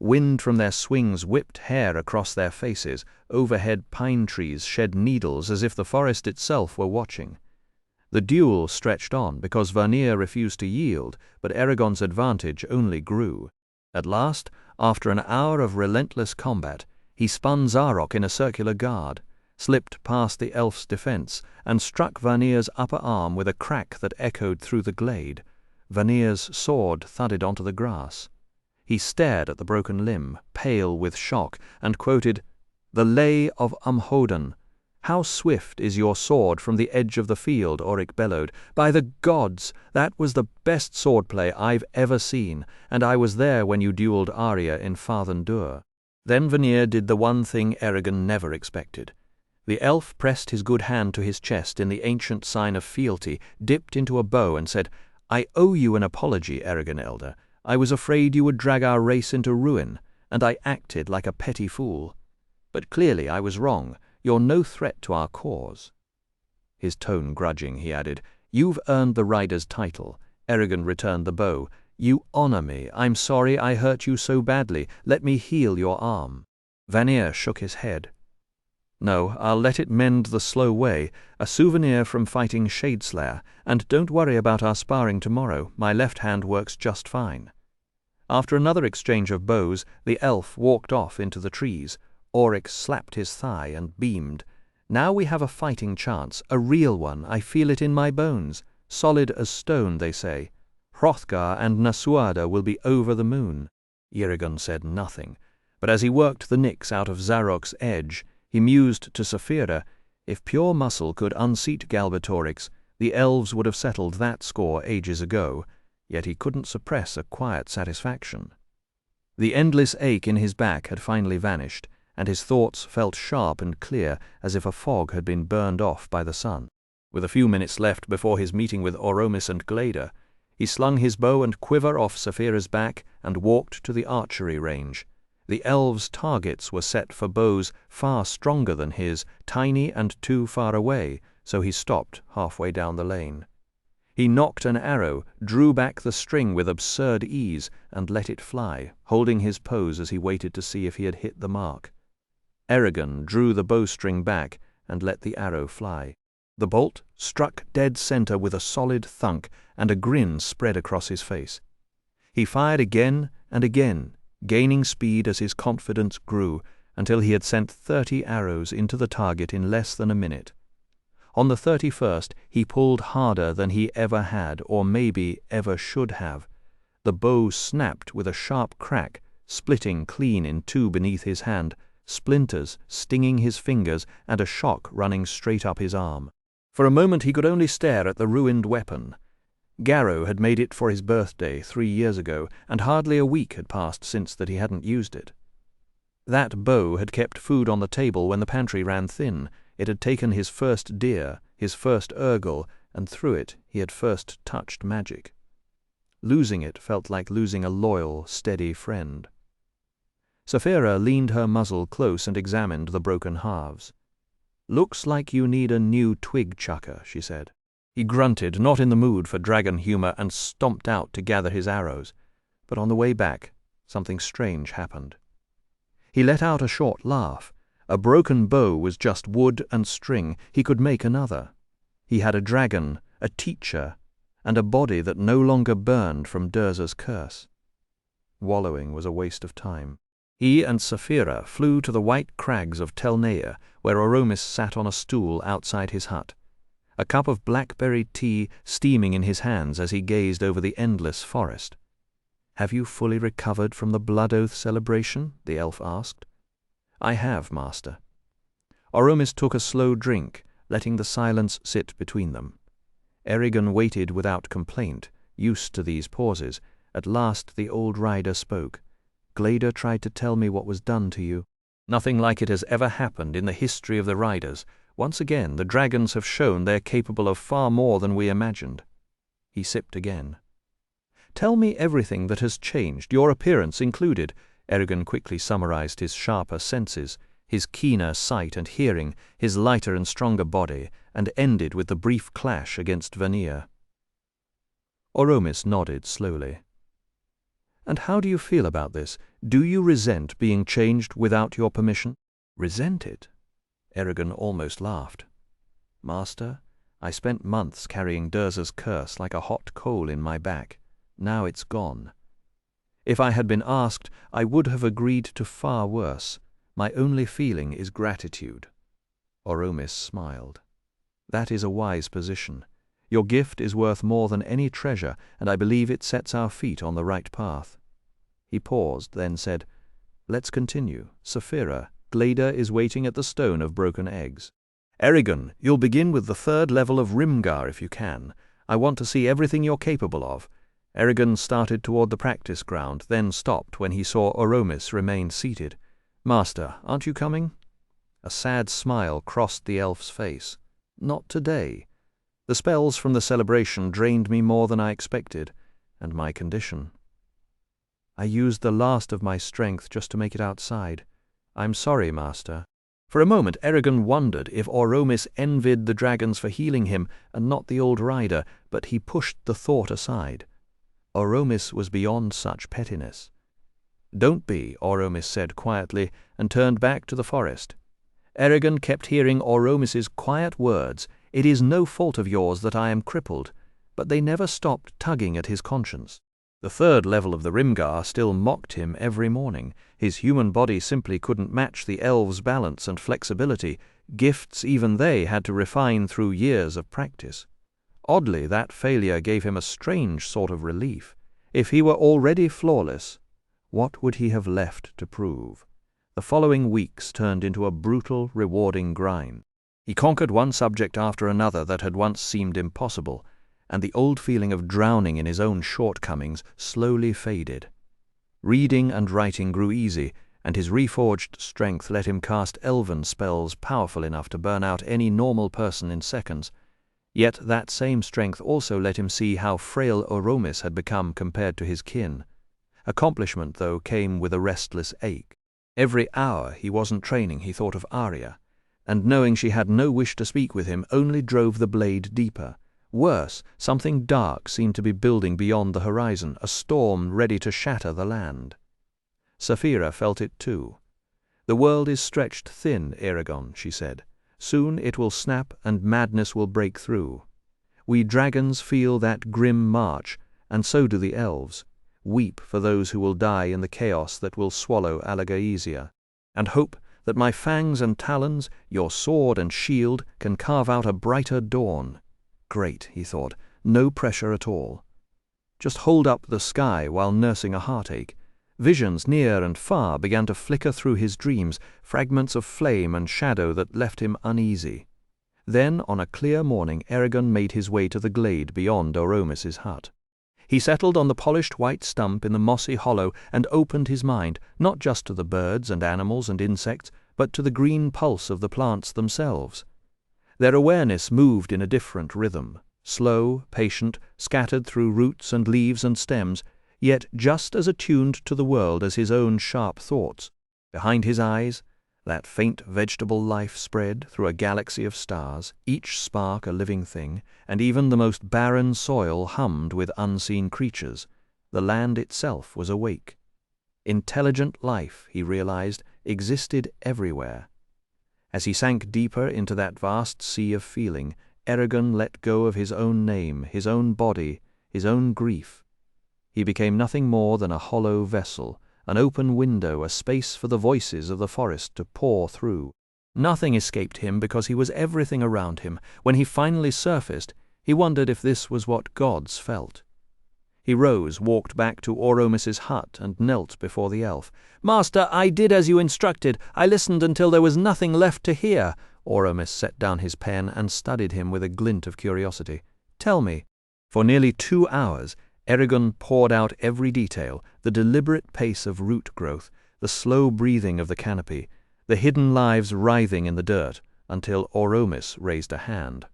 Wind from their swings whipped hair across their faces. Overhead pine trees shed needles as if the forest itself were watching. The duel stretched on because Vanir refused to yield, but Eragon's advantage only grew. At last, after an hour of relentless combat, he spun Zarok in a circular guard, slipped past the elf's defense, and struck Vanir's upper arm with a crack that echoed through the glade. Vanir's sword thudded onto the grass. He stared at the broken limb, pale with shock, and quoted, "The Lay of Umhodan. How swift is your sword from the edge of the field," Oric bellowed. "By the gods, that was the best swordplay I've ever seen, and I was there when you duelled Arya in Fathandur." Then Vanir did the one thing Eragon never expected. The elf pressed his good hand to his chest in the ancient sign of fealty, dipped into a bow, and said, "I owe you an apology, Eragon Elder. I was afraid you would drag our race into ruin, and I acted like a petty fool. But clearly I was wrong. You're no threat to our cause." His tone grudging, he added, "You've earned the rider's title." Eragon returned the bow. "You honor me. I'm sorry I hurt you so badly. Let me heal your arm." Vanir shook his head. "No, I'll let it mend the slow way, a souvenir from fighting Shadeslayer, and don't worry about our sparring tomorrow. My left hand works just fine." After another exchange of bows, the elf walked off into the trees. Oric slapped his thigh and beamed. "Now we have a fighting chance, a real one. I feel it in my bones. Solid as stone, they say. Hrothgar and Nasuada will be over the moon." Eragon said nothing, but as he worked the nicks out of Zarok's edge, he mused to Saphira, if pure muscle could unseat Galbatorix, the elves would have settled that score ages ago, yet he couldn't suppress a quiet satisfaction. The endless ache in his back had finally vanished, and his thoughts felt sharp and clear as if a fog had been burned off by the sun. With a few minutes left before his meeting with Oromis and Glader, he slung his bow and quiver off Saphira's back and walked to the archery range. The elves' targets were set for bows far stronger than his, tiny and too far away, so he stopped halfway down the lane. He nocked an arrow, drew back the string with absurd ease, and let it fly, holding his pose as he waited to see if he had hit the mark. Eragon drew the bowstring back and let the arrow fly. The bolt struck dead center with a solid thunk, and a grin spread across his face. He fired again and again, gaining speed as his confidence grew, until he had sent 30 arrows into the target in less than a minute. On the 31st, he pulled harder than he ever had, or maybe ever should have. The bow snapped with a sharp crack, splitting clean in two beneath his hand, splinters stinging his fingers and a shock running straight up his arm. For a moment he could only stare at the ruined weapon. Garrow had made it for his birthday 3 years ago, and hardly a week had passed since that he hadn't used it. That bow had kept food on the table when the pantry ran thin. It had taken his first deer, his first Urgal, and through it he had first touched magic. Losing it felt like losing a loyal, steady friend. Saphira leaned her muzzle close and examined the broken halves. "Looks like you need a new twig chucker," she said. He grunted, not in the mood for dragon humor, and stomped out to gather his arrows. But on the way back, something strange happened. He let out a short laugh. A broken bow was just wood and string. He could make another. He had a dragon, a teacher, and a body that no longer burned from Durza's curse. Wallowing was a waste of time. He and Saphira flew to the white crags of Telnea, where Oromis sat on a stool outside his hut, a cup of blackberry tea steaming in his hands as he gazed over the endless forest. "Have you fully recovered from the Blood Oath celebration?" the elf asked. "I have, master." Oromis took a slow drink, letting the silence sit between them. Eragon waited without complaint, used to these pauses. At last the old rider spoke. "Glader tried to tell me what was done to you. Nothing like it has ever happened in the history of the riders. Once again, the dragons have shown they're capable of far more than we imagined." He sipped again. "Tell me everything that has changed, your appearance included." Eragon quickly summarized his sharper senses, his keener sight and hearing, his lighter and stronger body, and ended with the brief clash against Vanir. Oromis nodded slowly. "And how do you feel about this? Do you resent being changed without your permission?" "Resent it?" Eragon almost laughed. "Master, I spent months carrying Durza's curse like a hot coal in my back. Now it's gone. If I had been asked, I would have agreed to far worse. My only feeling is gratitude." Oromis smiled. "That is a wise position. Your gift is worth more than any treasure, and I believe it sets our feet on the right path." He paused, then said, "Let's continue. Saphira, Glader is waiting at the Stone of Broken Eggs. Eragon, you'll begin with the 3rd level of Rimgar if you can. I want to see everything you're capable of." Eragon started toward the practice ground, then stopped when he saw Oromis remain seated. "Master, aren't you coming?" A sad smile crossed the elf's face. "Not today. The spells from the celebration drained me more than I expected, and my condition. I used the last of my strength just to make it outside. I'm sorry, master." For a moment Eragon wondered if Oromis envied the dragons for healing him and not the old rider, but he pushed the thought aside. Oromis was beyond such pettiness. "Don't be," Oromis said quietly, and turned back to the forest. Eragon kept hearing Oromis's quiet words, "It is no fault of yours that I am crippled," but they never stopped tugging at his conscience. The 3rd level of the Rimgar still mocked him every morning. His human body simply couldn't match the elves' balance and flexibility, gifts even they had to refine through years of practice. Oddly, that failure gave him a strange sort of relief. If he were already flawless, what would he have left to prove? The following weeks turned into a brutal, rewarding grind. He conquered one subject after another that had once seemed impossible, and the old feeling of drowning in his own shortcomings slowly faded. Reading and writing grew easy, and his reforged strength let him cast elven spells powerful enough to burn out any normal person in seconds. Yet that same strength also let him see how frail Oromis had become compared to his kin. Accomplishment, though, came with a restless ache. Every hour he wasn't training he thought of Arya, and knowing she had no wish to speak with him only drove the blade deeper. Worse, something dark seemed to be building beyond the horizon, a storm ready to shatter the land. Saphira felt it too. "The world is stretched thin, Eragon," she said. "Soon it will snap and madness will break through. We dragons feel that grim march, and so do the elves. Weep for those who will die in the chaos that will swallow Alagaesia, and hope that my fangs and talons, your sword and shield, can carve out a brighter dawn." Great, he thought, no pressure at all. Just hold up the sky while nursing a heartache. Visions near and far began to flicker through his dreams, fragments of flame and shadow that left him uneasy. Then, on a clear morning, Eragon made his way to the glade beyond Oromis's hut. He settled on the polished white stump in the mossy hollow and opened his mind, not just to the birds and animals and insects, but to the green pulse of the plants themselves. Their awareness moved in a different rhythm. slow, patient, scattered through roots and leaves and stems, yet just as attuned to the world as his own sharp thoughts. Behind his eyes, that faint vegetable life spread through a galaxy of stars, each spark a living thing, and even the most barren soil hummed with unseen creatures. The land itself was awake. Intelligent life, he realized, existed everywhere. As he sank deeper into that vast sea of feeling, Eragon let go of his own name, his own body, his own grief. He became nothing more than a hollow vessel, an open window, a space for the voices of the forest to pour through. Nothing escaped him because he was everything around him. When he finally surfaced, he wondered if this was what gods felt. He rose, walked back to Oromis's hut, and knelt before the elf. "Master, I did as you instructed. I listened until there was nothing left to hear." Oromis set down his pen and studied him with a glint of curiosity. "Tell me." For nearly 2 hours, Eragon poured out every detail, the deliberate pace of root growth, the slow breathing of the canopy, the hidden lives writhing in the dirt, until Oromis raised a hand.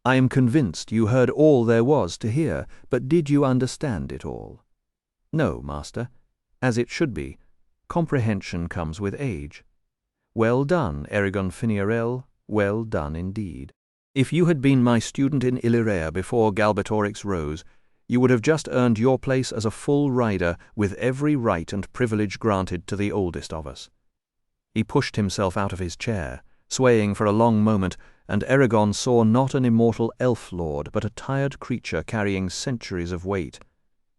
"I am convinced you heard all there was to hear, but did you understand it all?" "No, master. As it should be. Comprehension comes with age." "Well done, Eragon Finiarel, well done indeed. If you had been my student in Illyria before Galbatorix rose, you would have just earned your place as a full rider with every right and privilege granted to the oldest of us." He pushed himself out of his chair, swaying for a long moment, and Eragon saw not an immortal elf lord, but a tired creature carrying centuries of weight.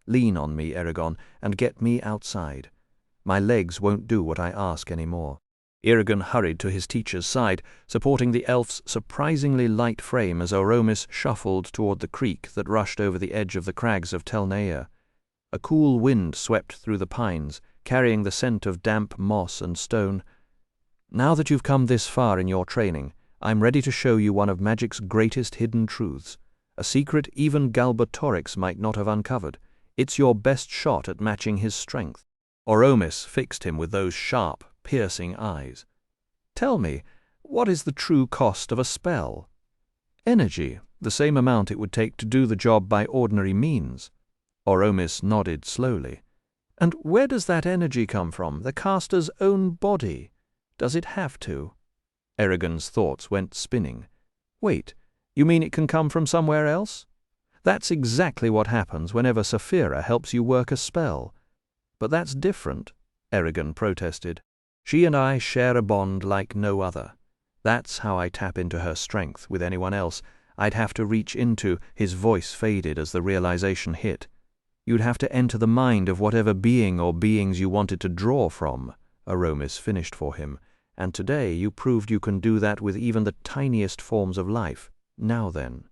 "Lean on me, Eragon, and get me outside. My legs won't do what I ask any more." Eragon hurried to his teacher's side, supporting the elf's surprisingly light frame as Oromis shuffled toward the creek that rushed over the edge of the crags of Telneia. A cool wind swept through the pines, carrying the scent of damp moss and stone. "Now that you've come this far in your training, I'm ready to show you one of magic's greatest hidden truths, a secret even Galbatorix might not have uncovered. It's your best shot at matching his strength." Oromis fixed him with those sharp, piercing eyes. "Tell me, what is the true cost of a spell?" "Energy, the same amount it would take to do the job by ordinary means." Oromis nodded slowly. "And where does that energy come from? The caster's own body? Does it have to?" Eragon's thoughts went spinning. "Wait, you mean it can come from somewhere else?" "That's exactly what happens whenever Saphira helps you work a spell." "But that's different," Eragon protested. "She and I share a bond like no other. That's how I tap into her strength. With anyone else, I'd have to reach into—" His voice faded as the realization hit. "You'd have to enter the mind of whatever being or beings you wanted to draw from," Oromis finished for him. "And today you proved you can do that with even the tiniest forms of life. Now then."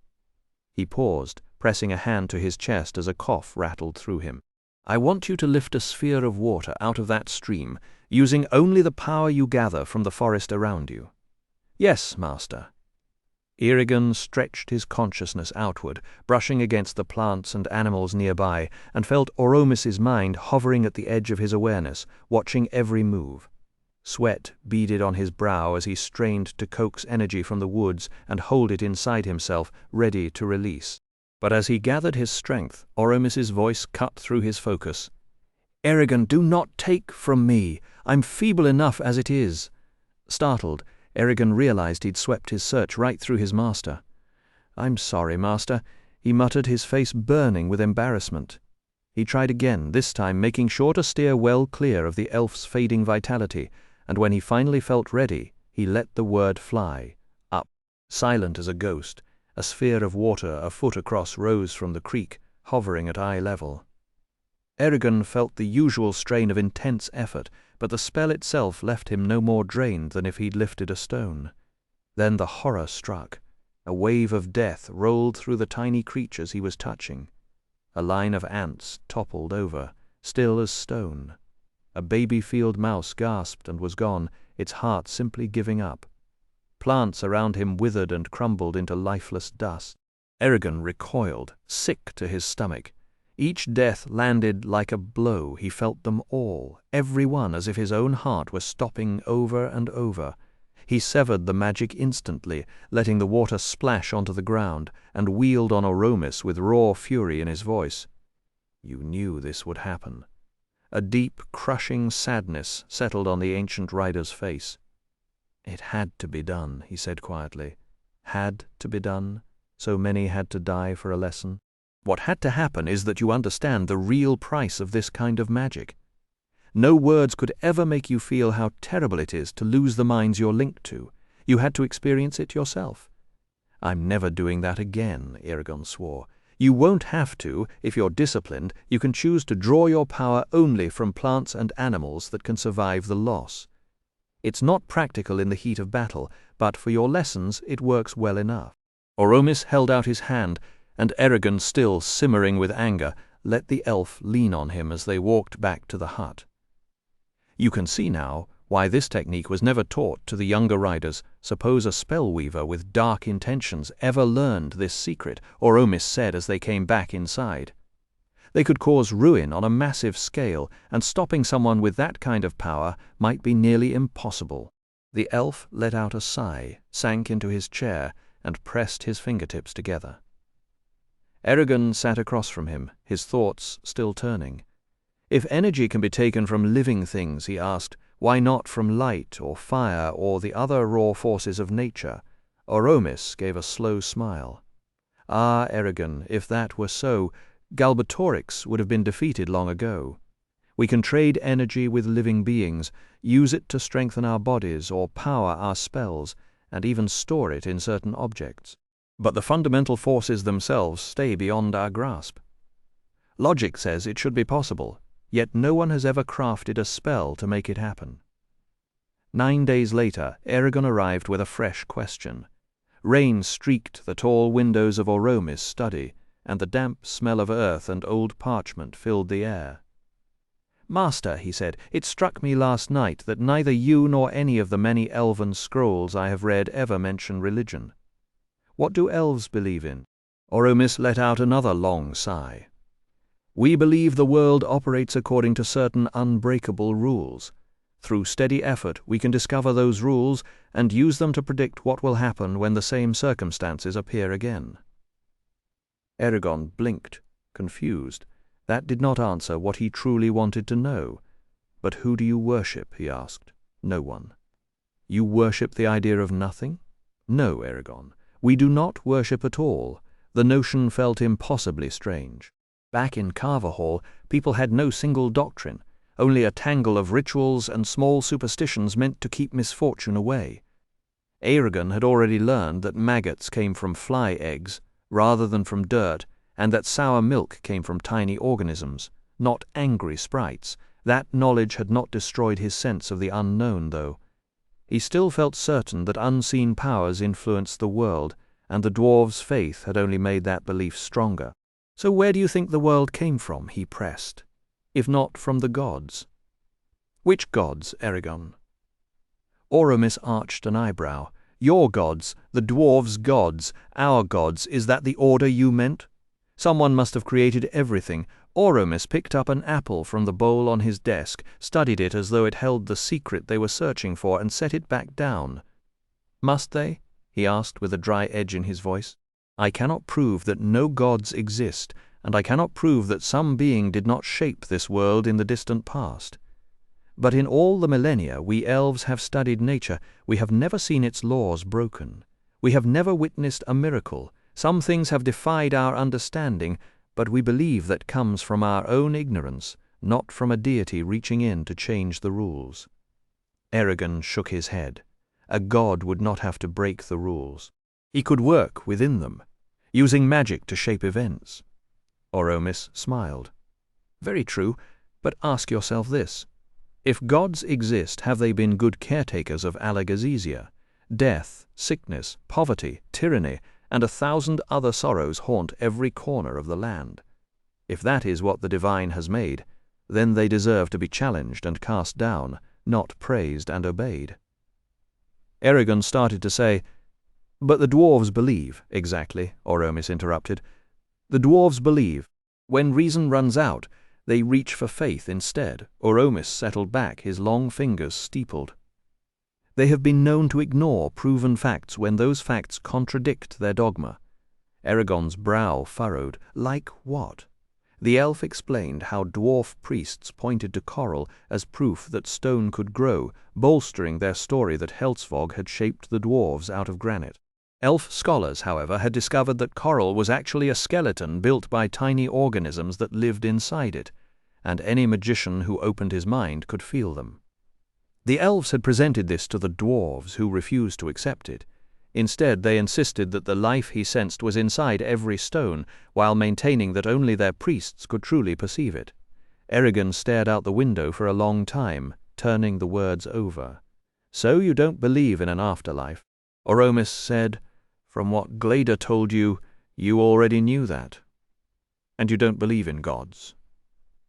He paused, pressing a hand to his chest as a cough rattled through him. "I want you to lift a sphere of water out of that stream, using only the power you gather from the forest around you." "Yes, master." Eragon stretched his consciousness outward, brushing against the plants and animals nearby, and felt Oromis's mind hovering at the edge of his awareness, watching every move. Sweat beaded on his brow as he strained to coax energy from the woods and hold it inside himself, ready to release. But as he gathered his strength, Oromis's voice cut through his focus. "Eragon, do not take from me. I'm feeble enough as it is." Startled, Eragon realized he'd swept his search right through his master. "I'm sorry, master," he muttered, his face burning with embarrassment. He tried again, this time making sure to steer well clear of the elf's fading vitality, and when he finally felt ready, he let the word fly. Up, silent as a ghost, a sphere of water a foot across rose from the creek, hovering at eye level. Eragon felt the usual strain of intense effort, but the spell itself left him no more drained than if he'd lifted a stone. Then the horror struck. A wave of death rolled through the tiny creatures he was touching. A line of ants toppled over, still as stone. A baby field mouse gasped and was gone, its heart simply giving up. Plants around him withered and crumbled into lifeless dust. Eragon recoiled, sick to his stomach. Each death landed like a blow. He felt them all, every one, as if his own heart were stopping over and over. He severed the magic instantly, letting the water splash onto the ground, and wheeled on Oromis with raw fury in his voice. "You knew this would happen." A deep, crushing sadness settled on the ancient rider's face. "It had to be done," he said quietly. "Had to be done. So many had to die for a lesson. What had to happen is that you understand the real price of this kind of magic. No words could ever make you feel how terrible it is to lose the minds you're linked to. You had to experience it yourself." "I'm never doing that again," Eragon swore. "You won't have to. If you're disciplined, you can choose to draw your power only from plants and animals that can survive the loss. It's not practical in the heat of battle, but for your lessons it works well enough." Oromis held out his hand, and Eragon, still simmering with anger, let the elf lean on him as they walked back to the hut. "You can see now why this technique was never taught to the younger riders. Suppose a spellweaver with dark intentions ever learned this secret," Oromis said as they came back inside. "They could cause ruin on a massive scale, and stopping someone with that kind of power might be nearly impossible." The elf let out a sigh, sank into his chair, and pressed his fingertips together. Eragon sat across from him, his thoughts still turning. If energy can be taken from living things, he asked, why not from light or fire or the other raw forces of nature? Oromis gave a slow smile. "Ah, Eragon, if that were so, Galbatorix would have been defeated long ago. We can trade energy with living beings, use it to strengthen our bodies or power our spells, and even store it in certain objects. But the fundamental forces themselves stay beyond our grasp. Logic says it should be possible, yet no one has ever crafted a spell to make it happen." 9 days later, Eragon arrived with a fresh question. Rain streaked the tall windows of Oromis' study, and the damp smell of earth and old parchment filled the air. "Master," he said, "it struck me last night that neither you nor any of the many elven scrolls I have read ever mention religion. What do elves believe in?" Oromis let out another long sigh. "We believe the world operates according to certain unbreakable rules. Through steady effort we can discover those rules and use them to predict what will happen when the same circumstances appear again." Eragon blinked, confused. That did not answer what he truly wanted to know. "But who do you worship?" he asked. "No one." "You worship the idea of nothing?" "No, Eragon. We do not worship at all." The notion felt impossibly strange. Back in Carver Hall, people had no single doctrine, only a tangle of rituals and small superstitions meant to keep misfortune away. Eragon had already learned that maggots came from fly eggs rather than from dirt, and that sour milk came from tiny organisms, not angry sprites. That knowledge had not destroyed his sense of the unknown, though. He still felt certain that unseen powers influenced the world, and the dwarves' faith had only made that belief stronger. "So where do you think the world came from?" he pressed. "If not from the gods." "Which gods, Eragon?" Oromis arched an eyebrow. "Your gods, the dwarves' gods, our gods, is that the order you meant? Someone must have created everything." Oromis picked up an apple from the bowl on his desk, studied it as though it held the secret they were searching for, and set it back down. "Must they?" he asked with a dry edge in his voice. "I cannot prove that no gods exist, and I cannot prove that some being did not shape this world in the distant past. But in all the millennia we elves have studied nature, we have never seen its laws broken. We have never witnessed a miracle. Some things have defied our understanding, but we believe that comes from our own ignorance, not from a deity reaching in to change the rules." Eragon shook his head. A god would not have to break the rules. He could work within them, using magic to shape events. Oromis smiled. "Very true, but ask yourself this. If gods exist, have they been good caretakers of Alagazesia? Death, sickness, poverty, tyranny, and 1,000 other sorrows haunt every corner of the land. If that is what the divine has made, then they deserve to be challenged and cast down, not praised and obeyed." Eragon started to say, "But the dwarves believe." "Exactly," Oromis interrupted. "The dwarves believe. When reason runs out, they reach for faith instead." Oromis settled back, his long fingers steepled. They have been known to ignore proven facts when those facts contradict their dogma. Eragon's brow furrowed. Like what? The elf explained how dwarf priests pointed to coral as proof that stone could grow, bolstering their story that Helsvog had shaped the dwarves out of granite. Elf scholars, however, had discovered that coral was actually a skeleton built by tiny organisms that lived inside it, and any magician who opened his mind could feel them. The elves had presented this to the dwarves, who refused to accept it. Instead, they insisted that the life he sensed was inside every stone, while maintaining that only their priests could truly perceive it. Eragon stared out the window for a long time, turning the words over. "So you don't believe in an afterlife?" Oromis said, "From what Glader told you, you already knew that. And you don't believe in gods."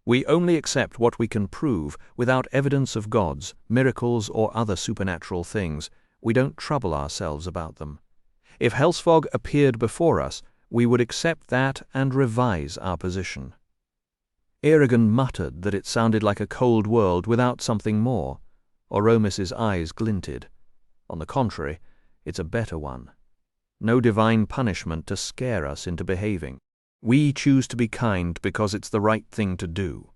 "We only accept what we can prove without evidence of gods, miracles, or other supernatural things. We don't trouble ourselves about them. If Helsvog appeared before us, we would accept that and revise our position." Eragon muttered that it sounded like a cold world without something more. Oromis's eyes glinted. "On the contrary, it's a better one. No divine punishment to scare us into behaving. We choose to be kind because it's the right thing to do."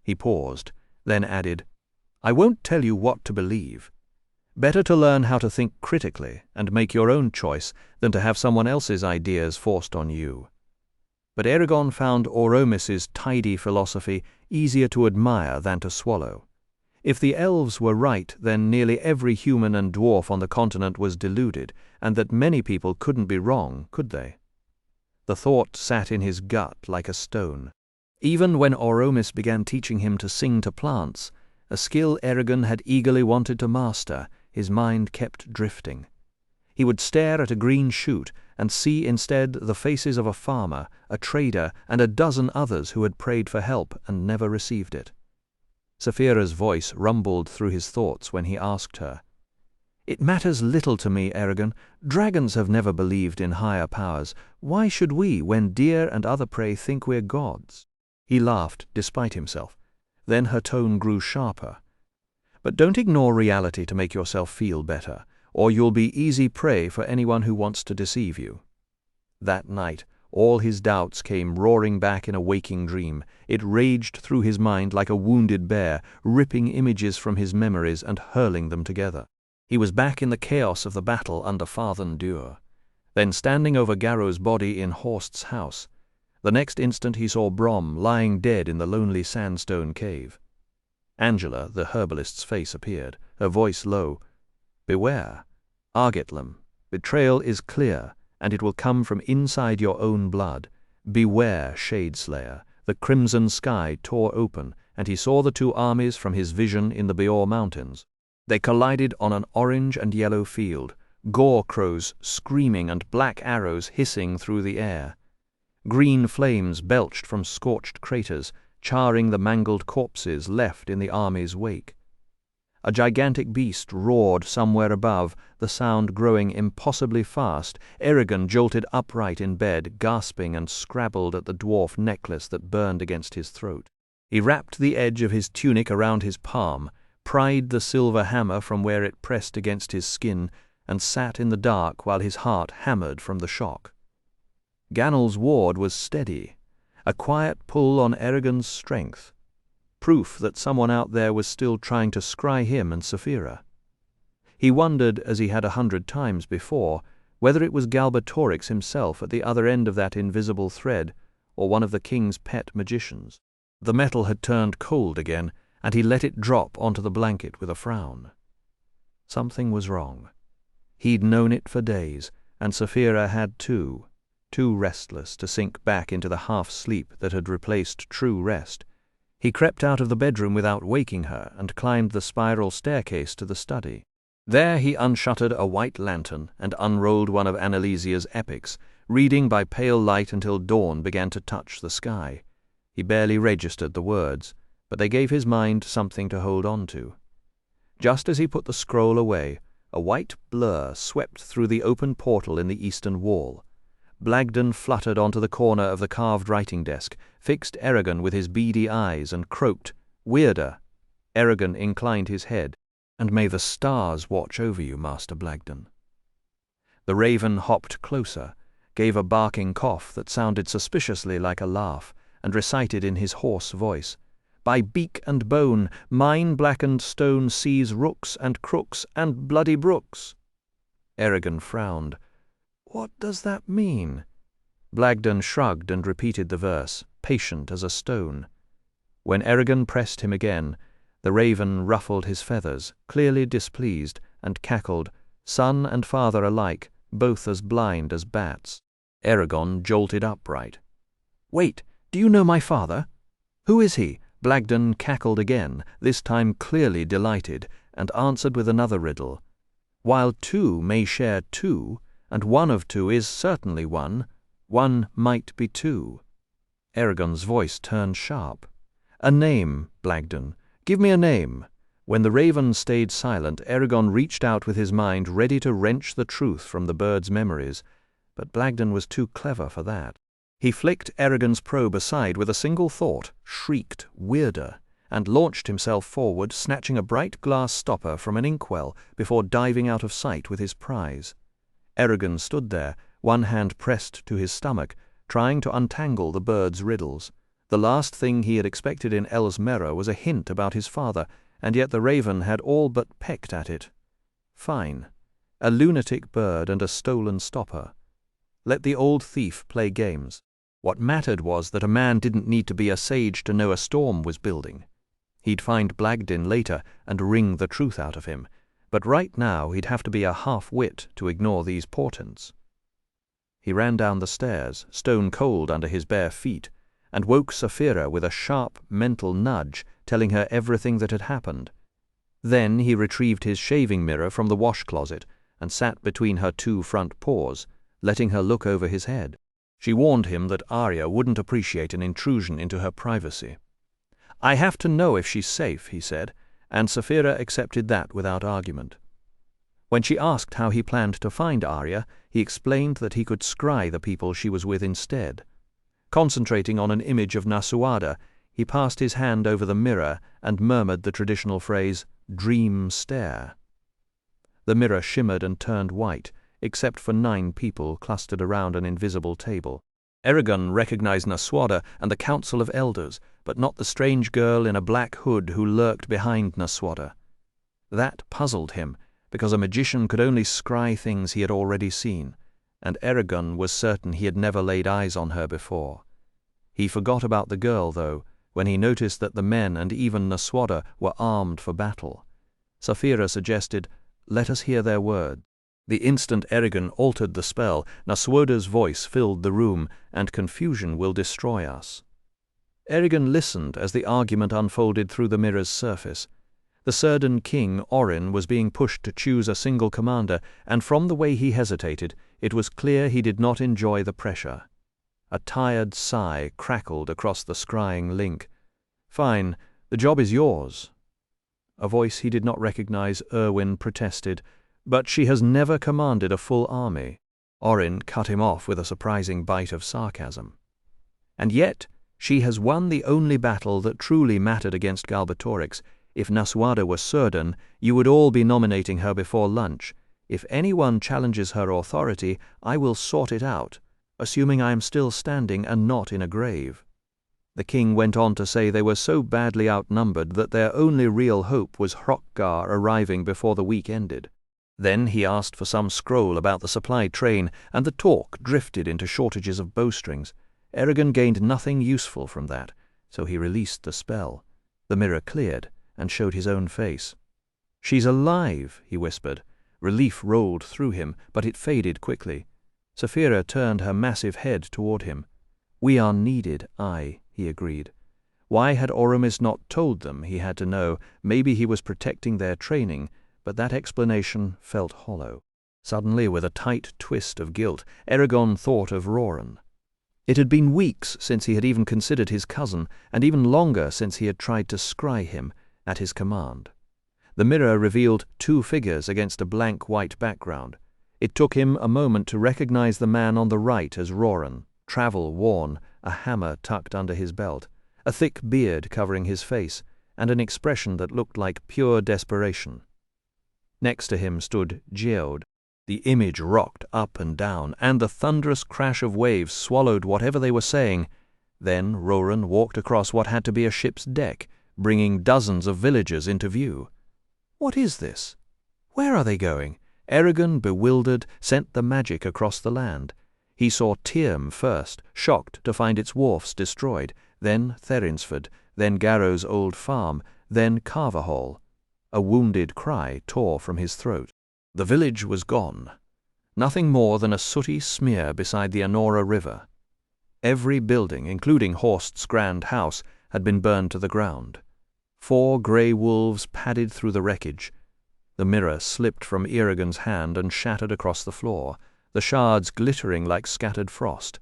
He paused, then added, "I won't tell you what to believe. Better to learn how to think critically and make your own choice than to have someone else's ideas forced on you." But Eragon found Oromis's tidy philosophy easier to admire than to swallow. If the elves were right, then nearly every human and dwarf on the continent was deluded, and that many people couldn't be wrong, could they? The thought sat in his gut like a stone. Even when Oromis began teaching him to sing to plants, a skill Eragon had eagerly wanted to master, his mind kept drifting. He would stare at a green shoot and see instead the faces of a farmer, a trader, and a dozen others who had prayed for help and never received it. Saphira's voice rumbled through his thoughts when he asked her, "It matters little to me, Eragon. Dragons have never believed in higher powers. Why should we, when deer and other prey think we're gods?" He laughed, despite himself. Then her tone grew sharper. "But don't ignore reality to make yourself feel better, or you'll be easy prey for anyone who wants to deceive you." That night, all his doubts came roaring back in a waking dream. It raged through his mind like a wounded bear, ripping images from his memories and hurling them together. He was back in the chaos of the battle under Farthen Dure, then standing over Garrow's body in Horst's house. The next instant he saw Brom lying dead in the lonely sandstone cave. Angela, the herbalist's face appeared, her voice low. "Beware, Argetlam. Betrayal is clear, and it will come from inside your own blood. Beware, Shadeslayer." The crimson sky tore open, and he saw the two armies from his vision in the Beor Mountains. They collided on an orange and yellow field, gore crows screaming and black arrows hissing through the air. Green flames belched from scorched craters, charring the mangled corpses left in the army's wake. A gigantic beast roared somewhere above, the sound growing impossibly fast. Eragon jolted upright in bed, gasping, and scrabbled at the dwarf necklace that burned against his throat. He wrapped the edge of his tunic around his palm, pried the silver hammer from where it pressed against his skin, and sat in the dark while his heart hammered from the shock. Ganel's ward was steady, a quiet pull on Eragon's strength, proof that someone out there was still trying to scry him and Saphira. He wondered, as he had 100 times before, whether it was Galbatorix himself at the other end of that invisible thread, or one of the king's pet magicians. The metal had turned cold again, and he let it drop onto the blanket with a frown. Something was wrong. He'd known it for days, and Saphira had too restless to sink back into the half-sleep that had replaced true rest. He crept out of the bedroom without waking her and climbed the spiral staircase to the study. There he unshuttered a white lantern and unrolled one of Annalisia's epics, reading by pale light until dawn began to touch the sky. He barely registered the words, but they gave his mind something to hold on to. Just as he put the scroll away, a white blur swept through the open portal in the eastern wall. Blagden fluttered onto the corner of the carved writing desk, fixed Eragon with his beady eyes, and croaked, "Weirder." Eragon inclined his head. "And may the stars watch over you, Master Blagden." The raven hopped closer, gave a barking cough that sounded suspiciously like a laugh, and recited in his hoarse voice, "By beak and bone, mine blackened stone sees rooks and crooks and bloody brooks." Eragon frowned. "What does that mean?" Blagden shrugged and repeated the verse, patient as a stone. When Eragon pressed him again, the raven ruffled his feathers, clearly displeased, and cackled, son and father alike, both as blind as bats. Eragon jolted upright. "Wait, do you know my father?" "Who is he?" Blagden cackled again, this time clearly delighted, and answered with another riddle. "While two may share two, and one of two is certainly one might be two." Eragon's voice turned sharp. "A name, Blagden. Give me a name." When the raven stayed silent, Eragon reached out with his mind, ready to wrench the truth from the bird's memories, but Blagden was too clever for that. He flicked Eragon's probe aside with a single thought, shrieked, "Weirder," and launched himself forward, snatching a bright glass stopper from an inkwell before diving out of sight with his prize. Eragon stood there, one hand pressed to his stomach, trying to untangle the bird's riddles. The last thing he had expected in Elsmera was a hint about his father, and yet the raven had all but pecked at it. Fine. A lunatic bird and a stolen stopper. Let the old thief play games. What mattered was that a man didn't need to be a sage to know a storm was building. He'd find Blagden later and wring the truth out of him, but right now he'd have to be a half-wit to ignore these portents. He ran down the stairs, stone cold under his bare feet, and woke Saphira with a sharp mental nudge telling her everything that had happened. Then he retrieved his shaving mirror from the wash-closet and sat between her two front paws, letting her look over his head. She warned him that Arya wouldn't appreciate an intrusion into her privacy. "I have to know if she's safe," he said, and Saphira accepted that without argument. When she asked how he planned to find Arya, he explained that he could scry the people she was with instead. Concentrating on an image of Nasuada, he passed his hand over the mirror and murmured the traditional phrase, "Dream stare." The mirror shimmered and turned white, except for 9 people clustered around an invisible table. Eragon recognized Nasuada and the Council of Elders, but not the strange girl in a black hood who lurked behind Nasuada. That puzzled him, because a magician could only scry things he had already seen, and Eragon was certain he had never laid eyes on her before. He forgot about the girl, though, when he noticed that the men and even Nasuada were armed for battle. Saphira suggested, "Let us hear their words." The instant Eragon altered the spell, Nasuoda's voice filled the room, and confusion will destroy us. Eragon listened as the argument unfolded through the mirror's surface. The Cyrdan king, Orin, was being pushed to choose a single commander, and from the way he hesitated, it was clear he did not enjoy the pressure. A tired sigh crackled across the scrying link. "Fine, the job is yours." A voice he did not recognize, Erwin, protested, "But she has never commanded a full army." Orin cut him off with a surprising bite of sarcasm. "And yet, she has won the only battle that truly mattered against Galbatorix. If Nasuada were Cyrdan, you would all be nominating her before lunch. If anyone challenges her authority, I will sort it out, assuming I am still standing and not in a grave." The king went on to say they were so badly outnumbered that their only real hope was Hrothgar arriving before the week ended. Then he asked for some scroll about the supply train, and the talk drifted into shortages of bowstrings. Eragon gained nothing useful from that, so he released the spell. The mirror cleared and showed his own face. "She's alive," he whispered. Relief rolled through him, but it faded quickly. Saphira turned her massive head toward him. "We are needed, he agreed. Why had Oromis not told them, he had to know. Maybe he was protecting their training, but that explanation felt hollow. Suddenly, with a tight twist of guilt, Eragon thought of Roran. It had been weeks since he had even considered his cousin, and even longer since he had tried to scry him at his command. The mirror revealed 2 figures against a blank white background. It took him a moment to recognize the man on the right as Roran, travel-worn, a hammer tucked under his belt, a thick beard covering his face, and an expression that looked like pure desperation. Next to him stood Geode. The image rocked up and down, and the thunderous crash of waves swallowed whatever they were saying. Then Roran walked across what had to be a ship's deck, bringing dozens of villagers into view. What is this? Where are they going? Eragon, bewildered, sent the magic across the land. He saw Tyrm first, shocked to find its wharfs destroyed, then Therinsford, then Garrow's old farm, then Carverhall. A wounded cry tore from his throat. The village was gone. Nothing more than a sooty smear beside the Anora River. Every building, including Horst's grand house, had been burned to the ground. 4 grey wolves padded through the wreckage. The mirror slipped from Eragon's hand and shattered across the floor, the shards glittering like scattered frost.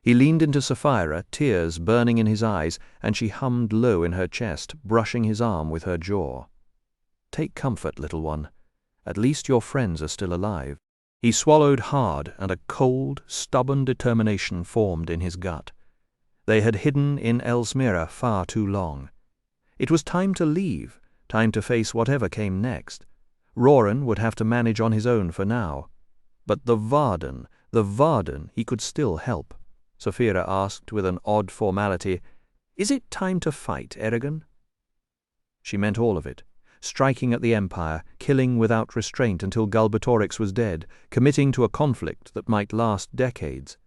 He leaned into Sapphira, tears burning in his eyes, and she hummed low in her chest, brushing his arm with her jaw. "Take comfort, little one. At least your friends are still alive." He swallowed hard, and a cold, stubborn determination formed in his gut. They had hidden in Elsmere far too long. It was time to leave, time to face whatever came next. Roran would have to manage on his own for now. But the Varden, he could still help. Sapphira asked with an odd formality, "Is it time to fight, Eragon?" She meant all of it. Striking at the Empire, killing without restraint until Galbatorix was dead, committing to a conflict that might last decades.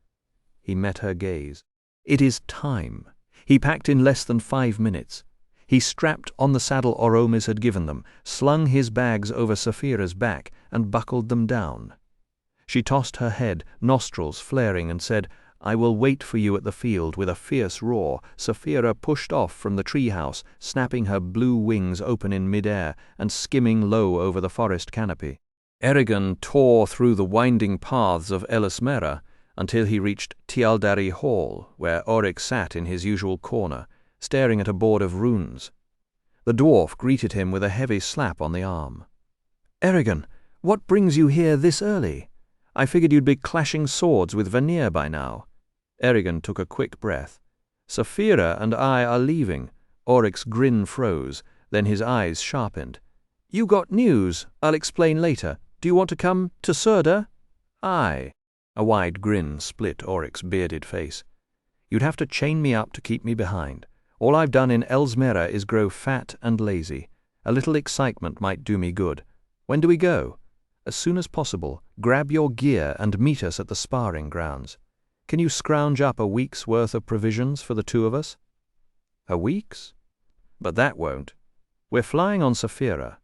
He met her gaze. "It is time." He packed in less than 5 minutes. He strapped on the saddle Oromis had given them, slung his bags over Sapphira's back, and buckled them down. She tossed her head, nostrils flaring, and said, "I will wait for you at the field." With a fierce roar, Sapphira pushed off from the treehouse, snapping her blue wings open in mid-air and skimming low over the forest canopy. Eragon tore through the winding paths of Ellesmere until he reached Tialdari Hall, where Oryx sat in his usual corner, staring at a board of runes. The dwarf greeted him with a heavy slap on the arm. "Eragon, what brings you here this early? I figured you'd be clashing swords with Vanir by now." Eragon took a quick breath. "Sapphira and I are leaving." Oryx's grin froze, then his eyes sharpened. "You got news. I'll explain later. Do you want to come to Surda?" "Aye." A wide grin split Oryx's bearded face. "You'd have to chain me up to keep me behind. All I've done in Elsmere is grow fat and lazy. A little excitement might do me good. When do we go?" "As soon as possible. Grab your gear and meet us at the sparring grounds. Can you scrounge up a week's worth of provisions for the 2 of us?" "A week's? But that won't. We're flying on Sapphira."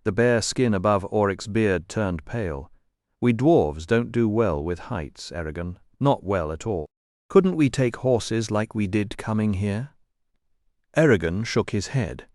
The bare skin above Oryx's beard turned pale. "We dwarves don't do well with heights, Eragon. Not well at all. Couldn't we take horses like we did coming here?" Eragon shook his head.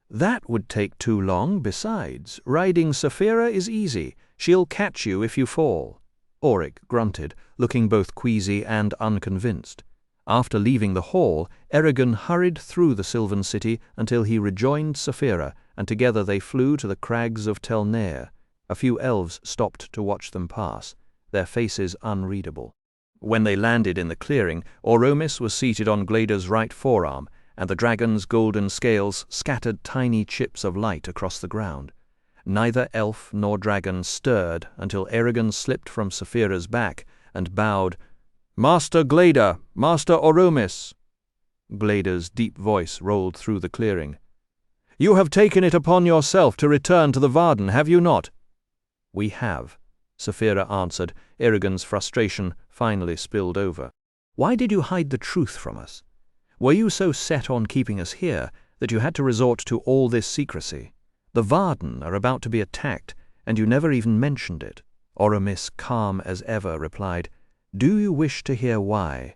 "That would take too long. Besides, riding Sapphira is easy. She'll catch you if you fall." Oryx grunted, looking both queasy and unconvinced. After leaving the hall, Eragon hurried through the Sylvan city until he rejoined Sapphira, and together they flew to the crags of Telnair. A few elves stopped to watch them pass, their faces unreadable. When they landed in the clearing, Oromis was seated on Glader's right forearm, and the dragon's golden scales scattered tiny chips of light across the ground. Neither elf nor dragon stirred until Eragon slipped from Sapphira's back and bowed. "Master Glader! Master Oromis!" Glader's deep voice rolled through the clearing. "You have taken it upon yourself to return to the Varden, have you not?" "We have," Sapphira answered. Eragon's frustration finally spilled over. "Why did you hide the truth from us? Were you so set on keeping us here that you had to resort to all this secrecy? The Varden are about to be attacked, and you never even mentioned it." Oromis, calm as ever, replied, "Do you wish to hear why?"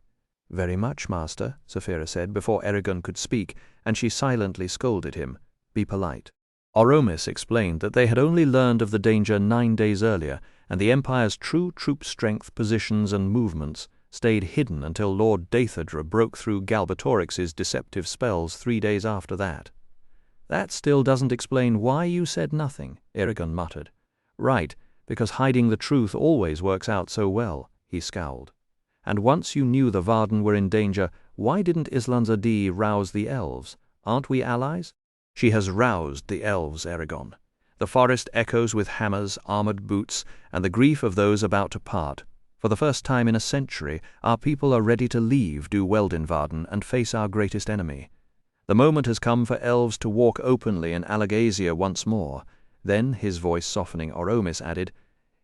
"Very much, master," Sapphira said before Eragon could speak, and she silently scolded him. "Be polite." Oromis explained that they had only learned of the danger 9 days earlier, and the Empire's true troop strength, positions, and movements stayed hidden until Lord Dathedra broke through Galbatorix's deceptive spells 3 days after that. "That still doesn't explain why you said nothing," Eragon muttered. "Right, because hiding the truth always works out so well," he scowled. "And once you knew the Varden were in danger, why didn't Islanzadi rouse the elves? Aren't we allies?" "She has roused the elves, Eragon. The forest echoes with hammers, armored boots, and the grief of those about to part. For the first time in a century, our people are ready to leave Du Weldenvarden and face our greatest enemy. The moment has come for elves to walk openly in Alagasia once more. Then, his voice softening, Oromis added,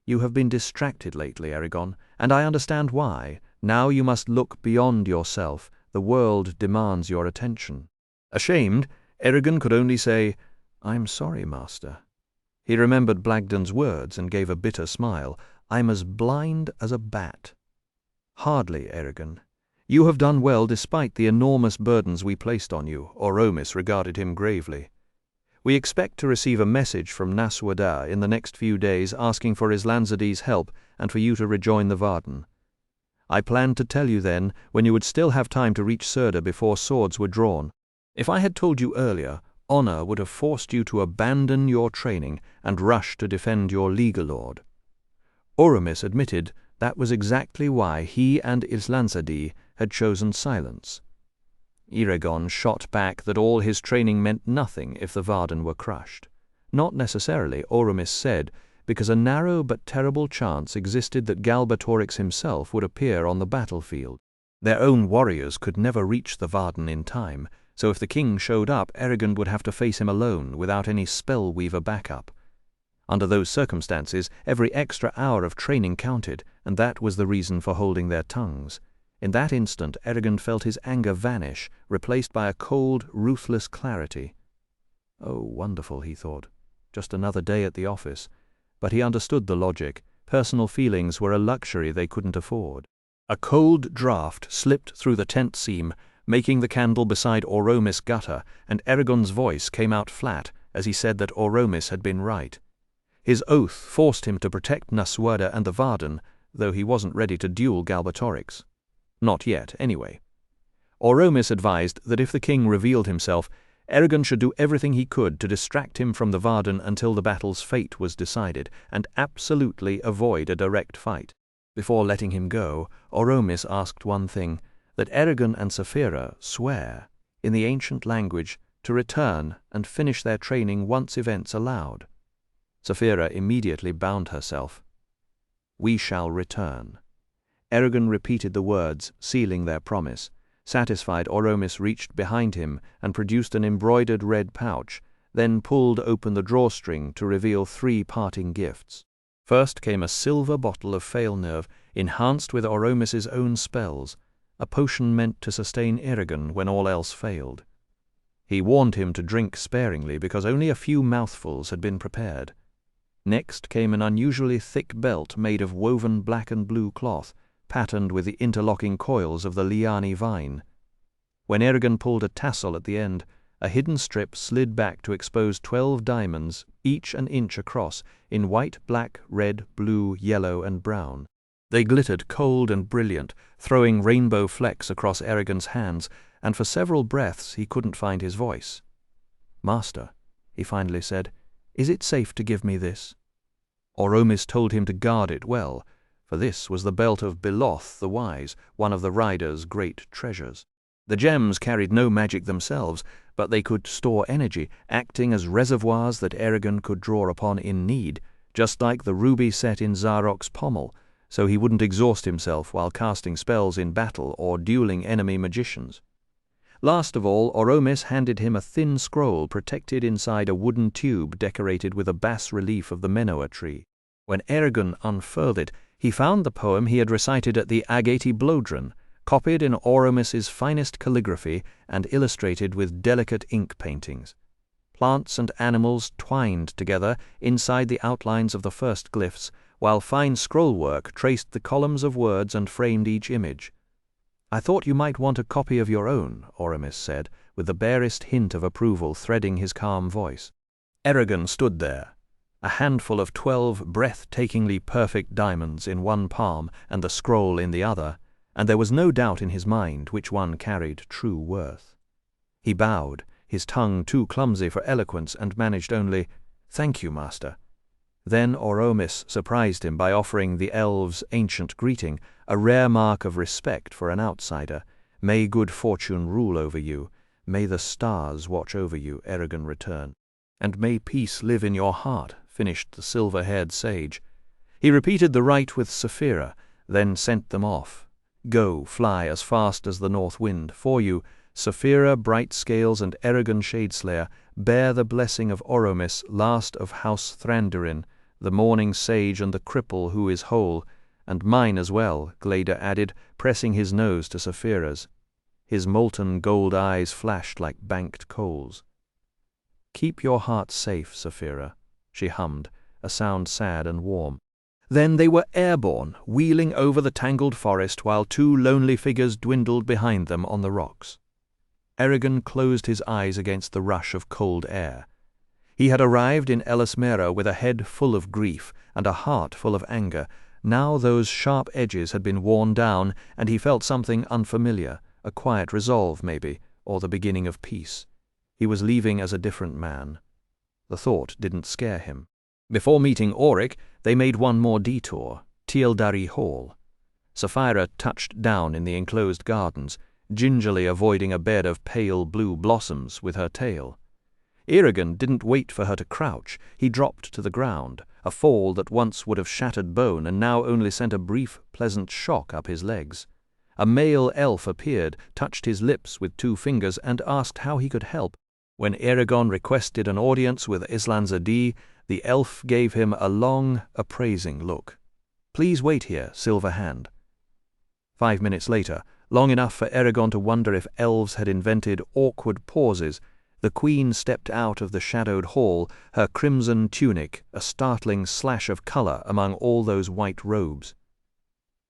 "You have been distracted lately, Eragon, and I understand why. Now you must look beyond yourself. The world demands your attention." Ashamed, Eragon could only say, "I'm sorry, Master." He remembered Blagden's words and gave a bitter smile. "I'm as blind as a bat." "Hardly, Eragon. You have done well despite the enormous burdens we placed on you," Oromis regarded him gravely. "We expect to receive a message from Naswada in the next few days asking for Islanzadi's help and for you to rejoin the Varden. I planned to tell you then, when you would still have time to reach Surda before swords were drawn. If I had told you earlier, honor would have forced you to abandon your training and rush to defend your legal lord." Oromis admitted that was exactly why he and Islanzadi had chosen silence. Eragon shot back that all his training meant nothing if the Varden were crushed. Not necessarily, Oromis said, because a narrow but terrible chance existed that Galbatorix himself would appear on the battlefield. Their own warriors could never reach the Varden in time, so if the king showed up, Eragon would have to face him alone, without any spellweaver backup. Under those circumstances, every extra hour of training counted, and that was the reason for holding their tongues. In that instant, Eragon felt his anger vanish, replaced by a cold, ruthless clarity. Oh, wonderful, he thought. Just another day at the office. But he understood the logic. Personal feelings were a luxury they couldn't afford. A cold draught slipped through the tent seam, making the candle beside Oromis gutter, and Eragon's voice came out flat as he said that Oromis had been right. His oath forced him to protect Naswada and the Varden, though he wasn't ready to duel Galbatorix. Not yet, anyway. Oromis advised that if the king revealed himself, Eragon should do everything he could to distract him from the Varden until the battle's fate was decided, and absolutely avoid a direct fight. Before letting him go, Oromis asked one thing, that Eragon and Saphira swear, in the ancient language, to return and finish their training once events allowed. Saphira immediately bound herself. "We shall return." Eragon repeated the words, sealing their promise. Satisfied, Oromis reached behind him and produced an embroidered red pouch, then pulled open the drawstring to reveal 3 parting gifts. First came a silver bottle of Failnerve, enhanced with Oromis's own spells, a potion meant to sustain Eragon when all else failed. He warned him to drink sparingly because only a few mouthfuls had been prepared. Next came an unusually thick belt made of woven black and blue cloth, patterned with the interlocking coils of the liani vine. When Eragon pulled a tassel at the end, a hidden strip slid back to expose 12 diamonds, each an inch across, in white, black, red, blue, yellow, and brown. They glittered cold and brilliant, throwing rainbow flecks across Eragon's hands, and for several breaths he couldn't find his voice. "Master," he finally said, "is it safe to give me this?" Oromis told him to guard it well, for this was the belt of Beloth the Wise, one of the rider's great treasures. The gems carried no magic themselves, but they could store energy, acting as reservoirs that Eragon could draw upon in need, just like the ruby set in Zarok's pommel, so he wouldn't exhaust himself while casting spells in battle or dueling enemy magicians. Last of all, Oromis handed him a thin scroll protected inside a wooden tube decorated with a bas-relief of the Menoa tree. When Eragon unfurled it, he found the poem he had recited at the Agati Blodron, copied in Oromis's finest calligraphy and illustrated with delicate ink paintings. Plants and animals twined together inside the outlines of the first glyphs, while fine scrollwork traced the columns of words and framed each image. "I thought you might want a copy of your own," Oromis said, with the barest hint of approval threading his calm voice. Eragon stood there, a handful of 12 breathtakingly perfect diamonds in one palm and the scroll in the other, and there was no doubt in his mind which one carried true worth. He bowed, his tongue too clumsy for eloquence, and managed only, "Thank you, Master." Then Oromis surprised him by offering the elves' ancient greeting, a rare mark of respect for an outsider. "May good fortune rule over you. May the stars watch over you," Eragon returned. "And may peace live in your heart," finished the silver-haired sage. He repeated the rite with Saphira, then sent them off. "Go, fly as fast as the north wind. For you, Saphira, Bright Scales, and Eragon Shadeslayer, bear the blessing of Oromis, last of House Thrandurin, the mourning sage and the cripple who is whole, and mine as well," Glader added, pressing his nose to Saphira's. His molten gold eyes flashed like banked coals. "Keep your heart safe, Saphira," she hummed, a sound sad and warm. Then they were airborne, wheeling over the tangled forest while two lonely figures dwindled behind them on the rocks. Eragon closed his eyes against the rush of cold air. He had arrived in Eldest with a head full of grief and a heart full of anger. Now those sharp edges had been worn down, and he felt something unfamiliar, a quiet resolve maybe, or the beginning of peace. He was leaving as a different man. The thought didn't scare him. Before meeting Auric, they made one more detour, Tealdari Hall. Saphira touched down in the enclosed gardens, gingerly avoiding a bed of pale blue blossoms with her tail. Eragon didn't wait for her to crouch. He dropped to the ground, a fall that once would have shattered bone and now only sent a brief, pleasant shock up his legs. A male elf appeared, touched his lips with 2 fingers, and asked how he could help. When Eragon requested an audience with Islanzadi, the elf gave him a long, appraising look. "Please wait here, Silver Hand." 5 minutes later, long enough for Eragon to wonder if elves had invented awkward pauses, the queen stepped out of the shadowed hall, her crimson tunic a startling slash of color among all those white robes.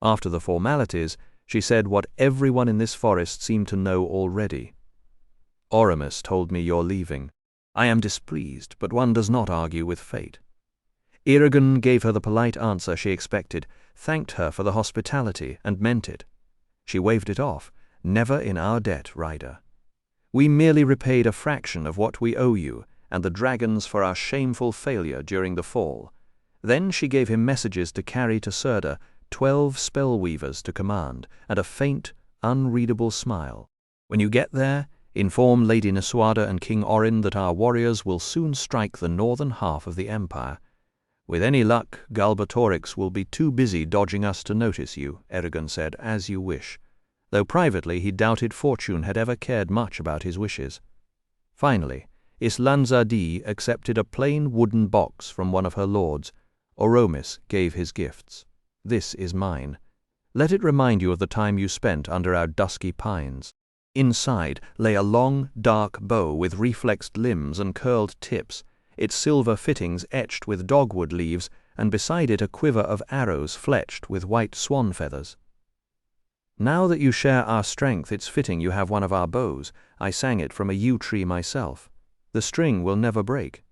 After the formalities, she said what everyone in this forest seemed to know already. "Oromis told me you're leaving. I am displeased, but one does not argue with fate." Eragon gave her the polite answer she expected, thanked her for the hospitality, and meant it. She waved it off. "Never in our debt, Ryder. We merely repaid a fraction of what we owe you, and the dragons for our shameful failure during the fall." Then she gave him messages to carry to Serda, 12 spellweavers to command, and a faint, unreadable smile. "When you get there, inform Lady Nisuada and King Orin that our warriors will soon strike the northern half of the empire. With any luck, Galbatorix will be too busy dodging us to notice you," Eragon said, "as you wish," though privately he doubted Fortune had ever cared much about his wishes. Finally, Islanzadi accepted a plain wooden box from one of her lords. Oromis gave his gifts. "This is mine. Let it remind you of the time you spent under our dusky pines." Inside lay a long, dark bow with reflexed limbs and curled tips, its silver fittings etched with dogwood leaves, and beside it a quiver of arrows fletched with white swan feathers. "Now that you share our strength, it's fitting you have one of our bows. I sang it from a yew tree myself. The string will never break."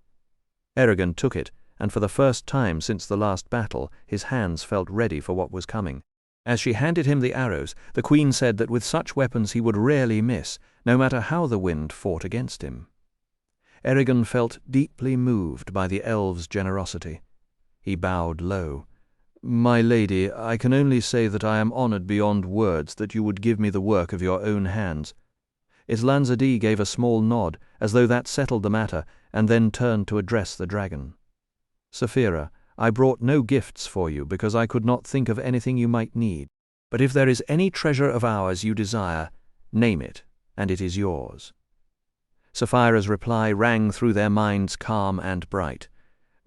Eragon took it, and for the first time since the last battle, his hands felt ready for what was coming. As she handed him the arrows, the queen said that with such weapons he would rarely miss, no matter how the wind fought against him. Eragon felt deeply moved by the elves' generosity. He bowed low. "My lady, I can only say that I am honored beyond words that you would give me the work of your own hands." Islanzadi gave a small nod, as though that settled the matter, and then turned to address the dragon. "Saphira, I brought no gifts for you because I could not think of anything you might need. But if there is any treasure of ours you desire, name it, and it is yours." Saphira's reply rang through their minds calm and bright.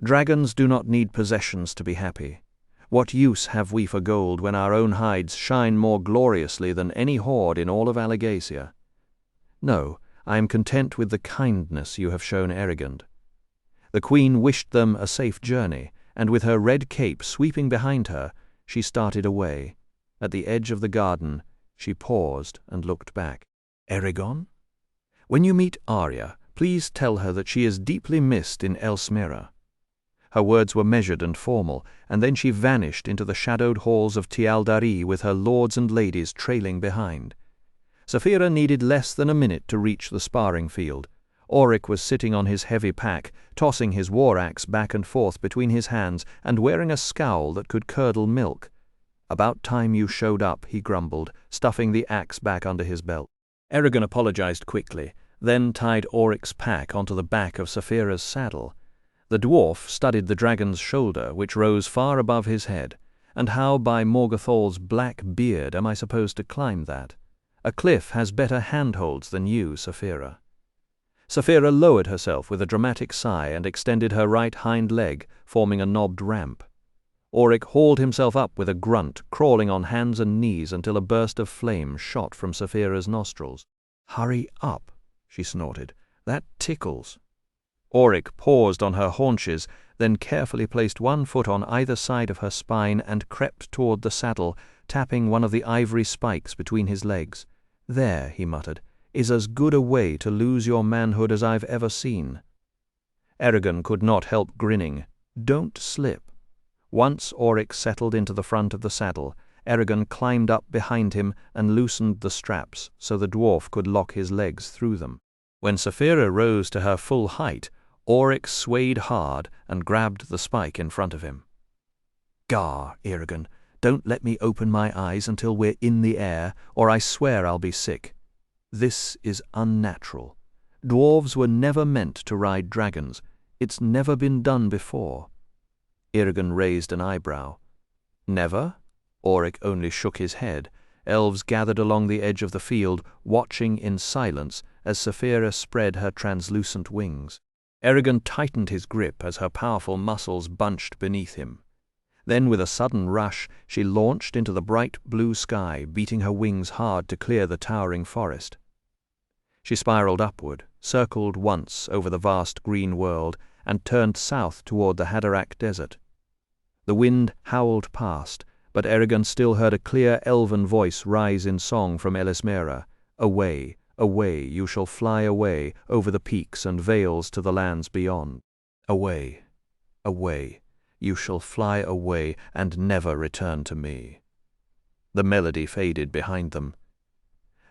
"Dragons do not need possessions to be happy. What use have we for gold when our own hides shine more gloriously than any hoard in all of Allegacia? No, I am content with the kindness you have shown Eragon." The queen wished them a safe journey, and with her red cape sweeping behind her, she started away. At the edge of the garden, she paused and looked back. "Eragon? When you meet Arya, please tell her that she is deeply missed in Elsmira." Her words were measured and formal, and then she vanished into the shadowed halls of Tealdari with her lords and ladies trailing behind. Saphira needed less than a minute to reach the sparring field. Auric was sitting on his heavy pack, tossing his war-axe back and forth between his hands and wearing a scowl that could curdle milk. "About time you showed up," he grumbled, stuffing the axe back under his belt. Eragon apologized quickly, then tied Auric's pack onto the back of Saphira's saddle. The dwarf studied the dragon's shoulder, which rose far above his head. And how by Morgothal's black beard am I supposed to climb that? A cliff has better handholds than you, Saphira. Saphira lowered herself with a dramatic sigh and extended her right hind leg, forming a knobbed ramp. Auric hauled himself up with a grunt, crawling on hands and knees until a burst of flame shot from Saphira's nostrils. "Hurry up," she snorted. "That tickles." Auric paused on her haunches, then carefully placed one foot on either side of her spine and crept toward the saddle, tapping one of the ivory spikes between his legs. "There," he muttered, "is as good a way to lose your manhood as I've ever seen." Eragon could not help grinning. "Don't slip." Once Auric settled into the front of the saddle, Eragon climbed up behind him and loosened the straps so the dwarf could lock his legs through them. When Saphira rose to her full height, Auric swayed hard and grabbed the spike in front of him. "Gar, Eragon, don't let me open my eyes until we're in the air, or I swear I'll be sick. This is unnatural. Dwarves were never meant to ride dragons. It's never been done before." Eragon raised an eyebrow. "Never?" Auric only shook his head. Elves gathered along the edge of the field, watching in silence as Saphira spread her translucent wings. Eragon tightened his grip as her powerful muscles bunched beneath him. Then with a sudden rush, she launched into the bright blue sky, beating her wings hard to clear the towering forest. She spiraled upward, circled once over the vast green world, and turned south toward the Haderach desert. The wind howled past, but Eragon still heard a clear elven voice rise in song from Elismera. "Away, away, you shall fly away over the peaks and vales to the lands beyond. Away, away, you shall fly away and never return to me." The melody faded behind them.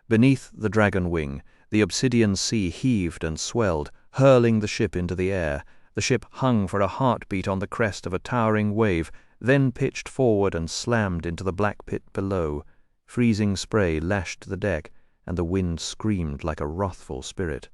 Beneath the dragon wing, the obsidian sea heaved and swelled, hurling the ship into the air. The ship hung for a heartbeat on the crest of a towering wave, then pitched forward and slammed into the black pit below. Freezing spray lashed the deck, and the wind screamed like a wrathful spirit.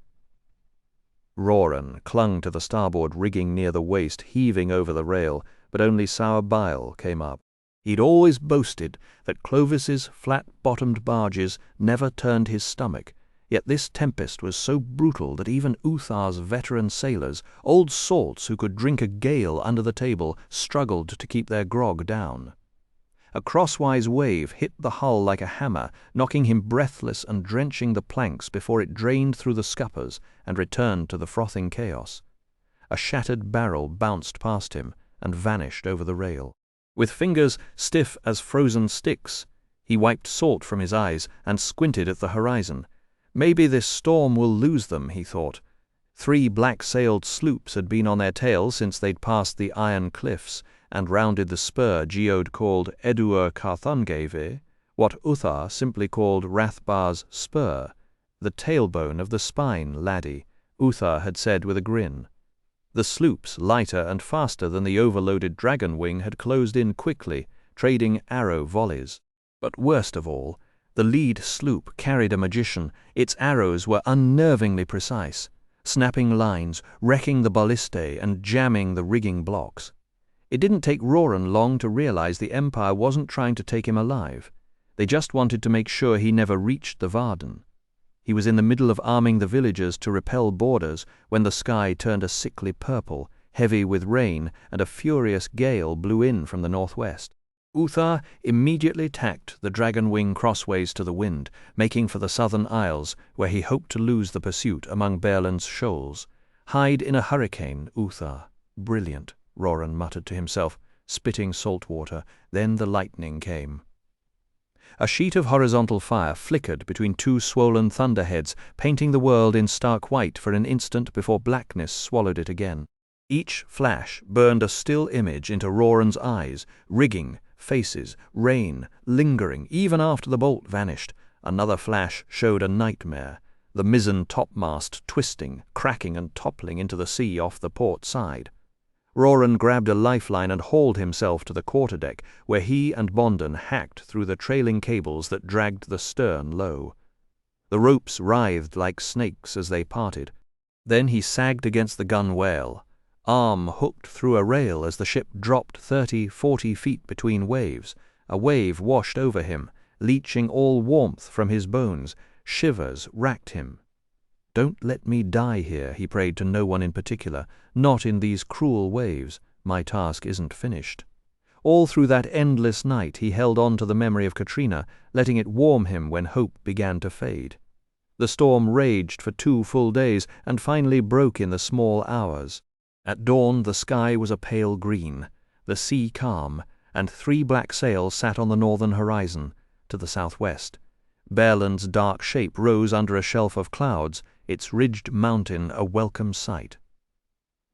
Roran clung to the starboard rigging near the waist, heaving over the rail, but only sour bile came up. He'd always boasted that Clovis's flat-bottomed barges never turned his stomach, yet this tempest was so brutal that even Uthar's veteran sailors, old salts who could drink a gale under the table, struggled to keep their grog down. A crosswise wave hit the hull like a hammer, knocking him breathless and drenching the planks before it drained through the scuppers and returned to the frothing chaos. A shattered barrel bounced past him and vanished over the rail. With fingers stiff as frozen sticks, he wiped salt from his eyes and squinted at the horizon. Maybe this storm will lose them, he thought. 3 black-sailed sloops had been on their tails since they'd passed the iron cliffs and rounded the spur Geode called Edur Carthungave, what Uthar simply called Rathbar's spur, the tailbone of the spine, laddie, Uthar had said with a grin. The sloops, lighter and faster than the overloaded dragon wing, had closed in quickly, trading arrow volleys. But worst of all, the lead sloop carried a magician. Its arrows were unnervingly precise, snapping lines, wrecking the ballistae, and jamming the rigging blocks. It didn't take Roran long to realize the Empire wasn't trying to take him alive. They just wanted to make sure he never reached the Varden. He was in the middle of arming the villagers to repel boarders when the sky turned a sickly purple, heavy with rain, and a furious gale blew in from the northwest. Uthar immediately tacked the dragon wing crossways to the wind, making for the southern isles, where he hoped to lose the pursuit among Berlin's shoals. Hide in a hurricane, Uthar. Brilliant, Roran muttered to himself, spitting salt water. Then the lightning came. A sheet of horizontal fire flickered between 2 swollen thunderheads, painting the world in stark white for an instant before blackness swallowed it again. Each flash burned a still image into Roran's eyes, rigging, faces, rain, lingering, even after the bolt vanished. Another flash showed a nightmare, the mizzen topmast twisting, cracking and toppling into the sea off the port side. Roran grabbed a lifeline and hauled himself to the quarterdeck, where he and Bondon hacked through the trailing cables that dragged the stern low. The ropes writhed like snakes as they parted. Then he sagged against the gunwale, arm hooked through a rail as the ship dropped 30-40 feet between waves. A wave washed over him, leaching all warmth from his bones. Shivers racked him. "Don't let me die here," he prayed to no one in particular. "Not in these cruel waves. My task isn't finished." All through that endless night he held on to the memory of Katrina, letting it warm him when hope began to fade. The storm raged for 2 full days and finally broke in the small hours. At dawn the sky was a pale green, the sea calm, and 3 black sails sat on the northern horizon, to the southwest. Bearland's dark shape rose under a shelf of clouds, its ridged mountain a welcome sight.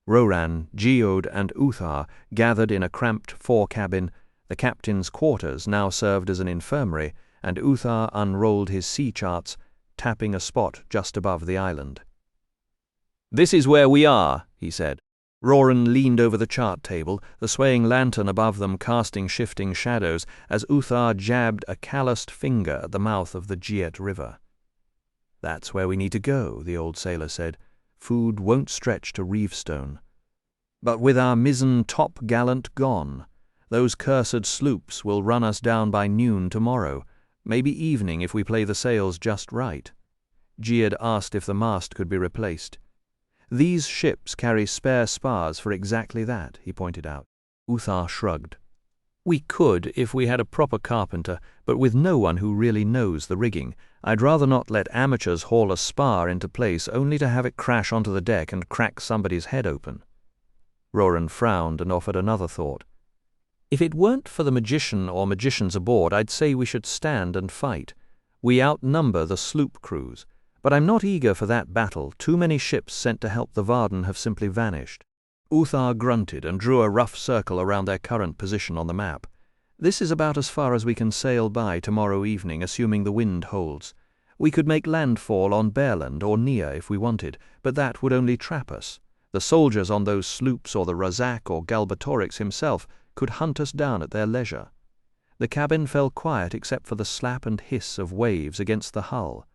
Roran, Geode, and Uthar gathered in a cramped fore-cabin. The captain's quarters now served as an infirmary, and Uthar unrolled his sea charts, tapping a spot just above the island. "This is where we are," he said. Roran leaned over the chart table, the swaying lantern above them casting shifting shadows, as Uthar jabbed a calloused finger at the mouth of the Giet River. "That's where we need to go," the old sailor said. "Food won't stretch to Reevestone. But with our mizzen top-gallant gone, those cursed sloops will run us down by noon tomorrow, maybe evening if we play the sails just right." Gied asked if the mast could be replaced. "These ships carry spare spars for exactly that," he pointed out. Uthar shrugged. "We could if we had a proper carpenter, but with no one who really knows the rigging. I'd rather not let amateurs haul a spar into place only to have it crash onto the deck and crack somebody's head open." Roran frowned and offered another thought. "If it weren't for the magician or magicians aboard, I'd say we should stand and fight. We outnumber the sloop crews. But I'm not eager for that battle. Too many ships sent to help the Varden have simply vanished." Uthar grunted and drew a rough circle around their current position on the map. "This is about as far as we can sail by tomorrow evening, assuming the wind holds. We could make landfall on Bearland or Nia if we wanted, but that would only trap us. The soldiers on those sloops or the Razak or Galbatorix himself could hunt us down at their leisure." The cabin fell quiet except for the slap and hiss of waves against the hull.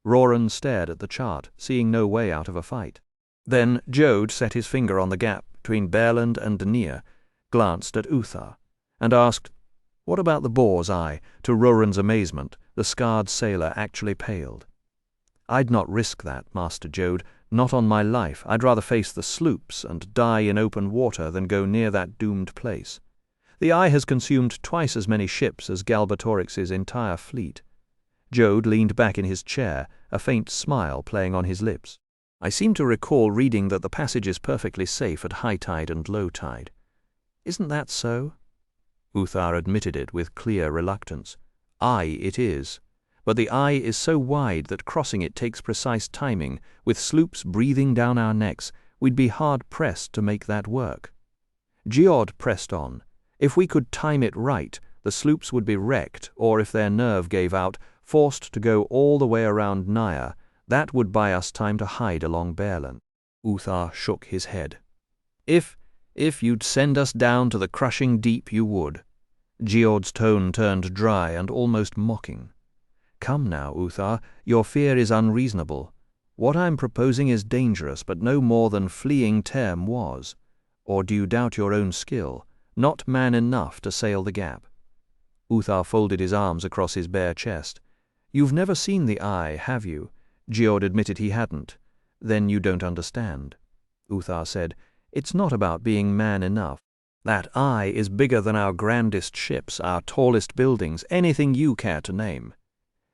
Roran stared at the chart, seeing no way out of a fight. Then Jode set his finger on the gap between Bearland and Nia, glanced at Uthar, and asked, "What about the Boar's Eye?" To Roran's amazement, the scarred sailor actually paled. "I'd not risk that, Master Jode. Not on my life. I'd rather face the sloops and die in open water than go near that doomed place. The Eye has consumed twice as many ships as Galbatorix's entire fleet." Jode leaned back in his chair, a faint smile playing on his lips. "I seem to recall reading that the passage is perfectly safe at high tide and low tide. Isn't that so?" Uthar admitted it with clear reluctance. "Aye, it is. But the Eye is so wide that crossing it takes precise timing. With sloops breathing down our necks, we'd be hard-pressed to make that work." Geode pressed on. "If we could time it right, the sloops would be wrecked, or if their nerve gave out, forced to go all the way around Nia. That would buy us time to hide along Bearland." Uthar shook his head. If you'd send us down to the crushing deep, you would." Geode's tone turned dry and almost mocking. "Come now, Uthar, your fear is unreasonable. What I'm proposing is dangerous, but no more than fleeing Term was. Or do you doubt your own skill? Not man enough to sail the gap?" Uthar folded his arms across his bare chest. "You've never seen the Eye, have you?" Geode admitted he hadn't. "Then you don't understand." Uthar said, "It's not about being man enough. That Eye is bigger than our grandest ships, our tallest buildings, anything you care to name.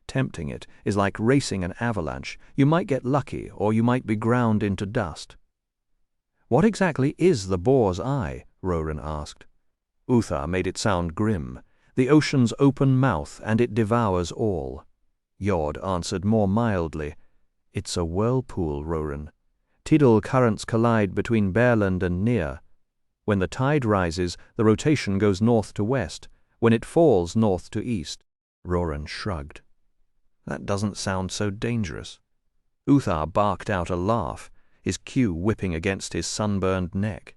Tempting it is like racing an avalanche. You might get lucky, or you might be ground into dust." "What exactly is the Boar's Eye?" Roran asked. Uthar made it sound grim. "The ocean's open mouth, and it devours all." Jod answered more mildly, "It's a whirlpool, Roran. Tidal currents collide between Bearland and Nia. When the tide rises, the rotation goes north to west. When it falls, north to east." Roran shrugged. "That doesn't sound so dangerous." Uthar barked out a laugh, his queue whipping against his sunburned neck.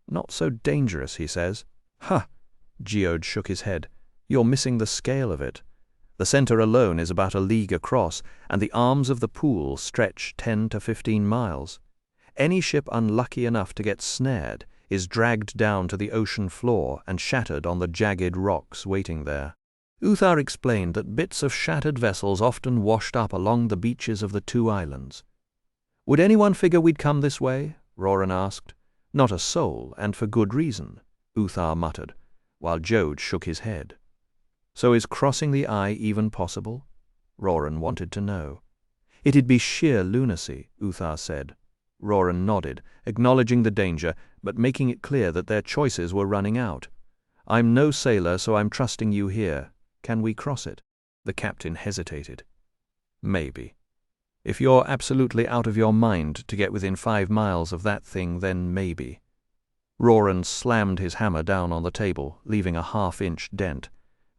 "Not so dangerous, he says." "Ha!" Geode shook his head. "You're missing the scale of it. The center alone is about a league across, and the arms of the pool stretch 10 to 15 miles. Any ship unlucky enough to get snared is dragged down to the ocean floor and shattered on the jagged rocks waiting there. Uthar explained that bits of shattered vessels often washed up along the beaches of the two islands. "Would anyone figure we'd come this way?" Roran asked. "Not a soul, and for good reason," Uthar muttered, while Jode shook his head. "So is crossing the eye even possible?" Roran wanted to know. "It'd be sheer lunacy," Uthar said. Roran nodded, acknowledging the danger, but making it clear that their choices were running out. "I'm no sailor, so I'm trusting you here. Can we cross it?" The captain hesitated. "Maybe. If you're absolutely out of your mind to get within 5 miles of that thing, then maybe." Roran slammed his hammer down on the table, leaving a half-inch dent.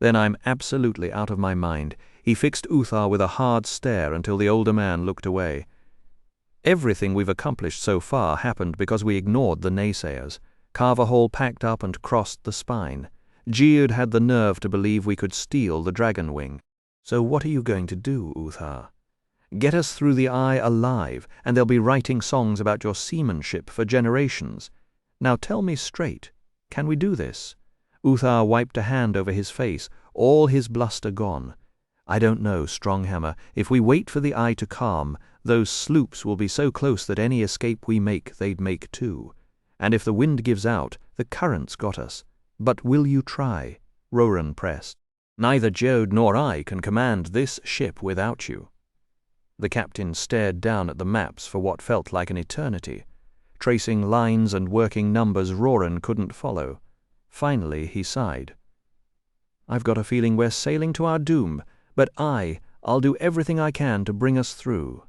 "Then I'm absolutely out of my mind." He fixed Uthar with a hard stare until the older man looked away. "Everything we've accomplished so far happened because we ignored the naysayers. Carverhall packed up and crossed the spine. Geode had the nerve to believe we could steal the dragon wing. So what are you going to do, Uthar? Get us through the eye alive, and they'll be writing songs about your seamanship for generations. Now tell me straight, can we do this?" Uthar wiped a hand over his face, all his bluster gone. "I don't know, Stronghammer. If we wait for the eye to calm, those sloops will be so close that any escape we make, they'd make too. And if the wind gives out, the current's got us. But will you try?" Roran pressed. "Neither Jode nor I can command this ship without you." The captain stared down at the maps for what felt like an eternity. Tracing lines and working numbers Roran couldn't follow. Finally he sighed. "I've got a feeling we're sailing to our doom, but I'll do everything I can to bring us through."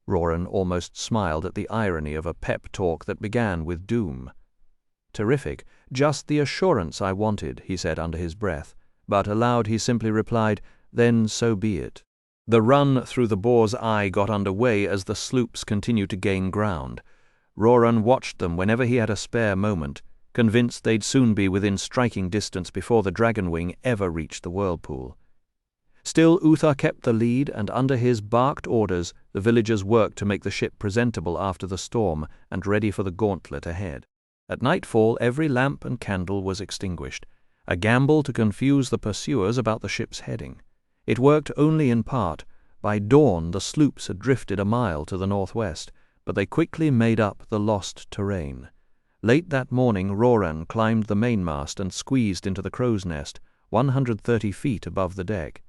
Roran almost smiled at the irony of a pep talk that began with doom. "Terrific, just the assurance I wanted," he said under his breath, but aloud he simply replied, "Then so be it." The run through the Boar's Eye got under way as the sloops continued to gain ground. Roran watched them whenever he had a spare moment, convinced they'd soon be within striking distance before the dragon wing ever reached the whirlpool. Still Uthar kept the lead, and under his barked orders the villagers worked to make the ship presentable after the storm and ready for the gauntlet ahead. At nightfall every lamp and candle was extinguished, a gamble to confuse the pursuers about the ship's heading. It worked only in part. By dawn the sloops had drifted a mile to the northwest, but they quickly made up the lost terrain. Late that morning Roran climbed the mainmast and squeezed into the crow's nest, 130 feet above the deck.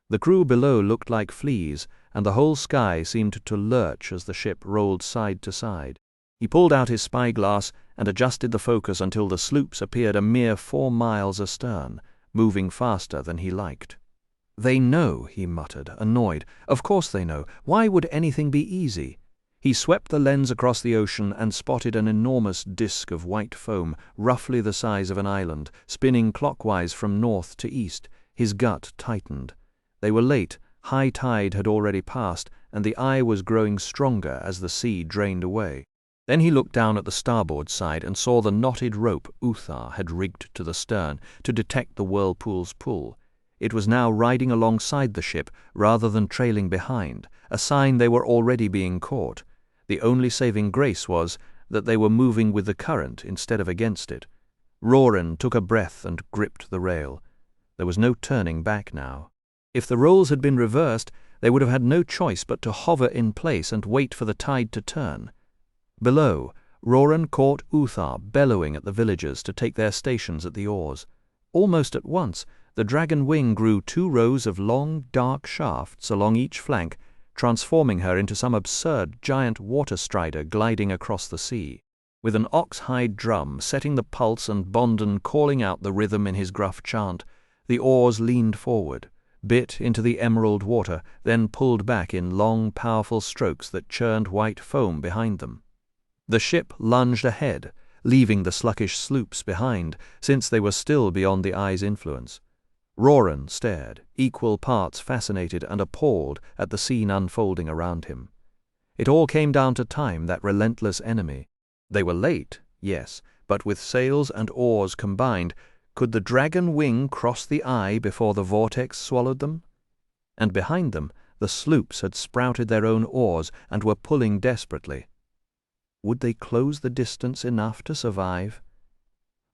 The crew below looked like fleas, and the whole sky seemed to lurch as the ship rolled side to side. He pulled out his spyglass and adjusted the focus until the sloops appeared a mere 4 miles astern, moving faster than he liked. "They know," he muttered, annoyed. "Of course they know. Why would anything be easy?" He swept the lens across the ocean and spotted an enormous disk of white foam, roughly the size of an island, spinning clockwise from north to east. His gut tightened. They were late. High tide had already passed, and the eye was growing stronger as the sea drained away. Then he looked down at the starboard side and saw the knotted rope Uthar had rigged to the stern to detect the whirlpool's pull. It was now riding alongside the ship rather than trailing behind, a sign they were already being caught. The only saving grace was that they were moving with the current instead of against it. Roran took a breath and gripped the rail. There was no turning back now. If the roles had been reversed, they would have had no choice but to hover in place and wait for the tide to turn. Below, Roran caught Uthar bellowing at the villagers to take their stations at the oars. Almost at once, the dragon wing grew 2 rows of long, dark shafts along each flank, transforming her into some absurd giant water strider gliding across the sea. With an ox-hide drum setting the pulse and Bondon calling out the rhythm in his gruff chant, the oars leaned forward, bit into the emerald water, then pulled back in long, powerful strokes that churned white foam behind them. The ship lunged ahead, leaving the sluggish sloops behind, since they were still beyond the eye's influence. Roran stared, equal parts fascinated and appalled at the scene unfolding around him. It all came down to time, that relentless enemy. They were late, yes, but with sails and oars combined, Could the dragon wing cross the eye before the vortex swallowed them? And behind them, the sloops had sprouted their own oars and were pulling desperately. Would they close the distance enough to survive?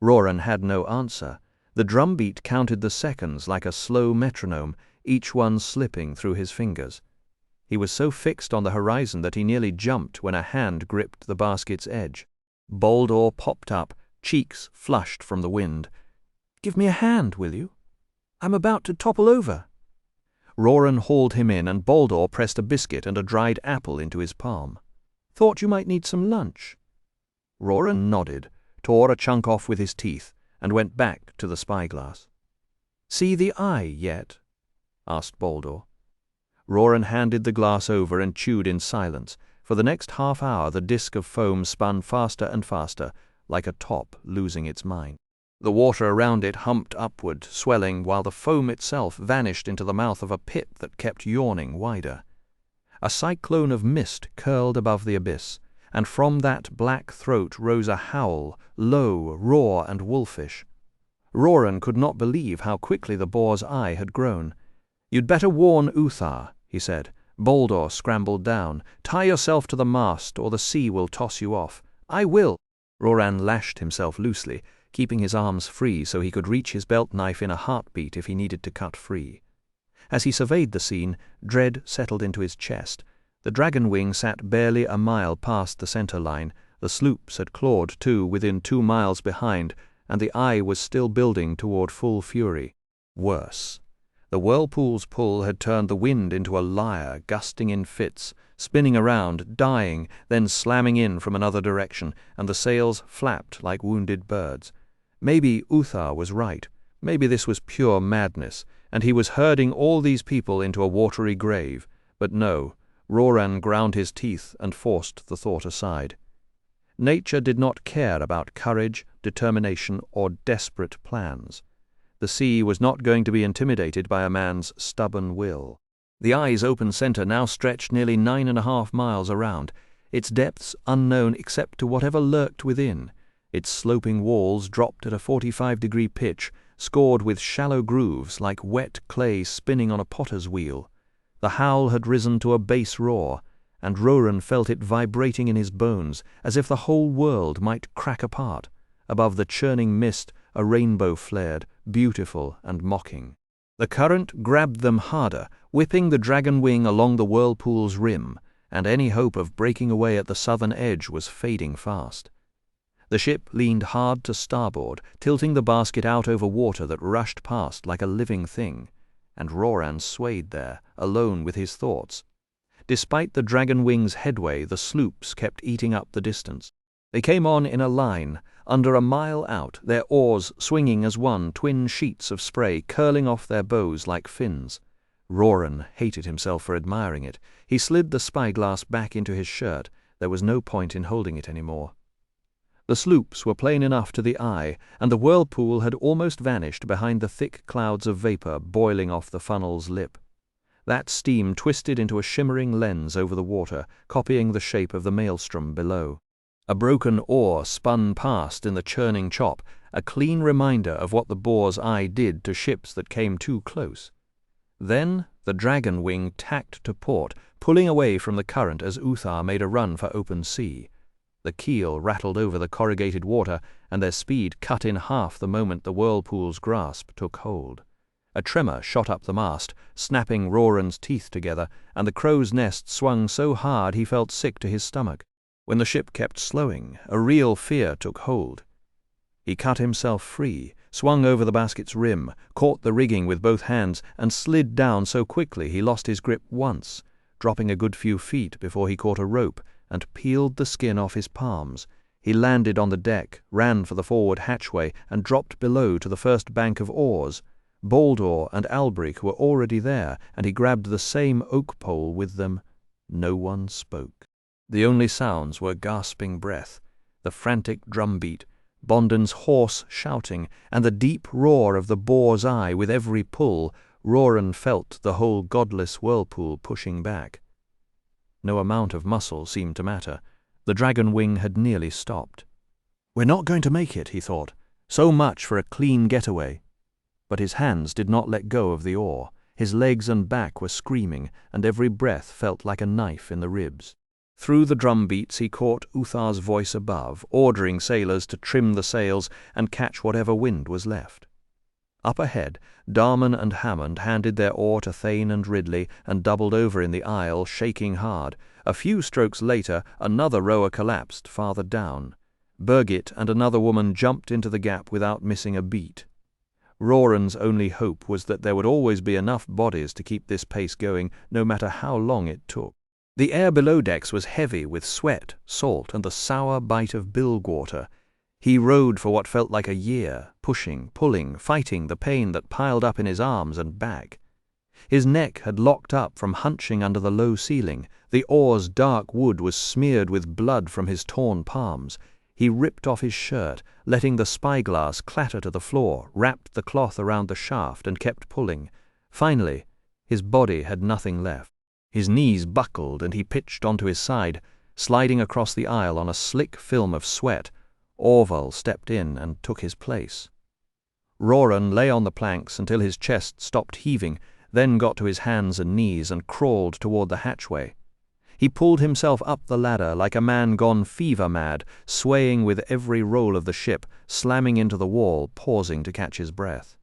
Roran had no answer. The drumbeat counted the seconds like a slow metronome, each one slipping through his fingers. He was so fixed on the horizon that he nearly jumped when a hand gripped the basket's edge. Baldur popped up, cheeks flushed from the wind. "Give me a hand, will you? I'm about to topple over." Roran hauled him in, and Baldur pressed a biscuit and a dried apple into his palm. "Thought you might need some lunch." Roran nodded, tore a chunk off with his teeth, and went back to the spyglass. "See the eye yet?" asked Baldur. Roran handed the glass over and chewed in silence. For the next half hour the disk of foam spun faster and faster, like a top losing its mind. The water around it humped upward, swelling, while the foam itself vanished into the mouth of a pit that kept yawning wider. A cyclone of mist curled above the abyss, and from that black throat rose a howl, low, raw, and wolfish. Roran could not believe how quickly the boar's eye had grown. "You'd better warn Uthar," he said. Baldur scrambled down. "Tie yourself to the mast, or the sea will toss you off." "I will." Roran lashed himself loosely, keeping his arms free so he could reach his belt knife in a heartbeat if he needed to cut free. As he surveyed the scene, dread settled into his chest. The dragon wing sat barely a mile past the center line. The sloops had clawed, too, within 2 miles behind, and the eye was still building toward full fury. Worse. The whirlpool's pull had turned the wind into a lyre, gusting in fits, spinning around, dying, then slamming in from another direction, and the sails flapped like wounded birds. Maybe Uthar was right. Maybe this was pure madness, and he was herding all these people into a watery grave. But no, Roran ground his teeth and forced the thought aside. Nature did not care about courage, determination, or desperate plans. The sea was not going to be intimidated by a man's stubborn will. The eye's open center now stretched nearly 9.5 miles around, its depths unknown except to whatever lurked within. Its sloping walls dropped at a 45-degree pitch, scored with shallow grooves like wet clay spinning on a potter's wheel. The howl had risen to a bass roar, and Roran felt it vibrating in his bones, as if the whole world might crack apart. Above the churning mist, a rainbow flared, beautiful and mocking. The current grabbed them harder, whipping the dragon wing along the whirlpool's rim, and any hope of breaking away at the southern edge was fading fast. The ship leaned hard to starboard, tilting the basket out over water that rushed past like a living thing, and Roran swayed there, alone with his thoughts. Despite the dragon wing's headway, the sloops kept eating up the distance. They came on in a line, under a mile out, their oars swinging as one, twin sheets of spray curling off their bows like fins. Roran hated himself for admiring it. He slid the spyglass back into his shirt. There was no point in holding it any more. The sloops were plain enough to the eye, and the whirlpool had almost vanished behind the thick clouds of vapor boiling off the funnel's lip. That steam twisted into a shimmering lens over the water, copying the shape of the maelstrom below. A broken oar spun past in the churning chop, a clean reminder of what the boar's eye did to ships that came too close. Then the dragon wing tacked to port, pulling away from the current as Uthar made a run for open sea. The keel rattled over the corrugated water, and their speed cut in half the moment the whirlpool's grasp took hold. A tremor shot up the mast, snapping Roran's teeth together, and the crow's nest swung so hard he felt sick to his stomach. When the ship kept slowing, a real fear took hold. He cut himself free, swung over the basket's rim, caught the rigging with both hands, and slid down so quickly he lost his grip once, dropping a good few feet before he caught a rope and peeled the skin off his palms. He landed on the deck, ran for the forward hatchway, and dropped below to the first bank of oars. Baldur and Albric were already there, and he grabbed the same oak pole with them. No one spoke. The only sounds were gasping breath, the frantic drumbeat, Bonden's hoarse shouting, and the deep roar of the boar's eye with every pull. Roran felt the whole godless whirlpool pushing back. No amount of muscle seemed to matter. The dragon wing had nearly stopped. "We're not going to make it," he thought. So much for a clean getaway. But his hands did not let go of the oar. His legs and back were screaming, and every breath felt like a knife in the ribs. Through the drum beats he caught Uthar's voice above, ordering sailors to trim the sails and catch whatever wind was left. Up ahead, Darman and Hammond handed their oar to Thane and Ridley and doubled over in the aisle, shaking hard. A few strokes later, another rower collapsed farther down. Birgit and another woman jumped into the gap without missing a beat. Roran's only hope was that there would always be enough bodies to keep this pace going, no matter how long it took. The air below decks was heavy with sweat, salt, and the sour bite of bilge-water. He rowed for what felt like a year, pushing, pulling, fighting the pain that piled up in his arms and back. His neck had locked up from hunching under the low ceiling. The oar's dark wood was smeared with blood from his torn palms. He ripped off his shirt, letting the spyglass clatter to the floor, wrapped the cloth around the shaft, and kept pulling. Finally, his body had nothing left. His knees buckled, and he pitched onto his side, sliding across the aisle on a slick film of sweat. Orval stepped in and took his place. Roran lay on the planks until his chest stopped heaving, then got to his hands and knees and crawled toward the hatchway. He pulled himself up the ladder like a man gone fever-mad, swaying with every roll of the ship, slamming into the wall, pausing to catch his breath.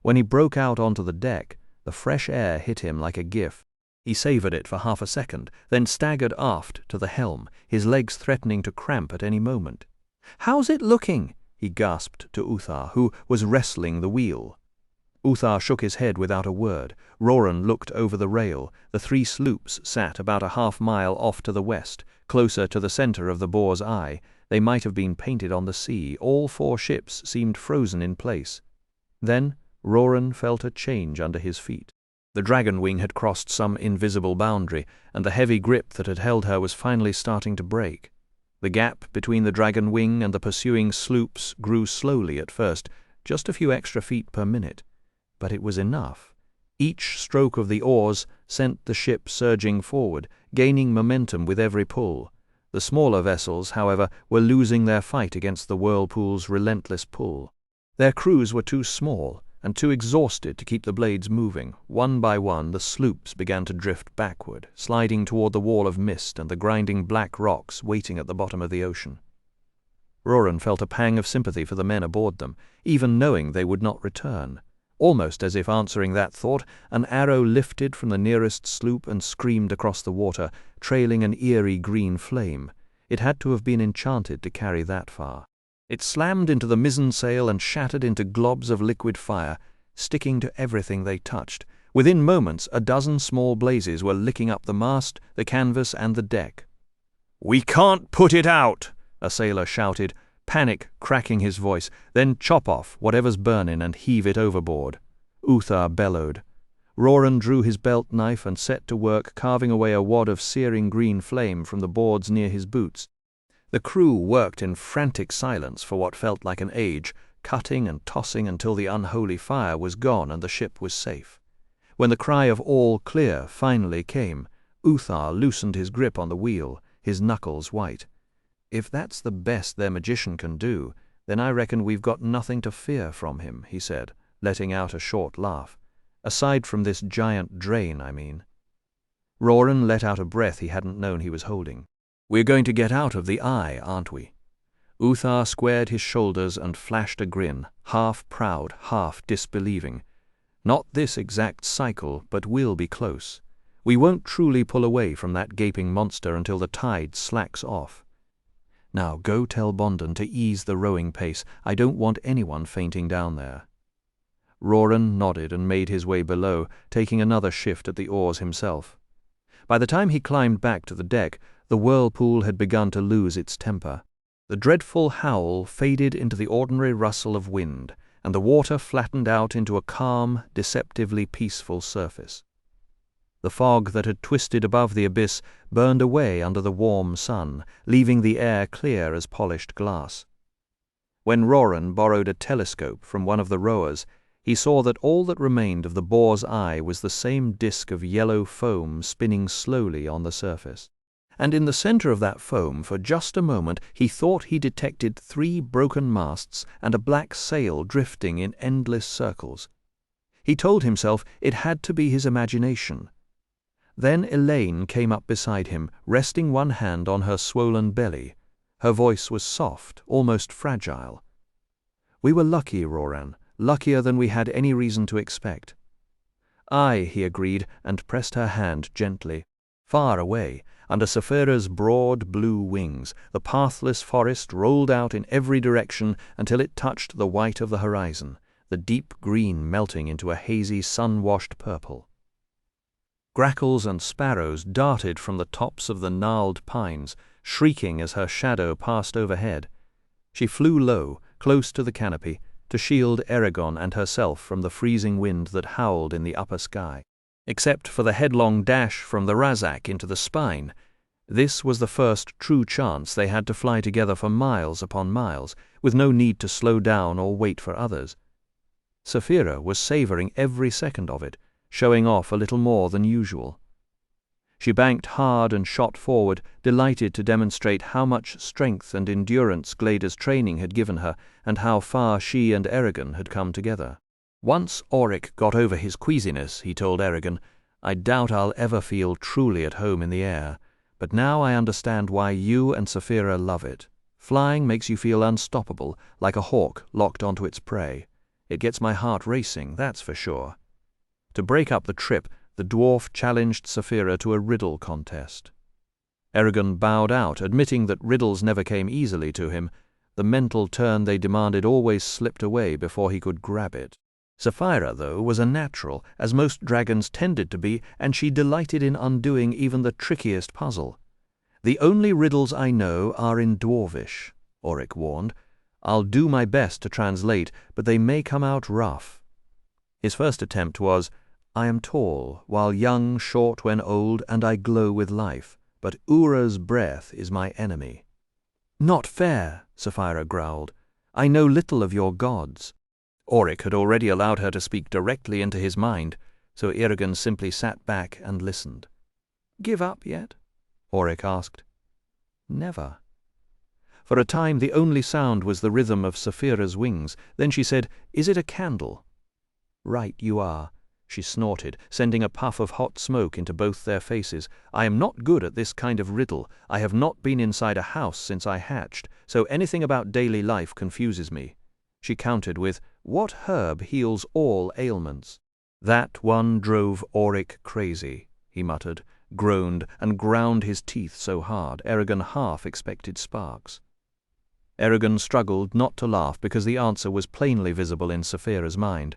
When he broke out onto the deck, the fresh air hit him like a gift. He savored it for half a second, then staggered aft to the helm, his legs threatening to cramp at any moment. "How's it looking?" he gasped to Uthar, who was wrestling the wheel. Uthar shook his head without a word. Roran looked over the rail. The 3 sloops sat about a half-mile off to the west, closer to the center of the boar's eye. They might have been painted on the sea. All 4 ships seemed frozen in place. Then Roran felt a change under his feet. The dragon wing had crossed some invisible boundary, and the heavy grip that had held her was finally starting to break. The gap between the dragon wing and the pursuing sloops grew slowly at first, just a few extra feet per minute. But it was enough. Each stroke of the oars sent the ship surging forward, gaining momentum with every pull. The smaller vessels, however, were losing their fight against the whirlpool's relentless pull. Their crews were too small and too exhausted to keep the blades moving. One by one, the sloops began to drift backward, sliding toward the wall of mist and the grinding black rocks waiting at the bottom of the ocean. Roran felt a pang of sympathy for the men aboard them, even knowing they would not return. Almost as if answering that thought, an arrow lifted from the nearest sloop and screamed across the water, trailing an eerie green flame. It had to have been enchanted to carry that far. It slammed into the mizzen sail and shattered into globs of liquid fire, sticking to everything they touched. Within moments, a dozen small blazes were licking up the mast, the canvas, and the deck. "We can't put it out!" a sailor shouted, panic cracking his voice. "Then chop off whatever's burning and heave it overboard." Uthar bellowed. Roran drew his belt knife and set to work carving away a wad of searing green flame from the boards near his boots. The crew worked in frantic silence for what felt like an age, cutting and tossing until the unholy fire was gone and the ship was safe. When the cry of "all clear" finally came, Uthar loosened his grip on the wheel, his knuckles white. "If that's the best their magician can do, then I reckon we've got nothing to fear from him," he said, letting out a short laugh. "Aside from this giant drain, I mean." Roran let out a breath he hadn't known he was holding. "We're going to get out of the eye, aren't we?" Uthar squared his shoulders and flashed a grin, half proud, half disbelieving. "Not this exact cycle, but we'll be close. We won't truly pull away from that gaping monster until the tide slacks off. Now go tell Bondon to ease the rowing pace. I don't want anyone fainting down there." Roran nodded and made his way below, taking another shift at the oars himself. By the time he climbed back to the deck, the whirlpool had begun to lose its temper. The dreadful howl faded into the ordinary rustle of wind, and the water flattened out into a calm, deceptively peaceful surface. The fog that had twisted above the abyss burned away under the warm sun, leaving the air clear as polished glass. When Roran borrowed a telescope from one of the rowers, he saw that all that remained of the boar's eye was the same disk of yellow foam spinning slowly on the surface. And in the center of that foam, for just a moment, he thought he detected 3 broken masts and a black sail drifting in endless circles. He told himself it had to be his imagination. Then Elaine came up beside him, resting one hand on her swollen belly. Her voice was soft, almost fragile. "We were lucky, Roran, luckier than we had any reason to expect." "Aye," he agreed, and pressed her hand gently. Far away, under Saphira's broad blue wings, the pathless forest rolled out in every direction until it touched the white of the horizon, the deep green melting into a hazy sun-washed purple. Grackles and sparrows darted from the tops of the gnarled pines, shrieking as her shadow passed overhead. She flew low, close to the canopy, to shield Eragon and herself from the freezing wind that howled in the upper sky. Except for the headlong dash from the Razak into the spine, this was the first true chance they had to fly together for miles upon miles, with no need to slow down or wait for others. Saphira was savoring every second of it, showing off a little more than usual. She banked hard and shot forward, delighted to demonstrate how much strength and endurance Glader's training had given her, and how far she and Eragon had come together. "Once Auric got over his queasiness," he told Eragon, "I doubt I'll ever feel truly at home in the air, but now I understand why you and Saphira love it. Flying makes you feel unstoppable, like a hawk locked onto its prey. It gets my heart racing, that's for sure." To break up the trip, the dwarf challenged Saphira to a riddle contest. Eragon bowed out, admitting that riddles never came easily to him. The mental turn they demanded always slipped away before he could grab it. Saphira, though, was a natural, as most dragons tended to be, and she delighted in undoing even the trickiest puzzle. "The only riddles I know are in Dwarvish," Auric warned. "I'll do my best to translate, but they may come out rough." His first attempt was, "I am tall, while young, short when old, and I glow with life, but Ura's breath is my enemy." "Not fair," Saphira growled. "I know little of your gods." Auric had already allowed her to speak directly into his mind, so Eragon simply sat back and listened. "Give up yet?" Auric asked. "Never." For a time the only sound was the rhythm of Saphira's wings. Then she said, "Is it a candle?" "Right you are," she snorted, sending a puff of hot smoke into both their faces. "I am not good at this kind of riddle. I have not been inside a house since I hatched, so anything about daily life confuses me." She countered with, "What herb heals all ailments?" "That one drove Auric crazy," he muttered, groaned, and ground his teeth so hard Eragon half expected sparks. Eragon struggled not to laugh because the answer was plainly visible in Saphira's mind.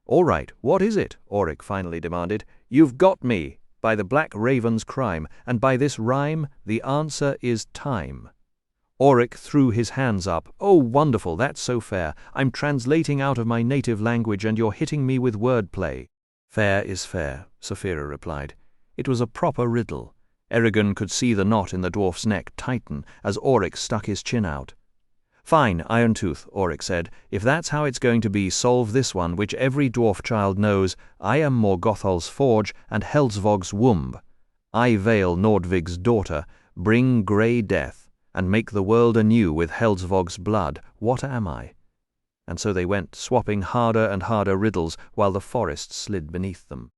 "All right, what is it?" Auric finally demanded. "You've got me, by the Black Raven's crime, and by this rhyme the answer is time." Auric threw his hands up. "Oh, wonderful, that's so fair. I'm translating out of my native language and you're hitting me with wordplay." "Fair is fair," Saphira replied. It was a proper riddle. Eragon could see the knot in the dwarf's neck tighten as Auric stuck his chin out. "Fine, Irontooth," Auric said. "If that's how it's going to be, solve this one, which every dwarf child knows. I am Morgothal's forge and Helsvog's womb. I veil Nordvig's daughter, bring grey death, and make the world anew with Helsvog's blood. What am I?" And so they went, swapping harder and harder riddles while the forest slid beneath them.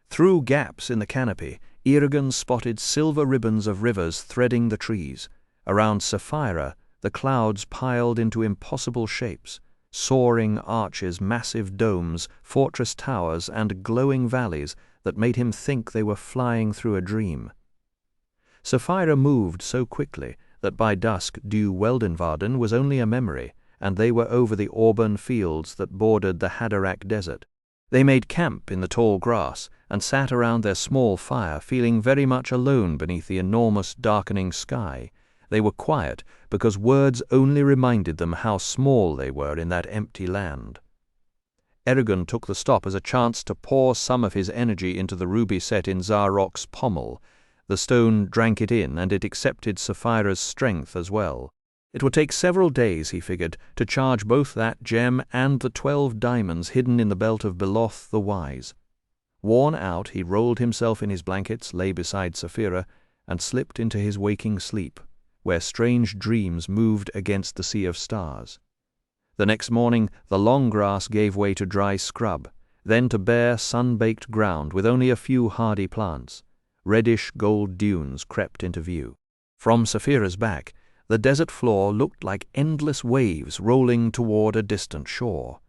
Through gaps in the canopy, Eragon spotted silver ribbons of rivers threading the trees. Around Saphira, the clouds piled into impossible shapes, soaring arches, massive domes, fortress towers, and glowing valleys that made him think they were flying through a dream. Saphira moved so quickly that by dusk Due Weldenvarden was only a memory, and they were over the auburn fields that bordered the Haderach desert. They made camp in the tall grass and sat around their small fire, feeling very much alone beneath the enormous darkening sky. They were quiet because words only reminded them how small they were in that empty land. Eragon took the stop as a chance to pour some of his energy into the ruby set in Zarok's pommel. The stone drank it in, and it accepted Saphira's strength as well. It would take several days, he figured, to charge both that gem and the 12 diamonds hidden in the belt of Beloth the Wise. Worn out, he rolled himself in his blankets, lay beside Saphira, and slipped into his waking sleep, where strange dreams moved against the sea of stars. The next morning the long grass gave way to dry scrub, then to bare, sun-baked ground with only a few hardy plants. Reddish gold dunes crept into view. From Saphira's back, the desert floor looked like endless waves rolling toward a distant shore.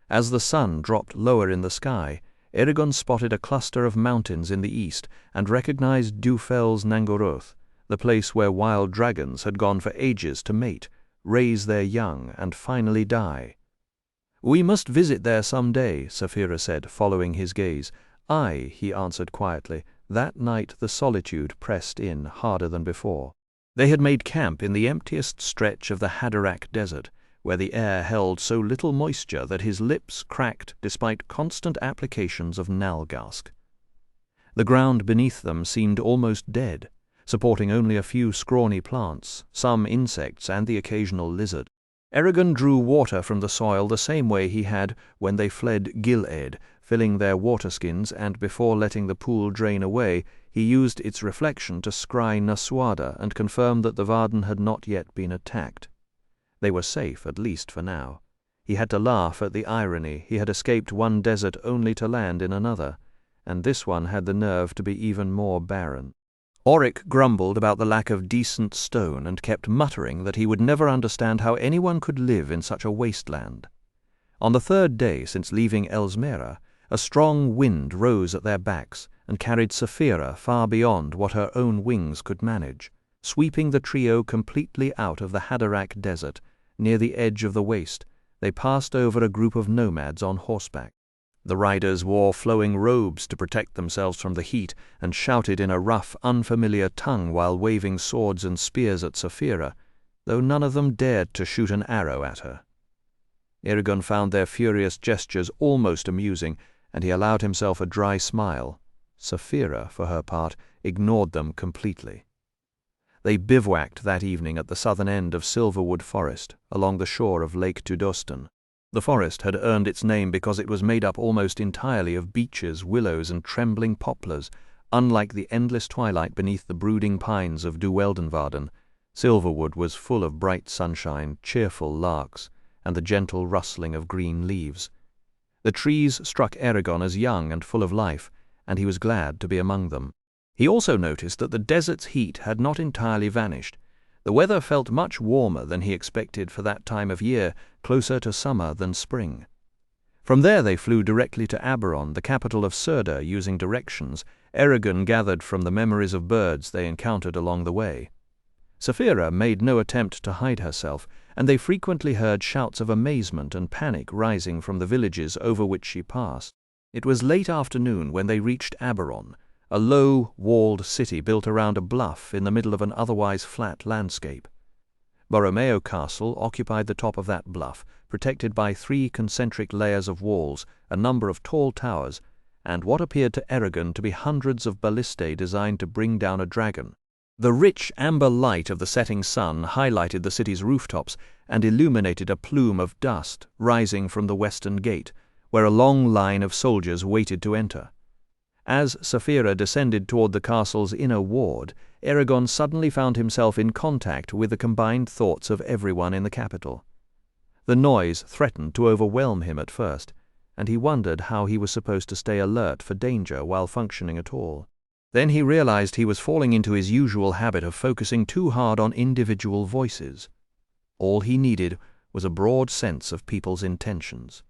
As the sun dropped lower in the sky, Eragon spotted a cluster of mountains in the east and recognized Dufel's Nangoroth, the place where wild dragons had gone for ages to mate, raise their young, and finally die. "We must visit there some day," Saphira said, following his gaze. "Aye," he answered quietly. That night the solitude pressed in harder than before. They had made camp in the emptiest stretch of the Haderach desert, where the air held so little moisture that his lips cracked despite constant applications of nalgask. The ground beneath them seemed almost dead, supporting only a few scrawny plants, some insects, and the occasional lizard. Eragon drew water from the soil the same way he had when they fled Gilead, filling their water skins, and before letting the pool drain away, he used its reflection to scry Naswada and confirm that the Varden had not yet been attacked. They were safe, at least for now. He had to laugh at the irony. He had escaped one desert only to land in another, and this one had the nerve to be even more barren. Auric grumbled about the lack of decent stone and kept muttering that he would never understand how anyone could live in such a wasteland. On the third day since leaving Elsmera, a strong wind rose at their backs and carried Saphira far beyond what her own wings could manage, sweeping the trio completely out of the Haderach desert. Near the edge of the waste, they passed over a group of nomads on horseback. The riders wore flowing robes to protect themselves from the heat and shouted in a rough, unfamiliar tongue while waving swords and spears at Saphira, though none of them dared to shoot an arrow at her. Eragon found their furious gestures almost amusing, and he allowed himself a dry smile. Saphira, for her part, ignored them completely. They bivouacked that evening at the southern end of Silverwood Forest, along the shore of Lake Tudostan. The forest had earned its name because it was made up almost entirely of beeches, willows, and trembling poplars. Unlike the endless twilight beneath the brooding pines of Duweldenvarden, Silverwood was full of bright sunshine, cheerful larks, and the gentle rustling of green leaves. The trees struck Eragon as young and full of life, and he was glad to be among them. He also noticed that the desert's heat had not entirely vanished. The weather felt much warmer than he expected for that time of year, closer to summer than spring. From there they flew directly to Aberon, the capital of Surda, using directions Eragon gathered from the memories of birds they encountered along the way. Saphira made no attempt to hide herself, and they frequently heard shouts of amazement and panic rising from the villages over which she passed. It was late afternoon when they reached Aberon, a low, walled city built around a bluff in the middle of an otherwise flat landscape. Borromeo Castle occupied the top of that bluff, protected by 3 concentric layers of walls, a number of tall towers, and what appeared to Eragon to be hundreds of ballistae designed to bring down a dragon. The rich amber light of the setting sun highlighted the city's rooftops and illuminated a plume of dust rising from the western gate, where a long line of soldiers waited to enter. As Saphira descended toward the castle's inner ward, Eragon suddenly found himself in contact with the combined thoughts of everyone in the capital. The noise threatened to overwhelm him at first, and he wondered how he was supposed to stay alert for danger while functioning at all. Then he realized he was falling into his usual habit of focusing too hard on individual voices. All he needed was a broad sense of people's intentions.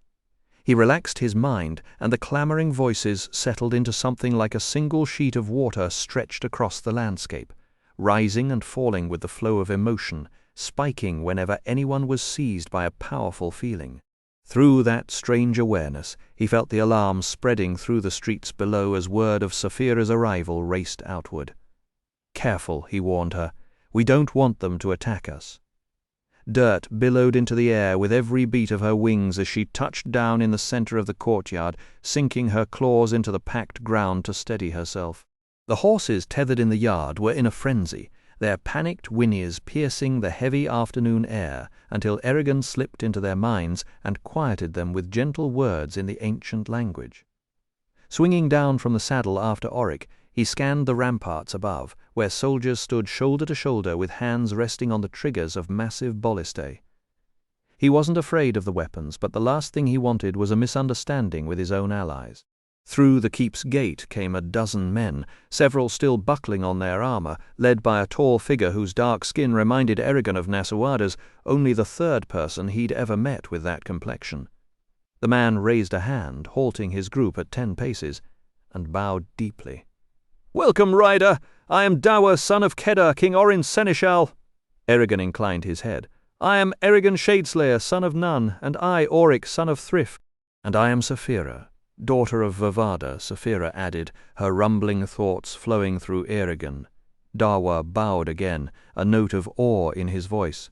He relaxed his mind, and the clamoring voices settled into something like a single sheet of water stretched across the landscape, rising and falling with the flow of emotion, spiking whenever anyone was seized by a powerful feeling. Through that strange awareness, he felt the alarm spreading through the streets below as word of Saphira's arrival raced outward. "Careful," he warned her. "We don't want them to attack us." Dirt billowed into the air with every beat of her wings as she touched down in the center of the courtyard, sinking her claws into the packed ground to steady herself. The horses tethered in the yard were in a frenzy, their panicked whinnies piercing the heavy afternoon air until Eragon slipped into their minds and quieted them with gentle words in the ancient language. Swinging down from the saddle after Auric, he scanned the ramparts above, where soldiers stood shoulder to shoulder with hands resting on the triggers of massive ballistae. He wasn't afraid of the weapons, but the last thing he wanted was a misunderstanding with his own allies. Through the keep's gate came a dozen men, several still buckling on their armor, led by a tall figure whose dark skin reminded Eragon of Nasuada's, only the third person he'd ever met with that complexion. The man raised a hand, halting his group at 10 paces, and bowed deeply. "Welcome, rider! I am Dawa, son of Kedar, King Orin's seneschal." Eragon inclined his head. "I am Eragon Shadeslayer, son of Nun, and I, Auric, son of Thrift." "And I am Saphira, daughter of Vavada," Saphira added, her rumbling thoughts flowing through Eragon. Dawa bowed again, a note of awe in his voice.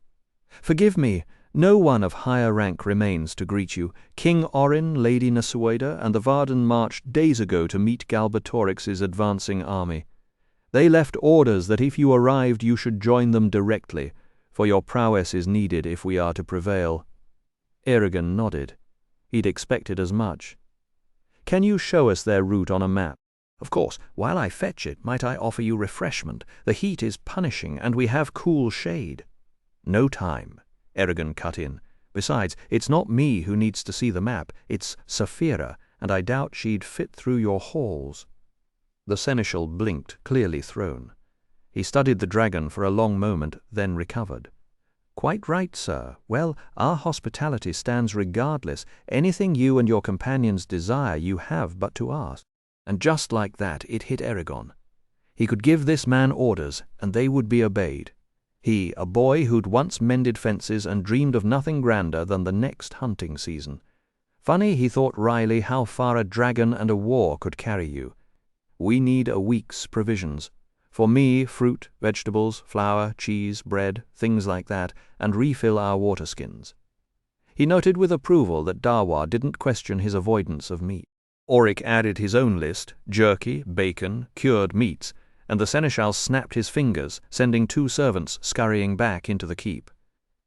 "Forgive me, no one of higher rank remains to greet you. King Orin, Lady Nasuada, and the Varden marched days ago to meet Galbatorix's advancing army. They left orders that if you arrived you should join them directly, for your prowess is needed if we are to prevail." Eragon nodded. He'd expected as much. "Can you show us their route on a map? Of course, while I fetch it, might I offer you refreshment? The heat is punishing, and we have cool shade." "No time," Eragon cut in. "Besides, it's not me who needs to see the map, it's Saphira, and I doubt she'd fit through your halls." The seneschal blinked, clearly thrown. He studied the dragon for a long moment, then recovered. "Quite right, sir. Well, our hospitality stands regardless. Anything you and your companions desire you have but to ask." And just like that it hit Eragon. He could give this man orders, and they would be obeyed. He, a boy who'd once mended fences and dreamed of nothing grander than the next hunting season. Funny, he thought wryly, how far a dragon and a war could carry you. We need a week's provisions. For me, fruit, vegetables, flour, cheese, bread, things like that, and refill our water skins. He noted with approval that Dawa didn't question his avoidance of meat. Auric added his own list: jerky, bacon, cured meats, and the seneschal snapped his fingers, sending 2 servants scurrying back into the keep.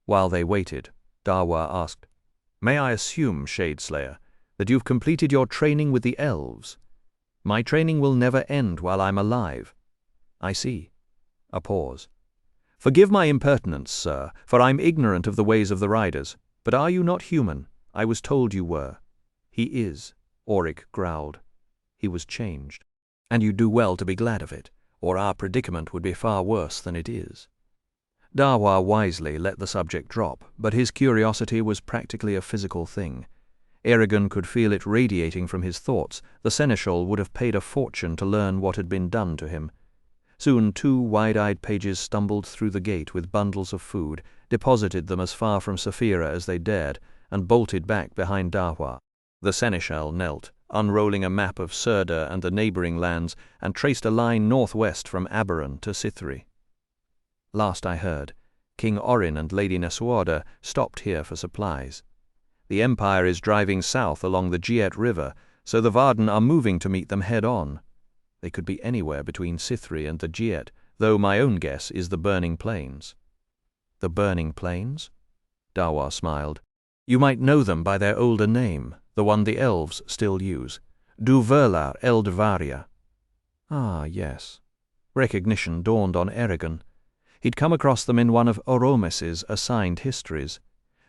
While they waited, Dawa asked, "May I assume, Shadeslayer, that you've completed your training with the elves? My training will never end while I'm alive." "I see." A pause. "Forgive my impertinence, sir, for I'm ignorant of the ways of the riders. But are you not human? I was told you were." "He is," Auric growled. He was changed. "And you do well to be glad of it, or our predicament would be far worse than it is." Dawa wisely let the subject drop, but his curiosity was practically a physical thing. Eragon could feel it radiating from his thoughts. The seneschal would have paid a fortune to learn what had been done to him. Soon 2 wide-eyed pages stumbled through the gate with bundles of food, deposited them as far from Saphira as they dared, and bolted back behind Dawa. The seneschal knelt, unrolling a map of Surda and the neighboring lands, and traced a line northwest from Aberon to Sithri. "Last I heard, King Orin and Lady Nasuada stopped here for supplies. The Empire is driving south along the Giet River, so the Varden are moving to meet them head-on. They could be anywhere between Sithri and the Giet, though my own guess is the Burning Plains." "The Burning Plains?" Dawa smiled. "You might know them by their older name, the one the elves still use. Duverlar Eldvaria." "Ah, yes." Recognition dawned on Eragon. He'd come across them in one of Oromes's assigned histories.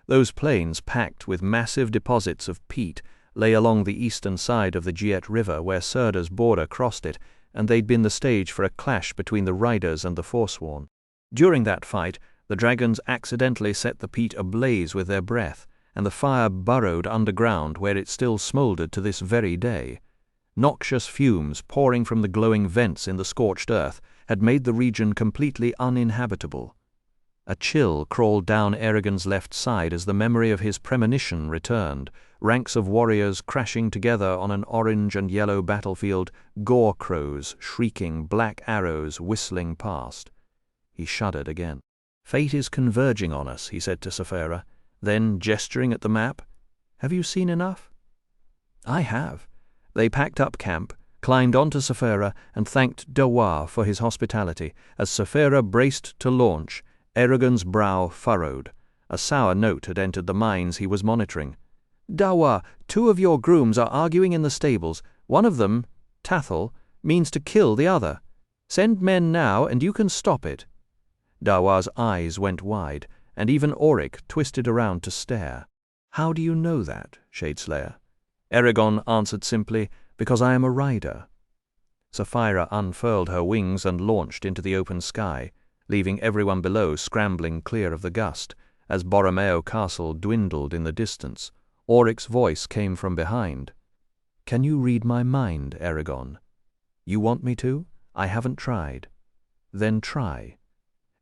Those plains, packed with massive deposits of peat, lay along the eastern side of the Giet River where Surda's border crossed it, and they'd been the stage for a clash between the riders and the Forsworn. During that fight, the dragons accidentally set the peat ablaze with their breath, and the fire burrowed underground where it still smouldered to this very day. Noxious fumes pouring from the glowing vents in the scorched earth had made the region completely uninhabitable. A chill crawled down Eragon's left side as the memory of his premonition returned, ranks of warriors crashing together on an orange and yellow battlefield, gore crows shrieking, black arrows whistling past. He shuddered again. "Fate is converging on us," he said to Saphira. Then, gesturing at the map, "Have you seen enough?" "I have." They packed up camp, climbed onto Saphira, and thanked Dawa for his hospitality. As Saphira braced to launch, Eragon's brow furrowed. A sour note had entered the minds he was monitoring. "Dawa, 2 of your grooms are arguing in the stables. One of them, Tathel, means to kill the other." Send men now, and you can stop it." Dawa's eyes went wide, and even Auric twisted around to stare. "How do you know that, Shadeslayer?" Eragon answered simply, "Because I am a rider." Saphira unfurled her wings and launched into the open sky, leaving everyone below scrambling clear of the gust. As Borromeo Castle dwindled in the distance, Auric's voice came from behind. "Can you read my mind, Eragon? You want me to? I haven't tried." "Then try."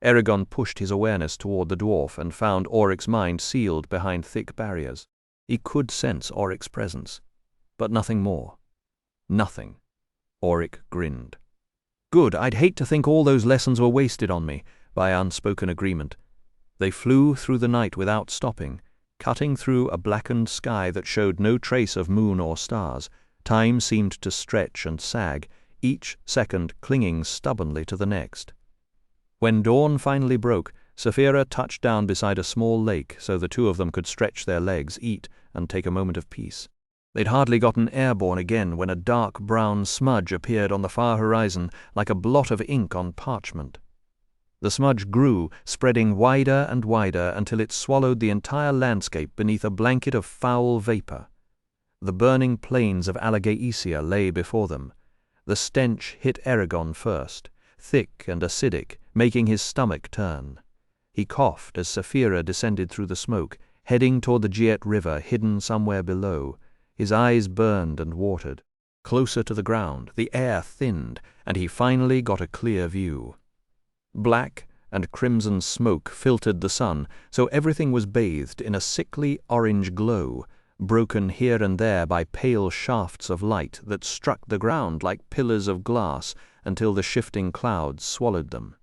Eragon pushed his awareness toward the dwarf and found Auric's mind sealed behind thick barriers. He could sense Auric's presence, but nothing more. Nothing. Auric grinned. "Good, I'd hate to think all those lessons were wasted on me," by unspoken agreement. They flew through the night without stopping, cutting through a blackened sky that showed no trace of moon or stars. Time seemed to stretch and sag, each second clinging stubbornly to the next. When dawn finally broke, Saphira touched down beside a small lake so the two of them could stretch their legs, eat, and take a moment of peace. They'd hardly gotten airborne again when a dark brown smudge appeared on the far horizon like a blot of ink on parchment. The smudge grew, spreading wider and wider until it swallowed the entire landscape beneath a blanket of foul vapor. The burning plains of Alagaesia lay before them. The stench hit Eragon first, thick and acidic, making his stomach turn. He coughed as Saphira descended through the smoke, heading toward the Giet River hidden somewhere below. His eyes burned and watered. Closer to the ground, the air thinned, and he finally got a clear view. Black and crimson smoke filtered the sun, so everything was bathed in a sickly orange glow, broken here and there by pale shafts of light that struck the ground like pillars of glass until the shifting clouds swallowed them.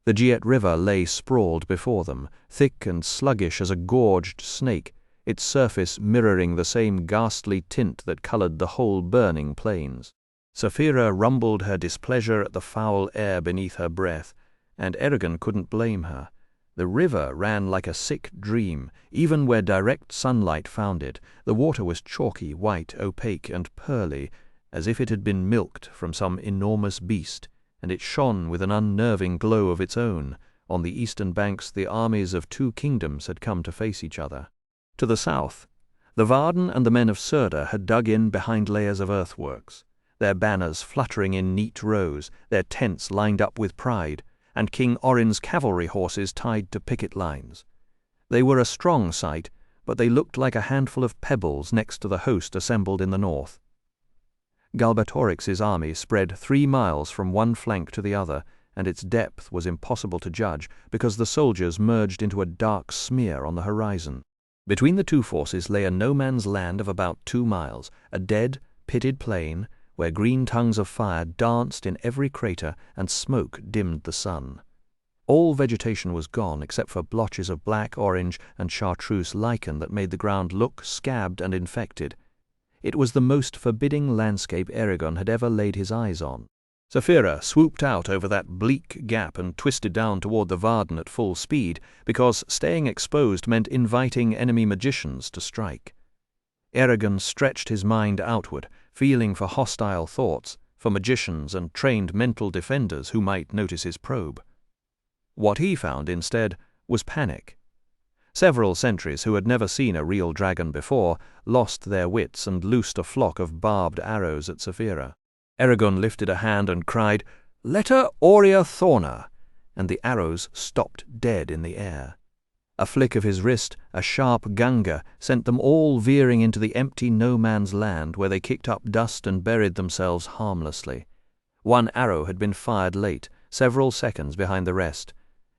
The Giet River lay sprawled before them, thick and sluggish as a gorged snake, its surface mirroring the same ghastly tint that colored the whole burning plains. Saphira rumbled her displeasure at the foul air beneath her breath, and Eragon couldn't blame her. The river ran like a sick dream, even where direct sunlight found it. The water was chalky, white, opaque, and pearly, as if it had been milked from some enormous beast, and it shone with an unnerving glow of its own. On the eastern banks the armies of two kingdoms had come to face each other. To the south, the Varden and the men of Surda had dug in behind layers of earthworks, their banners fluttering in neat rows, their tents lined up with pride, and King Orin's cavalry horses tied to picket lines. They were a strong sight, but they looked like a handful of pebbles next to the host assembled in the north. Galbatorix's army spread 3 miles from one flank to the other, and its depth was impossible to judge because the soldiers merged into a dark smear on the horizon. Between the two forces lay a no-man's land of about 2 miles, a dead, pitted plain, where green tongues of fire danced in every crater and smoke dimmed the sun. All vegetation was gone except for blotches of black, orange, and chartreuse lichen that made the ground look scabbed and infected. It was the most forbidding landscape Eragon had ever laid his eyes on. Saphira swooped out over that bleak gap and twisted down toward the Varden at full speed, because staying exposed meant inviting enemy magicians to strike. Eragon stretched his mind outward, feeling for hostile thoughts, for magicians and trained mental defenders who might notice his probe. What he found instead was panic. Several sentries who had never seen a real dragon before lost their wits and loosed a flock of barbed arrows at Saphira. Eragon lifted a hand and cried, "Letter Aurea Thorna," and the arrows stopped dead in the air. A flick of his wrist, a sharp ganga, sent them all veering into the empty no-man's land where they kicked up dust and buried themselves harmlessly. One arrow had been fired late, several seconds behind the rest.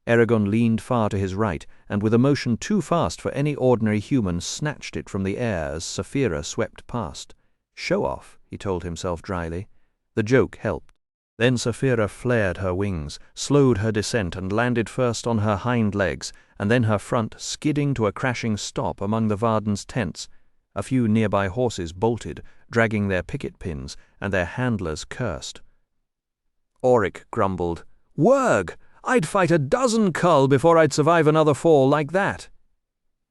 Eragon leaned far to his right, and with a motion too fast for any ordinary human snatched it from the air as Saphira swept past. "Show off," he told himself dryly. The joke helped. Then Saphira flared her wings, slowed her descent, and landed first on her hind legs, and then her front, skidding to a crashing stop among the Varden's tents. A few nearby horses bolted, dragging their picket pins, and their handlers cursed. Auric grumbled, "Wurg! I'd fight a dozen cull before I'd survive another fall like that."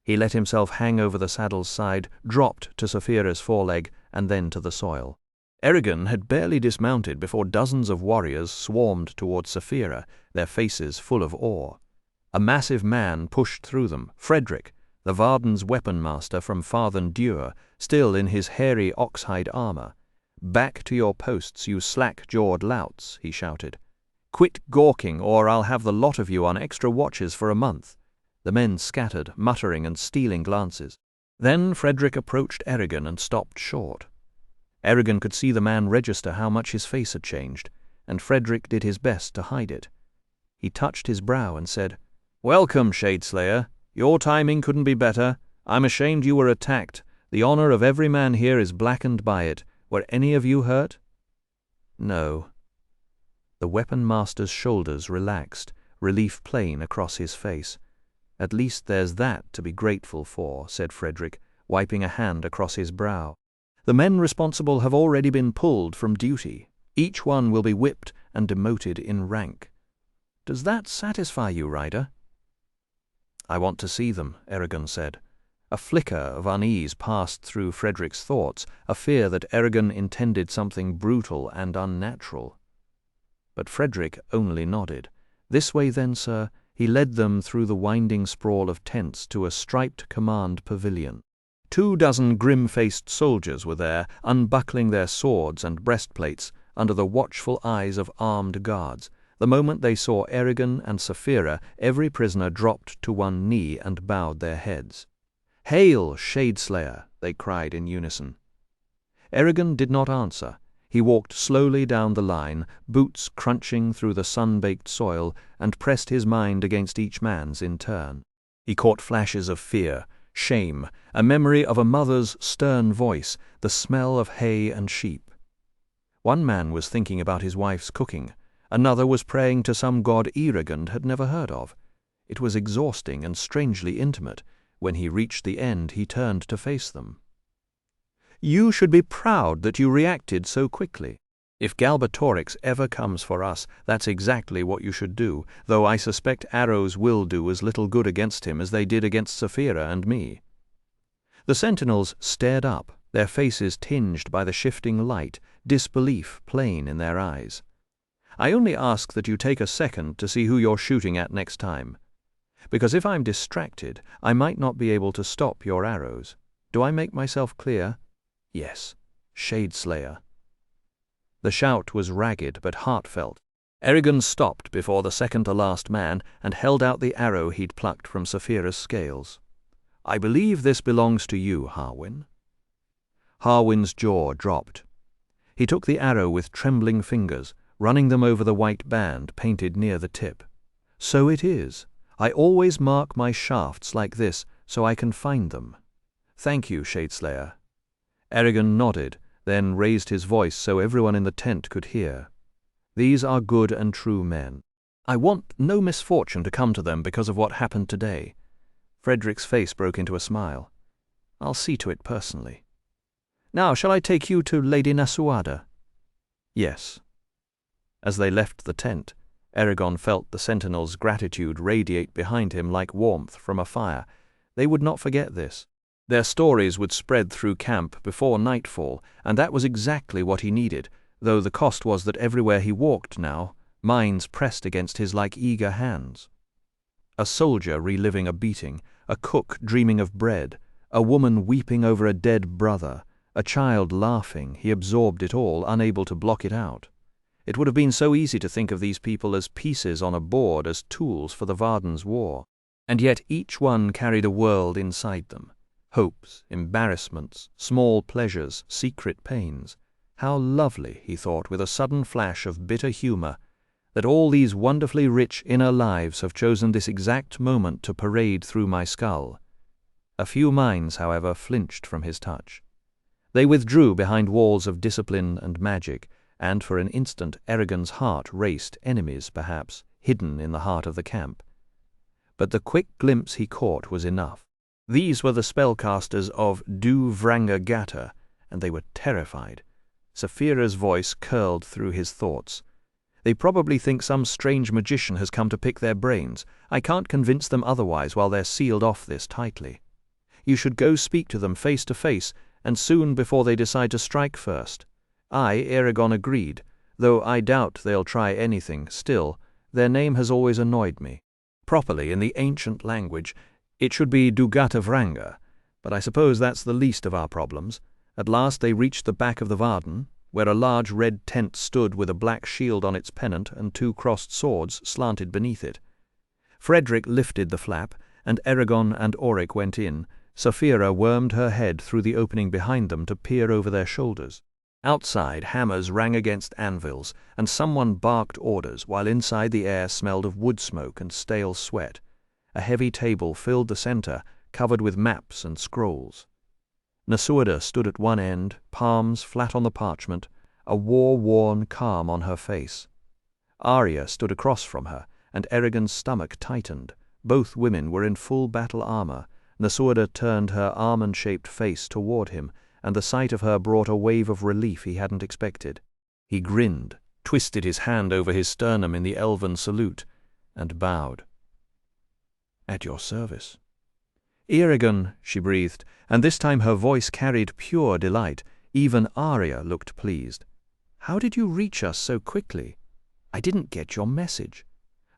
He let himself hang over the saddle's side, dropped to Saphira's foreleg, and then to the soil. Eragon had barely dismounted before dozens of warriors swarmed towards Saphira, their faces full of awe. A massive man pushed through them, Frederick, the Varden's weapon master from Farthen Dure, still in his hairy oxhide armor. "Back to your posts, you slack-jawed louts," he shouted. "Quit gawking, or I'll have the lot of you on extra watches for a month." The men scattered, muttering and stealing glances. Then Frederick approached Eragon and stopped short. Eragon could see the man register how much his face had changed, and Frederick did his best to hide it. He touched his brow and said, "Welcome, Shadeslayer. Your timing couldn't be better. I'm ashamed you were attacked. The honor of every man here is blackened by it. Were any of you hurt?" "No." The weapon master's shoulders relaxed, relief plain across his face. "At least there's that to be grateful for," said Frederick, wiping a hand across his brow. "The men responsible have already been pulled from duty. Each one will be whipped and demoted in rank. Does that satisfy you, Ryder?" "I want to see them," Eragon said. A flicker of unease passed through Frederick's thoughts, a fear that Eragon intended something brutal and unnatural. But Frederick only nodded. "This way then, sir." He led them through the winding sprawl of tents to a striped command pavilion. 24 grim-faced soldiers were there, unbuckling their swords and breastplates under the watchful eyes of armed guards. The moment they saw Eragon and Saphira, every prisoner dropped to one knee and bowed their heads. "Hail, Shadeslayer!" they cried in unison. Eragon did not answer. He walked slowly down the line, boots crunching through the sun-baked soil, and pressed his mind against each man's in turn. He caught flashes of fear, shame, a memory of a mother's stern voice, the smell of hay and sheep. One man was thinking about his wife's cooking. Another was praying to some god Eragon had never heard of. It was exhausting and strangely intimate. When he reached the end, he turned to face them. "You should be proud that you reacted so quickly. If Galbatorix ever comes for us, that's exactly what you should do, though I suspect arrows will do as little good against him as they did against Saphira and me." The sentinels stared up, their faces tinged by the shifting light, disbelief plain in their eyes. "I only ask that you take a second to see who you're shooting at next time. Because if I'm distracted, I might not be able to stop your arrows. Do I make myself clear? Yes, Shadeslayer." The shout was ragged but heartfelt. Eragon stopped before the second-to-last man and held out the arrow he'd plucked from Saphira's scales. "I believe this belongs to you, Harwin." Harwin's jaw dropped. He took the arrow with trembling fingers, running them over the white band painted near the tip. "So it is. I always mark my shafts like this so I can find them. Thank you, Shadeslayer." Eragon nodded, then raised his voice so everyone in the tent could hear. "These are good and true men. I want no misfortune to come to them because of what happened today." Frederick's face broke into a smile. "I'll see to it personally. Now, shall I take you to Lady Nasuada?" "Yes." As they left the tent, Eragon felt the sentinel's gratitude radiate behind him like warmth from a fire. They would not forget this. Their stories would spread through camp before nightfall, and that was exactly what he needed, though the cost was that everywhere he walked now, minds pressed against his like eager hands. A soldier reliving a beating, a cook dreaming of bread, a woman weeping over a dead brother, a child laughing, he absorbed it all, unable to block it out. It would have been so easy to think of these people as pieces on a board, as tools for the Varden's war. And yet each one carried a world inside them. Hopes, embarrassments, small pleasures, secret pains. How lovely, he thought with a sudden flash of bitter humor, that all these wonderfully rich inner lives have chosen this exact moment to parade through my skull. A few minds, however, flinched from his touch. They withdrew behind walls of discipline and magic, and for an instant Eragon's heart raced, enemies, perhaps, hidden in the heart of the camp. But the quick glimpse he caught was enough. These were the spellcasters of Du Vranga Gata, and they were terrified. Saphira's voice curled through his thoughts. "They probably think some strange magician has come to pick their brains. I can't convince them otherwise while they're sealed off this tightly. You should go speak to them face to face, and soon before they decide to strike first. I, Eragon, agreed, though I doubt they'll try anything. Still, their name has always annoyed me. Properly, in the ancient language, it should be Dugatavrangar, but I suppose that's the least of our problems. At last they reached the back of the Varden, where a large red tent stood with a black shield on its pennant and 2 crossed swords slanted beneath it. Frederick lifted the flap, and Eragon and Auric went in. Saphira wormed her head through the opening behind them to peer over their shoulders. Outside, hammers rang against anvils, and someone barked orders, while inside the air smelled of wood smoke and stale sweat. A heavy table filled the center, covered with maps and scrolls. Nasuada stood at one end, palms flat on the parchment, a war-worn calm on her face. Arya stood across from her, and Eragon's stomach tightened. Both women were in full battle armor. Nasuada turned her almond-shaped face toward him, and the sight of her brought a wave of relief he hadn't expected. He grinned, twisted his hand over his sternum in the elven salute, and bowed. "At your service." "Eragon," she breathed, and this time her voice carried pure delight. Even Arya looked pleased. "How did you reach us so quickly? I didn't get your message.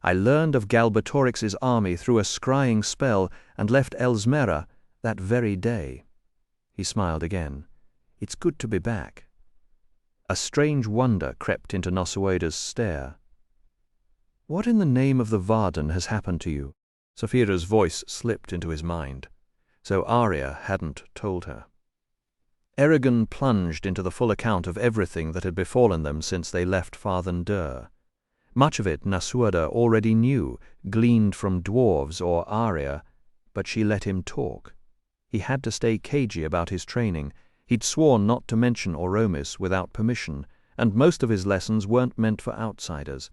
I learned of Galbatorix's army through a scrying spell and left Elsmera that very day." He smiled again. "It's good to be back." A strange wonder crept into Nasuada's stare. "What in the name of the Varden has happened to you?" Saphira's voice slipped into his mind. So Arya hadn't told her. Eragon plunged into the full account of everything that had befallen them since they left Fathen Dur. Much of it Nasuada already knew, gleaned from dwarves or Arya, but she let him talk. He had to stay cagey about his training. He'd sworn not to mention Oromis without permission, and most of his lessons weren't meant for outsiders.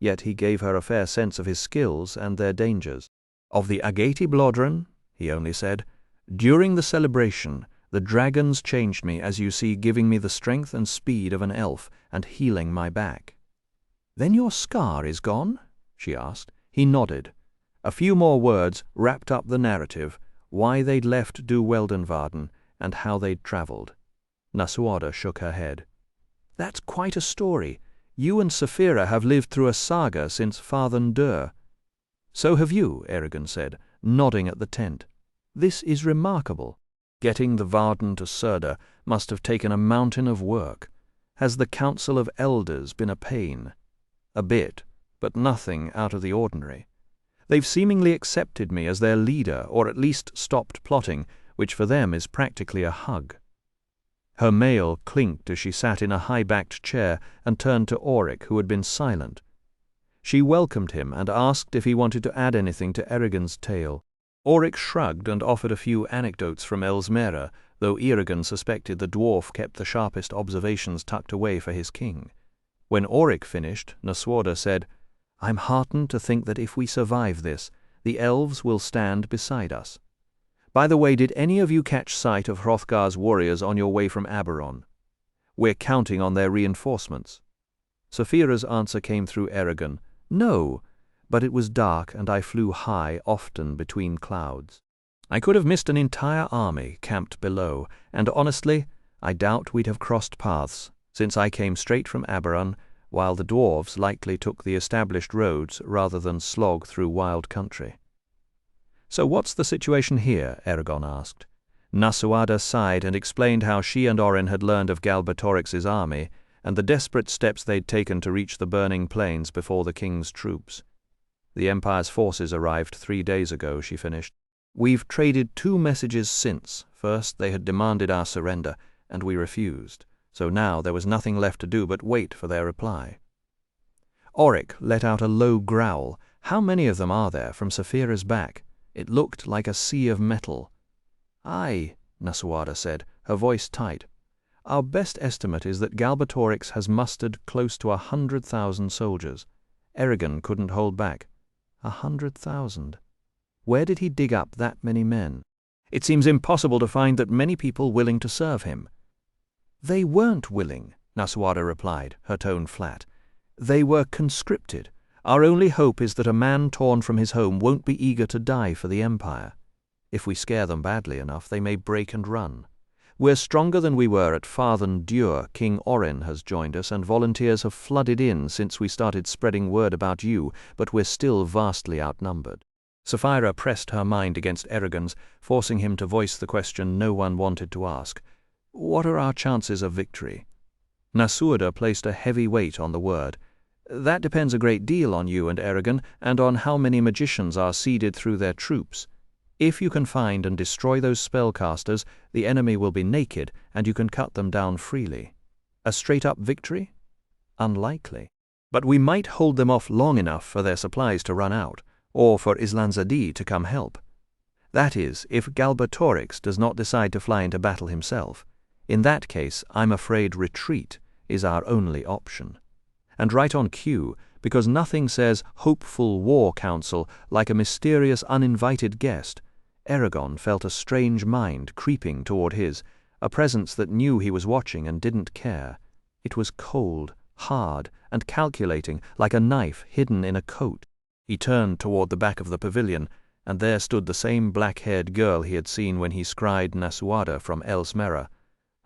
Yet he gave her a fair sense of his skills and their dangers. "Of the Agati Blodren," he only said, "during the celebration, the dragons changed me, as you see, giving me the strength and speed of an elf and healing my back." "Then your scar is gone?" she asked. He nodded. A few more words wrapped up the narrative, why they'd left Du Weldenvarden and how they'd travelled. Nasuada shook her head. "That's quite a story. You and Saphira have lived through a saga since Fathen Dur." "So have you," Eragon said, nodding at the tent. "This is remarkable. Getting the Varden to Surda must have taken a mountain of work. Has the Council of Elders been a pain?" "A bit, but nothing out of the ordinary. They've seemingly accepted me as their leader, or at least stopped plotting, which for them is practically a hug." Her mail clinked as she sat in a high-backed chair and turned to Auric, who had been silent. She welcomed him and asked if he wanted to add anything to Eragon's tale. Auric shrugged and offered a few anecdotes from Elsmera, though Eragon suspected the dwarf kept the sharpest observations tucked away for his king. When Auric finished, Nasuada said, "I'm heartened to think that if we survive this, the elves will stand beside us. By the way, did any of you catch sight of Hrothgar's warriors on your way from Aberon? We're counting on their reinforcements." Saphira's answer came through Eragon. "No, but it was dark and I flew high, often between clouds. I could have missed an entire army camped below, and honestly, I doubt we'd have crossed paths, since I came straight from Aberon, while the dwarves likely took the established roads rather than slog through wild country." "So what's the situation here?" Eragon asked. Nasuada sighed and explained how she and Orin had learned of Galbatorix's army, and the desperate steps they'd taken to reach the burning plains before the king's troops. "The Empire's forces arrived 3 days ago," she finished. "We've traded 2 messages since. First, they had demanded our surrender, and we refused. So now there was nothing left to do but wait for their reply." Auric let out a low growl. "How many of them are there from Saphira's back? It looked like a sea of metal." "Aye," Nasuada said, her voice tight. "Our best estimate is that Galbatorix has mustered close to 100,000 soldiers. Eragon couldn't hold back. 100,000. Where did he dig up that many men? It seems impossible to find that many people willing to serve him." "They weren't willing," Nasuada replied, her tone flat. "They were conscripted. Our only hope is that a man torn from his home won't be eager to die for the Empire. If we scare them badly enough, they may break and run. We're stronger than we were at Farthen Dure. King Orin has joined us, and volunteers have flooded in since we started spreading word about you, but we're still vastly outnumbered." Sapphira pressed her mind against Eragon's, forcing him to voice the question no one wanted to ask. "What are our chances of victory?" Nasuada placed a heavy weight on the word. "That depends a great deal on you and Eragon, and on how many magicians are seeded through their troops. If you can find and destroy those spellcasters, the enemy will be naked, and you can cut them down freely. A straight-up victory? Unlikely. But we might hold them off long enough for their supplies to run out, or for Islanzadi to come help. That is, if Galbatorix does not decide to fly into battle himself. In that case, I'm afraid retreat is our only option. And right on cue, because nothing says hopeful war council like a mysterious uninvited guest, Eragon felt a strange mind creeping toward his, a presence that knew he was watching and didn't care. It was cold, hard, and calculating, like a knife hidden in a coat. He turned toward the back of the pavilion, and there stood the same black-haired girl he had seen when he scried Nasuada from Elsmera,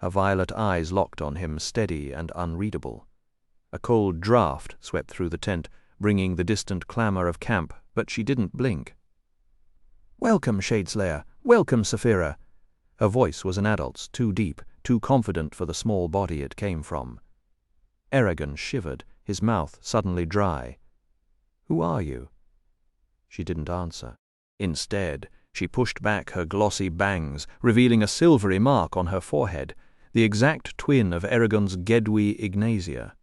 her violet eyes locked on him, steady and unreadable. A cold draught swept through the tent, bringing the distant clamor of camp, but she didn't blink. "Welcome, Shadeslayer! Welcome, Sapphira!" Her voice was an adult's, too deep, too confident for the small body it came from. Eragon shivered, his mouth suddenly dry. "Who are you?" She didn't answer. Instead, she pushed back her glossy bangs, revealing a silvery mark on her forehead, the exact twin of Eragon's Gedwi Ignacia.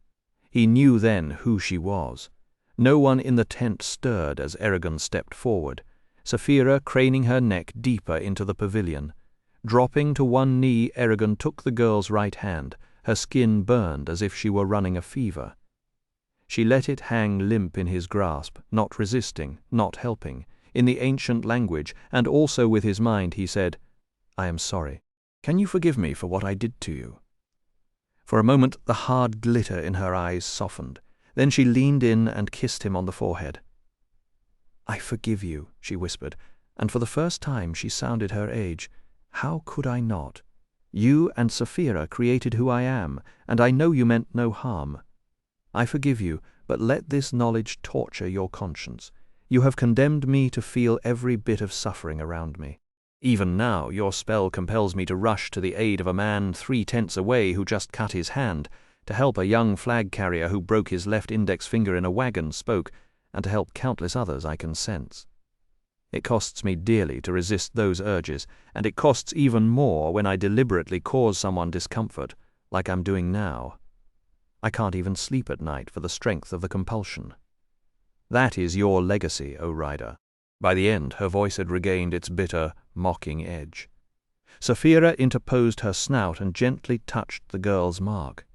He knew then who she was. No one in the tent stirred as Eragon stepped forward, Sapphira craning her neck deeper into the pavilion. Dropping to one knee, Eragon took the girl's right hand. Her skin burned as if she were running a fever. She let it hang limp in his grasp, not resisting, not helping. In the ancient language, and also with his mind, he said, "I am sorry. Can you forgive me for what I did to you?" For a moment the hard glitter in her eyes softened. Then she leaned in and kissed him on the forehead. "I forgive you," she whispered, and for the first time she sounded her age. "How could I not? You and Sapphira created who I am, and I know you meant no harm. I forgive you, but let this knowledge torture your conscience. You have condemned me to feel every bit of suffering around me. Even now your spell compels me to rush to the aid of a man 3 tents away who just cut his hand, to help a young flag carrier who broke his left index finger in a wagon spoke, and to help countless others I can sense. It costs me dearly to resist those urges, and it costs even more when I deliberately cause someone discomfort, like I'm doing now. I can't even sleep at night for the strength of the compulsion. That is your legacy, O Rider." By the end, her voice had regained its bitter, mocking edge. Sapphira interposed her snout and gently touched the girl's mark.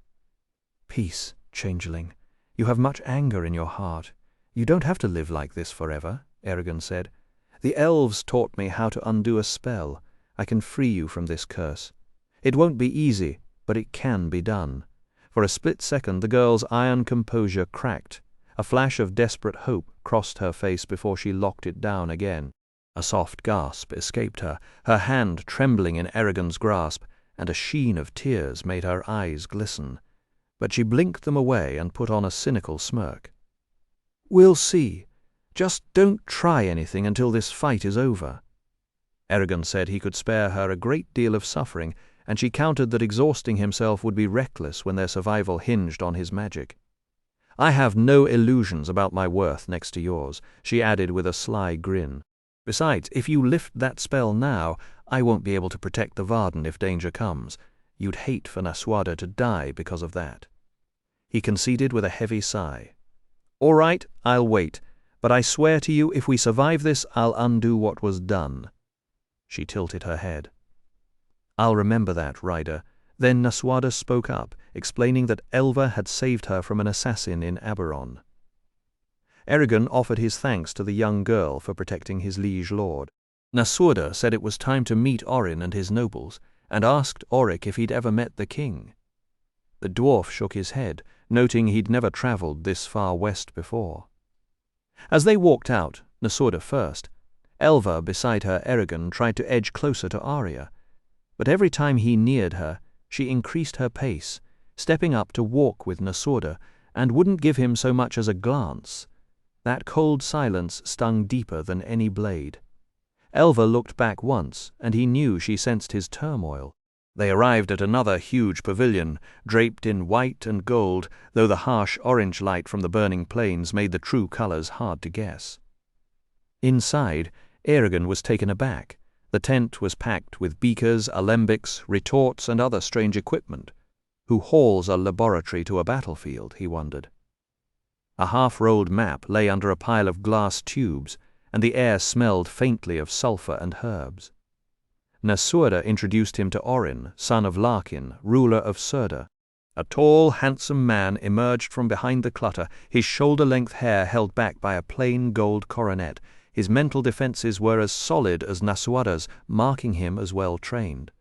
"Peace, changeling. You have much anger in your heart. You don't have to live like this forever," Eragon said. "The elves taught me how to undo a spell. I can free you from this curse. It won't be easy, but it can be done." For a split second the girl's iron composure cracked. A flash of desperate hope crossed her face before she locked it down again. A soft gasp escaped her, her hand trembling in Eragon's grasp, and a sheen of tears made her eyes glisten. But she blinked them away and put on a cynical smirk. "We'll see. Just don't try anything until this fight is over." Eragon said he could spare her a great deal of suffering, and she countered that exhausting himself would be reckless when their survival hinged on his magic. "I have no illusions about my worth next to yours," she added with a sly grin. "Besides, if you lift that spell now, I won't be able to protect the Varden if danger comes. You'd hate for Nasuada to die because of that." He conceded with a heavy sigh. "All right, I'll wait, but I swear to you if we survive this, I'll undo what was done." She tilted her head. "I'll remember that, Rider." Then Nasuada spoke up, explaining that Elva had saved her from an assassin in Aberon. Eragon offered his thanks to the young girl for protecting his liege lord. Nasuada said it was time to meet Orin and his nobles, and asked Oric if he'd ever met the king. The dwarf shook his head, noting he'd never travelled this far west before. As they walked out, Nasuada first, Elva beside her Eragon tried to edge closer to Arya. But every time he neared her, she increased her pace, stepping up to walk with Nasorda, and wouldn't give him so much as a glance. That cold silence stung deeper than any blade. Elva looked back once, and he knew she sensed his turmoil. They arrived at another huge pavilion, draped in white and gold, though the harsh orange light from the burning plains made the true colors hard to guess. Inside, Eragon was taken aback. The tent was packed with beakers, alembics, retorts, and other strange equipment. Who hauls a laboratory to a battlefield, he wondered. A half-rolled map lay under a pile of glass tubes, and the air smelled faintly of sulphur and herbs. Nasorda introduced him to Orin, son of Larkin, ruler of Surda. A tall, handsome man emerged from behind the clutter, his shoulder-length hair held back by a plain gold coronet. His mental defenses were as solid as Nasorda's, marking him as well-trained.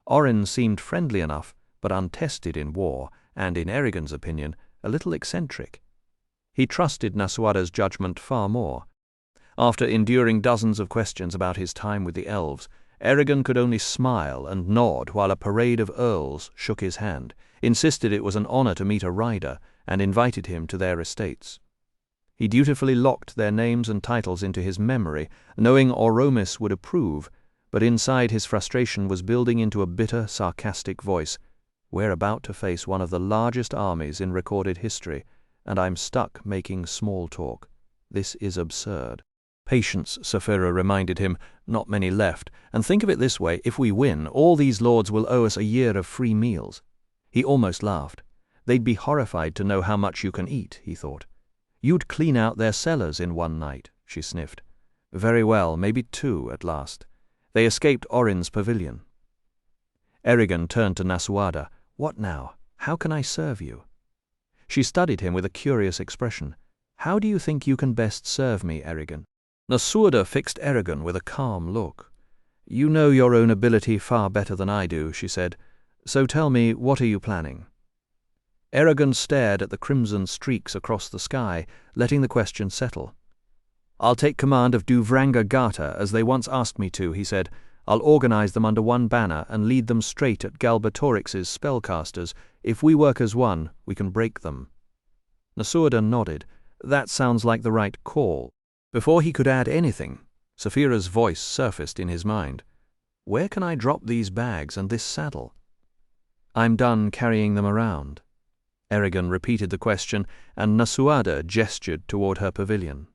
Orin seemed friendly enough, but untested in war, and, in Eragon's opinion, a little eccentric. He trusted Nasorda's judgment far more. After enduring dozens of questions about his time with the elves, Eragon could only smile and nod while a parade of earls shook his hand, insisted it was an honor to meet a rider, and invited him to their estates. He dutifully locked their names and titles into his memory, knowing Oromis would approve, but inside his frustration was building into a bitter, sarcastic voice. We're about to face one of the largest armies in recorded history, and I'm stuck making small talk. This is absurd. Patience, Saphira reminded him, not many left, and think of it this way, if we win, all these lords will owe us a year of free meals. He almost laughed. They'd be horrified to know how much you can eat, he thought. You'd clean out their cellars in one night, she sniffed. Very well, maybe 2 at last. They escaped Orin's pavilion. Eragon turned to Nasorda. What now? How can I serve you? She studied him with a curious expression. How do you think you can best serve me, Eragon? Nasorda fixed Eragon with a calm look. You know your own ability far better than I do, she said. So tell me, what are you planning? Eragon stared at the crimson streaks across the sky, letting the question settle. I'll take command of Duvranga Gata, as they once asked me to, he said. I'll organize them under one banner and lead them straight at Galbatorix's spellcasters. If we work as one, we can break them. Nasorda nodded. That sounds like the right call. Before he could add anything, Saphira's voice surfaced in his mind. Where can I drop these bags and this saddle? I'm done carrying them around. Eragon repeated the question, and Nasorda gestured toward her pavilion.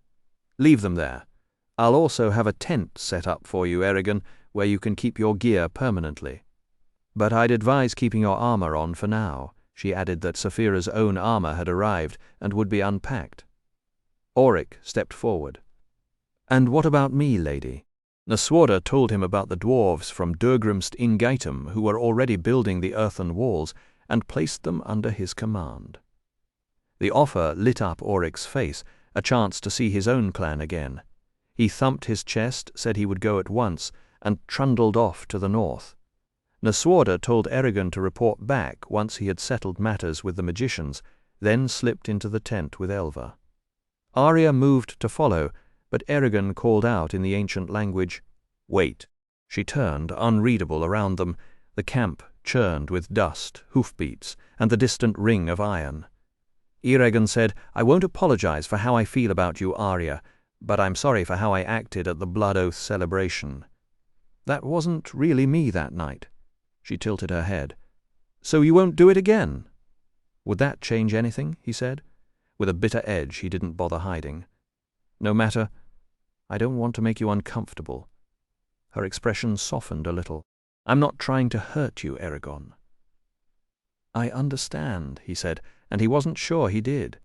Leave them there. I'll also have a tent set up for you, Eragon, where you can keep your gear permanently. But I'd advise keeping your armor on for now. She added that Saphira's own armor had arrived and would be unpacked. Auric stepped forward. And what about me, lady? Nasorda told him about the dwarves from Durgrimst Ingaitum who were already building the earthen walls, and placed them under his command. The offer lit up Auric's face, a chance to see his own clan again. He thumped his chest, said he would go at once, and trundled off to the north. Nasorda told Eragon to report back once he had settled matters with the magicians, then slipped into the tent with Elva. Arya moved to follow, but Eragon called out in the ancient language, Wait. She turned, unreadable, around them. The camp churned with dust, hoofbeats, and the distant ring of iron. Eragon said, I won't apologize for how I feel about you, Arya, but I'm sorry for how I acted at the Blood Oath celebration. That wasn't really me that night. She tilted her head. So you won't do it again? Would that change anything? He said, with a bitter edge he didn't bother hiding. No matter. I don't want to make you uncomfortable. Her expression softened a little. I'm not trying to hurt you, Eragon. I understand, he said, and he wasn't sure he did.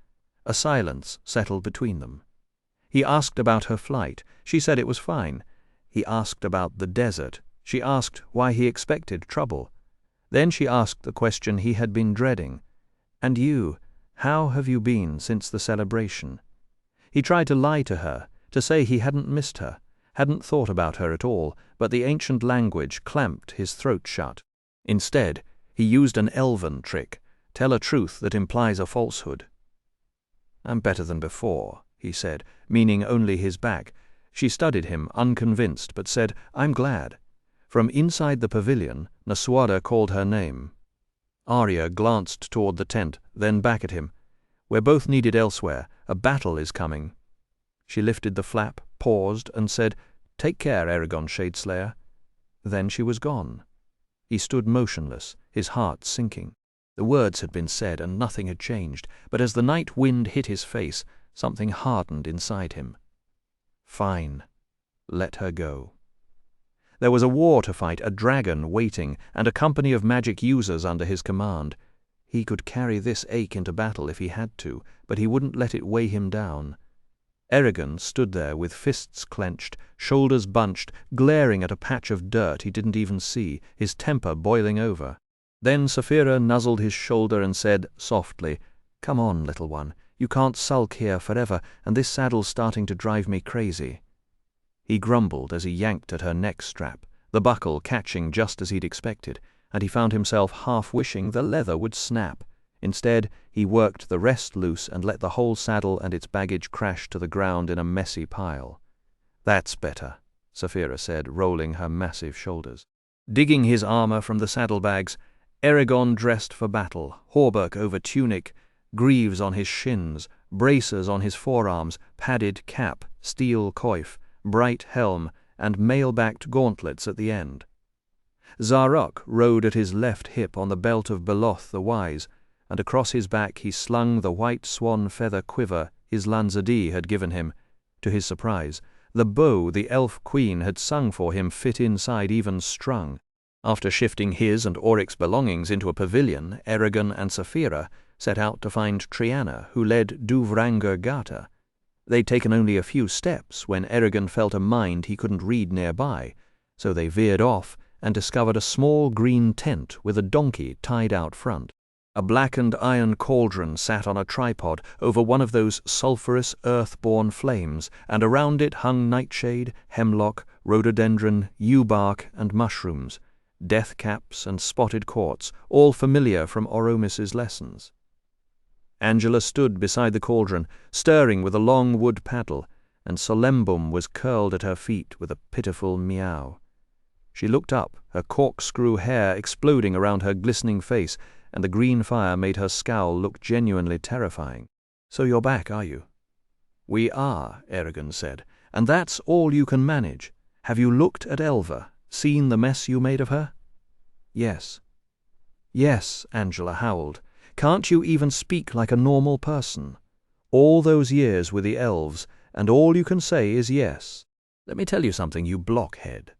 A silence settled between them. He asked about her flight. She said it was fine. He asked about the desert. She asked why he expected trouble. Then she asked the question he had been dreading. And you, how have you been since the celebration? He tried to lie to her, to say he hadn't missed her, hadn't thought about her at all, but the ancient language clamped his throat shut. Instead, he used an elven trick, tell a truth that implies a falsehood. I'm better than before, he said, meaning only his back. She studied him, unconvinced, but said, I'm glad. From inside the pavilion, Nasuada called her name. Arya glanced toward the tent, then back at him. "We're both needed elsewhere. A battle is coming." She lifted the flap, paused, and said, "Take care, Eragon Shadeslayer." Then she was gone. He stood motionless, his heart sinking. The words had been said, and nothing had changed, but as the night wind hit his face, something hardened inside him. Fine. Let her go. There was a war to fight, a dragon waiting, and a company of magic users under his command. He could carry this ache into battle if he had to, but he wouldn't let it weigh him down. Eragon stood there with fists clenched, shoulders bunched, glaring at a patch of dirt he didn't even see, his temper boiling over. Then Saphira nuzzled his shoulder and said softly, "Come on, little one. You can't sulk here forever, and this saddle's starting to drive me crazy." He grumbled as he yanked at her neck strap, the buckle catching just as he'd expected, and he found himself half wishing the leather would snap. Instead, he worked the rest loose and let the whole saddle and its baggage crash to the ground in a messy pile. "That's better," Saphira said, rolling her massive shoulders. Digging his armor from the saddlebags, Eragon dressed for battle, hauberk over tunic, greaves on his shins, bracers on his forearms, padded cap, steel coif, bright helm, and mail-backed gauntlets at the end. Zarok rode at his left hip on the belt of Beloth the Wise, and across his back he slung the white swan feather quiver his Lanzadi had given him. To his surprise, the bow the elf queen had sung for him fit inside even strung. After shifting his and Oryx's belongings into a pavilion, Eragon and Saphira set out to find Triana, who led Duvrangur Gata. They'd taken only a few steps when Eragon felt a mind he couldn't read nearby, so they veered off and discovered a small green tent with a donkey tied out front. A blackened iron cauldron sat on a tripod over one of those sulphurous earth-born flames, and around it hung nightshade, hemlock, rhododendron, yew-bark, and mushrooms, death caps and spotted quartz, all familiar from Oromis's lessons. Angela stood beside the cauldron, stirring with a long wood paddle, and Solembum was curled at her feet with a pitiful meow. She looked up, her corkscrew hair exploding around her glistening face, and the green fire made her scowl look genuinely terrifying. "So you're back, are you?" "We are," Eragon said, "and that's all you can manage. Have you looked at Elva, seen the mess you made of her?" "Yes." "Yes," Angela howled. "Can't you even speak like a normal person? All those years with the elves, and all you can say is yes. Let me tell you something, you blockhead."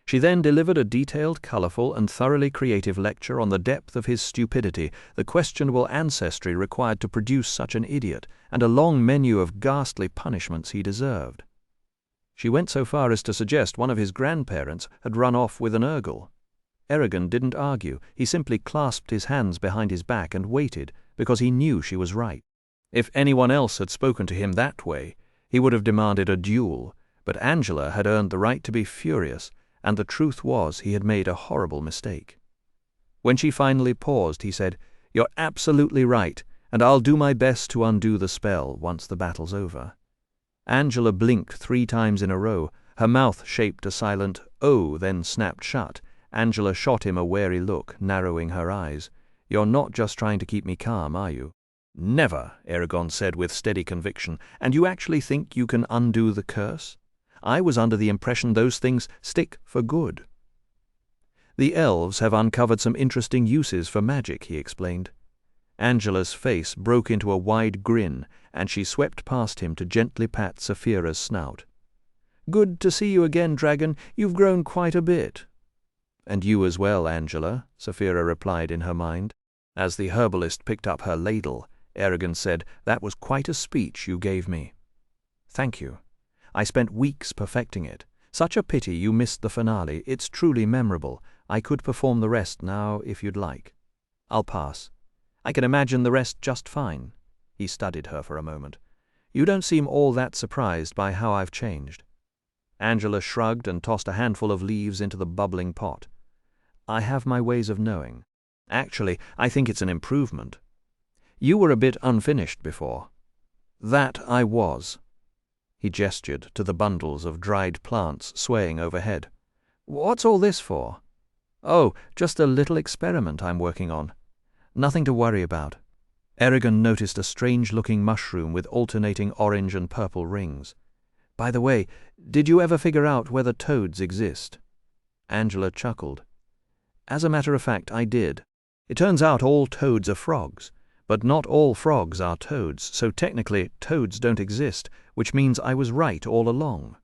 She then delivered a detailed, colourful, and thoroughly creative lecture on the depth of his stupidity, the questionable ancestry required to produce such an idiot, and a long menu of ghastly punishments he deserved. She went so far as to suggest one of his grandparents had run off with an Urgle. Eragon didn't argue. He simply clasped his hands behind his back and waited, because he knew she was right. If anyone else had spoken to him that way, he would have demanded a duel, but Angela had earned the right to be furious, and the truth was he had made a horrible mistake. When she finally paused, he said, "You're absolutely right, and I'll do my best to undo the spell once the battle's over." Angela blinked 3 times in a row. Her mouth shaped a silent "oh," then snapped shut. Angela shot him a wary look, narrowing her eyes. "You're not just trying to keep me calm, are you?" "Never," Eragon said with steady conviction. "And you actually think you can undo the curse? I was under the impression those things stick for good." "The elves have uncovered some interesting uses for magic," he explained. Angela's face broke into a wide grin, and she swept past him to gently pat Saphira's snout. "Good to see you again, dragon. You've grown quite a bit." "And you as well, Angela," Saphira replied in her mind. As the herbalist picked up her ladle, Eragon said, "That was quite a speech you gave me." "Thank you. I spent weeks perfecting it. Such a pity you missed the finale. It's truly memorable. I could perform the rest now if you'd like." "I'll pass. I can imagine the rest just fine." He studied her for a moment. "You don't seem all that surprised by how I've changed." Angela shrugged and tossed a handful of leaves into the bubbling pot. "I have my ways of knowing. Actually, I think it's an improvement. You were a bit unfinished before." "That I was." He gestured to the bundles of dried plants swaying overhead. What's all this for? Oh, just a little experiment I'm working on. Nothing to worry about. Eragon noticed a strange-looking mushroom with alternating orange and purple rings. By the way, did you ever figure out whether toads exist? Angela chuckled. As a matter of fact, I did. It turns out all toads are frogs, but not all frogs are toads, so technically toads don't exist, which means I was right all along.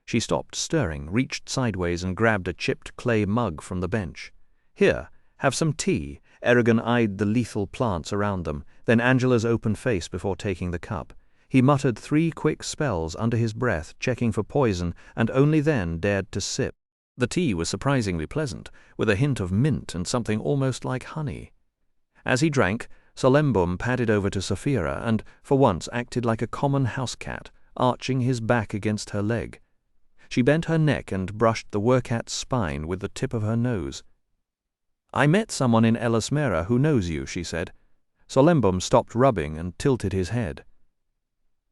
She stopped stirring, reached sideways and grabbed a chipped clay mug from the bench. Here, have some tea. Eragon eyed the lethal plants around them, then Angela's open face before taking the cup. He muttered 3 quick spells under his breath, checking for poison, and only then dared to sip. The tea was surprisingly pleasant, with a hint of mint and something almost like honey. As he drank, Solembum padded over to Saphira and, for once, acted like a common house cat, arching his back against her leg. She bent her neck and brushed the workat's spine with the tip of her nose. I met someone in Eldest who knows you, she said. Solembum stopped rubbing and tilted his head.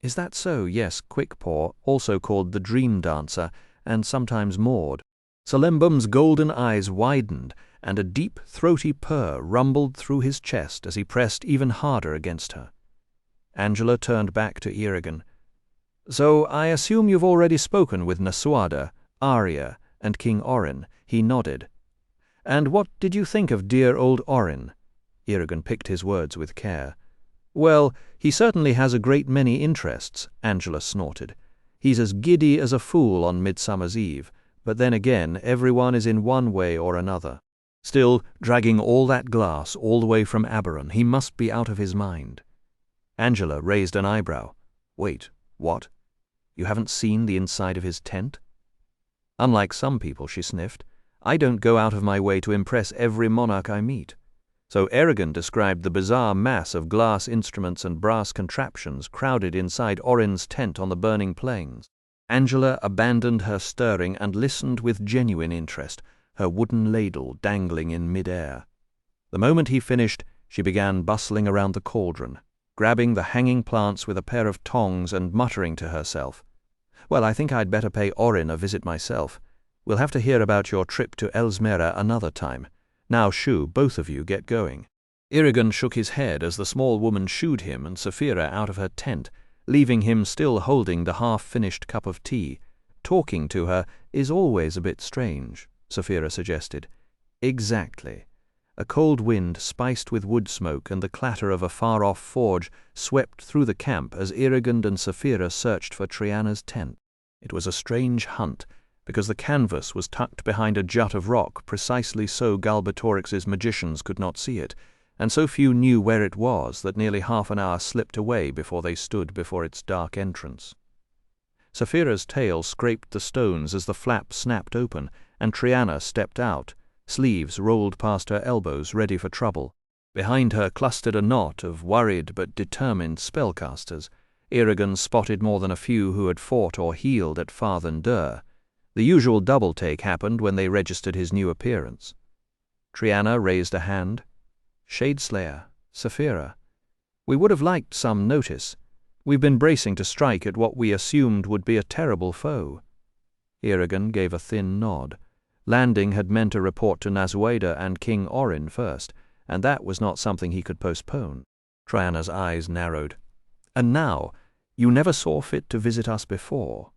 Is that so? Yes, Quickpaw, also called the Dream Dancer, and sometimes Maud. Solembum's golden eyes widened, and a deep, throaty purr rumbled through his chest as he pressed even harder against her. Angela turned back to Eragon. So I assume you've already spoken with Nasuada, Arya, and King Orin. He nodded. And what did you think of dear old Orin? Eragon picked his words with care. Well, he certainly has a great many interests, Angela snorted. He's as giddy as a fool on Midsummer's Eve, but then again everyone is in one way or another. Still, dragging all that glass all the way from Aberon, he must be out of his mind. Angela raised an eyebrow. Wait, what? You haven't seen the inside of his tent? Unlike some people, she sniffed, I don't go out of my way to impress every monarch I meet. So Eragon described the bizarre mass of glass instruments and brass contraptions crowded inside Orin's tent on the burning plains. Angela abandoned her stirring and listened with genuine interest, her wooden ladle dangling in mid-air. The moment he finished, she began bustling around the cauldron, grabbing the hanging plants with a pair of tongs and muttering to herself. Well, I think I'd better pay Orin a visit myself. We'll have to hear about your trip to Eldest another time. Now, shoo, both of you get going. Eragon shook his head as the small woman shooed him and Saphira out of her tent, leaving him still holding the half-finished cup of tea. Talking to her is always a bit strange, Saphira suggested. Exactly. A cold wind spiced with wood smoke and the clatter of a far-off forge swept through the camp as Eragon and Saphira searched for Triana's tent. It was a strange hunt, because the canvas was tucked behind a jut of rock precisely so Galbatorix's magicians could not see it, and so few knew where it was that nearly half an hour slipped away before they stood before its dark entrance. Saphira's tail scraped the stones as the flap snapped open, and Triana stepped out, sleeves rolled past her elbows ready for trouble. Behind her clustered a knot of worried but determined spellcasters. Eragon spotted more than a few who had fought or healed at Farthen Dur. The usual double-take happened when they registered his new appearance. Triana raised a hand. Shadeslayer, Saphira. We would have liked some notice. We've been bracing to strike at what we assumed would be a terrible foe. Eragon gave a thin nod. Landing had meant a report to Nasuada and King Orin first, and that was not something he could postpone. Triana's eyes narrowed. And now, you never saw fit to visit us before,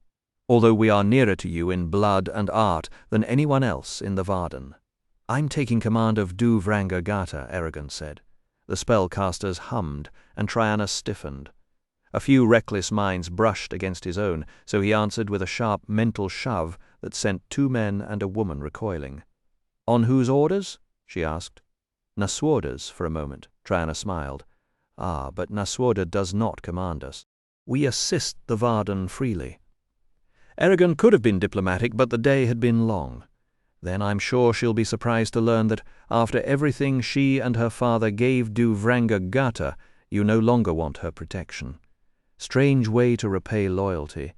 although we are nearer to you in blood and art than anyone else in the Varden. I'm taking command of Vranga Gata, Eragon said. The spellcasters hummed, and Triana stiffened. A few reckless minds brushed against his own, so he answered with a sharp mental shove that sent 2 men and a woman recoiling. On whose orders? She asked. Nasuada's, for a moment. Triana smiled. Ah, but Nasuada does not command us. We assist the Varden freely. Eragon could have been diplomatic, but the day had been long. Then I'm sure she'll be surprised to learn that after everything she and her father gave Vranga Gata, you no longer want her protection. Strange way to repay loyalty,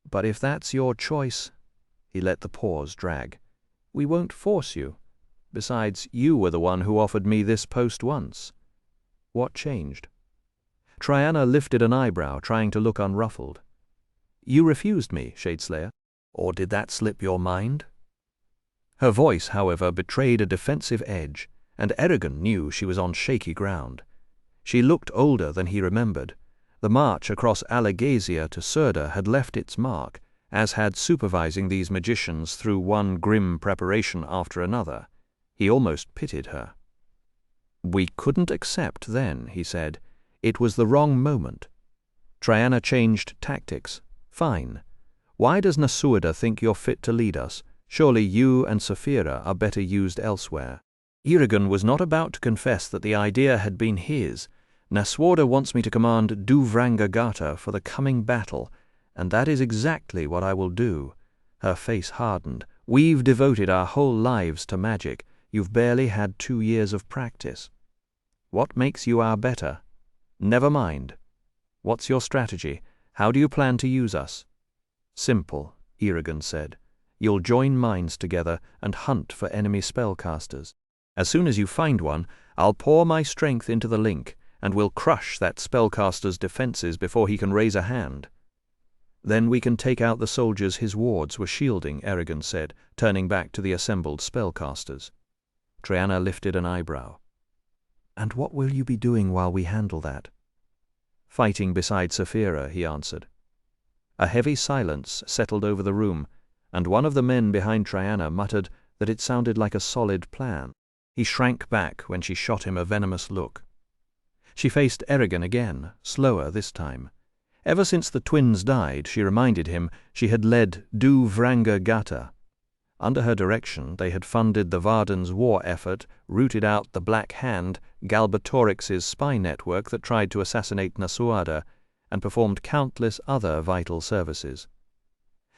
but if that's your choice— He let the pause drag. We won't force you. Besides, you were the one who offered me this post once. What changed? Triana lifted an eyebrow, trying to look unruffled. You refused me, Shadeslayer. Or did that slip your mind? Her voice, however, betrayed a defensive edge, and Eragon knew she was on shaky ground. She looked older than he remembered. The march across Alagasia to Surda had left its mark, as had supervising these magicians through one grim preparation after another. He almost pitied her. "We couldn't accept then," he said. "It was the wrong moment. Triana changed tactics. Fine. Why does Nasuada think you're fit to lead us? Surely you and Saphira are better used elsewhere." Eragon was not about to confess that the idea had been his. "Nasuada wants me to command Duvrangagata for the coming battle, and that is exactly what I will do." Her face hardened. "We've devoted our whole lives to magic. You've barely had 2 years of practice. What makes you our better? Never mind. What's your strategy? How do you plan to use us?" "Simple," Eragon said. "You'll join minds together and hunt for enemy spellcasters. As soon as you find one, I'll pour my strength into the link, and we'll crush that spellcaster's defenses before he can raise a hand. Then we can take out the soldiers his wards were shielding," Eragon said, turning back to the assembled spellcasters. Triana lifted an eyebrow. "And what will you be doing while we handle that?" "Fighting beside Saphira," he answered. A heavy silence settled over the room, and one of the men behind Triana muttered that it sounded like a solid plan. He shrank back when she shot him a venomous look. She faced Eragon again, slower this time. Ever since the twins died, she reminded him, she had led Duvrangagata. Under her direction, they had funded the Varden's war effort, rooted out the Black Hand, Galbatorix's spy network that tried to assassinate Nasuada, and performed countless other vital services.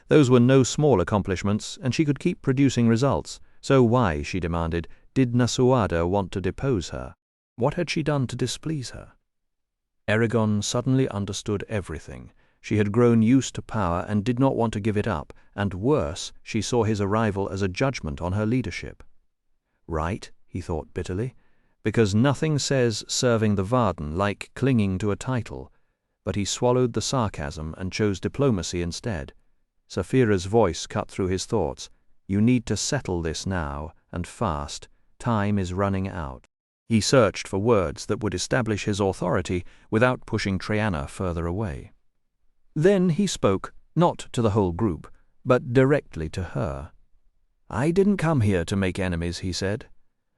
Those were no small accomplishments, and she could keep producing results. So why, she demanded, did Nasuada want to depose her? What had she done to displease her? Eragon suddenly understood everything. She had grown used to power and did not want to give it up, and worse, she saw his arrival as a judgment on her leadership. Right, he thought bitterly, because nothing says serving the Varden like clinging to a title. But he swallowed the sarcasm and chose diplomacy instead. Saphira's voice cut through his thoughts. "You need to settle this now, and fast. Time is running out." He searched for words that would establish his authority without pushing Triana further away. Then he spoke, not to the whole group, but directly to her. "I didn't come here to make enemies," he said.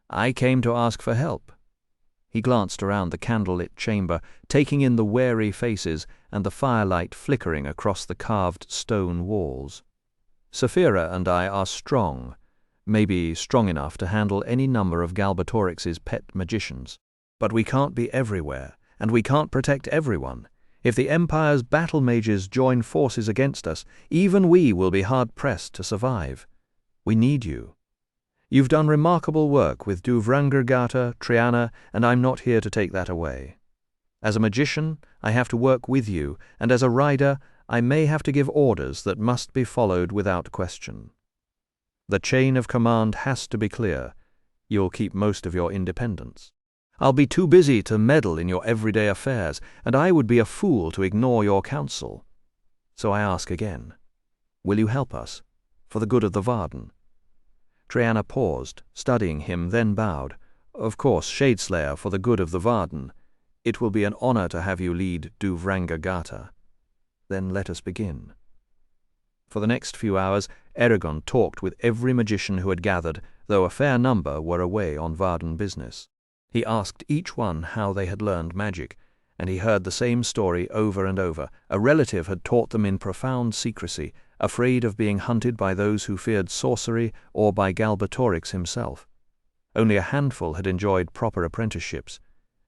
"I came to ask for help." He glanced around the candlelit chamber, taking in the wary faces and the firelight flickering across the carved stone walls. "Saphira and I are strong, maybe strong enough to handle any number of Galbatorix's pet magicians. But we can't be everywhere, and we can't protect everyone. If the Empire's battle mages join forces against us, even we will be hard-pressed to survive. We need you. You've done remarkable work with Duvrangagata, Triana, and I'm not here to take that away. As a magician, I have to work with you, and as a rider, I may have to give orders that must be followed without question. The chain of command has to be clear. You'll keep most of your independence. I'll be too busy to meddle in your everyday affairs, and I would be a fool to ignore your counsel. So I ask again, will you help us, for the good of the Varden?" Triana paused, studying him, then bowed. "Of course, Shadeslayer, for the good of the Varden. It will be an honor to have you lead Duvrangagata. Then let us begin." For the next few hours, Eragon talked with every magician who had gathered, though a fair number were away on Varden business. He asked each one how they had learned magic, and he heard the same story over and over. A relative had taught them in profound secrecy, afraid of being hunted by those who feared sorcery or by Galbatorix himself. Only a handful had enjoyed proper apprenticeships.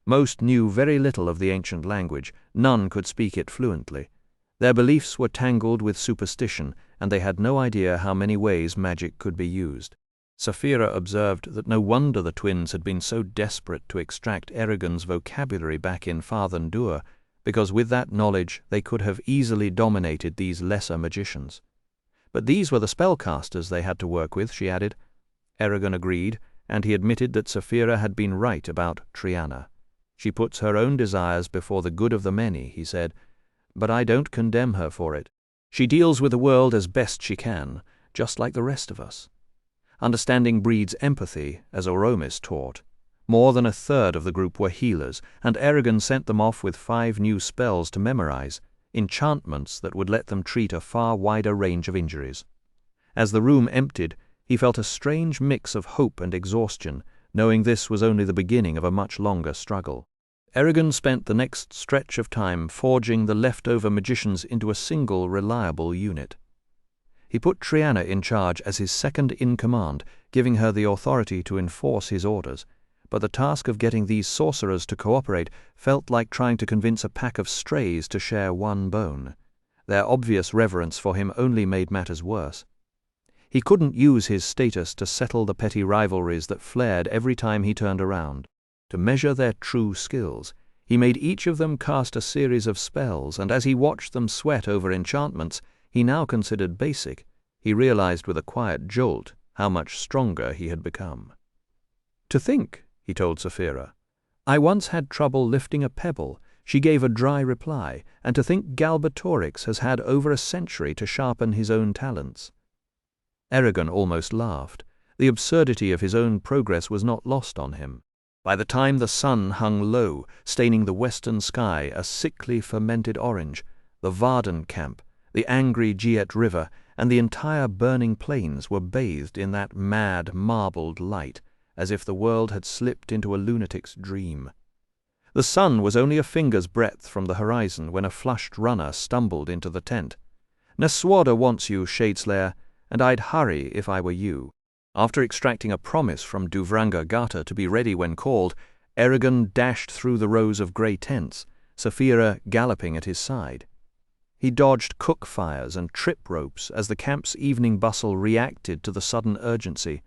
Most knew very little of the ancient language, none could speak it fluently. Their beliefs were tangled with superstition, and they had no idea how many ways magic could be used. Saphira observed that no wonder the twins had been so desperate to extract Eragon's vocabulary back in Farthen-Dur, because with that knowledge they could have easily dominated these lesser magicians. But these were the spellcasters they had to work with, she added. Eragon agreed, and he admitted that Saphira had been right about Triana. She puts her own desires before the good of the many, he said, but I don't condemn her for it. She deals with the world as best she can, just like the rest of us. Understanding breeds empathy, as Oromis taught. More than a third of the group were healers, and Eragon sent them off with 5 new spells to memorize, enchantments that would let them treat a far wider range of injuries. As the room emptied, he felt a strange mix of hope and exhaustion, knowing this was only the beginning of a much longer struggle. Eragon spent the next stretch of time forging the leftover magicians into a single reliable unit. He put Triana in charge as his second-in-command, giving her the authority to enforce his orders, but the task of getting these sorcerers to cooperate felt like trying to convince a pack of strays to share one bone. Their obvious reverence for him only made matters worse. He couldn't use his status to settle the petty rivalries that flared every time he turned around. To measure their true skills, he made each of them cast a series of spells, and as he watched them sweat over enchantments he now considered basic, he realized with a quiet jolt how much stronger he had become. "To think," he told Saphira, "I once had trouble lifting a pebble." She gave a dry reply, "And to think Galbatorix has had over a century to sharpen his own talents." Eragon almost laughed. The absurdity of his own progress was not lost on him. By the time the sun hung low, staining the western sky a sickly fermented orange, the Varden camp, the angry Giet River, and the entire burning plains were bathed in that mad, marbled light, as if the world had slipped into a lunatic's dream. The sun was only a finger's breadth from the horizon when a flushed runner stumbled into the tent. "Neswada wants you, Shadeslayer, and I'd hurry if I were you." After extracting a promise from Duvranga Gata to be ready when called, Eragon dashed through the rows of grey tents, Saphira galloping at his side. He dodged cook fires and trip ropes as the camp's evening bustle reacted to the sudden urgency.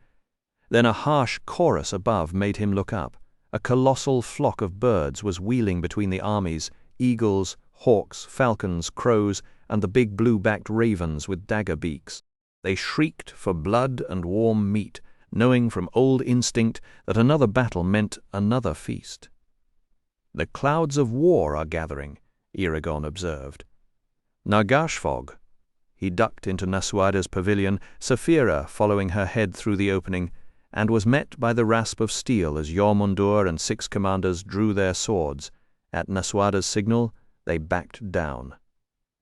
Then a harsh chorus above made him look up. A colossal flock of birds was wheeling between the armies, eagles, hawks, falcons, crows, and the big blue-backed ravens with dagger beaks. They shrieked for blood and warm meat, knowing from old instinct that another battle meant another feast. "The clouds of war are gathering," Eragon observed. "Nargashfog." He ducked into Naswada's pavilion, Saphira following her head through the opening, and was met by the rasp of steel as Jormundur and 6 commanders drew their swords. At Naswada's signal, they backed down.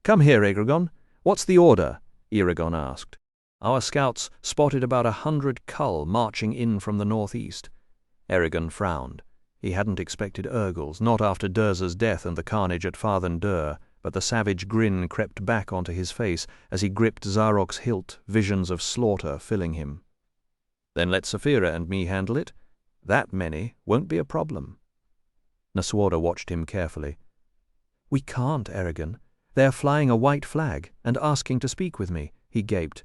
"Come here, Eragon. What's the order?" Eragon asked. "Our scouts spotted about 100 cull marching in from the northeast." Eragon frowned. He hadn't expected Urgles, not after Durza's death and the carnage at Farthen Dur, but the savage grin crept back onto his face as he gripped Zarok's hilt, visions of slaughter filling him. "Then let Saphira and me handle it. That many won't be a problem." Naswada watched him carefully. "We can't, Eragon. They're flying a white flag and asking to speak with me," he gaped.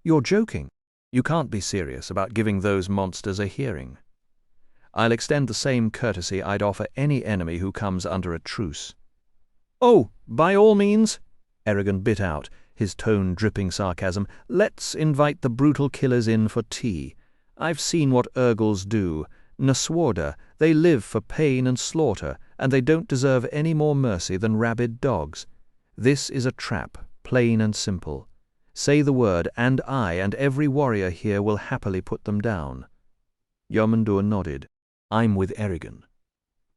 "You're joking. You can't be serious about giving those monsters a hearing." "I'll extend the same courtesy I'd offer any enemy who comes under a truce." "Oh, by all means," Eragon bit out, his tone dripping sarcasm. "Let's invite the brutal killers in for tea. I've seen what Urgles do. Naswada, they live for pain and slaughter, and they don't deserve any more mercy than rabid dogs. This is a trap, plain and simple. Say the word, and I and every warrior here will happily put them down." Jormundur nodded. "I'm with Eragon."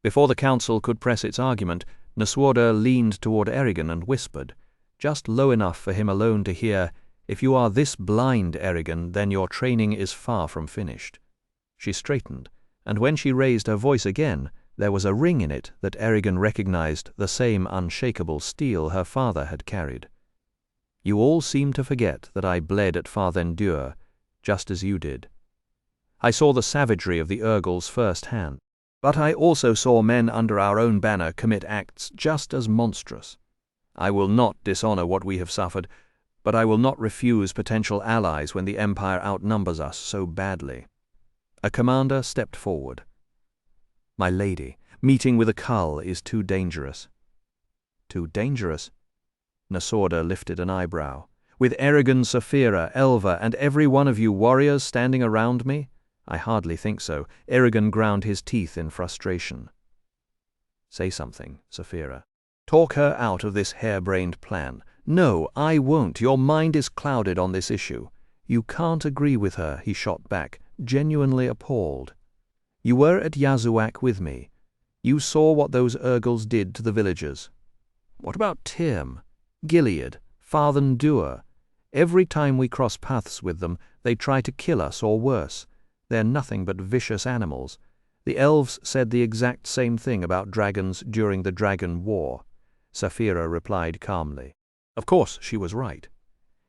Before the council could press its argument, Naswada leaned toward Eragon and whispered, just low enough for him alone to hear, "If you are this blind, Eragon, then your training is far from finished." She straightened, and when she raised her voice again, there was a ring in it that Eragon recognized, the same unshakable steel her father had carried. "You all seem to forget that I bled at Farthen Dur, just as you did. I saw the savagery of the Urgles firsthand, but I also saw men under our own banner commit acts just as monstrous. I will not dishonor what we have suffered, but I will not refuse potential allies when the Empire outnumbers us so badly." A commander stepped forward. "My lady, meeting with a cull is too dangerous." "Too dangerous?" Naswada lifted an eyebrow. "With Eragon, Saphira, Elva, and every one of you warriors standing around me? I hardly think so." Eragon ground his teeth in frustration. "Say something, Saphira. Talk her out of this harebrained plan." "No, I won't. Your mind is clouded on this issue. "You can't agree with her," he shot back, genuinely appalled. "You were at Yazuak with me. You saw what those Urgles did to the villagers. What about Tyrm, Gilead, Farthen Dua? Every time we cross paths with them, they try to kill us or worse. They're nothing but vicious animals. The elves said the exact same thing about dragons during the Dragon War." Saphira replied calmly. Of course, she was right.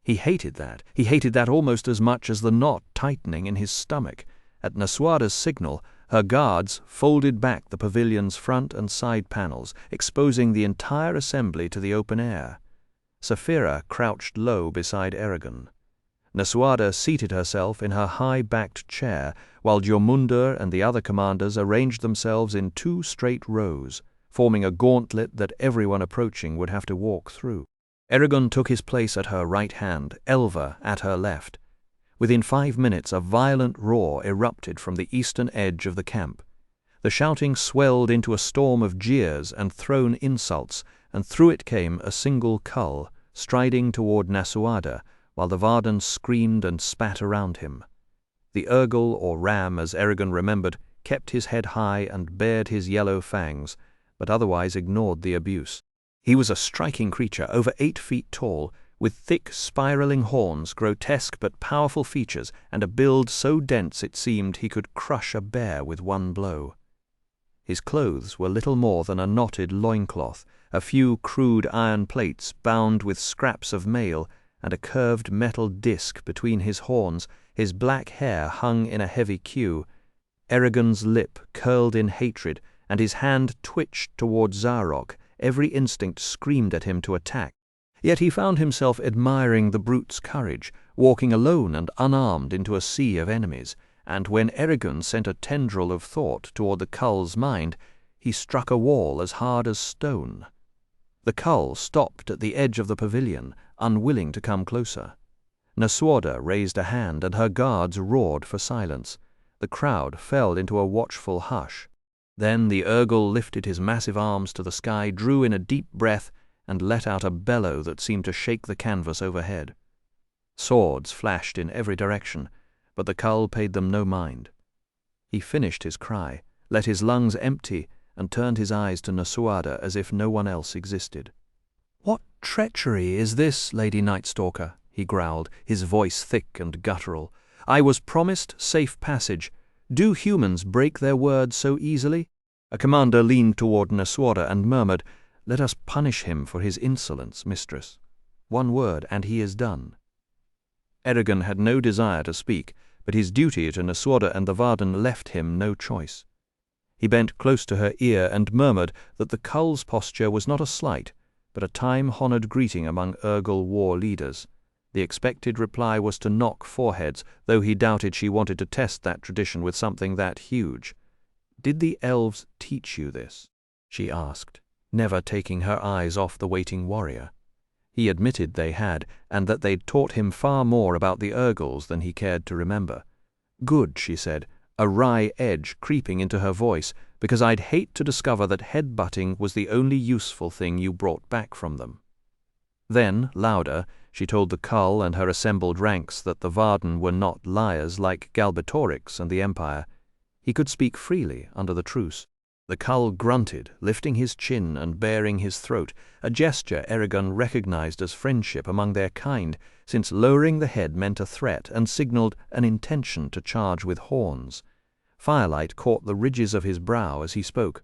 He hated that. He hated that almost as much as the knot tightening in his stomach. At Nasuada's signal, her guards folded back the pavilion's front and side panels, exposing the entire assembly to the open air. Saphira crouched low beside Eragon. Nasuada seated herself in her high-backed chair, while Jormundur and the other commanders arranged themselves in 2 straight rows, forming a gauntlet that everyone approaching would have to walk through. Eragon took his place at her right hand, Elva at her left. Within 5 minutes a violent roar erupted from the eastern edge of the camp. The shouting swelled into a storm of jeers and thrown insults, and through it came a single cull, striding toward Nasuada, while the Varden screamed and spat around him. The Urgle, or ram as Eragon remembered, kept his head high and bared his yellow fangs, but otherwise ignored the abuse. He was a striking creature, over 8 feet tall, with thick, spiraling horns, grotesque but powerful features, and a build so dense it seemed he could crush a bear with one blow. His clothes were little more than a knotted loincloth, a few crude iron plates bound with scraps of mail, and a curved metal disc between his horns. His black hair hung in a heavy queue. Eragon's lip curled in hatred, and his hand twitched toward Zarok. Every instinct screamed at him to attack. Yet he found himself admiring the brute's courage, walking alone and unarmed into a sea of enemies, and when Eragon sent a tendril of thought toward the cull's mind, he struck a wall as hard as stone. The cull stopped at the edge of the pavilion, unwilling to come closer. Nasuada raised a hand, and her guards roared for silence. The crowd fell into a watchful hush. Then the Urgle lifted his massive arms to the sky, drew in a deep breath, and let out a bellow that seemed to shake the canvas overhead. Swords flashed in every direction, but the cull paid them no mind. He finished his cry, let his lungs empty, and turned his eyes to Nasuada as if no one else existed. "What treachery is this, Lady Nightstalker?" he growled, his voice thick and guttural. "I was promised safe passage. Do humans break their word so easily?" A commander leaned toward Nasuada and murmured, "Let us punish him for his insolence, mistress. One word, and he is done." Eragon had no desire to speak, but his duty to Nasuada and the Varden left him no choice. He bent close to her ear and murmured that the cull's posture was not a slight, but a time-honored greeting among Urgle war leaders. The expected reply was to knock foreheads, though he doubted she wanted to test that tradition with something that huge. "Did the elves teach you this?" she asked, never taking her eyes off the waiting warrior. He admitted they had, and that they'd taught him far more about the Urgles than he cared to remember. "Good," she said, a wry edge creeping into her voice, "because I'd hate to discover that head-butting was the only useful thing you brought back from them." Then, louder, she told the cull and her assembled ranks that the Varden were not liars like Galbatorix and the Empire. He could speak freely under the truce. The cull grunted, lifting his chin and baring his throat, a gesture Eragon recognized as friendship among their kind, since lowering the head meant a threat and signaled an intention to charge with horns. Firelight caught the ridges of his brow as he spoke.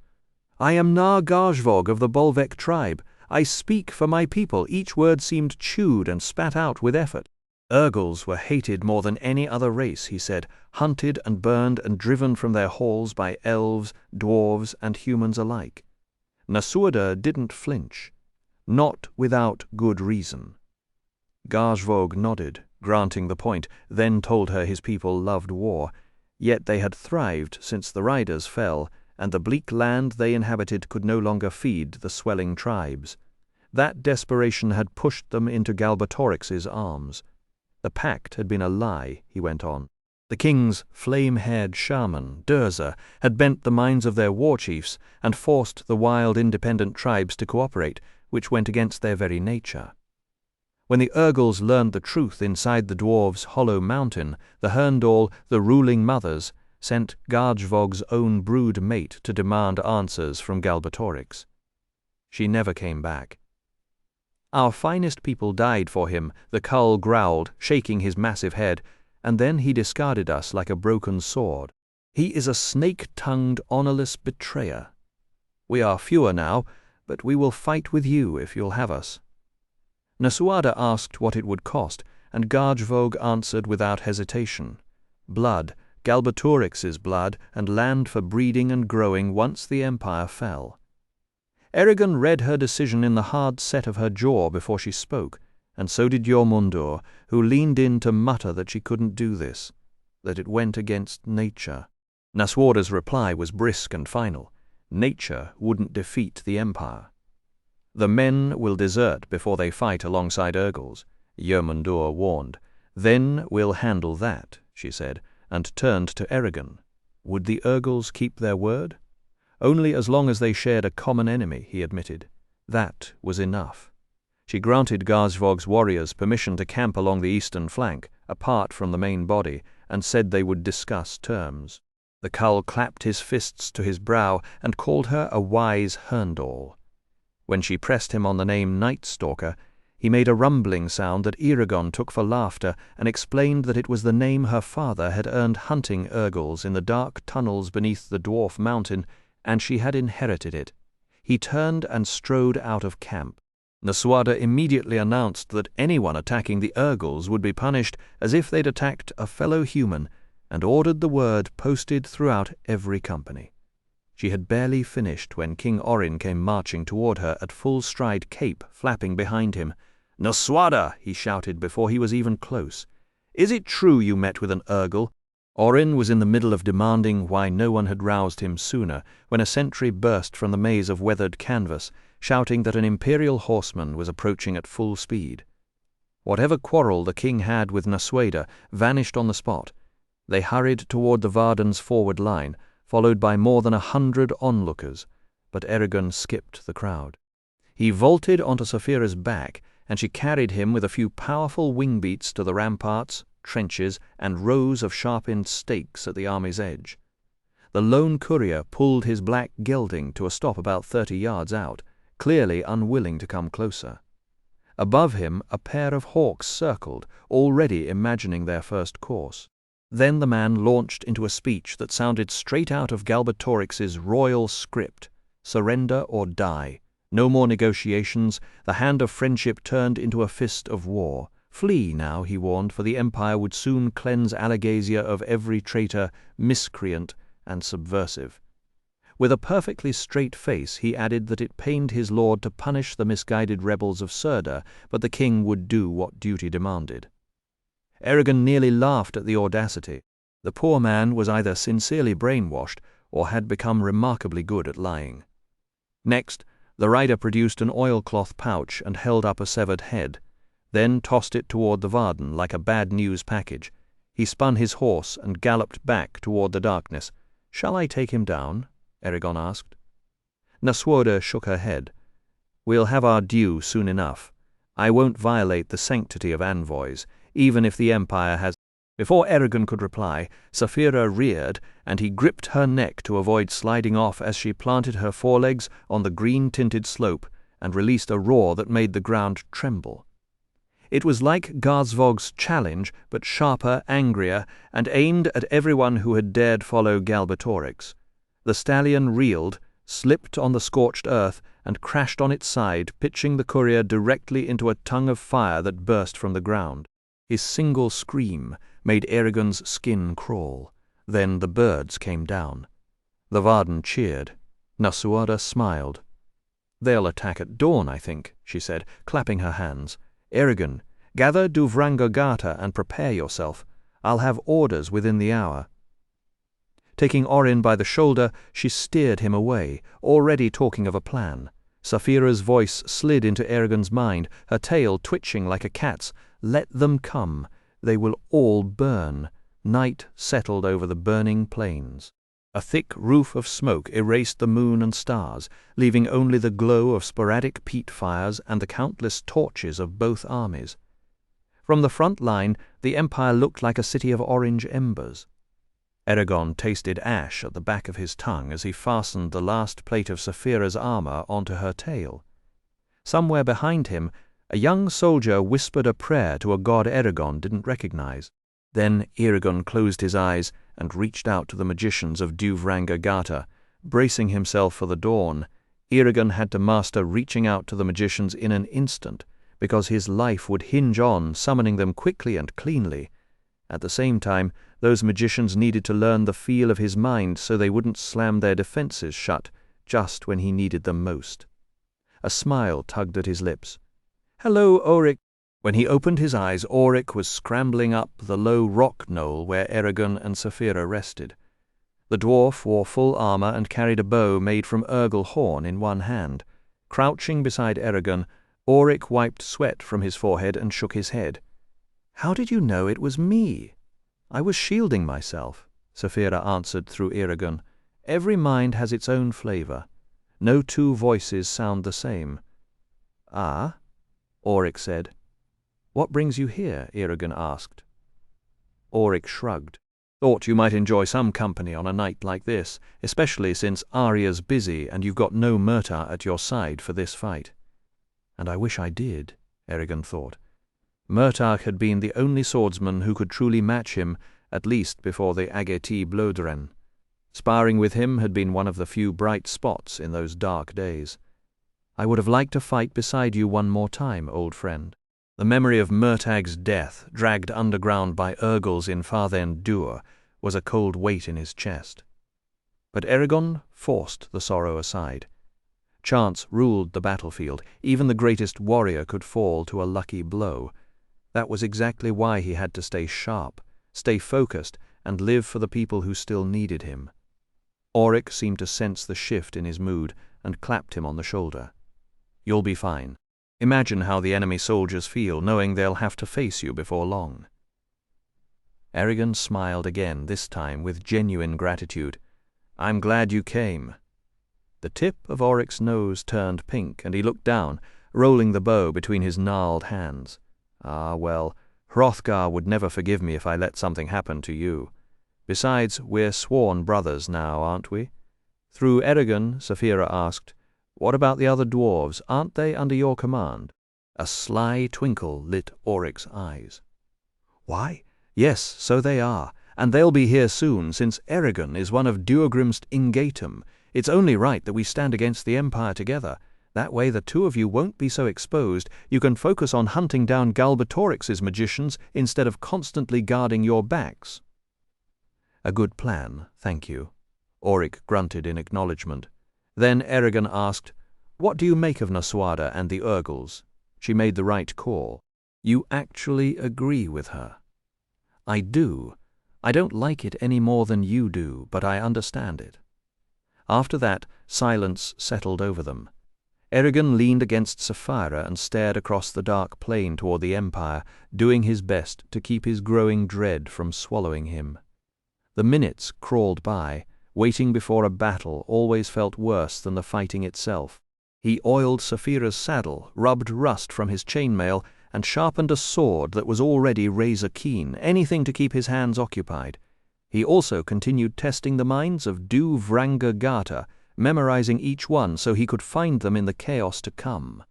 "I am Nar Gajvog of the Bolvek tribe. I speak for my people." Each word seemed chewed and spat out with effort. "Urgles were hated more than any other race," he said, "hunted and burned and driven from their halls by elves, dwarves, and humans alike." Nasuada didn't flinch. "Not without good reason." Gajvog nodded, granting the point, then told her his people loved war, yet they had thrived since the riders fell, and the bleak land they inhabited could no longer feed the swelling tribes. That desperation had pushed them into Galbatorix's arms. The pact had been a lie, he went on. The king's flame-haired shaman, Durza, had bent the minds of their war chiefs and forced the wild independent tribes to cooperate, which went against their very nature. When the Urgles learned the truth inside the dwarves' hollow mountain, the Herndal, the ruling mothers, sent Garjvog's own brood mate to demand answers from Galbatorix. She never came back. Our finest people died for him, the Cull growled, shaking his massive head, and then he discarded us like a broken sword. He is a snake-tongued, honorless betrayer. We are fewer now, but we will fight with you if you'll have us. Nasuada asked what it would cost, and Garjvog answered without hesitation. Blood, Galbatorix's blood, and land for breeding and growing once the empire fell. Eragon read her decision in the hard set of her jaw before she spoke, and so did Jormundur, who leaned in to mutter that she couldn't do this, that it went against nature. Nasuada's reply was brisk and final. Nature wouldn't defeat the empire. The men will desert before they fight alongside Urgles, Jormundur warned. Then we'll handle that, she said, and turned to Eragon. Would the Urgles keep their word? Only as long as they shared a common enemy, he admitted. That was enough. She granted Garjvog's warriors permission to camp along the eastern flank, apart from the main body, and said they would discuss terms. The Cull clapped his fists to his brow and called her a wise Herndal. When she pressed him on the name Night Stalker, he made a rumbling sound that Eragon took for laughter and explained that it was the name her father had earned hunting Urgles in the dark tunnels beneath the dwarf mountain, and she had inherited it. He turned and strode out of camp. Nasuada immediately announced that anyone attacking the Urgles would be punished as if they'd attacked a fellow human, and ordered the word posted throughout every company. She had barely finished when King Orrin came marching toward her at full stride, cape flapping behind him. "Nasuada!" he shouted before he was even close. "Is it true you met with an Urgle?" Orrin was in the middle of demanding why no one had roused him sooner, when a sentry burst from the maze of weathered canvas, shouting that an imperial horseman was approaching at full speed. Whatever quarrel the king had with Nasuada vanished on the spot. They hurried toward the Vardens' forward line, followed by more than 100 onlookers, but Eragon skipped the crowd. He vaulted onto Saphira's back, and she carried him with a few powerful wing beats to the ramparts, trenches, and rows of sharpened stakes at the army's edge. The lone courier pulled his black gelding to a stop about 30 yards out, clearly unwilling to come closer. Above him a pair of hawks circled, already imagining their first course. Then the man launched into a speech that sounded straight out of Galbatorix's royal script: surrender or die. No more negotiations. The hand of friendship turned into a fist of war. Flee now, he warned, for the empire would soon cleanse Alagasia of every traitor, miscreant, and subversive. With a perfectly straight face, he added that it pained his lord to punish the misguided rebels of Surda, but the king would do what duty demanded. Eragon nearly laughed at the audacity. The poor man was either sincerely brainwashed or had become remarkably good at lying. Next, the rider produced an oilcloth pouch and held up a severed head, then tossed it toward the Varden like a bad news package. He spun his horse and galloped back toward the darkness. "Shall I take him down?" Eragon asked. Nasuada shook her head. "We'll have our due soon enough. I won't violate the sanctity of envoys, even if the empire has—" Before Eragon could reply, Saphira reared, and he gripped her neck to avoid sliding off as she planted her forelegs on the green-tinted slope and released a roar that made the ground tremble. It was like Garjvog's challenge, but sharper, angrier, and aimed at everyone who had dared follow Galbatorix. The stallion reeled, slipped on the scorched earth, and crashed on its side, pitching the courier directly into a tongue of fire that burst from the ground. His single scream made Eragon's skin crawl. Then the birds came down. The Varden cheered. Nasuada smiled. "They'll attack at dawn, I think," she said, clapping her hands. "Eragon, gather Duvrangagata and prepare yourself. I'll have orders within the hour." Taking Orrin by the shoulder, she steered him away, already talking of a plan. Saphira's voice slid into Eragon's mind, her tail twitching like a cat's. "Let them come. They will all burn." Night settled over the burning plains. A thick roof of smoke erased the moon and stars, leaving only the glow of sporadic peat fires and the countless torches of both armies. From the front line, the Empire looked like a city of orange embers. Eragon tasted ash at the back of his tongue as he fastened the last plate of Saphira's armor onto her tail. Somewhere behind him, a young soldier whispered a prayer to a god Eragon didn't recognize. Then Eragon closed his eyes and reached out to the magicians of Duvranga-Gata. Bracing himself for the dawn, Eragon had to master reaching out to the magicians in an instant, because his life would hinge on summoning them quickly and cleanly. At the same time, those magicians needed to learn the feel of his mind so they wouldn't slam their defenses shut just when he needed them most. A smile tugged at his lips. "Hello, Auric." When he opened his eyes, Auric was scrambling up the low rock knoll where Eragon and Saphira rested. The dwarf wore full armor and carried a bow made from Urgle horn in one hand. Crouching beside Eragon, Auric wiped sweat from his forehead and shook his head. "How did you know it was me?" "I was shielding myself," Saphira answered through Eragon. "Every mind has its own flavor. No two voices sound the same." "Ah?" Auric said. "What brings you here?" Eragon asked. Auric shrugged. "Thought you might enjoy some company on a night like this, especially since Arya's busy and you've got no Murtagh at your side for this fight." "And I wish I did," Eragon thought. Murtagh had been the only swordsman who could truly match him, at least before the Ageti Blodren. Sparring with him had been one of the few bright spots in those dark days. "I would have liked to fight beside you one more time, old friend." The memory of Murtagh's death, dragged underground by Urgles in Farthen Dûr, was a cold weight in his chest. But Eragon forced the sorrow aside. Chance ruled the battlefield. Even the greatest warrior could fall to a lucky blow. That was exactly why he had to stay sharp, stay focused, and live for the people who still needed him. Auric seemed to sense the shift in his mood and clapped him on the shoulder. "You'll be fine. Imagine how the enemy soldiers feel knowing they'll have to face you before long." Eragon smiled again, this time with genuine gratitude. "I'm glad you came." The tip of Auric's nose turned pink, and he looked down, rolling the bow between his gnarled hands. "Ah, well, Hrothgar would never forgive me if I let something happen to you. Besides, we're sworn brothers now, aren't we?" Through Eragon, Saphira asked, "What about the other dwarves? Aren't they under your command?" A sly twinkle lit Auric's eyes. "Why, yes, so they are, and they'll be here soon, since Eragon is one of Duogrim's Ingatum. It's only right that we stand against the Empire together. That way the two of you won't be so exposed. You can focus on hunting down Galbatorix's magicians instead of constantly guarding your backs." "A good plan, thank you," Auric grunted in acknowledgement. Then Eragon asked, "What do you make of Nasuada and the Urgles?" She made the right call. "You actually agree with her." "I do. I don't like it any more than you do, but I understand it." After that, silence settled over them. Eragon leaned against Saphira and stared across the dark plain toward the Empire, doing his best to keep his growing dread from swallowing him. The minutes crawled by. Waiting before a battle always felt worse than the fighting itself. He oiled Saphira's saddle, rubbed rust from his chainmail, and sharpened a sword that was already razor-keen, anything to keep his hands occupied. He also continued testing the minds of Duvranga-Gata, memorizing each one so he could find them in the chaos to come.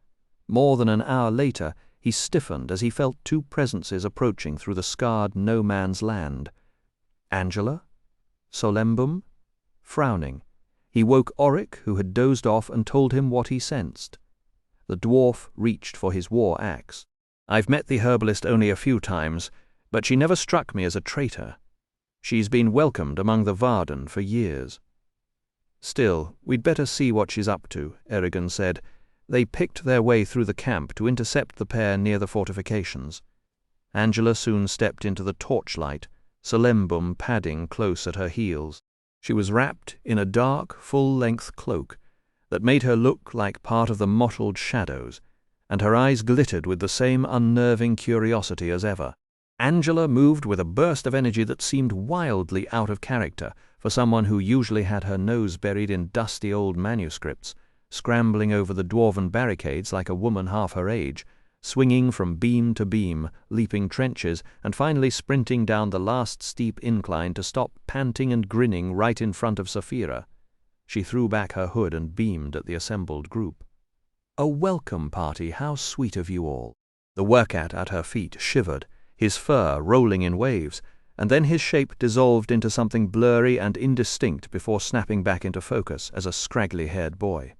More than an hour later, he stiffened as he felt two presences approaching through the scarred no-man's land. Angela? Solembum? Frowning, he woke Auric, who had dozed off, and told him what he sensed. The dwarf reached for his war axe. "I've met the herbalist only a few times, but she never struck me as a traitor. She's been welcomed among the Varden for years." "Still, we'd better see what she's up to," Eragon said. They picked their way through the camp to intercept the pair near the fortifications. Angela soon stepped into the torchlight, Solembum padding close at her heels. She was wrapped in a dark, full-length cloak that made her look like part of the mottled shadows, and her eyes glittered with the same unnerving curiosity as ever. Angela moved with a burst of energy that seemed wildly out of character, for someone who usually had her nose buried in dusty old manuscripts, scrambling over the dwarven barricades like a woman half her age, swinging from beam to beam, leaping trenches, and finally sprinting down the last steep incline to stop panting and grinning right in front of Saphira. She threw back her hood and beamed at the assembled group. "A welcome party, how sweet of you all." The workat at her feet shivered, his fur rolling in waves, and then his shape dissolved into something blurry and indistinct before snapping back into focus as a scraggly-haired boy.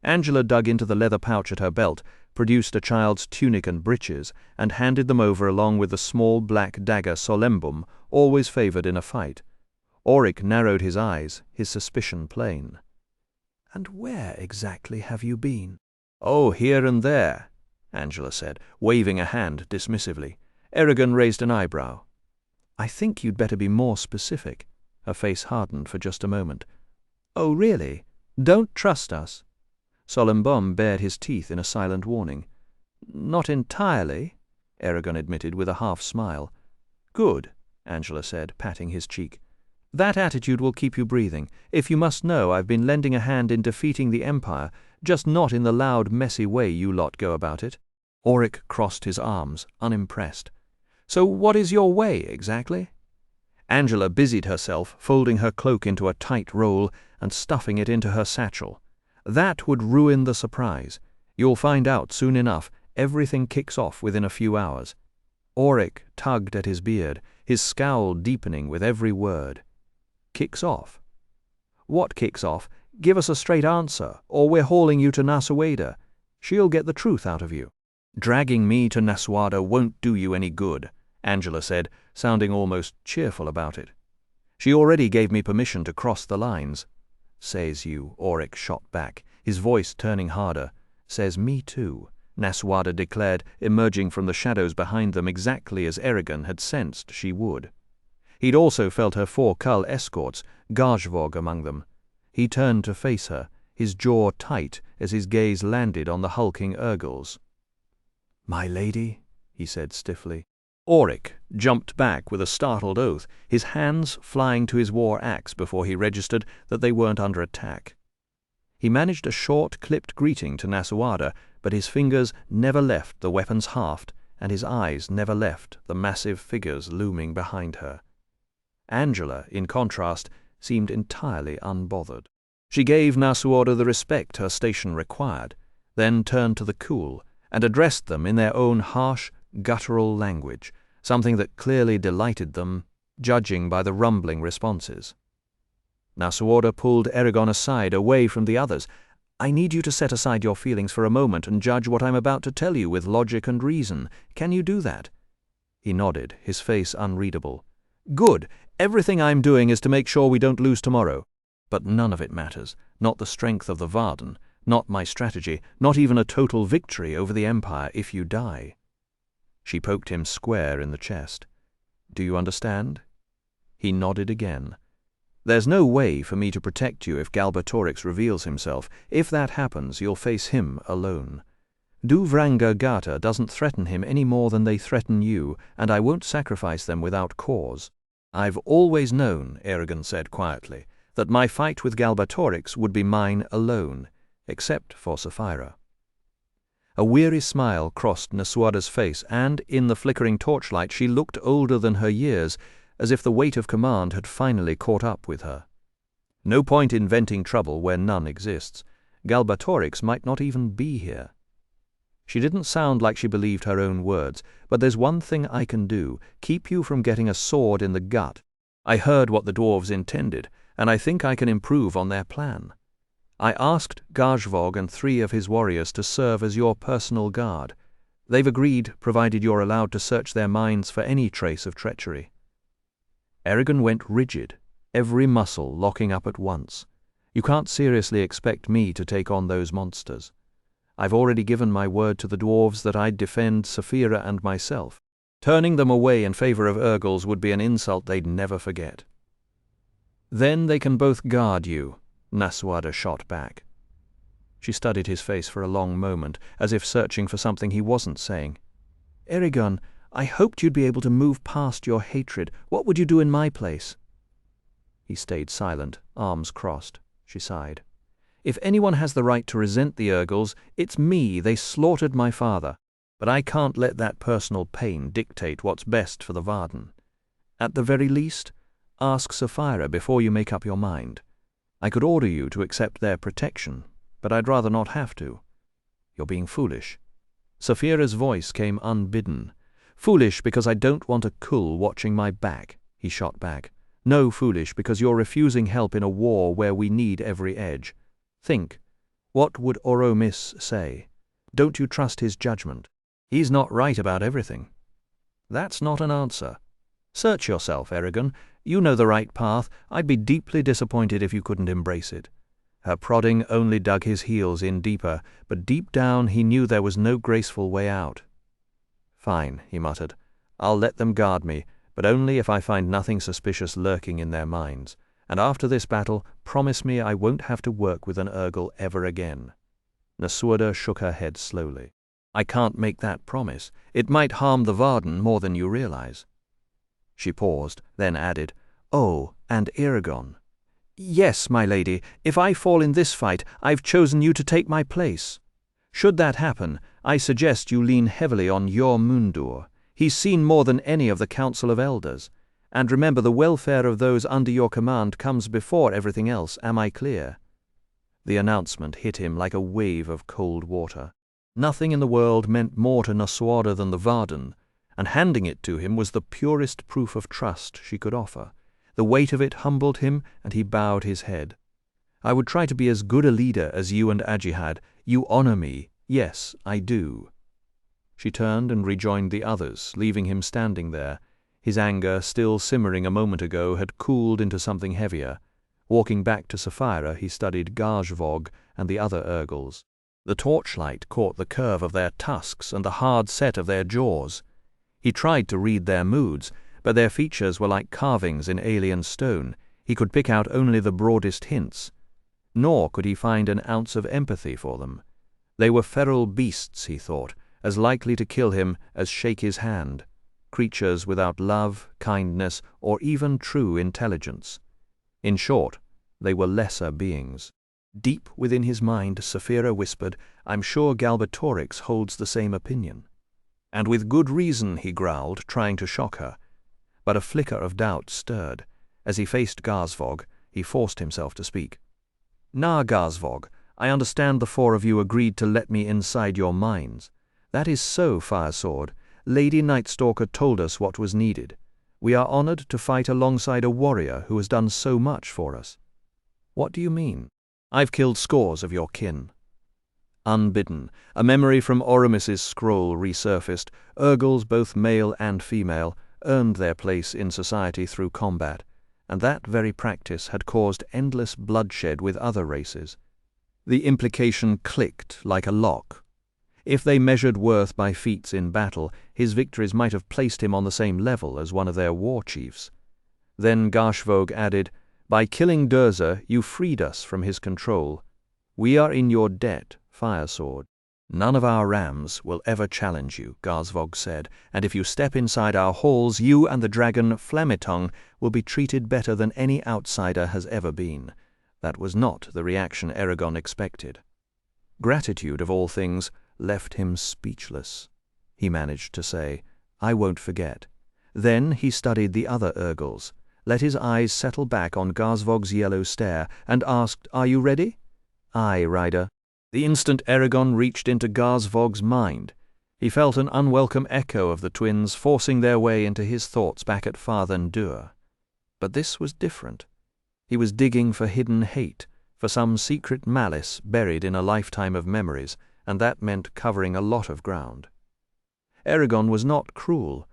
Angela dug into the leather pouch at her belt, produced a child's tunic and breeches, and handed them over along with the small black dagger Solembum, always favoured in a fight. Auric narrowed his eyes, his suspicion plain. "And where exactly have you been?" "Oh, here and there," Angela said, waving a hand dismissively. Eragon raised an eyebrow. "I think you'd better be more specific." Her face hardened for just a moment. "Oh, really? Don't trust us?" Solembum bared his teeth in a silent warning. "Not entirely," Eragon admitted with a half-smile. "Good," Angela said, patting his cheek. "That attitude will keep you breathing. If you must know, I've been lending a hand in defeating the Empire, just not in the loud, messy way you lot go about it." Auric crossed his arms, unimpressed. "So what is your way, exactly?" Angela busied herself, folding her cloak into a tight roll and stuffing it into her satchel. "That would ruin the surprise. You'll find out soon enough. Everything kicks off within a few hours." Auric tugged at his beard, his scowl deepening with every word. "Kicks off? What kicks off? Give us a straight answer, or we're hauling you to Nasawada. She'll get the truth out of you." "Dragging me to Nasawada won't do you any good," Angela said, sounding almost cheerful about it. "She already gave me permission to cross the lines." "Says you," Auric shot back, his voice turning harder. "Says me too," Nasawada declared, emerging from the shadows behind them exactly as Eragon had sensed she would. He'd also felt her 4 Kull escorts, Gajvog among them. He turned to face her, his jaw tight as his gaze landed on the hulking Urgals. "My lady," he said stiffly. Auric jumped back with a startled oath, his hands flying to his war axe before he registered that they weren't under attack. He managed a short, clipped greeting to Nasawada, but his fingers never left the weapon's haft, and his eyes never left the massive figures looming behind her. Angela, in contrast, seemed entirely unbothered. She gave Nasawada the respect her station required, then turned to the Cool and addressed them in their own harsh, guttural language, something that clearly delighted them, judging by the rumbling responses. Nasawada pulled Eragon aside, away from the others. "I need you to set aside your feelings for a moment and judge what I'm about to tell you with logic and reason. Can you do that?" He nodded, his face unreadable. "Good. Everything I'm doing is to make sure we don't lose tomorrow. But none of it matters. Not the strength of the Varden, not my strategy, not even a total victory over the Empire if you die." She poked him square in the chest. "Do you understand?" He nodded again. "There's no way for me to protect you if Galbatorix reveals himself. If that happens, you'll face him alone. Duvranga Gata doesn't threaten him any more than they threaten you, and I won't sacrifice them without cause." "I've always known," Eragon said quietly, "that my fight with Galbatorix would be mine alone, except for Saphira." A weary smile crossed Nasawada's face, and, in the flickering torchlight, she looked older than her years, as if the weight of command had finally caught up with her. No point inventing trouble where none exists. Galbatorix might not even be here. She didn't sound like she believed her own words, but there's one thing I can do, keep you from getting a sword in the gut. I heard what the dwarves intended, and I think I can improve on their plan. I asked Gajvog and 3 of his warriors to serve as your personal guard. They've agreed, provided you're allowed to search their minds for any trace of treachery." Eragon went rigid, every muscle locking up at once. "You can't seriously expect me to take on those monsters. I've already given my word to the dwarves that I'd defend Saphira and myself. Turning them away in favor of Urgals would be an insult they'd never forget." "Then they can both guard you," Nasawada shot back. She studied his face for a long moment, as if searching for something he wasn't saying. "Eragon, I hoped you'd be able to move past your hatred. What would you do in my place?" He stayed silent, arms crossed. She sighed. If anyone has the right to resent the Ergels, it's me. They slaughtered my father. But I can't let that personal pain dictate what's best for the Varden. At the very least, ask Sapphira before you make up your mind. I could order you to accept their protection, but I'd rather not have to. You're being foolish. Sapphira's voice came unbidden. Foolish because I don't want a Kull watching my back, he shot back. No, foolish because you're refusing help in a war where we need every edge. Think, what would Oromis say? Don't you trust his judgment? He's not right about everything. That's not an answer. Search yourself, Eragon. You know the right path. I'd be deeply disappointed if you couldn't embrace it. Her prodding only dug his heels in deeper, but deep down he knew there was no graceful way out. Fine, he muttered. I'll let them guard me, but only if I find nothing suspicious lurking in their minds. And after this battle, promise me I won't have to work with an Ergel ever again. Nasuada shook her head slowly. I can't make that promise. It might harm the Varden more than you realize. She paused, then added, Oh, and Eragon. Yes, my lady, if I fall in this fight, I've chosen you to take my place. Should that happen, I suggest you lean heavily on your Mundur. He's seen more than any of the Council of Elders. And remember, the welfare of those under your command comes before everything else, am I clear? The announcement hit him like a wave of cold water. Nothing in the world meant more to Nasuada than the Varden, and handing it to him was the purest proof of trust she could offer. The weight of it humbled him, and he bowed his head. I would try to be as good a leader as you and Ajihad. You honor me. Yes, I do. She turned and rejoined the others, leaving him standing there. His anger, still simmering a moment ago, had cooled into something heavier. Walking back to Sapphira, he studied Gazvog and the other Ergels. The torchlight caught the curve of their tusks and the hard set of their jaws. He tried to read their moods, but their features were like carvings in alien stone. He could pick out only the broadest hints. Nor could he find an ounce of empathy for them. They were feral beasts, he thought, as likely to kill him as shake his hand. Creatures without love, kindness, or even true intelligence. In short, they were lesser beings. Deep within his mind, Sapphira whispered, I'm sure Galbatorix holds the same opinion. And with good reason, he growled, trying to shock her. But a flicker of doubt stirred. As he faced Gazvog, he forced himself to speak. Nah, Gazvog, I understand the four of you agreed to let me inside your minds. That is so, Firesword. Lady Nightstalker told us what was needed. We are honored to fight alongside a warrior who has done so much for us. What do you mean? I've killed scores of your kin. Unbidden, a memory from Oromis's scroll resurfaced. Ergels, both male and female, earned their place in society through combat, and that very practice had caused endless bloodshed with other races. The implication clicked like a lock. If they measured worth by feats in battle, his victories might have placed him on the same level as one of their war chiefs. Then Gazvog added, By killing Durza, you freed us from his control. We are in your debt, Firesword. None of our rams will ever challenge you, Gazvog said, and if you step inside our halls, you and the dragon Flammetongue will be treated better than any outsider has ever been. That was not the reaction Eragon expected. Gratitude, of all things, left him speechless. He managed to say, I won't forget. Then he studied the other Ergels, let his eyes settle back on Gazvog's yellow stare, and asked, Are you ready? Aye, Rider. The instant Eragon reached into Gazvog's mind, he felt an unwelcome echo of the twins forcing their way into his thoughts back at Fathen Dur. But this was different. He was digging for hidden hate, for some secret malice buried in a lifetime of memories, and that meant covering a lot of ground. Eragon was not cruel,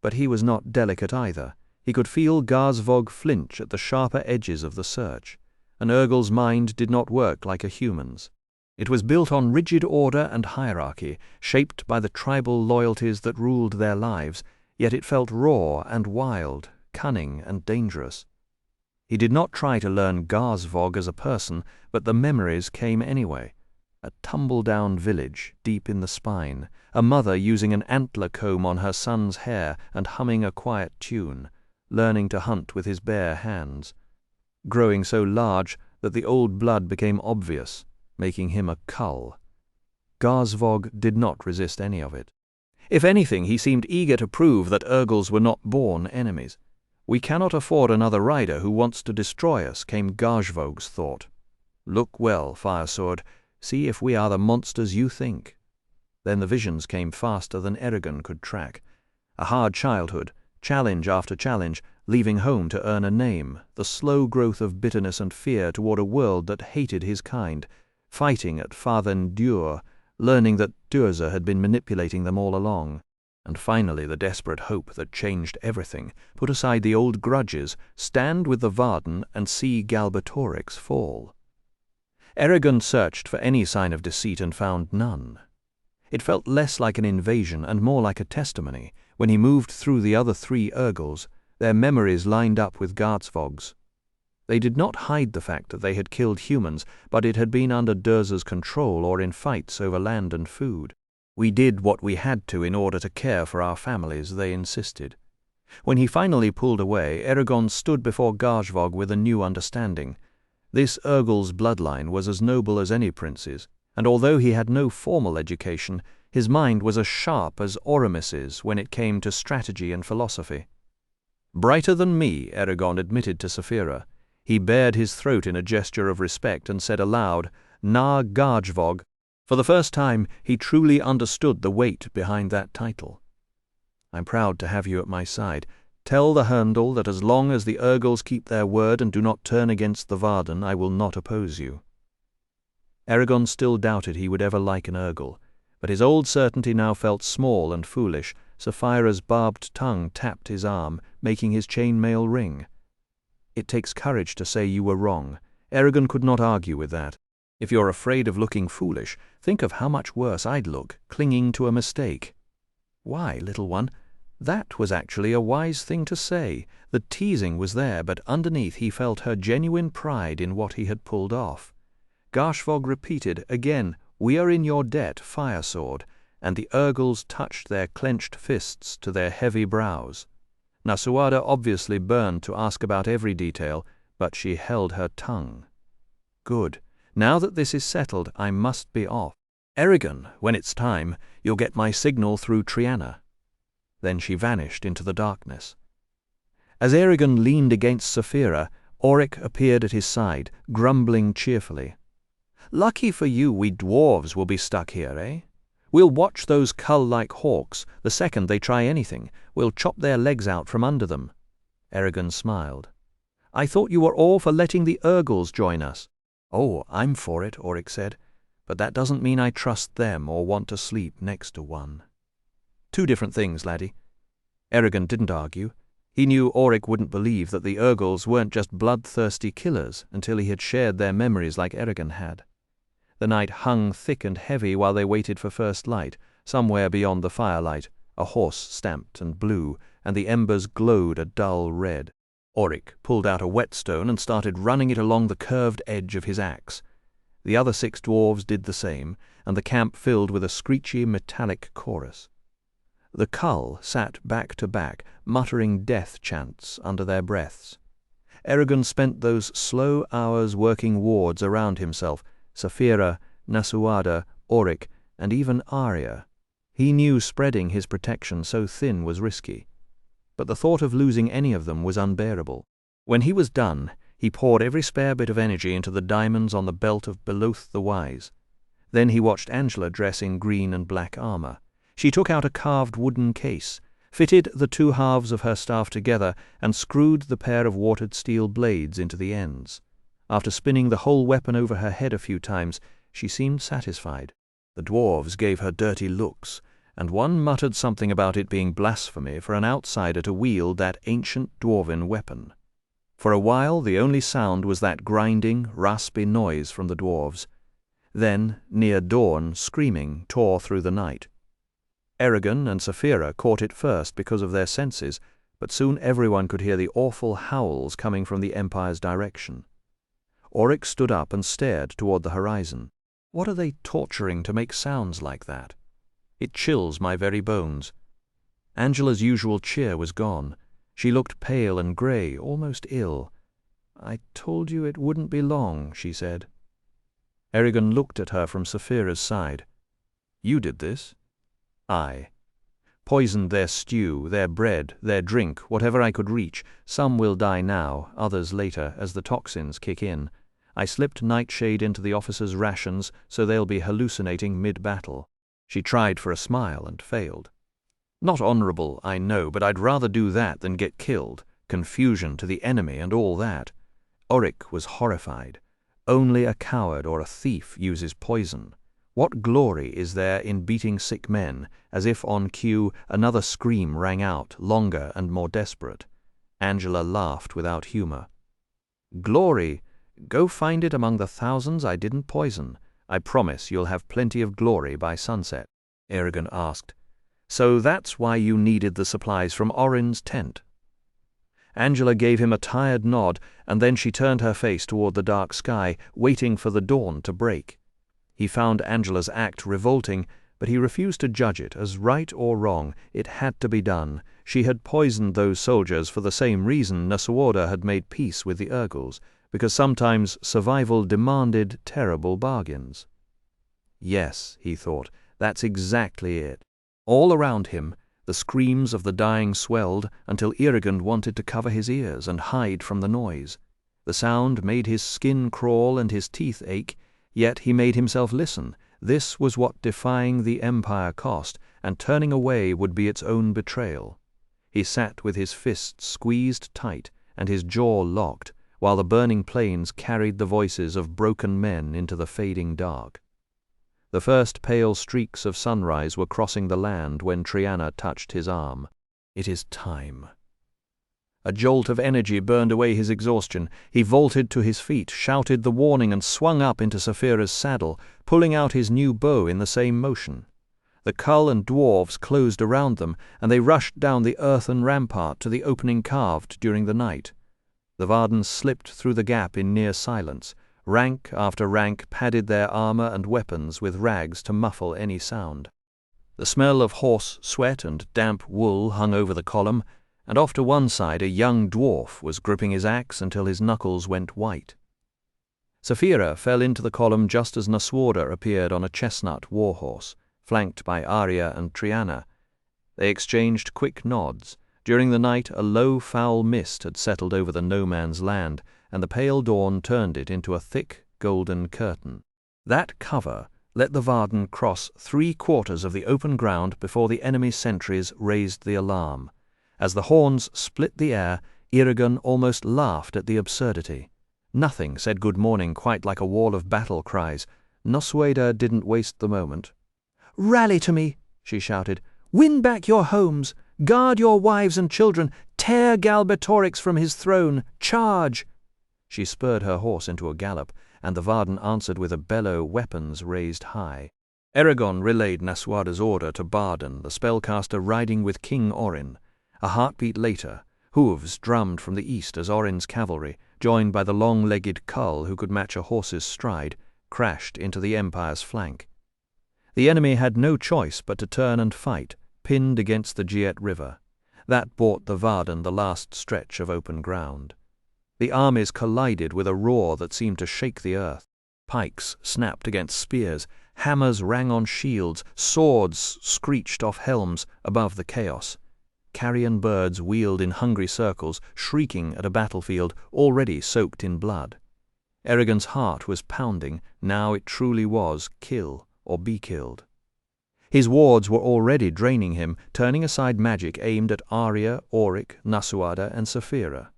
but he was not delicate either. He could feel Gazvog flinch at the sharper edges of the search. An Ergel's mind did not work like a human's. It was built on rigid order and hierarchy, shaped by the tribal loyalties that ruled their lives, yet it felt raw and wild, cunning and dangerous. He did not try to learn Gazvog as a person, but the memories came anyway. A tumble-down village, deep in the spine, a mother using an antler comb on her son's hair and humming a quiet tune, learning to hunt with his bare hands. growing so large that the old blood became obvious, making him a cull. Garsvog did not resist any of it. If anything, he seemed eager to prove that Urgles were not born enemies. "We cannot afford another rider who wants to destroy us," came Garsvog's thought. "Look well, Fire Sword. See if we are the monsters you think." Then the visions came faster than Eragon could track. A hard childhood, challenge after challenge, leaving home to earn a name, the slow growth of bitterness and fear toward a world that hated his kind, fighting at Fathen Dur, learning that Durza had been manipulating them all along, and finally the desperate hope that changed everything, put aside the old grudges, stand with the Varden and see Galbatorix fall. Eragon searched for any sign of deceit and found none. It felt less like an invasion and more like a testimony, when he moved through the other 3 Urgles, their memories lined up with Garsvog's. They did not hide the fact that they had killed humans, but it had been under Durza's control or in fights over land and food. "We did what we had to in order to care for our families," they insisted. When he finally pulled away, Eragon stood before Garsvog with a new understanding. This Urgle's bloodline was as noble as any prince's, and although he had no formal education, his mind was as sharp as Oramis's when it came to strategy and philosophy. "Brighter than me," Eragon admitted to Saphira. He bared his throat in a gesture of respect and said aloud, "Na Garsvog." For the first time, he truly understood the weight behind that title. "I'm proud to have you at my side. Tell the Herndal that as long as the Urgles keep their word and do not turn against the Varden, I will not oppose you." Eragon still doubted he would ever like an Urgle, but his old certainty now felt small and foolish. Saphira's barbed tongue tapped his arm, making his chainmail ring. "It takes courage to say you were wrong." Eragon could not argue with that. "If you're afraid of looking foolish, think of how much worse I'd look, clinging to a mistake." "Why, little one?" That was actually a wise thing to say. The teasing was there, but underneath he felt her genuine pride in what he had pulled off. Garsvog repeated again, "We are in your debt, Fire Sword," and the Urgles touched their clenched fists to their heavy brows. Nasuada obviously burned to ask about every detail, but she held her tongue. "Good. Now that this is settled, I must be off. Eragon, when it's time, you'll get my signal through Triana." Then she vanished into the darkness. As Eragon leaned against Saphira, Auric appeared at his side, grumbling cheerfully. "Lucky for you we dwarves will be stuck here, eh? We'll watch those cull-like hawks. The second they try anything, we'll chop their legs out from under them." Eragon smiled. "I thought you were all for letting the Urgles join us." "Oh, I'm for it," Auric said, "but that doesn't mean I trust them or want to sleep next to one." "Two different things, laddie." Eragon didn't argue. He knew Auric wouldn't believe that the Urgles weren't just bloodthirsty killers until he had shared their memories like Eragon had. The night hung thick and heavy while they waited for first light. Somewhere beyond the firelight, a horse stamped and blew, and the embers glowed a dull red. Auric pulled out a whetstone and started running it along the curved edge of his axe. The other 6 dwarves did the same, and the camp filled with a screechy metallic chorus. The cull sat back to back, muttering death chants under their breaths. Eragon spent those slow hours working wards around himself, Saphira, Nasuada, Auric, and even Arya. He knew spreading his protection so thin was risky, but the thought of losing any of them was unbearable. When he was done, he poured every spare bit of energy into the diamonds on the belt of Beloth the Wise. Then he watched Angela dress in green and black armor. She took out a carved wooden case, fitted the 2 halves of her staff together, and screwed the pair of watered steel blades into the ends. After spinning the whole weapon over her head a few times, she seemed satisfied. The dwarves gave her dirty looks, and one muttered something about it being blasphemy for an outsider to wield that ancient dwarven weapon. For a while the only sound was that grinding, raspy noise from the dwarves. Then, near dawn, screaming tore through the night. Eragon and Saphira caught it first because of their senses, but soon everyone could hear the awful howls coming from the Empire's direction. Auric stood up and stared toward the horizon. What are they torturing to make sounds like that? It chills my very bones. Angela's usual cheer was gone. She looked pale and grey, almost ill. "I told you it wouldn't be long," she said. Eragon looked at her from Saphira's side. "You did this?" "I. Poisoned their stew, their bread, their drink, whatever I could reach. Some will die now, others later, as the toxins kick in. I slipped nightshade into the officers' rations, so they'll be hallucinating mid-battle." She tried for a smile and failed. "Not honorable, I know, but I'd rather do that than get killed. Confusion to the enemy and all that." Auric was horrified. Only a coward or a thief uses poison. What glory is there in beating sick men? As if on cue, another scream rang out, longer and more desperate. Angela laughed without humor. "Glory? Go find it among the thousands I didn't poison. I promise you'll have plenty of glory by sunset." Eragon asked, "So that's why you needed the supplies from Orin's tent?" Angela gave him a tired nod, and then she turned her face toward the dark sky, waiting for the dawn to break. He found Angela's act revolting, but he refused to judge it as right or wrong. It had to be done. She had poisoned those soldiers for the same reason Nasuoda had made peace with the Urgals, because sometimes survival demanded terrible bargains. Yes, he thought, that's exactly it. All around him, the screams of the dying swelled until Eragon wanted to cover his ears and hide from the noise. The sound made his skin crawl and his teeth ache, yet he made himself listen. This was what defying the Empire cost, and turning away would be its own betrayal. He sat with his fists squeezed tight and his jaw locked, while the burning plains carried the voices of broken men into the fading dark. The first pale streaks of sunrise were crossing the land when Triana touched his arm. "It is time." A jolt of energy burned away his exhaustion. He vaulted to his feet, shouted the warning, and swung up into Saphira's saddle, pulling out his new bow in the same motion. The Cull and dwarves closed around them, and they rushed down the earthen rampart to the opening carved during the night. The Vardens slipped through the gap in near silence. Rank after rank padded their armor and weapons with rags to muffle any sound. The smell of horse sweat and damp wool hung over the column, and off to one side a young dwarf was gripping his axe until his knuckles went white. Saphira fell into the column just as Nasuoda appeared on a chestnut warhorse, flanked by Arya and Triana. They exchanged quick nods. During the night a low foul mist had settled over the no-man's land, and the pale dawn turned it into a thick golden curtain. That cover let the Varden cross 3/4 of the open ground before the enemy sentries raised the alarm. As the horns split the air, Eragon almost laughed at the absurdity. Nothing said good morning quite like a wall of battle cries. Nasuoda didn't waste the moment. "Rally to me," she shouted. "Win back your homes. Guard your wives and children. Tear Galbatorix from his throne. Charge!" She spurred her horse into a gallop, and the Varden answered with a bellow, weapons raised high. Eragon relayed Nasuoda's order to Barden, the spellcaster riding with King Orin. A heartbeat later, hooves drummed from the east as Orin's cavalry, joined by the long-legged Cull who could match a horse's stride, crashed into the Empire's flank. The enemy had no choice but to turn and fight, pinned against the Giet River. That bought the Varden the last stretch of open ground. The armies collided with a roar that seemed to shake the earth. Pikes snapped against spears, hammers rang on shields, swords screeched off helms above the chaos. Carrion birds wheeled in hungry circles, shrieking at a battlefield already soaked in blood. Eragon's heart was pounding. Now it truly was kill or be killed. His wards were already draining him, turning aside magic aimed at Arya, Auric, Nasuoda, and Saphira.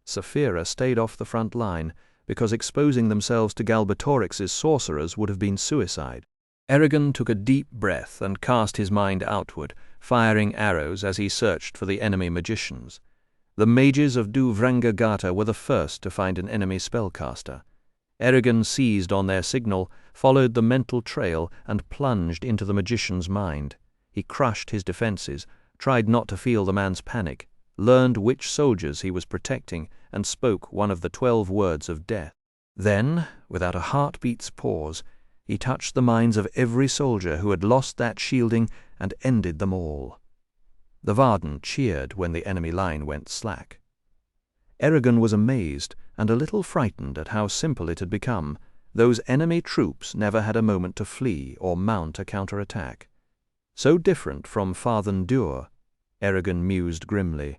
Saphira stayed off the front line, because exposing themselves to Galbatorix's sorcerers would have been suicide. Eragon took a deep breath and cast his mind outward, firing arrows as he searched for the enemy magicians. The mages of Du Vrangagata were the first to find an enemy spellcaster. Eragon seized on their signal, followed the mental trail, and plunged into the magician's mind. He crushed his defenses, tried not to feel the man's panic, learned which soldiers he was protecting, and spoke one of the 12 words of death. Then, without a heartbeat's pause, he touched the minds of every soldier who had lost that shielding and ended them all. The Varden cheered when the enemy line went slack. Eragon was amazed and a little frightened at how simple it had become. Those enemy troops never had a moment to flee or mount a counterattack. So different from Fathen Dur, Eragon mused grimly.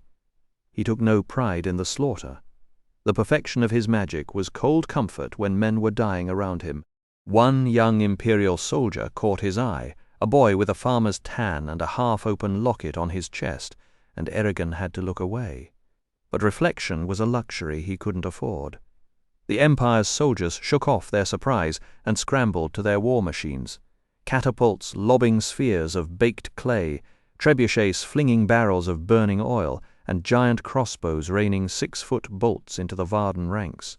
He took no pride in the slaughter. The perfection of his magic was cold comfort when men were dying around him. One young imperial soldier caught his eye, a boy with a farmer's tan and a half-open locket on his chest, and Eragon had to look away. But reflection was a luxury he couldn't afford. The Empire's soldiers shook off their surprise and scrambled to their war machines. Catapults lobbing spheres of baked clay, trebuchets flinging barrels of burning oil, and giant crossbows raining 6-foot bolts into the Varden ranks.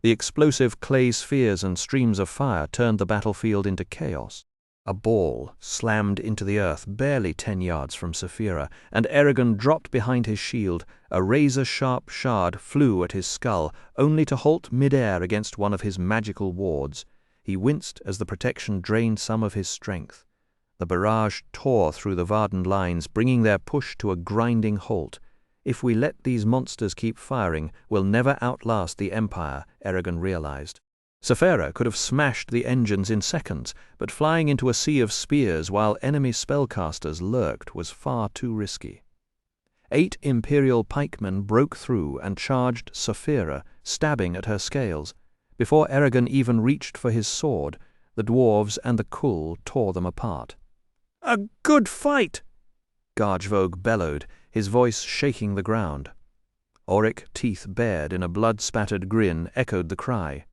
The explosive clay spheres and streams of fire turned the battlefield into chaos. A ball slammed into the earth barely 10 yards from Saphira, and Eragon dropped behind his shield. A razor-sharp shard flew at his skull, only to halt mid-air against one of his magical wards. He winced as the protection drained some of his strength. The barrage tore through the Varden lines, bringing their push to a grinding halt. If we let these monsters keep firing, we'll never outlast the Empire, Eragon realized. Saphira could have smashed the engines in seconds, but flying into a sea of spears while enemy spellcasters lurked was far too risky. 8 Imperial pikemen broke through and charged Saphira, stabbing at her scales. Before Eragon even reached for his sword, the dwarves and the Kull tore them apart. "A good fight!" Gargevog bellowed, his voice shaking the ground. Auric, teeth bared in a blood-spattered grin, echoed the cry.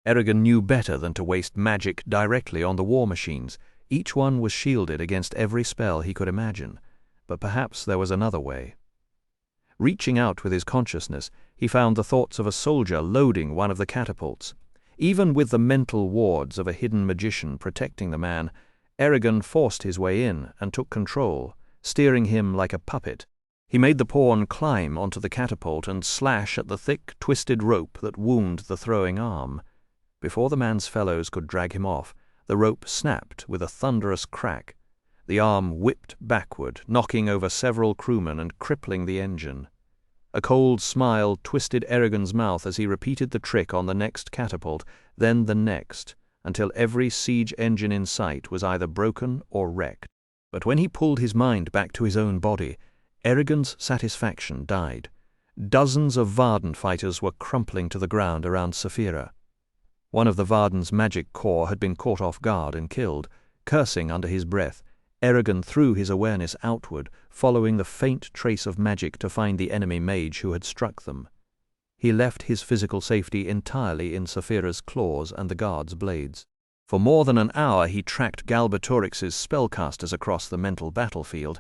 Eragon knew better than to waste magic directly on the war machines. Each one was shielded against every spell he could imagine, but perhaps there was another way. Reaching out with his consciousness, he found the thoughts of a soldier loading one of the catapults. Even with the mental wards of a hidden magician protecting the man, Eragon forced his way in and took control, steering him like a puppet. He made the pawn climb onto the catapult and slash at the thick, twisted rope that wound the throwing arm. Before the man's fellows could drag him off, the rope snapped with a thunderous crack. The arm whipped backward, knocking over several crewmen and crippling the engine. A cold smile twisted Eragon's mouth as he repeated the trick on the next catapult, then the next, until every siege engine in sight was either broken or wrecked. But when he pulled his mind back to his own body, Eragon's satisfaction died. Dozens of Varden fighters were crumpling to the ground around Saphira. One of the Varden's magic corps had been caught off guard and killed. Cursing under his breath, Eragon threw his awareness outward, following the faint trace of magic to find the enemy mage who had struck them. He left his physical safety entirely in Saphira's claws and the guard's blades. For more than an hour he tracked Galbatorix's spellcasters across the mental battlefield,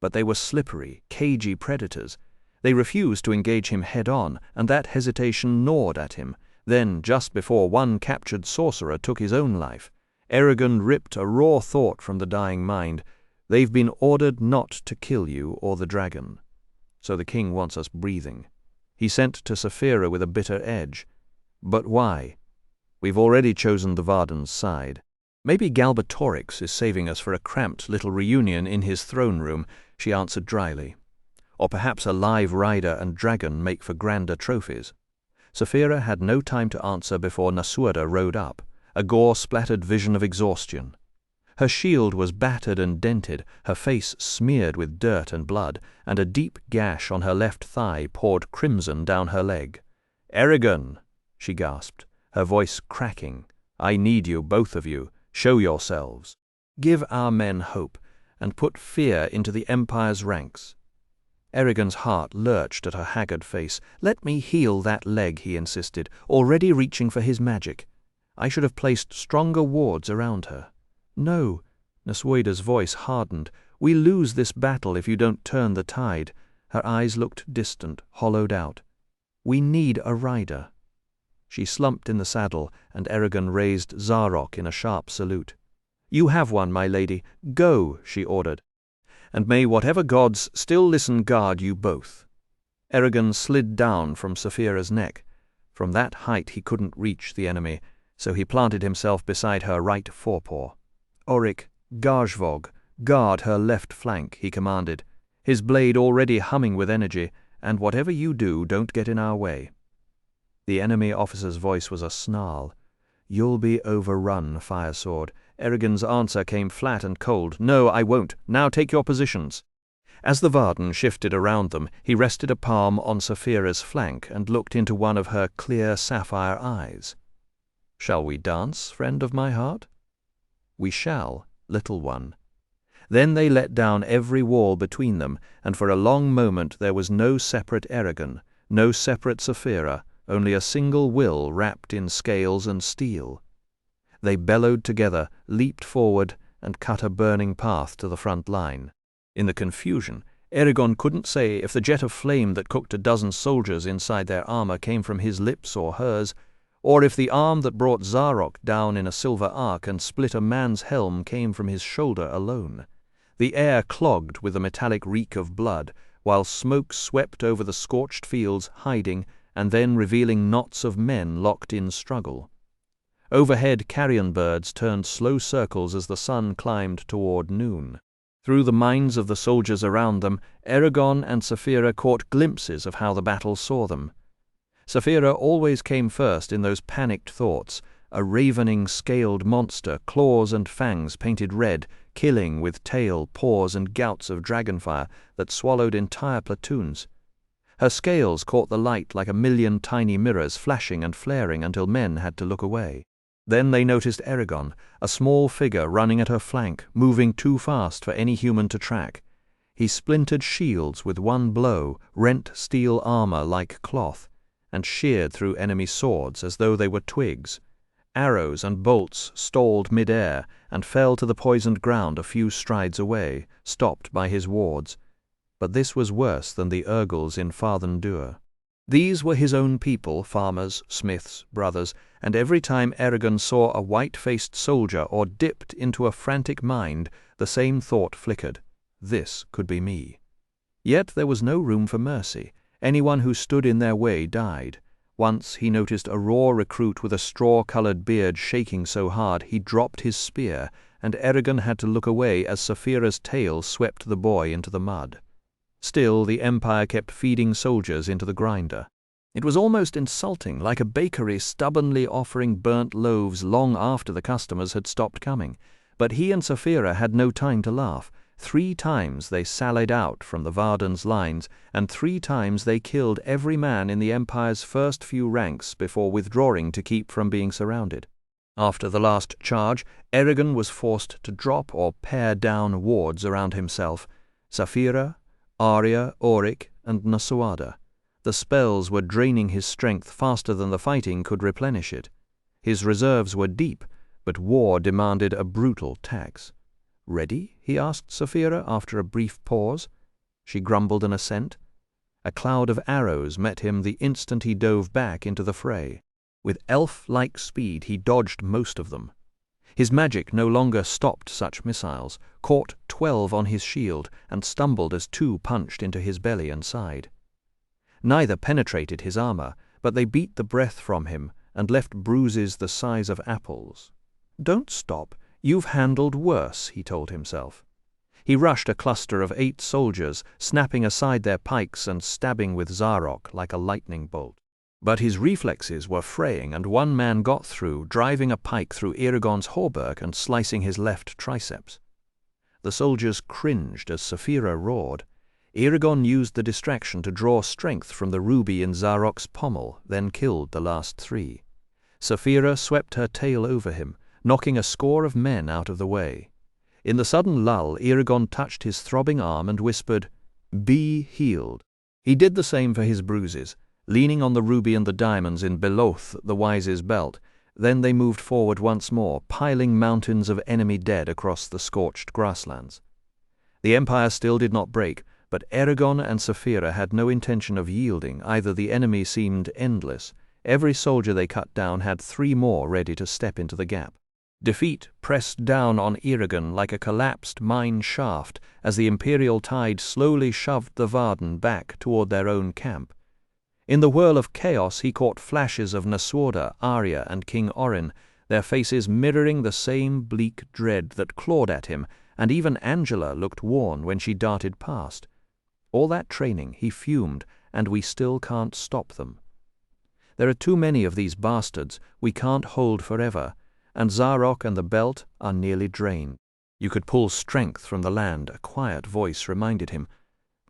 but they were slippery, cagey predators. They refused to engage him head-on, and that hesitation gnawed at him. Then, just before one captured sorcerer took his own life, Eragon ripped a raw thought from the dying mind. "They've been ordered not to kill you or the dragon. So the king wants us breathing." He sent to Saphira with a bitter edge. "But why? We've already chosen the Varden's side. Maybe Galbatorix is saving us for a cramped little reunion in his throne room," she answered dryly. "Or perhaps a live rider and dragon make for grander trophies." Saphira had no time to answer before Nasuada rode up, a gore-splattered vision of exhaustion. Her shield was battered and dented, her face smeared with dirt and blood, and a deep gash on her left thigh poured crimson down her leg. "Eragon," she gasped, her voice cracking, "I need you, both of you. Show yourselves. Give our men hope, and put fear into the Empire's ranks." Eragon's heart lurched at her haggard face. "Let me heal that leg," he insisted, already reaching for his magic. "I should have placed stronger wards around her." "No," Nasuada's voice hardened. "We lose this battle if you don't turn the tide." Her eyes looked distant, hollowed out. "We need a rider." She slumped in the saddle, and Eragon raised Zarok in a sharp salute. "You have one, my lady. Go," she ordered. "And may whatever gods still listen guard you both." Eragon slid down from Saphira's neck. From that height he couldn't reach the enemy, so he planted himself beside her right forepaw. "Auric, Gargevog, guard her left flank," he commanded, his blade already humming with energy, and whatever you do, don't get in our way." The enemy officer's voice was a snarl. "You'll be overrun, Fire Sword." Eragon's answer came flat and cold. "No, I won't. Now take your positions." As the Varden shifted around them, he rested a palm on Saphira's flank and looked into one of her clear sapphire eyes. "Shall we dance, friend of my heart?" "We shall, little one." Then they let down every wall between them, and for a long moment there was no separate Eragon, no separate Saphira, only a single will wrapped in scales and steel. They bellowed together, leaped forward, and cut a burning path to the front line. In the confusion, Eragon couldn't say if the jet of flame that cooked a dozen soldiers inside their armor came from his lips or hers, or if the arm that brought Zarok down in a silver arc and split a man's helm came from his shoulder alone. The air clogged with a metallic reek of blood, while smoke swept over the scorched fields, hiding, and then revealing knots of men locked in struggle. Overhead, carrion birds turned slow circles as the sun climbed toward noon. Through the minds of the soldiers around them, Eragon and Saphira caught glimpses of how the battle saw them. Saphira always came first in those panicked thoughts, a ravening, scaled monster, claws and fangs painted red, killing with tail, paws and gouts of dragonfire that swallowed entire platoons. Her scales caught the light like a million tiny mirrors, flashing and flaring until men had to look away. Then they noticed Eragon, a small figure running at her flank, moving too fast for any human to track. He splintered shields with one blow, rent steel armor like cloth, and sheared through enemy swords as though they were twigs. Arrows and bolts stalled mid-air and fell to the poisoned ground a few strides away, stopped by his wards. But this was worse than the Urgles in Farthendur. These were his own people, farmers, smiths, brothers, and every time Eragon saw a white-faced soldier or dipped into a frantic mind, the same thought flickered: this could be me. Yet there was no room for mercy. Anyone who stood in their way died. Once he noticed a raw recruit with a straw-colored beard shaking so hard he dropped his spear, and Eragon had to look away as Saphira's tail swept the boy into the mud. Still, the Empire kept feeding soldiers into the grinder. It was almost insulting, like a bakery stubbornly offering burnt loaves long after the customers had stopped coming. But he and Saphira had no time to laugh. 3 times they sallied out from the Varden's lines, and 3 times they killed every man in the Empire's first few ranks before withdrawing to keep from being surrounded. After the last charge, Eragon was forced to drop or pare down wards around himself. Saphira, Arya, Auric, and Nasuada. The spells were draining his strength faster than the fighting could replenish it. His reserves were deep, but war demanded a brutal tax. "Ready?" he asked Saphira after a brief pause. She grumbled an assent. A cloud of arrows met him the instant he dove back into the fray. With elf-like speed he dodged most of them. His magic no longer stopped such missiles, caught 12 on his shield, and stumbled as 2 punched into his belly and side. Neither penetrated his armor, but they beat the breath from him and left bruises the size of apples. "Don't stop. You've handled worse," he told himself. He rushed a cluster of 8 soldiers, snapping aside their pikes and stabbing with Zarok like a lightning bolt. But his reflexes were fraying, and one man got through, driving a pike through Eragon's hauberk and slicing his left triceps. The soldiers cringed as Saphira roared. Eragon used the distraction to draw strength from the ruby in Zarok's pommel, then killed the last 3. Saphira swept her tail over him, knocking a score of men out of the way. In the sudden lull, Eragon touched his throbbing arm and whispered, "Be healed." He did the same for his bruises, leaning on the ruby and the diamonds in Beloth, the Wise's belt. Then they moved forward once more, piling mountains of enemy dead across the scorched grasslands. The Empire still did not break, but Eragon and Saphira had no intention of yielding. Either the enemy seemed endless. Every soldier they cut down had 3 more ready to step into the gap. Defeat pressed down on Eragon like a collapsed mine shaft as the Imperial tide slowly shoved the Varden back toward their own camp. In the whirl of chaos he caught flashes of Nasuada, Arya, and King Orin, their faces mirroring the same bleak dread that clawed at him, and even Angela looked worn when she darted past. All that training, he fumed, and we still can't stop them. There are too many of these bastards we can't hold forever, and Zarok and the belt are nearly drained. You could pull strength from the land, a quiet voice reminded him.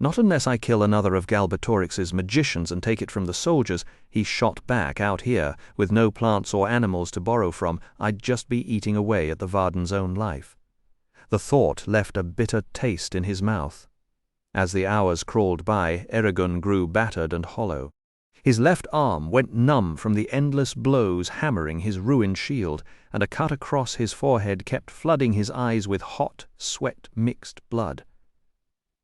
Not unless I kill another of Galbatorix's magicians and take it from the soldiers. He shot back. Out here, with no plants or animals to borrow from, I'd just be eating away at the Varden's own life. The thought left a bitter taste in his mouth. As the hours crawled by, Eragon grew battered and hollow. His left arm went numb from the endless blows hammering his ruined shield, and a cut across his forehead kept flooding his eyes with hot, sweat-mixed blood.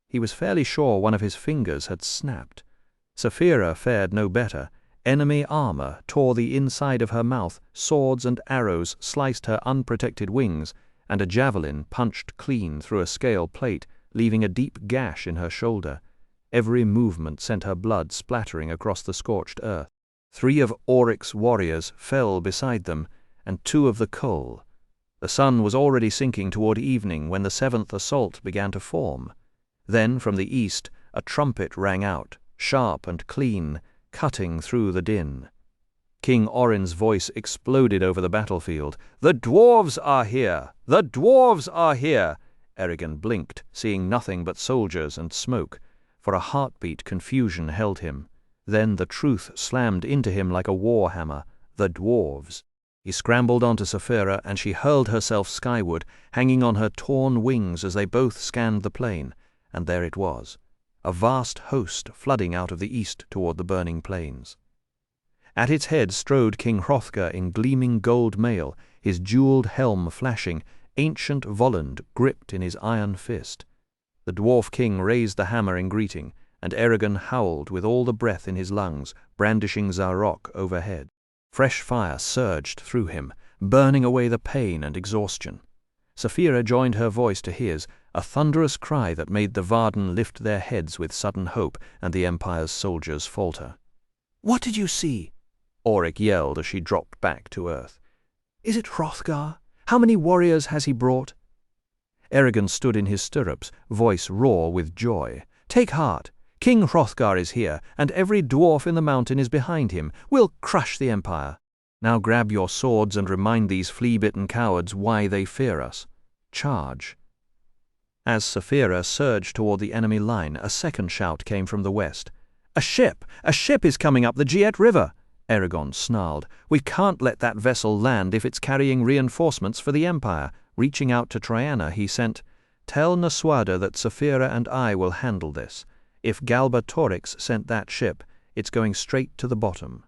He was fairly sure one of his fingers had snapped. Saphira fared no better. Enemy armor tore the inside of her mouth, swords and arrows sliced her unprotected wings, and a javelin punched clean through a scale plate, leaving a deep gash in her shoulder. Every movement sent her blood splattering across the scorched earth. 3 of Auric's warriors fell beside them, and 2 of the Cull. The sun was already sinking toward evening when the 7th assault began to form. Then, from the east, a trumpet rang out, sharp and clean, cutting through the din. King Orin's voice exploded over the battlefield. "The dwarves are here! The dwarves are here!" Eragon blinked, seeing nothing but soldiers and smoke. For a heartbeat, confusion held him. Then the truth slammed into him like a war hammer. The dwarves. He scrambled onto Saphira, and she hurled herself skyward, hanging on her torn wings as they both scanned the plain. And there it was, a vast host flooding out of the east toward the burning plains. At its head strode King Hrothgar in gleaming gold mail, his jeweled helm flashing, ancient Volund gripped in his iron fist. The dwarf king raised the hammer in greeting, and Eragon howled with all the breath in his lungs, brandishing Zarok overhead. Fresh fire surged through him, burning away the pain and exhaustion. Saphira joined her voice to his, a thunderous cry that made the Varden lift their heads with sudden hope and the Empire's soldiers falter. "What did you see?" Auric yelled as she dropped back to earth. "Is it Hrothgar? How many warriors has he brought?" Eragon stood in his stirrups, voice raw with joy. "Take heart! King Hrothgar is here, and every dwarf in the mountain is behind him. We'll crush the Empire. Now grab your swords and remind these flea-bitten cowards why they fear us. Charge!" As Saphira surged toward the enemy line, a second shout came from the west. "A ship! A ship is coming up the Giet River!" Eragon snarled. "We can't let that vessel land if it's carrying reinforcements for the Empire." Reaching out to Triana, he sent, "Tell Nasuada that Saphira and I will handle this. If Galbatorix sent that ship, it's going straight to the bottom."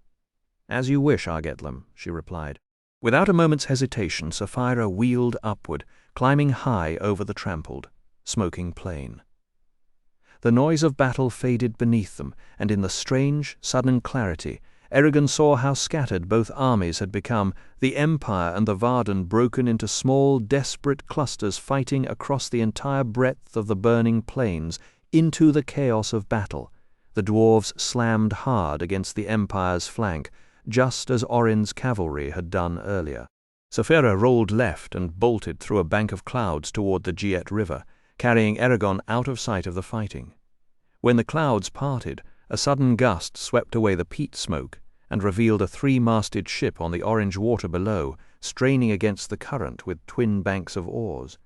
"As you wish, Argetlam," she replied. Without a moment's hesitation, Saphira wheeled upward, climbing high over the trampled, smoking plain. The noise of battle faded beneath them, and in the strange, sudden clarity, Eragon saw how scattered both armies had become, the Empire and the Varden broken into small, desperate clusters fighting across the entire breadth of the burning plains into the chaos of battle. The dwarves slammed hard against the Empire's flank, just as Orin's cavalry had done earlier. Saphira rolled left and bolted through a bank of clouds toward the Giet River, carrying Eragon out of sight of the fighting. When the clouds parted, a sudden gust swept away the peat smoke and revealed a 3-masted ship on the orange water below, straining against the current with twin banks of oars.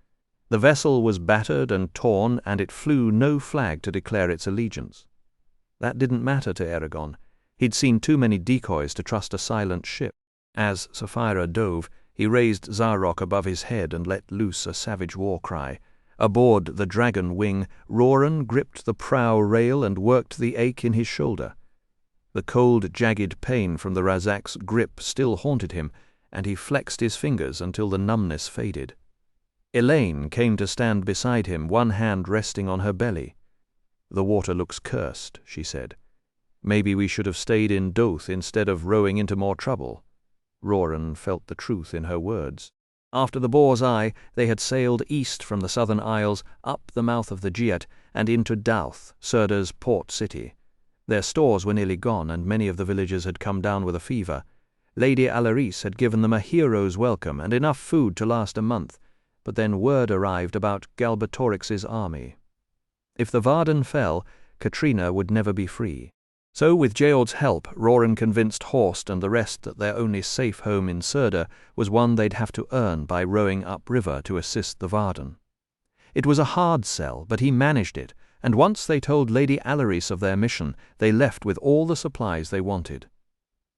The vessel was battered and torn, and it flew no flag to declare its allegiance. That didn't matter to Eragon. He'd seen too many decoys to trust a silent ship. As Saphira dove, he raised Zarok above his head and let loose a savage war cry. Aboard the dragon wing, Roran gripped the prow rail and worked the ache in his shoulder. The cold, jagged pain from the Razak's grip still haunted him, and he flexed his fingers until the numbness faded. Elaine came to stand beside him, one hand resting on her belly. "The water looks cursed," she said. "Maybe we should have stayed in Doth instead of rowing into more trouble." Roran felt the truth in her words. After the Boar's Eye, they had sailed east from the southern isles, up the mouth of the Giet, and into Douth, Surda's port city. Their stores were nearly gone, and many of the villagers had come down with a fever. Lady Alaris had given them a hero's welcome and enough food to last a month, but then word arrived about Galbatorix's army. If the Varden fell, Katrina would never be free. So, with Georg's help, Roran convinced Horst and the rest that their only safe home in Surda was one they'd have to earn by rowing upriver to assist the Varden. It was a hard sell, but he managed it, and once they told Lady Alaris of their mission, they left with all the supplies they wanted.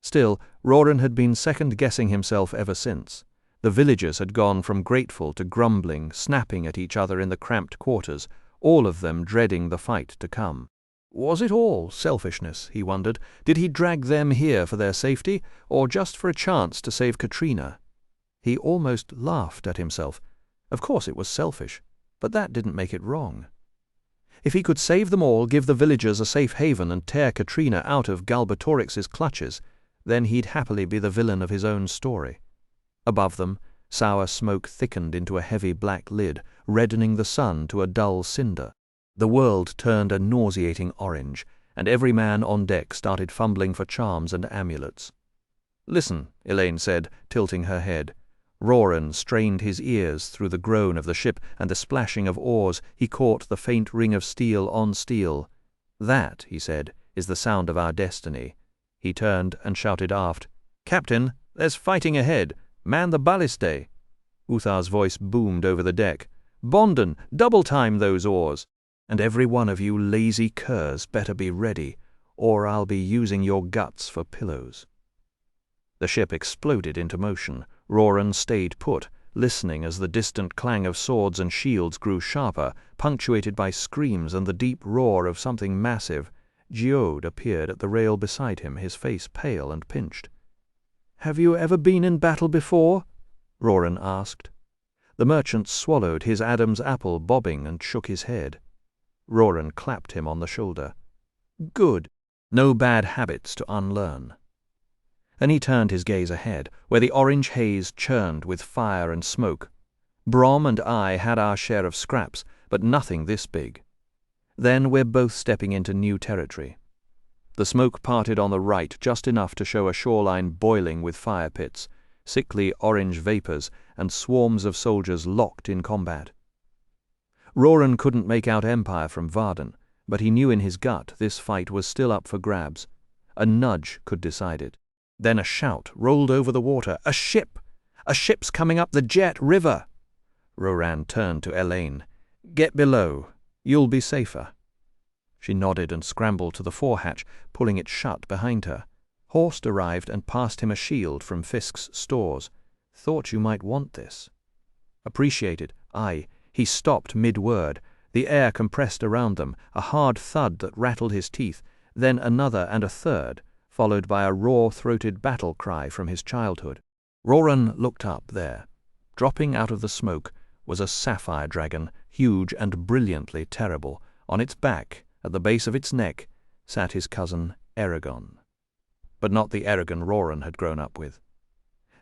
Still, Roran had been second-guessing himself ever since. The villagers had gone from grateful to grumbling, snapping at each other in the cramped quarters, all of them dreading the fight to come. Was it all selfishness, he wondered? Did he drag them here for their safety, or just for a chance to save Katrina? He almost laughed at himself. Of course it was selfish, but that didn't make it wrong. If he could save them all, give the villagers a safe haven, and tear Katrina out of Galbatorix's clutches, then he'd happily be the villain of his own story. Above them, sour smoke thickened into a heavy black lid, reddening the sun to a dull cinder. The world turned a nauseating orange, and every man on deck started fumbling for charms and amulets. "Listen," Elaine said, tilting her head. Roran strained his ears through the groan of the ship and the splashing of oars. He caught the faint ring of steel on steel. "That," he said, "is the sound of our destiny." He turned and shouted aft, "Captain, there's fighting ahead. Man the ballistae." Uthar's voice boomed over the deck. "Bonden, double-time those oars. And every one of you lazy curs better be ready, or I'll be using your guts for pillows." The ship exploded into motion. Roran stayed put, listening as the distant clang of swords and shields grew sharper, punctuated by screams and the deep roar of something massive. Geode appeared at the rail beside him, his face pale and pinched. "Have you ever been in battle before?" Roran asked. The merchant swallowed his Adam's apple, bobbing, and shook his head. Roran clapped him on the shoulder. "Good. No bad habits to unlearn." Then he turned his gaze ahead, where the orange haze churned with fire and smoke. Brom and I had our share of scraps, but nothing this big. Then we're both stepping into new territory. The smoke parted on the right just enough to show a shoreline boiling with fire pits, sickly orange vapors, and swarms of soldiers locked in combat. Roran couldn't make out Empire from Varden, but he knew in his gut this fight was still up for grabs. A nudge could decide it. Then a shout rolled over the water. "A ship! A ship's coming up the Jet River!" Roran turned to Elaine. "Get below. You'll be safer." She nodded and scrambled to the forehatch, pulling it shut behind her. Horst arrived and passed him a shield from Fisk's stores. "Thought you might want this." "Appreciated. Aye." He stopped mid-word. The air compressed around them, a hard thud that rattled his teeth, then another and a third, followed by a raw-throated battle cry from his childhood. Roran looked up there. Dropping out of the smoke was a sapphire dragon, huge and brilliantly terrible. On its back, at the base of its neck, sat his cousin Eragon. But not the Eragon Roran had grown up with.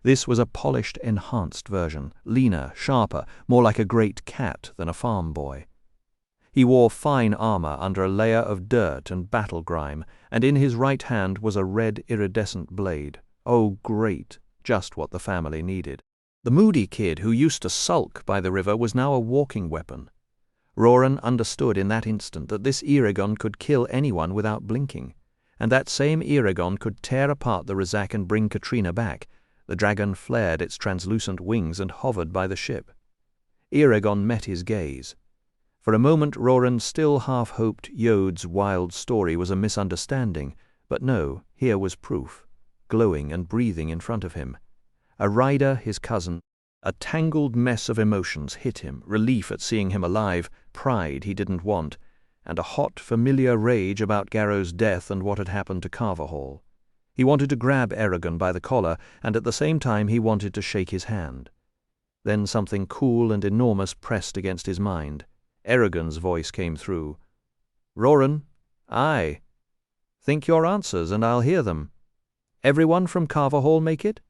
This was a polished, enhanced version, leaner, sharper, more like a great cat than a farm boy. He wore fine armor under a layer of dirt and battle grime, and in his right hand was a red iridescent blade. Oh, great! Just what the family needed. The moody kid who used to sulk by the river was now a walking weapon. Roran understood in that instant that this Eragon could kill anyone without blinking, and that same Eragon could tear apart the Rizak and bring Katrina back. The dragon flared its translucent wings and hovered by the ship. Eragon met his gaze. For a moment Roran still half hoped Yode's wild story was a misunderstanding, but no, here was proof, glowing and breathing in front of him. A rider, his cousin. A tangled mess of emotions hit him, relief at seeing him alive, pride he didn't want, and a hot, familiar rage about Garrow's death and what had happened to Carverhall. He wanted to grab Eragon by the collar, and at the same time he wanted to shake his hand. Then something cool and enormous pressed against his mind. Eragon's voice came through. "Roran?" "Aye." "Think your answers, and I'll hear them." "Everyone from Carverhall make it?"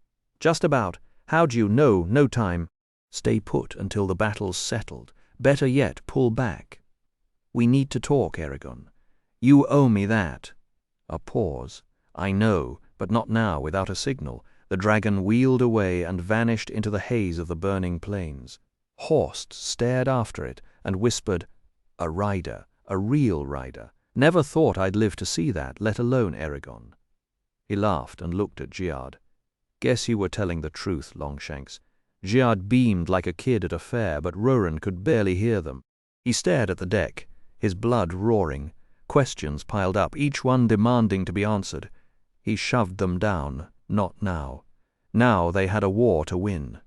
"Just about. How'd you know? No time." "Stay put until the battle's settled. Better yet, pull back." "We need to talk, Eragon." "You owe me that." A pause. "I know, but not now without a signal." The dragon wheeled away and vanished into the haze of the burning plains. Horst stared after it and whispered, "A rider, a real rider. Never thought I'd live to see that, let alone Eragon." He laughed and looked at Giard. "Guess you were telling the truth, Longshanks." Giard beamed like a kid at a fair, but Roran could barely hear them. He stared at the deck, his blood roaring. Questions piled up, each one demanding to be answered. He shoved them down. Not now. Now they had a war to win.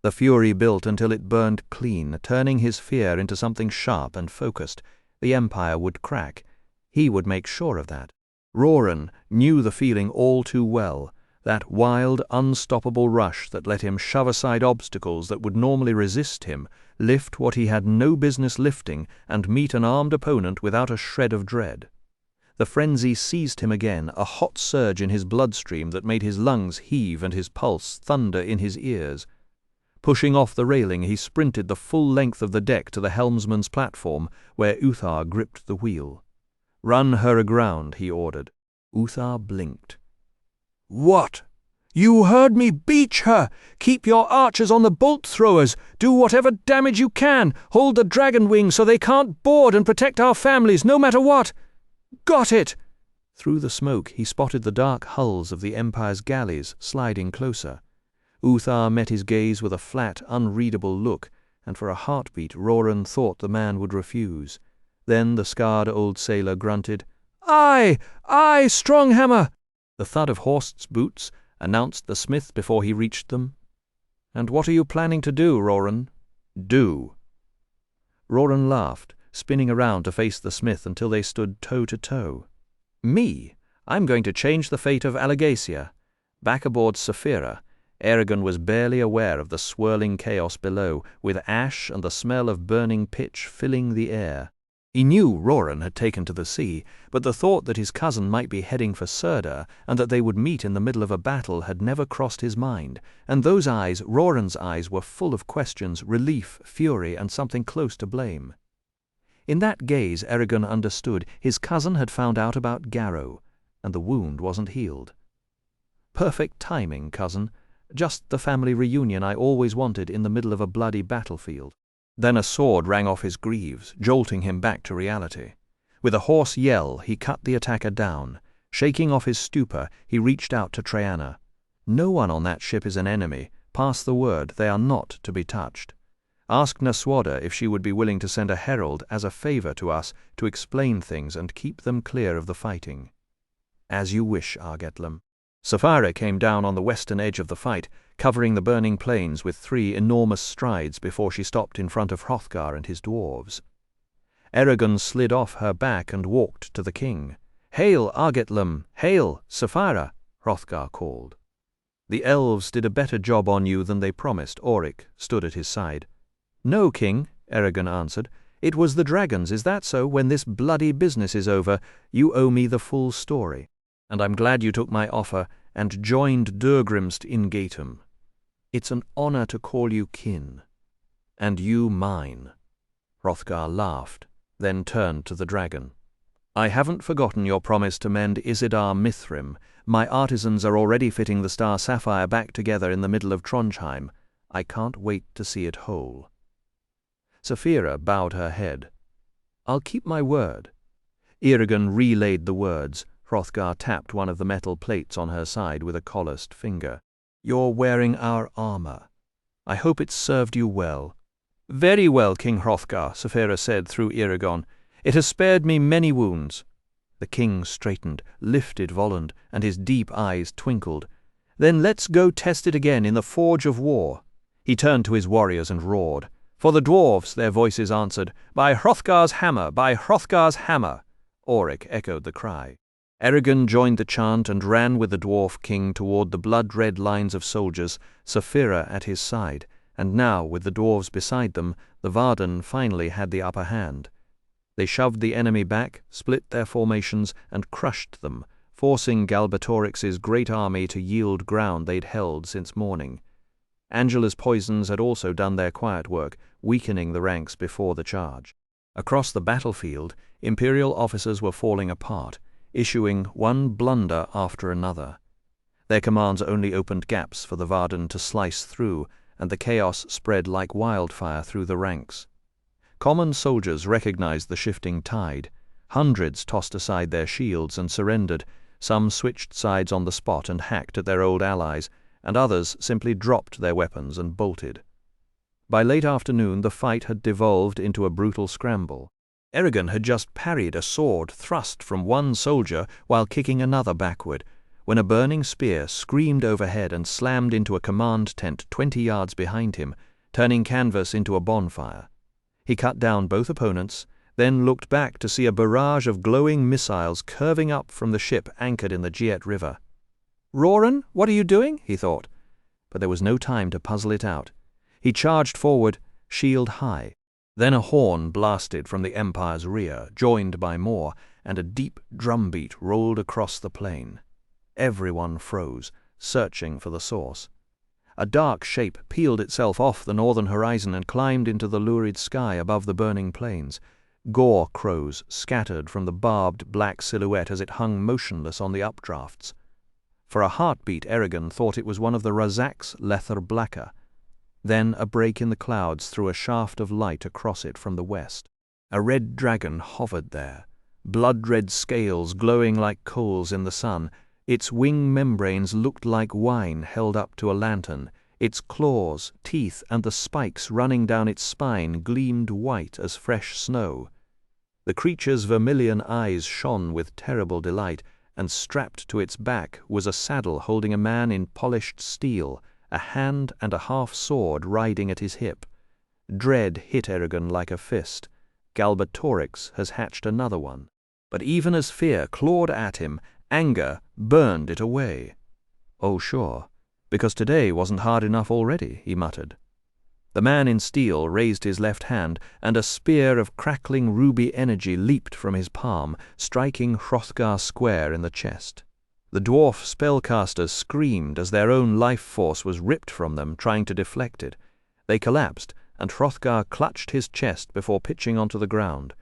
The fury built until it burned clean, turning his fear into something sharp and focused. The Empire would crack. He would make sure of that. Roran knew the feeling all too well, that wild, unstoppable rush that let him shove aside obstacles that would normally resist him, lift what he had no business lifting, and meet an armed opponent without a shred of dread. The frenzy seized him again, a hot surge in his bloodstream that made his lungs heave and his pulse thunder in his ears. Pushing off the railing, he sprinted the full length of the deck to the helmsman's platform, where Uthar gripped the wheel. "Run her aground," he ordered. Uthar blinked. "What? You heard me. Beach her! Keep your archers on the bolt-throwers! Do whatever damage you can! Hold the dragon wing so they can't board and protect our families, no matter what! Got it!" Through the smoke he spotted the dark hulls of the Empire's galleys sliding closer. Uthar met his gaze with a flat, unreadable look, and for a heartbeat Roran thought the man would refuse. Then the scarred old sailor grunted, "Aye, aye, Stronghammer!" The thud of Horst's boots announced the smith before he reached them. "And what are you planning to do, Roran?" "Do." Roran laughed, spinning around to face the smith until they stood toe to toe. "Me? I'm going to change the fate of Alagacia." Back aboard Saphira, Eragon was barely aware of the swirling chaos below, with ash and the smell of burning pitch filling the air. He knew Roran had taken to the sea, but the thought that his cousin might be heading for Surda and that they would meet in the middle of a battle had never crossed his mind, and those eyes, Roran's eyes, were full of questions, relief, fury, and something close to blame. In that gaze Eragon understood his cousin had found out about Garrow, and the wound wasn't healed. "Perfect timing, cousin. Just the family reunion I always wanted in the middle of a bloody battlefield." Then a sword rang off his greaves, jolting him back to reality. With a hoarse yell he cut the attacker down. Shaking off his stupor, he reached out to Triana. "No one on that ship is an enemy. Pass the word, they are not to be touched. Ask Naswada if she would be willing to send a herald as a favor to us to explain things and keep them clear of the fighting." "As you wish, Argetlam." Saphira came down on the western edge of the fight, covering the burning plains with 3 enormous strides before she stopped in front of Hrothgar and his dwarves. Eragon slid off her back and walked to the king. "Hail, Argetlam! Hail, Saphira!" Hrothgar called. "The elves did a better job on you than they promised." Auric stood at his side. "No, king," Eragon answered. "It was the dragons, is that so? When this bloody business is over, you owe me the full story. And I'm glad you took my offer and joined Durgrimst in Gatum. It's an honor to call you kin. And you mine." Hrothgar laughed, then turned to the dragon. "I haven't forgotten your promise to mend Isidar Mithrim. My artisans are already fitting the Star Sapphire back together in the middle of Trondheim. I can't wait to see it whole." Saphira bowed her head. "I'll keep my word." Eragon relayed the words. Hrothgar tapped one of the metal plates on her side with a calloused finger. "You're wearing our armor. I hope it's served you well." "Very well, King Hrothgar," Saphira said through Eragon. "It has spared me many wounds." The king straightened, lifted Volund, and his deep eyes twinkled. "Then let's go test it again in the Forge of War." He turned to his warriors and roared. "For the dwarves," their voices answered. "By Hrothgar's hammer! By Hrothgar's hammer!" Auric echoed the cry. Eragon joined the chant and ran with the dwarf king toward the blood-red lines of soldiers, Saphira at his side, and now, with the dwarves beside them, the Varden finally had the upper hand. They shoved the enemy back, split their formations, and crushed them, forcing Galbatorix's great army to yield ground they'd held since morning. Angela's poisons had also done their quiet work, weakening the ranks before the charge. Across the battlefield, Imperial officers were falling apart, issuing one blunder after another. Their commands only opened gaps for the Varden to slice through, and the chaos spread like wildfire through the ranks. Common soldiers recognized the shifting tide. Hundreds tossed aside their shields and surrendered. Some switched sides on the spot and hacked at their old allies, and others simply dropped their weapons and bolted. By late afternoon the fight had devolved into a brutal scramble. Eragon had just parried a sword thrust from one soldier while kicking another backward, when a burning spear screamed overhead and slammed into a command tent 20 yards behind him, turning canvas into a bonfire. He cut down both opponents, then looked back to see a barrage of glowing missiles curving up from the ship anchored in the Giet River. "Roran, what are you doing?" he thought. But there was no time to puzzle it out. He charged forward, shield high. Then a horn blasted from the Empire's rear, joined by more, and a deep drumbeat rolled across the plain. Everyone froze, searching for the source. A dark shape peeled itself off the northern horizon and climbed into the lurid sky above the burning plains. Gore crows scattered from the barbed black silhouette as it hung motionless on the updrafts. For a heartbeat Eragon thought it was one of the Razak's Lether Blacker. Then a break in the clouds threw a shaft of light across it from the west. A red dragon hovered there, blood-red scales glowing like coals in the sun. Its wing membranes looked like wine held up to a lantern. Its claws, teeth, and the spikes running down its spine gleamed white as fresh snow. The creature's vermilion eyes shone with terrible delight, and strapped to its back was a saddle holding a man in polished steel, a hand and a half-sword riding at his hip. Dread hit Eragon like a fist. Galbatorix has hatched another one. But even as fear clawed at him, anger burned it away. "Oh, sure, because today wasn't hard enough already," he muttered. The man in steel raised his left hand, and a spear of crackling ruby energy leaped from his palm, striking Hrothgar square in the chest. The dwarf spellcasters screamed as their own life force was ripped from them, trying to deflect it. They collapsed, and Hrothgar clutched his chest before pitching onto the ground.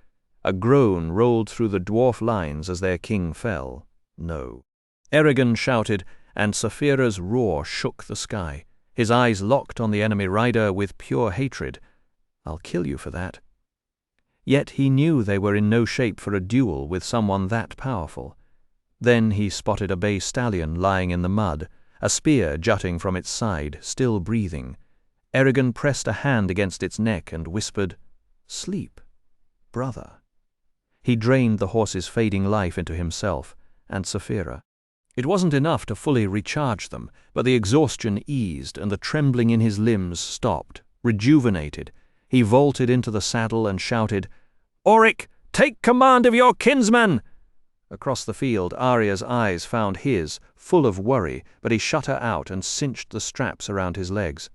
A groan rolled through the dwarf lines as their king fell. No. Eragon shouted, and Saphira's roar shook the sky. His eyes locked on the enemy rider with pure hatred. "I'll kill you for that." Yet he knew they were in no shape for a duel with someone that powerful. Then he spotted a bay stallion lying in the mud, a spear jutting from its side, still breathing. Eragon pressed a hand against its neck and whispered, "Sleep, brother." He drained the horse's fading life into himself and Saphira. It wasn't enough to fully recharge them, but the exhaustion eased and the trembling in his limbs stopped. Rejuvenated, he vaulted into the saddle and shouted, "Auric, take command of your kinsman!" Across the field, Arya's eyes found his, full of worry, but he shut her out and cinched the straps around his legs.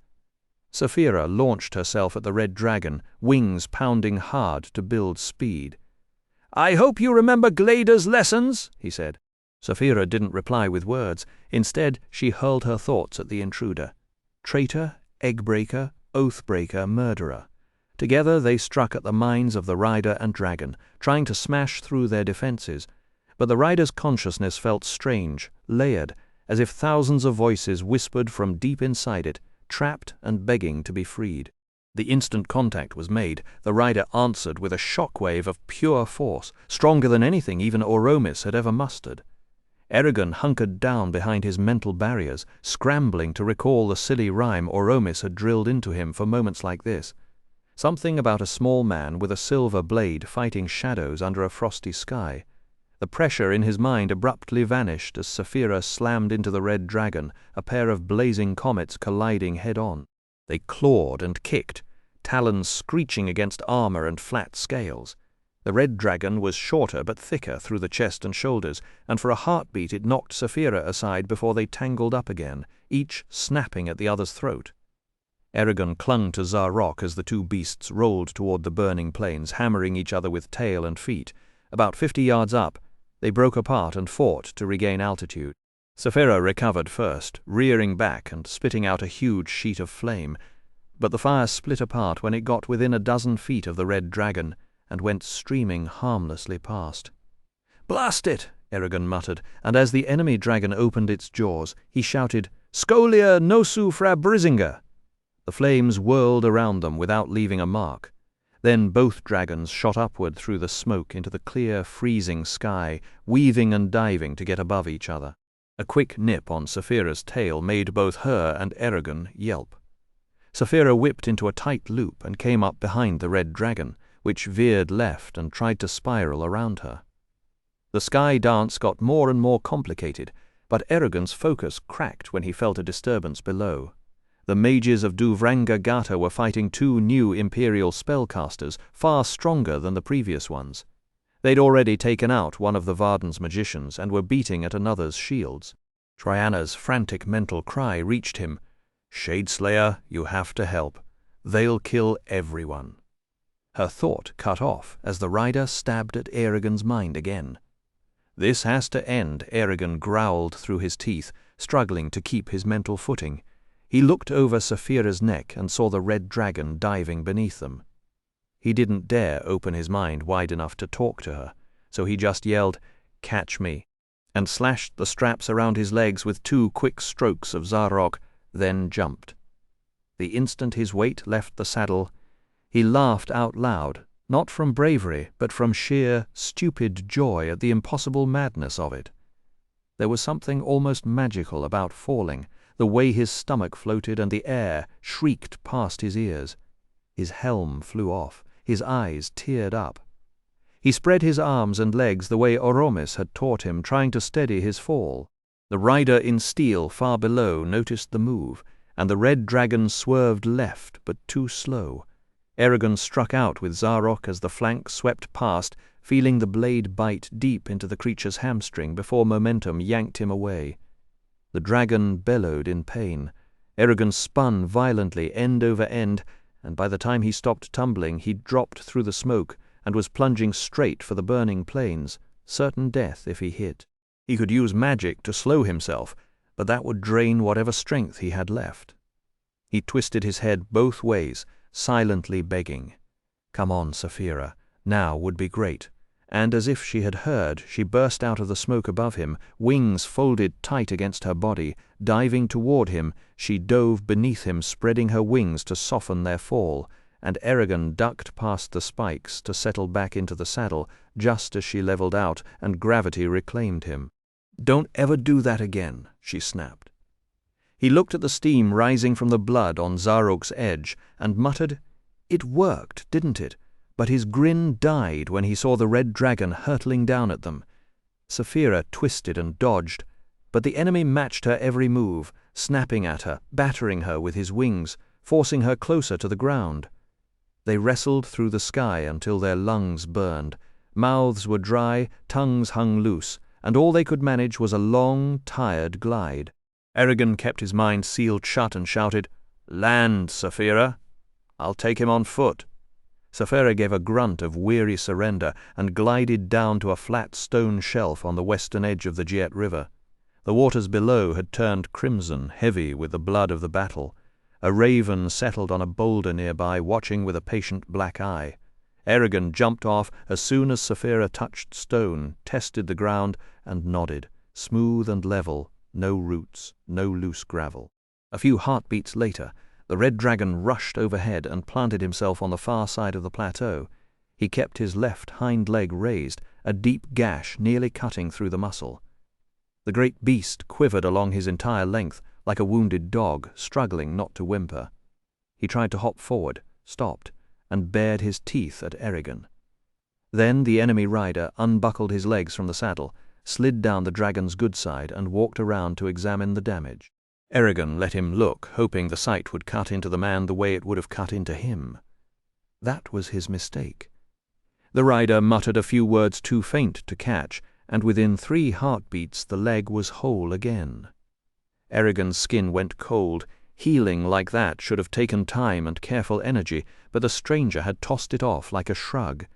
Saphira launched herself at the red dragon, wings pounding hard to build speed. "I hope you remember Glader's lessons," he said. Saphira didn't reply with words. Instead, she hurled her thoughts at the intruder. Traitor, egg-breaker, oath-breaker, murderer. Together they struck at the minds of the rider and dragon, trying to smash through their defenses. But the rider's consciousness felt strange, layered, as if thousands of voices whispered from deep inside it, trapped and begging to be freed. The instant contact was made, the rider answered with a shockwave of pure force, stronger than anything even Oromis had ever mustered. Eragon hunkered down behind his mental barriers, scrambling to recall the silly rhyme Oromis had drilled into him for moments like this. Something about a small man with a silver blade fighting shadows under a frosty sky. The pressure in his mind abruptly vanished as Saphira slammed into the red dragon, a pair of blazing comets colliding head-on. They clawed and kicked, talons screeching against armor and flat scales. The red dragon was shorter but thicker through the chest and shoulders, and for a heartbeat it knocked Saphira aside before they tangled up again, each snapping at the other's throat. Eragon clung to Zarok as the two beasts rolled toward the burning plains, hammering each other with tail and feet. About 50 yards up, they broke apart and fought to regain altitude. Saphira recovered first, rearing back and spitting out a huge sheet of flame, but the fire split apart when it got within a dozen feet of the red dragon and went streaming harmlessly past. "Blast it!" Eragon muttered, and as the enemy dragon opened its jaws, he shouted, "Scolia nosu fra Brisinga!" The flames whirled around them without leaving a mark. Then both dragons shot upward through the smoke into the clear, freezing sky, weaving and diving to get above each other. A quick nip on Saphira's tail made both her and Eragon yelp. Saphira whipped into a tight loop and came up behind the red dragon, which veered left and tried to spiral around her. The sky dance got more and more complicated, but Eragon's focus cracked when he felt a disturbance below. The mages of Duvranga Gata were fighting two new Imperial spellcasters, far stronger than the previous ones. They'd already taken out one of the Varden's magicians and were beating at another's shields. Triana's frantic mental cry reached him. "Shadeslayer, you have to help. They'll kill everyone." Her thought cut off as the rider stabbed at Eragon's mind again. "This has to end," Eragon growled through his teeth, struggling to keep his mental footing. He looked over Saphira's neck and saw the red dragon diving beneath them. He didn't dare open his mind wide enough to talk to her, so he just yelled, "Catch me," and slashed the straps around his legs with 2 quick strokes of Zarok, then jumped. The instant his weight left the saddle, he laughed out loud, not from bravery, but from sheer, stupid joy at the impossible madness of it. There was something almost magical about falling, the way his stomach floated and the air shrieked past his ears. His helm flew off, his eyes teared up. He spread his arms and legs the way Oromis had taught him, trying to steady his fall. The rider in steel far below noticed the move, and the red dragon swerved left, but too slow. Eragon struck out with Zarok as the flank swept past, feeling the blade bite deep into the creature's hamstring before momentum yanked him away. The dragon bellowed in pain. Eragon spun violently end over end, and by the time he stopped tumbling, he'd dropped through the smoke and was plunging straight for the burning plains, certain death if he hit. He could use magic to slow himself, but that would drain whatever strength he had left. He twisted his head both ways, silently begging. Come on, Saphira, now would be great. And as if she had heard, she burst out of the smoke above him, wings folded tight against her body. Diving toward him, she dove beneath him, spreading her wings to soften their fall, and Eragon ducked past the spikes to settle back into the saddle just as she leveled out and gravity reclaimed him. "Don't ever do that again," she snapped. He looked at the steam rising from the blood on Zarok's edge and muttered, "It worked, didn't it?" But his grin died when he saw the red dragon hurtling down at them. Saphira twisted and dodged, but the enemy matched her every move, snapping at her, battering her with his wings, forcing her closer to the ground. They wrestled through the sky until their lungs burned. Mouths were dry, tongues hung loose, and all they could manage was a long, tired glide. Eragon kept his mind sealed shut and shouted, "Land, Saphira! I'll take him on foot." Saphira gave a grunt of weary surrender and glided down to a flat stone shelf on the western edge of the Jet River. The waters below had turned crimson, heavy with the blood of the battle. A raven settled on a boulder nearby, watching with a patient black eye. Eragon jumped off as soon as Saphira touched stone, tested the ground, and nodded, smooth and level, no roots, no loose gravel. A few heartbeats later, the red dragon rushed overhead and planted himself on the far side of the plateau. He kept his left hind leg raised, a deep gash nearly cutting through the muscle. The great beast quivered along his entire length, like a wounded dog, struggling not to whimper. He tried to hop forward, stopped, and bared his teeth at Eragon. Then the enemy rider unbuckled his legs from the saddle, slid down the dragon's good side, and walked around to examine the damage. Eragon let him look, hoping the sight would cut into the man the way it would have cut into him. That was his mistake. The rider muttered a few words too faint to catch, and within 3 heartbeats the leg was whole again. Eragon's skin went cold. Healing like that should have taken time and careful energy, but the stranger had tossed it off like a shrug.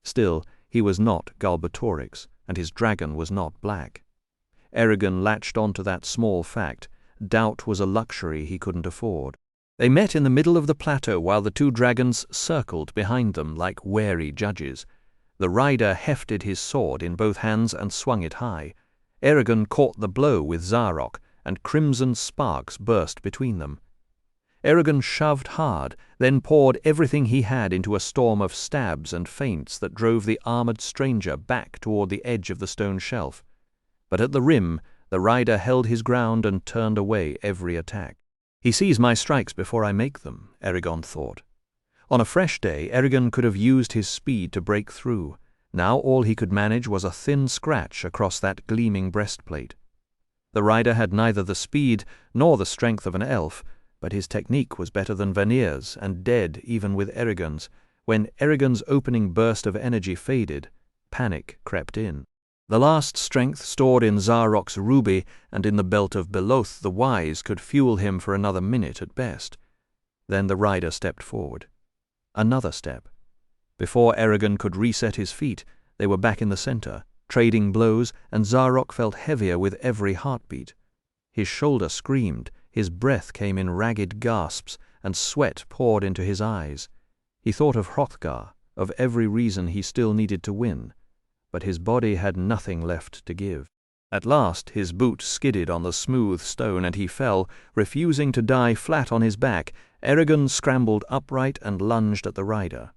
Still, he was not Galbatorix, and his dragon was not black. Eragon latched onto that small fact. Doubt was a luxury he couldn't afford. They met in the middle of the plateau while the 2 dragons circled behind them like wary judges. The rider hefted his sword in both hands and swung it high. Eragon caught the blow with Zarok, and crimson sparks burst between them. Eragon shoved hard, then poured everything he had into a storm of stabs and feints that drove the armored stranger back toward the edge of the stone shelf. But at the rim, the rider held his ground and turned away every attack. He sees my strikes before I make them, Eragon thought. On a fresh day, Eragon could have used his speed to break through. Now all he could manage was a thin scratch across that gleaming breastplate. The rider had neither the speed nor the strength of an elf, but his technique was better than Vanir's and dead even with Eragon's. When Eragon's opening burst of energy faded, panic crept in. The last strength stored in Zarok's ruby and in the belt of Beloth the Wise could fuel him for another minute at best. Then the rider stepped forward. Another step. Before Eragon could reset his feet, they were back in the center, trading blows, and Zarok felt heavier with every heartbeat. His shoulder screamed, his breath came in ragged gasps, and sweat poured into his eyes. He thought of Hrothgar, of every reason he still needed to win, but his body had nothing left to give. At last his boot skidded on the smooth stone and he fell, refusing to die flat on his back. Eragon scrambled upright and lunged at the rider.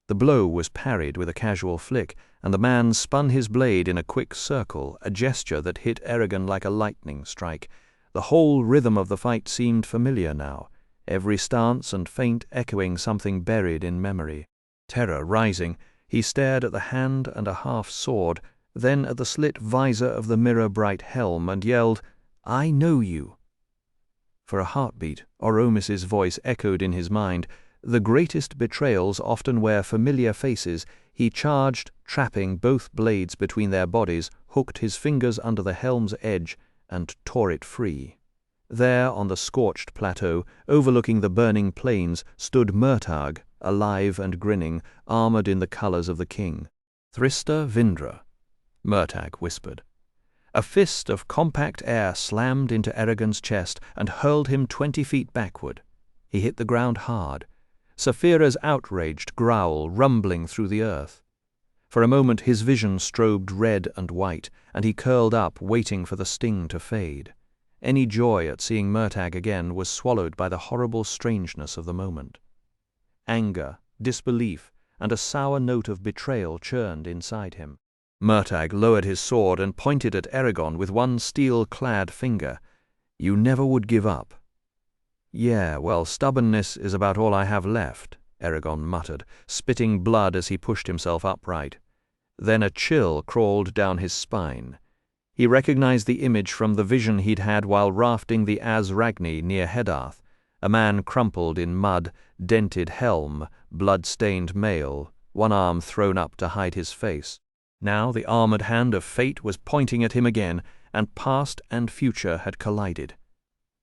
The blow was parried with a casual flick, and the man spun his blade in a quick circle, a gesture that hit Eragon like a lightning strike. The whole rhythm of the fight seemed familiar now, every stance and feint echoing something buried in memory. Terror rising, he stared at the hand and a half sword, then at the slit visor of the mirror-bright helm, and yelled, "I know you!" For a heartbeat, Oromis's voice echoed in his mind. The greatest betrayals often wear familiar faces. He charged, trapping both blades between their bodies, hooked his fingers under the helm's edge, and tore it free. There, on the scorched plateau, overlooking the burning plains, stood Murtagh, alive and grinning, armored in the colors of the king. "Thrista Vindra," Murtagh whispered. A fist of compact air slammed into Eragon's chest and hurled him 20 feet backward. He hit the ground hard, Saphira's outraged growl rumbling through the earth. For a moment his vision strobed red and white, and he curled up, waiting for the sting to fade. Any joy at seeing Murtagh again was swallowed by the horrible strangeness of the moment. Anger, disbelief, and a sour note of betrayal churned inside him. Murtagh lowered his sword and pointed at Eragon with one steel-clad finger. "You never would give up." "Yeah, well, stubbornness is about all I have left," Eragon muttered, spitting blood as he pushed himself upright. Then a chill crawled down his spine. He recognized the image from the vision he'd had while rafting the Azragni near Heddarth, a man crumpled in mud, dented helm, blood-stained mail, one arm thrown up to hide his face. Now the armored hand of fate was pointing at him again, and past and future had collided.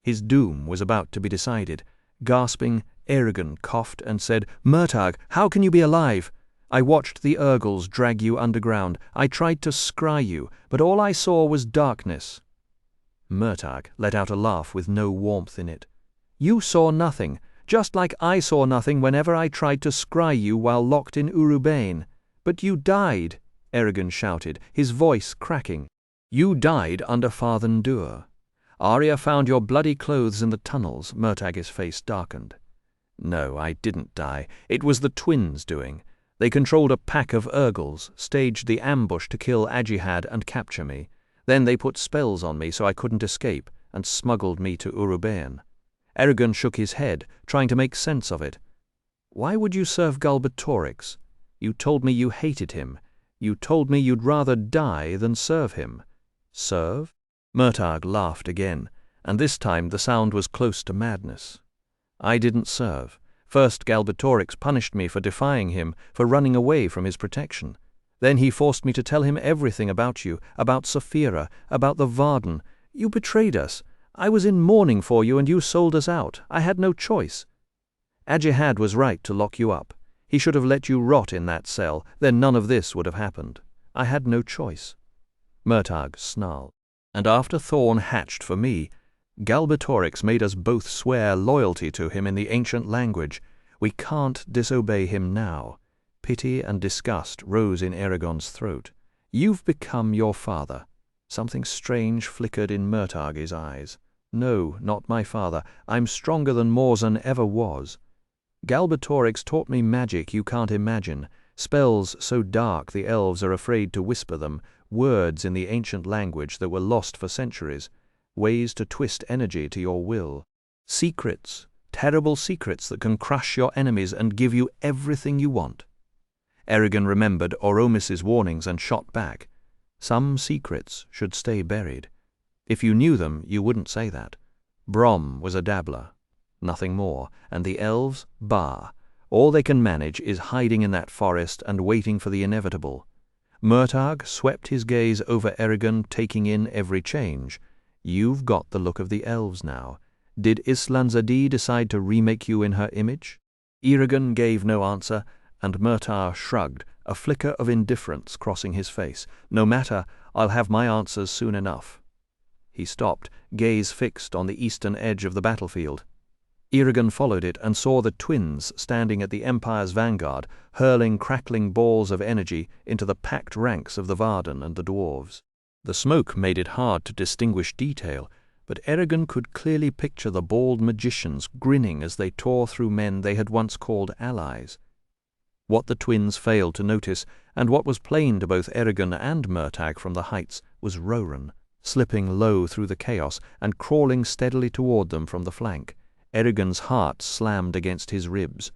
His doom was about to be decided. Gasping, Eragon coughed and said, "Murtagh, how can you be alive? I watched the Urgles drag you underground. I tried to scry you, but all I saw was darkness." Murtagh let out a laugh with no warmth in it. "You saw nothing, just like I saw nothing whenever I tried to scry you while locked in Urubane. But you died," Eragon shouted, his voice cracking. "You died under Fathen Dur. Arya found your bloody clothes in the tunnels." Murtagh's face darkened. "No, I didn't die. It was the twins' doing. They controlled a pack of Urgles, staged the ambush to kill Ajihad and capture me. Then they put spells on me so I couldn't escape, and smuggled me to Urubane." Eragon shook his head, trying to make sense of it. "Why would you serve Galbatorix? You told me you hated him. You told me you'd rather die than serve him." "Serve?" Murtagh laughed again, and this time the sound was close to madness. "I didn't serve. First Galbatorix punished me for defying him, for running away from his protection. Then he forced me to tell him everything about you, about Saphira, about the Varden. You betrayed us. I was in mourning for you and you sold us out. I had no choice. Ajihad was right to lock you up. He should have let you rot in that cell, then none of this would have happened. I had no choice." Murtagh snarled. "And after Thorn hatched for me, Galbatorix made us both swear loyalty to him in the ancient language. We can't disobey him now." Pity and disgust rose in Eragon's throat. "You've become your father." Something strange flickered in Murtagh's eyes. No, not my father. I'm stronger than Morzan ever was. Galbatorix taught me magic you can't imagine, spells so dark the elves are afraid to whisper them, words in the ancient language that were lost for centuries, ways to twist energy to your will. Secrets, terrible secrets that can crush your enemies and give you everything you want. Eragon remembered Oromis's warnings and shot back. Some secrets should stay buried. If you knew them, you wouldn't say that. Brom was a dabbler, nothing more, and the elves, bah. All they can manage is hiding in that forest and waiting for the inevitable. Murtagh swept his gaze over Eragon, taking in every change. You've got the look of the elves now. Did Islanzadi decide to remake you in her image? Eragon gave no answer, and Murtagh shrugged, a flicker of indifference crossing his face. No matter, I'll have my answers soon enough. He stopped, gaze fixed on the eastern edge of the battlefield. Eragon followed it and saw the twins standing at the Empire's vanguard, hurling crackling balls of energy into the packed ranks of the Varden and the dwarves. The smoke made it hard to distinguish detail, but Eragon could clearly picture the bald magicians grinning as they tore through men they had once called allies. What the twins failed to notice, and what was plain to both Eragon and Murtagh from the heights, was Roran, slipping low through the chaos and crawling steadily toward them from the flank. Eragon's heart slammed against his ribs.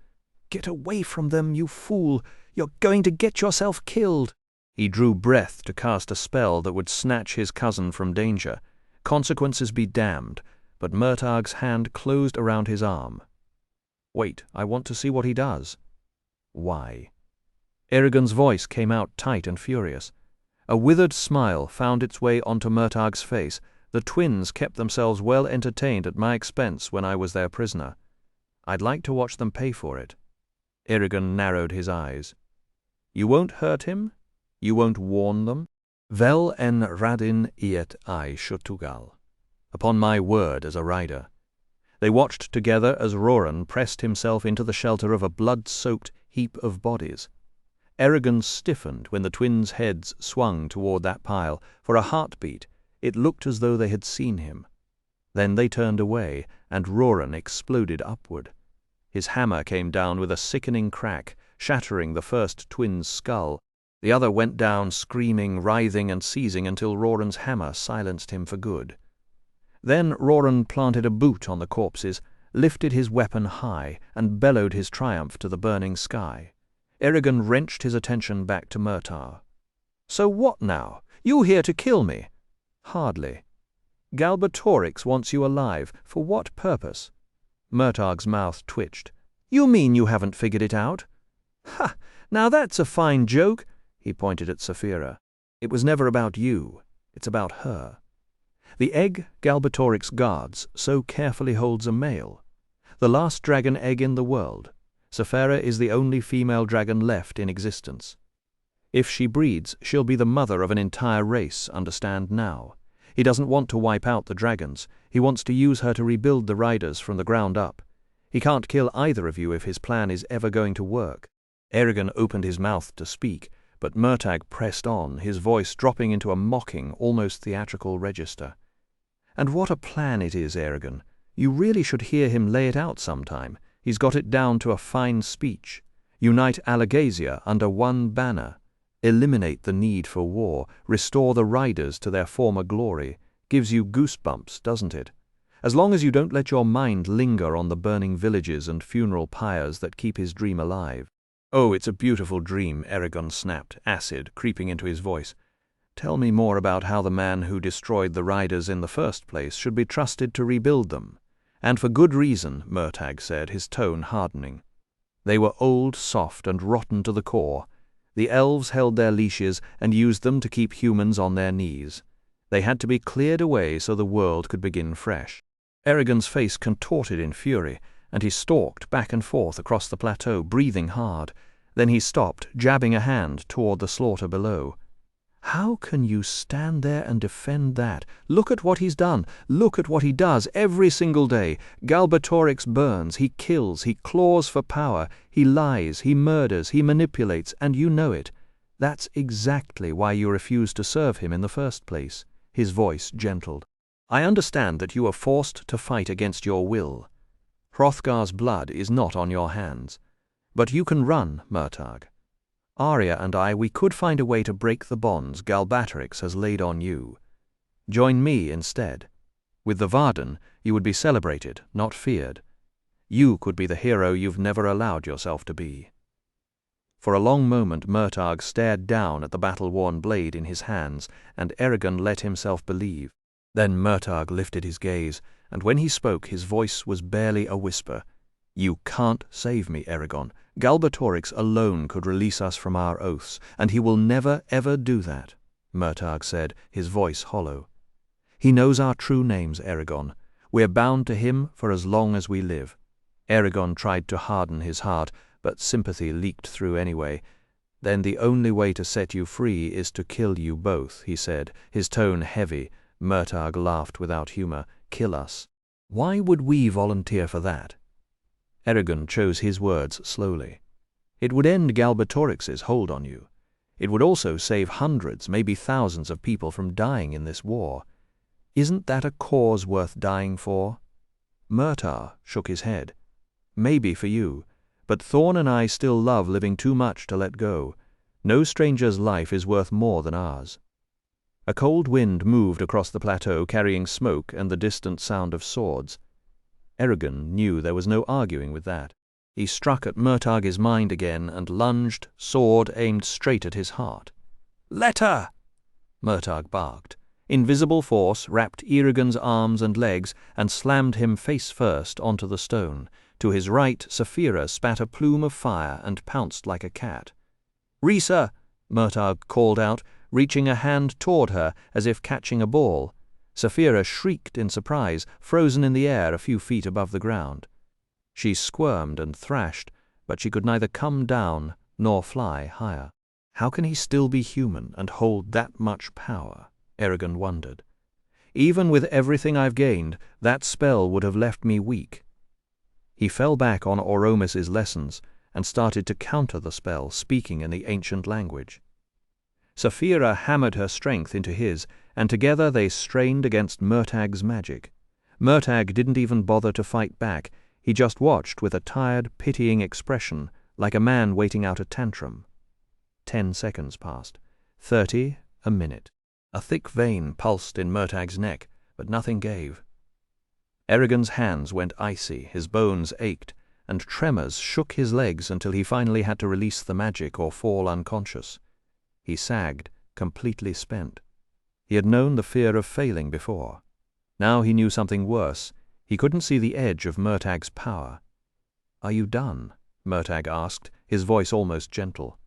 "Get away from them, you fool! You're going to get yourself killed!" He drew breath to cast a spell that would snatch his cousin from danger. Consequences be damned, but Murtagh's hand closed around his arm. "Wait, I want to see what he does." "Why?" Eragon's voice came out tight and furious. A withered smile found its way onto Murtagh's face. "The twins kept themselves well entertained at my expense when I was their prisoner. I'd like to watch them pay for it." Eragon narrowed his eyes. "You won't hurt him? You won't warn them?" "Vel en radin iet I shutugal." "Upon my word as a rider." They watched together as Roran pressed himself into the shelter of a blood-soaked heap of bodies. Eragon stiffened when the twins' heads swung toward that pile. For a heartbeat, it looked as though they had seen him. Then they turned away, and Roran exploded upward. His hammer came down with a sickening crack, shattering the first twin's skull. The other went down screaming, writhing, and seizing until Roran's hammer silenced him for good. Then Roran planted a boot on the corpses, lifted his weapon high, and bellowed his triumph to the burning sky. Eragon wrenched his attention back to Murtagh. "So what now? You here to kill me?" "Hardly." "Galbatorix wants you alive. For what purpose?" Murtagh's mouth twitched. "You mean you haven't figured it out?" "Ha! Now that's a fine joke." He pointed at Saphira. "It was never about you. It's about her. The egg Galbatorix guards so carefully holds a male. The last dragon egg in the world. Saphira is the only female dragon left in existence. If she breeds, she'll be the mother of an entire race, understand now. He doesn't want to wipe out the dragons. He wants to use her to rebuild the riders from the ground up. He can't kill either of you if his plan is ever going to work." Eragon opened his mouth to speak, but Murtagh pressed on, his voice dropping into a mocking, almost theatrical register. "And what a plan it is, Eragon. You really should hear him lay it out sometime. He's got it down to a fine speech. Unite Alagasia under one banner. Eliminate the need for war. Restore the riders to their former glory. Gives you goosebumps, doesn't it? As long as you don't let your mind linger on the burning villages and funeral pyres that keep his dream alive." "Oh, it's a beautiful dream," Eragon snapped, acid creeping into his voice. "Tell me more about how the man who destroyed the riders in the first place should be trusted to rebuild them." "And for good reason," Murtagh said, his tone hardening. "They were old, soft, and rotten to the core. The elves held their leashes and used them to keep humans on their knees. They had to be cleared away so the world could begin fresh." Eragon's face contorted in fury, and he stalked back and forth across the plateau, breathing hard. Then he stopped, jabbing a hand toward the slaughter below. "How can you stand there and defend that? Look at what he's done. Look at what he does every single day. Galbatorix burns, he kills, he claws for power, he lies, he murders, he manipulates, and you know it. That's exactly why you refused to serve him in the first place." His voice gentled. I understand that you are forced to fight against your will. Hrothgar's blood is not on your hands. But you can run, Murtagh. Arya and we could find a way to break the bonds Galbatorix has laid on you. Join me instead. With the Varden, you would be celebrated, not feared. You could be the hero you've never allowed yourself to be." For a long moment Murtagh stared down at the battle-worn blade in his hands, and Eragon let himself believe. Then Murtagh lifted his gaze, and when he spoke his voice was barely a whisper. "You can't save me, Eragon. Galbatorix alone could release us from our oaths, and he will never ever do that," Murtagh said, his voice hollow. "He knows our true names, Eragon. We're bound to him for as long as we live." Eragon tried to harden his heart, but sympathy leaked through anyway. "Then the only way to set you free is to kill you both," he said, his tone heavy. Murtagh laughed without humor. "Kill us. Why would we volunteer for that?" Eragon chose his words slowly. "It would end Galbatorix's hold on you. It would also save hundreds, maybe thousands of people from dying in this war. Isn't that a cause worth dying for?" Murtagh shook his head. "Maybe for you, but Thorn and I still love living too much to let go. No stranger's life is worth more than ours." A cold wind moved across the plateau, carrying smoke and the distant sound of swords. Eragon knew there was no arguing with that. He struck at Murtagh's mind again and lunged, sword aimed straight at his heart. "Let her!" Murtagh barked. Invisible force wrapped Eragon's arms and legs and slammed him face first onto the stone. To his right, Saphira spat a plume of fire and pounced like a cat. "Rhys!" Murtagh called out, reaching a hand toward her as if catching a ball. Saphira shrieked in surprise, frozen in the air a few feet above the ground. She squirmed and thrashed, but she could neither come down nor fly higher. How can he still be human and hold that much power? Eragon wondered. Even with everything I've gained, that spell would have left me weak. He fell back on Oromis's lessons and started to counter the spell, speaking in the ancient language. Saphira hammered her strength into his, and together they strained against Murtagh's magic. Murtagh didn't even bother to fight back. He just watched with a tired, pitying expression, like a man waiting out a tantrum. 10 seconds passed. 30, a minute. A thick vein pulsed in Murtagh's neck, but nothing gave. Eragon's hands went icy, his bones ached, and tremors shook his legs until he finally had to release the magic or fall unconscious. He sagged, completely spent. He had known the fear of failing before. Now he knew something worse. He couldn't see the edge of Murtagh's power. "Are you done?" Murtagh asked, his voice almost gentle.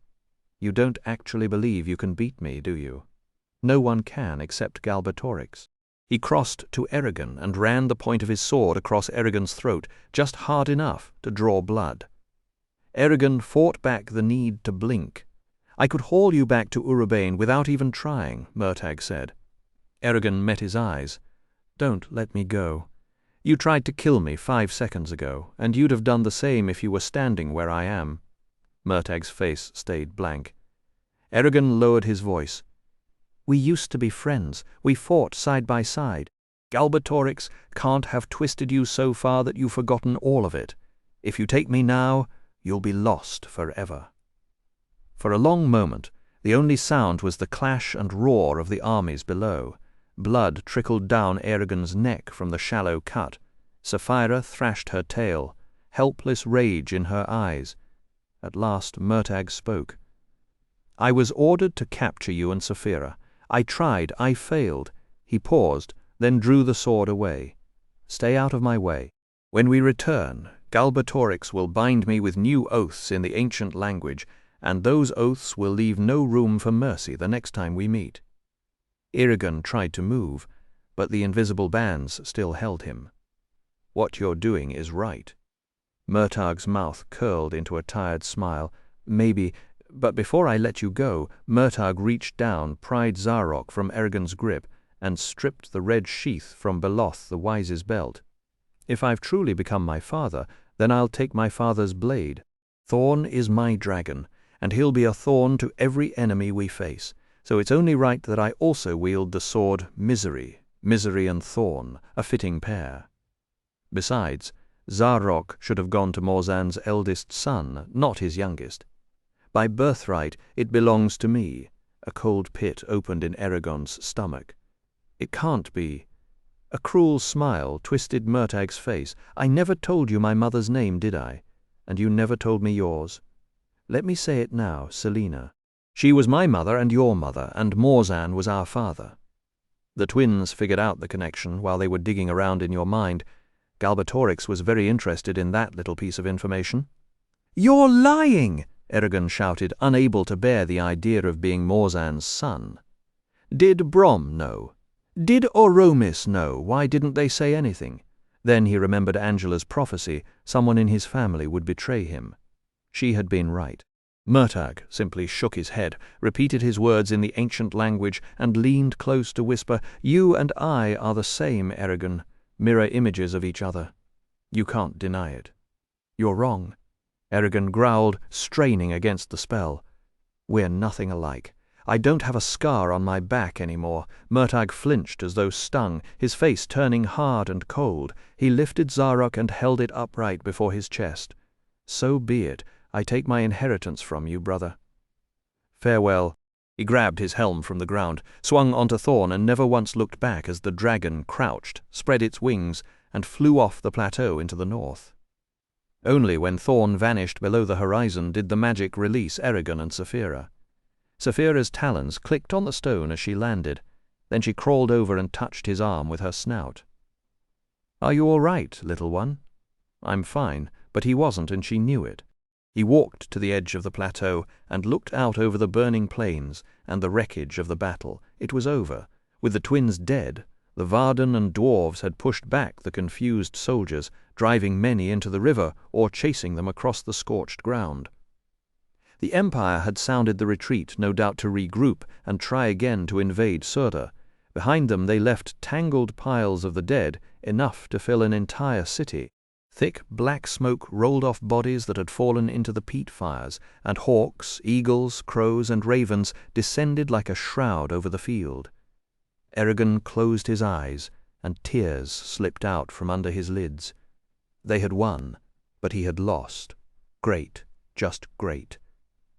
"You don't actually believe you can beat me, do you?" "No one can except Galbatorix." He crossed to Eragon and ran the point of his sword across Eragon's throat, just hard enough to draw blood. Eragon fought back the need to blink. "I could haul you back to Urubane without even trying," Murtagh said. Eragon met his eyes. "Don't let me go. You tried to kill me 5 seconds ago, and you'd have done the same if you were standing where I am." Murtagh's face stayed blank. Eragon lowered his voice. "We used to be friends. We fought side by side. Galbatorix can't have twisted you so far that you've forgotten all of it. If you take me now, you'll be lost forever." For a long moment, the only sound was the clash and roar of the armies below. Blood trickled down Eragon's neck from the shallow cut. Saphira thrashed her tail, helpless rage in her eyes. At last Murtagh spoke. "I was ordered to capture you and Saphira. I tried, I failed." He paused, then drew the sword away. "Stay out of my way. When we return, Galbatorix will bind me with new oaths in the ancient language, and those oaths will leave no room for mercy the next time we meet." Eragon tried to move, but the invisible bands still held him. "What you're doing is right." Murtagh's mouth curled into a tired smile. "Maybe, but before I let you go," Murtagh reached down, pried Zarok from Eragon's grip, and stripped the red sheath from Beloth the Wise's belt. "If I've truly become my father, then I'll take my father's blade. Thorn is my dragon, and he'll be a thorn to every enemy we face, so it's only right that I also wield the sword Misery, Misery and Thorn, a fitting pair. Besides, Zarok should have gone to Morzan's eldest son, not his youngest. By birthright it belongs to me. A cold pit opened in Eragon's stomach. It can't be. A cruel smile twisted Murtag's face. I never told you my mother's name, did I? And you never told me yours. Let me say it now, Selina. She was my mother and your mother, and Morzan was our father. The twins figured out the connection while they were digging around in your mind. Galbatorix was very interested in that little piece of information. "You're lying!" Eragon shouted, unable to bear the idea of being Morzan's son. Did Brom know? Did Oromis know? Why didn't they say anything? Then he remembered Angela's prophecy. Someone in his family would betray him. She had been right. Murtagh simply shook his head, repeated his words in the ancient language, and leaned close to whisper, "You and I are the same, Eragon, mirror images of each other. You can't deny it." "You're wrong." Eragon growled, straining against the spell. "We're nothing alike. I don't have a scar on my back anymore." Murtagh flinched as though stung, his face turning hard and cold. He lifted Zarok and held it upright before his chest. "So be it. I take my inheritance from you, brother. Farewell." He grabbed his helm from the ground, swung onto Thorn, and never once looked back as the dragon crouched, spread its wings, and flew off the plateau into the north. Only when Thorn vanished below the horizon did the magic release Eragon and Saphira. Saphira's talons clicked on the stone as she landed. Then she crawled over and touched his arm with her snout. "Are you all right, little one?" "I'm fine," but he wasn't, and she knew it. He walked to the edge of the plateau and looked out over the burning plains and the wreckage of the battle. It was over. With the twins dead, the Varden and dwarves had pushed back the confused soldiers, driving many into the river or chasing them across the scorched ground. The Empire had sounded the retreat, no doubt to regroup and try again to invade Surda. Behind them they left tangled piles of the dead, enough to fill an entire city. Thick black smoke rolled off bodies that had fallen into the peat fires, and hawks, eagles, crows, and ravens descended like a shroud over the field. Eragon closed his eyes, and tears slipped out from under his lids. They had won, but he had lost. Great, just great.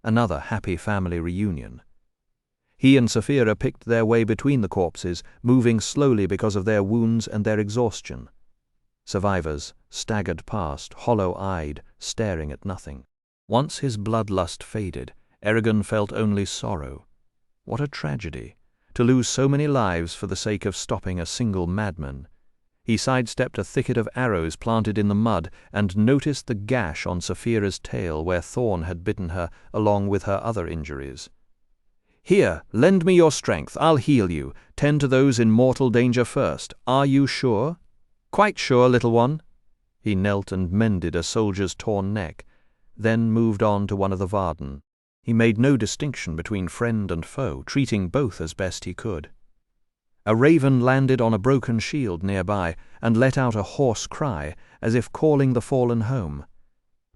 Another happy family reunion. He and Saphira picked their way between the corpses, moving slowly because of their wounds and their exhaustion. Survivors staggered past, hollow-eyed, staring at nothing. Once his bloodlust faded, Eragon felt only sorrow. What a tragedy, to lose so many lives for the sake of stopping a single madman. He sidestepped a thicket of arrows planted in the mud and noticed the gash on Saphira's tail where Thorn had bitten her, along with her other injuries. "Here, lend me your strength. I'll heal you. Tend to those in mortal danger first. Are you sure?" "Quite sure, little one." He knelt and mended a soldier's torn neck, then moved on to one of the Varden. He made no distinction between friend and foe, treating both as best he could. A raven landed on a broken shield nearby and let out a hoarse cry, as if calling the fallen home.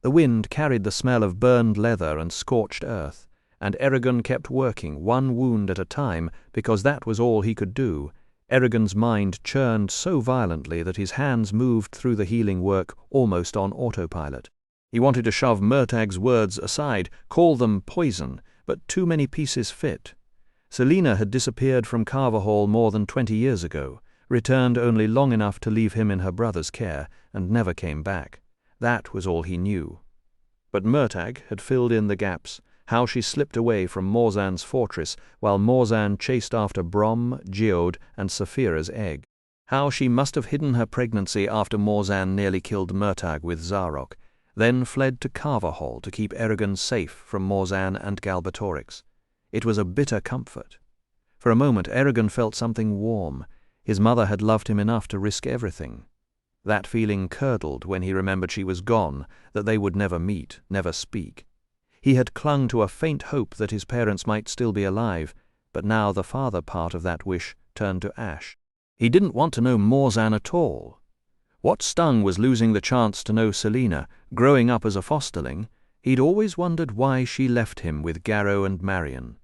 The wind carried the smell of burned leather and scorched earth, and Eragon kept working, one wound at a time, because that was all he could do. Eragon's mind churned so violently that his hands moved through the healing work almost on autopilot. He wanted to shove Murtagh's words aside, call them poison, but too many pieces fit. Selina had disappeared from Carverhall more than 20 years ago, returned only long enough to leave him in her brother's care, and never came back. That was all he knew. But Murtagh had filled in the gaps, how she slipped away from Morzan's fortress while Morzan chased after Brom, Geode, and Saphira's egg. How she must have hidden her pregnancy after Morzan nearly killed Murtagh with Zarok, then fled to Carverhall to keep Eragon safe from Morzan and Galbatorix. It was a bitter comfort. For a moment Eragon felt something warm. His mother had loved him enough to risk everything. That feeling curdled when he remembered she was gone, that they would never meet, never speak. He had clung to a faint hope that his parents might still be alive, but now the father part of that wish turned to ash. He didn't want to know Morzan at all. What stung was losing the chance to know Selina. Growing up as a fosterling, he'd always wondered why she left him with Garrow and Marion.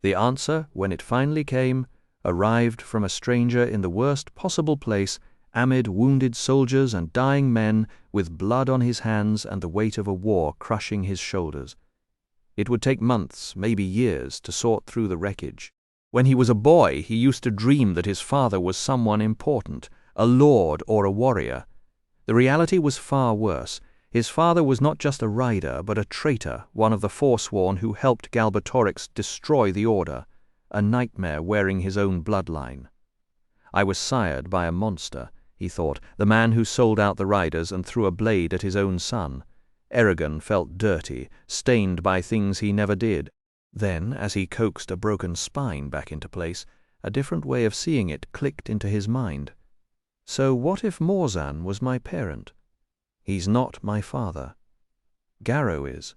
The answer, when it finally came, arrived from a stranger in the worst possible place, amid wounded soldiers and dying men, with blood on his hands and the weight of a war crushing his shoulders. It would take months, maybe years, to sort through the wreckage. When he was a boy, he used to dream that his father was someone important, a lord or a warrior. The reality was far worse. His father was not just a rider, but a traitor, one of the forsworn who helped Galbatorix destroy the Order, a nightmare wearing his own bloodline. I was sired by a monster, he thought, the man who sold out the riders and threw a blade at his own son. Eragon felt dirty, stained by things he never did. Then, as he coaxed a broken spine back into place, a different way of seeing it clicked into his mind. So what if Morzan was my parent? He's not my father. Garrow is.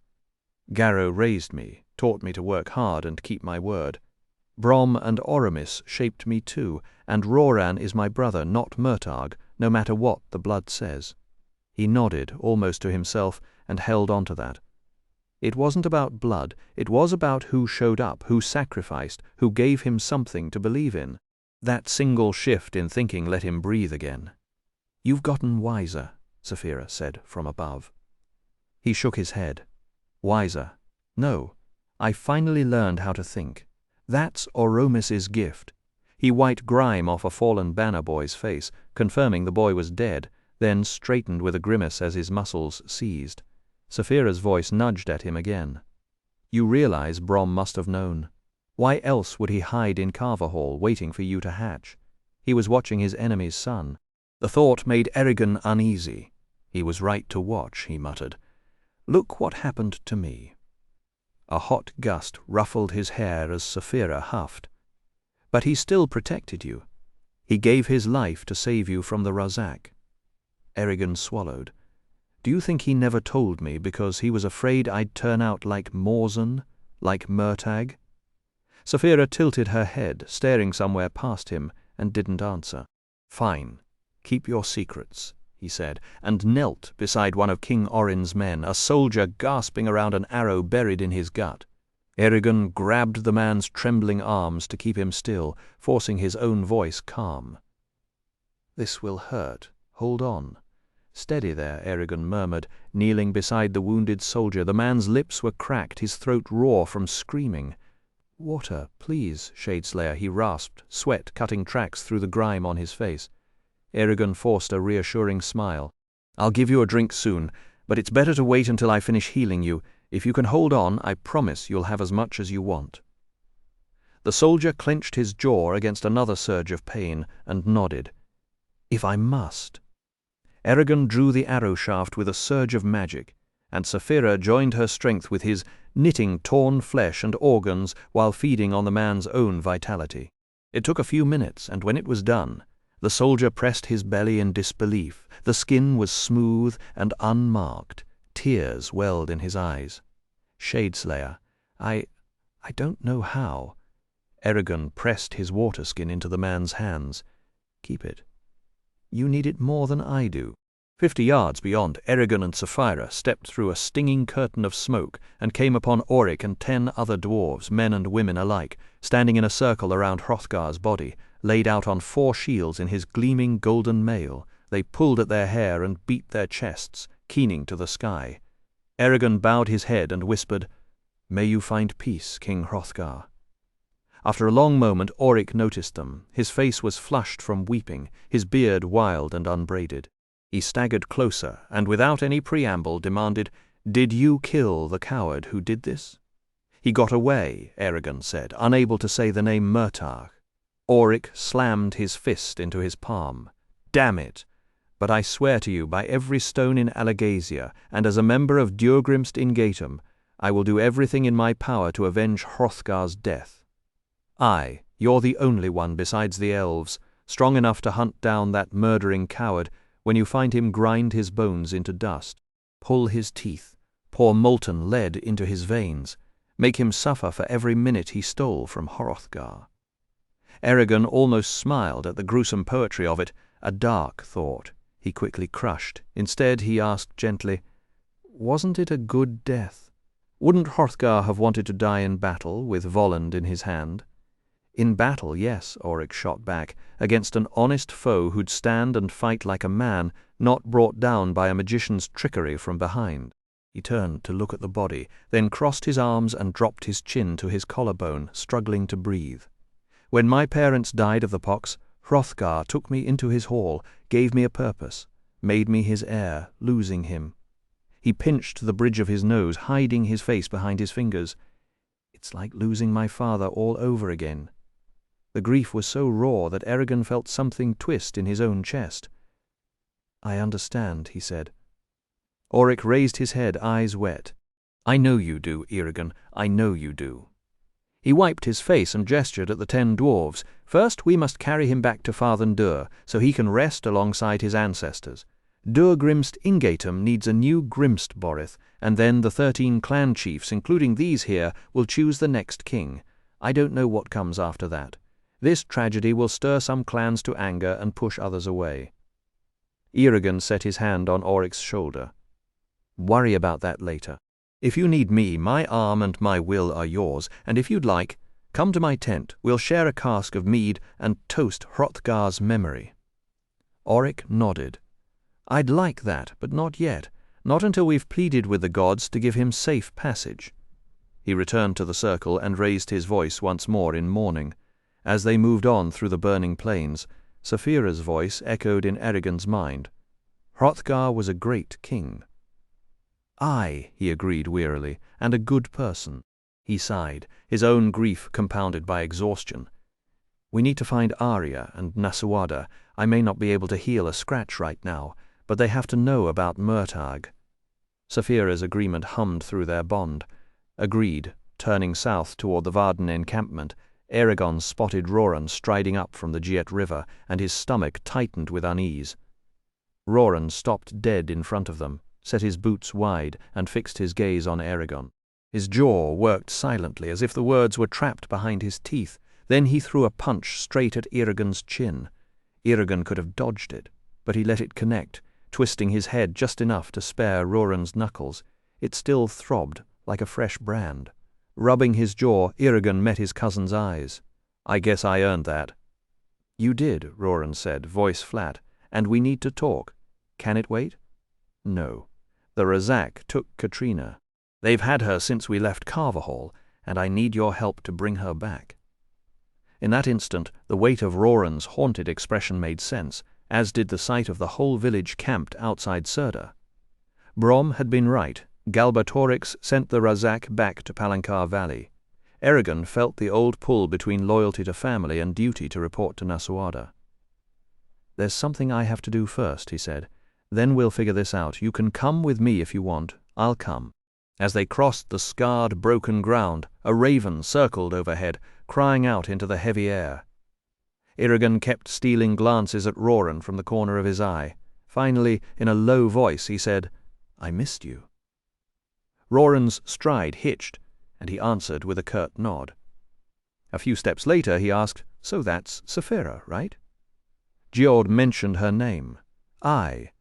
Garrow raised me, taught me to work hard and keep my word. Brom and Oramis shaped me too, and Roran is my brother, not Murtagh, no matter what the blood says. He nodded, almost to himself, and held on to that. It wasn't about blood, it was about who showed up, who sacrificed, who gave him something to believe in. That single shift in thinking let him breathe again. "You've gotten wiser," Saphira said from above. He shook his head. "Wiser? No. I finally learned how to think. That's Oromis's gift." He wiped grime off a fallen banner boy's face, confirming the boy was dead, then straightened with a grimace as his muscles seized. Saphira's voice nudged at him again. "You realize Brom must have known. Why else would he hide in Carver Hall, waiting for you to hatch? He was watching his enemy's son." The thought made Eragon uneasy. "He was right to watch," he muttered. "Look what happened to me." A hot gust ruffled his hair as Saphira huffed. "But he still protected you. He gave his life to save you from the Razak." Eragon swallowed. "Do you think he never told me because he was afraid I'd turn out like Morzan, like Murtagh?" Saphira tilted her head, staring somewhere past him, and didn't answer. "Fine. Keep your secrets," he said, and knelt beside one of King Orin's men, a soldier gasping around an arrow buried in his gut. Eragon grabbed the man's trembling arms to keep him still, forcing his own voice calm. "This will hurt. Hold on." "Steady there," Eragon murmured, kneeling beside the wounded soldier. The man's lips were cracked, his throat raw from screaming. "Water, please, Shadeslayer," he rasped, sweat cutting tracks through the grime on his face. Eragon forced a reassuring smile. "I'll give you a drink soon, but it's better to wait until I finish healing you. If you can hold on, I promise you'll have as much as you want." The soldier clenched his jaw against another surge of pain and nodded. "If I must." Eragon drew the arrow shaft with a surge of magic, and Saphira joined her strength with his, knitting torn flesh and organs while feeding on the man's own vitality. It took a few minutes, and when it was done, the soldier pressed his belly in disbelief. The skin was smooth and unmarked. Tears welled in his eyes. "Shadeslayer, I don't know how." Eragon pressed his water skin into the man's hands. "Keep it. You need it more than I do." 50 yards beyond, Eragon and Saphira stepped through a stinging curtain of smoke and came upon Auric and 10 other dwarves, men and women alike, standing in a circle around Hrothgar's body, laid out on 4 shields in his gleaming golden mail. They pulled at their hair and beat their chests, keening to the sky. Eragon bowed his head and whispered, "May you find peace, King Hrothgar." After a long moment, Auric noticed them. His face was flushed from weeping, his beard wild and unbraided. He staggered closer, and without any preamble demanded, "Did you kill the coward who did this?" "He got away," Eragon said, unable to say the name Murtagh. Auric slammed his fist into his palm. "Damn it! But I swear to you by every stone in Alagasia, and as a member of Durgrimst Ingatum, I will do everything in my power to avenge Hrothgar's death. You're the only one besides the elves, strong enough to hunt down that murdering coward. When you find him, grind his bones into dust, pull his teeth, pour molten lead into his veins, make him suffer for every minute he stole from Hrothgar." Eragon almost smiled at the gruesome poetry of it, a dark thought he quickly crushed. Instead he asked gently, "Wasn't it a good death? Wouldn't Hrothgar have wanted to die in battle with Volund in his hand?" In battle, yes, Auric shot back, against an honest foe who'd stand and fight like a man, not brought down by a magician's trickery from behind. He turned to look at the body, then crossed his arms and dropped his chin to his collarbone, struggling to breathe. When my parents died of the pox, Hrothgar took me into his hall, gave me a purpose, made me his heir, losing him. He pinched the bridge of his nose, hiding his face behind his fingers. It's like losing my father all over again. The grief was so raw that Eragon felt something twist in his own chest. I understand, he said. Auric raised his head, eyes wet. I know you do, Eragon, I know you do. He wiped his face and gestured at the 10 dwarves. First, we must carry him back to Father Dur, so he can rest alongside his ancestors. Dur-Grimst Ingatum needs a new Grimst-Borith, and then the 13 clan chiefs, including these here, will choose the next king. I don't know what comes after that. This tragedy will stir some clans to anger and push others away. Eragon set his hand on Auric's shoulder. Worry about that later. If you need me, my arm and my will are yours, and if you'd like, come to my tent. We'll share a cask of mead and toast Hrothgar's memory. Auric nodded. I'd like that, but not yet. Not until we've pleaded with the gods to give him safe passage. He returned to the circle and raised his voice once more in mourning. As they moved on through the burning plains, Saphira's voice echoed in Eragon's mind. Hrothgar was a great king. Aye, he agreed wearily, and a good person. He sighed, his own grief compounded by exhaustion. We need to find Arya and Nasuada. I may not be able to heal a scratch right now, but they have to know about Murtagh. Saphira's agreement hummed through their bond. Agreed, turning south toward the Varden encampment, Eragon spotted Roran striding up from the Giet River, and his stomach tightened with unease. Roran stopped dead in front of them, set his boots wide, and fixed his gaze on Eragon. His jaw worked silently, as if the words were trapped behind his teeth. Then he threw a punch straight at Eragon's chin. Eragon could have dodged it, but he let it connect, twisting his head just enough to spare Roran's knuckles. It still throbbed like a fresh brand. Rubbing his jaw, Eragon met his cousin's eyes. I guess I earned that. You did, Roran said, voice flat, and we need to talk. Can it wait? No. The Razak took Katrina. They've had her since we left Carverhall, and I need your help to bring her back. In that instant, the weight of Roran's haunted expression made sense, as did the sight of the whole village camped outside Surda. Brom had been right. Galbatorix sent the Razak back to Palancar Valley. Eragon felt the old pull between loyalty to family and duty to report to Nasuada. There's something I have to do first, he said. Then we'll figure this out. You can come with me if you want. I'll come. As they crossed the scarred, broken ground, a raven circled overhead, crying out into the heavy air. Eragon kept stealing glances at Roran from the corner of his eye. Finally, in a low voice, he said, I missed you. Roran's stride hitched, and he answered with a curt nod. A few steps later, he asked, So that's Saphira, right? Geord mentioned her name. Aye.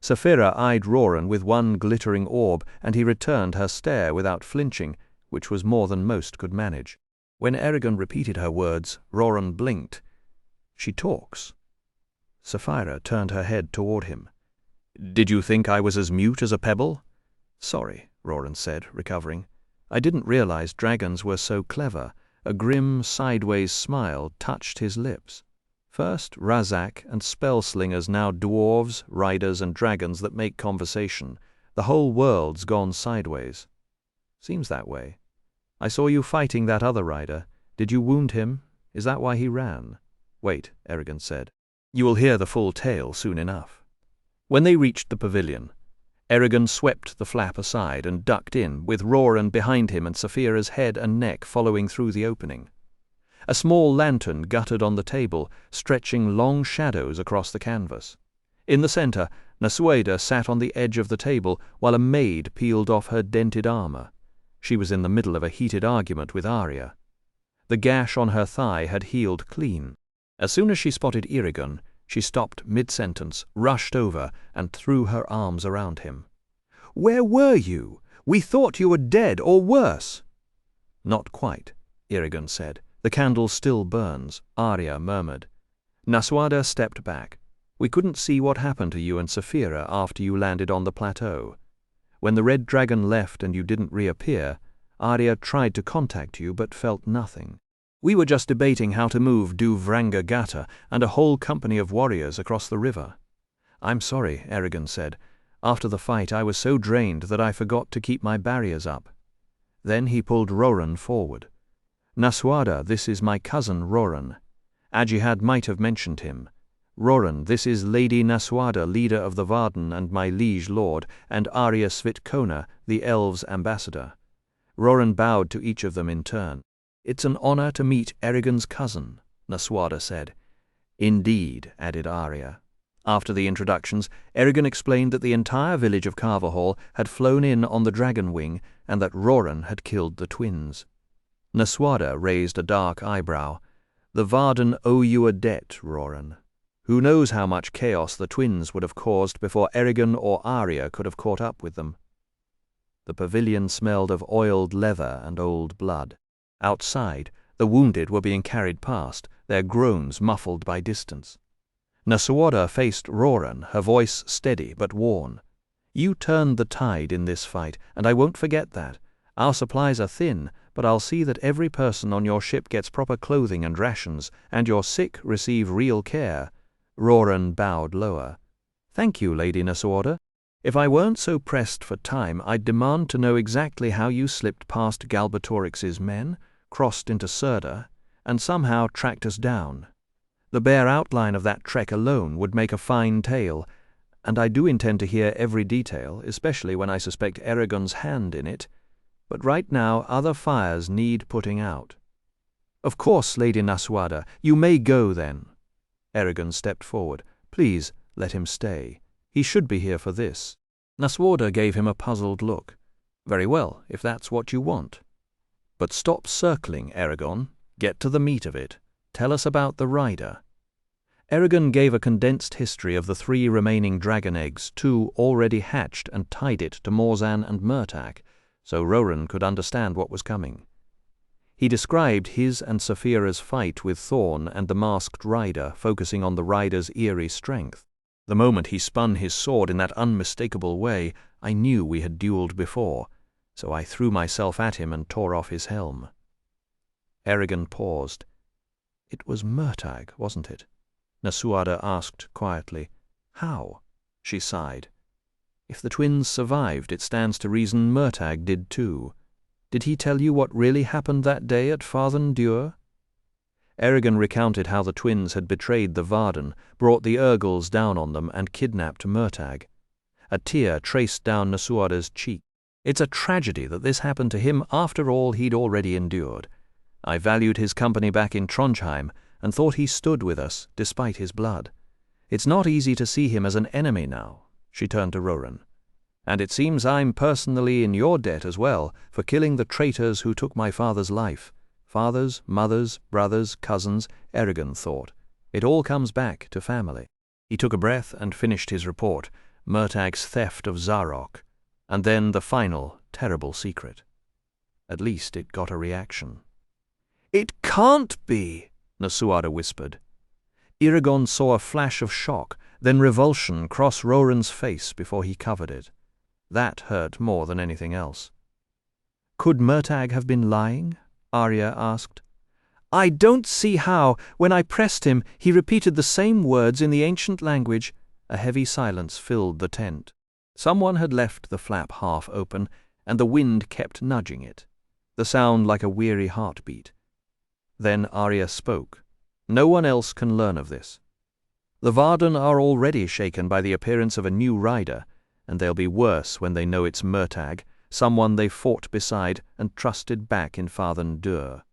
Saphira eyed Roran with one glittering orb, and he returned her stare without flinching, which was more than most could manage. When Eragon repeated her words, Roran blinked. She talks. Saphira turned her head toward him. Did you think I was as mute as a pebble? Sorry, Roran said, recovering. I didn't realize dragons were so clever. A grim, sideways smile touched his lips. First Razak and spell-slingers, now dwarves, riders, and dragons that make conversation. The whole world's gone sideways. Seems that way. I saw you fighting that other rider. Did you wound him? Is that why he ran? Wait, Eragon said. You will hear the full tale soon enough. When they reached the pavilion, Eragon swept the flap aside and ducked in, with Roran behind him and Saphira's head and neck following through the opening. A small lantern guttered on the table, stretching long shadows across the canvas. In the center, Nasuada sat on the edge of the table while a maid peeled off her dented armor. She was in the middle of a heated argument with Arya. The gash on her thigh had healed clean. As soon as she spotted Eragon, she stopped mid-sentence, rushed over, and threw her arms around him. "Where were you? We thought you were dead or worse." "Not quite," Eragon said. The candle still burns, Arya murmured. Naswada stepped back. We couldn't see what happened to you and Saphira after you landed on the plateau. When the red dragon left and you didn't reappear, Arya tried to contact you but felt nothing. We were just debating how to move Duvranga Gata and a whole company of warriors across the river. I'm sorry, Eragon said. After the fight I was so drained that I forgot to keep my barriers up. Then he pulled Roran forward. Naswada, this is my cousin Roran. Ajihad might have mentioned him. Roran, this is Lady Naswada, leader of the Varden and my liege lord, and Arya Svitkona, the elves' ambassador. Roran bowed to each of them in turn. It's an honor to meet Eragon's cousin, Naswada said. Indeed, added Arya. After the introductions, Eragon explained that the entire village of Carverhall had flown in on the dragon wing and that Roran had killed the twins. Naswada raised a dark eyebrow. The Varden owe you a debt, Roran. Who knows how much chaos the twins would have caused before Eragon or Arya could have caught up with them. The pavilion smelled of oiled leather and old blood. Outside, the wounded were being carried past, their groans muffled by distance. Naswada faced Roran, her voice steady but worn. You turned the tide in this fight, and I won't forget that. Our supplies are thin, but I'll see that every person on your ship gets proper clothing and rations, and your sick receive real care. Roran bowed lower. Thank you, Lady Naswada. If I weren't so pressed for time, I'd demand to know exactly how you slipped past Galbatorix's men, crossed into Serda, and somehow tracked us down. The bare outline of that trek alone would make a fine tale, and I do intend to hear every detail, especially when I suspect Eragon's hand in it. But right now other fires need putting out. Of course, Lady Naswada, you may go then. Eragon stepped forward. Please, let him stay. He should be here for this. Naswada gave him a puzzled look. Very well, if that's what you want. But stop circling, Eragon. Get to the meat of it. Tell us about the rider. Eragon gave a condensed history of the 3 remaining dragon eggs, 2 already hatched, and tied it to Morzan and Murtagh, so Roran could understand what was coming. He described his and Saphira's fight with Thorn and the masked rider, focusing on the rider's eerie strength. The moment he spun his sword in that unmistakable way, I knew we had duelled before, so I threw myself at him and tore off his helm. Eragon paused. It was Murtagh, wasn't it? Naswada asked quietly. How? She sighed. If the twins survived, it stands to reason Murtagh did too. Did he tell you what really happened that day at Farthen Dure? Eragon recounted how the twins had betrayed the Varden, brought the Urgles down on them, and kidnapped Murtagh. A tear traced down Naswada's cheek. It's a tragedy that this happened to him after all he'd already endured. I valued his company back in Trondheim, and thought he stood with us, despite his blood. It's not easy to see him as an enemy now. She turned to Roran. And it seems I'm personally in your debt as well, for killing the traitors who took my father's life. Fathers, mothers, brothers, cousins, Eragon thought. It all comes back to family. He took a breath and finished his report, Murtagh's theft of Zarok, and then the final, terrible secret. At least it got a reaction. It can't be, Naswada whispered. Eragon saw a flash of shock, then revulsion cross Roran's face before he covered it. That hurt more than anything else. Could Murtagh have been lying? Arya asked. I don't see how. When I pressed him, he repeated the same words in the ancient language. A heavy silence filled the tent. Someone had left the flap half open, and the wind kept nudging it, the sound like a weary heartbeat. Then Arya spoke. No one else can learn of this. The Varden are already shaken by the appearance of a new rider, and they'll be worse when they know it's Murtagh, someone they fought beside and trusted back in Farthen Dure.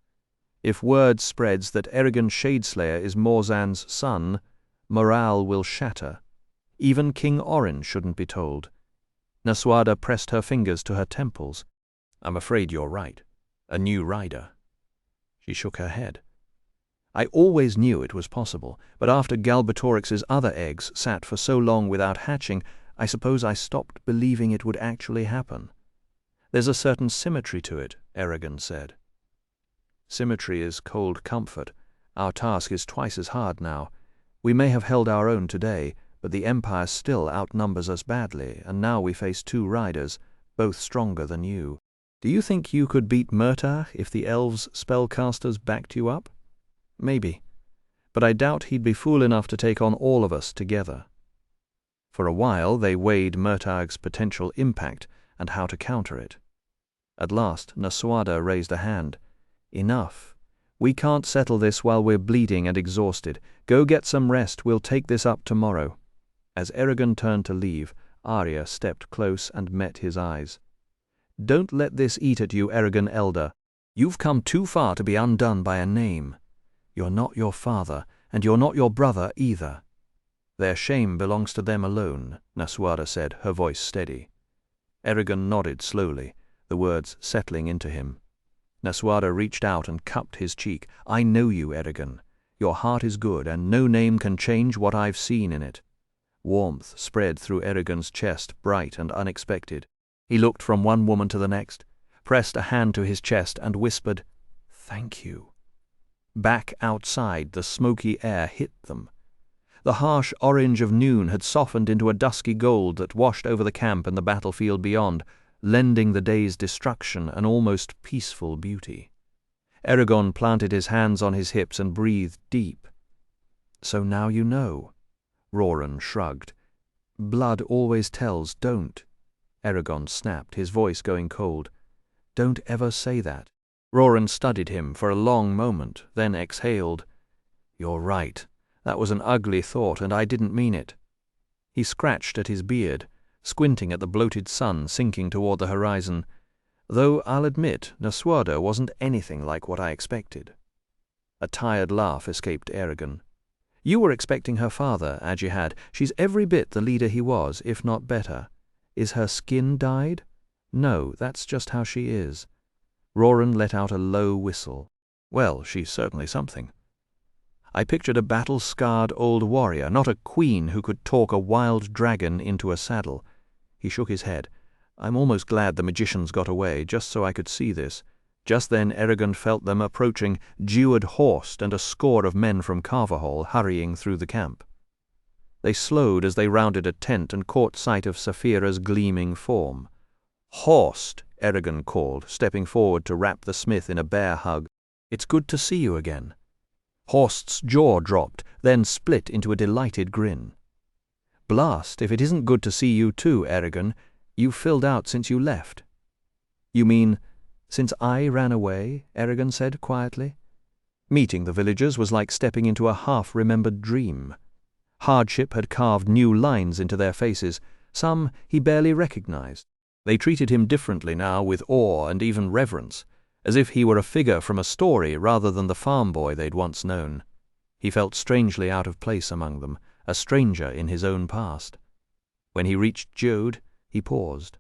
If word spreads that Eragon Shadeslayer is Morzan's son, morale will shatter. Even King Orin shouldn't be told. Naswada pressed her fingers to her temples. I'm afraid you're right. A new rider. She shook her head. I always knew it was possible, but after Galbatorix's other eggs sat for so long without hatching, I suppose I stopped believing it would actually happen. There's a certain symmetry to it, Eragon said. Symmetry is cold comfort. Our task is twice as hard now. We may have held our own today, but the Empire still outnumbers us badly, and now we face 2 riders, both stronger than you. Do you think you could beat Murtagh if the elves' spellcasters backed you up? Maybe. But I doubt he'd be fool enough to take on all of us together. For a while they weighed Murtagh's potential impact and how to counter it. At last Nasuada raised a hand. Enough. We can't settle this while we're bleeding and exhausted. Go get some rest, we'll take this up tomorrow. As Eragon turned to leave, Arya stepped close and met his eyes. Don't let this eat at you, Eragon Elder. You've come too far to be undone by a name. You're not your father, and you're not your brother either. Their shame belongs to them alone, Nasuada said, her voice steady. Eragon nodded slowly, the words settling into him. Nasuada reached out and cupped his cheek. I know you, Eragon. Your heart is good, and no name can change what I've seen in it. Warmth spread through Eragon's chest, bright and unexpected. He looked from one woman to the next, pressed a hand to his chest, and whispered, Thank you. Back outside, the smoky air hit them. The harsh orange of noon had softened into a dusky gold that washed over the camp and the battlefield beyond, lending the day's destruction an almost peaceful beauty. Eragon planted his hands on his hips and breathed deep. So now you know. Roran shrugged. Blood always tells, don't. Eragon snapped, his voice going cold. Don't ever say that. Roran studied him for a long moment, then exhaled. You're right. That was an ugly thought, and I didn't mean it. He scratched at his beard, squinting at the bloated sun sinking toward the horizon, though I'll admit Nasuada wasn't anything like what I expected. A tired laugh escaped Eragon. You were expecting her father, Ajihad. She's every bit the leader he was, if not better. Is her skin dyed? No, that's just how she is. Roran let out a low whistle. Well, she's certainly something. I pictured a battle-scarred old warrior, not a queen who could talk a wild dragon into a saddle. He shook his head. I'm almost glad the magicians got away, just so I could see this. Just then Eragon felt them approaching, Jeward horsed and a score of men from Carverhall hurrying through the camp. They slowed as they rounded a tent and caught sight of Saphira's gleaming form. Horsed, Eragon called, stepping forward to wrap the smith in a bear hug. It's good to see you again. Horst's jaw dropped, then split into a delighted grin. Blast, if it isn't good to see you too, Eragon. You've filled out since you left. You mean, since I ran away? Eragon said quietly. Meeting the villagers was like stepping into a half-remembered dream. Hardship had carved new lines into their faces, some he barely recognized. They treated him differently now, with awe and even reverence, as if he were a figure from a story rather than the farm boy they'd once known. He felt strangely out of place among them, a stranger in his own past. When he reached Jode, he paused.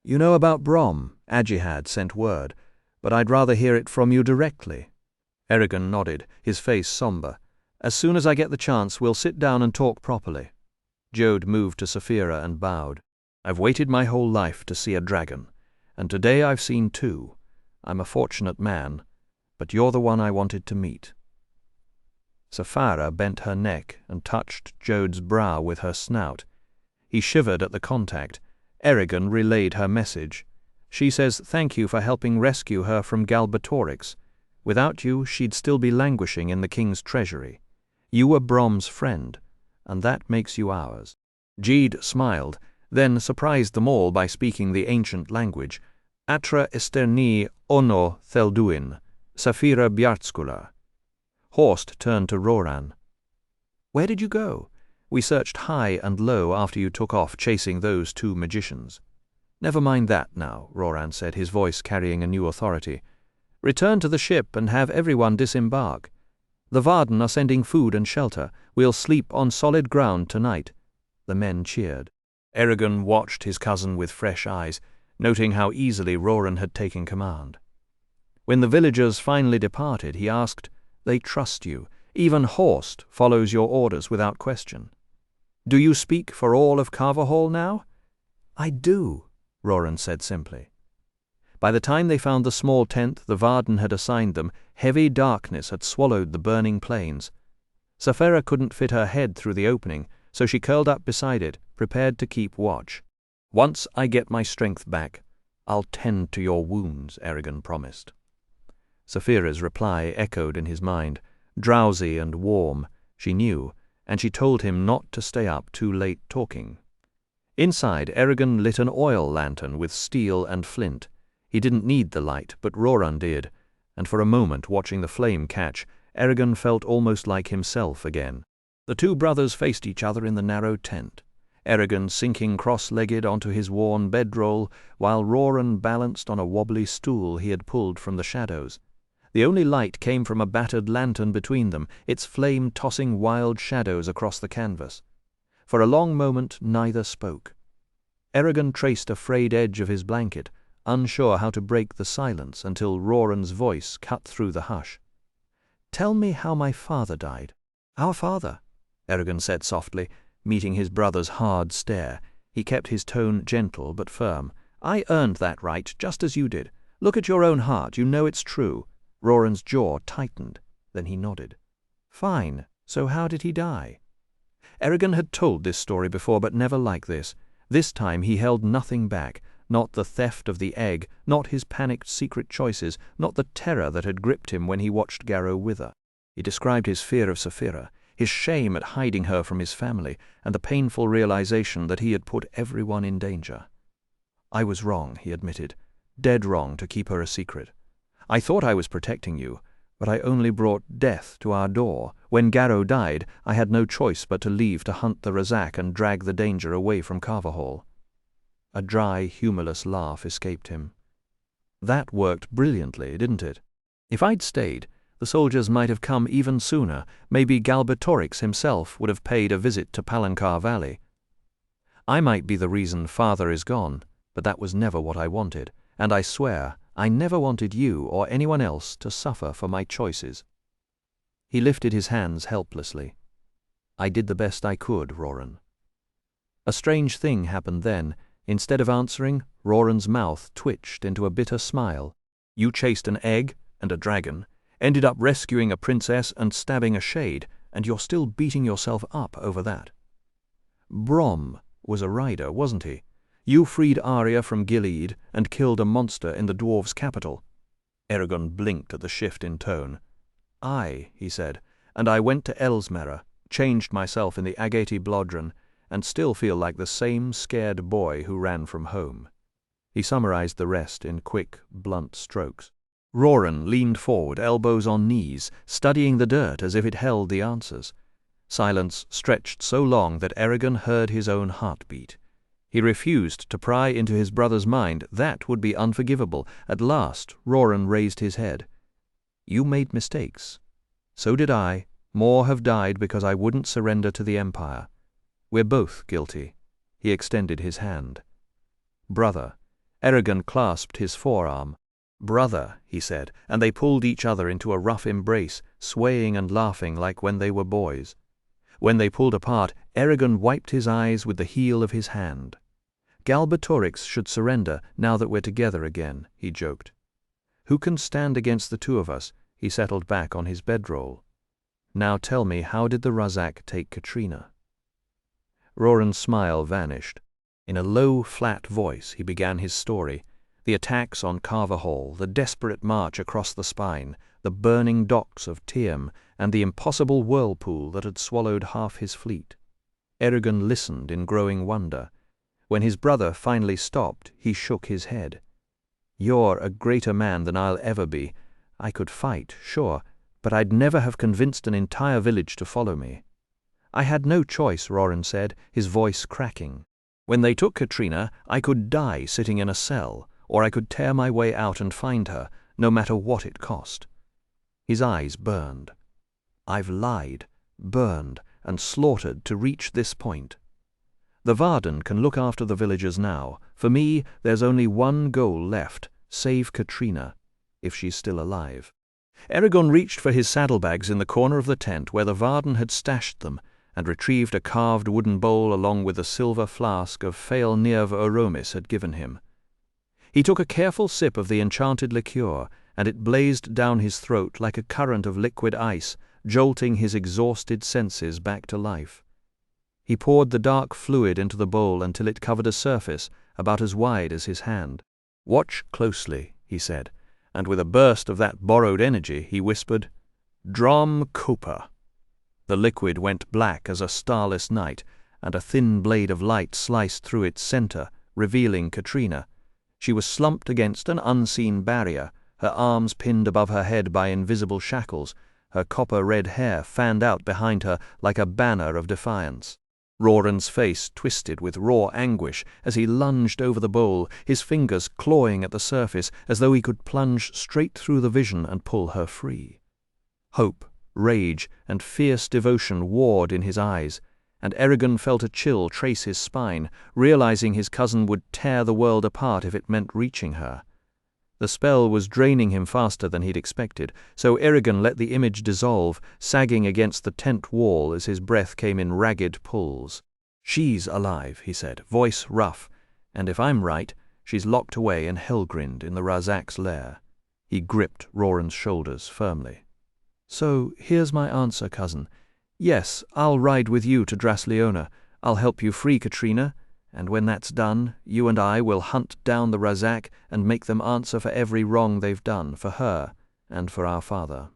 You know about Brom? Ajihad sent word, but I'd rather hear it from you directly. Eragon nodded, his face somber. As soon as I get the chance, we'll sit down and talk properly. Jode moved to Saphira and bowed. I've waited my whole life to see a dragon, and today I've seen 2. I'm a fortunate man, but you're the one I wanted to meet. Saphira bent her neck and touched Jode's brow with her snout. He shivered at the contact. Eragon relayed her message. She says thank you for helping rescue her from Galbatorix. Without you, she'd still be languishing in the king's treasury. You were Brom's friend, and that makes you ours. Jeed smiled, then surprised them all by speaking the ancient language. Atra esterni ono thelduin, Saphira Bjartskula. Horst turned to Roran. Where did you go? We searched high and low after you took off chasing those 2 magicians. Never mind that now, Roran said, his voice carrying a new authority. Return to the ship and have everyone disembark. The Varden are sending food and shelter. We'll sleep on solid ground tonight. The men cheered. Eragon watched his cousin with fresh eyes, noting how easily Roran had taken command. When the villagers finally departed, he asked, They trust you. Even Horst follows your orders without question. Do you speak for all of Carverhall now? I do, Roran said simply. By the time they found the small tent the Varden had assigned them, heavy darkness had swallowed the burning plains. Sapphira couldn't fit her head through the opening, so she curled up beside it, prepared to keep watch. "Once I get my strength back, I'll tend to your wounds," Eragon promised. Sapphira's reply echoed in his mind, drowsy and warm, she knew, and she told him not to stay up too late talking. Inside, Eragon lit an oil lantern with steel and flint. He didn't need the light, but Roran did, and for a moment, watching the flame catch, Eragon felt almost like himself again. The two brothers faced each other in the narrow tent, Eragon sinking cross-legged onto his worn bedroll, while Roran balanced on a wobbly stool he had pulled from the shadows. The only light came from a battered lantern between them, its flame tossing wild shadows across the canvas. For a long moment neither spoke. Eragon traced a frayed edge of his blanket, unsure how to break the silence until Roran's voice cut through the hush. "Tell me how my father died." "Our father," Eragon said softly, meeting his brother's hard stare. He kept his tone gentle but firm. "I earned that right, just as you did. Look at your own heart, you know it's true." Roran's jaw tightened, then he nodded. "Fine, so how did he die?" Eragon had told this story before, but never like this. This time he held nothing back, not the theft of the egg, not his panicked secret choices, not the terror that had gripped him when he watched Garrow wither. He described his fear of Sapphira, his shame at hiding her from his family, and the painful realization that he had put everyone in danger. "I was wrong," he admitted, "dead wrong to keep her a secret. I thought I was protecting you, but I only brought death to our door. When Garrow died, I had no choice but to leave to hunt the Razak and drag the danger away from Carvahall." A dry, humorless laugh escaped him. "That worked brilliantly, didn't it? If I'd stayed, the soldiers might have come even sooner. Maybe Galbatorix himself would have paid a visit to Palancar Valley. I might be the reason father is gone, but that was never what I wanted, and I swear I never wanted you or anyone else to suffer for my choices." He lifted his hands helplessly. "I did the best I could, Roran." A strange thing happened then. Instead of answering, Roran's mouth twitched into a bitter smile. "You chased an egg and a dragon, ended up rescuing a princess and stabbing a shade, and you're still beating yourself up over that. Brom was a rider, wasn't he? You freed Arya from Gilead and killed a monster in the dwarves' capital." Eragon blinked at the shift in tone. "Aye," he said, "and I went to Elsmere, changed myself in the Agati Blodran, and still feel like the same scared boy who ran from home." He summarized the rest in quick, blunt strokes. Roran leaned forward, elbows on knees, studying the dirt as if it held the answers. Silence stretched so long that Eragon heard his own heartbeat. He refused to pry into his brother's mind. That would be unforgivable. At last Roran raised his head. "You made mistakes. So did I. More have died because I wouldn't surrender to the Empire. We're both guilty." He extended his hand. "Brother." Eragon clasped his forearm. "Brother," he said, and they pulled each other into a rough embrace, swaying and laughing like when they were boys. When they pulled apart, Eragon wiped his eyes with the heel of his hand. "Galbatorix should surrender now that we're together again," he joked. "Who can stand against the two of us?" He settled back on his bedroll. "Now tell me, how did the Razak take Katrina?" Roran's smile vanished. In a low, flat voice he began his story. The attacks on Carvahall, the desperate march across the spine, the burning docks of Tyrm, and the impossible whirlpool that had swallowed half his fleet. Eragon listened in growing wonder. When his brother finally stopped, he shook his head. "You're a greater man than I'll ever be. I could fight, sure, but I'd never have convinced an entire village to follow me." "I had no choice," Roran said, his voice cracking. "When they took Katrina, I could die sitting in a cell, or I could tear my way out and find her, no matter what it cost." His eyes burned. "I've lied, burned, and slaughtered to reach this point. The Varden can look after the villagers now. For me, there's only one goal left: save Katrina, if she's still alive." Eragon reached for his saddlebags in the corner of the tent where the Varden had stashed them, and retrieved a carved wooden bowl along with the silver flask of Fael Nirv Oromis had given him. He took a careful sip of the enchanted liqueur, and it blazed down his throat like a current of liquid ice, jolting his exhausted senses back to life. He poured the dark fluid into the bowl until it covered a surface about as wide as his hand. "Watch closely," he said, and with a burst of that borrowed energy he whispered, "Drom Cooper." The liquid went black as a starless night, and a thin blade of light sliced through its center, revealing Katrina. She was slumped against an unseen barrier, her arms pinned above her head by invisible shackles, her copper-red hair fanned out behind her like a banner of defiance. Roran's face twisted with raw anguish as he lunged over the bowl, his fingers clawing at the surface as though he could plunge straight through the vision and pull her free. Hope, rage, and fierce devotion warred in his eyes, and Eragon felt a chill trace his spine, realizing his cousin would tear the world apart if it meant reaching her. The spell was draining him faster than he'd expected, so Eragon let the image dissolve, sagging against the tent wall as his breath came in ragged pulls. "She's alive," he said, voice rough, "and if I'm right, she's locked away in Helgrind in the Razak's lair." He gripped Roran's shoulders firmly. "So here's my answer, cousin. Yes, I'll ride with you to Drasleona. I'll help you free Katrina, and when that's done, you and I will hunt down the Razak and make them answer for every wrong they've done, for her and for our father."